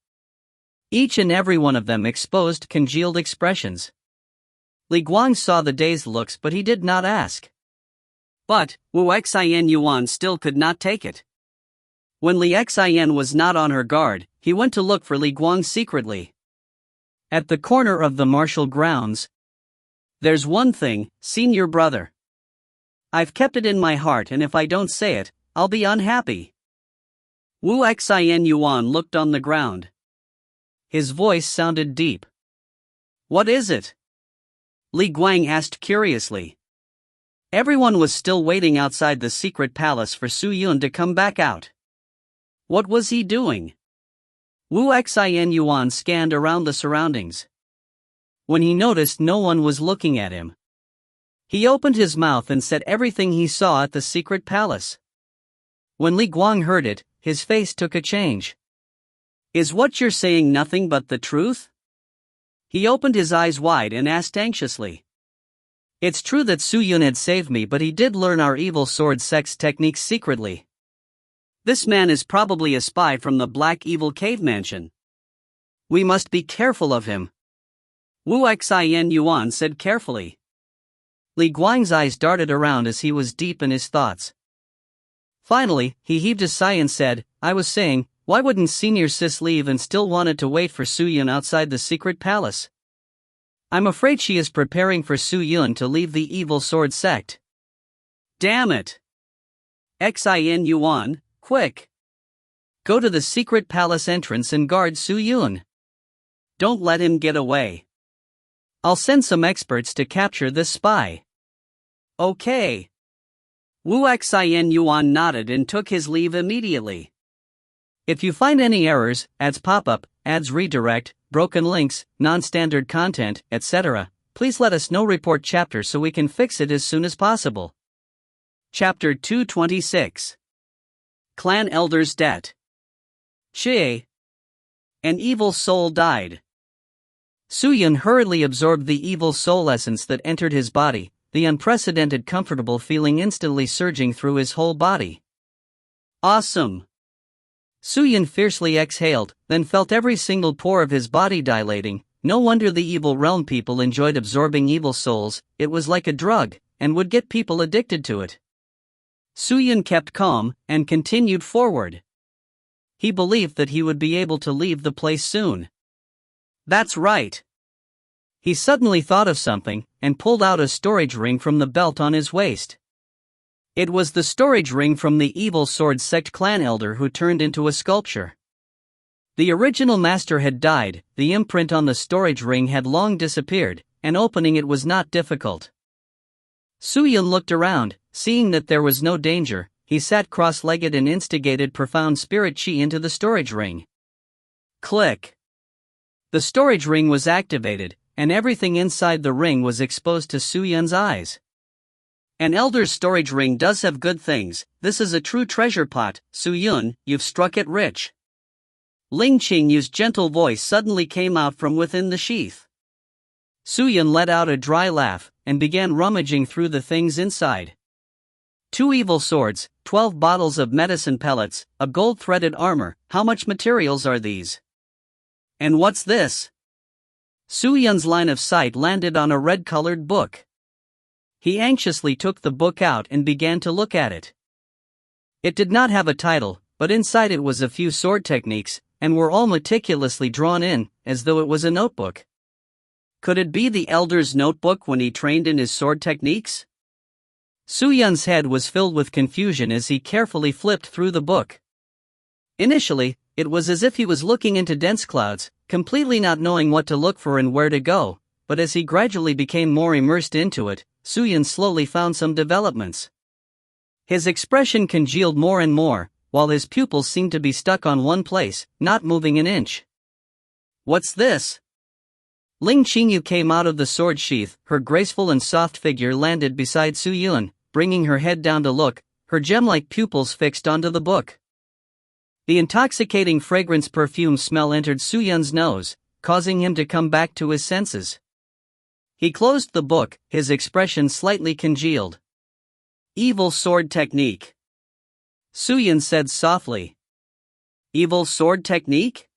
Each and every one of them exposed congealed expressions. Li Guang saw the dazed looks, but he did not ask. But Wu Xian Yuan still could not take it. When Li Xian was not on her guard, he went to look for Li Guang secretly. At the corner of the martial grounds. There's one thing, senior brother. I've kept it in my heart, and if I don't say it, I'll be unhappy. Wu Xian Yuan looked on the ground. His voice sounded deep. What is it? Li Guang asked curiously. Everyone was still waiting outside the secret palace for Su Yun to come back out. What was he doing? Wu Xian Yuan scanned around the surroundings. When he noticed no one was looking at him, he opened his mouth and said everything he saw at the secret palace. When Li Guang heard it, his face took a change. Is what you're saying nothing but the truth? He opened his eyes wide and asked anxiously. It's true that Su-Yun had saved me, but he did learn our evil sword sex techniques secretly. This man is probably a spy from the Black Evil Cave Mansion. We must be careful of him. Wu Xin Yuan said carefully. Li Guang's eyes darted around as he was deep in his thoughts. Finally, he heaved a sigh and said, I was saying, why wouldn't Senior Sis leave and still wanted to wait for Su-Yun outside the secret palace? I'm afraid she is preparing for Su-Yun to leave the evil sword sect. Damn it! Xin Yuan, quick! Go to the secret palace entrance and guard Su-Yun. Don't let him get away. I'll send some experts to capture this spy. Okay. Wu Xin Yuan nodded and took his leave immediately. If you find any errors, ads pop-up, ads redirect, broken links, non-standard content, etc., please let us know. Report chapter so we can fix it as soon as possible. Chapter 226. Clan Elder's Debt. Xie. An evil soul died. Su-Yun hurriedly absorbed the evil soul essence that entered his body, the unprecedented comfortable feeling instantly surging through his whole body. Awesome! Su-Yun fiercely exhaled, then felt every single pore of his body dilating. No wonder the evil realm people enjoyed absorbing evil souls, it was like a drug, and would get people addicted to it. Su-Yun kept calm, and continued forward. He believed that he would be able to leave the place soon. That's right. He suddenly thought of something, and pulled out a storage ring from the belt on his waist. It was the storage ring from the evil sword sect clan elder who turned into a sculpture. The original master had died, the imprint on the storage ring had long disappeared, and opening it was not difficult. Su-Yun looked around, seeing that there was no danger. He sat cross-legged and instigated profound spirit chi into the storage ring. Click! The storage ring was activated, and everything inside the ring was exposed to Su-Yun's eyes. An elder's storage ring does have good things. This is a true treasure pot, Su-Yun, you've struck it rich. Ling Qingyu's gentle voice suddenly came out from within the sheath. Su-Yun let out a dry laugh, and began rummaging through the things inside. 2 evil swords, 12 bottles of medicine pellets, a gold-threaded armor. How much materials are these? And what's this? Su-Yun's line of sight landed on a red-colored book. He anxiously took the book out and began to look at it. It did not have a title, but inside it was a few sword techniques, and were all meticulously drawn in, as though it was a notebook. Could it be the elder's notebook when he trained in his sword techniques? Su-Yun's head was filled with confusion as he carefully flipped through the book. Initially, it was as if he was looking into dense clouds, completely not knowing what to look for and where to go, but as he gradually became more immersed into it, Su-Yun slowly found some developments. His expression congealed more and more, while his pupils seemed to be stuck on one place, not moving an inch. What's this? Ling Qingyu came out of the sword sheath, her graceful and soft figure landed beside Su-Yun, bringing her head down to look, her gem-like pupils fixed onto the book. The intoxicating fragrance perfume smell entered Su-Yun's nose, causing him to come back to his senses. He closed the book, his expression slightly congealed. Evil sword technique. Su-Yun said softly. Evil sword technique?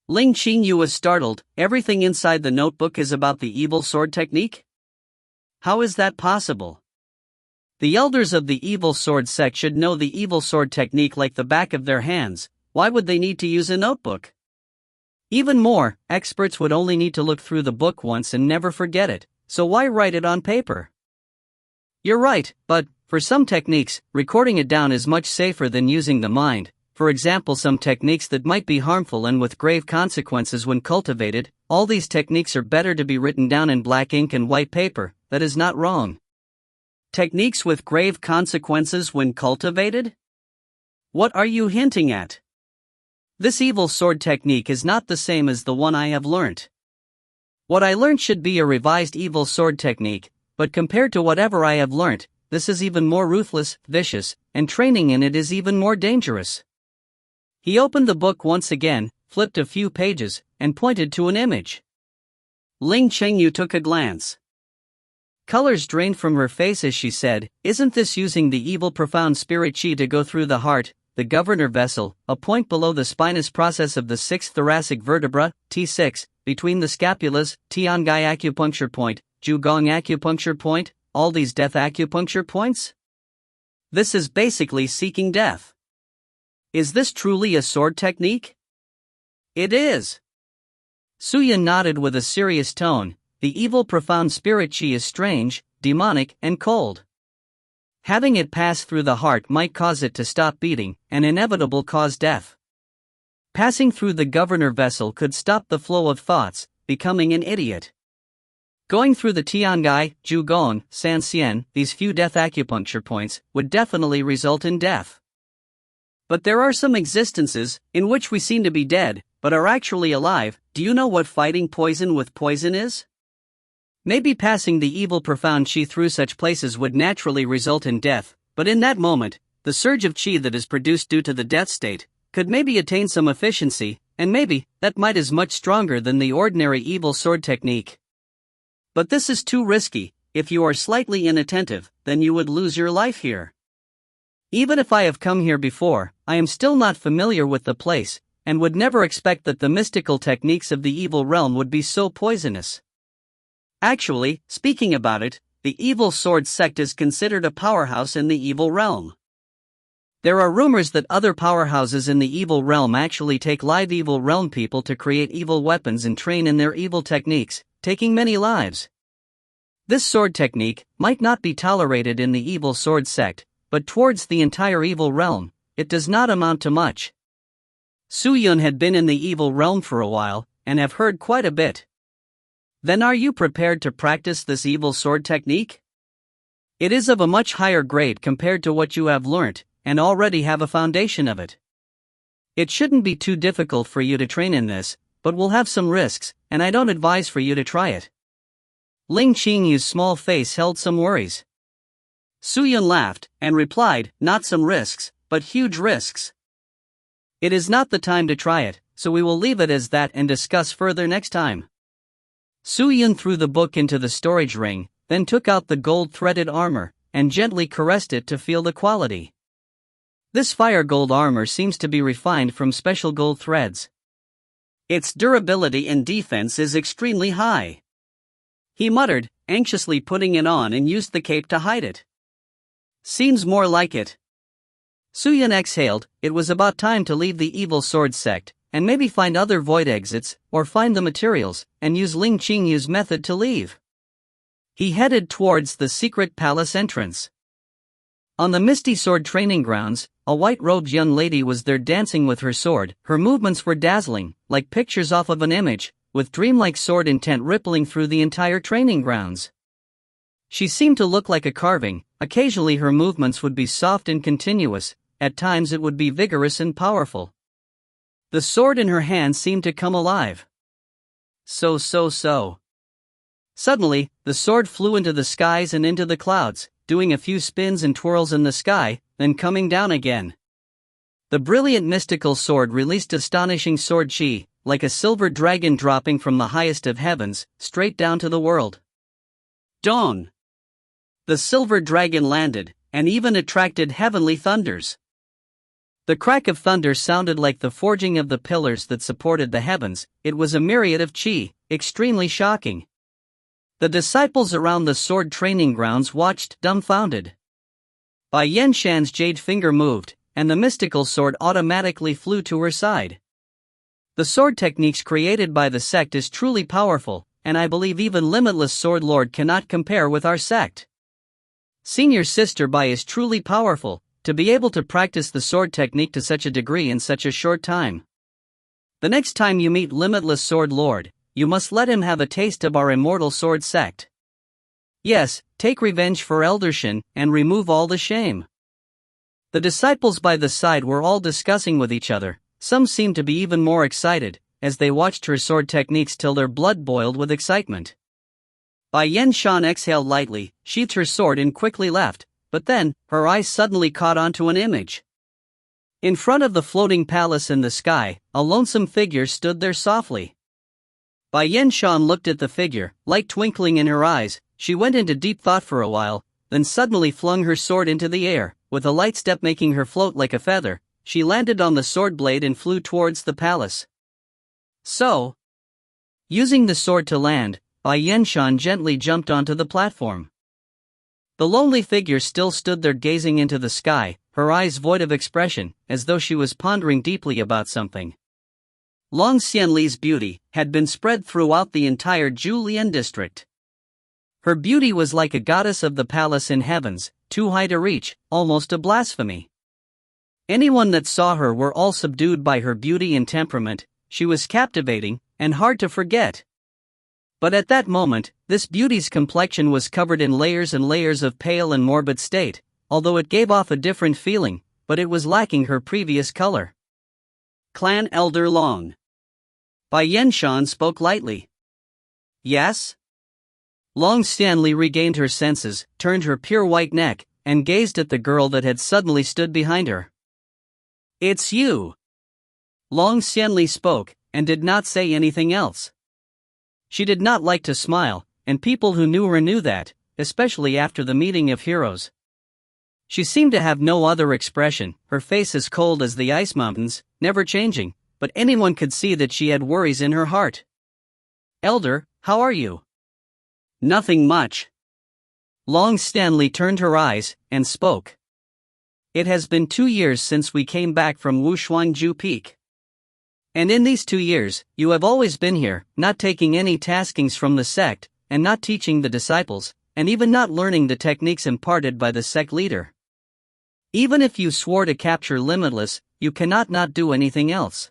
Ling Qingyu was startled. Everything inside the notebook is about the evil sword technique? How is that possible? The elders of the evil sword sect should know the evil sword technique like the back of their hands. Why would they need to use a notebook? Even more, experts would only need to look through the book once and never forget it, so why write it on paper? You're right, but, for some techniques, recording it down is much safer than using the mind. For example, some techniques that might be harmful and with grave consequences when cultivated, all these techniques are better to be written down in black ink and white paper. That is not wrong. Techniques with grave consequences when cultivated? What are you hinting at? This evil sword technique is not the same as the one I have learnt. What I learnt should be a revised evil sword technique, but compared to whatever I have learnt, this is even more ruthless, vicious, and training in it is even more dangerous. He opened the book once again, flipped a few pages, and pointed to an image. Ling Chengyu took a glance. Colors drained from her face as she said, "Isn't this using the evil profound spirit chi to go through the heart, the governor vessel, a point below the spinous process of the 6th thoracic vertebra, T6, between the scapulas, Tiangai acupuncture point, Zhugong acupuncture point, all these death acupuncture points? This is basically seeking death. Is this truly a sword technique?" "It is." Suyin nodded with a serious tone. "The evil profound spirit chi is strange, demonic, and cold. Having it pass through the heart might cause it to stop beating, and inevitable cause death. Passing through the governor vessel could stop the flow of thoughts, becoming an idiot. Going through the Tiangai, Zhugong, Sanxian, these few death acupuncture points, would definitely result in death. But there are some existences, in which we seem to be dead, but are actually alive. Do you know what fighting poison with poison is? Maybe passing the evil profound chi through such places would naturally result in death, but in that moment, the surge of chi that is produced due to the death state, could maybe attain some efficiency, and maybe, that might is much stronger than the ordinary evil sword technique. But this is too risky. If you are slightly inattentive, then you would lose your life here. Even if I have come here before, I am still not familiar with the place, and would never expect that the mystical techniques of the evil realm would be so poisonous. Actually, speaking about it, the evil sword sect is considered a powerhouse in the evil realm. There are rumors that other powerhouses in the evil realm actually take live evil realm people to create evil weapons and train in their evil techniques, taking many lives. This sword technique might not be tolerated in the evil sword sect, but towards the entire evil realm, it does not amount to much. Su Yun had been in the evil realm for a while, and have heard quite a bit. Then are you prepared to practice this evil sword technique? It is of a much higher grade compared to what you have learnt, and already have a foundation of it. It shouldn't be too difficult for you to train in this, but will have some risks, and I don't advise for you to try it. Ling Qingyu's small face held some worries. Su Yun laughed, and replied, "Not some risks, but huge risks. It is not the time to try it, so we will leave it as that and discuss further next time." Su Yun threw the book into the storage ring, then took out the gold-threaded armor, and gently caressed it to feel the quality. This fire gold armor seems to be refined from special gold threads. Its durability and defense is extremely high. He muttered, anxiously putting it on, and used the cape to hide it. Seems more like it. Su Yun exhaled. It was about time to leave the evil sword sect, and maybe find other void exits, or find the materials, and use Ling Qingyu's method to leave. He headed towards the secret palace entrance. On the Misty Sword training grounds, a white-robed young lady was there dancing with her sword. Her movements were dazzling, like pictures off of an image, with dreamlike sword intent rippling through the entire training grounds. She seemed to look like a carving. Occasionally her movements would be soft and continuous, at times it would be vigorous and powerful. The sword in her hand seemed to come alive. So. Suddenly, the sword flew into the skies and into the clouds, doing a few spins and twirls in the sky, then coming down again. The brilliant mystical sword released astonishing sword chi, like a silver dragon dropping from the highest of heavens, straight down to the world. Dawn! The silver dragon landed, and even attracted heavenly thunders. The crack of thunder sounded like the forging of the pillars that supported the heavens. It was a myriad of chi, extremely shocking. The disciples around the sword training grounds watched dumbfounded. Bai Yenshan's jade finger moved, and the mystical sword automatically flew to her side. The sword techniques created by the sect is truly powerful, and I believe even Limitless Sword Lord cannot compare with our sect. Senior Sister Bai is truly powerful, to be able to practice the sword technique to such a degree in such a short time. The next time you meet Limitless Sword Lord, you must let him have a taste of our immortal sword sect. Yes, take revenge for Elder Shin, and remove all the shame. The disciples by the side were all discussing with each other. Some seemed to be even more excited, as they watched her sword techniques till their blood boiled with excitement. Bai Yenshan exhaled lightly, sheathed her sword and quickly left, but then, her eyes suddenly caught onto an image. In front of the floating palace in the sky, a lonesome figure stood there softly. Bai Yen-shan looked at the figure, light twinkling in her eyes. She went into deep thought for a while, then suddenly flung her sword into the air, with a light step making her float like a feather. She landed on the sword blade and flew towards the palace. So, using the sword to land, Bai Yen-shan gently jumped onto the platform. The lonely figure still stood there gazing into the sky, her eyes void of expression, as though she was pondering deeply about something. Long Xianli's beauty had been spread throughout the entire Julian district. Her beauty was like a goddess of the palace in heavens, too high to reach, almost a blasphemy. Anyone that saw her were all subdued by her beauty and temperament. She was captivating, and hard to forget. But at that moment, this beauty's complexion was covered in layers and layers of pale and morbid state, although it gave off a different feeling, but it was lacking her previous color. Clan Elder Long. Bai Yen-shan spoke lightly. Yes? Long Xianli regained her senses, turned her pure white neck, and gazed at the girl that had suddenly stood behind her. It's you! Long Xianli spoke, and did not say anything else. She did not like to smile, and people who knew her knew that, especially after the meeting of heroes. She seemed to have no other expression, her face as cold as the ice mountains, never changing, but anyone could see that she had worries in her heart. Elder, how are you? Nothing much. Long Xianli turned her eyes, and spoke. It has been 2 years since we came back from Wushuangju Peak. And in these 2 years, you have always been here, not taking any taskings from the sect, and not teaching the disciples, and even not learning the techniques imparted by the sect leader. Even if you swore to capture Limitless, you cannot not do anything else.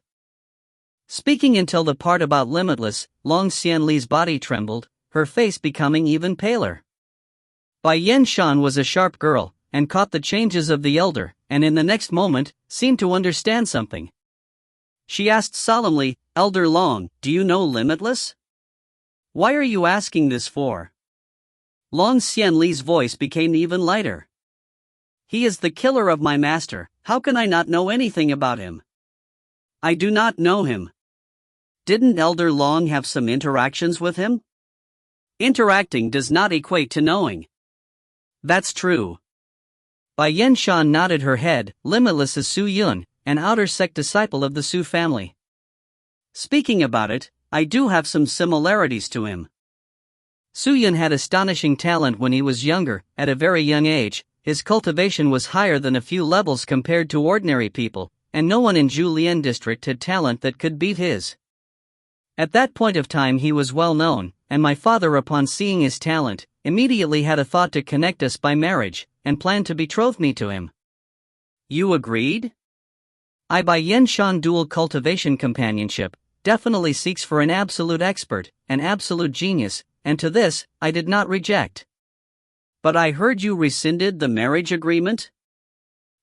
Speaking until the part about Limitless, Long Xianli's body trembled, her face becoming even paler. Bai Yen-shan was a sharp girl, and caught the changes of the elder, and in the next moment, seemed to understand something. She asked solemnly, Elder Long, do you know Limitless? Why are you asking this for? Long Xianli's voice became even lighter. He is the killer of my master, how can I not know anything about him? I do not know him. Didn't Elder Long have some interactions with him? Interacting does not equate to knowing. That's true. Bai Yen-shan nodded her head. Limitless is Su Yun, an outer sect disciple of the Su family. Speaking about it, I do have some similarities to him. Su Yun had astonishing talent when he was younger. At a very young age, his cultivation was higher than a few levels compared to ordinary people, and no one in Julian district had talent that could beat his. At that point of time he was well known, and my father, upon seeing his talent, immediately had a thought to connect us by marriage, and planned to betroth me to him. You agreed? Bai Yen-shan dual cultivation companionship definitely seeks for an absolute expert, an absolute genius, and to this, I did not reject. But I heard you rescinded the marriage agreement?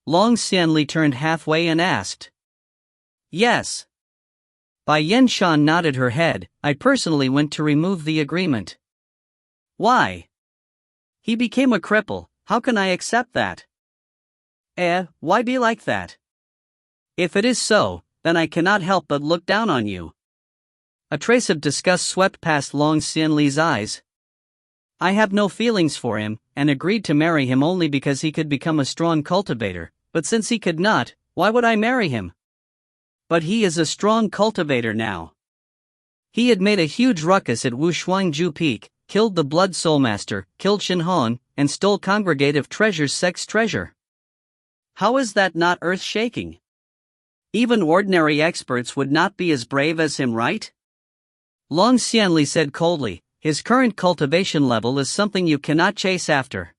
Long Xianli turned halfway and asked. Yes. Bai Yen-shan nodded her head. I personally went to remove the agreement. Why? He became a cripple, how can I accept that? Why be like that? If it is so, then I cannot help but look down on you. A trace of disgust swept past Long Xianli's eyes. I have no feelings for him, and agreed to marry him only because he could become a strong cultivator, but since he could not, why would I marry him? But he is a strong cultivator now. He had made a huge ruckus at Wushuangju Peak, killed the Blood Soul Master, killed Shinhan, and stole Congregative Treasure's sex treasure. How is that not earth-shaking? Even ordinary experts would not be as brave as him, right? Long Xianli said coldly, his current cultivation level is something you cannot chase after.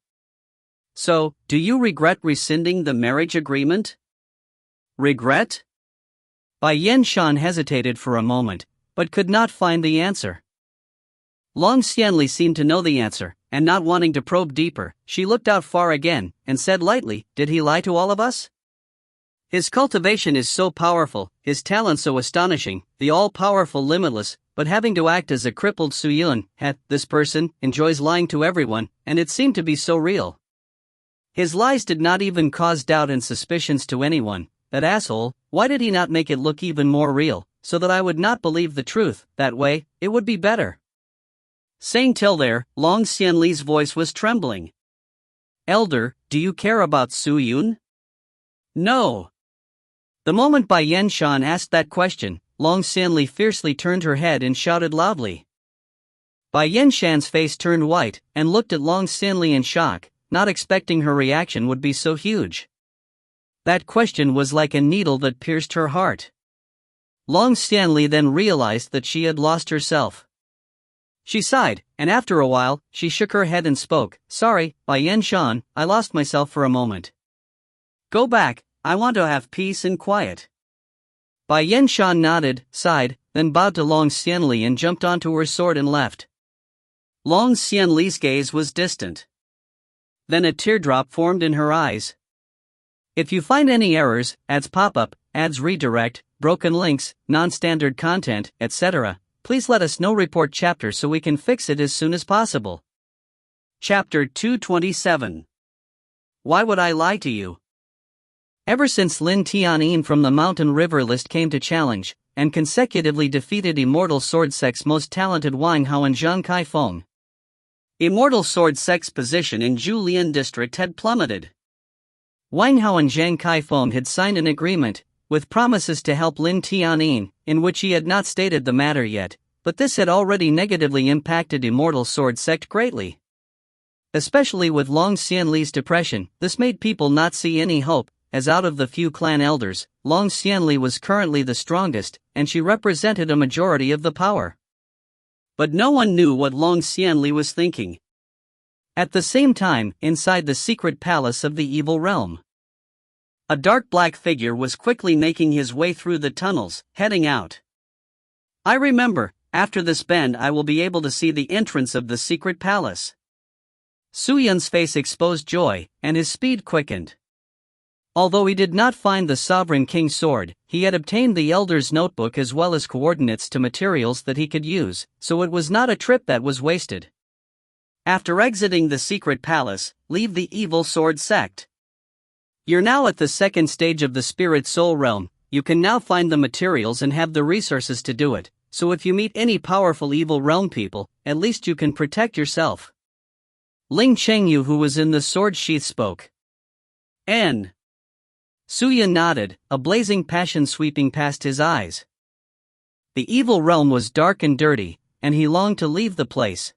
So, do you regret rescinding the marriage agreement? Regret? Bai Yen-shan hesitated for a moment, but could not find the answer. Long Xianli seemed to know the answer, and not wanting to probe deeper, she looked out far again, and said lightly, did he lie to all of us? His cultivation is so powerful, his talent so astonishing, the all-powerful Limitless, but having to act as a crippled Su Yun, this person enjoys lying to everyone, and it seemed to be so real. His lies did not even cause doubt and suspicions to anyone, that asshole, why did he not make it look even more real, so that I would not believe the truth? That way, it would be better. Saying till there, Long Xianli's voice was trembling. Elder, do you care about Su Yun? No. The moment Bai Yan-shan asked that question, Long Xianli fiercely turned her head and shouted loudly. Bai Yan-shan's face turned white and looked at Long Xianli in shock, not expecting her reaction would be so huge. That question was like a needle that pierced her heart. Long Xianli then realized that she had lost herself. She sighed, and after a while, she shook her head and spoke, "Sorry, Bai Yan-shan, I lost myself for a moment. Go back, I want to have peace and quiet." Bai Yan-shan nodded, sighed, then bowed to Long Xianli and jumped onto her sword and left. Long Xianli's gaze was distant. Then a teardrop formed in her eyes. If you find any errors, ads pop-up, ads redirect, broken links, non-standard content, etc., please let us know. Report chapter so we can fix it as soon as possible. Chapter 227. Why would I lie to you? Ever since Lin Tianyin from the Mountain River list came to challenge, and consecutively defeated Immortal Sword Sect's most talented Wang Hao and Zhang Kaifeng, Immortal Sword Sect's position in Julian District had plummeted. Wang Hao and Zhang Kaifeng had signed an agreement, with promises to help Lin Tianyin, in which he had not stated the matter yet, but this had already negatively impacted Immortal Sword Sect greatly. Especially with Long Xianli's depression, this made people not see any hope, as out of the few clan elders, Long Xianli was currently the strongest, and she represented a majority of the power. But no one knew what Long Xianli was thinking. At the same time, inside the secret palace of the evil realm, a dark black figure was quickly making his way through the tunnels, heading out. I remember, after this bend I will be able to see the entrance of the secret palace. Su Yun's face exposed joy, and his speed quickened. Although he did not find the Sovereign King's sword, he had obtained the Elder's notebook as well as coordinates to materials that he could use, so it was not a trip that was wasted. After exiting the secret palace, leave the evil sword sect. You're now at the second stage of the spirit soul realm. You can now find the materials and have the resources to do it, so if you meet any powerful evil realm people, at least you can protect yourself. Ling Chengyu, who was in the sword sheath, spoke. N. Su Yun nodded, a blazing passion sweeping past his eyes. The evil realm was dark and dirty, and he longed to leave the place.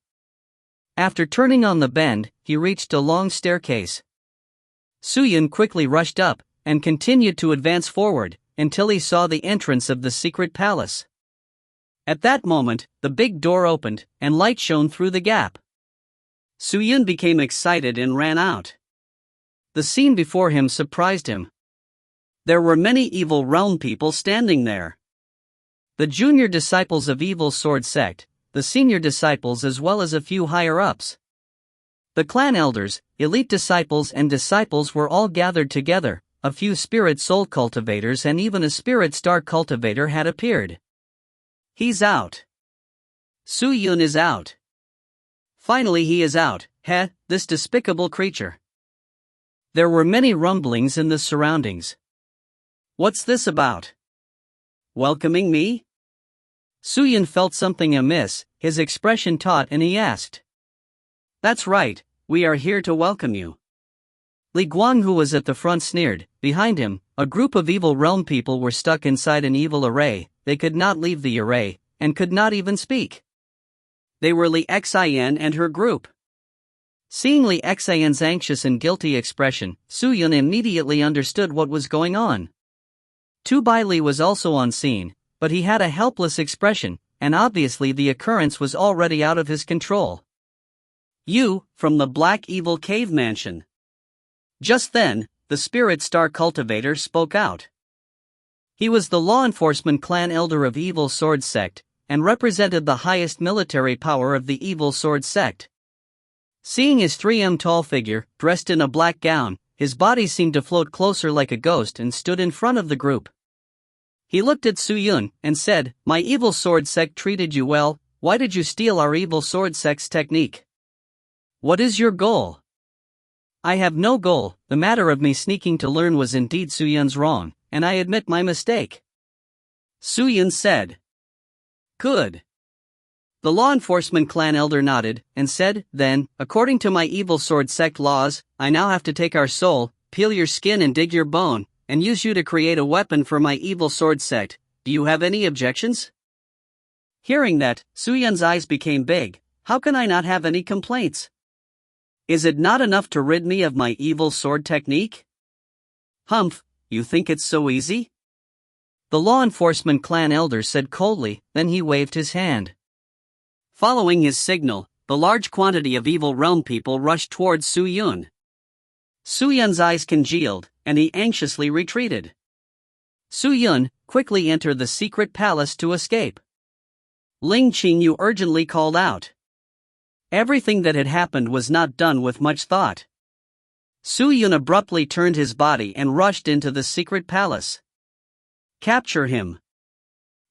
After turning on the bend, he reached a long staircase. Su Yun quickly rushed up, and continued to advance forward, until he saw the entrance of the secret palace. At that moment, the big door opened, and light shone through the gap. Su Yun became excited and ran out. The scene before him surprised him. There were many evil realm people standing there. The junior disciples of Evil Sword Sect, the senior disciples as well as a few higher-ups. The clan elders, elite disciples and disciples were all gathered together, a few spirit soul cultivators and even a spirit star cultivator had appeared. He's out. Su Yun is out. Finally he is out, this despicable creature. There were many rumblings in the surroundings. What's this about? Welcoming me? Su Yun felt something amiss, his expression taut, and he asked. That's right, we are here to welcome you. Li Guang, who was at the front, sneered. Behind him, a group of evil realm people were stuck inside an evil array. They could not leave the array, and could not even speak. They were Li Xian and her group. Seeing Li Xian's anxious and guilty expression, Su Yun immediately understood what was going on. Tu Bai Li was also on scene, but he had a helpless expression, and obviously the occurrence was already out of his control. You, from the Black Evil Cave Mansion. Just then, the Spirit Star Cultivator spoke out. He was the law enforcement clan elder of Evil Sword Sect, and represented the highest military power of the Evil Sword Sect. Seeing his 3M tall figure, dressed in a black gown, his body seemed to float closer like a ghost and stood in front of the group. He looked at Su Yun and said, My Evil Sword Sect treated you well, why did you steal our Evil Sword Sect's technique? What is your goal? I have no goal. The matter of me sneaking to learn was indeed Su Yun's wrong, and I admit my mistake," Su Yun said. "Good." The law enforcement clan elder nodded, and said, "Then, according to my evil sword sect laws, I now have to take our soul, peel your skin and dig your bone, and use you to create a weapon for my evil sword sect. Do you have any objections?" Hearing that, Su Yun's eyes became big. How can I not have any complaints? Is it not enough to rid me of my evil sword technique? Humph, you think it's so easy? The law enforcement clan elder said coldly, then he waved his hand. Following his signal, the large quantity of evil realm people rushed towards Su Yun. Su Yun's eyes congealed, and he anxiously retreated. Su Yun quickly entered the secret palace to escape. Ling Qingyu urgently called out. Everything that had happened was not done with much thought. Su Yun abruptly turned his body and rushed into the secret palace. "Capture him,"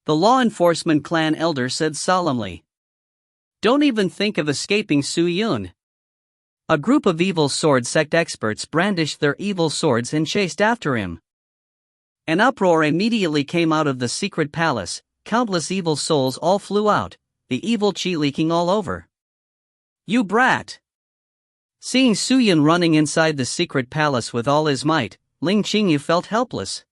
the law enforcement clan elder said solemnly. "Don't even think of escaping Su Yun." A group of evil sword sect experts brandished their evil swords and chased after him. An uproar immediately came out of the secret palace. Countless evil souls all flew out, the evil chi leaking all over. "You brat!" Seeing Su Yun running inside the secret palace with all his might, Ling Qingyu felt helpless.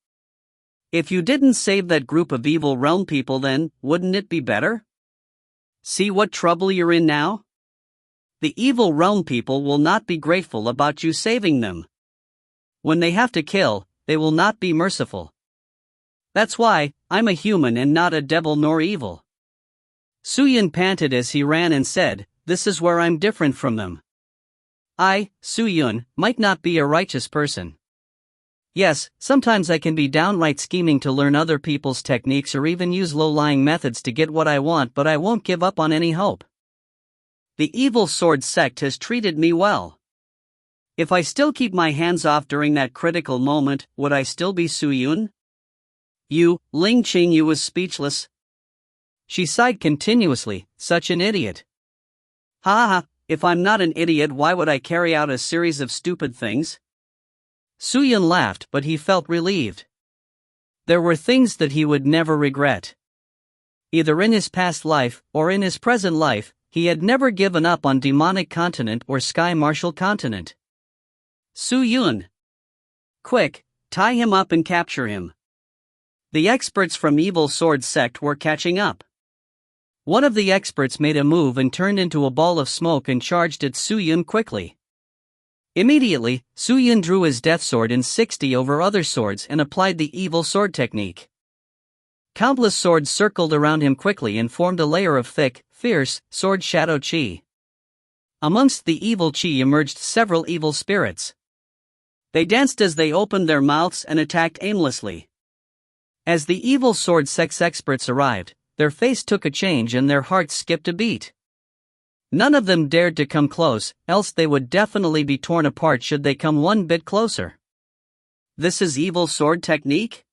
If you didn't save that group of evil realm people, then, wouldn't it be better? See what trouble you're in now? The evil realm people will not be grateful about you saving them. When they have to kill, they will not be merciful. That's why, I'm a human and not a devil nor evil. Su Yun panted as he ran and said, "This is where I'm different from them. I, Su Yun, might not be a righteous person. Yes, sometimes I can be downright scheming to learn other people's techniques or even use low-lying methods to get what I want, but I won't give up on any hope. The evil sword sect has treated me well. If I still keep my hands off during that critical moment, would I still be Su Yun?" Ling Qingyu was speechless. She sighed continuously, such an idiot. Ha ha, if I'm not an idiot, why would I carry out a series of stupid things? Su Yun laughed, but he felt relieved. There were things that he would never regret. Either in his past life, or in his present life, he had never given up on Demonic Continent or Sky Martial Continent. Su Yun! Quick, tie him up and capture him. The experts from Evil Sword Sect were catching up. One of the experts made a move and turned into a ball of smoke and charged at Su Yun quickly. Immediately, Su Yun drew his death sword in 60 over other swords and applied the evil sword technique. Countless swords circled around him quickly and formed a layer of thick, fierce, sword shadow chi. Amongst the evil chi emerged several evil spirits. They danced as they opened their mouths and attacked aimlessly. As the evil sword sex experts arrived, their face took a change and their hearts skipped a beat. None of them dared to come close, else they would definitely be torn apart should they come one bit closer. This is evil sword technique?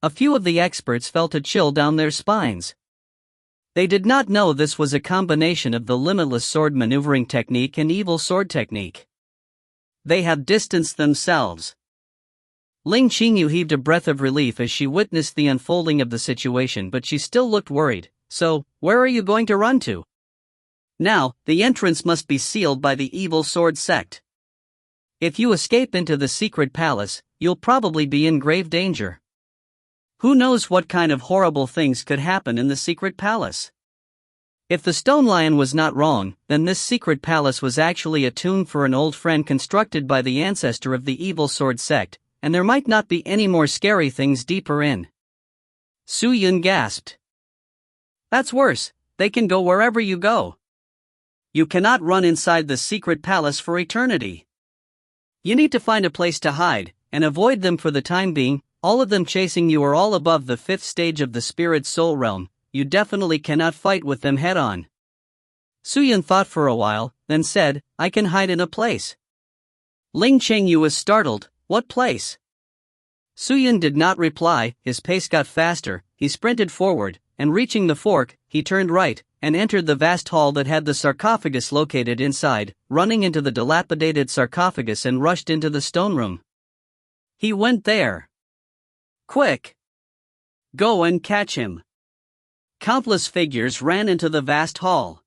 A few of the experts felt a chill down their spines. They did not know this was a combination of the limitless sword maneuvering technique and evil sword technique. They have distanced themselves. Ling Qingyu heaved a breath of relief as she witnessed the unfolding of the situation, but she still looked worried. So, where are you going to run to? Now, the entrance must be sealed by the evil sword sect. If you escape into the secret palace, you'll probably be in grave danger. Who knows what kind of horrible things could happen in the secret palace? If the stone lion was not wrong, then this secret palace was actually a tomb for an old friend constructed by the ancestor of the evil sword sect, and there might not be any more scary things deeper in. Su Yun gasped. That's worse, they can go wherever you go. You cannot run inside the secret palace for eternity. You need to find a place to hide, and avoid them for the time being. All of them chasing you are all above the 5th stage of the spirit soul realm. You definitely cannot fight with them head on. Su Yun thought for a while, then said, I can hide in a place. Ling Qingyu was startled, what place? Su Yun did not reply, his pace got faster, he sprinted forward, and reaching the fork, he turned right, and entered the vast hall that had the sarcophagus located inside, running into the dilapidated sarcophagus and rushed into the stone room. He went there. Quick! Go and catch him. Countless figures ran into the vast hall.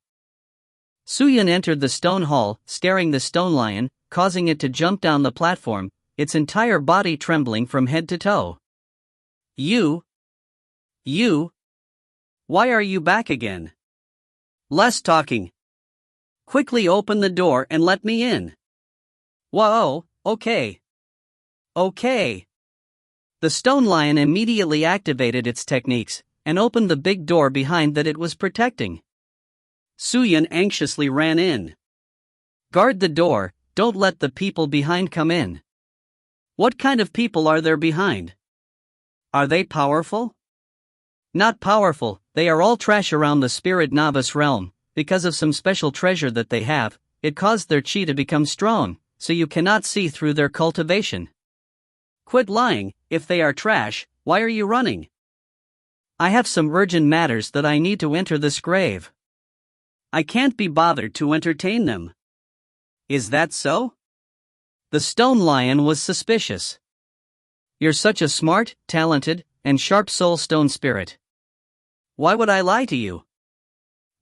Suyun entered the stone hall, scaring the stone lion, causing it to jump down the platform, its entire body trembling from head to toe. You? Why are you back again? Less talking. Quickly open the door and let me in. Whoa, okay. Okay. The stone lion immediately activated its techniques and opened the big door behind that it was protecting. Suyun anxiously ran in. Guard the door, don't let the people behind come in. What kind of people are there behind? Are they powerful? Not powerful, they are all trash around the spirit novice realm. Because of some special treasure that they have, it caused their chi to become strong, so you cannot see through their cultivation. Quit lying, if they are trash, why are you running? I have some urgent matters that I need to enter this grave. I can't be bothered to entertain them. Is that so? The stone lion was suspicious. You're such a smart, talented, and sharp soul stone spirit. Why would I lie to you?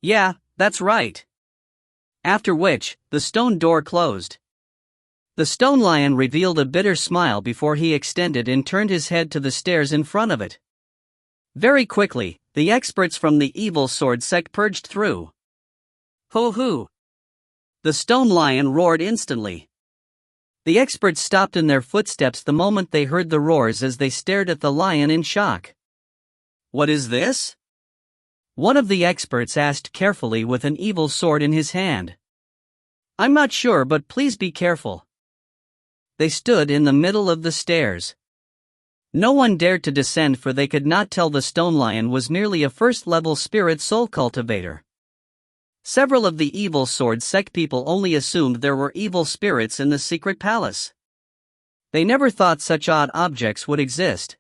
Yeah, that's right. After which, the stone door closed. The stone lion revealed a bitter smile before he extended and turned his head to the stairs in front of it. Very quickly, the experts from the evil sword sect purged through. Hoo-hoo! The stone lion roared instantly. The experts stopped in their footsteps the moment they heard the roars as they stared at the lion in shock. What is this? One of the experts asked carefully with an evil sword in his hand. I'm not sure, but please be careful. They stood in the middle of the stairs. No one dared to descend, for they could not tell the stone lion was merely a first-level spirit soul cultivator. Several of the evil sword sect people only assumed there were evil spirits in the secret palace. They never thought such odd objects would exist.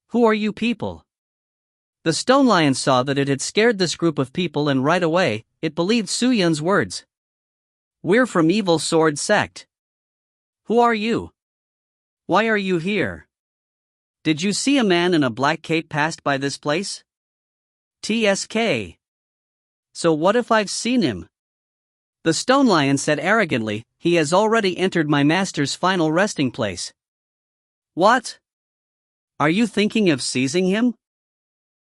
Who are you people? The stone lion saw that it had scared this group of people, and right away, it believed Suyun's words. We're from evil sword sect. Who are you? Why are you here? Did you see a man in a black cape passed by this place? TSK. So what if I've seen him? The stone lion said arrogantly, he has already entered my master's final resting place. What? Are you thinking of seizing him?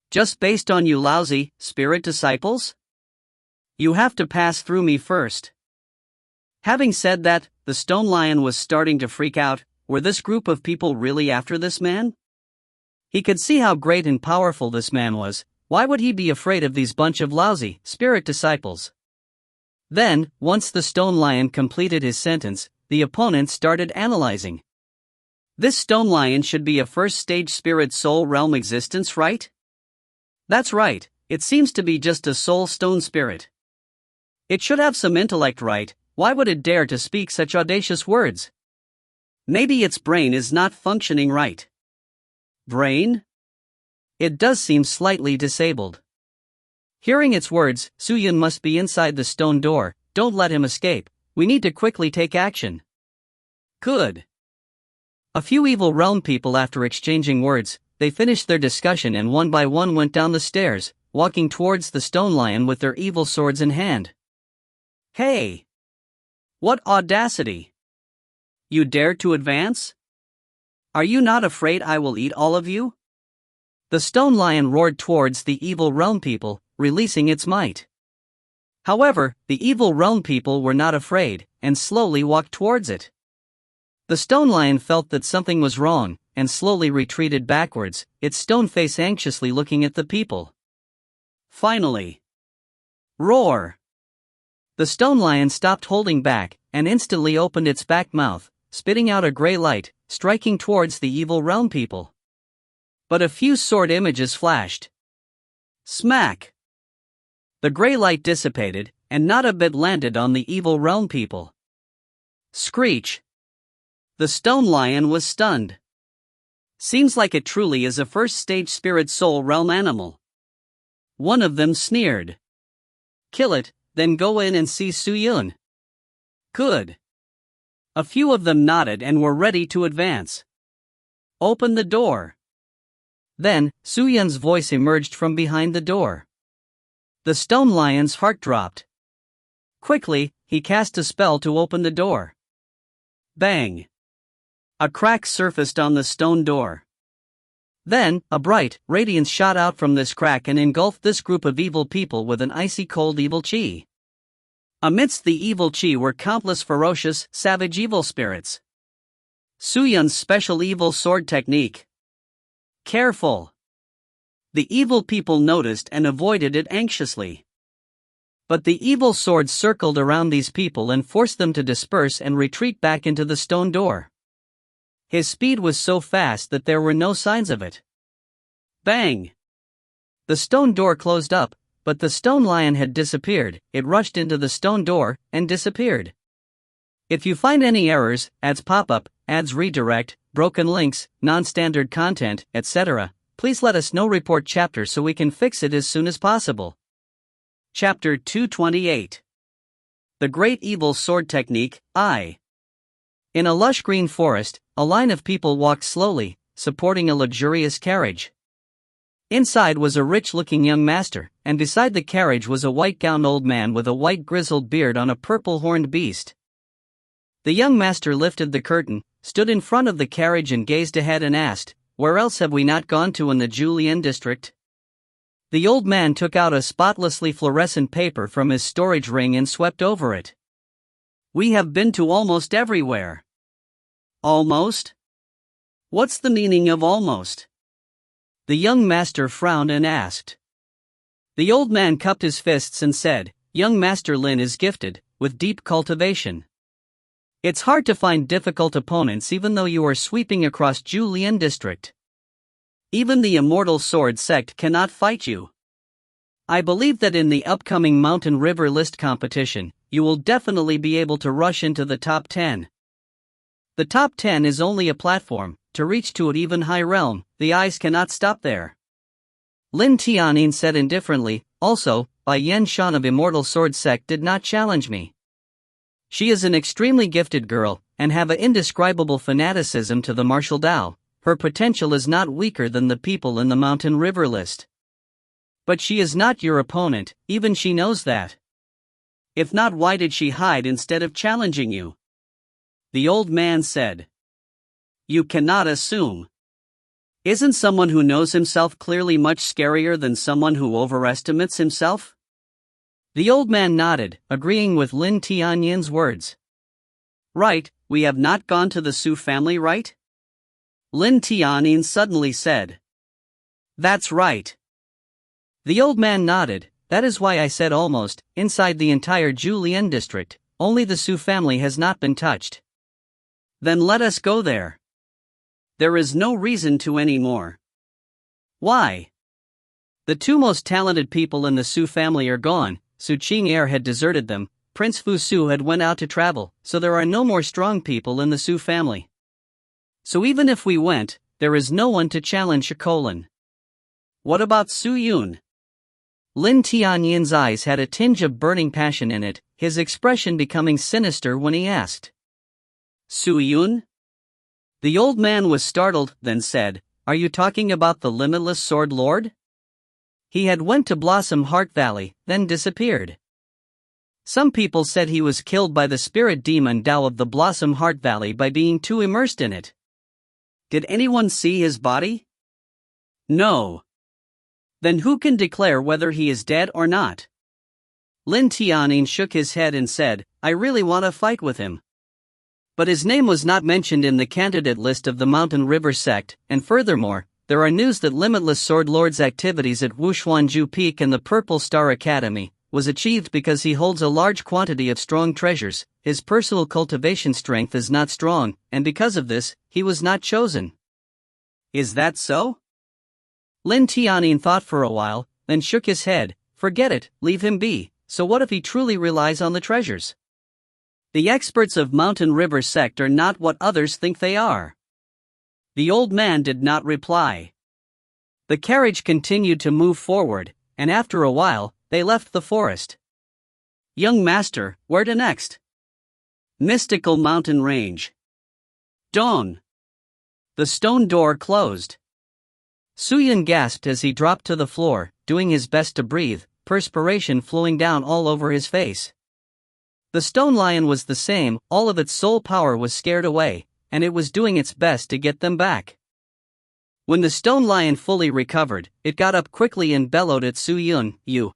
Just based on you lousy spirit disciples? You have to pass through me first. Having said that, the stone lion was starting to freak out. Were this group of people really after this man? He could see how great and powerful this man was. Why would he be afraid of these bunch of lousy spirit disciples? Then, once the stone lion completed his sentence, the opponent started analyzing. This stone lion should be a first-stage spirit soul realm existence, right? That's right, it seems to be just a soul stone spirit. It should have some intellect, right? Why would it dare to speak such audacious words? Maybe its brain is not functioning right. Brain? It does seem slightly disabled. Hearing its words, Suyun must be inside the stone door. Don't let him escape. We need to quickly take action. Good. A few evil realm people, after exchanging words, they finished their discussion and one by one went down the stairs, walking towards the stone lion with their evil swords in hand. Hey! What audacity! You dare to advance? Are you not afraid I will eat all of you? The stone lion roared towards the evil realm people, releasing its might. However, the evil realm people were not afraid, and slowly walked towards it. The stone lion felt that something was wrong, and slowly retreated backwards, its stone face anxiously looking at the people. Finally. Roar! The stone lion stopped holding back, and instantly opened its back mouth, spitting out a gray light, striking towards the evil realm people. But a few sword images flashed. Smack! The gray light dissipated, and not a bit landed on the evil realm people. Screech! The stone lion was stunned. Seems like it truly is a first-stage spirit soul realm animal. One of them sneered. Kill it, then go in and see Suyun. Good. A few of them nodded and were ready to advance. Open the door. Then, Su Yun's voice emerged from behind the door. The stone lion's heart dropped. Quickly, he cast a spell to open the door. Bang! A crack surfaced on the stone door. Then, a bright radiance shot out from this crack and engulfed this group of evil people with an icy cold evil chi. Amidst the evil chi were countless ferocious, savage evil spirits. Su Yun's special evil sword technique. Careful! The evil people noticed and avoided it anxiously. But the evil sword circled around these people and forced them to disperse and retreat back into the stone door. His speed was so fast that there were no signs of it. Bang! The stone door closed up, but the stone lion had disappeared. It rushed into the stone door and disappeared. If you find any errors, ads pop up, ads redirect, broken links, non-standard content, etc., please let us know. Report chapter so we can fix it as soon as possible. Chapter 228. The Great Evil Sword Technique, I. In a lush green forest, a line of people walked slowly, supporting a luxurious carriage. Inside was a rich-looking young master, and beside the carriage was a white-gowned old man with a white grizzled beard on a purple-horned beast. The young master lifted the curtain, stood in front of the carriage and gazed ahead and asked, "Where else have we not gone to in the Julian district?" The old man took out a spotlessly fluorescent paper from his storage ring and swept over it. "We have been to almost everywhere." Almost? What's the meaning of almost? The young master frowned and asked. The old man cupped his fists and said, "Young Master Lin is gifted with deep cultivation. It's hard to find difficult opponents even though you are sweeping across Julian district. Even the immortal sword sect cannot fight you. I believe that in the upcoming Mountain River list competition, you will definitely be able to rush into the top 10. The top 10 is only a platform. To reach to an even high realm, the eyes cannot stop there." Lin Tianyin said indifferently, "Also, Bai Yan Shan of Immortal Sword Sect did not challenge me. She is an extremely gifted girl, and have an indescribable fanaticism to the martial Dao. Her potential is not weaker than the people in the Mountain River list. But she is not your opponent, even she knows that. If not, why did she hide instead of challenging you?" The old man said. "You cannot assume. Isn't someone who knows himself clearly much scarier than someone who overestimates himself?" The old man nodded, agreeing with Lin Tianyin's words. "Right, we have not gone to the Su family, right?" Lin Tianyin suddenly said. "That's right." The old man nodded. "That is why I said almost. Inside the entire Julian district, only the Su family has not been touched." "Then let us go there." "There is no reason to anymore." "Why?" "The two most talented people in the Su family are gone. Su Qing'er had deserted them, Prince Fu Su had went out to travel, so there are no more strong people in the Su family. So even if we went, there is no one to challenge Shakolin." "What about Su Yun?" Lin Tianyin's eyes had a tinge of burning passion in it, his expression becoming sinister when he asked. "Su Yun?" The old man was startled, then said, "Are you talking about the Limitless Sword Lord? He had went to Blossom Heart Valley, then disappeared. Some people said he was killed by the spirit demon Dao of the Blossom Heart Valley by being too immersed in it. Did anyone see his body?" "No." "Then who can declare whether he is dead or not?" Lin Tianyin shook his head and said, "I really want to fight with him. But his name was not mentioned in the candidate list of the Mountain River sect, and furthermore, there are news that Limitless Sword Lord's activities at Wushuanju Peak and the Purple Star Academy was achieved because he holds a large quantity of strong treasures. His personal cultivation strength is not strong, and because of this, he was not chosen." "Is that so?" Lin Tianyin thought for a while, then shook his head. "Forget it, leave him be. So what if he truly relies on the treasures? The experts of Mountain River sect are not what others think they are." The old man did not reply. The carriage continued to move forward, and after a while, they left the forest. "Young master, where to next?" "Mystical Mountain Range." "Dawn." The stone door closed. Suyun gasped as he dropped to the floor, doing his best to breathe, perspiration flowing down all over his face. The stone lion was the same, all of its soul power was scared away, and it was doing its best to get them back. When the stone lion fully recovered, it got up quickly and bellowed at Suyun, You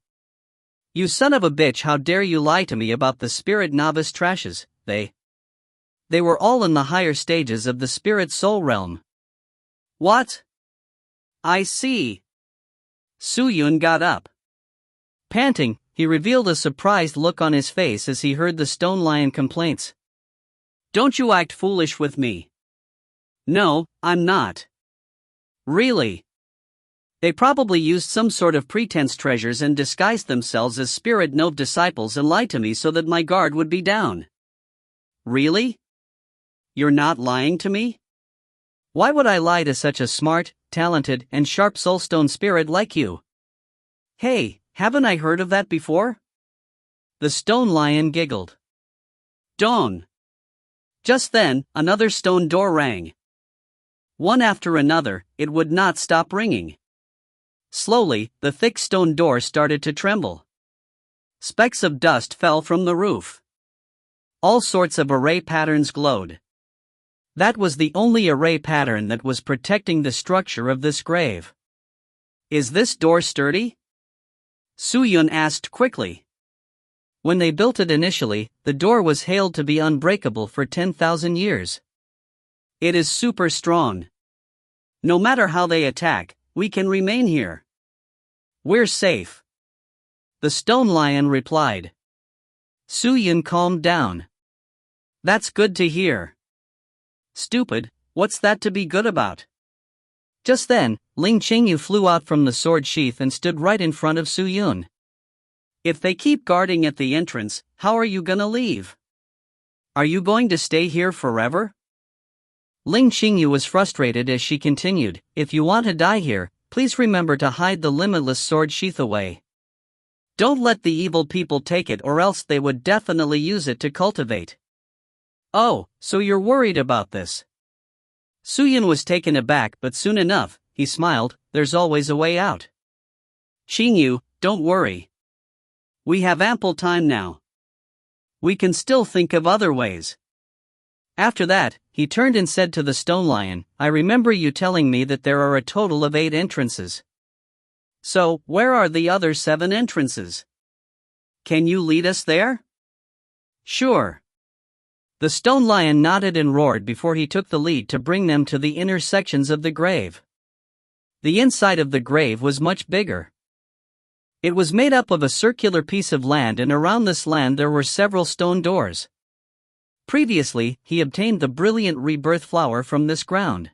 son of a bitch, how dare you lie to me about the spirit novice trashes, They were all in the higher stages of the spirit soul realm. What? I see. Suyun got up. Panting, he revealed a surprised look on his face as he heard the stone lion complaints. Don't you act foolish with me. No, I'm not. Really? They probably used some sort of pretense treasures and disguised themselves as spirit nov disciples and lied to me so that my guard would be down. Really? You're not lying to me? Why would I lie to such a smart, talented, and sharp soulstone spirit like you? Hey, haven't I heard of that before? The stone lion giggled. Dawn. Just then, another stone door rang. One after another, it would not stop ringing. Slowly, the thick stone door started to tremble. Specks of dust fell from the roof. All sorts of array patterns glowed. That was the only array pattern that was protecting the structure of this grave. Is this door sturdy? Suyun asked quickly. When they built it initially, the door was hailed to be unbreakable for 10,000 years. It is super strong. No matter how they attack, we can remain here. We're safe. The stone lion replied. Suyun calmed down. That's good to hear. Stupid, what's that to be good about? Just then, Ling Qingyu flew out from the sword sheath and stood right in front of Suyun. If they keep guarding at the entrance, how are you gonna leave? Are you going to stay here forever? Ling Qingyu was frustrated as she continued, If you want to die here, please remember to hide the limitless sword sheath away. Don't let the evil people take it, or else they would definitely use it to cultivate. Oh, so you're worried about this? Suyun was taken aback, but soon enough, he smiled, there's always a way out. Qingyu, don't worry. We have ample time now. We can still think of other ways. After that, he turned and said to the stone lion, I remember you telling me that there are a total of 8 entrances. So, where are the other 7 entrances? Can you lead us there? Sure. The stone lion nodded and roared before he took the lead to bring them to the inner sections of the grave. The inside of the grave was much bigger. It was made up of a circular piece of land, and around this land there were several stone doors. Previously, he obtained the brilliant rebirth flower from this ground.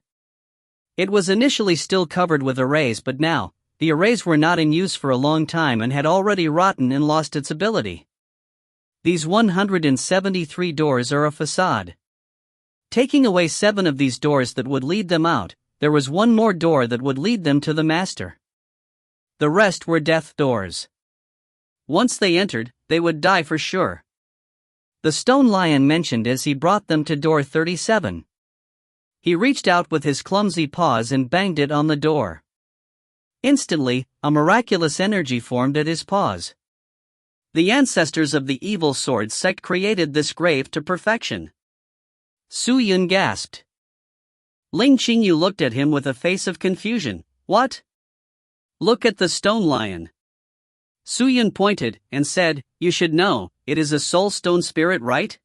It was initially still covered with arrays, but now, the arrays were not in use for a long time and had already rotten and lost its ability. These 173 doors are a facade. Taking away 7 of these doors that would lead them out, there was 1 more door that would lead them to the master. The rest were death doors. Once they entered, they would die for sure. The stone lion mentioned as he brought them to door 37. He reached out with his clumsy paws and banged it on the door. Instantly, a miraculous energy formed at his paws. The ancestors of the evil sword sect created this grave to perfection. Suyun gasped. Ling Qingyu looked at him with a face of confusion. What? Look at the stone lion. Suyun pointed and said, You should know, it is a soul stone spirit, right?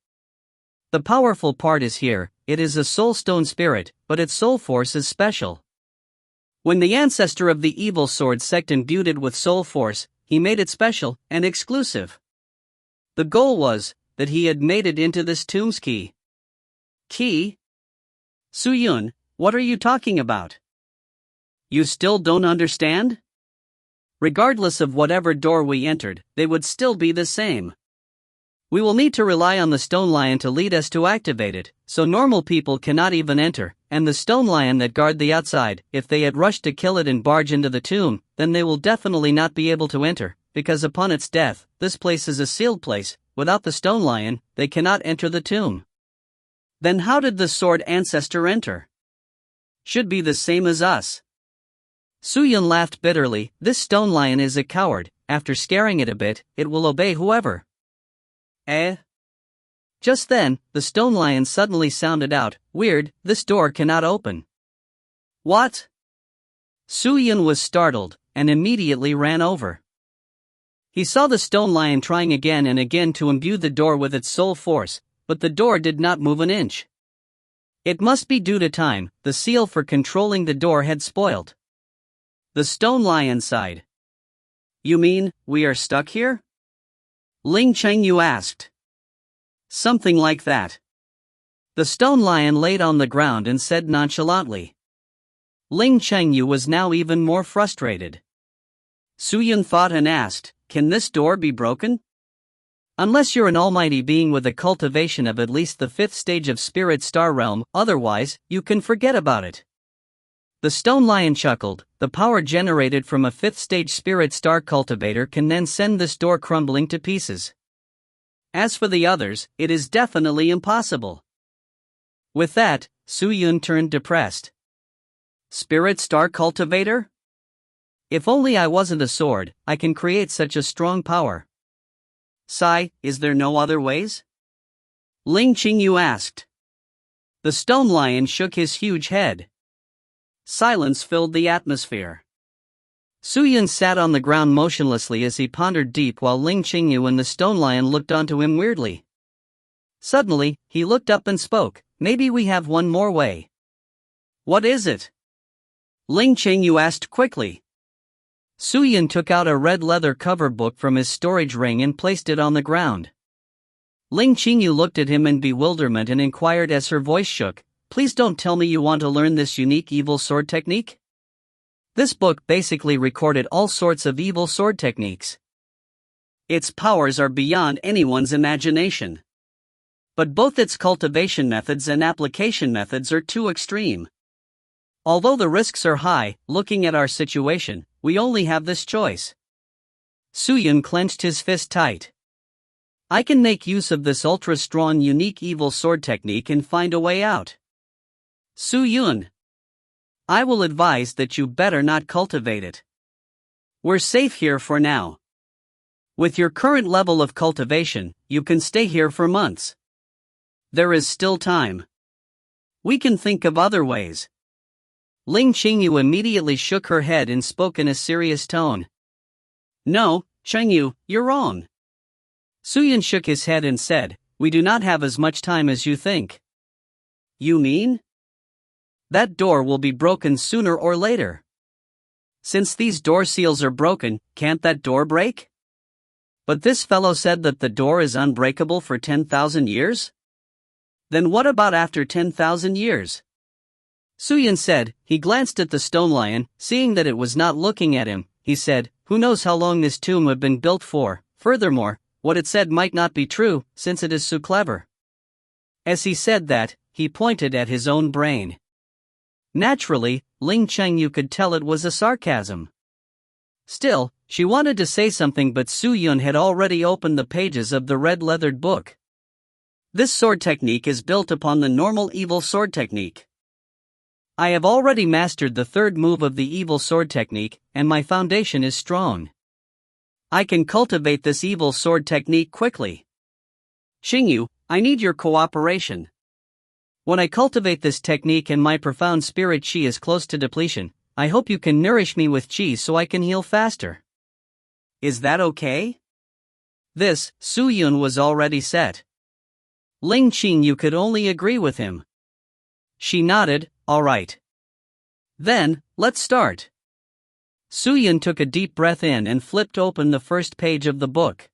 The powerful part is here, it is a soul stone spirit, but its soul force is special. When the ancestor of the evil sword sect imbued it with soul force, he made it special and exclusive. The goal was that he had made it into this tomb's key. Key? Suyun, what are you talking about? You still don't understand? Regardless of whatever door we entered, they would still be the same. We will need to rely on the stone lion to lead us to activate it, so normal people cannot even enter, and the stone lion that guard the outside, if they had rushed to kill it and barge into the tomb, then they will definitely not be able to enter, because upon its death, this place is a sealed place. Without the stone lion, they cannot enter the tomb. Then how did the sword ancestor enter? Should be the same as us. Suyun laughed bitterly. This stone lion is a coward. After scaring it a bit, it will obey whoever. Eh? Just then, the stone lion suddenly sounded out, "Weird, this door cannot open." What? Suyun was startled, and immediately ran over. He saw the stone lion trying again and again to imbue the door with its soul force, but the door did not move an inch. It must be due to time, the seal for controlling the door had spoiled. The stone lion sighed. "You mean, we are stuck here?" Ling Chengyu asked. "Something like that." The stone lion laid on the ground and said nonchalantly. Ling Chengyu was now even more frustrated. Suyun thought and asked, "Can this door be broken?" "Unless you're an almighty being with a cultivation of at least the 5th stage of Spirit Star Realm, otherwise, you can forget about it." The stone lion chuckled. "The power generated from a 5th stage Spirit Star cultivator can then send this door crumbling to pieces. As for the others, it is definitely impossible." With that, Suyun turned depressed. Spirit Star cultivator? If only I wasn't a sword, I can create such a strong power. Sigh, is there no other ways? Ling Qingyu asked. The stone lion shook his huge head. Silence filled the atmosphere. Suyun sat on the ground motionlessly as he pondered deep while Ling Qingyu and the stone lion looked onto him weirdly. Suddenly, he looked up and spoke, "Maybe we have one more way." "What is it?" Ling Qingyu asked quickly. Suyun took out a red leather cover book from his storage ring and placed it on the ground. Ling Qingyu looked at him in bewilderment and inquired as her voice shook, "Please don't tell me you want to learn this unique evil sword technique?" This book basically recorded all sorts of evil sword techniques. Its powers are beyond anyone's imagination. But both its cultivation methods and application methods are too extreme. Although the risks are high, looking at our situation, we only have this choice. Suyun clenched his fist tight. I can make use of this ultra-strong unique evil sword technique and find a way out. Suyun, I will advise that you better not cultivate it. We're safe here for now. With your current level of cultivation, you can stay here for months. There is still time. We can think of other ways. Ling Qingyu immediately shook her head and spoke in a serious tone. No, Qingyu, you're wrong. Suyun shook his head and said, We do not have as much time as you think. You mean? That door will be broken sooner or later. Since these door seals are broken, can't that door break? But this fellow said that the door is unbreakable for 10,000 years? Then what about after 10,000 years? Suyun said. He glanced at the stone lion, seeing that it was not looking at him. He said, Who knows how long this tomb had been built for? Furthermore, what it said might not be true, since it is so clever. As he said that, he pointed at his own brain. Naturally, Ling Chengyu could tell it was a sarcasm. Still, she wanted to say something, but Suyun had already opened the pages of the red-leathered book. This sword technique is built upon the normal evil sword technique. I have already mastered the third move of the evil sword technique, and my foundation is strong. I can cultivate this evil sword technique quickly. Xingyu, I need your cooperation. When I cultivate this technique and my profound spirit qi is close to depletion, I hope you can nourish me with qi so I can heal faster. Is that okay? This, Suyun was already set. Ling Qingyu could only agree with him. She nodded, all right. Then, let's start. Suyun took a deep breath in and flipped open the first page of the book.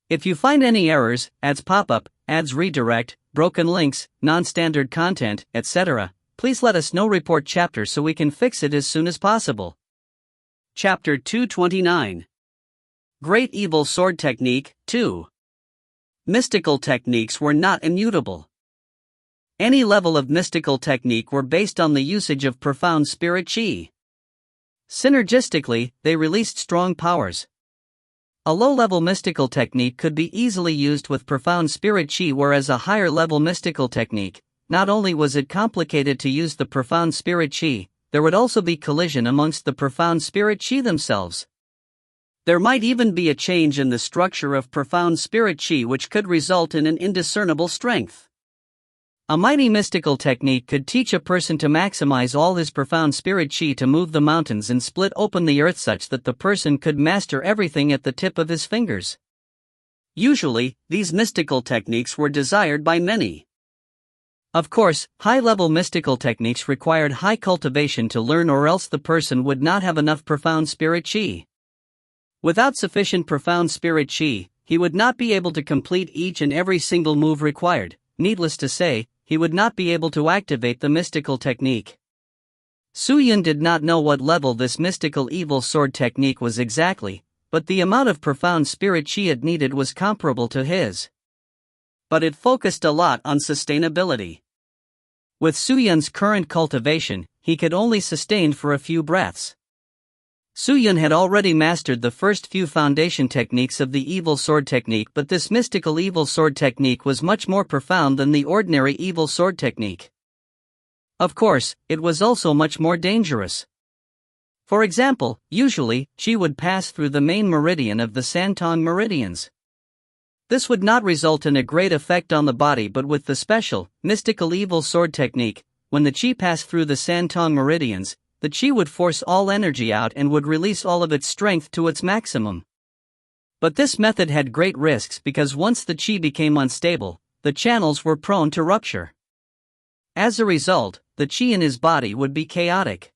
If you find any errors, ads pop-up, ads redirect, broken links, non-standard content, etc., please let us know. Report chapter so we can fix it as soon as possible. Chapter 229. Great Evil Sword Technique, 2. Mystical techniques were not immutable. Any level of mystical technique were based on the usage of profound spirit qi. Synergistically, they released strong powers. A low-level mystical technique could be easily used with profound spirit qi, whereas a higher-level mystical technique, not only was it complicated to use the profound spirit qi, there would also be collision amongst the profound spirit chi themselves. There might even be a change in the structure of profound spirit chi which could result in an indiscernible strength. A mighty mystical technique could teach a person to maximize all his profound spirit chi to move the mountains and split open the earth such that the person could master everything at the tip of his fingers. Usually, these mystical techniques were desired by many. Of course, high-level mystical techniques required high cultivation to learn, or else the person would not have enough profound spirit chi. Without sufficient profound spirit chi, he would not be able to complete each and every single move required. Needless to say, he would not be able to activate the mystical technique. Su Yun did not know what level this mystical evil sword technique was exactly, but the amount of profound spirit chi it needed was comparable to his. But it focused a lot on sustainability. With Su Yun's current cultivation, he could only sustain for a few breaths. Su Yun had already mastered the first few foundation techniques of the evil sword technique, but this mystical evil sword technique was much more profound than the ordinary evil sword technique. Of course, it was also much more dangerous. For example, usually, chi would pass through the main meridian of the Santon meridians. This would not result in a great effect on the body, but with the special, mystical evil sword technique, when the chi passed through the Santon meridians, the chi would force all energy out and would release all of its strength to its maximum. But this method had great risks because once the chi became unstable, the channels were prone to rupture. As a result, the chi in his body would be chaotic.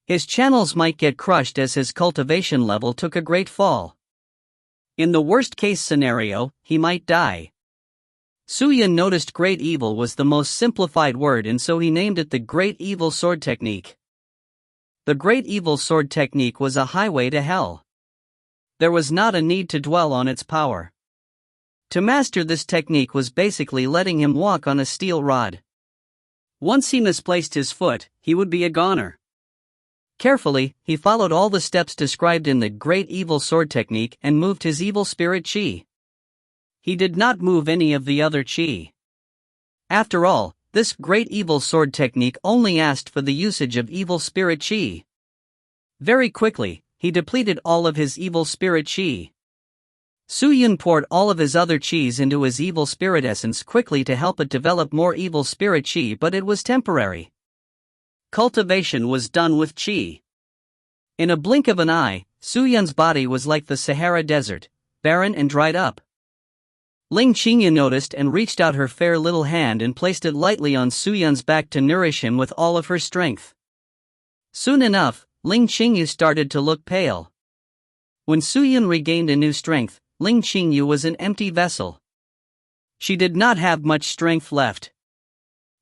His channels might get crushed as his cultivation level took a great fall. In the worst-case scenario, he might die. Su Yun noticed great evil was the most simplified word, and so he named it the Great Evil Sword Technique. The Great Evil Sword Technique was a highway to hell. There was not a need to dwell on its power. To master this technique was basically letting him walk on a steel rod. Once he misplaced his foot, he would be a goner. Carefully, he followed all the steps described in the Great Evil Sword Technique and moved his evil spirit chi. He did not move any of the other chi. After all, this Great Evil Sword Technique only asked for the usage of evil spirit chi. Very quickly, he depleted all of his evil spirit chi. Su Yun poured all of his other chis into his evil spirit essence quickly to help it develop more evil spirit chi, but it was temporary. Cultivation was done with chi. In a blink of an eye, Su Yun's body was like the Sahara Desert, barren and dried up. Ling Qingyu noticed and reached out her fair little hand and placed it lightly on Su Yun's back to nourish him with all of her strength. Soon enough, Ling Qingyu started to look pale. When Su Yun regained a new strength, Ling Qingyu was an empty vessel. She did not have much strength left.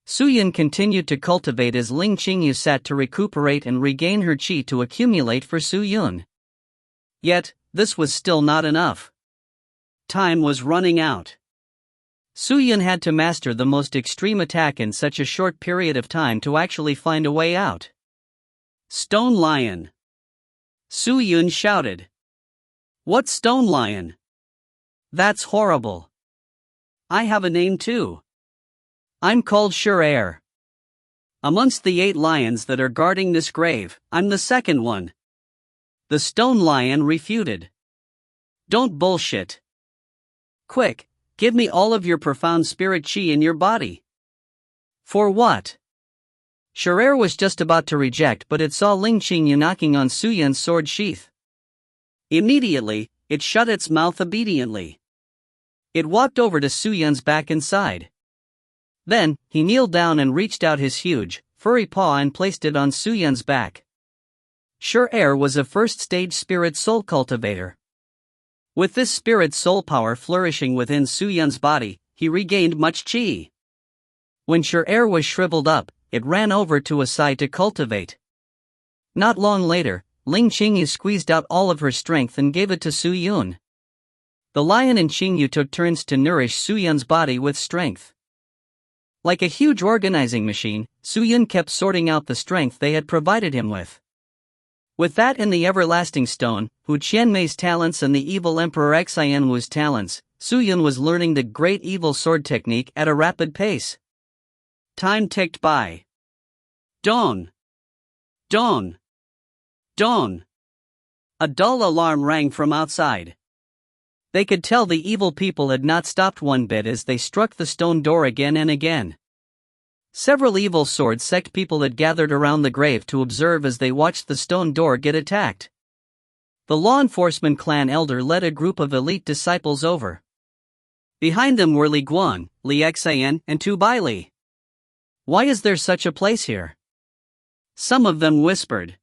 Su Yun continued to cultivate as Ling Qingyu sat to recuperate and regain her chi to accumulate for Su Yun. Yet, this was still not enough. Time was running out. Su Yun had to master the most extreme attack in such a short period of time to actually find a way out. Stone Lion! Su Yun shouted. What Stone Lion? That's horrible. I have a name too. I'm called Sure Air. Amongst the 8 lions that are guarding this grave, I'm the second one. The Stone Lion refuted. Don't bullshit. Quick, give me all of your profound spirit chi in your body. For what? Sure Air was just about to reject, but it saw Ling Qingyu knocking on Su Yun's sword sheath. Immediately, it shut its mouth obediently. It walked over to Su Yun's back and side. Then, he kneeled down and reached out his huge, furry paw and placed it on Su Yun's back. Sure Air was a first-stage spirit soul cultivator. With this spirit soul power flourishing within Su Yun's body, he regained much chi. When Sure Air was shriveled up, it ran over to a side to cultivate. Not long later, Ling Qingyu squeezed out all of her strength and gave it to Su Yun. The lion and Qingyu took turns to nourish Su Yun's body with strength. Like a huge organizing machine, Su Yun kept sorting out the strength they had provided him with. With that and the everlasting stone, Hu Qianmei's talents and the evil Emperor Xianwu's talents, Su Yun was learning the Great Evil Sword Technique at a rapid pace. Time ticked by. Dawn. Dawn! Dawn! A dull alarm rang from outside. They could tell the evil people had not stopped one bit as they struck the stone door again and again. Several evil sword sect people had gathered around the grave to observe as they watched the stone door get attacked. The law enforcement clan elder led a group of elite disciples over. Behind them were Li Guan, Li Xian, and Tu Bai Li. Why is there such a place here? Some of them whispered.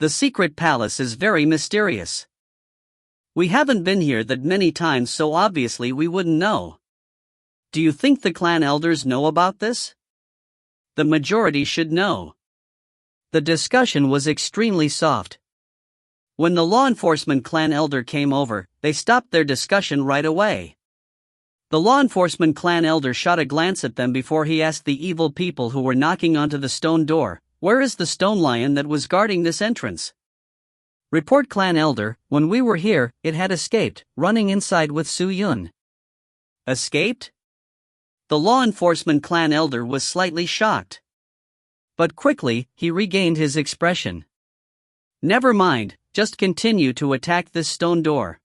The secret palace is very mysterious. We haven't been here that many times, so obviously we wouldn't know. Do you think the clan elders know about this? The majority should know. The discussion was extremely soft. When the law enforcement clan elder came over, they stopped their discussion right away. The law enforcement clan elder shot a glance at them before he asked the evil people who were knocking onto the stone door, "Where is the stone lion that was guarding this entrance?" Report clan elder, when we were here, it had escaped, running inside with Su Yun. Escaped? The law enforcement clan elder was slightly shocked. But quickly, he regained his expression. Never mind, just continue to attack this stone door.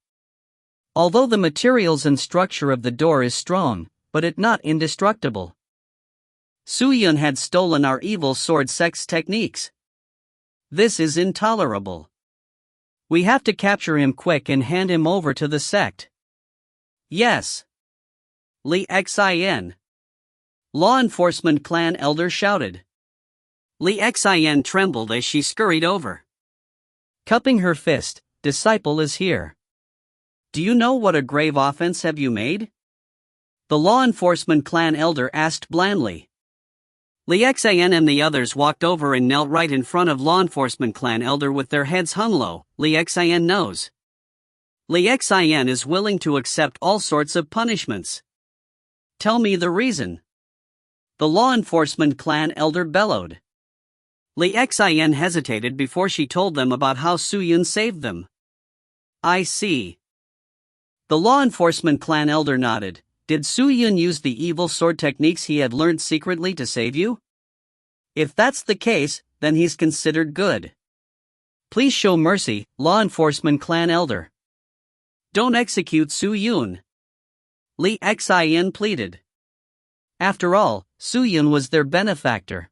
Although the materials and structure of the door is strong, but it not indestructible. Su Yun had stolen our evil sword sect's techniques. This is intolerable. We have to capture him quick and hand him over to the sect. Yes. Li Xian. Law enforcement clan elder shouted. Li Xian trembled as she scurried over. Cupping her fist, "Disciple is here. Do you know what a grave offense have you made?" The law enforcement clan elder asked blandly. Li Xian and the others walked over and knelt right in front of law enforcement clan elder with their heads hung low. Li Xian knows. Li Xian is willing to accept all sorts of punishments. Tell me the reason. The law enforcement clan elder bellowed. Li Xian hesitated before she told them about how Su Yun saved them. I see. The law enforcement clan elder nodded. Did Su Yun use the evil sword techniques he had learned secretly to save you? If that's the case, then he's considered good. Please show mercy, law enforcement clan elder. Don't execute Su Yun. Li Xian pleaded. After all, Su Yun was their benefactor.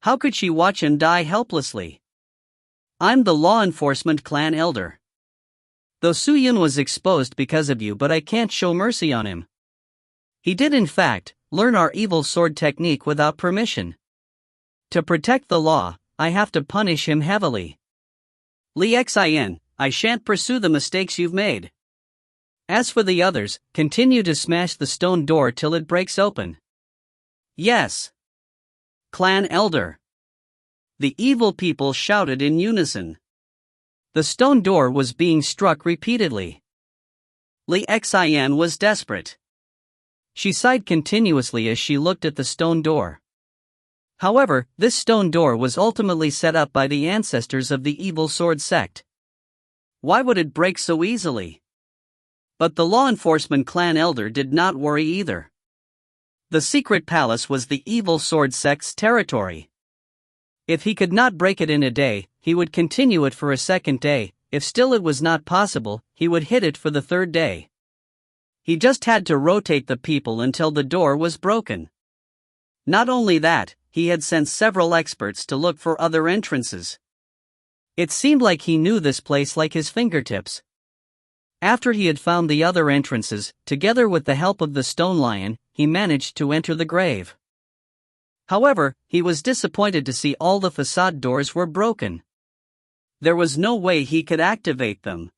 How could she watch him die helplessly? I'm the law enforcement clan elder. Though Su Yun was exposed because of you, but I can't show mercy on him. He did in fact learn our evil sword technique without permission. To protect the law, I have to punish him heavily. Li Xian, I shan't pursue the mistakes you've made. As for the others, continue to smash the stone door till it breaks open. Yes. Clan elder. The evil people shouted in unison. The stone door was being struck repeatedly. Li Xian was desperate. She sighed continuously as she looked at the stone door. However, this stone door was ultimately set up by the ancestors of the evil sword sect. Why would it break so easily? But the law enforcement clan elder did not worry either. The secret palace was the evil sword sect's territory. If he could not break it in a day, he would continue it for a second day. If still it was not possible, he would hit it for the third day. He just had to rotate the people until the door was broken. Not only that, he had sent several experts to look for other entrances. It seemed like he knew this place like his fingertips. After he had found the other entrances, together with the help of the stone lion, he managed to enter the grave. However, he was disappointed to see all the facade doors were broken. There was no way he could activate them.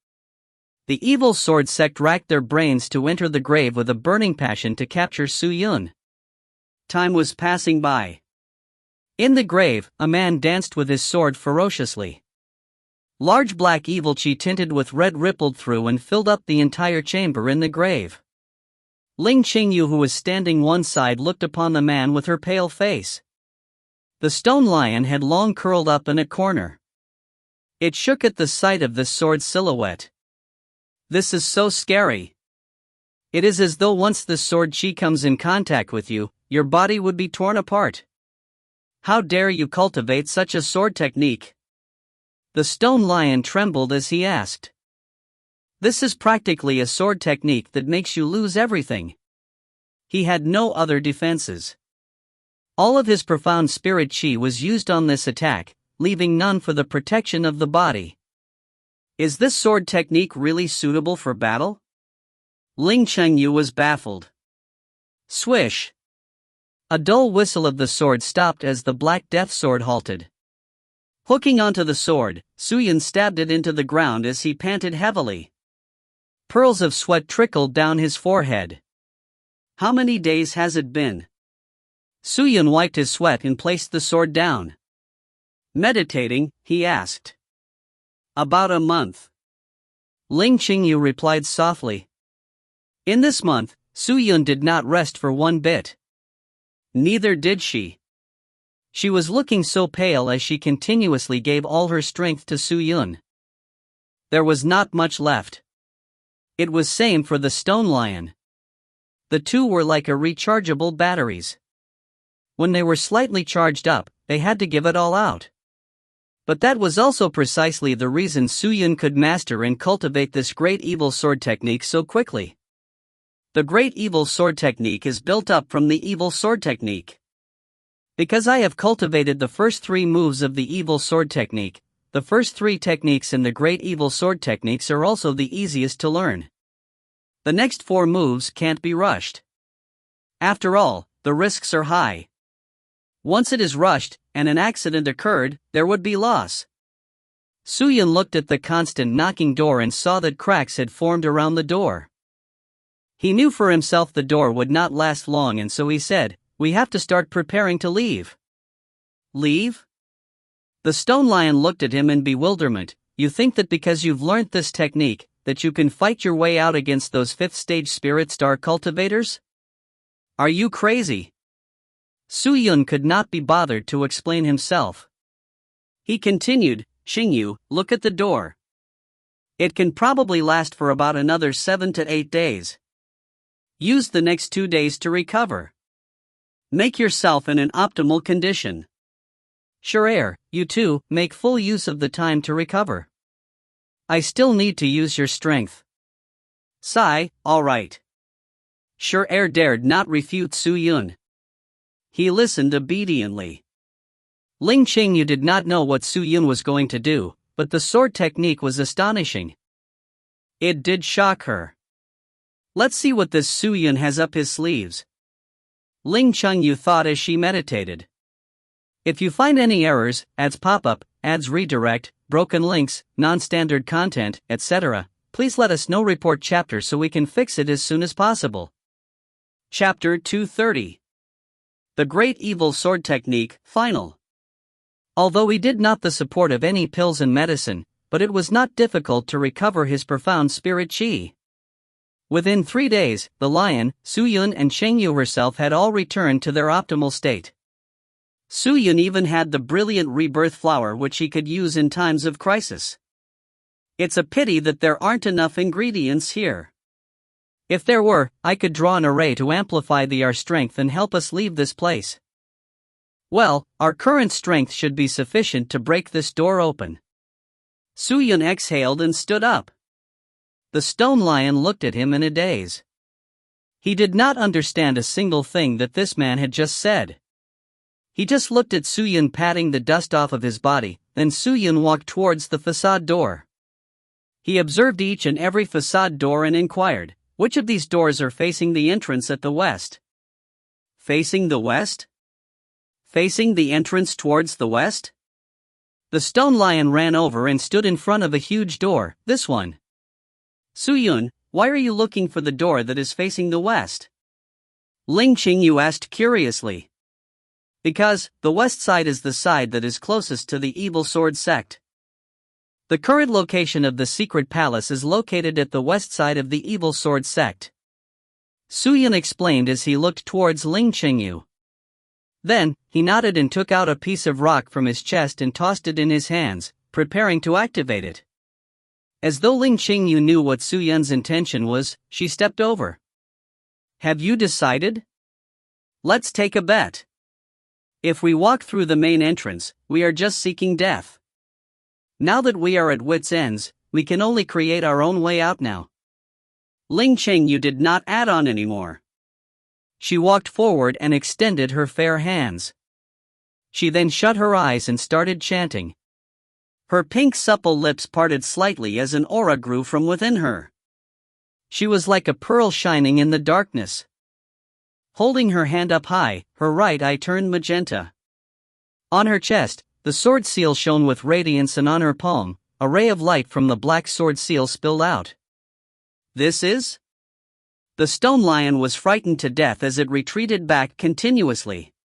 The evil sword sect racked their brains to enter the grave with a burning passion to capture Su Yun. Time was passing by. In the grave, a man danced with his sword ferociously. Large black evil chi tinted with red rippled through and filled up the entire chamber in the grave. Ling Qingyu, who was standing one side, looked upon the man with her pale face. The stone lion had long curled up in a corner. It shook at the sight of this sword silhouette. This is so scary. It is as though once this sword chi comes in contact with you, your body would be torn apart. How dare you cultivate such a sword technique? The stone lion trembled as he asked. This is practically a sword technique that makes you lose everything. He had no other defenses. All of his profound spirit chi was used on this attack, leaving none for the protection of the body. Is this sword technique really suitable for battle? Ling Chengyu was baffled. Swish! A dull whistle of the sword stopped as the Black Death Sword halted. Hooking onto the sword, Suyin stabbed it into the ground as he panted heavily. Pearls of sweat trickled down his forehead. How many days has it been? Suyin wiped his sweat and placed the sword down. Meditating, he asked. About a month. Ling Qingyu replied softly. In this month, Suyin did not rest for one bit. Neither did she. She was looking so pale as she continuously gave all her strength to Suyin. There was not much left. It was same for the stone lion. The two were like a rechargeable batteries. When they were slightly charged up, they had to give it all out. But that was also precisely the reason Suyin could master and cultivate this great evil sword technique so quickly. The great evil sword technique is built up from the evil sword technique. Because I have cultivated the first 3 moves of the evil sword technique, the first 3 techniques in the great evil sword techniques are also the easiest to learn. The next 4 moves can't be rushed. After all, the risks are high. Once it is rushed, and an accident occurred, there would be loss. Suyin looked at the constant knocking door and saw that cracks had formed around the door. He knew for himself the door would not last long, and so he said, "We have to start preparing to leave." Leave? The stone lion looked at him in bewilderment. You think that because you've learnt this technique, that you can fight your way out against those 5th stage spirit star cultivators? Are you crazy? Suyin could not be bothered to explain himself. He continued, Xingyu, look at the door. It can probably last for about another 7 to 8 days. Use the next 2 days to recover. Make yourself in an optimal condition. Sure, you too, make full use of the time to recover. I still need to use your strength. Sigh, alright. Sure dared not refute Suyin. He listened obediently. Ling Qingyu did not know what Suyin was going to do, but the sword technique was astonishing. It did shock her. Let's see what this Suyin has up his sleeves. Ling Qingyu thought as she meditated. If you find any errors, ads pop-up, ads redirect, broken links, non-standard content, etc., please let us know. Report chapter so we can fix it as soon as possible. Chapter 230. The Great Evil Sword Technique, Final. Although he did not the support of any pills and medicine, but it was not difficult to recover his profound spirit chi. Within 3 days, the lion, Suyin and Chengyu herself had all returned to their optimal state. Suyin even had the brilliant rebirth flower which he could use in times of crisis. It's a pity that there aren't enough ingredients here. If there were, I could draw an array to amplify our strength and help us leave this place. Well, our current strength should be sufficient to break this door open. Suyin exhaled and stood up. The stone lion looked at him in a daze. He did not understand a single thing that this man had just said. He just looked at Suyin patting the dust off of his body, then Suyin walked towards the facade door. He observed each and every facade door and inquired, which of these doors are facing the entrance at the west? Facing the west? Facing the entrance towards the west? The stone lion ran over and stood in front of a huge door, this one. Suyin, why are you looking for the door that is facing the west? Ling Qingyu asked curiously. Because, the west side is the side that is closest to the evil sword sect. The current location of the secret palace is located at the west side of the evil sword sect. Suyin explained as he looked towards Ling Qingyu. Then, he nodded and took out a piece of rock from his chest and tossed it in his hands, preparing to activate it. As though Ling Qingyu knew what Suyin's intention was, she stepped over. Have you decided? Let's take a bet. If we walk through the main entrance, we are just seeking death. Now that we are at wit's ends, we can only create our own way out now. Ling Chengyu did not add on anymore. She walked forward and extended her fair hands. She then shut her eyes and started chanting. Her pink supple lips parted slightly as an aura grew from within her. She was like a pearl shining in the darkness. Holding her hand up high, her right eye turned magenta. On her chest, the sword seal shone with radiance, and on her palm, a ray of light from the black sword seal spilled out. This is? The stone lion was frightened to death as it retreated back continuously.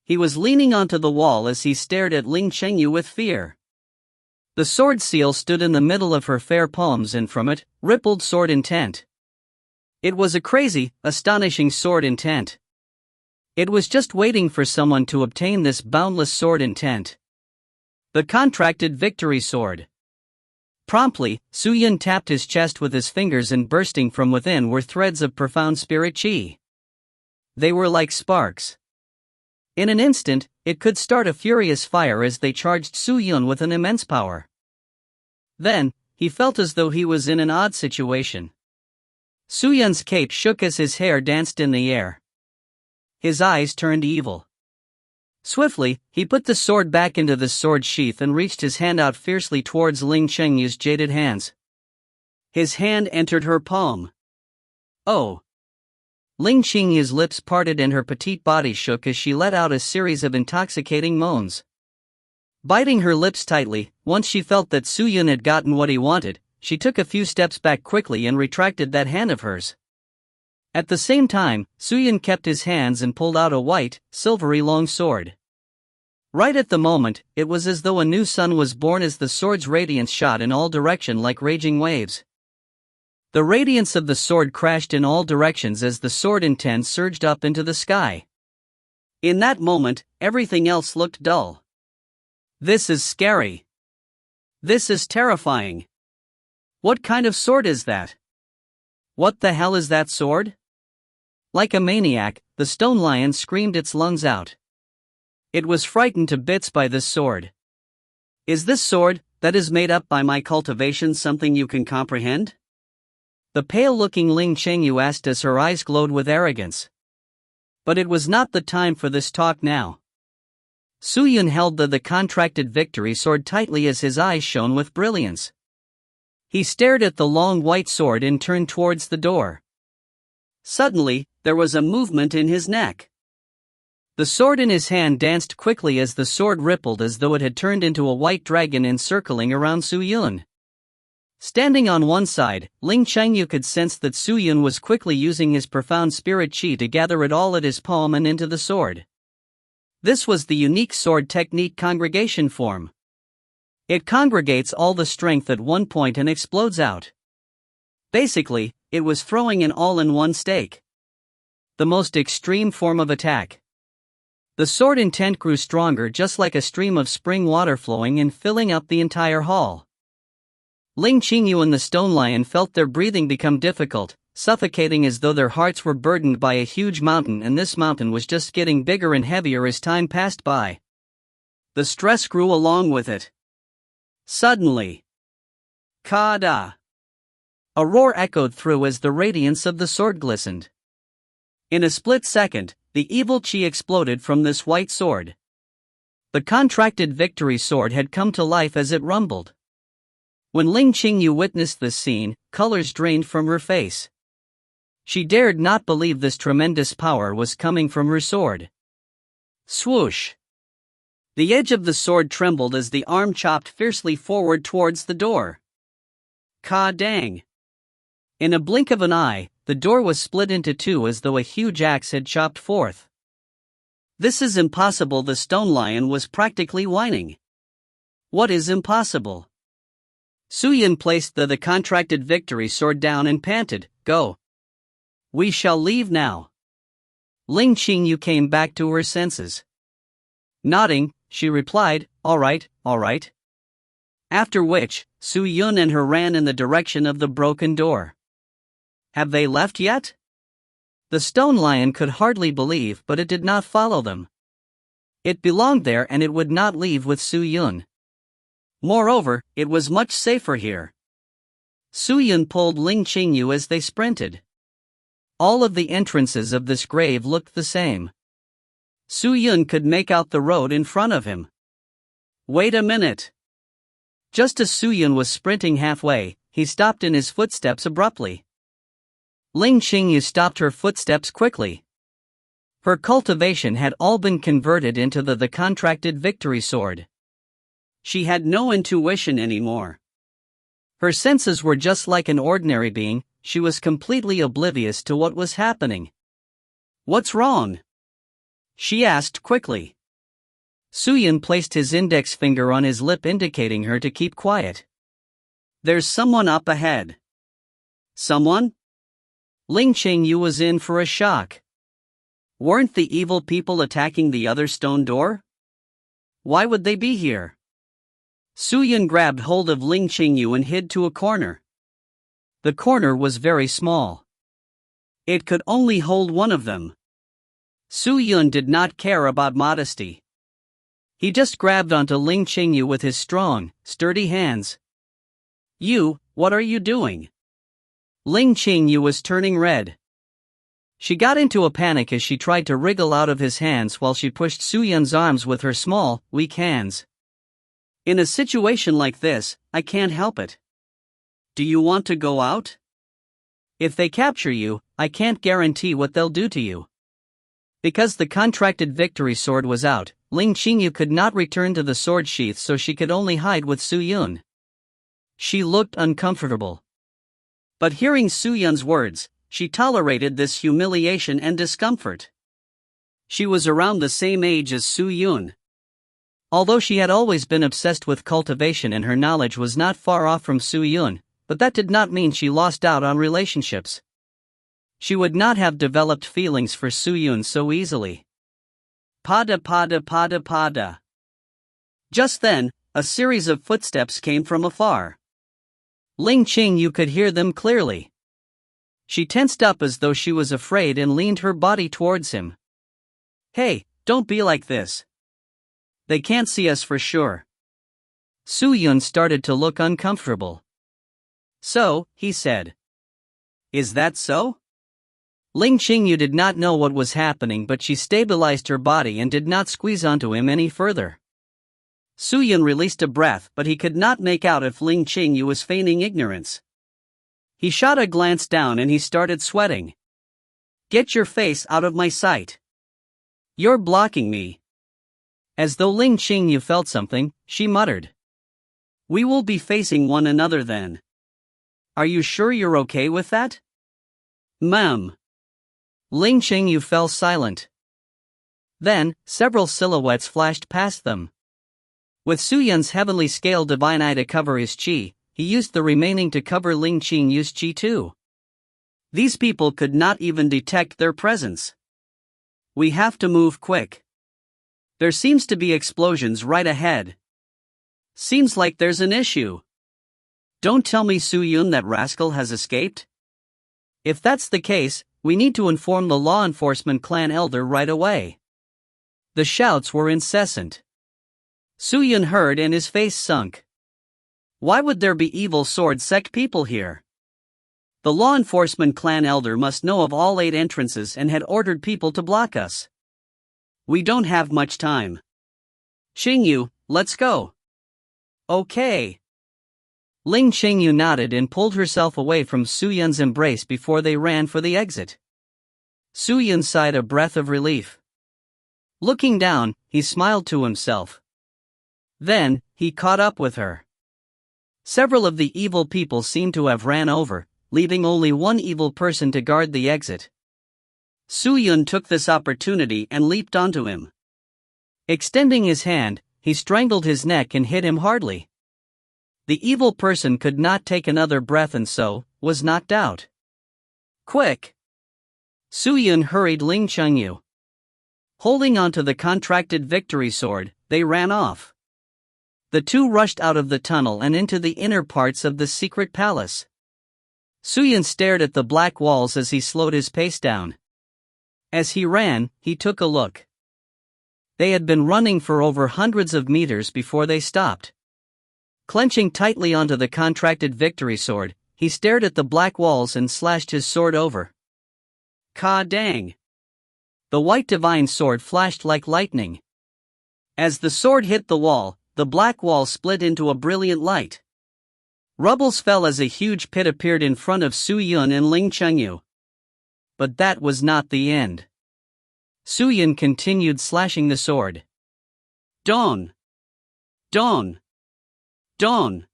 He was leaning onto the wall as he stared at Ling Chengyu with fear. The sword seal stood in the middle of her fair palms, and from it rippled sword intent. It was a crazy, astonishing sword intent. It was just waiting for someone to obtain this boundless sword intent. The contracted victory sword. Promptly, Su Yun tapped his chest with his fingers, and bursting from within were threads of profound spirit chi. They were like sparks. In an instant, it could start a furious fire as they charged Su Yun with an immense power. Then, he felt as though he was in an odd situation. Su Yun's cape shook as his hair danced in the air. His eyes turned evil. Swiftly, he put the sword back into the sword sheath and reached his hand out fiercely towards Ling Chengyu's jaded hands. His hand entered her palm. Oh! Ling Chengyu's lips parted and her petite body shook as she let out a series of intoxicating moans. Biting her lips tightly, once she felt that Su Yun had gotten what he wanted, she took a few steps back quickly and retracted that hand of hers. At the same time, Su Yun kept his hands and pulled out a white, silvery long sword. Right at the moment, it was as though a new sun was born as the sword's radiance shot in all directions like raging waves. The radiance of the sword crashed in all directions as the sword intent surged up into the sky. In that moment, everything else looked dull. This is scary. This is terrifying. What kind of sword is that? What the hell is that sword? Like a maniac, the stone lion screamed its lungs out. It was frightened to bits by this sword. Is this sword, that is made up by my cultivation, something you can comprehend? The pale-looking Ling Chengyu asked as her eyes glowed with arrogance. But it was not the time for this talk now. Su Yun held the contracted victory sword tightly as his eyes shone with brilliance. He stared at the long white sword and turned towards the door. Suddenly, there was a movement in his neck. The sword in his hand danced quickly as the sword rippled as though it had turned into a white dragon encircling around Su Yun. Standing on one side, Ling Chengyu could sense that Su Yun was quickly using his profound spirit chi to gather it all at his palm and into the sword. This was the unique sword technique congregation form. It congregates all the strength at one point and explodes out. Basically, it was throwing an all-in-one stake. The most extreme form of attack. The sword intent grew stronger, just like a stream of spring water flowing and filling up the entire hall. Ling Chengyu and the stone lion felt their breathing become difficult, suffocating as though their hearts were burdened by a huge mountain, and this mountain was just getting bigger and heavier as time passed by. The stress grew along with it. Suddenly, Ka-da! A roar echoed through as the radiance of the sword glistened. In a split second, the evil chi exploded from this white sword. The contracted victory sword had come to life as it rumbled. When Ling Chengyu witnessed this scene, colors drained from her face. She dared not believe this tremendous power was coming from her sword. Swoosh! The edge of the sword trembled as the arm chopped fiercely forward towards the door. Ka-dang! In a blink of an eye, the door was split into two as though a huge axe had chopped forth. This is impossible, the stone lion was practically whining. What is impossible? Su Yun placed the contracted victory sword down and panted, "Go. We shall leave now." Ling Chengyu came back to her senses. Nodding, she replied, all right. After which, Su Yun and her ran in the direction of the broken door. Have they left yet? The stone lion could hardly believe, but it did not follow them. It belonged there and it would not leave with Su Yun. Moreover, it was much safer here. Su Yun pulled Ling Qingyu as they sprinted. All of the entrances of this grave looked the same. Su Yun could make out the road in front of him. Wait a minute. Just as Su Yun was sprinting halfway, he stopped in his footsteps abruptly. Ling Qingyu stopped her footsteps quickly. Her cultivation had all been converted into the contracted victory sword. She had no intuition anymore. Her senses were just like an ordinary being. She was completely oblivious to what was happening. What's wrong? She asked quickly. Su Yun placed his index finger on his lip indicating her to keep quiet. There's someone up ahead. Someone? Ling Qingyu was in for a shock. Weren't the evil people attacking the other stone door? Why would they be here? Su Yun grabbed hold of Ling Qingyu and hid to a corner. The corner was very small. It could only hold one of them. Su Yun did not care about modesty. He just grabbed onto Ling Qingyu with his strong, sturdy hands. You, what are you doing? Ling Qingyu was turning red. She got into a panic as she tried to wriggle out of his hands while she pushed Su Yun's arms with her small, weak hands. In a situation like this, I can't help it. Do you want to go out? If they capture you, I can't guarantee what they'll do to you. Because the contracted victory sword was out, Ling Qingyu could not return to the sword sheath, so she could only hide with Su Yun. She looked uncomfortable. But hearing Su Yun's words, she tolerated this humiliation and discomfort. She was around the same age as Su Yun. Although she had always been obsessed with cultivation and her knowledge was not far off from Su Yun, but that did not mean she lost out on relationships. She would not have developed feelings for Su Yun so easily. Pada pada pada pada. Just then, a series of footsteps came from afar. Ling Qingyu could hear them clearly. She tensed up as though she was afraid and leaned her body towards him. Hey, don't be like this. They can't see us for sure. Su Yun started to look uncomfortable. So, he said. Is that so? Ling Qingyu did not know what was happening, but she stabilized her body and did not squeeze onto him any further. Su Yun released a breath, but he could not make out if Ling Qingyu was feigning ignorance. He shot a glance down and he started sweating. Get your face out of my sight. You're blocking me. As though Ling Qingyu felt something, she muttered. We will be facing one another then. Are you sure you're okay with that? Ma'am. Ling Qingyu fell silent. Then, several silhouettes flashed past them. With Su Yun's heavenly scale divine eye to cover his chi, he used the remaining to cover Ling Qingyu's chi too. These people could not even detect their presence. We have to move quick. There seems to be explosions right ahead. Seems like there's an issue. Don't tell me Su Yun that rascal has escaped? If that's the case, we need to inform the law enforcement clan elder right away. The shouts were incessant. Su Yun heard and his face sunk. Why would there be evil sword sect people here? The law enforcement clan elder must know of all 8 entrances and had ordered people to block us. We don't have much time. Qingyu, let's go. Okay. Ling Qingyu nodded and pulled herself away from Su Yun's embrace before they ran for the exit. Su Yun sighed a breath of relief. Looking down, he smiled to himself. Then, he caught up with her. Several of the evil people seemed to have ran over, leaving only one evil person to guard the exit. Su Yun took this opportunity and leaped onto him. Extending his hand, he strangled his neck and hit him hardly. The evil person could not take another breath and so, was knocked out. Quick! Su Yun hurried Ling Qingyu. Holding onto the contracted victory sword, they ran off. The two rushed out of the tunnel and into the inner parts of the secret palace. Su Yun stared at the black walls as he slowed his pace down. As he ran, he took a look. They had been running for over hundreds of meters before they stopped. Clenching tightly onto the contracted victory sword, he stared at the black walls and slashed his sword over. Ka dang! The white divine sword flashed like lightning. As the sword hit the wall, the black wall split into a brilliant light. Rubbles fell as a huge pit appeared in front of Su Yun and Ling Chengyu. But that was not the end. Su Yun continued slashing the sword. Dawn! Dawn! Dawn!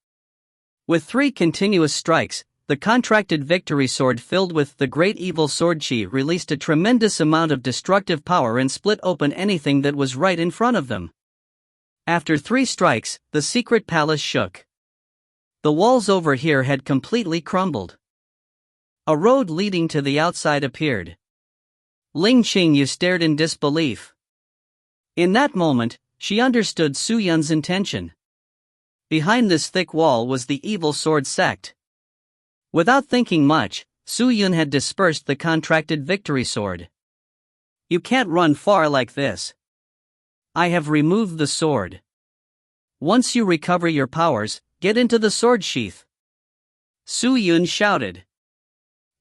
With 3 continuous strikes, the contracted victory sword filled with the great evil sword chi released a tremendous amount of destructive power and split open anything that was right in front of them. After 3 strikes, the secret palace shook. The walls over here had completely crumbled. A road leading to the outside appeared. Ling Qingyu stared in disbelief. In that moment, she understood Su Yun's intention. Behind this thick wall was the evil sword sect. Without thinking much, Su Yun had dispersed the contracted victory sword. You can't run far like this. I have removed the sword. Once you recover your powers, get into the sword sheath. Su Yun shouted.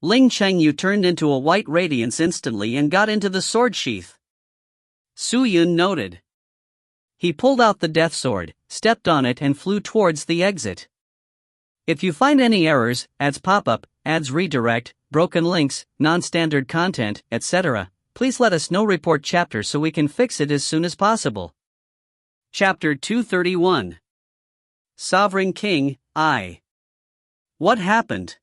Ling Chengyu turned into a white radiance instantly and got into the sword sheath. Su Yun noted. He pulled out the death sword, stepped on it and flew towards the exit. If you find any errors, ads pop-up, ads redirect, broken links, non-standard content, etc., please let us know. Report chapter so we can fix it as soon as possible. Chapter 231. Sovereign King, I. What happened?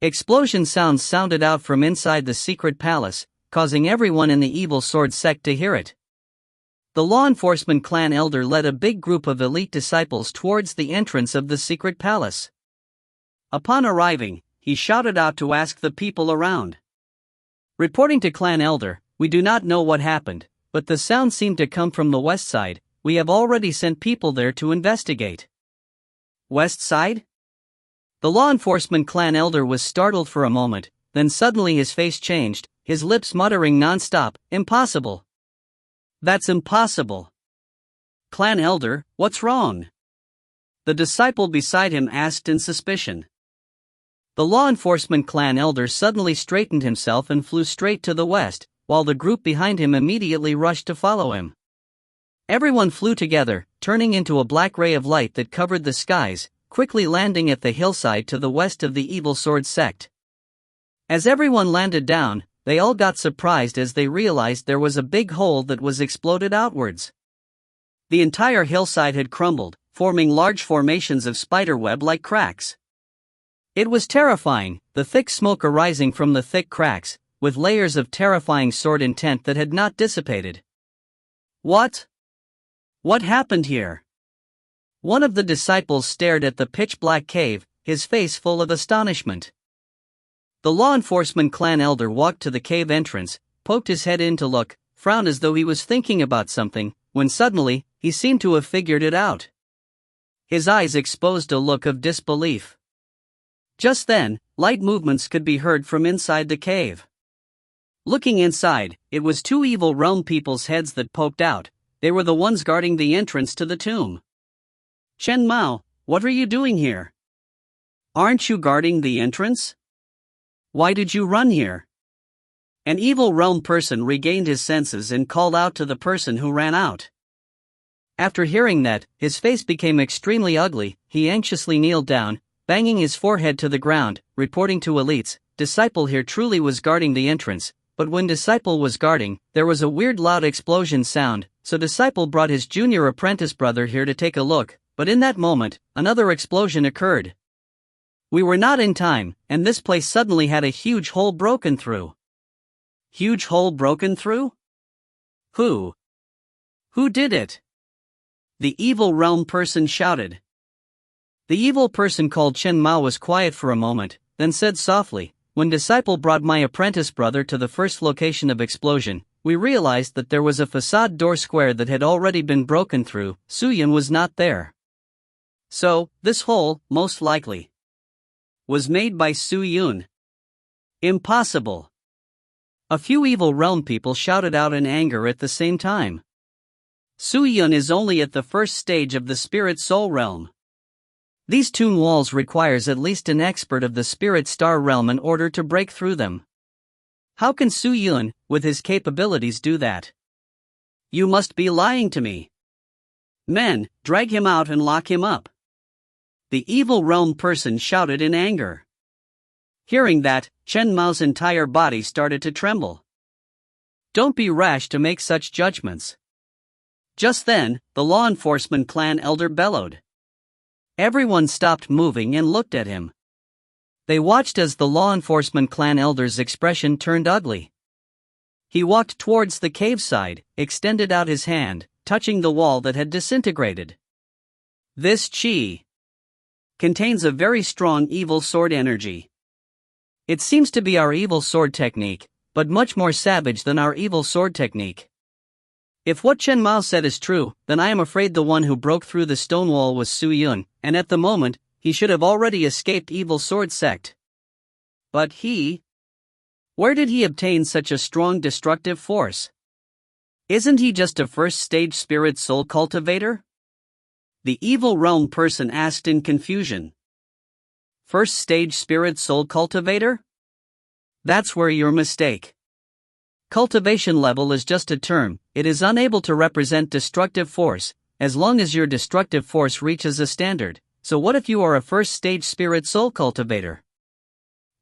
Explosion sounds sounded out from inside the secret palace, causing everyone in the evil sword sect to hear it. The law enforcement clan elder led a big group of elite disciples towards the entrance of the secret palace. Upon arriving, he shouted out to ask the people around. Reporting to clan elder, we do not know what happened, but the sound seemed to come from the west side. We have already sent people there to investigate. West side? The law enforcement clan elder was startled for a moment, then suddenly his face changed, his lips muttering non-stop, impossible. That's impossible. Clan elder, what's wrong? The disciple beside him asked in suspicion. The law enforcement clan elder suddenly straightened himself and flew straight to the west, while the group behind him immediately rushed to follow him. Everyone flew together, turning into a black ray of light that covered the skies, quickly landing at the hillside to the west of the evil sword sect. As everyone landed down, they all got surprised as they realized there was a big hole that was exploded outwards. The entire hillside had crumbled, forming large formations of spiderweb like cracks. It was terrifying, the thick smoke arising from the thick cracks, with layers of terrifying sword intent that had not dissipated. What? What happened here? One of the disciples stared at the pitch-black cave, his face full of astonishment. The law enforcement clan elder walked to the cave entrance, poked his head in to look, frowned as though he was thinking about something, when suddenly, he seemed to have figured it out. His eyes exposed a look of disbelief. Just then, light movements could be heard from inside the cave. Looking inside, it was 2 evil realm people's heads that poked out. They were the ones guarding the entrance to the tomb. Chen Mao, what are you doing here? Aren't you guarding the entrance? Why did you run here? An evil realm person regained his senses and called out to the person who ran out. After hearing that, his face became extremely ugly. He anxiously kneeled down, banging his forehead to the ground, reporting to elites, disciple here truly was guarding the entrance, but when disciple was guarding, there was a weird loud explosion sound, so disciple brought his junior apprentice brother here to take a look, but in that moment, another explosion occurred. We were not in time, and this place suddenly had a huge hole broken through. Huge hole broken through? Who? Who did it? The evil realm person shouted. The evil person called Chen Mao was quiet for a moment, then said softly, when disciple brought my apprentice brother to the first location of explosion, we realized that there was a facade door square that had already been broken through. Su Yun was not there. So, this hole, most likely, was made by Su Yun. Impossible. A few evil realm people shouted out in anger at the same time. Su Yun is only at the first stage of the spirit soul realm. These tomb walls requires at least an expert of the spirit star realm in order to break through them. How can Su Yun, with his capabilities, do that? You must be lying to me. Men, drag him out and lock him up. The evil realm person shouted in anger. Hearing that, Chen Mao's entire body started to tremble. Don't be rash to make such judgments. Just then, the law enforcement clan elder bellowed. Everyone stopped moving and looked at him. They watched as the law enforcement clan elder's expression turned ugly. He walked towards the cave side, extended out his hand, touching the wall that had disintegrated. This chi contains a very strong evil sword energy. It seems to be our evil sword technique, but much more savage than our evil sword technique. If what Chen Mao said is true, then I am afraid the one who broke through the stone wall was Su Yun, and at the moment, he should have already escaped evil sword sect. But where did he obtain such a strong destructive force? Isn't he just a first-stage spirit soul cultivator? The evil realm person asked in confusion. First-stage spirit soul cultivator? That's where you're mistake. Cultivation level is just a term, it is unable to represent destructive force, as long as your destructive force reaches a standard. So what if you are a first-stage spirit soul cultivator?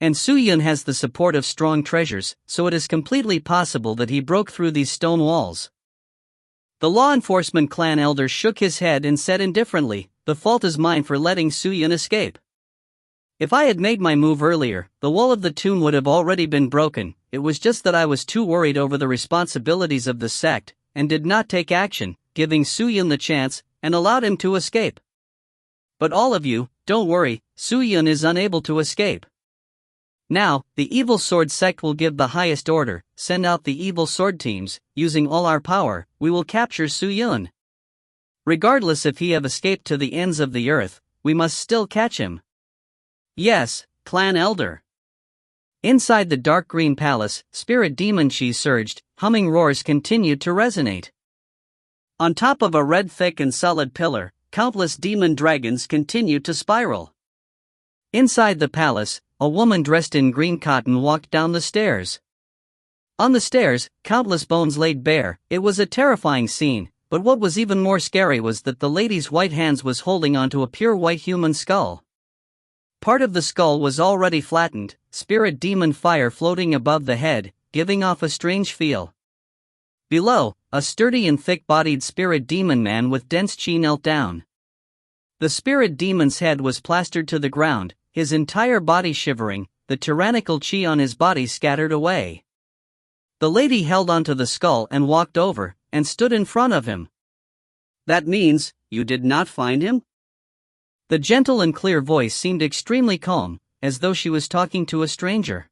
And Su Yun has the support of strong treasures, so it is completely possible that he broke through these stone walls. The law enforcement clan elder shook his head and said indifferently, the fault is mine for letting Su Yun escape. If I had made my move earlier, the wall of the tomb would have already been broken. It was just that I was too worried over the responsibilities of the sect, and did not take action, giving Su Yun the chance, and allowed him to escape. But all of you, don't worry, Su Yun is unable to escape. Now, the evil sword sect will give the highest order, send out the evil sword teams, using all our power, we will capture Su Yun. Regardless if he have escaped to the ends of the earth, we must still catch him. Yes, clan elder. Inside the dark green palace, spirit demon chi surged, humming roars continued to resonate. On top of a red thick and solid pillar, countless demon dragons continued to spiral. Inside the palace, a woman dressed in green cotton walked down the stairs. On the stairs, countless bones laid bare. It was a terrifying scene, but what was even more scary was that the lady's white hands was holding onto a pure white human skull. Part of the skull was already flattened, spirit demon fire floating above the head, giving off a strange feel. Below, a sturdy and thick-bodied spirit demon man with dense chi knelt down. The spirit demon's head was plastered to the ground, his entire body shivering, the tyrannical chi on his body scattered away. The lady held onto the skull and walked over, and stood in front of him. That means, you did not find him? The gentle and clear voice seemed extremely calm, as though she was talking to a stranger.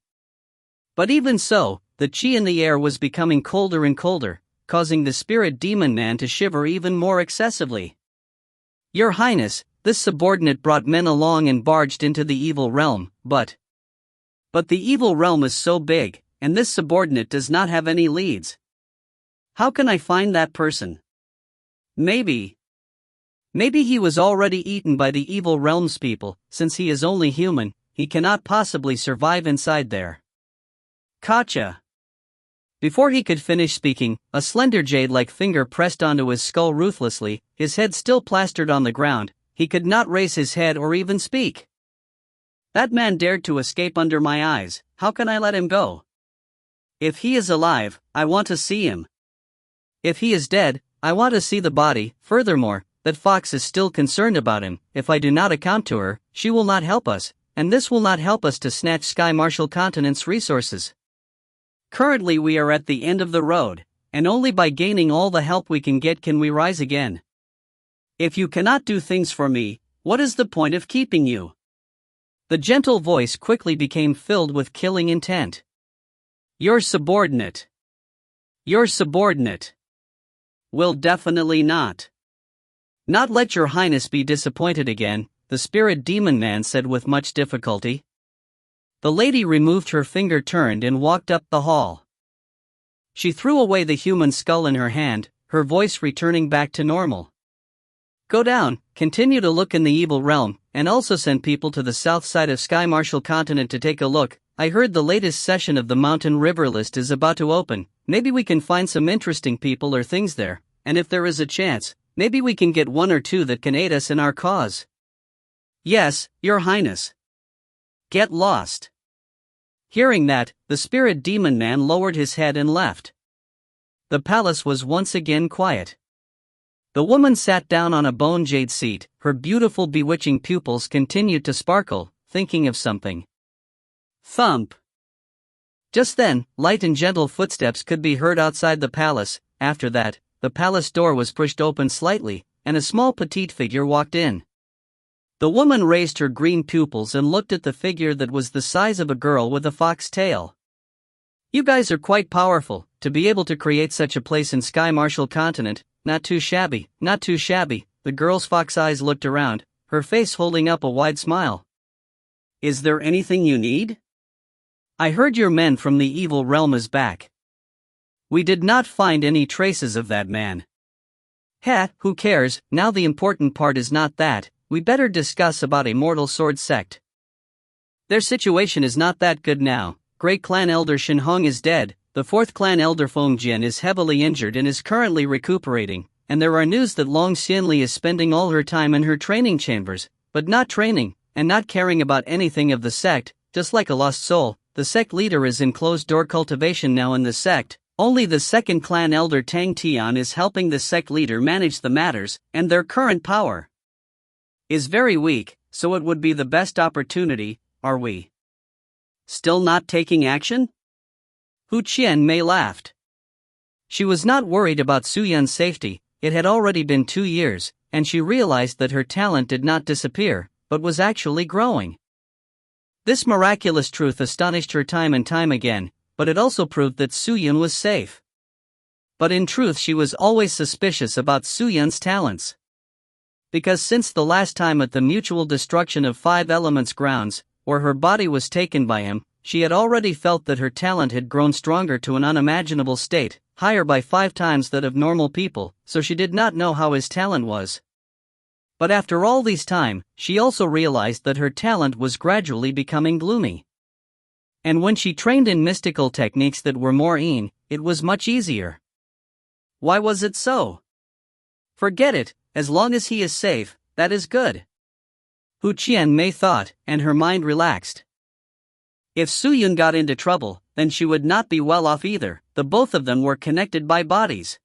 But even so, the chi in the air was becoming colder and colder, causing the spirit demon man to shiver even more excessively. Your Highness, this subordinate brought men along and barged into the evil realm, but the evil realm is so big, and this subordinate does not have any leads. How can I find that person? Maybe he was already eaten by the evil realm's people. Since he is only human, he cannot possibly survive inside there. Gotcha. Before he could finish speaking, a slender jade-like finger pressed onto his skull ruthlessly, his head still plastered on the ground. He could not raise his head or even speak. That man dared to escape under my eyes. How can I let him go? If he is alive, I want to see him. If he is dead, I want to see the body. Furthermore, that fox is still concerned about him. If I do not account to her, she will not help us, and this will not help us to snatch Sky Marshal Continent's resources. Currently we are at the end of the road, and only by gaining all the help we can get can we rise again. If you cannot do things for me, what is the point of keeping you? The gentle voice quickly became filled with killing intent. Your subordinate. Will definitely not let your Highness be disappointed again, the spirit demon man said with much difficulty. The lady removed her finger, turned and walked up the hall. She threw away the human skull in her hand, her voice returning back to normal. Go down, continue to look in the evil realm, and also send people to the south side of Sky Marshall Continent to take a look. I heard the latest session of the Mountain River list is about to open. Maybe we can find some interesting people or things there, and if there is a chance, maybe we can get one or two that can aid us in our cause. Yes, Your Highness. Get lost. Hearing that, the spirit demon man lowered his head and left. The palace was once again quiet. The woman sat down on a bone jade seat, her beautiful bewitching pupils continued to sparkle, thinking of something. Thump. Just then, light and gentle footsteps could be heard outside the palace. After that, the palace door was pushed open slightly, and a small petite figure walked in. The woman raised her green pupils and looked at the figure that was the size of a girl with a fox tail. You guys are quite powerful, to be able to create such a place in Sky Marshall Continent. Not too shabby, not too shabby. The girl's fox eyes looked around, her face holding up a wide smile. Is there anything you need? I heard your men from the evil realm is back. We did not find any traces of that man. Heh, who cares? Now the important part is not that. We better discuss about Immortal Sword Sect. Their situation is not that good now. Great Clan Elder Shin Hong is dead. The 4th Clan Elder Feng Jian is heavily injured and is currently recuperating, and there are news that Long Xianli is spending all her time in her training chambers, but not training, and not caring about anything of the sect. Just like a lost soul, the sect leader is in closed-door cultivation now in the sect. Only the 2nd Clan Elder Tang Tian is helping the sect leader manage the matters, and their current power is very weak, so it would be the best opportunity. Are we still not taking action? Hu Qianmei laughed. She was not worried about Su Yun's safety. It had already been 2 years, and she realized that her talent did not disappear, but was actually growing. This miraculous truth astonished her time and time again, but it also proved that Su Yun was safe. But in truth she was always suspicious about Su Yun's talents. Because since the last time at the mutual destruction of 5 Elements grounds, where her body was taken by him, she had already felt that her talent had grown stronger to an unimaginable state, higher by 5 times that of normal people, so she did not know how his talent was. But after all this time, she also realized that her talent was gradually becoming gloomy. And when she trained in mystical techniques that were more it was much easier. Why was it so? Forget it, as long as he is safe, that is good. Hu Qianmei thought, and her mind relaxed. If Su Yun got into trouble, then she would not be well off either. The both of them were connected by bodies.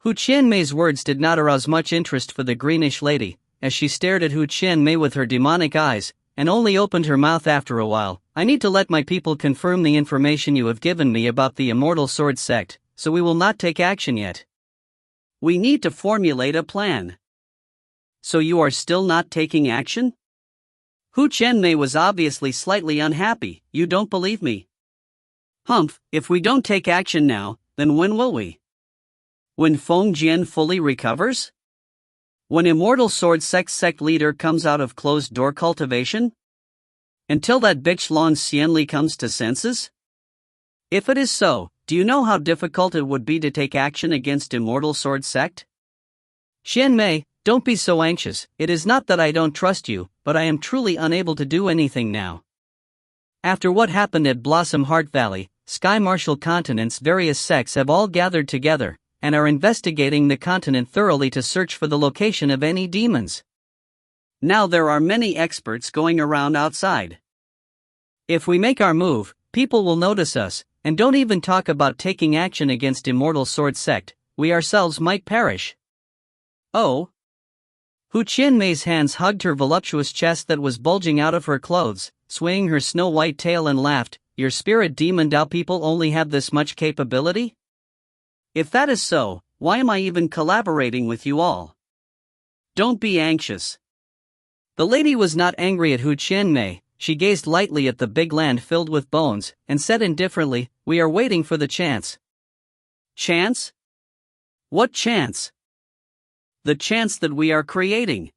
Hu Qianmei's words did not arouse much interest for the greenish lady, as she stared at Hu Qianmei with her demonic eyes, and only opened her mouth after a while. I need to let my people confirm the information you have given me about the Immortal Sword Sect, so we will not take action yet. We need to formulate a plan. So you are still not taking action? Hu Qianmei was obviously slightly unhappy. You don't believe me? Humph, if we don't take action now, then when will we? When Feng Jian fully recovers? When Immortal Sword Sect leader comes out of closed-door cultivation? Until that bitch Long Xianli comes to senses? If it is so, do you know how difficult it would be to take action against Immortal Sword Sect? Qianmei, don't be so anxious. It is not that I don't trust you, but I am truly unable to do anything now. After what happened at Blossom Heart Valley, Sky Marshall Continent's various sects have all gathered together, and are investigating the continent thoroughly to search for the location of any demons. Now there are many experts going around outside. If we make our move, people will notice us, and don't even talk about taking action against Immortal Sword Sect. We ourselves might perish. Oh? Hu Qianmei's hands hugged her voluptuous chest that was bulging out of her clothes, swaying her snow-white tail and laughed. Your spirit demon Dao people only have this much capability? If that is so, why am I even collaborating with you all? Don't be anxious. The lady was not angry at Hu Qianmei. She gazed lightly at the big land filled with bones, and said indifferently, we are waiting for the chance. Chance? What chance? The chance that we are creating.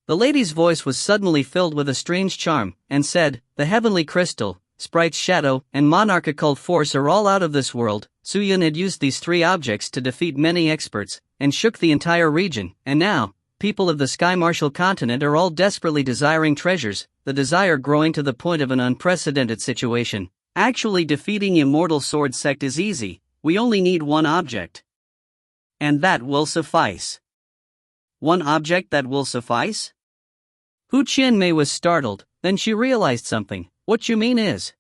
The lady's voice was suddenly filled with a strange charm, and said, the heavenly crystal, Sprite's shadow, and monarchical force are all out of this world. Suyun had used these 3 objects to defeat many experts, and shook the entire region, and now, people of the Sky Martial continent are all desperately desiring treasures, the desire growing to the point of an unprecedented situation. Actually defeating Immortal Sword Sect is easy, we only need 1 object. And that will suffice. 1 object that will suffice? Hu Qianmei was startled, then she realized something. What you mean is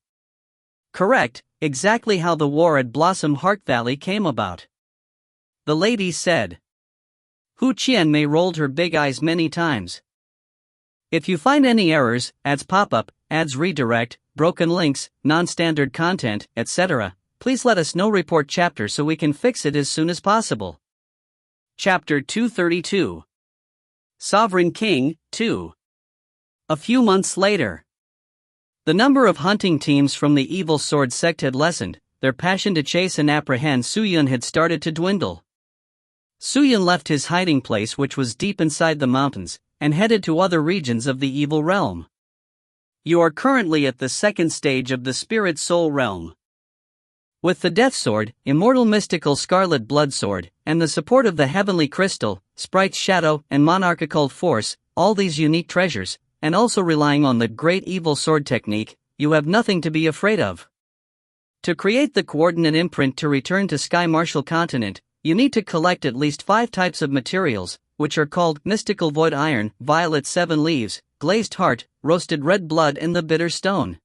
correct, exactly how the war at Blossom Heart Valley came about. The lady said. Hu Qianmei rolled her big eyes many times. If you find any errors, ads pop up, ads redirect, broken links, non-standard content, etc., please let us know. Report chapter so we can fix it as soon as possible. Chapter 232. Sovereign King, 2. A few months later. The number of hunting teams from the Evil Sword Sect had lessened, their passion to chase and apprehend Suyun had started to dwindle. Suyun left his hiding place, which was deep inside the mountains, and headed to other regions of the evil realm. You are currently at the 2nd stage of the Spirit Soul Realm. With the Death Sword, Immortal Mystical Scarlet Blood Sword, and the support of the Heavenly Crystal, Sprite's Shadow, and Monarchical Force, all these unique treasures, and also relying on the Great Evil Sword technique, you have nothing to be afraid of. To create the coordinate imprint to return to Sky Martial Continent, you need to collect at least 5 types of materials, which are called Mystical Void Iron, Violet 7 Leaves, Glazed Heart, Roasted Red Blood, and the Bitter Stone.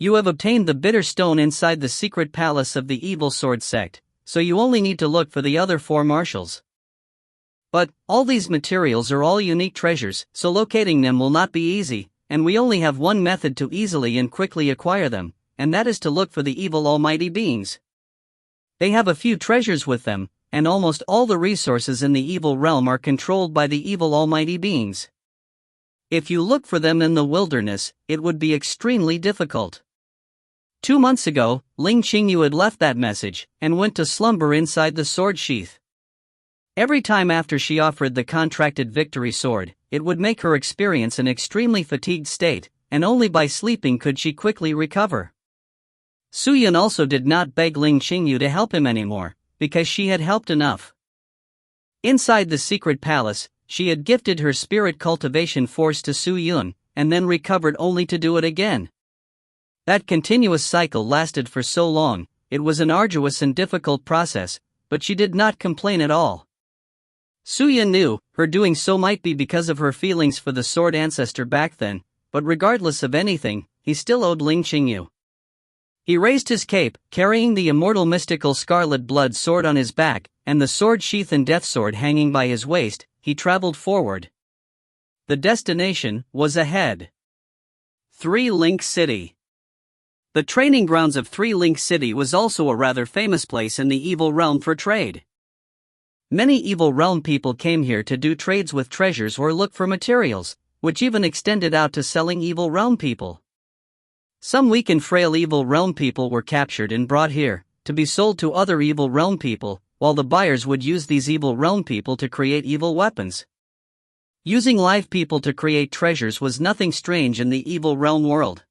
You have obtained the Bitter Stone inside the secret palace of the Evil Sword Sect, so you only need to look for the other 4 martials. But, all these materials are all unique treasures, so locating them will not be easy, and we only have one method to easily and quickly acquire them, and that is to look for the evil almighty beings. They have a few treasures with them, and almost all the resources in the evil realm are controlled by the evil almighty beings. If you look for them in the wilderness, it would be extremely difficult. 2 months ago, Ling Qingyu had left that message, and went to slumber inside the sword sheath. Every time after she offered the contracted victory sword, it would make her experience an extremely fatigued state, and only by sleeping could she quickly recover. Suyun also did not beg Ling Qingyu to help him anymore, because she had helped enough. Inside the secret palace, she had gifted her spirit cultivation force to Suyun, and then recovered only to do it again. That continuous cycle lasted for so long, it was an arduous and difficult process, but she did not complain at all. Suyun knew, her doing so might be because of her feelings for the sword ancestor back then, but regardless of anything, he still owed Ling Qingyu. He raised his cape, carrying the immortal mystical scarlet blood sword on his back, and the sword sheath and death sword hanging by his waist. He traveled forward. The destination was ahead. 3 Link City. The training grounds of 3 Link City was also a rather famous place in the evil realm for trade. Many evil realm people came here to do trades with treasures or look for materials, which even extended out to selling evil realm people. Some weak and frail evil realm people were captured and brought here, to be sold to other evil realm people, while the buyers would use these evil realm people to create evil weapons. Using live people to create treasures was nothing strange in the evil realm world.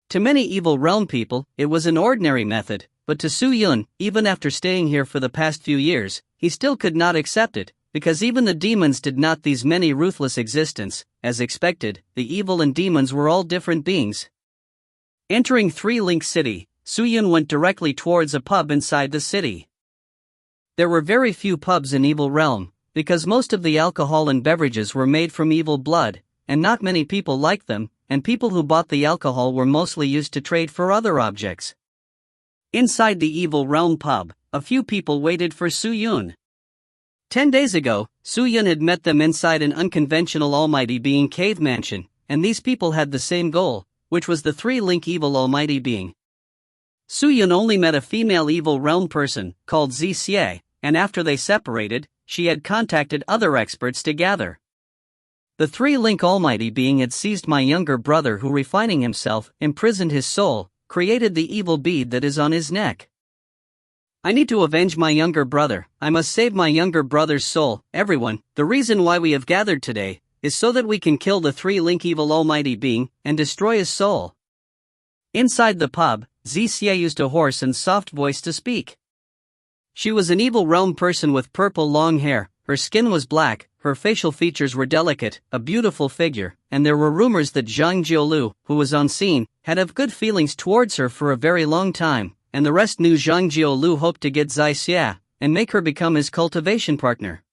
To many evil realm people, it was an ordinary method, but to Suyun, even after staying here for the past few years, he still could not accept it, because even the demons did not these many ruthless existence. As expected, the evil and demons were all different beings. Entering 3 Link City, Suyun went directly towards a pub inside the city. There were very few pubs in Evil Realm, because most of the alcohol and beverages were made from evil blood, and not many people liked them, and people who bought the alcohol were mostly used to trade for other objects. Inside the Evil Realm pub, a few people waited for Suyun. 10 days ago, Suyun had met them inside an unconventional almighty being cave mansion, and these people had the same goal, which was the 3 Link evil almighty being. Suyun only met a female evil realm person, called Xie, and after they separated, she had contacted other experts to gather. The 3 Link almighty being had seized my younger brother, who, refining himself, imprisoned his soul, created the evil bead that is on his neck. I need to avenge my younger brother. I must save my younger brother's soul. Everyone, the reason why we have gathered today is so that we can kill the 3 Link evil almighty being and destroy his soul. Inside the pub, Zixia used a hoarse and soft voice to speak. She was an evil realm person with purple long hair, her skin was black, her facial features were delicate, a beautiful figure, and there were rumors that Zhang Jiolu, who was on scene, had have good feelings towards her for a very long time, and the rest knew Zhang Jiolu hoped to get Zixia and make her become his cultivation partner.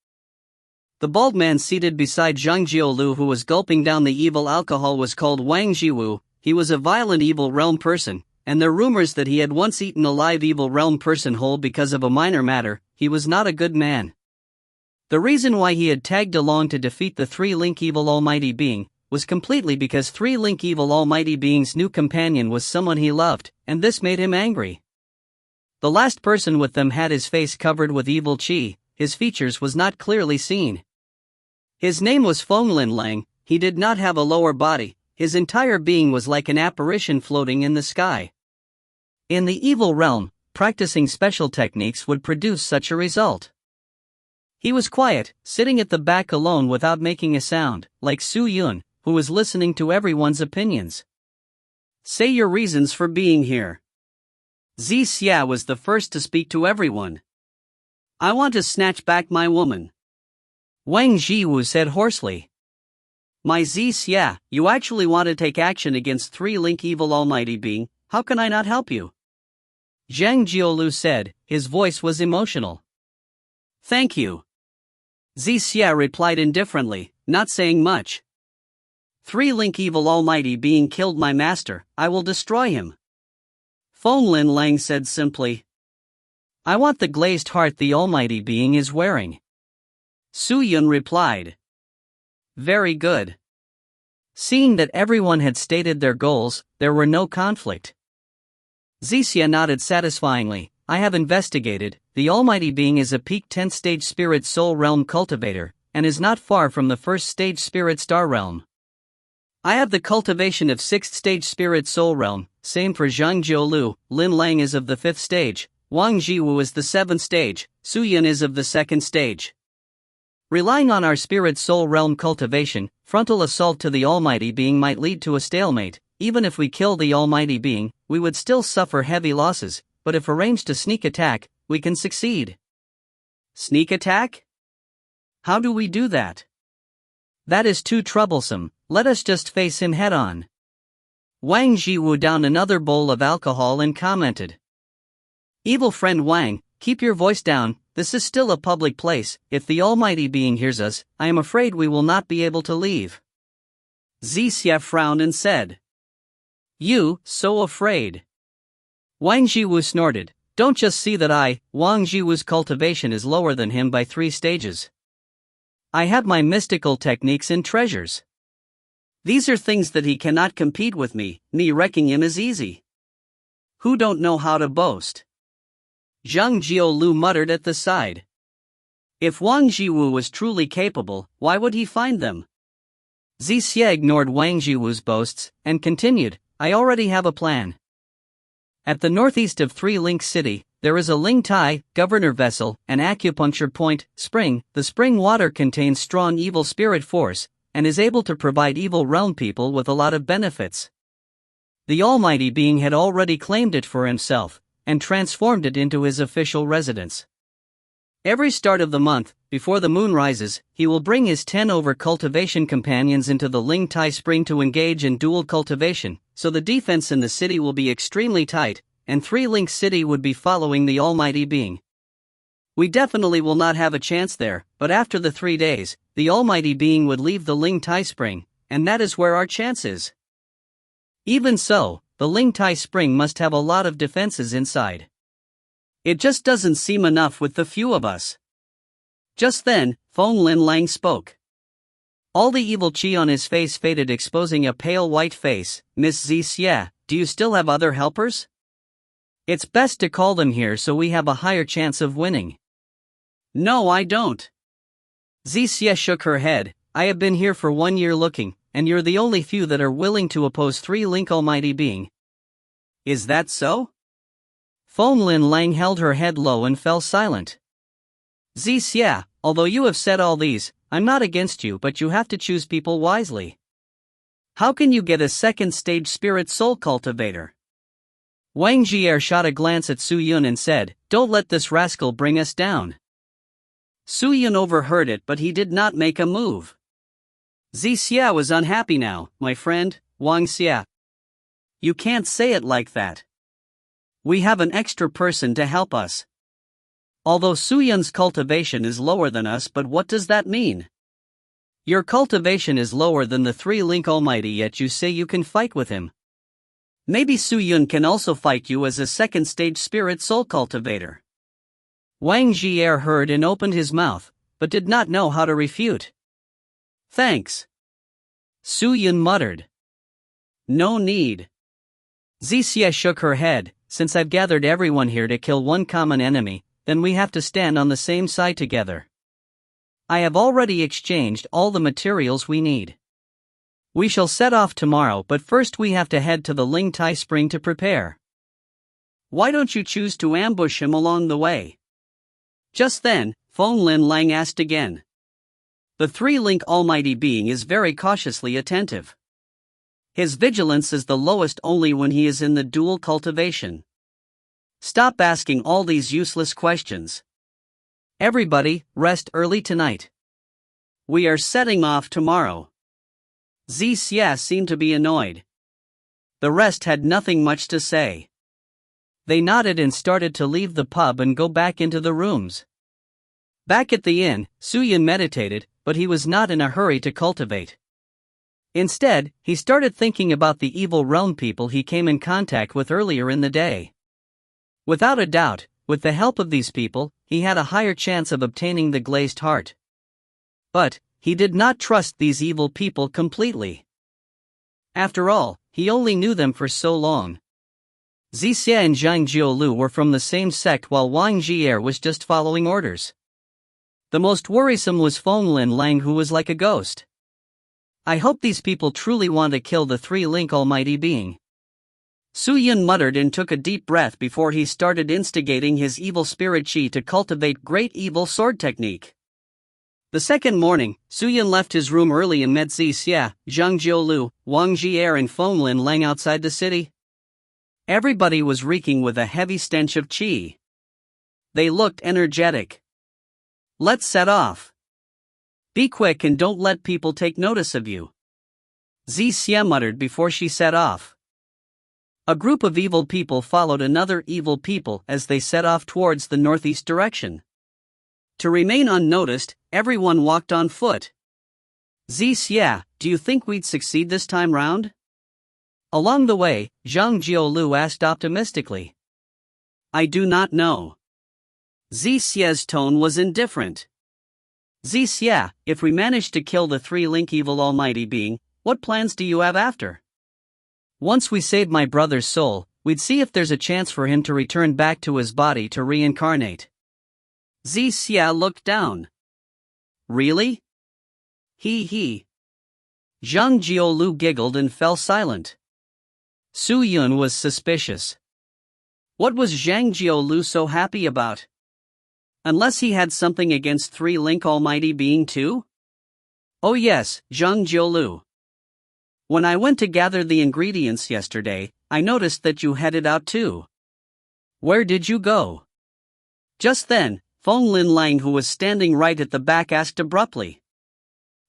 The bald man seated beside Zhang Jiolu, who was gulping down the evil alcohol, was called Wang Jiwu. He was a violent evil realm person, and there are rumors that he had once eaten a live evil realm person whole because of a minor matter. He was not a good man. The reason why he had tagged along to defeat the three-link evil almighty being was completely because three-link evil almighty being's new companion was someone he loved, and this made him angry. The last person with them had his face covered with evil qi, his features was not clearly seen. His name was Fonglin Lang, he did not have a lower body, his entire being was like an apparition floating in the sky. In the evil realm, practicing special techniques would produce such a result. He was quiet, sitting at the back alone without making a sound, like Su Yun, who was listening to everyone's opinions. Say your reasons for being here. Zixia was the first to speak to everyone. I want to snatch back my woman. Wang Jiwu said hoarsely. My Zixia, you actually want to take action against three-link evil almighty being, how can I not help you? Zhang Jiolu said, his voice was emotional. Thank you. Zixia replied indifferently, not saying much. Three-link evil almighty being killed my master, I will destroy him. Fonglin Lang said simply. I want the glazed heart the almighty being is wearing. Su Yun replied. Very good. Seeing that everyone had stated their goals, there were no conflict. Zixia nodded satisfyingly. I have investigated, the almighty being is a peak 10th stage spirit soul realm cultivator, and is not far from the 1st stage spirit star realm. I have the cultivation of 6th stage spirit soul realm, same for Zhang Jiolu. Lin Lang is of the 5th stage, Wang Jiwu is the 7th stage, Su Yun is of the 2nd stage. Relying on our spirit soul realm cultivation, frontal assault to the almighty being might lead to a stalemate. Even if we kill the almighty being, we would still suffer heavy losses, but if arranged a sneak attack, we can succeed. Sneak attack? How do we do that? That is too troublesome, let us just face him head on. Wang Jiwu downed another bowl of alcohol and commented. Evil friend Wang, keep your voice down, this is still a public place, if the almighty being hears us, I am afraid we will not be able to leave. Zixia frowned and said. You, so afraid. Wang Jiwu snorted, don't just see that Wang Jiwu's cultivation is lower than him by 3 stages. I have my mystical techniques and treasures. These are things that he cannot compete with me wrecking him is easy. Who don't know how to boast? Zhang Jiolu muttered at the side. If Wang Jiwu was truly capable, why would he find them? Zixia ignored Wang Jiwu's boasts, and continued, I already have a plan. At the northeast of Three Link City, there is a Ling Tai, governor vessel, an acupuncture point, spring. The spring water contains strong evil spirit force, and is able to provide evil realm people with a lot of benefits. The almighty being had already claimed it for himself, and transformed it into his official residence. Every start of the month, before the moon rises, he will bring his 10 over cultivation companions into the Ling Tai spring to engage in dual cultivation, so the defense in the city will be extremely tight, and Three Link City would be following the almighty being. We definitely will not have a chance there, but after the 3 days, the almighty being would leave the Ling Tai spring, and that is where our chance is. Even so, the Ling Tai spring must have a lot of defenses inside. It just doesn't seem enough with the few of us. Just then, Fonglin Lang spoke. All the evil qi on his face faded, exposing a pale white face. Miss Zixia, do you still have other helpers? It's best to call them here so we have a higher chance of winning. No, I don't. Zixia shook her head. I have been here for 1 year looking, and you're the only few that are willing to oppose Three Link Almighty Being. Is that so? Fonglin Lang held her head low and fell silent. Zixia, although you have said all these, I'm not against you, but you have to choose people wisely. How can you get a 2nd stage spirit soul cultivator? Wang Jier shot a glance at Su Yun and said, "Don't let this rascal bring us down." Su Yun overheard it, but he did not make a move. Xia was unhappy now. "My friend, Wang Xia. You can't say it like that. We have an extra person to help us. Although Su Yun's cultivation is lower than us, but what does that mean? Your cultivation is lower than the Three-Link Almighty, yet you say you can fight with him. Maybe Su Yun can also fight you as a second-stage spirit soul cultivator." Wang Jier heard and opened his mouth, but did not know how to refute. "Thanks." Su Yun muttered. "No need." Xia shook her head. "Since I've gathered everyone here to kill one common enemy, then we have to stand on the same side together. I have already exchanged all the materials we need. We shall set off tomorrow, but first we have to head to the Ling Tai Spring to prepare. Why don't you choose to ambush him along the way?" Just then, Feng Lin Lang asked again. The Three-Link Almighty Being is very cautiously attentive. His vigilance is the lowest only when he is in the dual cultivation. Stop asking all these useless questions. Everybody, rest early tonight. We are setting off tomorrow. Xia seemed to be annoyed. The rest had nothing much to say. They nodded and started to leave the pub and go back into the rooms. Back at the inn, Su Yun meditated, but he was not in a hurry to cultivate. Instead, he started thinking about the evil realm people he came in contact with earlier in the day. Without a doubt, with the help of these people, he had a higher chance of obtaining the glazed heart. But he did not trust these evil people completely. After all, he only knew them for so long. Xia and Zhang Jiolu were from the same sect, while Wang Jier was just following orders. The most worrisome was Feng Lin Lang, who was like a ghost. I hope these people truly want to kill the Three-Link Almighty Being. Su Yun muttered and took a deep breath before he started instigating his evil spirit chi to cultivate great evil sword technique. The second morning, Su Yun left his room early and met Xia, Zhang Jiolu, Wang Jier and Feng Lin Lang outside the city. Everybody was reeking with a heavy stench of chi. They looked energetic. "Let's set off. Be quick and don't let people take notice of you," Xia muttered before she set off. A group of evil people followed another evil people as they set off towards the northeast direction. To remain unnoticed, everyone walked on foot. "Xia, do you think we'd succeed this time round?" Along the way, Zhang Jiolu asked optimistically. "I do not know." Xia's tone was indifferent. "Xia, if we manage to kill the Three-Link Evil Almighty Being, what plans do you have after?" "Once we save my brother's soul, we'd see if there's a chance for him to return back to his body to reincarnate." Xia looked down. "Really?" He. Zhang Jiolu giggled and fell silent. Su Yun was suspicious. What was Zhang Jiolu so happy about? Unless he had something against Three-Link Almighty Being too? "Oh yes, Zhang Jiolu. When I went to gather the ingredients yesterday, I noticed that you headed out too. Where did you go?" Just then, Feng Lin Lang, who was standing right at the back, asked abruptly.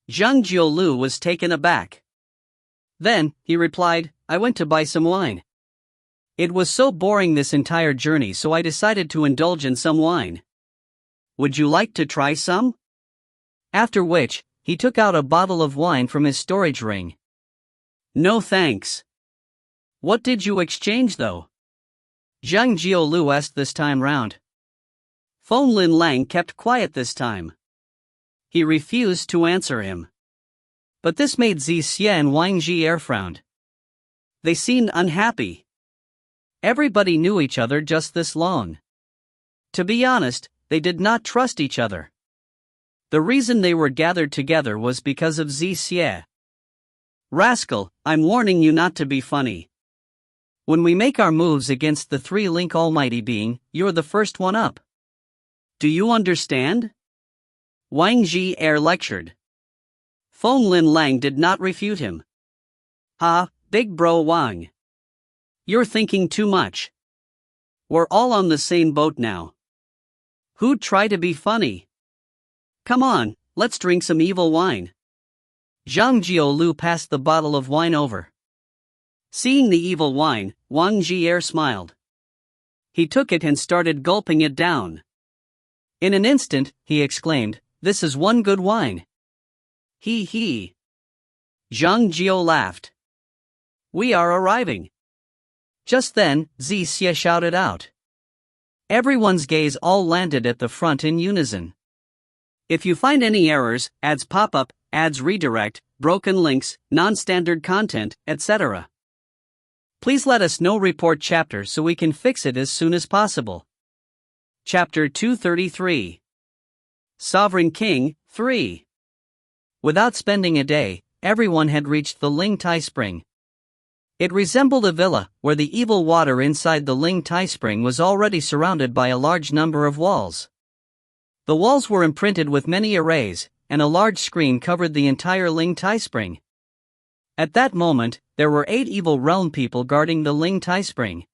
Zhang Jiolu was taken aback. Then, he replied, "I went to buy some wine. It was so boring this entire journey, so I decided to indulge in some wine. Would you like to try some?" After which, he took out a bottle of wine from his storage ring. "No thanks." "What did you exchange though?" Zhang Jiolu asked this time round. Feng Lin Lang kept quiet this time. He refused to answer him. But this made Xia and Wang Jier frown. They seemed unhappy. Everybody knew each other just this long. To be honest, they did not trust each other. The reason they were gathered together was because of Xia. "Rascal, I'm warning you not to be funny. When we make our moves against the Three-Link Almighty Being, you're the first one up. Do you understand?" Wang Jier lectured. Feng Lin Lang did not refute him. "Ha, big bro Wang. You're thinking too much. We're all on the same boat now. Who'd try to be funny? Come on, let's drink some evil wine. Zhang Jiolu passed the bottle of wine over. Seeing the evil wine, Wang Jier smiled. He took it and started gulping it down. In an instant, he exclaimed, "This is one good wine." He. Zhang Jiu laughed. "We are arriving." Just then, Xie shouted out. Everyone's gaze all landed at the front in unison. If you find any errors, ads pop up, ads redirect, broken links, non-standard content, etc., please let us know. Report chapter so we can fix it as soon as possible. Chapter 233. Sovereign King, 3. Without spending a day, everyone had reached the Ling Tai Spring. It resembled a villa, where the evil water inside the Ling Tai Spring was already surrounded by a large number of walls. The walls were imprinted with many arrays, and a large screen covered the entire Ling Tai Spring. At that moment, there were 8 evil realm people guarding the Ling Tai Spring.